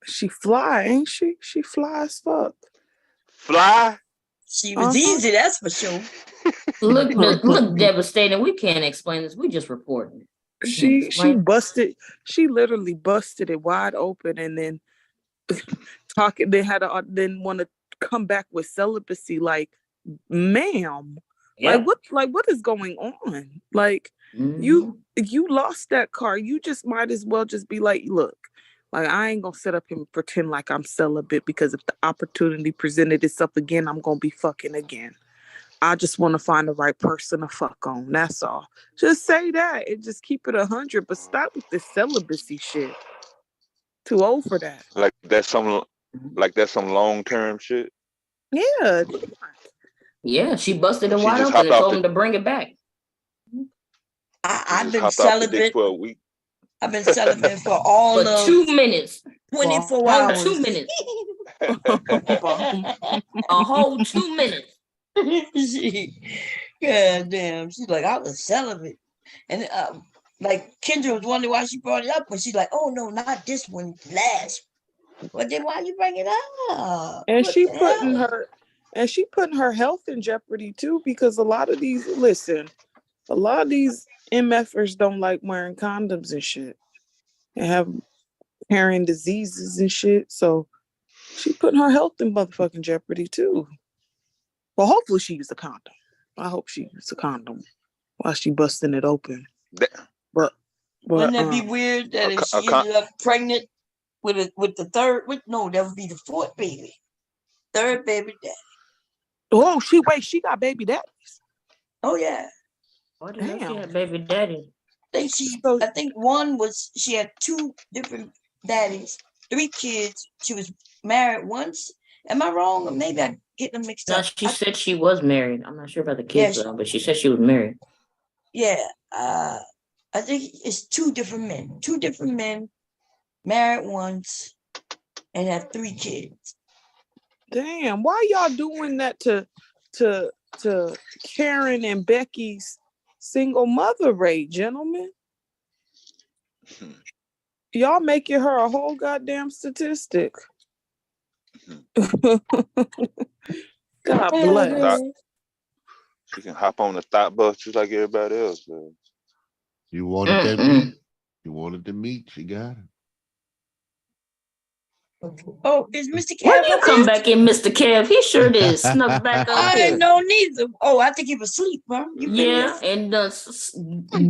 She fly, ain't she? She fly as fuck. Fly? She was easy, that's for sure. Look devastating. We can't explain this. We just reporting. She busted. She literally busted it wide open, and then talking. They had then want to come back with celibacy. Like, ma'am, Yeah. like what is going on? Like, you lost that car. You just might as well just be like, look. Like, I ain't gonna sit up here and pretend like I'm celibate, because if the opportunity presented itself again, I'm gonna be fucking again. I just want to find the right person to fuck on. That's all. Just say that and just keep it 100. But stop with this celibacy shit. Too old for that. Like that's some long term shit. Yeah. Yeah, she busted it She wide just open and hopped told off him to bring it back. I've been Hopped off the dick celibate. for a week. I've been celibate for all For of 2 minutes. 24 A whole hours. 2 minutes. A whole 2 minutes. God damn. She's like, I was celibate. And like Kendra was wondering why she brought it up, but she's like, oh no, not this one, last. Well, then why you bring it up? And What she the putting hell? her health in jeopardy too, because a lot of these MFers don't like wearing condoms and shit, and have carrying diseases and shit. So she putting her health in motherfucking jeopardy too. Well, hopefully she used a condom. I hope she used a condom while she busting it open. But Wouldn't that be weird that if she ended up pregnant with the third? No, that would be the fourth baby. Third baby daddy. Oh, she got baby daddies. Oh yeah. What the hell she had baby daddy? I think she had 2 different daddies, 3 kids. She was married once. Am I wrong? Or maybe I get them mixed No, up. she said she was married. I'm not sure about the kids, though, but she said she was married. Yeah. I think it's 2 different men. 2 different men married once and had 3 kids. Damn, why y'all doing that to Karen and Becky's single mother rate, gentlemen? Y'all making her a whole goddamn statistic. God bless. She can hop on the thought bus just like everybody else. Man. You wanted that meat? You wanted the meat? She got it. Oh, is Mr. Kev? When you come back in, Mr. Kev? He sure did. Snuck back up I here. didn't know neither. Oh, I think he was asleep, huh? Yeah, and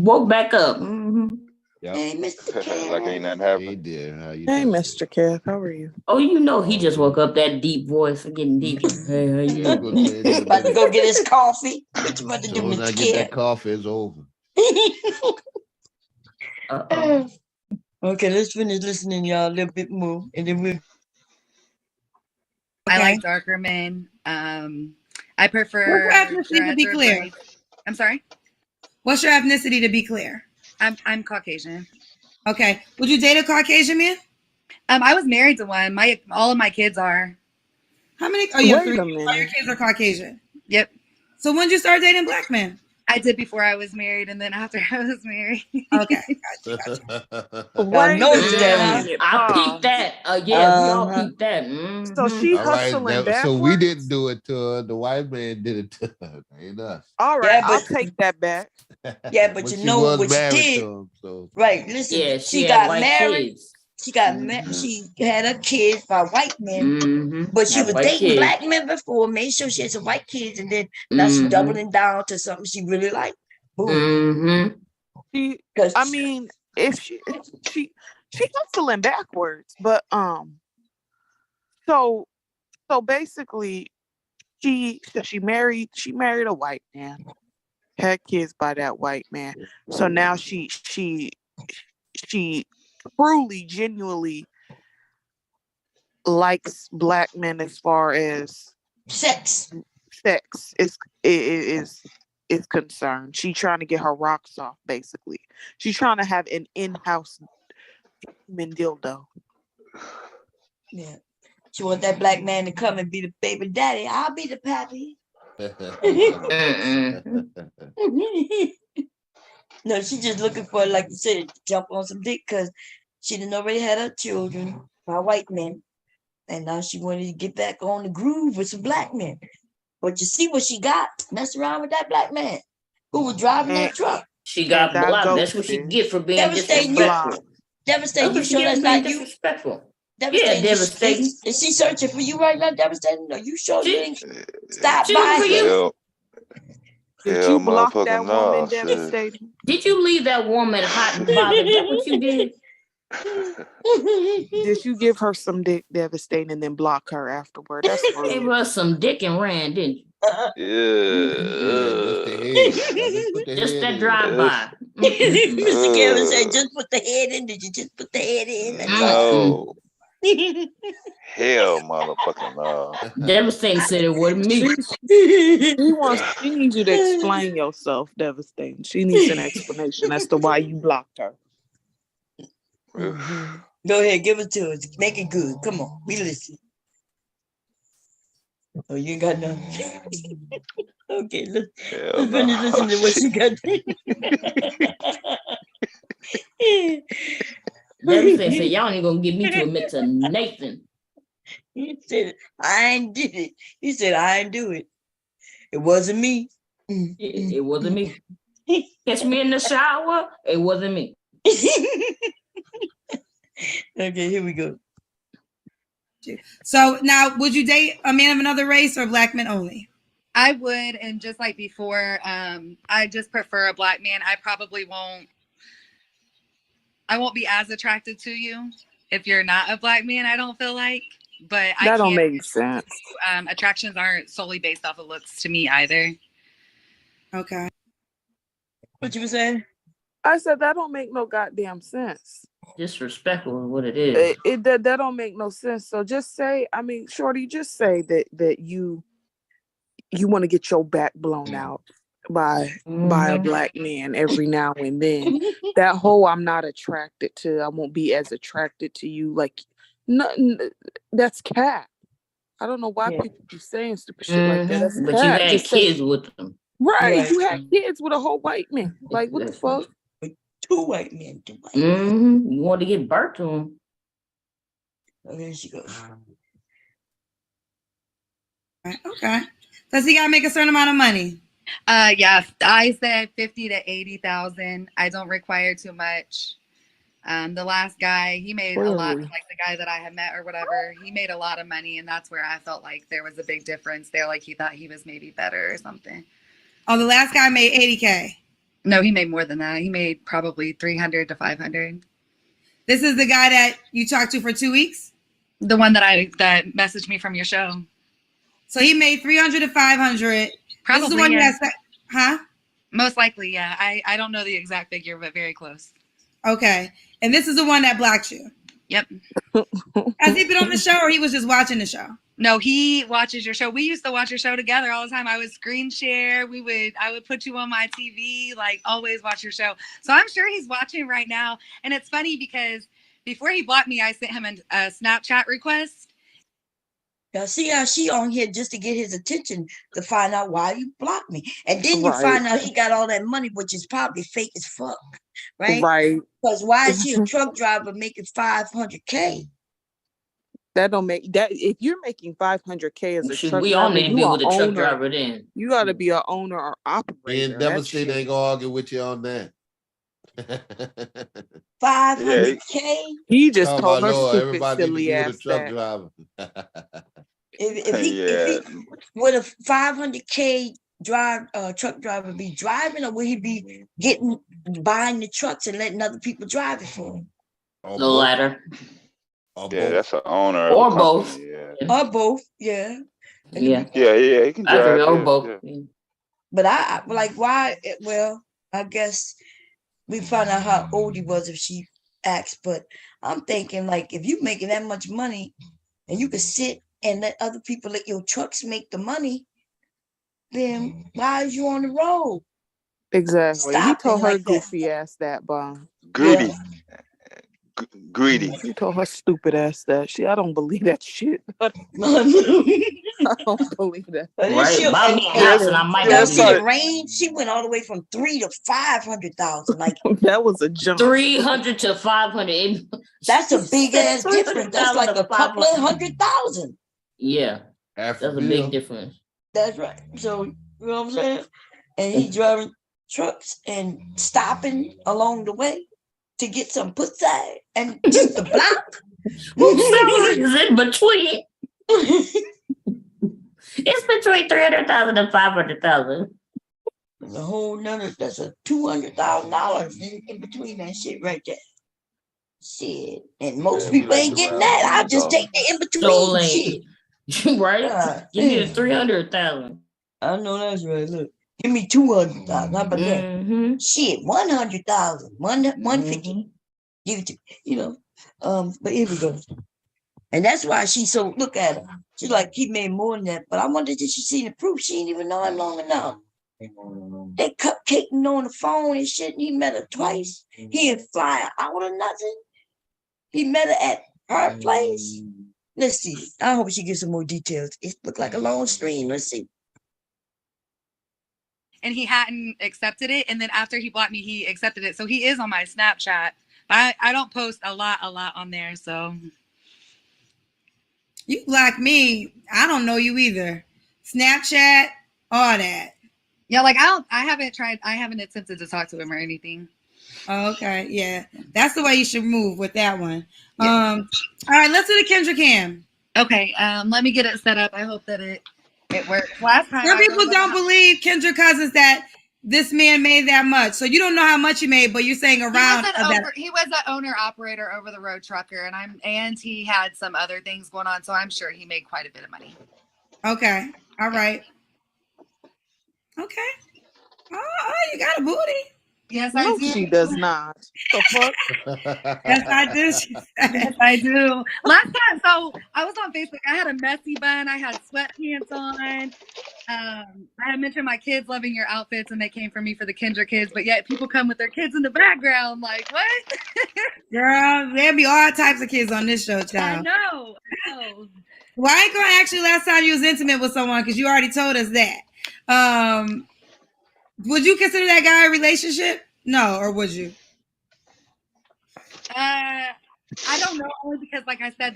woke back up. Yep. Hey, Mr. Kev. Like ain't nothing happened. He did. How you Hey, doing? Mr. Kev, how are you? Oh, you know he just woke up. That deep voice, getting deep. Hey, how you doing? About to go get his coffee. What you about to do, As soon as I Mr. get that Kev? coffee, it's over. Okay, let's finish listening, y'all, a little bit more, and then we'll. I like darker men. I prefer. What's your ethnicity to be clear? I'm sorry. What's your ethnicity to be clear? I'm Caucasian. Okay. Would you date a Caucasian man? I was married to one. All of my kids are. How many? Oh, you have Wait 3. a All minute. your kids are Caucasian. Yep. So when did you start dating black men? I did before I was married, and then after I was married. Okay. Wait noticed that, huh? minute, I pause. peeped that. Yeah, we all peeped that. So she All right, hustling so we backwards? didn't do it to her. The white man did it to her. Ain't us. All right, Yeah, I'll but- take that back. Yeah, but But you she know was what she married did. to him, so Right. Listen, Yeah, she had got white married. kids. She got she had her kids by white men, but she Had was white dating kids. black men before, made sure she had some white kids, and then now she's doubling down to something she really liked. Boom. I mean, if she hustling backwards, but so basically she married a white man, had kids by that white man. So now she truly, genuinely likes black men as far as sex. Sex is is concerned. She's trying to get her rocks off, basically. She's trying to have an in-house human dildo. Yeah. She want that black man to come and be the baby daddy. I'll be the pappy. No, she just looking for, like you said, to jump on some dick because she done already had her children by white men. And now she wanted to get back on the groove with some black men. But you see what she got? Mess around with that black man who was driving that truck. She got blocked. That's what she get for being disrespectful. Devastating. You sure that's not you? Disrespectful. Devastating. Yeah, devastating. Is she searching for you right now, Devastating? No, you sure you ain't stop she by for her? you. Did you block that woman, Devastating? Did you leave that woman hot and bothered? That's what you did. Did you give her some dick, Devastating, and then block her afterward? That's Gave her some dick and ran, didn't you? Just that drive-by. Mr. Kevin said, just put the head in. Did you just put the head in? No. Hell, motherfucking no. Devastating said it wasn't me. She needs you to explain yourself, Devastating. She needs an explanation as to why you blocked her. Go ahead, give it to us. Make it good. Come on, we listen. Oh, you ain't got nothing. Okay, let's finish listening to what she got. Devastating said, y'all ain't gonna get me to admit to Nathan. He said, I ain't did it. He said, I ain't do it. It wasn't me. It wasn't me. Catch me in the shower. It wasn't me. Okay, here we go. So now, would you date a man of another race or black men only? I would, and just like before, I just prefer a black man. I probably won't be as attracted to you if you're not a black man, I don't feel like. But that don't make sense. Attractions aren't solely based off of looks to me either. Okay. What you were saying? I said that don't make no goddamn sense. Disrespectful is what it is. That don't make no sense. So just say, I mean, Shorty, just say that you want to get your back blown out by a black man every now and then. That whole I'm not attracted to, I won't be as attracted to you. Like, nothing. That's cap. I don't know why people keep saying stupid shit like that. That's But cap. you had kids with them. Right. You had kids with a whole white man. Like, what the fuck? Two white men. You want to get birth to them. Oh, there she goes. Okay. Does he gotta make a certain amount of money? Yeah, I said 50 to 80,000. I don't require too much. The last guy, he made a lot, like the guy that I had met or whatever, he made a lot of money, and that's where I felt like there was a big difference there. Like he thought he was maybe better or something. Oh, the last guy made 80K. No, he made more than that. He made probably 300 to 500. This is the guy that you talked to for 2 weeks? The one that messaged me from your show. So he made 300 to 500. Probably, this is the one yeah. Huh? Most likely, yeah. I don't know the exact figure, but very close. Okay. And this is the one that blocked you? Yep. Has he been on the show or he was just watching the show? No, he watches your show. We used to watch your show together all the time. I would screen share. I would put you on my TV, like always watch your show. So I'm sure he's watching right now. And it's funny because before he blocked me, I sent him a Snapchat request. Now, see how she on here just to get his attention to find out why you blocked me. And then you find out he got all that money, which is probably fake as fuck. Right? Right. Because why is he a truck driver making $500K? That don't make that. If you're making $500K as a truck we driver, all need to be with a truck driver then. You got to be an owner or operator. And Devastating ain't gonna argue with you on that. $500K. He just told her Lord, stupid, everybody silly ass with a truck that. driver. If he would a $500K truck driver be driving, or would he be buying the trucks and letting other people drive it for him? The latter. Yeah, that's an owner. Or both. Yeah. Or both, yeah. Yeah, he can drive. Or both. Yeah. But I like why? Well, I guess we found out how old he was if she asked. But I'm thinking, like, if you making that much money and you could sit and let other people, let your trucks make the money, then why is you on the road? Exactly. He Stopping told her like that. goofy ass that, Bomb. Greedy. Yeah. Greedy. He told her stupid ass that. I don't believe that shit. I don't believe that. Right, buy me a and house and I might y'all not see do the it. range? She went all the way from 3 to 500,000. Like that was a jump. 300 to 500. That's a big ass difference. That's like a couple of 100,000. Yeah, that's a big difference. That's right. So you know what I'm saying? And he driving trucks and stopping along the way to get some pussy and just the block. Whose salary is in between? It's between 300,000 and 500,000. There's a whole nother. That's a $200,000 in between that shit right there. Shit, and most people ain't getting that. I'll just take the in between shit. Right? Give me the 300,000. I know that's right. Look, give me 200,000. How about that? Shit, 100,000, 150. Give it to But here we go. And that's why she's so. Look at her. She's like, he made more than that. But I wonder, did she see the proof? She didn't even know him long enough. They cupcaking on the phone and shit. And he met her twice. He didn't fly out or nothing. He met her at her place. Let's see. I hope she gives some more details. It looked like a long stream. Let's see. And he hadn't accepted it. And then after he blocked me, he accepted it. So he is on my Snapchat. But I don't post a lot on there. So you block me. I don't know you either. Snapchat, all that. Yeah, like I haven't attempted to talk to him or anything. Oh, okay, yeah. That's the way you should move with that one. Yeah. All right, let's do the Kendra Cam. Okay, let me get it set up. I hope that it works. Last time some people don't believe Kendra Cousins that this man made that much. So you don't know how much he made, but you're saying around he was an owner operator over the road trucker, and he had some other things going on, so I'm sure he made quite a bit of money. Okay. All right. Okay. Oh, you got a booty. Yes, no, I do. She does not. The fuck? Yes, I do. Yes, I do. Last time, so I was on Facebook. I had a messy bun. I had sweatpants on. I had mentioned my kids loving your outfits, and they came for me for the Kendra kids. But yet, people come with their kids in the background. Like, what? Girl, there'll be all types of kids on this show, child. I know. Well, I ain't gonna ask you last time you was intimate with someone because you already told us that. Would you consider that guy a relationship? No, or would you? I don't know, only because, like I said,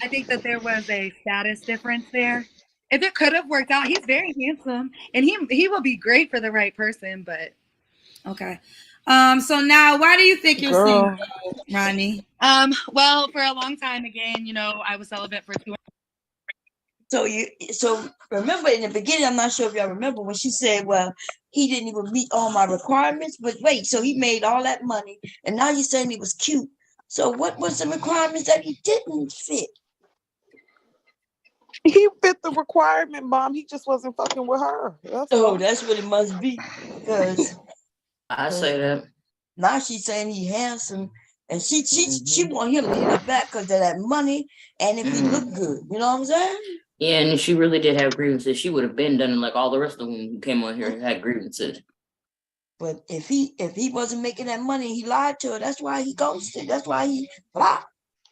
I think that there was a status difference there. If it could have worked out, he's very handsome, and he will be great for the right person. But okay. So now, why do you think you're single, Ronnie? Well, for a long time, again, I was celibate for 2 years. So remember in the beginning, I'm not sure if y'all remember when she said, well, he didn't even meet all my requirements, but wait, so he made all that money and now you're saying he was cute. So what was the requirements that he didn't fit? He fit the requirement, Mom. He just wasn't fucking with her. That's what it must be. Because I say that. Now she's saying he's handsome. And she want him to hit her back because of that money and if he look good. You know what I'm saying? Yeah, and if she really did have grievances, she would have been done it like all the rest of them who came on here and had grievances. But if he wasn't making that money, he lied to her. That's why he ghosted. That's why he blocked.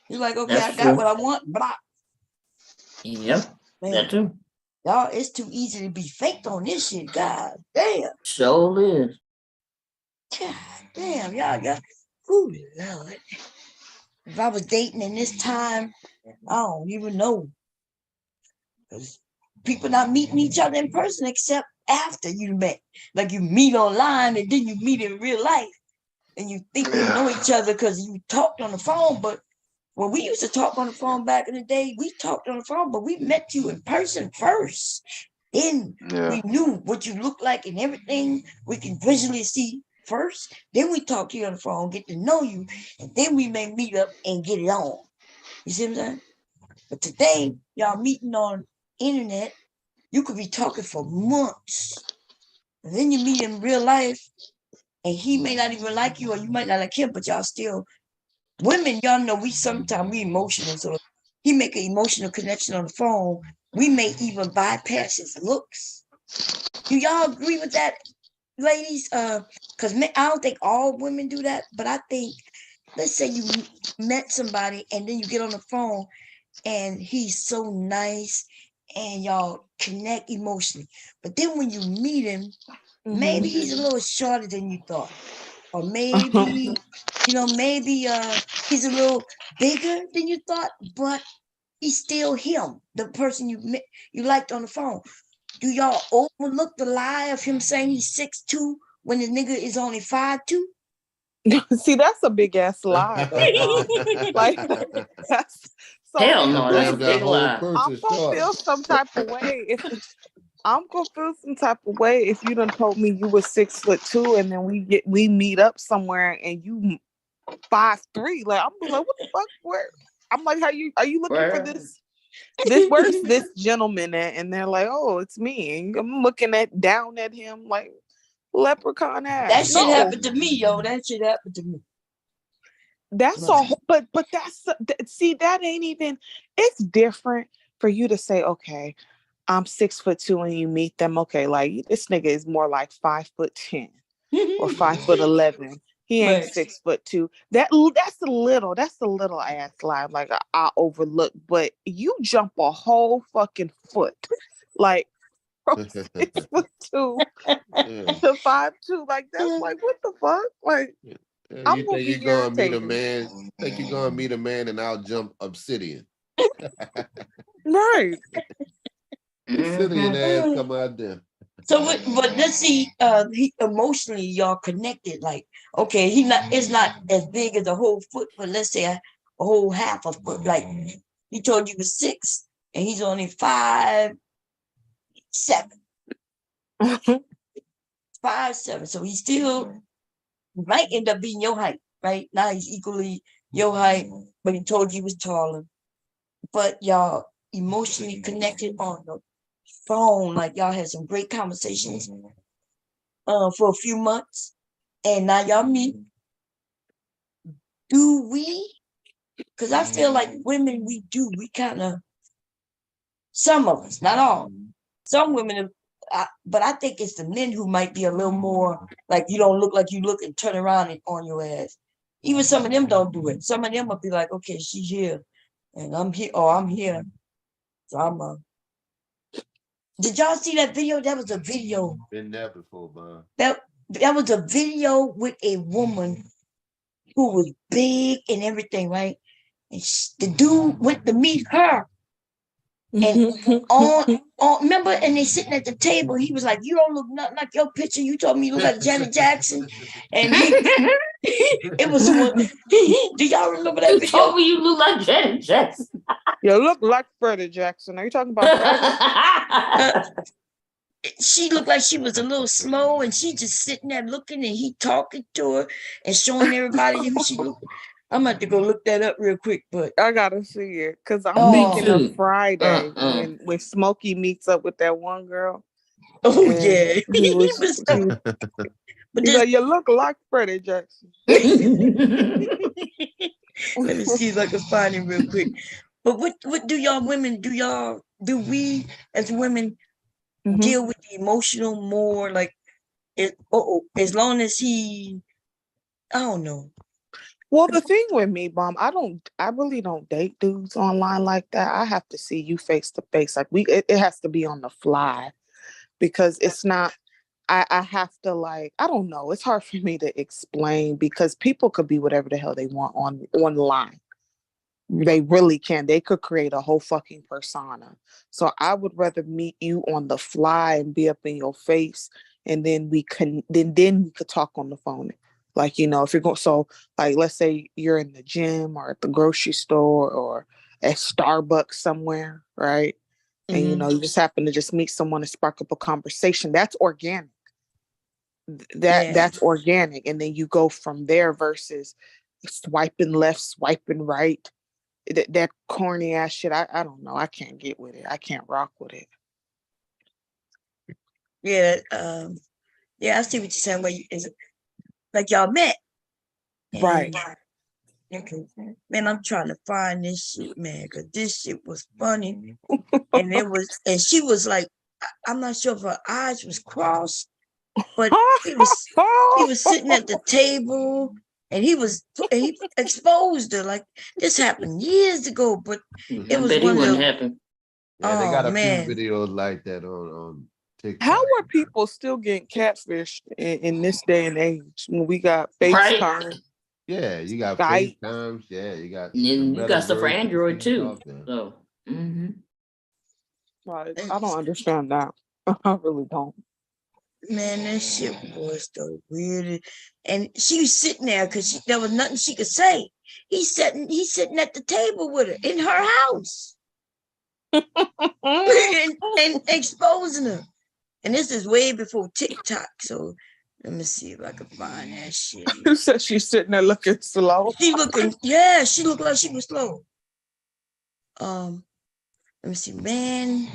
He's like, okay, I got what I want, block. Yep, that too. Y'all, it's too easy to be faked on this shit. God damn. So is. God damn, y'all got. Ooh, Lord. If I was dating in this time, I don't even know. Because people not meeting each other in person except after you met. Like you meet online and then you meet in real life. And you think you know each other because you talked on the phone. But when we used to talk on the phone back in the day, we talked on the phone, but we met you in person first. Then we knew what you looked like and everything. We can visually see first. Then we talk to you on the phone, get to know you. And then we may meet up and get it on. You see what I'm saying? But today, y'all meeting on internet, you could be talking for months. And then you meet in real life, and he may not even like you, or you might not like him, but y'all still, women, y'all know sometimes we emotional. So he make an emotional connection on the phone. We may even bypass his looks Do y'all agree with that, ladies? Because I don't think all women do that, but I think, let's say you met somebody and then you get on the phone and he's so nice and y'all connect emotionally. But then when you meet him, maybe he's a little shorter than you thought. Or maybe, maybe he's a little bigger than you thought, but he's still him, the person you liked on the phone. Do y'all overlook the lie of him saying he's 6'2" when the nigga is only 5'2"? See, that's a big ass lie, though, Mom. Like, that's so. Hell no, that's a big lie. I'm gonna feel some type of way if you done told me you were 6'2" and then we meet up somewhere and you 5'3". Like, I'm like, what the fuck? Where? I'm like, are you looking for this? Where's this gentleman at? And they're like, oh, it's me. And I'm looking down at him like leprechaun ass. That shit happened to me, yo. That shit happened to me. That's all, but see, that ain't even. It's different for you to say, okay, I'm 6'2" and you meet them. Okay, like this nigga is more like 5'10" or 5'11". He ain't 6'2". That's a little ass lie. Like I overlook, but you jump a whole fucking foot, like from 6'2" to 5'2". Like that's like what the fuck, like. Yeah, you think you're gonna meet a man? Think you're gonna meet a man and I'll jump obsidian? Right. Obsidian ass come out there. So, but let's see. He emotionally, y'all connected. Like, okay, it's not as big as a whole foot, but let's say a whole half a foot. Like, he told you was 6, and he's only 5'7". 5'7". So he still might end up being your height, right? Now he's equally your height, but he told you he was taller. But y'all emotionally connected on the phone, like y'all had some great conversations for a few months, and now y'all meet. Do we? Because I feel like women, we kind of, some of us, not all, some women, but I think it's the men who might be a little more like, you don't look like you look and turn around and on your ass. Even some of them don't do it. Some of them will be like, okay, she's here and I'm here, or I'm here. So I'm Did y'all see that video? That was a video. Been there before, man. That was a video with a woman who was big and everything, right? And the dude went to meet her. And remember, and they sitting at the table. He was like, "You don't look nothing like your picture. You told me you look like Janet Jackson." And it was one. Do y'all remember that video? You told me you look like Janet Jackson. You look like Freddie Jackson. Are you talking about Freddie? She looked like she was a little slow, and she just sitting there looking, and he talking to her and showing everybody who she looked. I'm about to go look that up real quick, but I gotta see it because I'm thinking of Friday when Smokey meets up with that one girl. Oh yeah, but like, you look like Freddie Jackson. Let me see if I can find it real quick. But what do y'all women do? Do we as women deal with the emotional more? Like, as long as I don't know. Well, the thing with me, Mom, I really don't date dudes online like that. I have to see you face to face. Like it has to be on the fly, because it's not. I have to, like, I don't know. It's hard for me to explain because people could be whatever the hell they want online. They really can. They could create a whole fucking persona. So I would rather meet you on the fly and be up in your face, and then we could talk on the phone. Like, if you're going, so like, let's say you're in the gym or at the grocery store or at Starbucks somewhere, right? And, you just happen to just meet someone and spark up a conversation. That's organic. That's organic. And then you go from there versus swiping left, swiping right. That corny ass shit. I don't know. I can't get with it. I can't rock with it. Yeah. I see what you're saying. Like y'all met. Right. Okay. Man, I'm trying to find this shit, man, because this shit was funny. And she was like I'm not sure if her eyes was crossed, but he was sitting at the table and he exposed her. Like this happened years ago, but it was one of the Yeah, they got a man. few videos like that on TikTok. How are people still getting catfished in this day and age when we got Right. FaceTime? Yeah, you got Skype. FaceTimes. Yeah, you got. And then you got stuff for metaverse, Android too. talk there. So Like, I don't understand that. I really don't. Man, that shit was the weirdest. And she was sitting there because there was nothing she could say. He's sitting at the table with her in her house. and exposing her. And this is way before TikTok. So let me see if I can find that shit. You said she's sitting there looking slow. She looked like she was slow. Let me see, man.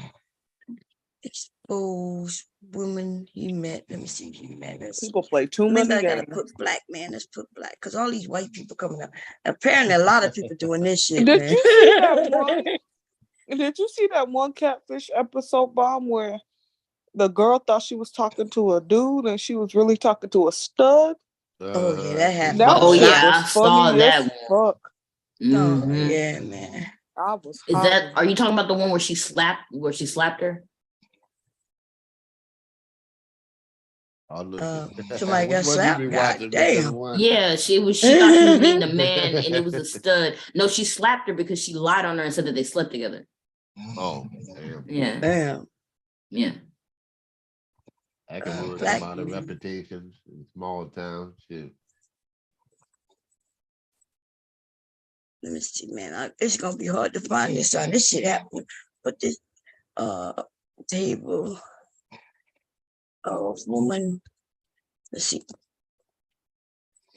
Exposed woman he met. Let me see if he met us. People play too many Maybe I games. gotta put black, man. Let's put black, because all these white people coming up. Apparently, a lot of people doing this shit. Did man. you see that one? Did you see that one catfish episode, Bomb, where the girl thought she was talking to a dude and she was really talking to a stud? Oh yeah, that happened. I saw that one. Fuck. Oh yeah, man. I was. Is that? Are you talking about the one where she slapped her? Somebody got slapped. God damn. Yeah, she thought she was meeting a man and it was a stud. No, she slapped her because she lied on her and said that they slept together. Oh, damn. Yeah. Damn. Yeah. That can ruin somebody's reputations in small towns. Shit. Let me see, man. It's gonna be hard to find this on. This shit happened. But this table of woman. Let's see.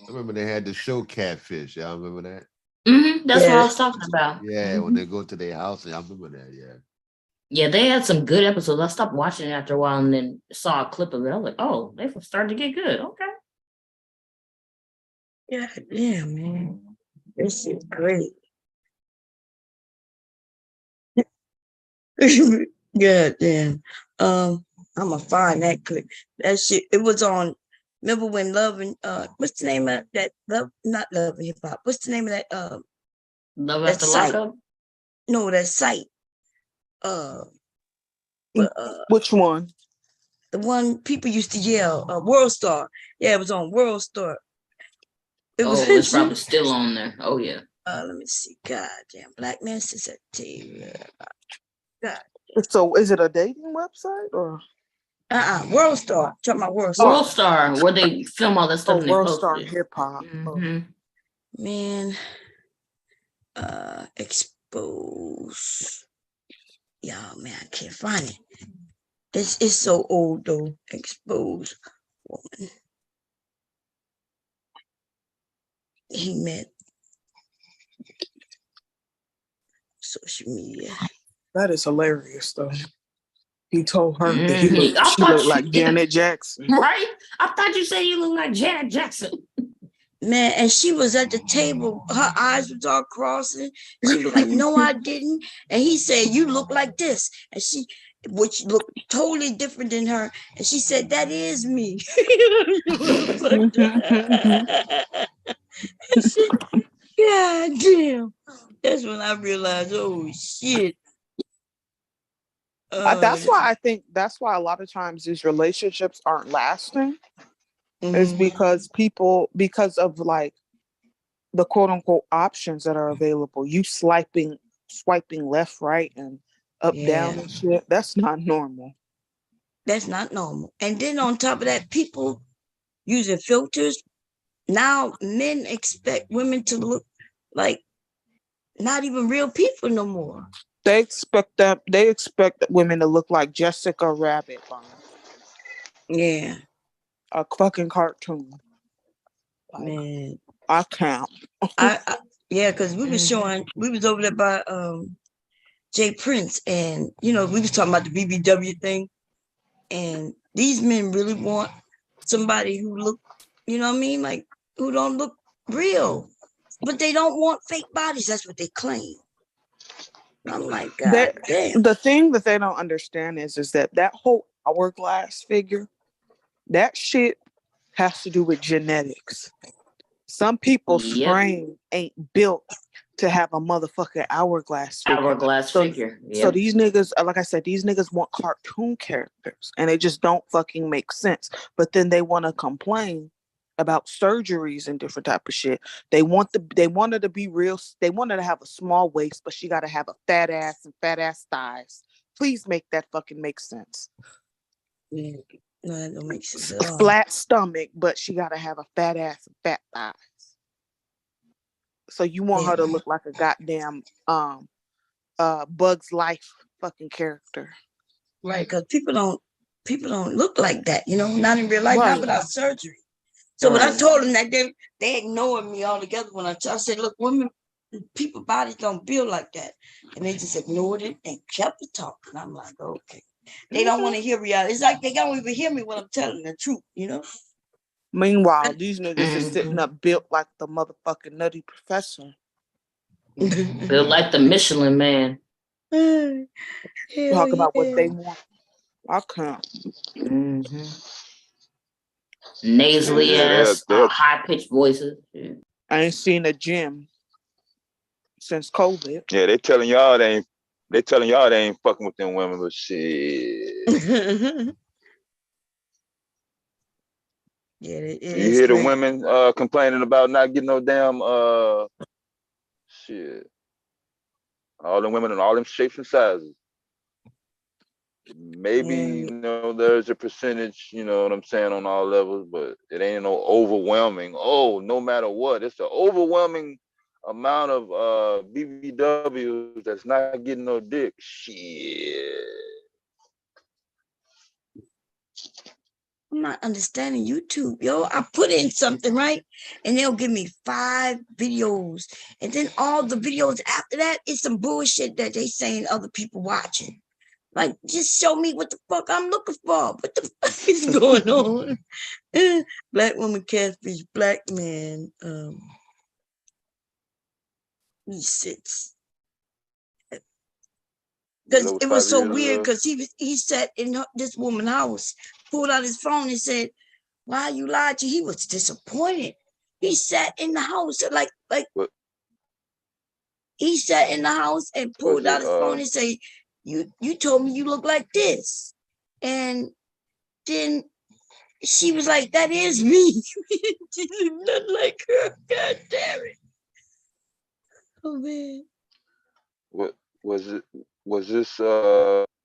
I remember they had the show Catfish. Y'all remember that? That's what I was talking about. Yeah, when they go to their house, I remember that. Yeah. Yeah, they had some good episodes. I stopped watching it after a while and then saw a clip of it. I was like, oh, they starting to get good. Okay. Yeah, damn, man. This is great. Yeah, damn. I'm gonna find that clip. That shit. It was on. Remember when Love and what's the name of that? Love, not Love and Hip Hop. What's the name of that? Love that After site? Lockup? No, that site. Which one? The one people used to yell, World Star. Yeah, it was on World Star. It's probably still on there. Oh yeah. Let me see. God damn, Black Man sits at the table. God. So, is it a dating website or? World Star. Talking about World Star. World Star, where they film all that stuff. And World they Star post it. Hip Hop. Man, expose. Y'all, man, I can't find it. It's so old though. Expose woman. He met social media. That is hilarious, though. He told her that She looked like Janet Jackson. Right? I thought you said you looked like Janet Jackson. Man, and she was at the table. Her eyes was all crossing. She was like, no, I didn't. And he said, you look like this. And which looked totally different than her. And she said, that is me. God damn. That's when I realized, oh shit. That's why a lot of times these relationships aren't lasting. Is because of like the quote unquote options that are available. You swiping left, right, and up, down and shit. That's not normal. That's not normal. And then on top of that, people using filters. Now men expect women to look like not even real people no more. They expect women to look like Jessica Rabbit. Yeah. A fucking cartoon. Man. I can't. Yeah, because we was over there by Jay Prince, and we was talking about the BBW thing, and these men really want somebody who look, you know what I mean, like who don't look real, but they don't want fake bodies. That's what they claim. I'm like, God damn. The thing that they don't understand is that whole hourglass figure, that shit has to do with genetics. Some people's frame ain't built to have a motherfucking hourglass figure. So these niggas, like I said, these niggas want cartoon characters, and they just don't fucking make sense. But then they want to complain about surgeries and different type of shit. They want her to be real. They want her to have a small waist, but she got to have a fat ass and fat ass thighs. Please make that fucking make sense. Yeah. No, that don't make sense at all. Flat stomach, but she got to have a fat ass and fat thighs. So you want her to look like a goddamn Bug's Life fucking character. Right, because people don't look like that, not in real life, not without surgery. So when I told them that, they ignored me altogether when I said, look, people bodies don't build like that. And they just ignored it and kept it talking. I'm like, okay. They don't want to hear reality. It's like they don't even hear me when I'm telling the truth, Meanwhile, these niggas is sitting up built like the motherfucking Nutty Professor. Built like the Michelin Man. Talk about what they want. I can't. Nasally ass, high-pitched voices. I ain't seen a gym since COVID. Yeah, they telling y'all they ain't fucking with them women, but shit. Yeah, you hear the women complaining about not getting no damn shit. All the women in all them shapes and sizes. Maybe there's a percentage, you know what I'm saying, on all levels, but it ain't no overwhelming. Oh, no matter what, it's an overwhelming amount of BBWs that's not getting no dick. Shit. I'm not understanding YouTube, yo. I put in something, right? And they'll give me 5 videos. And then all the videos after that is some bullshit that they saying other people watching. Like, just show me what the fuck I'm looking for. What the fuck is going on? Black woman catfish, black man. He sits. Because it was so weird, because he sat in this woman's house, pulled out his phone and said, why you lied to? He was disappointed. He sat in the house like what? He sat in the house and pulled out his phone and said, you told me you look like this. And then she was like, that is me. She looked nothing like her. God damn it. Oh man. What was it? Was this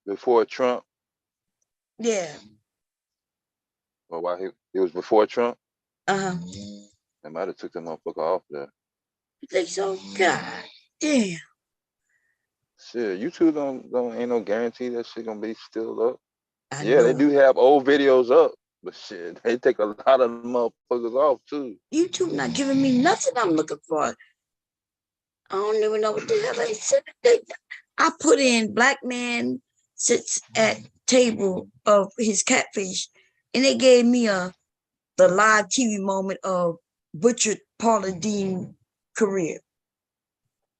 before Trump? Yeah. Or why it was before Trump? Uh-huh. I might have took that motherfucker off there. You think so? God damn. Shit, YouTube don't ain't no guarantee that shit gonna be still up. Yeah, they do have old videos up, but shit, they take a lot of motherfuckers off too. YouTube not giving me nothing I'm looking for. I don't even know what the hell they said. I put in black man sits at table of his catfish, and they gave me the live TV moment of butchered Paula Dean career.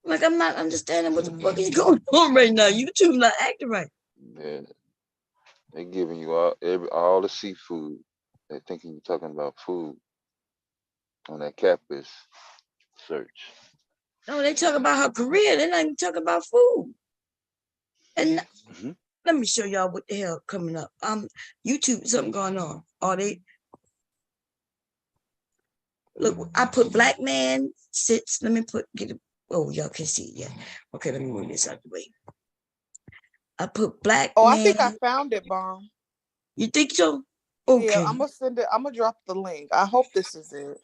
Like, I'm not understanding what the fuck is going on right now. YouTube not acting right. Yeah, they giving you all the seafood. They thinking you're talking about food on that catfish search. No, they talk about her career. They're not even talking about food. And let me show y'all what the hell coming up. YouTube, something going on. Look, I put black man sits. Let me y'all can see it. Yeah. Okay, let me move this out the way. I put black man. I think I found it, Bomb. You think so? Okay. Yeah, I'm gonna send it. I'm gonna drop the link. I hope this is it.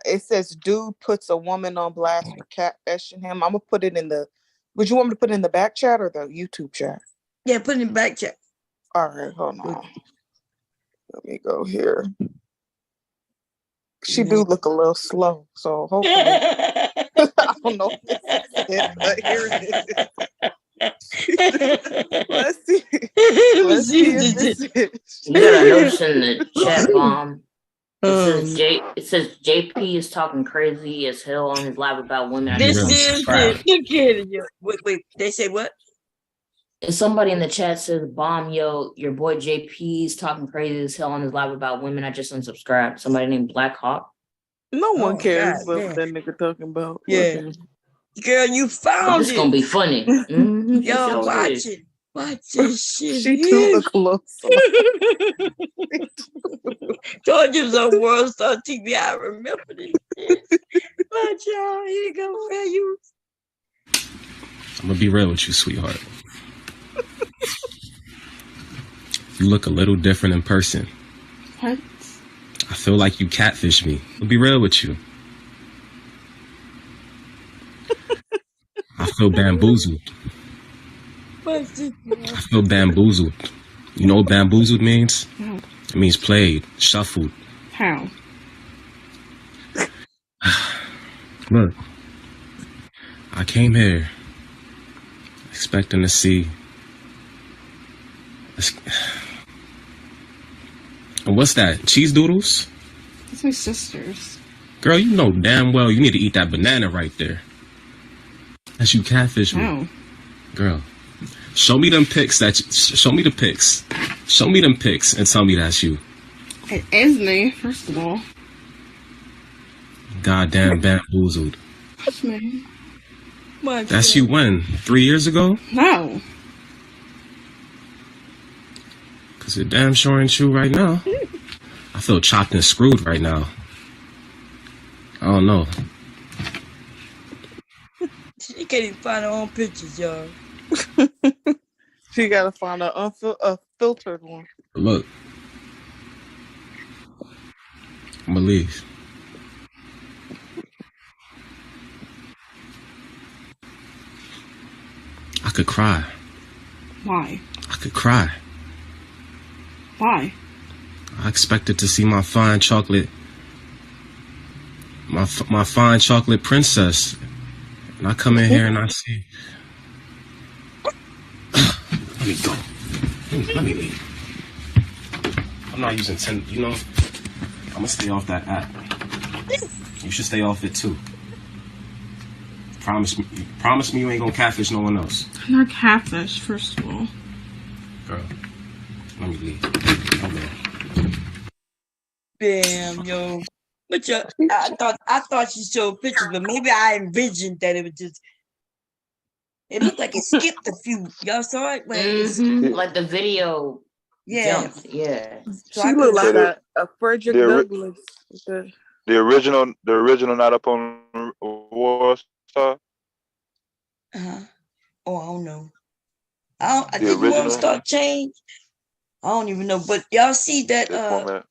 It says dude puts a woman on blast for catfishing him. I'm gonna put it in the. Would you want me to put it in the back chat or the YouTube chat? Yeah, put it in the back chat. All right, hold on. Let me go here. She do look a little slow, so hopefully I don't know if this is it, but here it is. Let's see. Let's see if this is. You got a notice in the chat, Bomb. It says JP is talking crazy as hell on his live about women. This is it. Look at it. Wait. They say what? If somebody in the chat says, "Bomb, yo, your boy JP is talking crazy as hell on his live about women," I just unsubscribed. Somebody named Black Hawk. No one cares God, what man. that nigga talking about. Yeah. Girl, you found This it. gonna be funny. Mm-hmm, Yo, sure watch is. it. Watch this shit. She too the close. Told you it was on World Star TV. I remember this shit. Watch y'all. Here you go, for you. I'm gonna be real with you, sweetheart. You look a little different in person. What? I feel like you catfish me. I'll be real with you. I feel bamboozled. I feel bamboozled. You know what bamboozled means? No. It means played, shuffled. How? Look, I came here expecting to see. And what's that? Cheese doodles? That's my sister's. Girl, you know damn well you need to eat that banana right there. That's you catfish me. No. Girl, show me them pics show me the pics. Show me them pics and tell me that's you. It is me, first of all. Goddamn bamboozled. That's me. That's you when? 3 years ago? No. Cause it damn sure ain't you right now. I feel chopped and screwed right now. I don't know. She can't even find her own pictures, y'all. She gotta find a filtered one. Look. I'm gonna leave. I could cry. Why? I could cry. Why? I expected to see my fine chocolate, my fine chocolate princess, and I come in here and I see. Let me go. Let me leave. I'm not using 10. You know, I'm gonna stay off that app. You should stay off it too. Promise me you ain't gonna catfish no one else. I'm not catfish, first of all. Girl, let me leave. Damn, yo. But I thought she showed pictures, but maybe I envisioned that it was just. It looked like it skipped a few. Y'all saw it? Like the video. Yeah. Jumped. Yeah. So She looked like a Frederick Douglass. The original not up on War Star. Oh, I don't know. I The didn't want original? to start change. I don't even know. But y'all see that?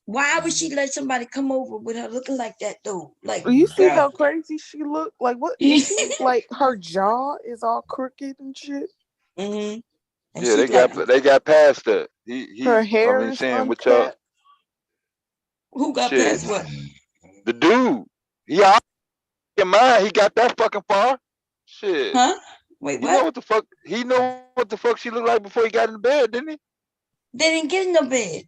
Why would she let somebody come over with her looking like that though? Like You see girl. how crazy she looked? Like what? She's like her jaw is all crooked and shit. Mm-hmm. And Yeah, they got past that. Her hair I mean, is saying what y'all. unkept. Who got Shit. past what? The dude. Yeah, in mind, he got that fucking far. Shit. Huh? Wait, You what? know what the fuck? He know what the fuck she looked like before he got in the bed, didn't he? They didn't get in the bed.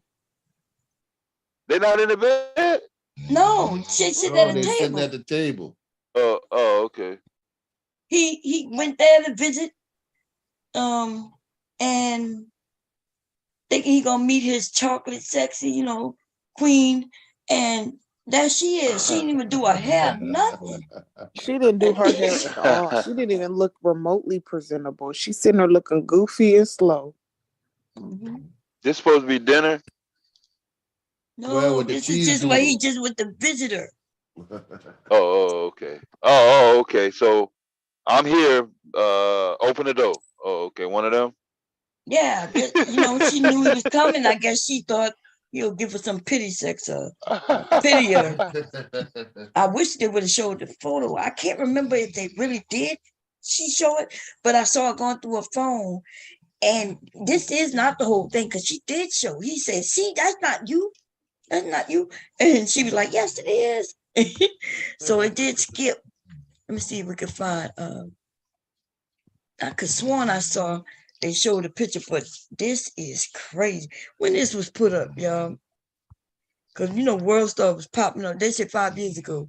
They not in the bed. No, she sitting at a they sitting table. at the table. Oh, okay. He went there to visit, and thinking he gonna meet his chocolate sexy, queen, and there she is. She didn't even do her hair, nothing. She didn't do her hair at all. She didn't even look remotely presentable. She's sitting there looking goofy and slow. This supposed to be dinner. No, Well, with the this cheese is just where he doodles. just with the visitor. Oh, okay. Oh, okay. So I'm here. Open the door. Oh, okay. One of them. Yeah, she knew he was coming. I guess she thought he'll give her some pity sex or pity her. I wish they would have showed the photo. I can't remember if they really did. She showed it, but I saw it going through her phone. And this is not the whole thing because she did show. He said, "See, that's not you. That's not you." And she was like, "Yes, it is." So it did skip. Let me see if we can find. I could sworn I saw they showed a picture, but this is crazy. When this was put up, y'all. Because you know, World Star was popping up. They said 5 years ago.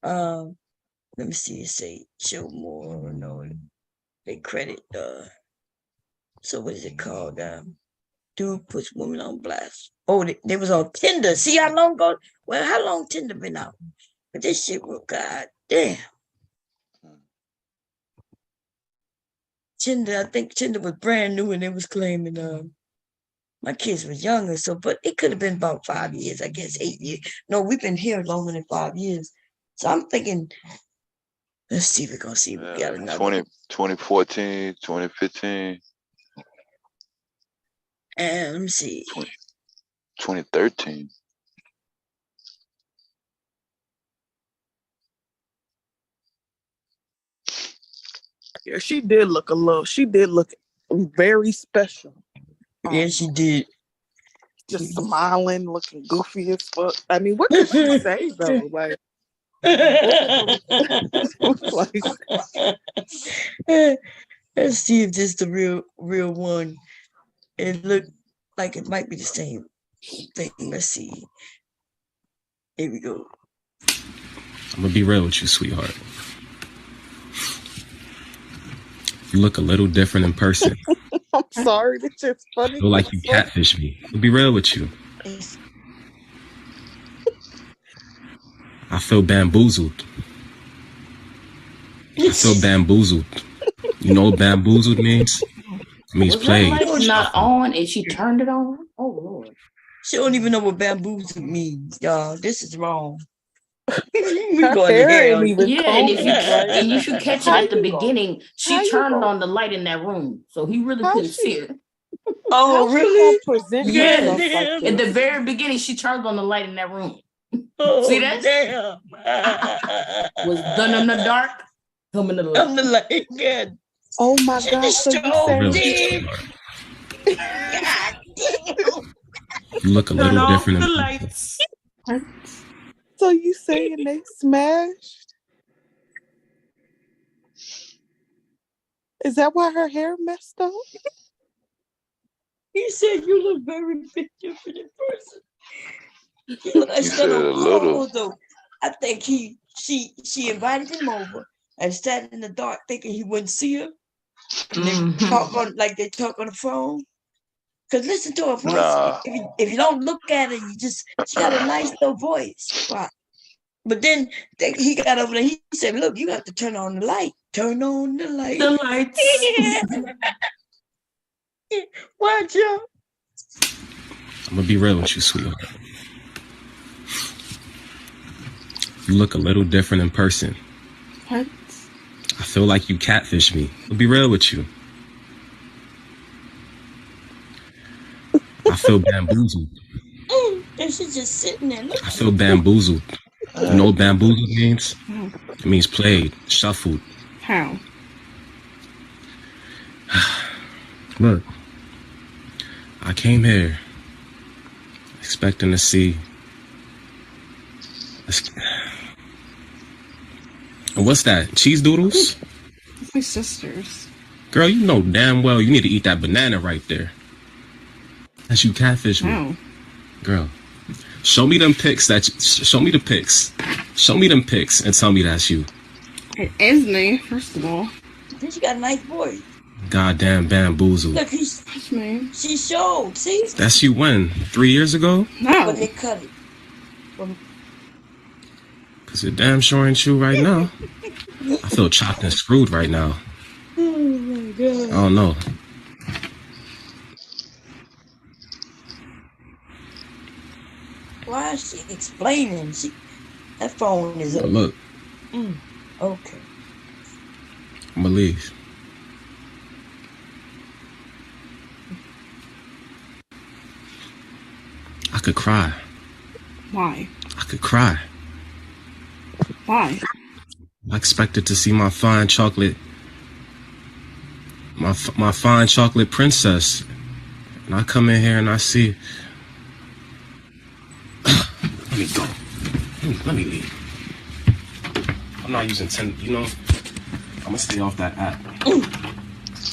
Let me see. It say show more. No, they credit. So what is it called? Dude puts women on blast. Oh, they was on Tinder. See how long ago? Well, how long Tinder been out? But this shit, well, god damn. Tinder, I think Tinder was brand new and they was claiming my kids was younger, so but it could have been about 5 years, I guess 8 years. No, we've been here longer than 5 years. So I'm thinking, let's see if we're gonna see if we got another 2014, 2015. And let me see. 2013. Yeah, she did look very special. Yeah, she did. Just smiling, looking goofy as fuck. I mean, what did she say though? Like, let's see if this is the real one. It looked like it might be the same thing. Let's see. Here we go. I'm gonna be real with you, sweetheart. You look a little different in person. I'm sorry, it's just funny. I feel like you catfish me. I'll be real with you. I feel bamboozled. I feel bamboozled. You know what bamboozled means? It means played. That light's not on and she turned it on? Oh, Lord. She don't even know what bamboozled means, y'all. This is wrong. We going to hell. Yeah, and if you catch it at the beginning, she turned on the light in that room, so he really couldn't see it. Oh, really? Yeah. At the very beginning, she turned on the light in that room. Oh, see that? Damn. Was done in the dark, come in the light. I'm the light. Good. Oh my God! So God you damn. You look a Turn little off different the in lights. So you saying they smashed? Is that why her hair messed up? He said you look very different in person. You look like said a little. though. I think she invited him over and sat in the dark thinking he wouldn't see her. And they talk on they talk on the phone. Cause listen to her voice. Nah. If you don't look at her, she got a nice little voice. Wow. But then he got over there. He said, "Look, you have to turn on the light. Turn on the light. The lights." Watch out. I'm gonna be real with you, sweetheart. You look a little different in person. What? I feel like you catfish me. I'll be real with you. I feel bamboozled. And she's just sitting there looking. I feel bamboozled. You know what bamboozled means? It means played, shuffled. How? Look, I came here expecting to see. What's that? Cheese doodles? It's my sister's. Girl, you know damn well you need to eat that banana right there. That's you catfish me. Wow. Girl, show me them pics show me the pics. Show me them pics and tell me that's you. It is me, first of all. Then she got a nice voice. Goddamn bamboozled. Look, she showed. See? That's you when? 3 years ago? No. But they cut it. Cause it damn sure ain't you right now. I feel chopped and screwed right now. Oh my God. I don't know. Why is she explaining? That phone is up. Look, Okay. I'm gonna leave. I could cry. Why? I could cry. Why? I expected to see my fine chocolate, my fine chocolate princess, and I come in here and I see. Let me go. Let me leave. I'm not using Tinder. You know, I'm gonna stay off that app. You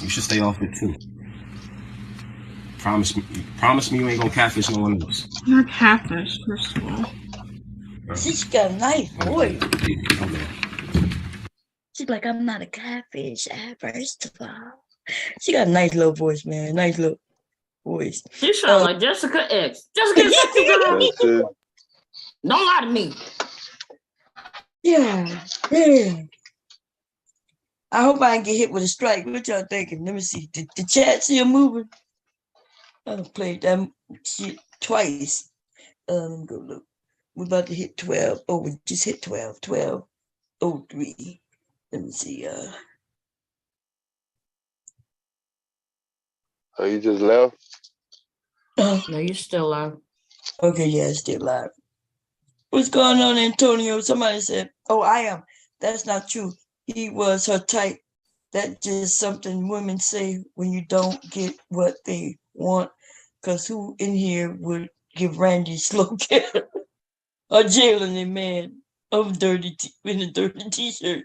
should stay off it too. Promise me you ain't gonna catfish no one else. You're catfish, first of all. She's got a nice voice. Okay. She's like, I'm not a catfish. First of all, she got a nice little voice, man. Nice little voice. She sound like Jessica X. Jessica X, sexy girl. Don't lie to me. Yeah. I hope I didn't get hit with a strike. What y'all thinking? Let me see. The chat still moving? I done played that shit twice. Let me go look. We're about to hit 12. Oh, we just hit 12. 12:03. Let me see. Oh, you just left? No, you're still live. Okay, yeah, it's still live. What's going on, Antonio? Somebody said, oh, I am. That's not true. He was her type. That's just something women say when you don't get what they want. Because who in here would give Randy slow care or jailing a man of in a dirty t-shirt?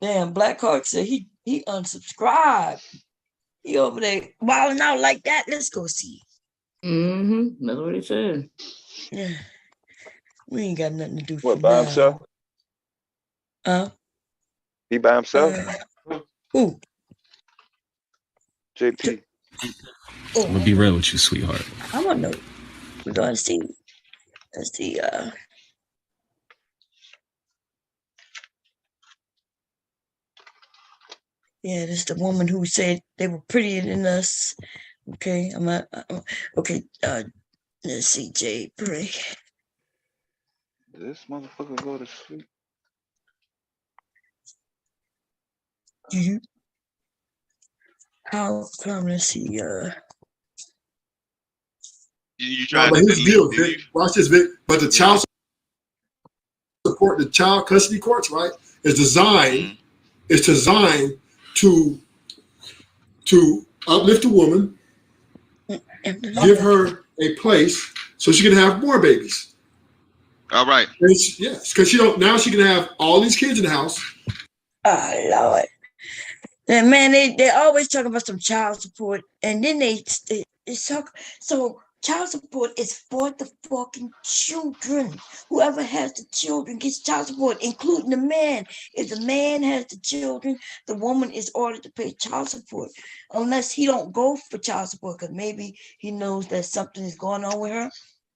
Damn, Blackheart said he unsubscribed. He over there wilding out like that. Let's go see. Mm-hmm. That's what he said. Yeah. We ain't got nothing to do What, for by now. himself? He by himself? Who? JP. Oh, I'm gonna be real with you, sweetheart. I don't know. We're gonna see. Let's see. Yeah, this is the woman who said they were prettier than us. Okay, okay. Let's see, Jay Bray. Did this motherfucker go to sleep? How come? Let's see. You No, tried but to here's the delete, deal, did Vic. you? Watch this, Vic. But the child support, the child custody courts, right, is designed to uplift a woman, give her a place so she can have more babies. All right. Yes, because she can have all these kids in the house. Oh Lord. And man, they always talk about some child support, and then they talk. So child support is for the fucking children. Whoever has the children gets child support, including the man. If the man has the children, the woman is ordered to pay child support, unless he don't go for child support, because maybe he knows that something is going on with her,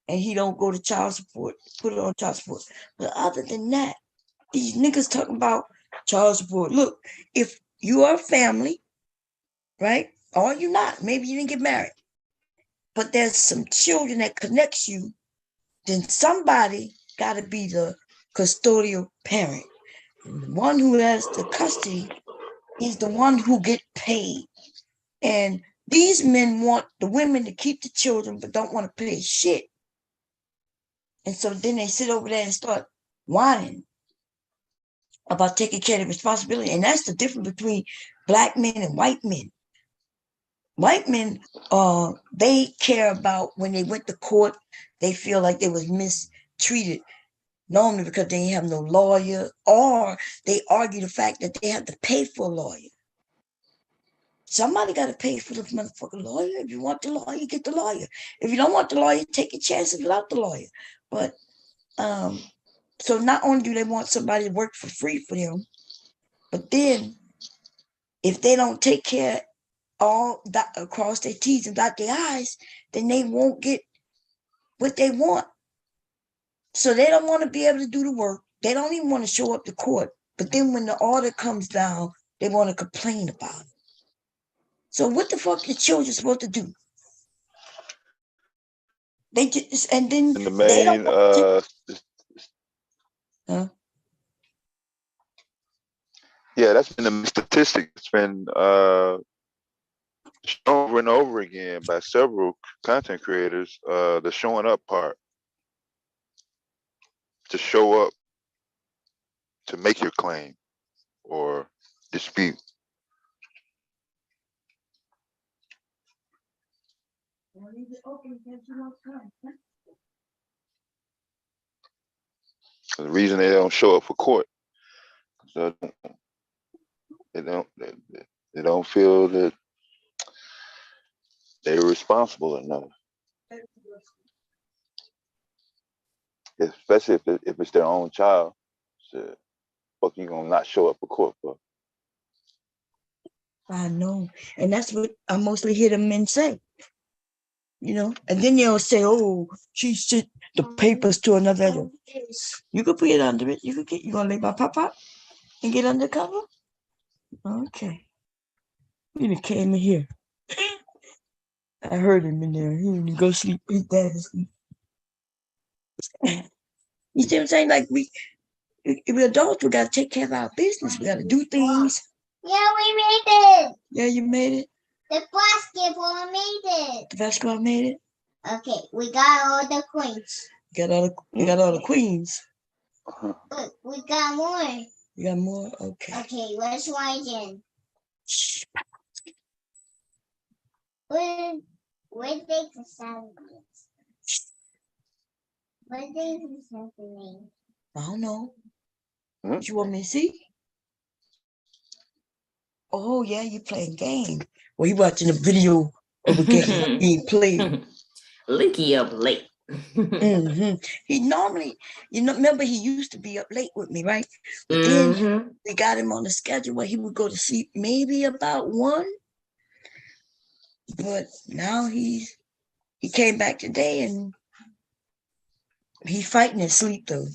and he don't go to child support, put it on child support. But other than that, these niggas talking about child support. Look, if you are a family, right? Or you're not. Maybe you didn't get married. But there's some children that connects you, then somebody got to be the custodial parent. And the one who has the custody is the one who get paid. And these men want the women to keep the children, but don't want to pay shit. And so then they sit over there and start whining about taking care of the responsibility. And that's the difference between black men and white men. White men, they care about when they went to court, they feel like they was mistreated, normally because they didn't have no lawyer, or they argue the fact that they have to pay for a lawyer. Somebody got to pay for the motherfucking lawyer. If you want the lawyer, get the lawyer. If you don't want the lawyer, take your chances without the lawyer. But so not only do they want somebody to work for free for them, but then if they don't take care all that across their T's and dot their I's, then they won't get what they want. So they don't want to be able to do the work. They don't even want to show up to court. But then when the order comes down, they want to complain about it. So what the fuck are the children supposed to do? They just, and then And the they don't main, yeah, that's been the statistic. It's been shown over and over again by several content creators. The showing up part, to show up, to make your claim or dispute. The reason they don't show up for court, so they don't feel that they're responsible enough, especially if it's their own child. So, fuck, you gonna not show up for court for? I know, and that's what I mostly hear the men say. And then they'll say, "Oh, she sent the papers to another." You could put it under it. You gonna let my pop and get undercover? Okay. He came in here. I heard him in there. He didn't go sleep. His dad is sleep. You see what I'm saying? Like if we're adults, we gotta take care of our business. We gotta do things. Yeah, we made it. Yeah, you made it. The basketball made it. The basketball made it. Okay, we got all the queens. You got all the queens. Look, we got more. You got more? Okay. Okay, let's try again. Where they the sound? Where they the sound? I don't know. What you want me to see? Oh yeah, you playing game. Well, you watching a video of a game being played. Linky up late. He normally, remember he used to be up late with me, right? But then we got him on the schedule where he would go to sleep maybe about 1. But now he came back today and he's fighting his sleep though.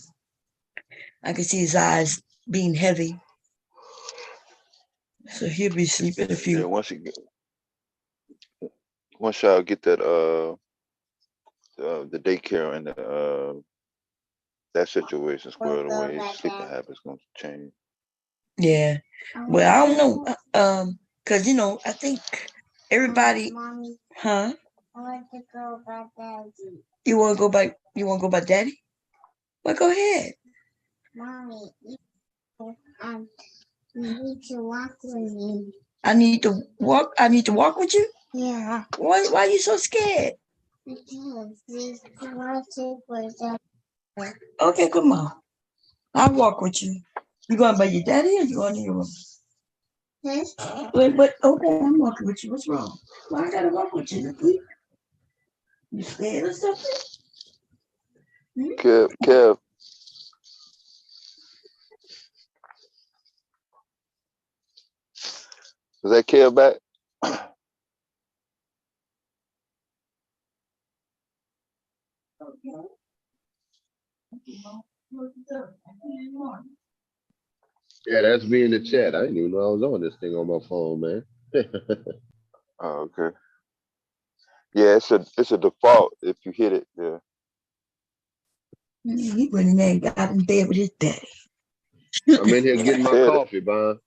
I can see his eyes being heavy. So he'll be sleeping a few. Yeah, once y'all get that the daycare and that situation squared away, his sleeping habits gonna change. Yeah. Well, I don't know. Cause I think everybody. Mommy, Huh? I want to go by daddy. You want to go by daddy? Well, go ahead. Mommy, you need to walk with me. I need to walk with you? Yeah. Why are you so scared? Because this was Okay, come on. I'll walk with you. You going by your daddy or you going to your room? But okay, I'm walking with you. What's wrong? Why I gotta walk with you? You scared or something? Kev. Is that Kev back? Yeah, that's me in the chat. I didn't even know I was on this thing on my phone, man. Oh, okay. Yeah, it's a default if you hit it. Yeah. He went in there and got in bed with his daddy. I'm in here getting my coffee, Bon.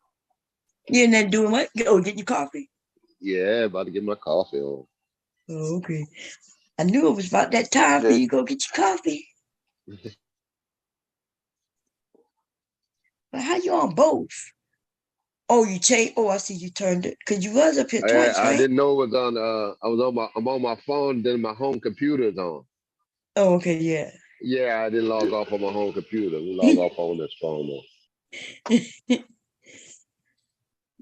You in there doing what? Oh, getting your coffee? Yeah, about to get my coffee on. Oh, okay. I knew it was about that time for you to go get your coffee. But how you on both? Oh, you changed. Oh, I see you turned it because you was up here twice, I right? didn't know it was on. I'm on my phone. Then my home computer is on. Oh, okay, yeah. Yeah, I didn't log off on my home computer. We log off on this phone though.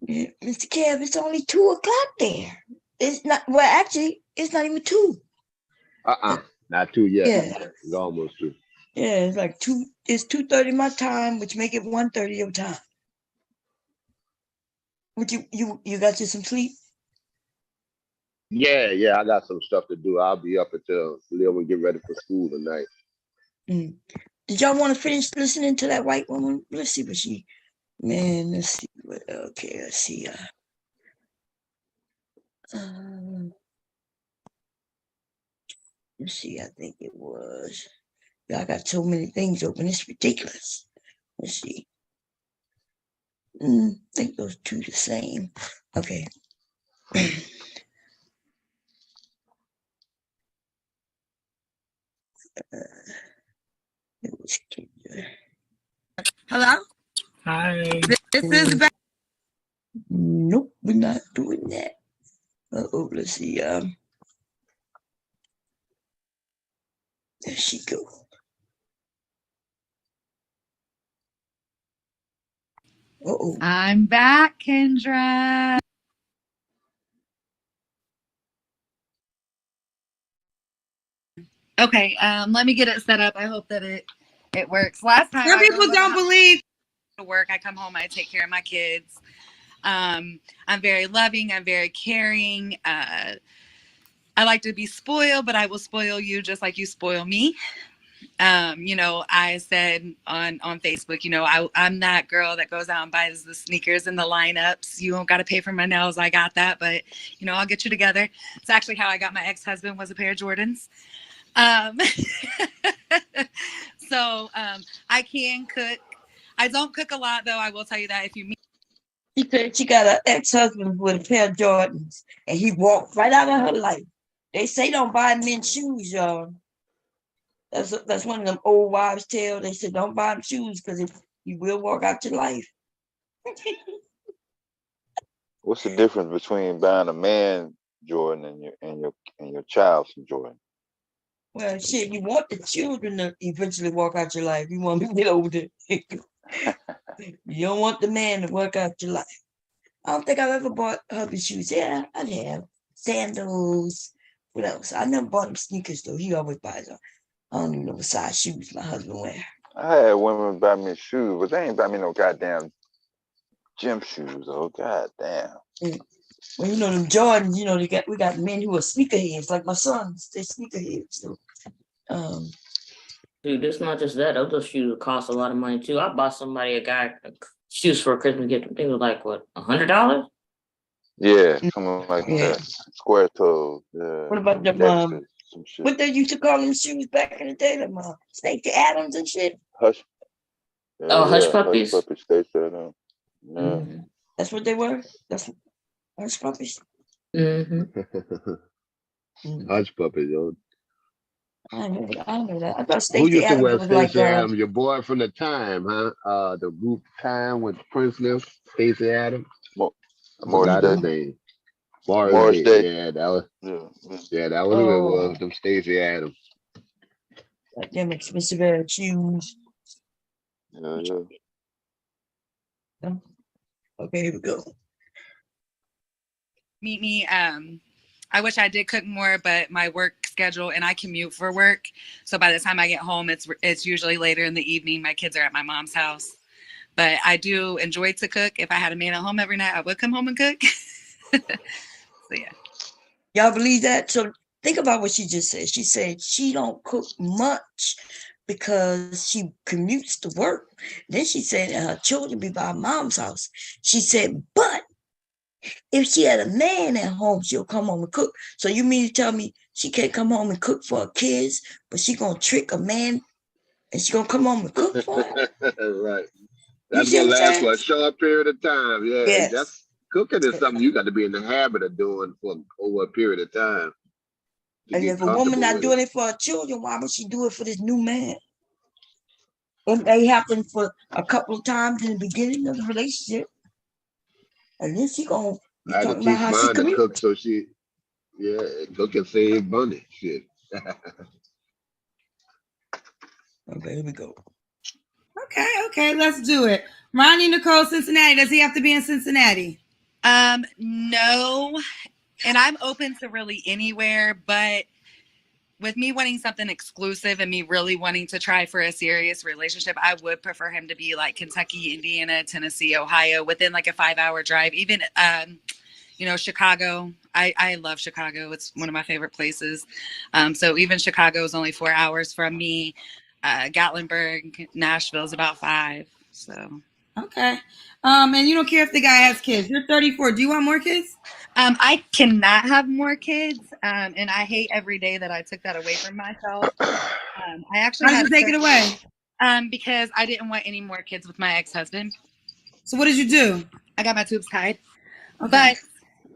Yeah, Mr. Kev, it's only 2 o'clock there. It's not. Well, actually, it's not even 2. Not 2 yet. Yeah. It's almost 2. Yeah, it's like 2. It's 2:30 my time, which make it 1:30 your time. Would you got you some sleep? Yeah, I got some stuff to do. I'll be up until Lil and get ready for school tonight. Did y'all want to finish listening to that white woman? Let's see what she. Man, let's see. Okay, let's see. Let's see. I think it was. I got so many things open. It's ridiculous. Let's see. I think those two the same. Okay. It was Kendra. Hello? Hi. This is back. Nope, we're not doing that. Let's see. There she go. Uh-oh. I'm back, Kendra. Okay, let me get it set up. I hope that it works. Last time Some people don't believe to work. I come home, I take care of my kids. I'm very loving, I'm very caring. I like to be spoiled, but I will spoil you just like you spoil me. I said on Facebook, I'm that girl that goes out and buys the sneakers and the lineups. You don't got to pay for my nails. I got that, but I'll get you together. It's actually how I got my ex-husband, was a pair of Jordans. So I can cook. I don't cook a lot, though. I will tell you that if you meet. She said she got an ex-husband with a pair of Jordans, and he walked right out of her life. They say don't buy men shoes, y'all. That's one of them old wives' tale. They said don't buy him shoes because you will walk out your life. What's the difference between buying a man Jordan and your child some Jordan? Well, shit, you want the children to eventually walk out your life. You want them to get older. You don't want the man to work out your life. I don't think I've ever bought hubby shoes. Yeah, I have. Sandals. What else? I never bought him sneakers, though. He always buys them. I don't even know what size shoes my husband wear. I had women buy me shoes, but they ain't buy me no goddamn gym shoes. Oh, goddamn. Well, them Jordans, we got men who are sneakerheads, like my sons. They're sneakerheads. So, dude, it's not just that. Those shoes cost a lot of money too. I bought somebody a guy shoes for a Christmas gift. I think it was like what, $100? Yeah, something like that. Square toes. Yeah. What about them? What they used to call them shoes back in the day? Them Stacey Adams and shit. Hush. Yeah, Hush Puppies. Hush Puppies. Stacey Adams. Yeah. Mm-hmm. That's what they were. That's Hush Puppies. Mm-hmm. Hush Puppies, yo. I know that. I thought Who used to Adams wear was Stacey like Adams? Your boy from the Time, huh? The group Time with Prince Lil, Stacey Adams. Forgot his name. Morris Day. Yeah, that was. Yeah, that was who it was. Them Stacey Adams. Like them expensive shoes. Yeah. Okay, here we go. Meet me. I wish I did cook more, but my work schedule, and I commute for work. So by the time I get home, it's usually later in the evening. My kids are at my mom's house. But I do enjoy to cook. If I had a man at home every night, I would come home and cook. So yeah. Y'all believe that? So think about what she just said. She said she don't cook much because she commutes to work. Then she said her children be by mom's house. She said, but if she had a man at home, she'll come home and cook. So you mean to tell me she can't come home and cook for her kids, but she gonna trick a man and she gonna come home and cook for him? Right. That's gonna last for a short period of time. Yeah. Yes. That's cooking is something you got to be in the habit of doing for over a period of time. And if a woman not doing it for her children, why would she do it for this new man? It may happen for a couple of times in the beginning of the relationship. And then she gonna be talking about how she commutes. Cook so she, cook and save money. Shit. Okay, here we go. Okay, let's do it. Ronnie Nicole, Cincinnati. Does he have to be in Cincinnati? No. And I'm open to really anywhere, but with me wanting something exclusive and me really wanting to try for a serious relationship, I would prefer him to be like Kentucky, Indiana, Tennessee, Ohio, within like a 5-hour drive. Even, Chicago. I love Chicago. It's one of my favorite places. So even Chicago is only 4 hours from me. Gatlinburg, Nashville is about 5. So. Okay. And you don't care if the guy has kids. You're 34. Do you want more kids? I cannot have more kids. And I hate every day that I took that away from myself. I actually How did you take it away? Because I didn't want any more kids with my ex-husband. So what did you do? I got my tubes tied. Okay.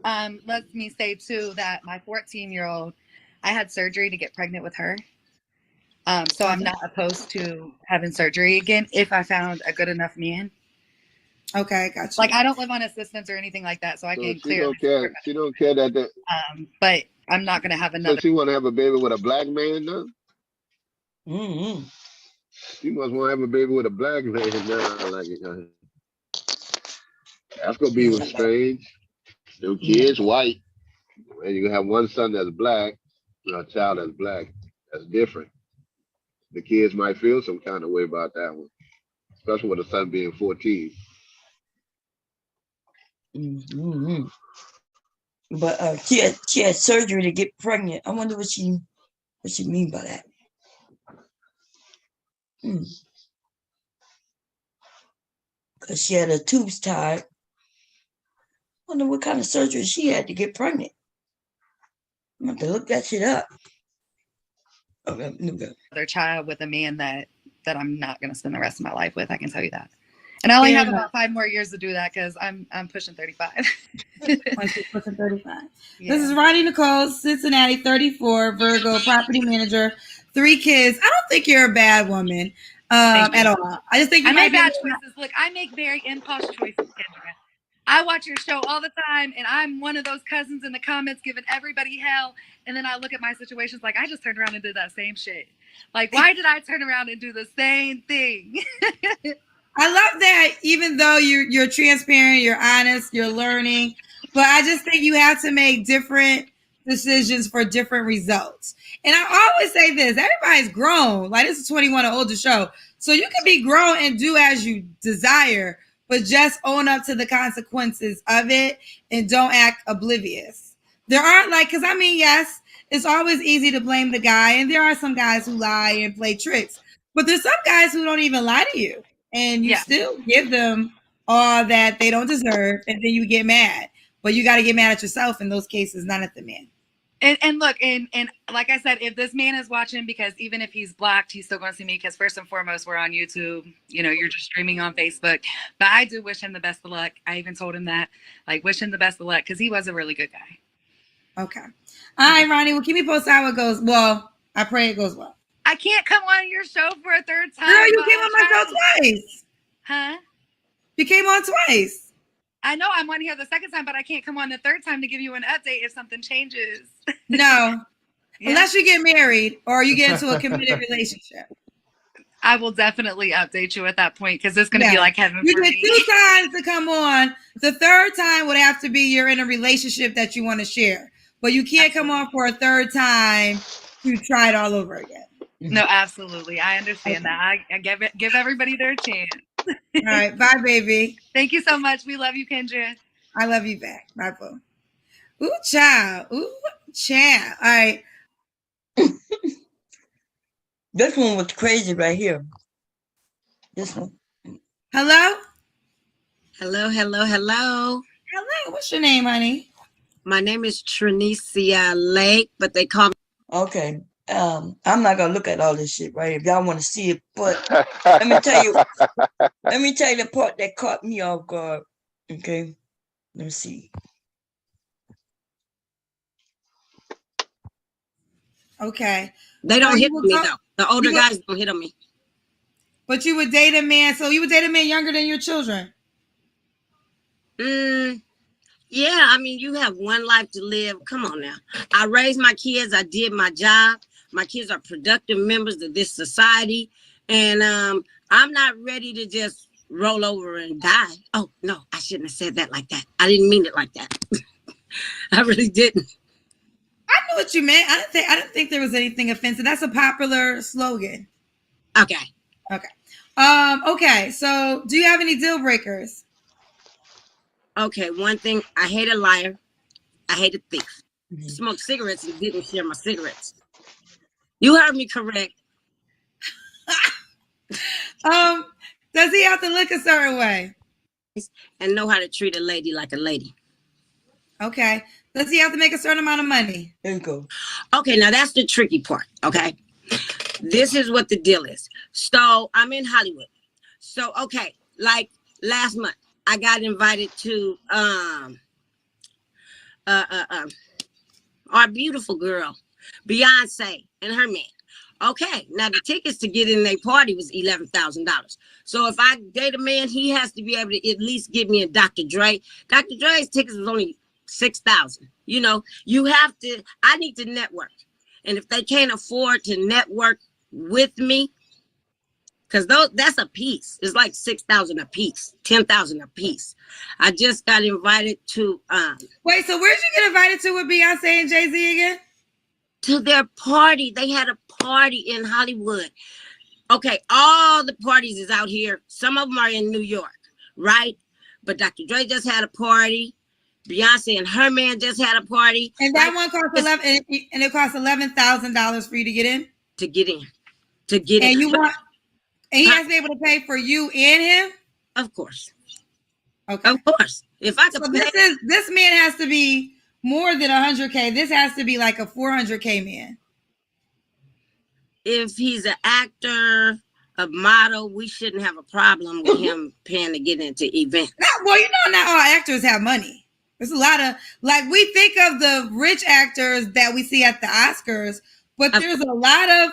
But let me say too that my 14-year-old, I had surgery to get pregnant with her. So I'm not opposed to having surgery again if I found a good enough man. Okay, gotcha. Like I don't live on assistance or anything like that, so I can clear. She don't care that. But I'm not gonna have another. So she want to have a baby with a black man now. Mm-hmm. She must want to have a baby with a black man now. Like That's gonna be what's strange. Your kids white, and you have one son that's black, a child that's black. That's different. The kids might feel some kind of way about that one, especially with the son being 14. Mm-hmm. But she had surgery to get pregnant. I wonder what she mean by that. Because she had her tubes tied. Wonder what kind of surgery she had to get pregnant. I'm going to look that shit up. Okay. Other child with a man that I'm not going to spend the rest of my life with. I can tell you that. And I only have about 5 more years to do that because I'm pushing 35. Pushing 35. Yeah. This is Ronnie Nicole, Cincinnati, 34, Virgo, property manager, 3 kids. I don't think you're a bad woman at all. I just think you make bad choices. Look, I make very impulse choices, Kendra. I watch your show all the time, and I'm one of those cousins in the comments giving everybody hell. And then I look at my situations like I just turned around and did that same shit. Like, why did I turn around and do the same thing? I love that even though you're transparent, you're honest, you're learning, but I just think you have to make different decisions for different results. And I always say this, everybody's grown. Like, this is 21 or older show. So you can be grown and do as you desire, but just own up to the consequences of it and don't act oblivious. There aren't because yes, it's always easy to blame the guy. And there are some guys who lie and play tricks, but there's some guys who don't even lie to you. And you still give them all that they don't deserve, and then you get mad. But you got to get mad at yourself in those cases, not at the man. And look, and like I said, if this man is watching, because even if he's blocked, he's still going to see me because first and foremost, we're on YouTube. You know, you're just streaming on Facebook. But I do wish him the best of luck. I even told him that, wish him the best of luck because he was a really good guy. Okay. All right, Ronnie. Well, keep me posted how it goes. Well, I pray it goes well. I can't come on your show for a third time. Girl, you came on my show twice. Huh? You came on twice. I know I'm on here the second time, but I can't come on the third time to give you an update if something changes. No. Unless you get married or you get into a committed relationship. I will definitely update you at that point because it's going to be like heaven you for get me. 2 times to come on. The third time would have to be you're in a relationship that you want to share. But you can't come on for a third time to try it all over again. No, absolutely. I understand that. I give everybody their chance. All right. Bye, baby. Thank you so much. We love you, Kendra. I love you back. Bye, boo. Ooh, child. Ooh, child. All right. This one was crazy right here. This one. Hello? Hello, hello, hello. Hello. What's your name, honey? My name is Trinicia Lake, but they call me. Okay. I'm not gonna look at all this shit right if y'all want to see it, but let me tell you the part that caught me off guard. Okay, let me see. Okay, they don't hit me though. The older guys don't hit on me. But you would date a man, so you would date a man younger than your children. Yeah, I mean, you have one life to live. Come on now. I raised my kids. I did my job. My kids are productive members of this society. And I'm not ready to just roll over and die. Oh, no, I shouldn't have said that like that. I didn't mean it like that. I really didn't. I know what you meant. I didn't think there was anything offensive. That's a popular slogan. Okay. Okay, so do you have any deal breakers? Okay, one thing, I hate a liar. I hate a thief. Smoked cigarettes and didn't share my cigarettes. You heard me correct. Does he have to look a certain way? And know how to treat a lady like a lady. Okay. Does he have to make a certain amount of money? There you go. Okay, now that's the tricky part, okay? This is what the deal is. So I'm in Hollywood. So, okay, like last month, I got invited to our beautiful girl, Beyonce, and her man. Okay, now the tickets to get in their party was $11,000. So if I date a man, he has to be able to at least give me a Dr. Dre. Dr. Dre's tickets was only $6,000. You know, you have to, I need to network. And if they can't afford to network with me, Because that's a piece. It's like 6,000 a piece, 10,000 a piece. I just got invited to Wait, so where'd you get invited to with Beyonce and Jay-Z again? To their party. They had a party in Hollywood. Okay, all the parties is out here. Some of them are in New York, right? But Dr. Dre just had a party. Beyonce and her man just had a party. And that one cost it cost $11,000 for you to get in? To get in. To get in. And you want, and he has to be able to pay for you and him? Of course. Okay. Of course. If I could so pay, this man has to be more than 100K. This has to be like a 400K man. if he's an actor, a model, we shouldn't have a problem with him paying to get into events. Well, you know, not all actors have money. There's a lot of, like, we think of the rich actors that we see at the Oscars, but there's a lot of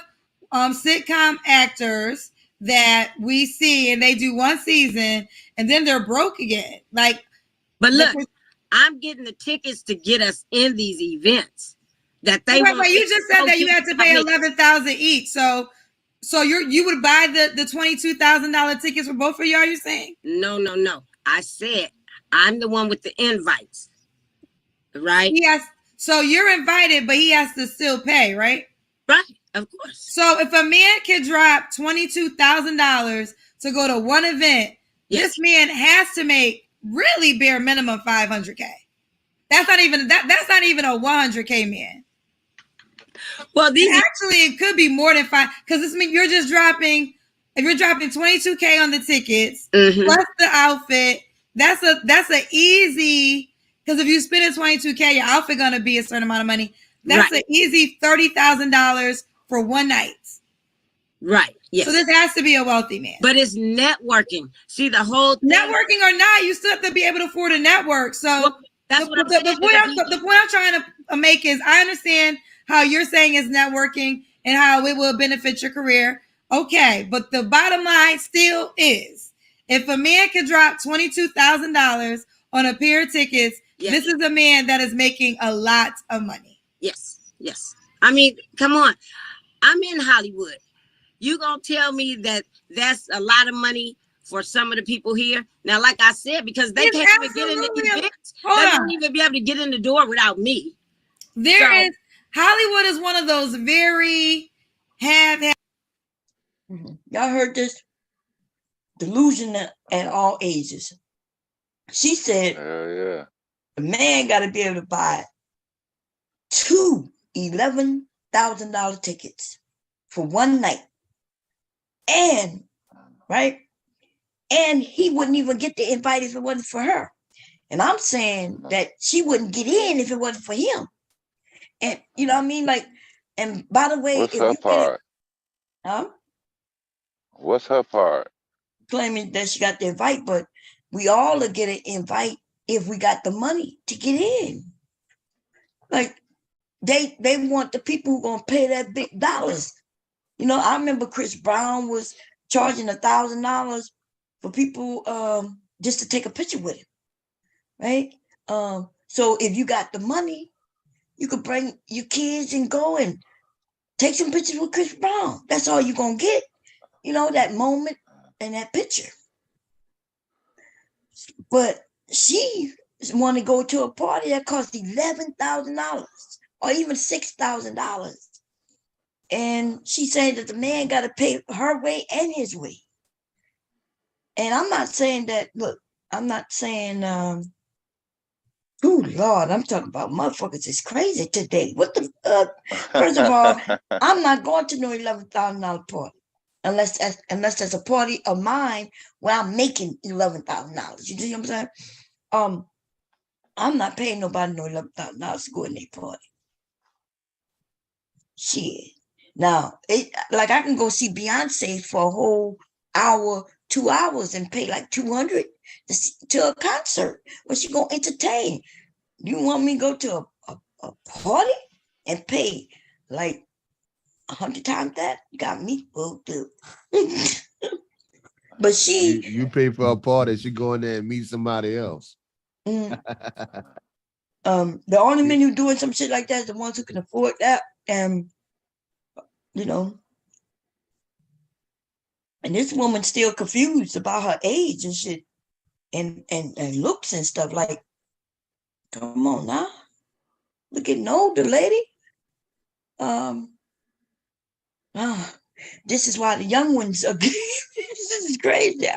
sitcom actors that we see and they do one season and then they're broke again. Like, but look, I'm getting the tickets to get us in these events that they want. But you just said that you had to pay $11,000 each. So you would buy the $22,000 tickets for both of you? Are you saying? No. I said I'm the one with the invites, right? Yes. So you're invited, but he has to still pay, right? Right. Of course. So if a man can drop $22,000 to go to one event, this man has to make really bare minimum $500K. That's not even that's not even a $100K man. Well, it could be more than five, because this means you're just dropping. If you're dropping $22K on the tickets plus the outfit, that's a easy. Because if you spend $22K, your outfit gonna be a certain amount of money. That's an easy $30,000 for one night. Right. Yes. So this has to be a wealthy man. But it's networking. See, the whole thing. Networking or not, you still have to be able to afford a network. So that's what I'm saying. The point I'm trying to make is, I understand how you're saying is networking and how it will benefit your career. Okay, but the bottom line still is, if a man can drop $22,000 on a pair of tickets, this is a man that is making a lot of money. Yes. I mean, come on. I'm in Hollywood. You gonna tell me that that's a lot of money for some of the people here? Now, like I said, because they can't even get in the events, they don't even be able to get in the door without me. Hollywood is one of those very Y'all heard this? Delusion at all ages. She said, the man got to be able to buy 2 $11,000 tickets for one night. And he wouldn't even get the invite if it wasn't for her. And I'm saying that she wouldn't get in if it wasn't for him. And you know what I mean? Like, and by the way, what's her part? What's her part? Claiming that she got the invite, but we all will get an invite if we got the money to get in. Like, they want the people who gonna pay that big dollars. You know, I remember Chris Brown was charging $1,000 for people just to take a picture with him, right? So if you got the money, you could bring your kids and go and take some pictures with Chris Brown. That's all you're gonna get, you know, that moment and that picture. But she want to go to a party that costs $11,000 or even $6,000. And she said that the man got to pay her way and his way. And I'm not saying that, look, I'm not saying, oh, Lord, I'm talking about motherfuckers is crazy today. What the, first of all, I'm not going to no $11,000 party unless there's a party of mine where I'm making $11,000. You see what I'm saying? I'm not paying nobody no $11,000 to go in their party. Shit. Now, like I can go see Beyonce for a whole hour, 2 hours, and pay like $200 to a concert where she gonna entertain. You want me to go to a party and pay like 100 times that? You got me booked up. But you pay for a party, she go in there and meet somebody else. The only men who doing some shit like that is the ones who can afford that. And you know, And this woman's still confused about her age and shit and looks and stuff. Like, come on now. Look at older lady. This is why the young ones are this is crazy.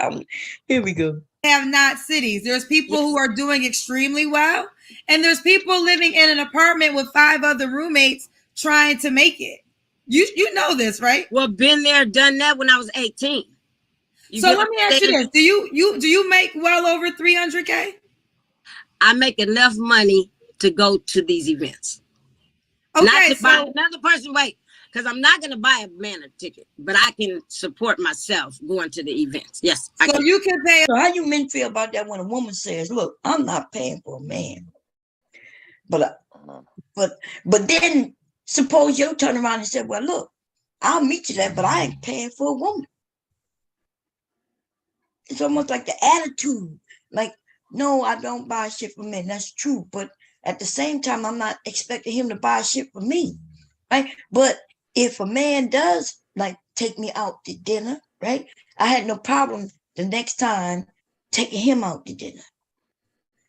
Here we go. Have not cities. There's people who are doing extremely well, and there's people living in an apartment with 5 other roommates trying to make it. You know this, right? Well, been there, done that when I was 18. So let me ask you this: do you make well over 300K? I make enough money to go to these events. Okay, not to buy another person. Wait, because I'm not going to buy a man a ticket, but I can support myself going to the events. Yes, I can. You can pay. So how you men feel about that when a woman says, "Look, I'm not paying for a man," but then suppose you turn around and say, "Well, look, I'll meet you there, but I ain't paying for a woman." It's almost like the attitude, like, no, I don't buy shit for men. That's true, but at the same time, I'm not expecting him to buy shit for me, right? But if a man does like take me out to dinner, right? I had no problem the next time taking him out to dinner.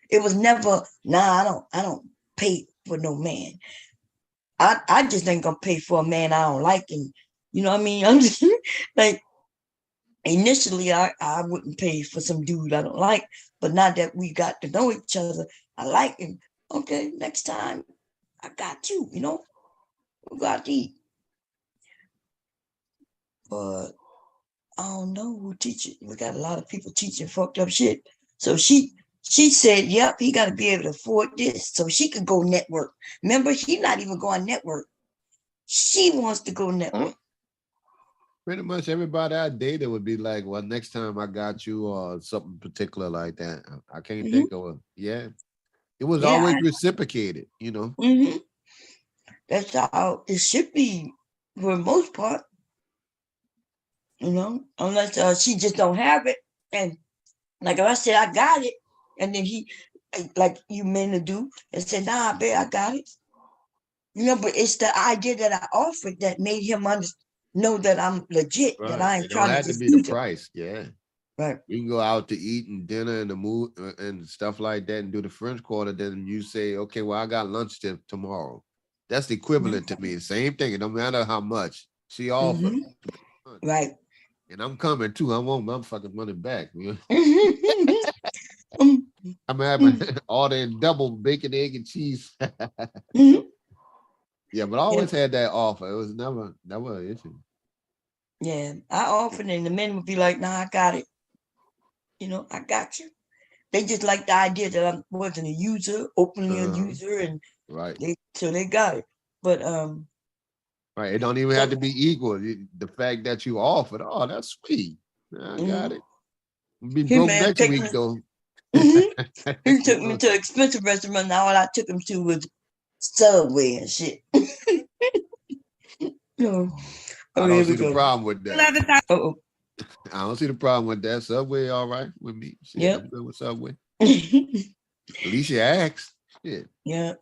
It was never, nah, I don't pay for no man. I just ain't gonna pay for a man I don't like, and you know what I mean? I'm just like, initially I wouldn't pay for some dude I don't like, but now that we got to know each other, I like him. Okay, next time I got you, you know, we got to eat. But I don't know who teaches. We got a lot of people teaching fucked up shit. So she said, yep, he got to be able to afford this so she could go network. Remember, she's not even going network. She wants to go network. Pretty much everybody I dated would be like, well, next time I got you or something particular like that. I can't think of it. Yeah. It was always reciprocated, you know. That's how it should be for the most part. You know, unless she just don't have it. And like I said, I got it. And then he, like you men to do, and said, nah, babe, I got it. You know, but it's the idea that I offered that made him know that I'm legit, Right. that I ain't It trying don't have to to be the price. Yeah. Right. You can go out to eat and dinner and the mood and stuff like that and do the French Quarter. Then you say, okay, well, I got lunch tomorrow. That's the equivalent to me. Same thing. It don't matter how much she offered. Right. And I'm coming too. I want my fucking money back. You know? I'm having all that double bacon, egg, and cheese. Yeah, but I always had that offer. It was never an issue. Yeah, I offered, and the men would be like, nah, I got it. You know, I got you. They just like the idea that I wasn't a user, openly a user, and so they got it. But right, it don't even have to be equal. The fact that you offered, oh, that's sweet. I got it. Be broke next week though. He took me to an expensive restaurant. Now all I took him to was Subway and shit. No. I don't see the problem with that. Uh-oh. I don't see the problem with that. Subway, all right with me. Shit, I'm good with Subway. At least you asked. Shit. Yeah.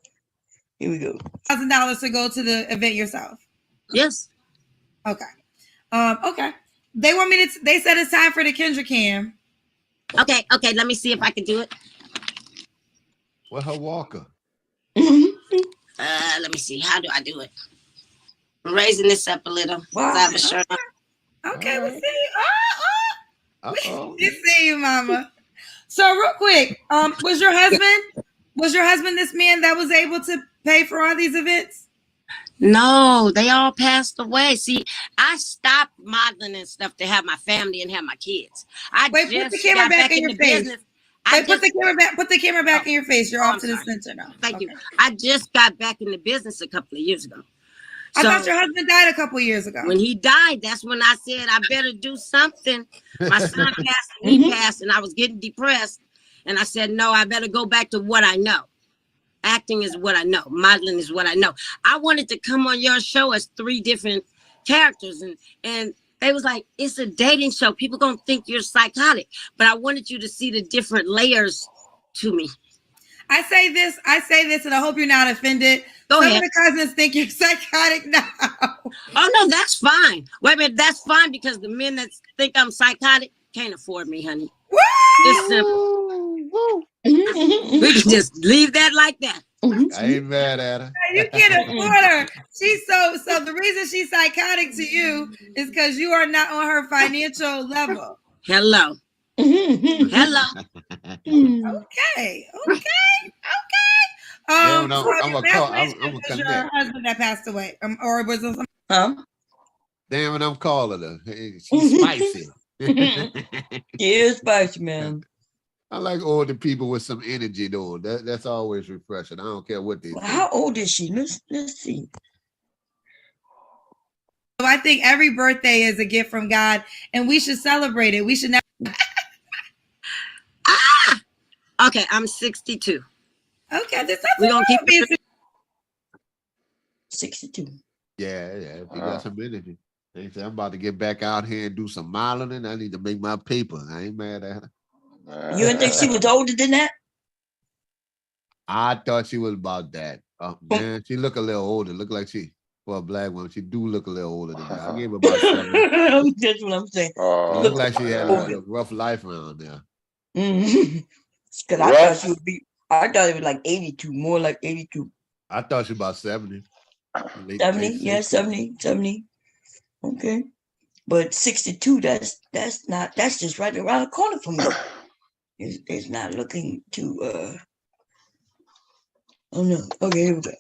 Here we go. $1,000 to go to the event yourself. Yes. Okay. Okay. They want me to. They said it's time for the Kendra Cam. Okay. Let me see if I can do it. What her walker? Let me see. How do I do it? I'm raising this up a little. Wow. I have a shirt on. Okay, we see you. We see you, mama. So real quick, was your husband this man that was able to pay for all these events? No, they all passed away. See, I stopped modeling and stuff to have my family and have my kids. Put the camera back in your face. Put the camera back in your face. You're off to the center now. Thank you. I just got back in the business a couple of years ago. I thought your husband died a couple of years ago. When he died, that's when I said I better do something. My son passed and he passed, and I was getting depressed. And I said, no, I better go back to what I know. Acting is what I know. Modeling is what I know. I wanted to come on your show as 3 different characters. And they was like, it's a dating show. People gonna think you're psychotic. But I wanted you to see the different layers to me. I say this, and I hope you're not offended. Go Some ahead. of the cousins think you're psychotic now. Oh no, that's fine. Wait a minute, that's fine because the men that think I'm psychotic can't afford me, honey. Woo! It's simple. We can just leave that like that. I ain't mad at her. You can't afford her. She's so the reason she's psychotic to you is because you are not on her financial level. Hello. Hello. Okay. I'm so gonna was your husband that passed away, or was it some? Damn it, I'm calling her. She's spicy. Yeah, spicy, man. I like older people with some energy, though. That's always refreshing. I don't care what they do. How old is she? Let's see. So I think every birthday is a gift from God, and we should celebrate it. We should never. Okay, I'm 62. Okay, we're gonna keep it 62. Yeah, if you got some energy. They say I'm about to get back out here and do some modeling. I need to make my paper. I ain't mad at her. You didn't think she was older than that? I thought she was about that. Man, she look a little older. Look like she, for a black woman, she do look a little older than that. I gave her about 7. That's what I'm saying. Look like she had a rough life around there. Because I thought she would be. I thought it was like 82, more like 82. I thought she was about 70. 70, yeah, 70. Okay. But 62, that's just right around the corner from me. It's not looking too oh no. Okay, here we go.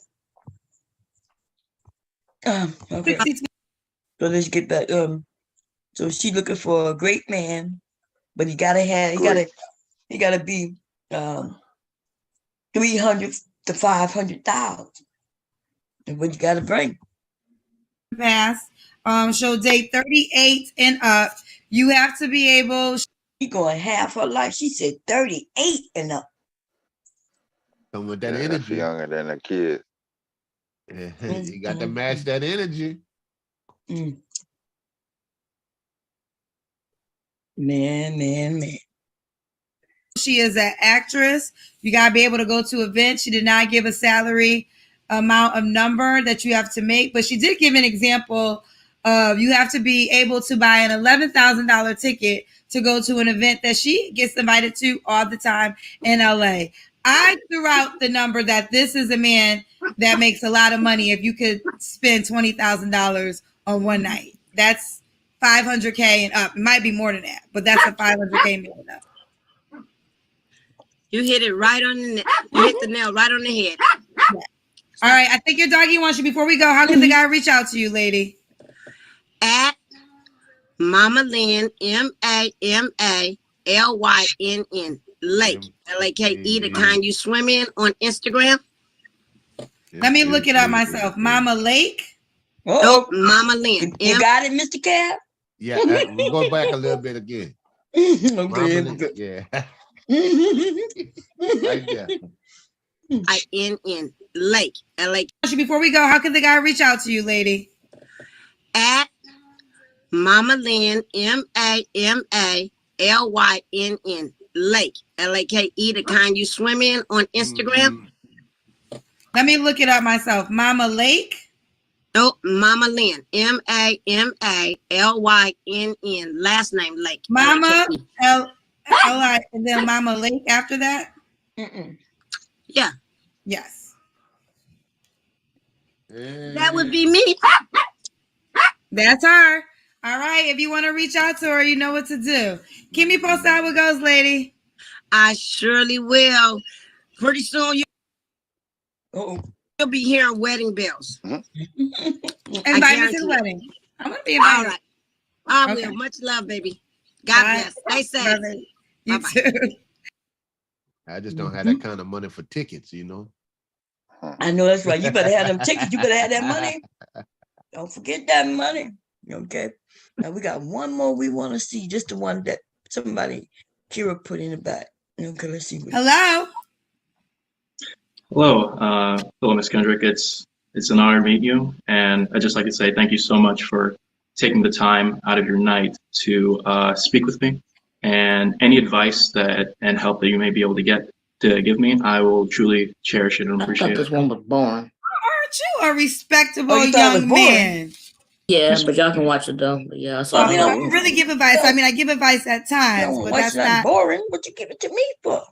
Okay. So let's get back. So she looking for a great man, but he gotta be 300 to 500,000. And what you gotta bring? Pass. She'll date 38 and up. You have to be able. She going half her life. She said 38 and up. Come with that energy. Younger than a kid. Yeah, you got to match that energy. Man. She is an actress. You gotta be able to go to events. She did not give a salary amount of number that you have to make, but she did give an example of you have to be able to buy an $11,000 ticket to go to an event that she gets invited to all the time in LA. I threw out the number that this is a man that makes a lot of money if you could spend $20,000 on one night. That's $500K and up. It might be more than that, but that's a $500K meal and up. You hit it right on the neck. You hit the nail right on the head. Yeah. All right, I think your doggy wants you. Before we go, how can the guy reach out to you, lady? At Mama Lynn, MAMALYNN, Lake, LAKE, the kind you swim in on Instagram. Let me look it up myself. Mama Lake. Nope, Mama Lynn. You got it, Mr. Cab? Yeah, we'll go back a little bit again. Okay. Yeah. Right there. INN, Lake, LAKE. Before we go, how can the guy reach out to you, lady? At Mama Lynn, MAMALYNN, Lake, LAKE, the kind you swim in on Instagram. Let me look it up myself. Mama Lake. Nope, Mama Lynn, MAMALYNN, last name Lake. Mama L-I, and then Mama Lake after that? Yeah. Yes. That would be me. That's her. All right. If you want to reach out to her, you know what to do. Keep me posted how it goes, lady. I surely will. Pretty soon you'll be hearing wedding bells. Invite me to the wedding. I'm going to be invited. All right. I will. Much love, baby. God bless. Stay safe. You too. I just don't have that kind of money for tickets, you know. I know that's right. You better have them tickets. You better have that money. Don't forget that money. Okay. Now we got one more we want to see. Just the one that somebody, Kira, put in the back. Okay, let's see. Hello. Hello, Miss Kendrick. It's an honor to meet you, and I'd just like to say thank you so much for taking the time out of your night to speak with me. And any advice and help that you may be able to get to give me, I will truly cherish it and I appreciate thought it. this one was boring. Aren't you a respectable you thought it was young boring? man? Yeah, but y'all can watch it though. But yeah, I saw Well, the we whole don't- I one. really give advice. I mean, I give advice at You times, don't but watch that's nothing not. boring. What you give it to me for?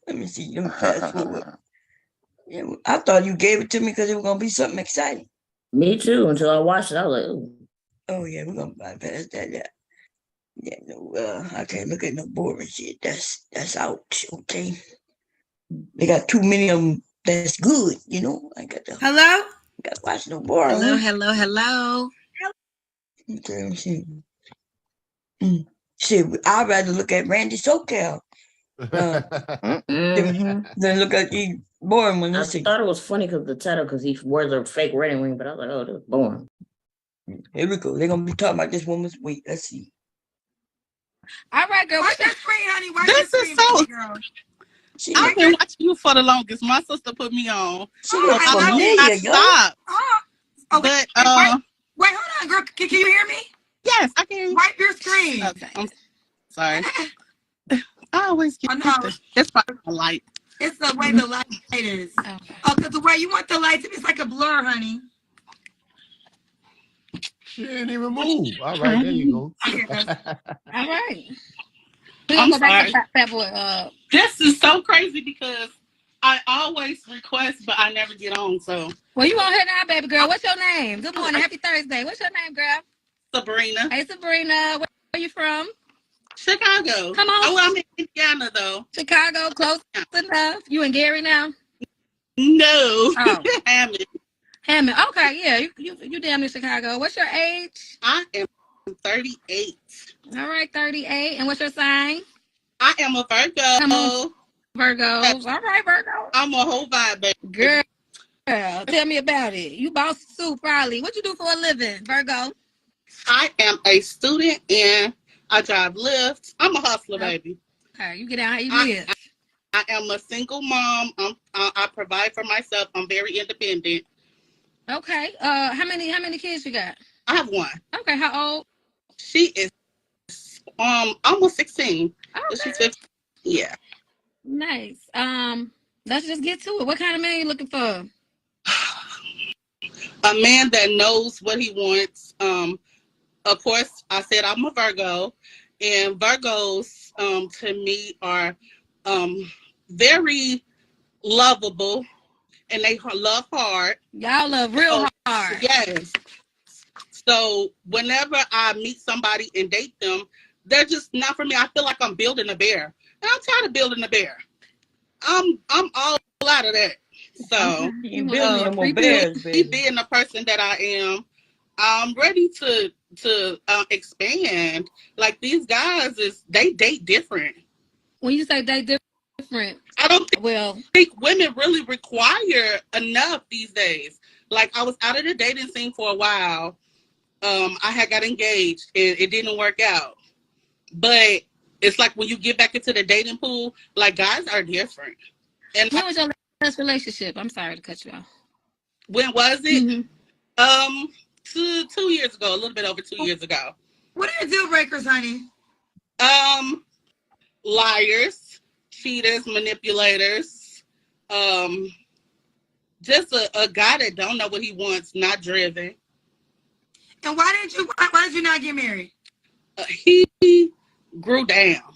Let me see. Let me fast forward. Yeah, I thought you gave it to me because it was gonna be something exciting. Me too. Until I watched it, I was like, ooh. Oh yeah, we're gonna bypass that. Yeah, yeah. No, I can't look at no boring shit. That's out. Okay, they got too many of them. That's good. You know, I got to. Hello. Got to watch no boring. Hello, ones. hello, hello. Okay, let's see. Shit, I'd rather look at Randy SoCal than look at these boring ones. I Let's see. thought it was funny because the title, because he wears a fake wedding ring, but I was like, oh, this is boring. Here we go. They're gonna be talking about this woman's weight. Let's see. All right, girl. Wipe your screen, honey. Wipe This your is screen, so. girl. I've been watching you for the longest. My sister put me on. She looks familiar, I yo. stopped. Oh, But wait, hold on, girl. Can you hear me? yes, I can. Wipe your screen. Okay, I'm sorry. I always get it's probably a light. It's the way the light is. Oh, because the way you want the light to be, it's like a blur, honey. She didn't even move. All right, there you go. All right. I'm Go back to sorry. Fat Boy. This is so crazy because I always request, but I never get on. So Well, you on here now, baby girl. What's your name? Good morning. Happy Thursday. What's your name, girl? Sabrina. Hey, Sabrina. Where you from? Chicago. Come on. Oh, I'm in Indiana though. Chicago, close enough. You in Gary now? No. Oh. Hammond. Hammond. Okay, yeah. You down in Chicago. What's your age? I am 38. All right, 38. And what's your sign? I am a Virgo. Come on, Virgos. All right, Virgo. I'm a whole vibe, baby. Girl, tell me about it. You boss suit, probably. What you do for a living, Virgo? I am a student and I drive Lyft. I'm a hustler, baby. Okay, you get out how you live. I am a single mom. I provide for myself. I'm very independent. Okay. How many kids you got? I have one. Okay. How old? She is almost 16. Okay. She's 15. Yeah. Nice. Let's just get to it. What kind of man you looking for? A man that knows what he wants. Of course, I said I'm a Virgo, and Virgos to me are very lovable, and they love hard. Y'all love real hard. Yes. So whenever I meet somebody and date them, they're just not for me. I feel like I'm building a bear. And I'm tired of building a bear. I'm all out of that. So you building more bears, baby. Being the person that I am, I'm ready to expand. Like these guys they date different. When you say date different, I don't think women really require enough these days. Like I was out of the dating scene for a while. I had got engaged and it didn't work out. But it's like when you get back into the dating pool, like guys are different. And when was your last relationship? I'm sorry to cut you off. When was it? 2 years ago, a little bit over 2 years ago. What are your deal breakers, honey? Liars, cheaters, manipulators, just a guy that don't know what he wants, not driven. And why did you not get married? He grew down.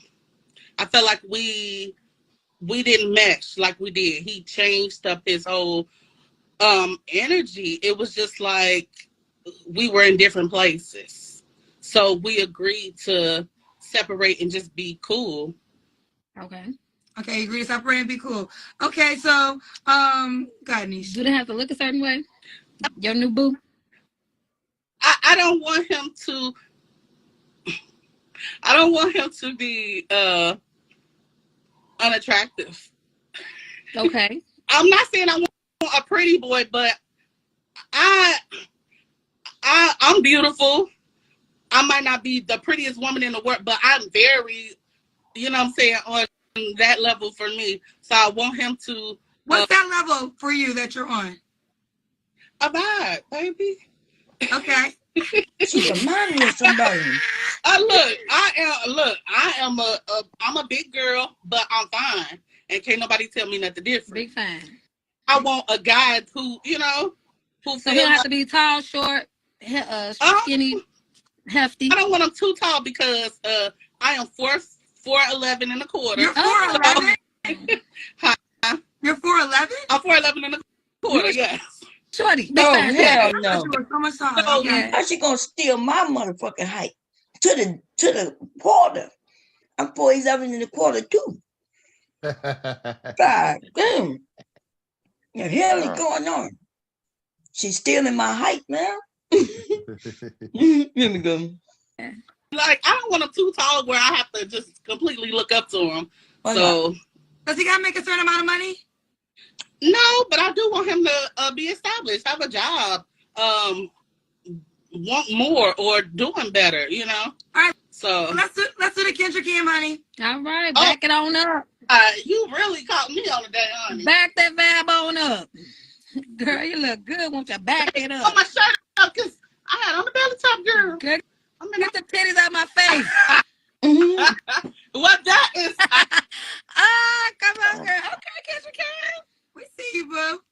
I felt like we didn't match like we did. He changed up his whole energy. It was just like we were in different places. So we agreed to separate and just be cool. Okay. Okay, you agree to separate and be cool. Okay, so God, Niche. Do they have to look a certain way? Your new boo? I don't want him to be unattractive. Okay. I'm not saying I want a pretty boy, but I'm beautiful. I might not be the prettiest woman in the world, but I'm very, you know what I'm saying, on that level for me. So I want him to. What's that level for you that you're on? A vibe, baby. Okay. She reminded me of somebody. I'm a big girl, but I'm fine. and can't nobody tell me nothing different. Big fan. I want a guy who, you know, who So he don't have to be tall, short, skinny, hefty. I don't want him too tall because I am 4'11" and a quarter. You're 4'11"? You're 4'11"? I'm 4'11" and a quarter, yes. Shorty. No, hell no. You were so much taller. So, Okay. how she gonna steal my motherfucking height to the quarter? I'm 4'11" and a quarter too. God damn. The hell is going on? She's stealing my height, man. Here we go. Like, I don't want him too tall where I have to just completely look up to him. So, does he gotta make a certain amount of money? No, but I do want him to be established, have a job, want more or doing better, you know. All right. So let's do the Kendra Cam, honey. All right, back it on up. You really caught me on the day, honey. Back that vibe on up. Girl, you look good. Won't you back it up? Put my shirt up because I had on the belly top, girl. Get the titties out my face. What that is? Come on, girl. Okay, Kendra Cam. We see you, boo.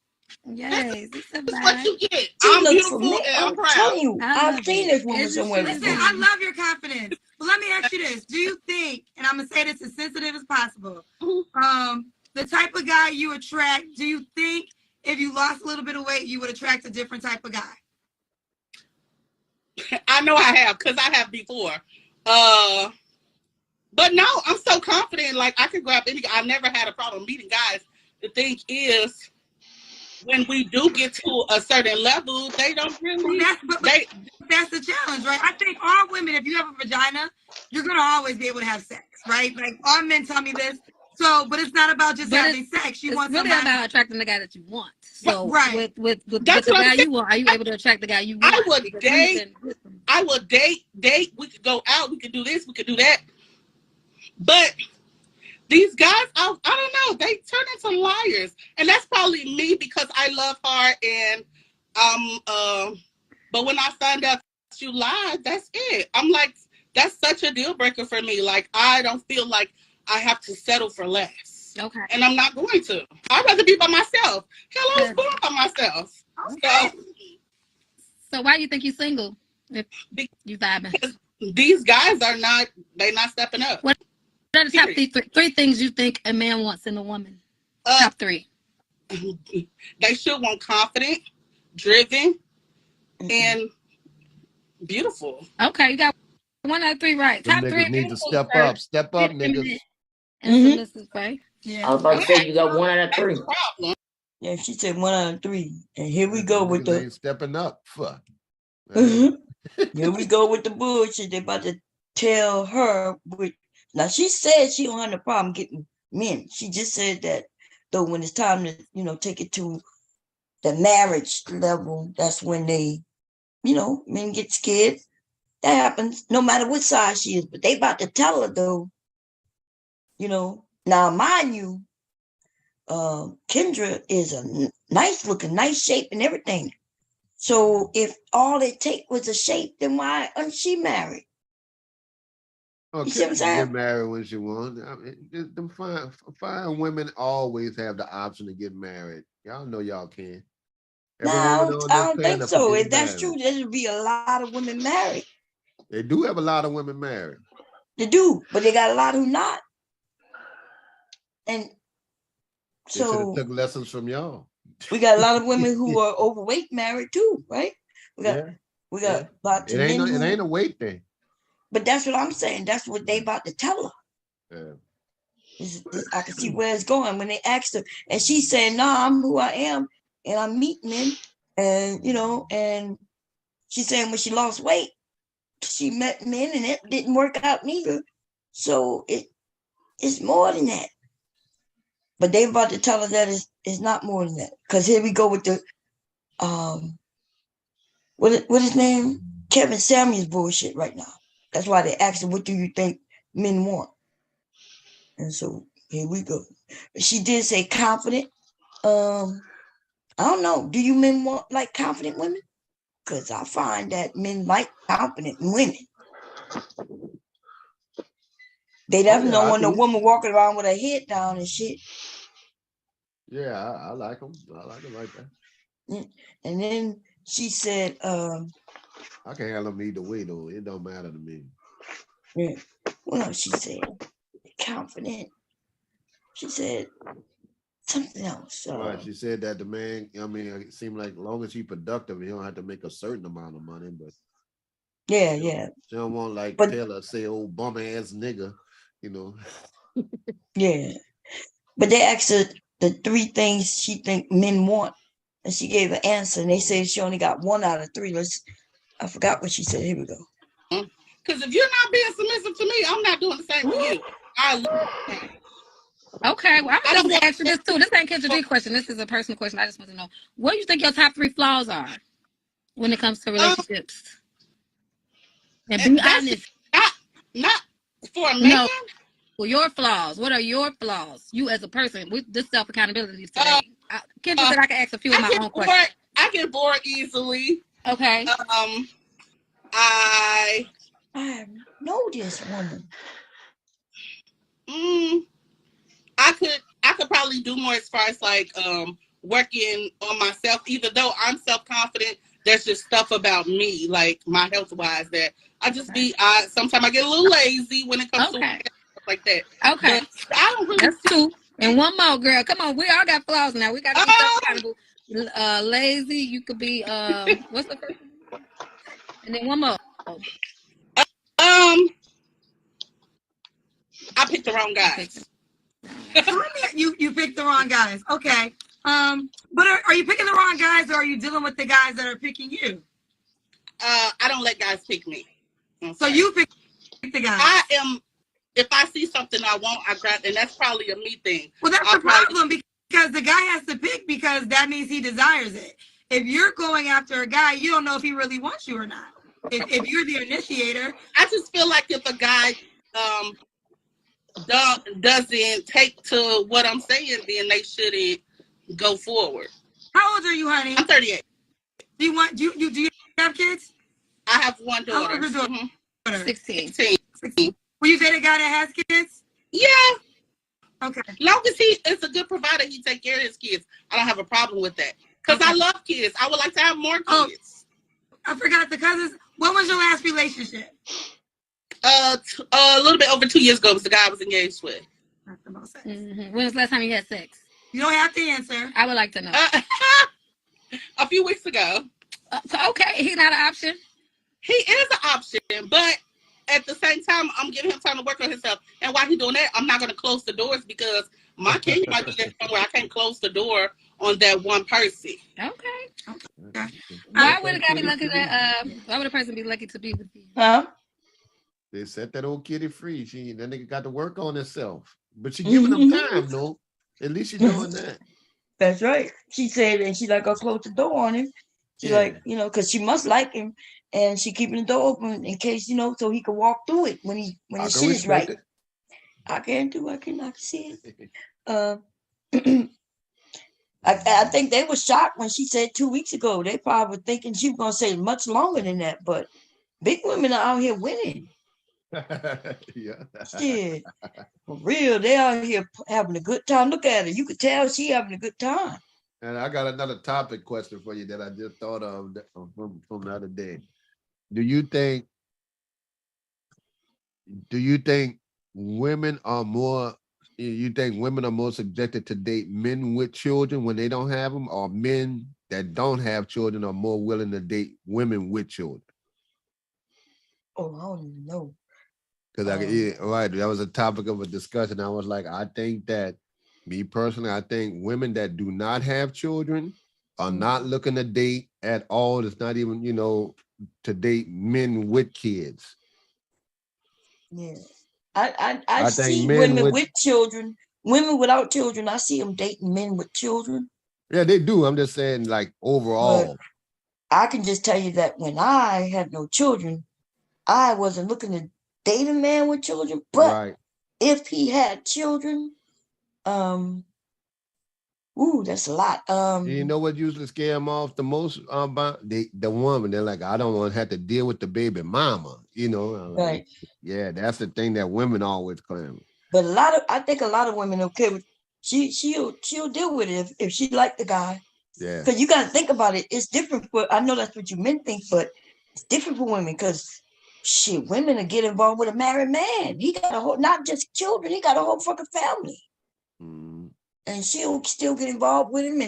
Yes, it's what you get. I'm beautiful and I'm proud. telling you, I've seen this woman somewhere. Listen, I love your confidence. But let me ask you this. Do you think, and I'm going to say this as sensitive as possible, the type of guy you attract, do you think if you lost a little bit of weight, you would attract a different type of guy? I know I have, because I have before. But no, I'm so confident, like I could grab any guy. I never had a problem meeting guys. The thing is, when we do get to a certain level, they don't really. That's the challenge, right? I think all women, if you have a vagina, you're gonna always be able to have sex, right? Like all men tell me this. So, but it's not about just having sex. You want really somebody about attracting the guy that you want. So, right. with the guy you want, are you able to attract the guy you want? I would date. We could go out. We could do this. We could do that. But these guys, I don't know. They turn into liars, and that's probably me because I love hard and But when I found out you lied, that's it. I'm like, that's such a deal breaker for me. Like I don't feel like I have to settle for less. Okay. And I'm not going to. I'd rather be by myself. Hell, I was born by myself. Okay. So why do you think you're single? If you vibing? These guys they're not stepping up. What are the top three things you think a man wants in a woman? Top three. They should want confident, driven, and beautiful. Okay, you got 1 out of 3 right. Them Top 3 need to step up, niggas. And right? Yeah. I was about to say you got 1 out of 3. Yeah, she said 1 out of 3, and here we go with the stepping up. Fuck. Here we go with the bullshit. They about to tell her. Now she said she don't have no problem getting men. She just said that though when it's time to take it to the marriage level, that's when they, men get scared. That happens no matter what size she is. But they about to tell her though. Now mind you, Kendra is a nice looking, nice shape and everything. So if all it take was a shape, then why aren't she married? Okay, you see what I'm saying? Get married when she wants. I mean, them fine women always have the option to get married. Y'all know y'all can. No, I don't think so. If that's true, there would be a lot of women married. They do have a lot of women married. They do, but they got a lot who not. And they should have took lessons from y'all. We got a lot of women who are overweight married too, right? We got lots of men. It ain't a weight thing. But that's what I'm saying. That's what they about to tell her. Yeah. I can see where it's going when they asked her, and she's saying, "No, I'm who I am, and I meet men." And and she's saying when she lost weight, she met men, and it didn't work out neither. So it's more than that. But they about to tell her that it's not more than that. Because here we go with the what his name? Kevin Samuels bullshit right now. That's why they asked her, what do you think men want? And so here we go. She did say confident. I don't know. Do you men want like confident women? Because I find that men like confident women. They definitely yeah, don't I want no do. woman walking around with her head down and shit. Yeah, I like them. I like them like that. And then she said, I can't have them either way though. It don't matter to me. yeah. Well, she said, confident. She said something else. Right. She said that the man, I mean, it seemed like as long as he's productive, he don't have to make a certain amount of money, but yeah, yeah. she don't want like But Taylor say old bum ass nigga, you know. yeah. But they asked her the 3 things she think men want. And she gave an answer. And they said she only got 1 out of 3. I forgot what she said. Here we go. Because if you're not being submissive to me, I'm not doing the same for you. Okay, well, I'm going to ask you this too. This ain't Kendra G question. This is a personal question. I just want to know, what do you think your top 3 flaws are when it comes to relationships? And be honest. Not for a man? No, for your flaws. What are your flaws? You as a person with this self-accountability today. Kendra said I can ask a few of my own questions. I get bored easily. Okay. I know this woman. I could probably do more as far as like working on myself. Even though I'm self-confident, there's just stuff about me, like my health wise, that I just be. Sometimes I get a little lazy when it comes to stuff like that. Okay, but I don't really. That's 2. And 1 more, girl. Come on, we all got flaws now. We got to be self-accountable. Lazy. You could be. What's the first one? And then 1 more. I picked the wrong guys. You picked the wrong guys. Okay. But are you picking the wrong guys, or are you dealing with the guys that are picking you? I don't let guys pick me. Okay. So you pick the guys. I am. If I see something I want, I grab, and that's probably a me thing. Well, that's the problem, because the guy has to pick, because that means he desires it. If you're going after a guy, you don't know if he really wants you or not. If you're the initiator, I just feel like if a guy doesn't take to what I'm saying, then they shouldn't go forward. How old are you, honey? I'm 38. Do you have kids? I have 1 daughter. How old is your daughter? 16. 16. Will you date a guy that has kids? Yeah. Okay. Long as he is a good provider, he take care of his kids. I don't have a problem with that. Because I love kids. I would like to have more kids. I forgot the cousins. What was your last relationship? A little bit over 2 years ago was the guy I was engaged with. That's the most sense. When was the last time you had sex? You don't have to answer. I would like to know. A few weeks ago. Okay, he's not an option. He is an option, but at the same time, I'm giving him time to work on himself. And while he's doing that, I'm not going to close the doors, because my kid might be there somewhere. I can't close the door on that one person. Okay. Why would a guy be lucky to? Why would a person be lucky to be with you? Huh? They set that old kitty free. That nigga got to work on himself. But she giving him time, though. At least she's doing that. That's right. She said, and she like, I'll close the door on him. She like, because she must like him, and she keeping the door open in case, so he can walk through it when his shit is right. I can see it. I think they were shocked when she said 2 weeks ago. They probably were thinking she was gonna say much longer than that, but big women are out here winning. Yeah. Shit. For real, they out here having a good time. Look at her. You could tell she having a good time. And I got another topic question for you that I just thought of from the other day. Do you think women are more subjected to date men with children when they don't have them, or men that don't have children are more willing to date women with children? Oh, I don't even know. Because right, that was a topic of a discussion. I was like, I think that, me personally, I think women that do not have children are not looking to date at all. It's not even, to date men with kids. Yeah. I see women with children, women without children. I see them dating men with children. Yeah, they do. I'm just saying, like, overall. But I can just tell you that when I had no children, I wasn't looking to date a man with children. But if he had children, that's a lot. You know what usually scare them off the most about the woman? They're like, I don't want to have to deal with the baby mama. you know, Right. Yeah, that's the thing that women always claim. But I think a lot of women okay with she'll deal with it if she like the guy. Yeah. Because you got to think about it. It's different for, I know that's what you men think, but it's different for women because shit, women will get involved with a married man. He got a whole, not just children, he got a whole fucking family. And she'll still get involved with him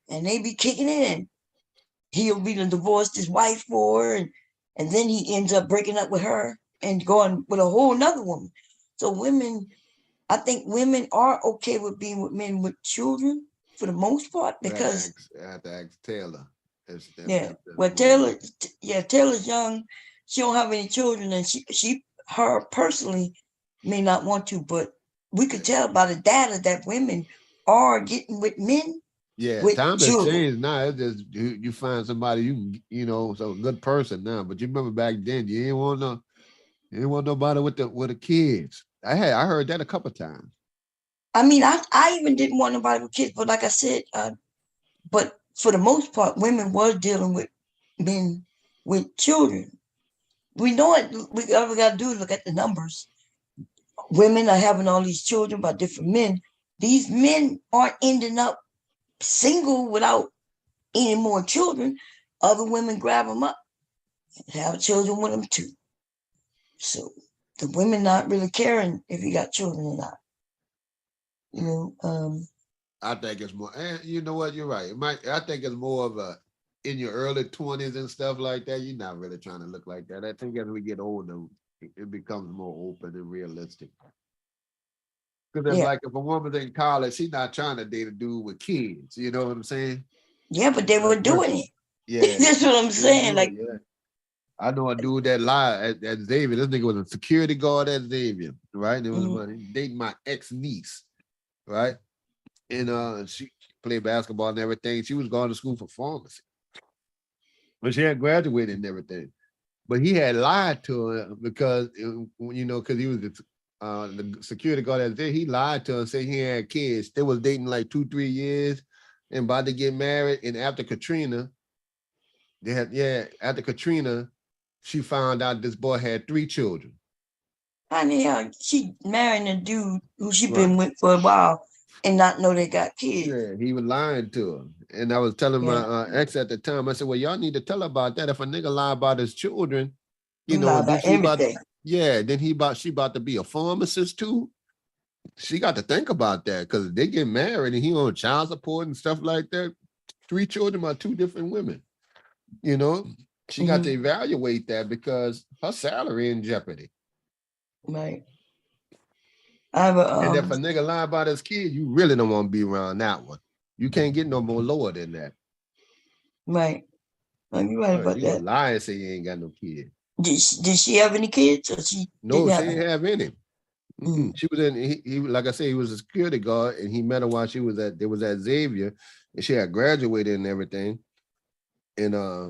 and they be kicking it and he'll be divorced his wife for her and then he ends up breaking up with her and going with a whole nother woman. So women, I think women are okay with being with men with children for the most part because I have to ask Taylor. Taylor's young. She don't have any children, and her personally may not want to, but we could tell by the data that women are getting with men. Yeah, time has changed now. It's just you find somebody you know, so a good person now. But you remember back then, you didn't want nobody with the kids. I heard that a couple times. I mean, I even didn't want nobody with kids, but like I said, but for the most part, women were dealing with men with children. We know it. All we got to do is look at the numbers. Women are having all these children by different men. These men aren't ending up single without any more children. Other women grab them up and have children with them too. So the women not really caring if you got children or not. You know, I think it's more, and you know what, you're right. I think it's more of a in your early 20s and stuff like that. You're not really trying to look like that. I think as we get older, it becomes more open and realistic. Because it's like if a woman's in college, she's not trying to date a dude with kids. You know what I'm saying? Yeah, but they were doing it. Yeah, that's what I'm saying. Like, I know a dude that lied at Xavier. This nigga was a security guard at Xavier, right? It was dating my ex-niece, right? And she played basketball and everything. She was going to school for pharmacy, but she had graduated and everything. But he had lied to her because because he was the security guard at Xavier. He lied to her and said he had kids. They was dating like 2-3 years and about to get married. And after Katrina, after Katrina, she found out this boy had 3 children. Honey, she marrying a dude who she been with for a while and not know they got kids. Yeah, he was lying to her. And I was telling my ex at the time, I said, well, y'all need to tell her about that. If a nigga lie about his children, then she about to be a pharmacist too. She got to think about that because they get married and he on child support and stuff like that. 3 children by 2 different women. You know, she got to evaluate that because her salary in jeopardy. Right. And if a nigga lie about his kid, you really don't want to be around that one. You can't get no more lower than that. Right. You're right about that. You lie and say you ain't got no kid. Did she have any kids? Or she didn't have any. She was in. He like I said, he was a security guard, and he met her while she was at Xavier, and she had graduated and everything. And I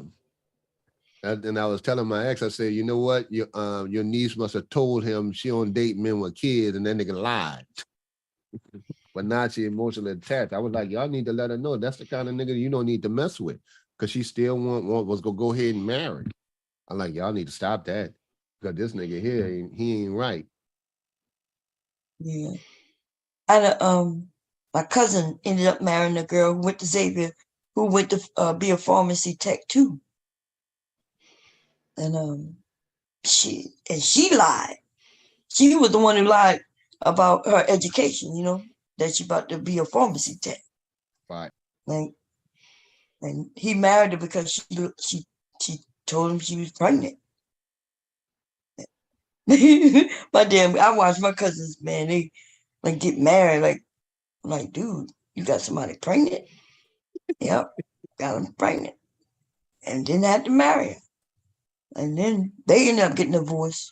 was telling my ex, I said, you know what, your niece must have told him she don't date men with kids, and that nigga lied. But now she emotionally attached. I was like, y'all need to let her know that's the kind of nigga you don't need to mess with, because she still was gonna go ahead and marry. I'm like, y'all need to stop that, because this nigga here, he ain't right. Yeah. My cousin ended up marrying a girl who went to Xavier, who went to be a pharmacy tech too. And she lied. She was the one who lied about her education, you know, that she about to be a pharmacy tech. Right. And he married her because she told him she was pregnant. But then I watched my cousins, man, they like get married, like, dude, you got somebody pregnant? Yep, got them pregnant. And didn't have to marry her. And then they ended up getting divorced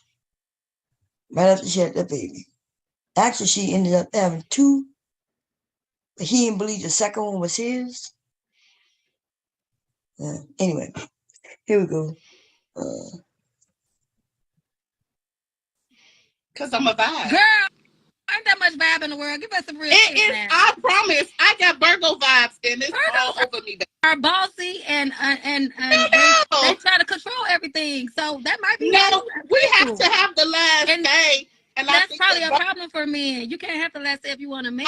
right after she had that baby. Actually, she ended up having 2, but he didn't believe the second one was his. Anyway, here we go. Because I'm a vibe. Girl, ain't that much vibe in the world. Give us some real shit, is, man. I promise. I got Virgo vibes, and it's all over me. Are bossy and they try to control everything. So that might be No, we have to have the last say. And that's probably a problem for men. You can't have the last say if you want a man.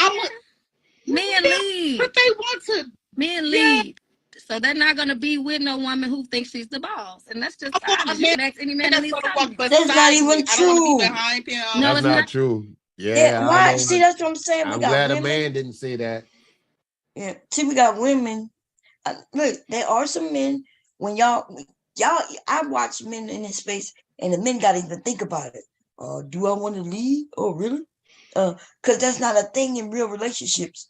Men lead. But they want to. Men lead. So they're not going to be with no woman who thinks she's the boss. And that's just honest. You can ask any man in these comments. That's not even true. No, That's it's not true. Yeah, Yeah, I why? know. See, that's what I'm saying. I'm We got glad a women. man didn't say that. Yeah, see, we got women. Look, there are some men. When y'all, I watch men in this space, and the men got to even think about it. Do I want to lead? Oh, really? Because that's not a thing in real relationships,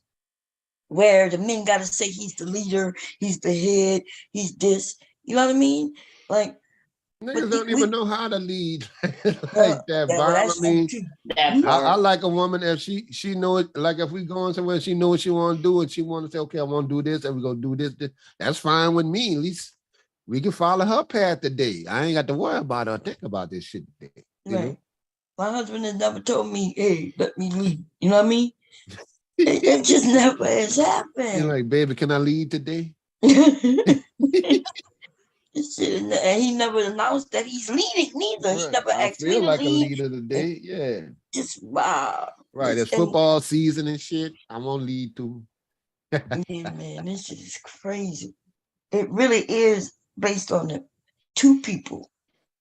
where the men got to say he's the leader, he's the head, he's this. You know what I mean? Like, niggas don't even know how to lead like that, Bob. I mean, I like a woman if she know it. Like if we going somewhere, she know what she want to do, and she want to say, okay, I want to do this, and we gonna do this. That's fine with me. At least we can follow her path today. I ain't got to worry about her. Think about this shit today. You know? My husband has never told me, "Hey, let me lead." You know what I mean? It just never has happened. You're like, baby, can I lead today? And he never announced that he's leading neither. He never I asked me feel to like lead. a leader today. Yeah. Just wow. Right. It's football season and shit. I'm gonna lead too. Yeah, man, this shit is crazy. It really is based on the two people,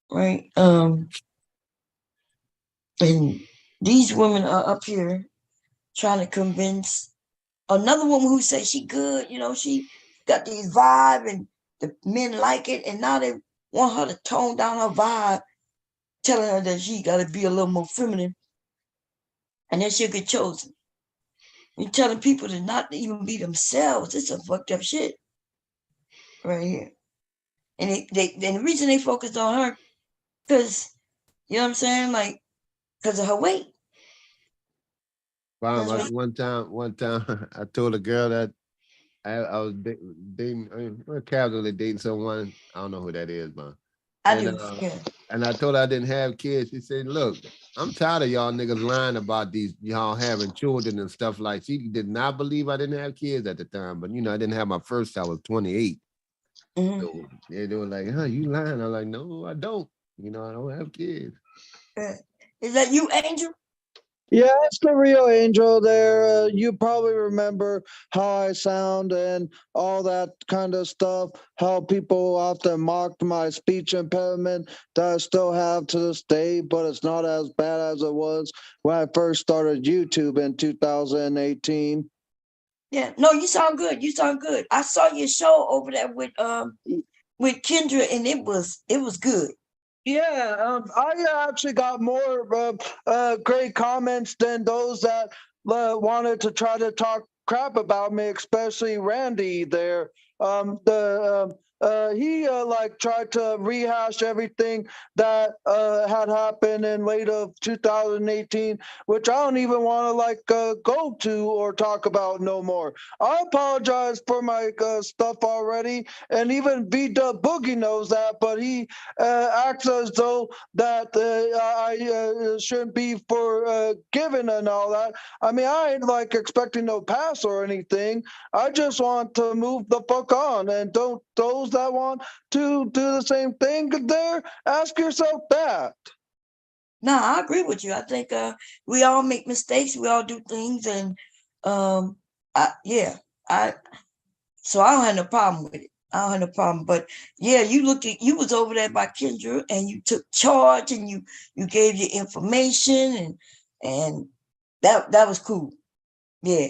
right? And these women are up here trying to convince another woman who says she good, she got these vibe and the men like it, and now they want her to tone down her vibe, telling her that she got to be a little more feminine, and then she'll get chosen. You're telling people to not even be themselves. It's some fucked up shit right here. And the reason they focused on her, because, you know what I'm saying, like, because of her weight. Wow, one time I told a girl that I was dating, casually dating someone. I don't know who that is, man. And I told her I didn't have kids. She said, look, I'm tired of y'all niggas lying about y'all having children and stuff like. She did not believe I didn't have kids at the time, but I didn't have my first. I was 28. Mm-hmm. So they were like, "Huh, you lying?" I'm like, "No, I don't. I don't have kids." Is that you, Angel? Yeah, it's the real Angel there. You probably remember how I sound and all that kind of stuff, how people often mocked my speech impediment that I still have to this day, but it's not as bad as it was when I first started YouTube in 2018. Yeah, no, you sound good. You sound good. I saw your show over there with Kendra, and it was good. Yeah, I actually got more great comments than those that wanted to try to talk crap about me, especially Randy there. He tried to rehash everything that had happened in late of 2018, which I don't even want to go to or talk about no more. I apologize for my stuff already, and even V-Dub Boogie knows that, but he acts as though that I shouldn't be forgiven and all that. I mean, I ain't expecting no pass or anything. I just want to move the fuck on, and don't those that want to do the same thing there, ask yourself that. No, I agree with you. I think we all make mistakes. We all do things, and so I don't have no problem with it. I don't have no problem. But yeah, you was over there by Kendra, and you took charge, and you gave your information, and that was cool. Yeah.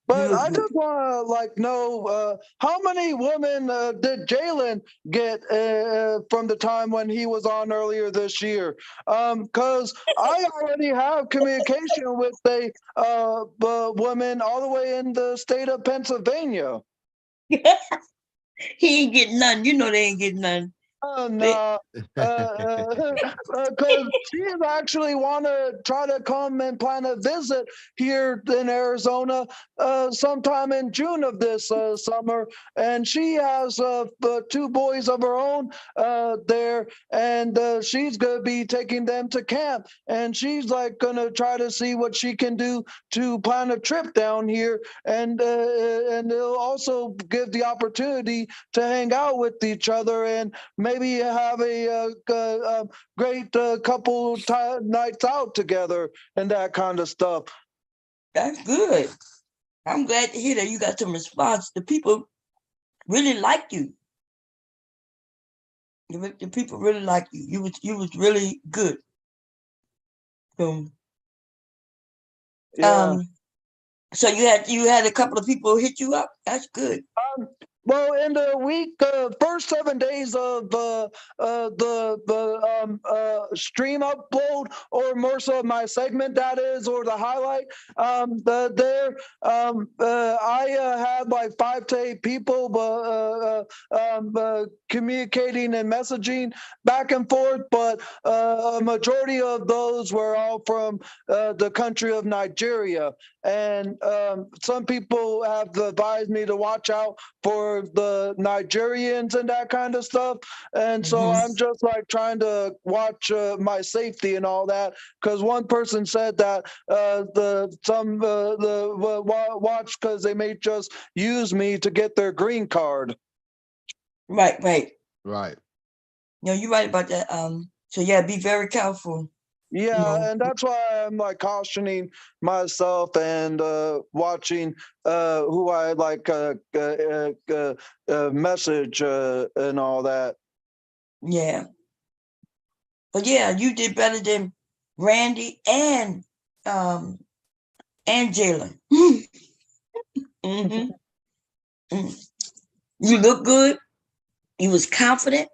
But I just want to know how many women did Jalen get from the time when he was on earlier this year? Because I already have communication with a woman all the way in the state of Pennsylvania. He ain't getting none. You know they ain't getting none. No, because she actually want to try to come and plan a visit here in Arizona sometime in June of this summer, and she has 2 boys of her own there, and she's gonna be taking them to camp, and she's gonna try to see what she can do to plan a trip down here, and it'll also give the opportunity to hang out with each other and maybe have a great couple nights out together and that kind of stuff. That's good. I'm glad to hear that you got some response. The people really like you. The people really like you. You was really good. So, Yeah. So you had a couple of people hit you up. That's good. Well, in the week, first 7 days of the stream upload, or more so my segment, that is, or the highlight, I had like 5 to 8 people communicating and messaging back and forth, but a majority of those were all from the country of Nigeria. And some people have advised me to watch out for the Nigerians and that kind of stuff. And so I'm just like trying to watch my safety and all that, because one person said that watch, because they may just use me to get their green card. Right. No, you're right about that. So yeah, be very careful. Yeah, and that's why I'm like cautioning myself and watching who I like message and all that. Yeah. But yeah, you did better than Randy and Jalen. You look good. You was confident,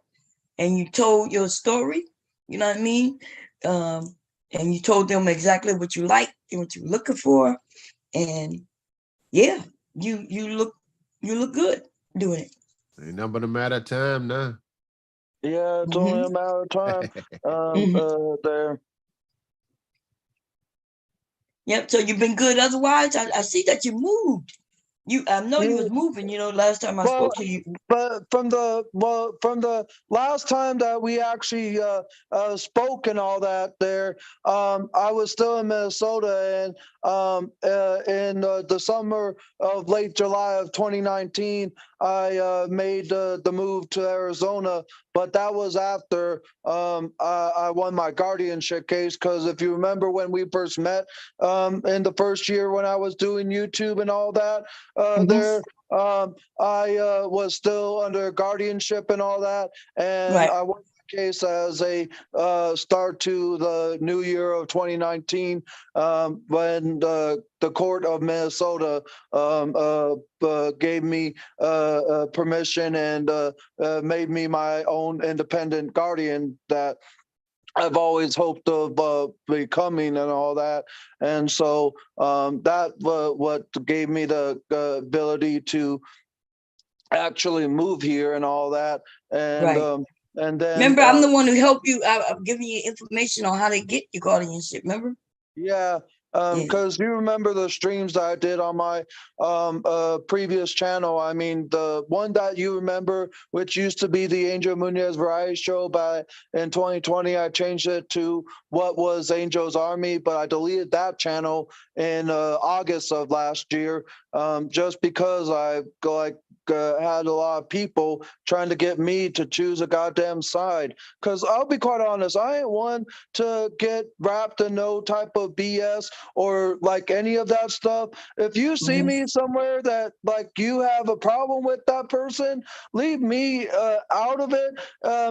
and you told your story. You know what I mean? And you told them exactly what you like and what you're looking for. And yeah, you look good doing it. Ain't nothing but a matter of time now. Yeah, it's only a matter of time. There. Yep. So you've been good. Otherwise, I see that you moved. I know you was moving. Last time I spoke to you. But from the last time that we actually spoke and all that, there, I was still in Minnesota, and in the summer of late July of 2019, I made the move to Arizona. But that was after I won my guardianship case, because if you remember when we first met in the first year when I was doing YouTube and all that, there. I was still under guardianship and all that, and I won the case as a start to the new year of 2019 when the court of Minnesota gave me permission and made me my own independent guardian that I've always hoped of becoming and all that. And so that what gave me the ability to actually move here and all that. And and then remember, I'm the one who helped you. I'm giving you information on how to get your guardianship. Remember? Yeah. Because you remember the streams that I did on my previous channel. I mean, the one that you remember, which used to be the Angel Munoz Variety Show, but in 2020, I changed it to what was Angel's Army, but I deleted that channel in August of last year, just because I had a lot of people trying to get me to choose a goddamn side. Because I'll be quite honest, I ain't one to get wrapped in no type of BS or like any of that stuff. If you see me somewhere that like you have a problem with that person, leave me out of it,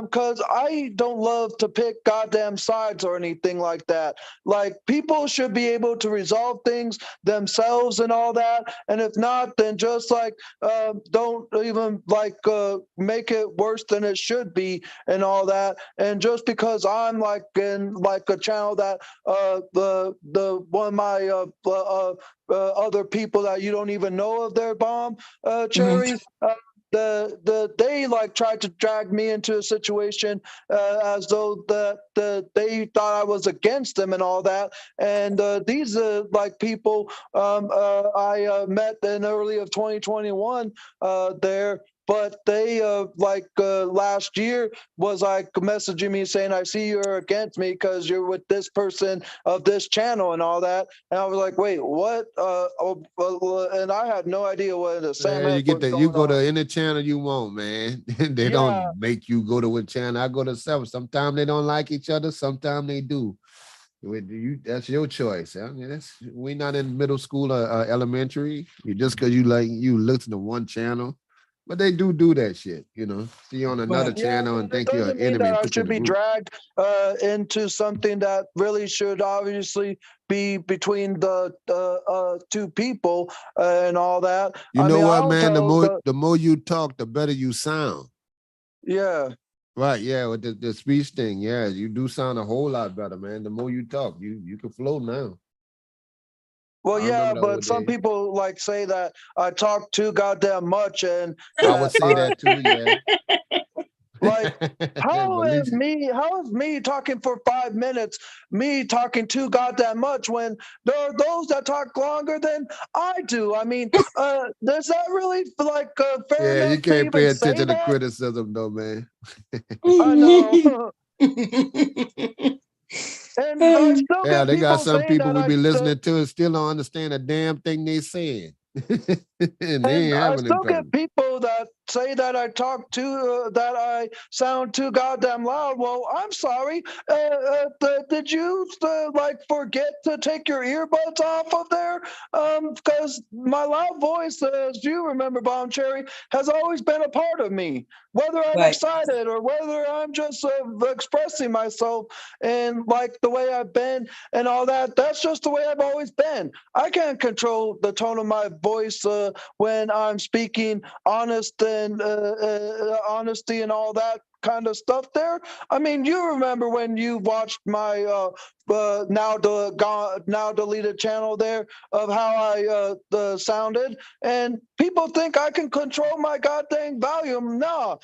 because I don't love to pick goddamn sides or anything like that. Like, people should be able to resolve things themselves and all that, and if not, then just like don't even like make it worse than it should be and all that. And just because I'm like in like a channel that the one of my other people that you don't even know of their bomb cherries, they like tried to drag me into a situation as though they thought I was against them and all that. And these like people I met in early of 2021 there. but they last year was like messaging me saying, I see you're against me because you're with this person of this channel and all that. And I was like, wait, what? And I had no idea what the Sam you F get was that. going You go on. to any channel you want, man. They Yeah. don't make you go to a channel. I go to several. Sometimes they don't like each other. Sometimes they do. That's your choice. I mean, we not in middle school or elementary. Just because you listen to one channel, but they do that shit. See you on another channel and think you're an enemy and I put you should in the be group. dragged into something that really should obviously be between the two people and all that. You I know mean, what, man? The more you talk, the better you sound. Yeah. Right, yeah, with the speech thing, yeah, you do sound a whole lot better, man. The more you talk, you can flow now. Well, I yeah, remember the but old some days. people like say that I talk too goddamn much, and I would say that too, yeah. Like, how But at is least- me talking for 5 minutes, me talking too goddamn much when there are those that talk longer than I do? I mean, does that really fair Yeah, you enough to can't pay even say attention to that? criticism, though, man. I know. And I still Yeah, get they got people some saying people that we be listening to and still don't understand a damn thing they saying. And they and ain't I having still encouragement. get people that say that I talk too, that I sound too goddamn loud. Well, I'm sorry. Did you forget to take your earbuds off of there? Because my loud voice, as you remember, Bomb Cherry, has always been a part of me. Whether I'm excited or whether I'm just expressing myself and like the way I've been and all that, that's just the way I've always been. I can't control the tone of my voice when I'm speaking honest and honesty and all that kind of stuff there. I mean, you remember when you watched my now deleted channel there of how I sounded, and people think I can control my goddamn volume. No,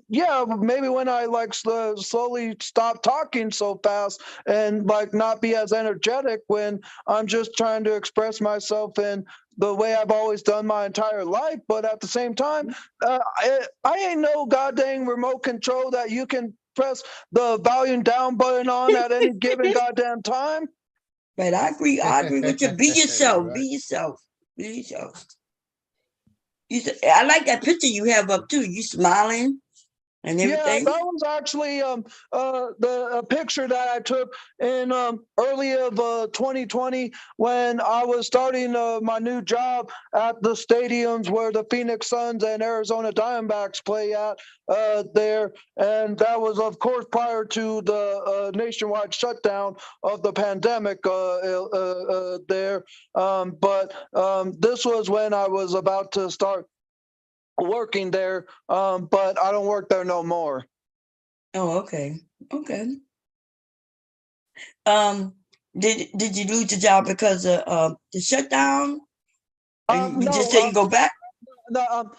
yeah, maybe when I slowly stop talking so fast and not be as energetic when I'm just trying to express myself in the way I've always done my entire life. But at the same time, I ain't no goddamn remote control that you can press the volume down button on at any given goddamn time. But I agree with you. Be yourself. Right. Be yourself. Be yourself. I like that picture you have up too. You smiling and everything. Yeah, that was actually the picture that I took in early of 2020 when I was starting my new job at the stadiums where the Phoenix Suns and Arizona Diamondbacks play at there. And that was, of course, prior to the nationwide shutdown of the pandemic there. But this was when I was about to start working there, but I don't work there no more. Oh, okay. Did you lose your job because of the shutdown? And you just didn't go back? No,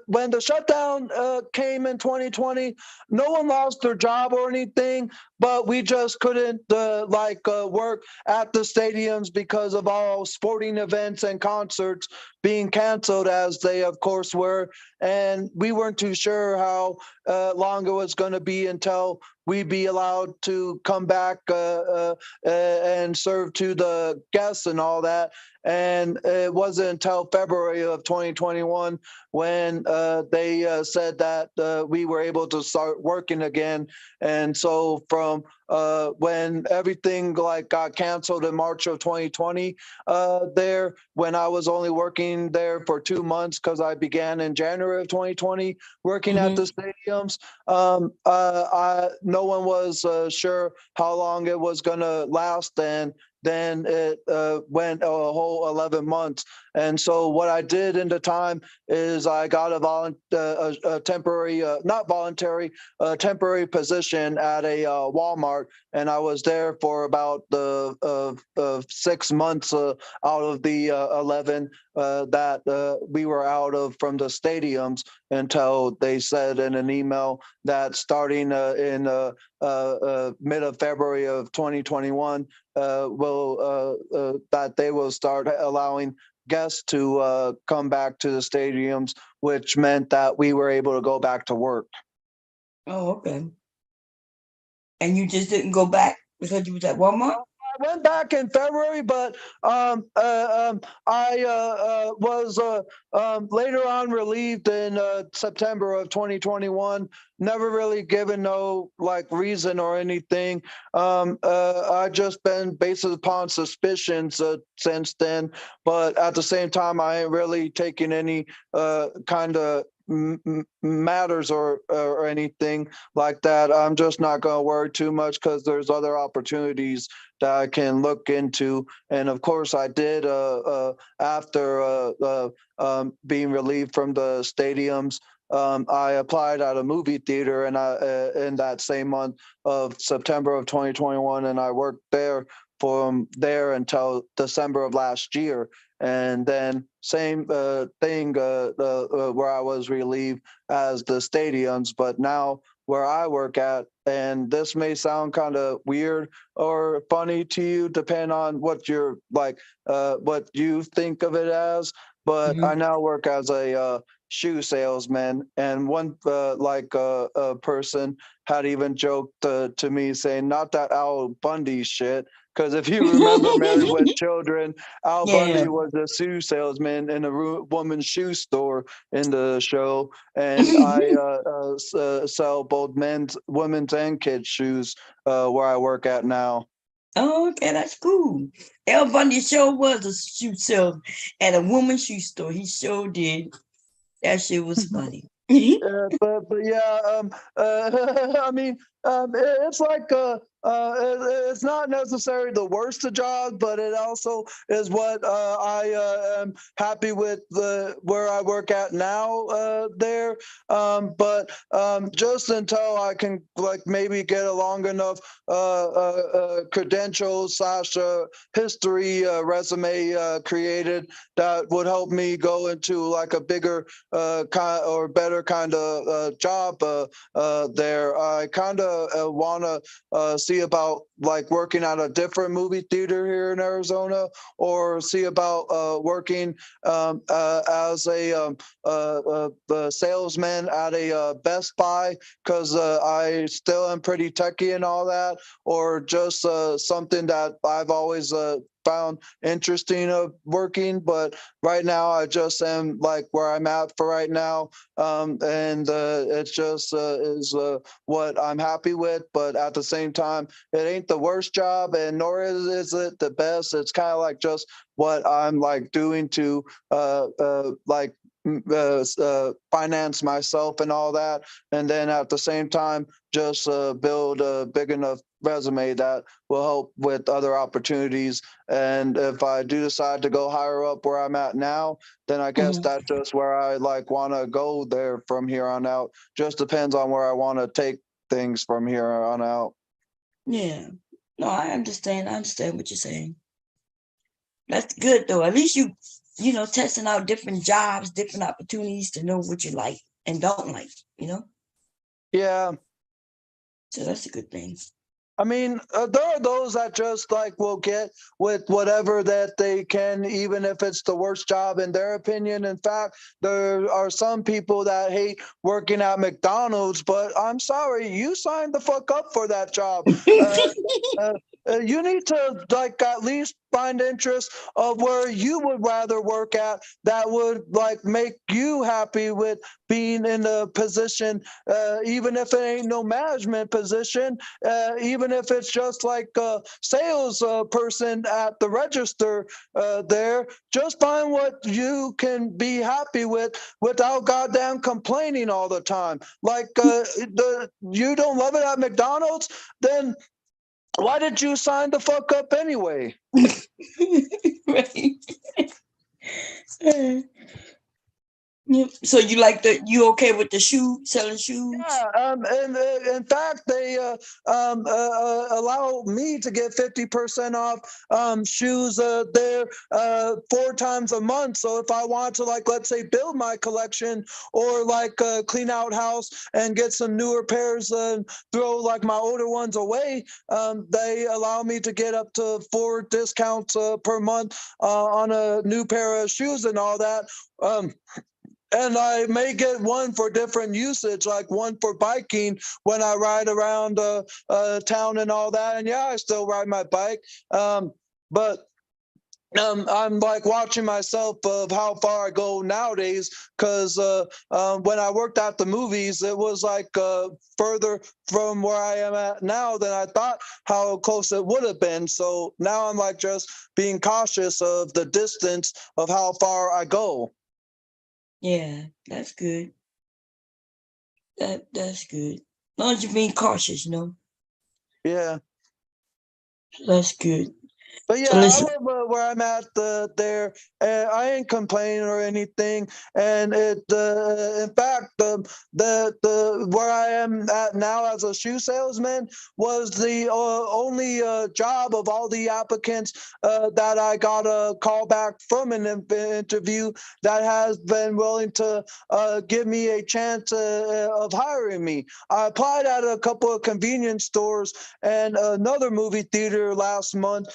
when the shutdown came in 2020, no one lost their job or anything, but we just couldn't work at the stadiums because of all sporting events and concerts being canceled, as they of course were, and we weren't too sure how long it was going to be until we'd be allowed to come back and serve to the guests and all that. And it wasn't until February of 2021 when they said that we were able to start working again. And so from when everything got canceled in March of 2020 there, when I was only working there for 2 months because I began in January of 2020 working at the stadiums, no one was sure how long it was going to last. And then it went a whole 11 months. And so what I did in the time is I got a temporary, not voluntary, temporary position at a Walmart. And I was there for about 6 months out of the 11 that we were out of from the stadiums until they said in an email that starting in mid of February of 2021, that they will start allowing guests to come back to the stadiums, which meant that we were able to go back to work. Oh, okay. And you just didn't go back because you was at Walmart? I went back in February, but I was later on relieved in September of 2021. Never really given no like reason or anything. I just been based upon suspicions since then, but at the same time, I ain't really taking any kind of matters or anything like that. I'm just not going to worry too much because there's other opportunities that I can look into. And of course, I did after being relieved from the stadiums. I applied at a movie theater, and in that same month of September of 2021, and I worked there from there until December of last year. And then same thing where I was relieved as the stadiums, but now where I work at, and this may sound kind of weird or funny to you, depending on what you're like, what you think of it as, but I now work as a shoe salesman, and one person had even joked to me saying, "Not that Al Bundy shit." Because if you remember Married with Children, Al Bundy was a shoe salesman in a woman's shoe store in the show, and I sell both men's, women's, and kids' shoes where I work at now. Oh, okay, that's cool. Al Bundy sure was a shoe salesman at a woman's shoe store. He sure did. That shit was funny. But yeah, I mean, it's like it's not necessarily the worst of jobs, but it also is what I am happy with where I work at now there. But just until I can like maybe get a long enough credentials / history resume created that would help me go into like a bigger or better kind of job there. I kind of want to see about like working at a different movie theater here in Arizona, or see about working as a salesman at a Best Buy, because I still am pretty techie and all that, or just something that I've always found interesting of working. But right now I just am like where I'm at for right now, and it just is what I'm happy with. But at the same time, it ain't the worst job, and nor is it the best. It's kind of like just what I'm like doing to like finance myself and all that, and then at the same time just build a big enough resume that will help with other opportunities. And if I do decide to go higher up where I'm at now, then I guess that's just where I like want to go there from here on out. Just depends on where I want to take things from here on out. Yeah. No, I understand. I understand what you're saying. That's good though. At least you know, testing out different jobs, different opportunities to know what you like and don't like, you know? Yeah. So that's a good thing. I mean, there are those that just like will get with whatever that they can, even if it's the worst job in their opinion. In fact, there are some people that hate working at McDonald's, but I'm sorry, you signed the fuck up for that job. You need to like at least find interest of where you would rather work at that would like make you happy with being in a position, even if it ain't no management position, even if it's just like a sales person at the register there. Just find what you can be happy with without goddamn complaining all the time. Like you don't love it at McDonald's, then why did you sign the fuck up anyway? Right. So you okay with the selling shoes? Yeah, and in fact, they allow me to get 50% off shoes there 4 times a month. So if I want to, like, let's say, build my collection or like clean out house and get some newer pairs and throw like my older ones away, they allow me to get up to 4 discounts per month on a new pair of shoes and all that. And I may get one for different usage, like one for biking when I ride around town and all that. And yeah, I still ride my bike. But I'm like watching myself of how far I go nowadays, because when I worked at the movies, it was like further from where I am at now than I thought how close it would have been. So now I'm like just being cautious of the distance of how far I go. Yeah, that's good. That's good. As long as you're being cautious, Yeah. That's good. But yeah, I love where I'm at there. I ain't complaining or anything. And it, in fact, the where I am at now as a shoe salesman was the only job of all the applicants that I got a call back from an interview that has been willing to give me a chance of hiring me. I applied at a couple of convenience stores and another movie theater last month.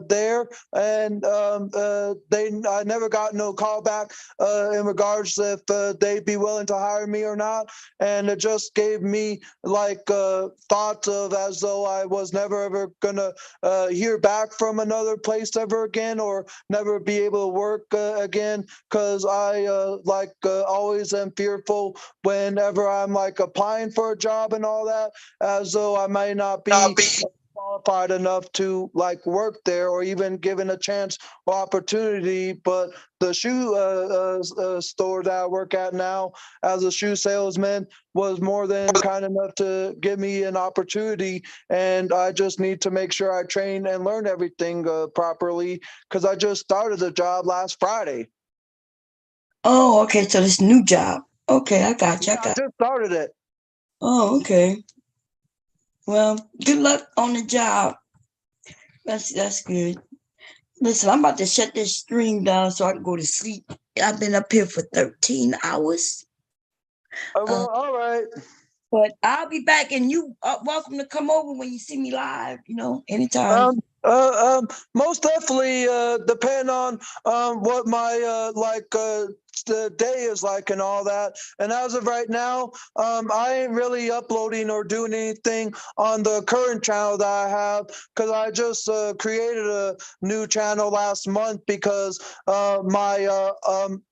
There, and I never got no call back in regards to if they'd be willing to hire me or not, and it just gave me like thoughts of as though I was never ever gonna hear back from another place ever again, or never be able to work again, because I always am fearful whenever I'm like applying for a job and all that, as though I might not be qualified enough to like work there or even given a chance or opportunity. But the shoe store that I work at now as a shoe salesman was more than kind enough to give me an opportunity, and I just need to make sure I train and learn everything properly, because I just started the job last Friday. Oh, okay. So this new job. Okay, I got you. I just started it. Oh, okay. Well, good luck on the job. That's good. Listen, I'm about to shut this stream down so I can go to sleep. I've been up here for 13 hours. Well, all right. But I'll be back, and you are welcome to come over when you see me live, anytime. Most definitely depend on what my the day is like and all that. And as of right now, I ain't really uploading or doing anything on the current channel that I have, because I just created a new channel last month, because my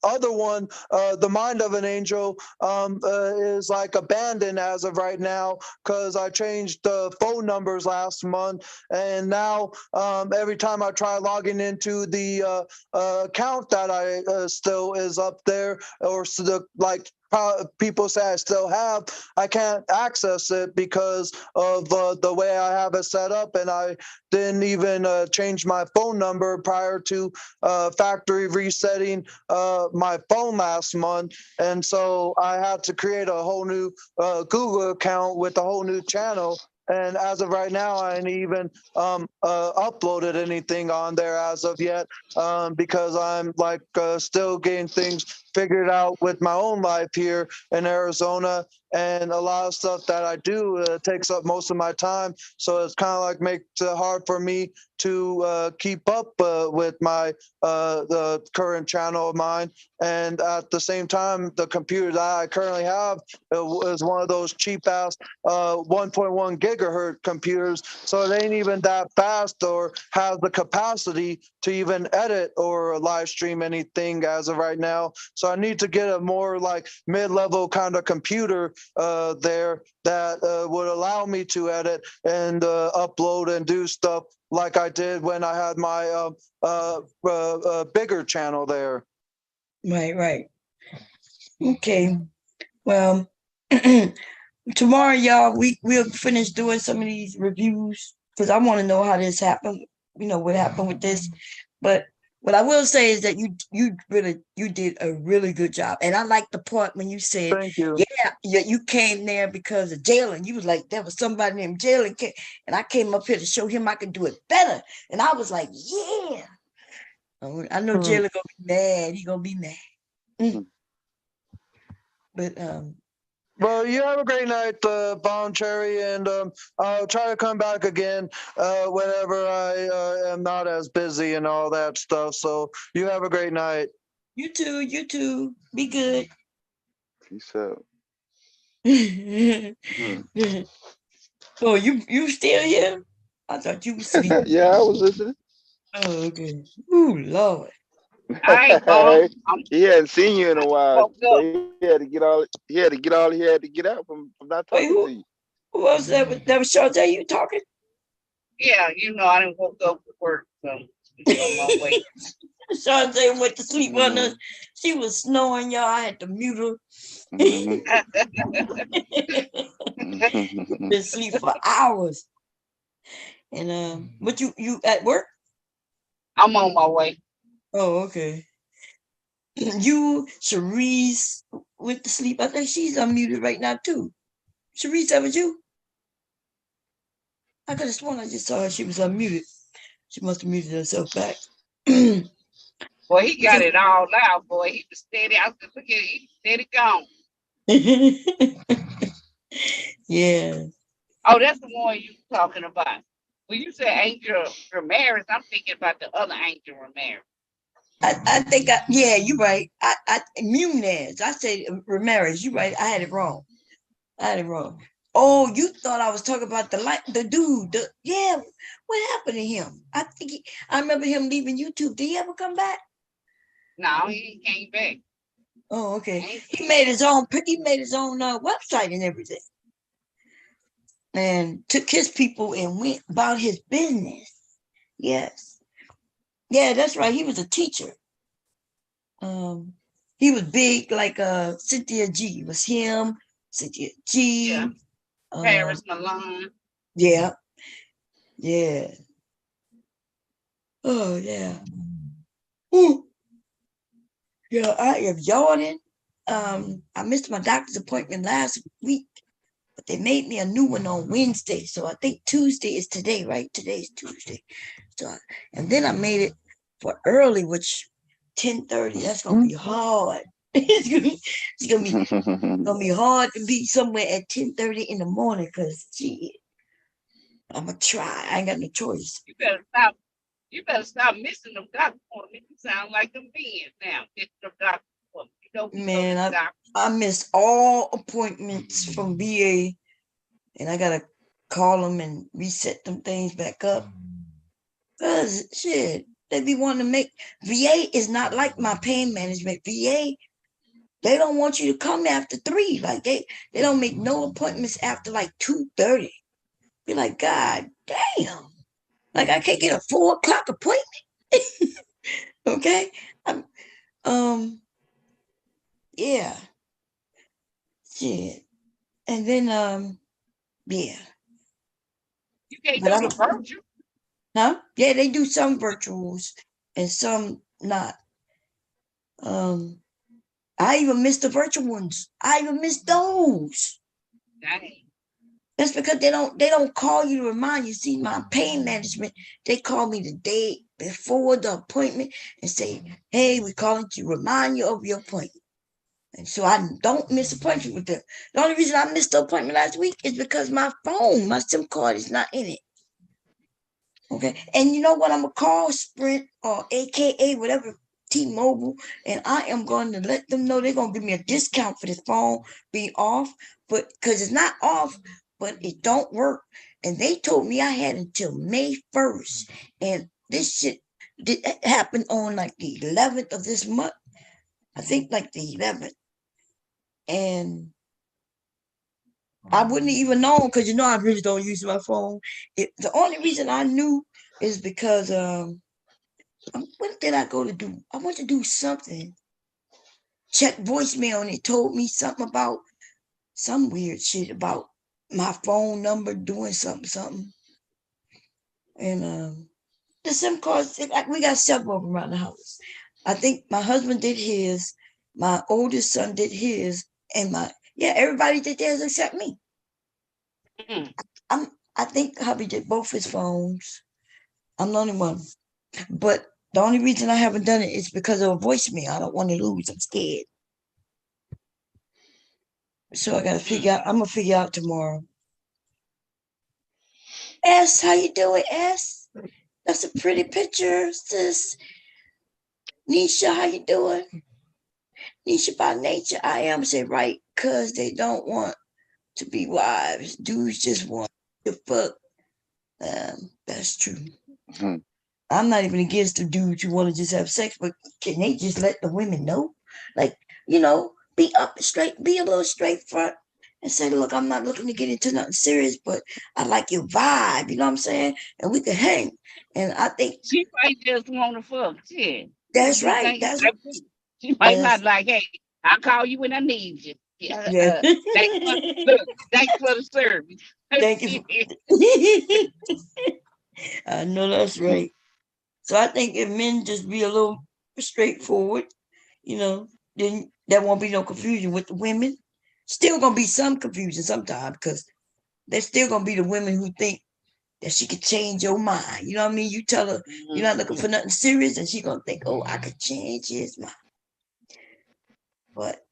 other one, The Mind of an Angel, is like abandoned as of right now, because I changed the phone numbers last month, and now every time I try logging into the account that I still is up there, or people say I still have, I can't access it because of the way I have it set up, and I didn't even change my phone number prior to factory resetting my phone last month, and so I had to create a whole new Google account with a whole new channel. And as of right now, I ain't even uploaded anything on there as of yet, because I'm like still getting things figured out with my own life here in Arizona, and a lot of stuff that I do takes up most of my time. So it's kind of like makes it hard for me to keep up with my the current channel of mine. And at the same time, the computer that I currently have is one of those cheap ass 1.1 gigahertz computers, so it ain't even that fast or has the capacity to even edit or live stream anything as of right now. So I need to get a more like mid-level kind of computer there that would allow me to edit and upload and do stuff like I did when I had my bigger channel there. Right. Okay. Well, tomorrow, y'all, we'll finish doing some of these reviews, because I want to know how this happened, what happened with this. But What I will say is that you did a really good job, and I like the part when you said, Thank you. Yeah, you came there because of Jalen. You was like, there was somebody named Jalen, and I came up here to show him I could do it better. And I was like, yeah. I know Jalen gonna be mad. He gonna be mad. But Well, you have a great night, Bon Cherry, and I'll try to come back again whenever I am not as busy and all that stuff. So you have a great night. You too. Be good. Peace out. Oh, you still here? I thought you were sleeping. Yeah, I was listening. Oh, okay. Ooh, Lord. All right, Bob. He hadn't seen you in a while, Woke so up. he had to get all he had to get out from not Wait, talking to you. who was that? That was Shantae you talking? Yeah, I didn't woke up for work, so I'm on my way. Shantae went to sleep on us. She was snoring, y'all. I had to mute her. Been asleep for hours. And but you at work? I'm on my way. Oh, okay. You, Cherise went to sleep. I think she's unmuted right now too. Cherise, that was you? I could have sworn I just saw her. She was unmuted. She must have muted herself back. Boy, he got it all out, boy. He was steady. I was just looking at he was steady gone. Yeah. Oh, that's the one you were talking about. When you say Angel Ramirez, I'm thinking about the other Angel Ramirez. I think yeah, you're right. I Munez. I said Ramirez. You're right. I had it wrong. Oh, you thought I was talking about the dude. Yeah, what happened to him? I remember him leaving YouTube. Did he ever come back? No, he came back. Oh, okay. He made his own website and everything, and took his people and went about his business. Yes. Yeah, that's right. He was a teacher. He was big, like Cynthia G. It was him, Cynthia G. Yeah. Paris Malone. Yeah. Yeah. Oh, yeah. Ooh. Yeah, I am yawning. I missed my doctor's appointment last week, but they made me a new one on Wednesday. So I think Tuesday is today, right? Today's Tuesday. So, and then I made it for early, which 10:30. That's gonna be hard. It's gonna be hard to be somewhere at 10:30 in the morning because I'm gonna try. I ain't got no choice. You better stop missing them doctor appointments. You sound like them being now. Missing them doctor appointments. Man, I missed all appointments from VA, and I gotta call them and reset them things back up. Cause shit, they be wanting to make VA is not like my pain management. VA, they don't want you to come after 3. Like they don't make no appointments after like 2:30. Be like, God damn. Like I can't get a 4 o'clock appointment. Okay. Yeah. Shit. And then yeah. You can't do the virtual. Huh? Yeah, they do some virtuals and some not. I even missed the virtual ones. I even missed those. Dang. That's because they don't call you to remind you. See, my pain management, they call me the day before the appointment and say, hey, we're calling to remind you of your appointment. And so I don't miss appointment with them. The only reason I missed the appointment last week is because my phone, my SIM card is not in it. Okay. And you know what? I'm going to call Sprint or AKA whatever, T-Mobile, and I am going to let them know they're going to give me a discount for this phone being off, but because it's not off, but it don't work. And they told me I had until May 1st. And this shit happened on like the 11th of this month. I think like the 11th. And I wouldn't even know because I really don't use my phone. The only reason I knew is because what did I go to do? I went to do something. Check voicemail and it told me something about some weird shit about my phone number doing something. And The SIM cards, we got several of them around the house. I think my husband did his, my oldest son did his, and everybody did theirs except me. I think hubby did both his phones. I'm the only one. But the only reason I haven't done it is because of a voicemail. I don't want to lose. I'm scared. So I gotta figure out. I'm gonna figure out tomorrow. S, how you doing, S? That's a pretty picture, sis. Nisha, how you doing? Nisha, by nature, I am say right, cause they don't want to be wives. Dudes just want to fuck. That's true. Mm-hmm. I'm not even against the dudes who want to just have sex, but can they just let the women know? Like, be up straight, be a little straight front and say, look, I'm not looking to get into nothing serious, but I like your vibe, you know what I'm saying? And we can hang. And I think she might just want to fuck shit. That's right. She might not like, hey, I'll call you when I need you. Yeah. Thanks for the service. Thank you. I know that's right. So I think if men just be a little straightforward, then there won't be no confusion with the women. Still gonna be some confusion sometimes because there's still gonna be the women who think that she could change your mind. You know what I mean? You tell her you're not looking for nothing serious, and she gonna think, oh, I could change his mind. But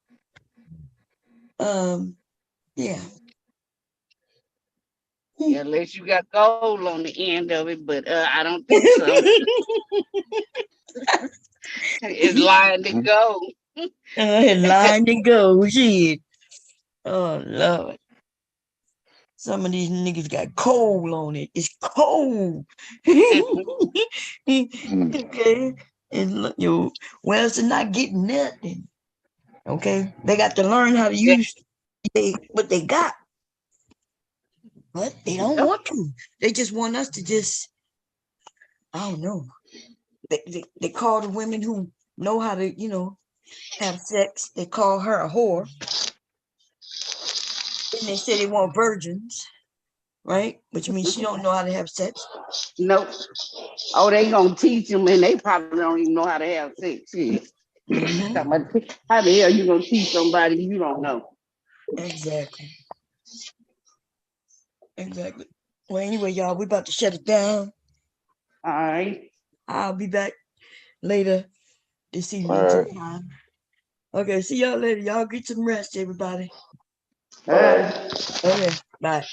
yeah. Yeah, unless you got gold on the end of it, but I don't think so. It's lying to go. Lying to go, shit. Oh Lord. Some of these niggas got coal on it. It's cold. Okay. And look, well, to not getting nothing. Okay. They got to learn how to use what they got. But they don't want to. They just want us to just, I don't know. They call the women who know how to, have sex. They call her a whore. And they say they want virgins, right? Which means she don't know how to have sex. Nope. Oh, they gonna teach them, and they probably don't even know how to have sex. Mm-hmm. How the hell you gonna teach somebody you don't know? Exactly. Well, anyway, y'all, we about to shut it down. All right. I'll be back later this evening sometime. Okay, see y'all later. Y'all get some rest, everybody. All right. Okay, bye.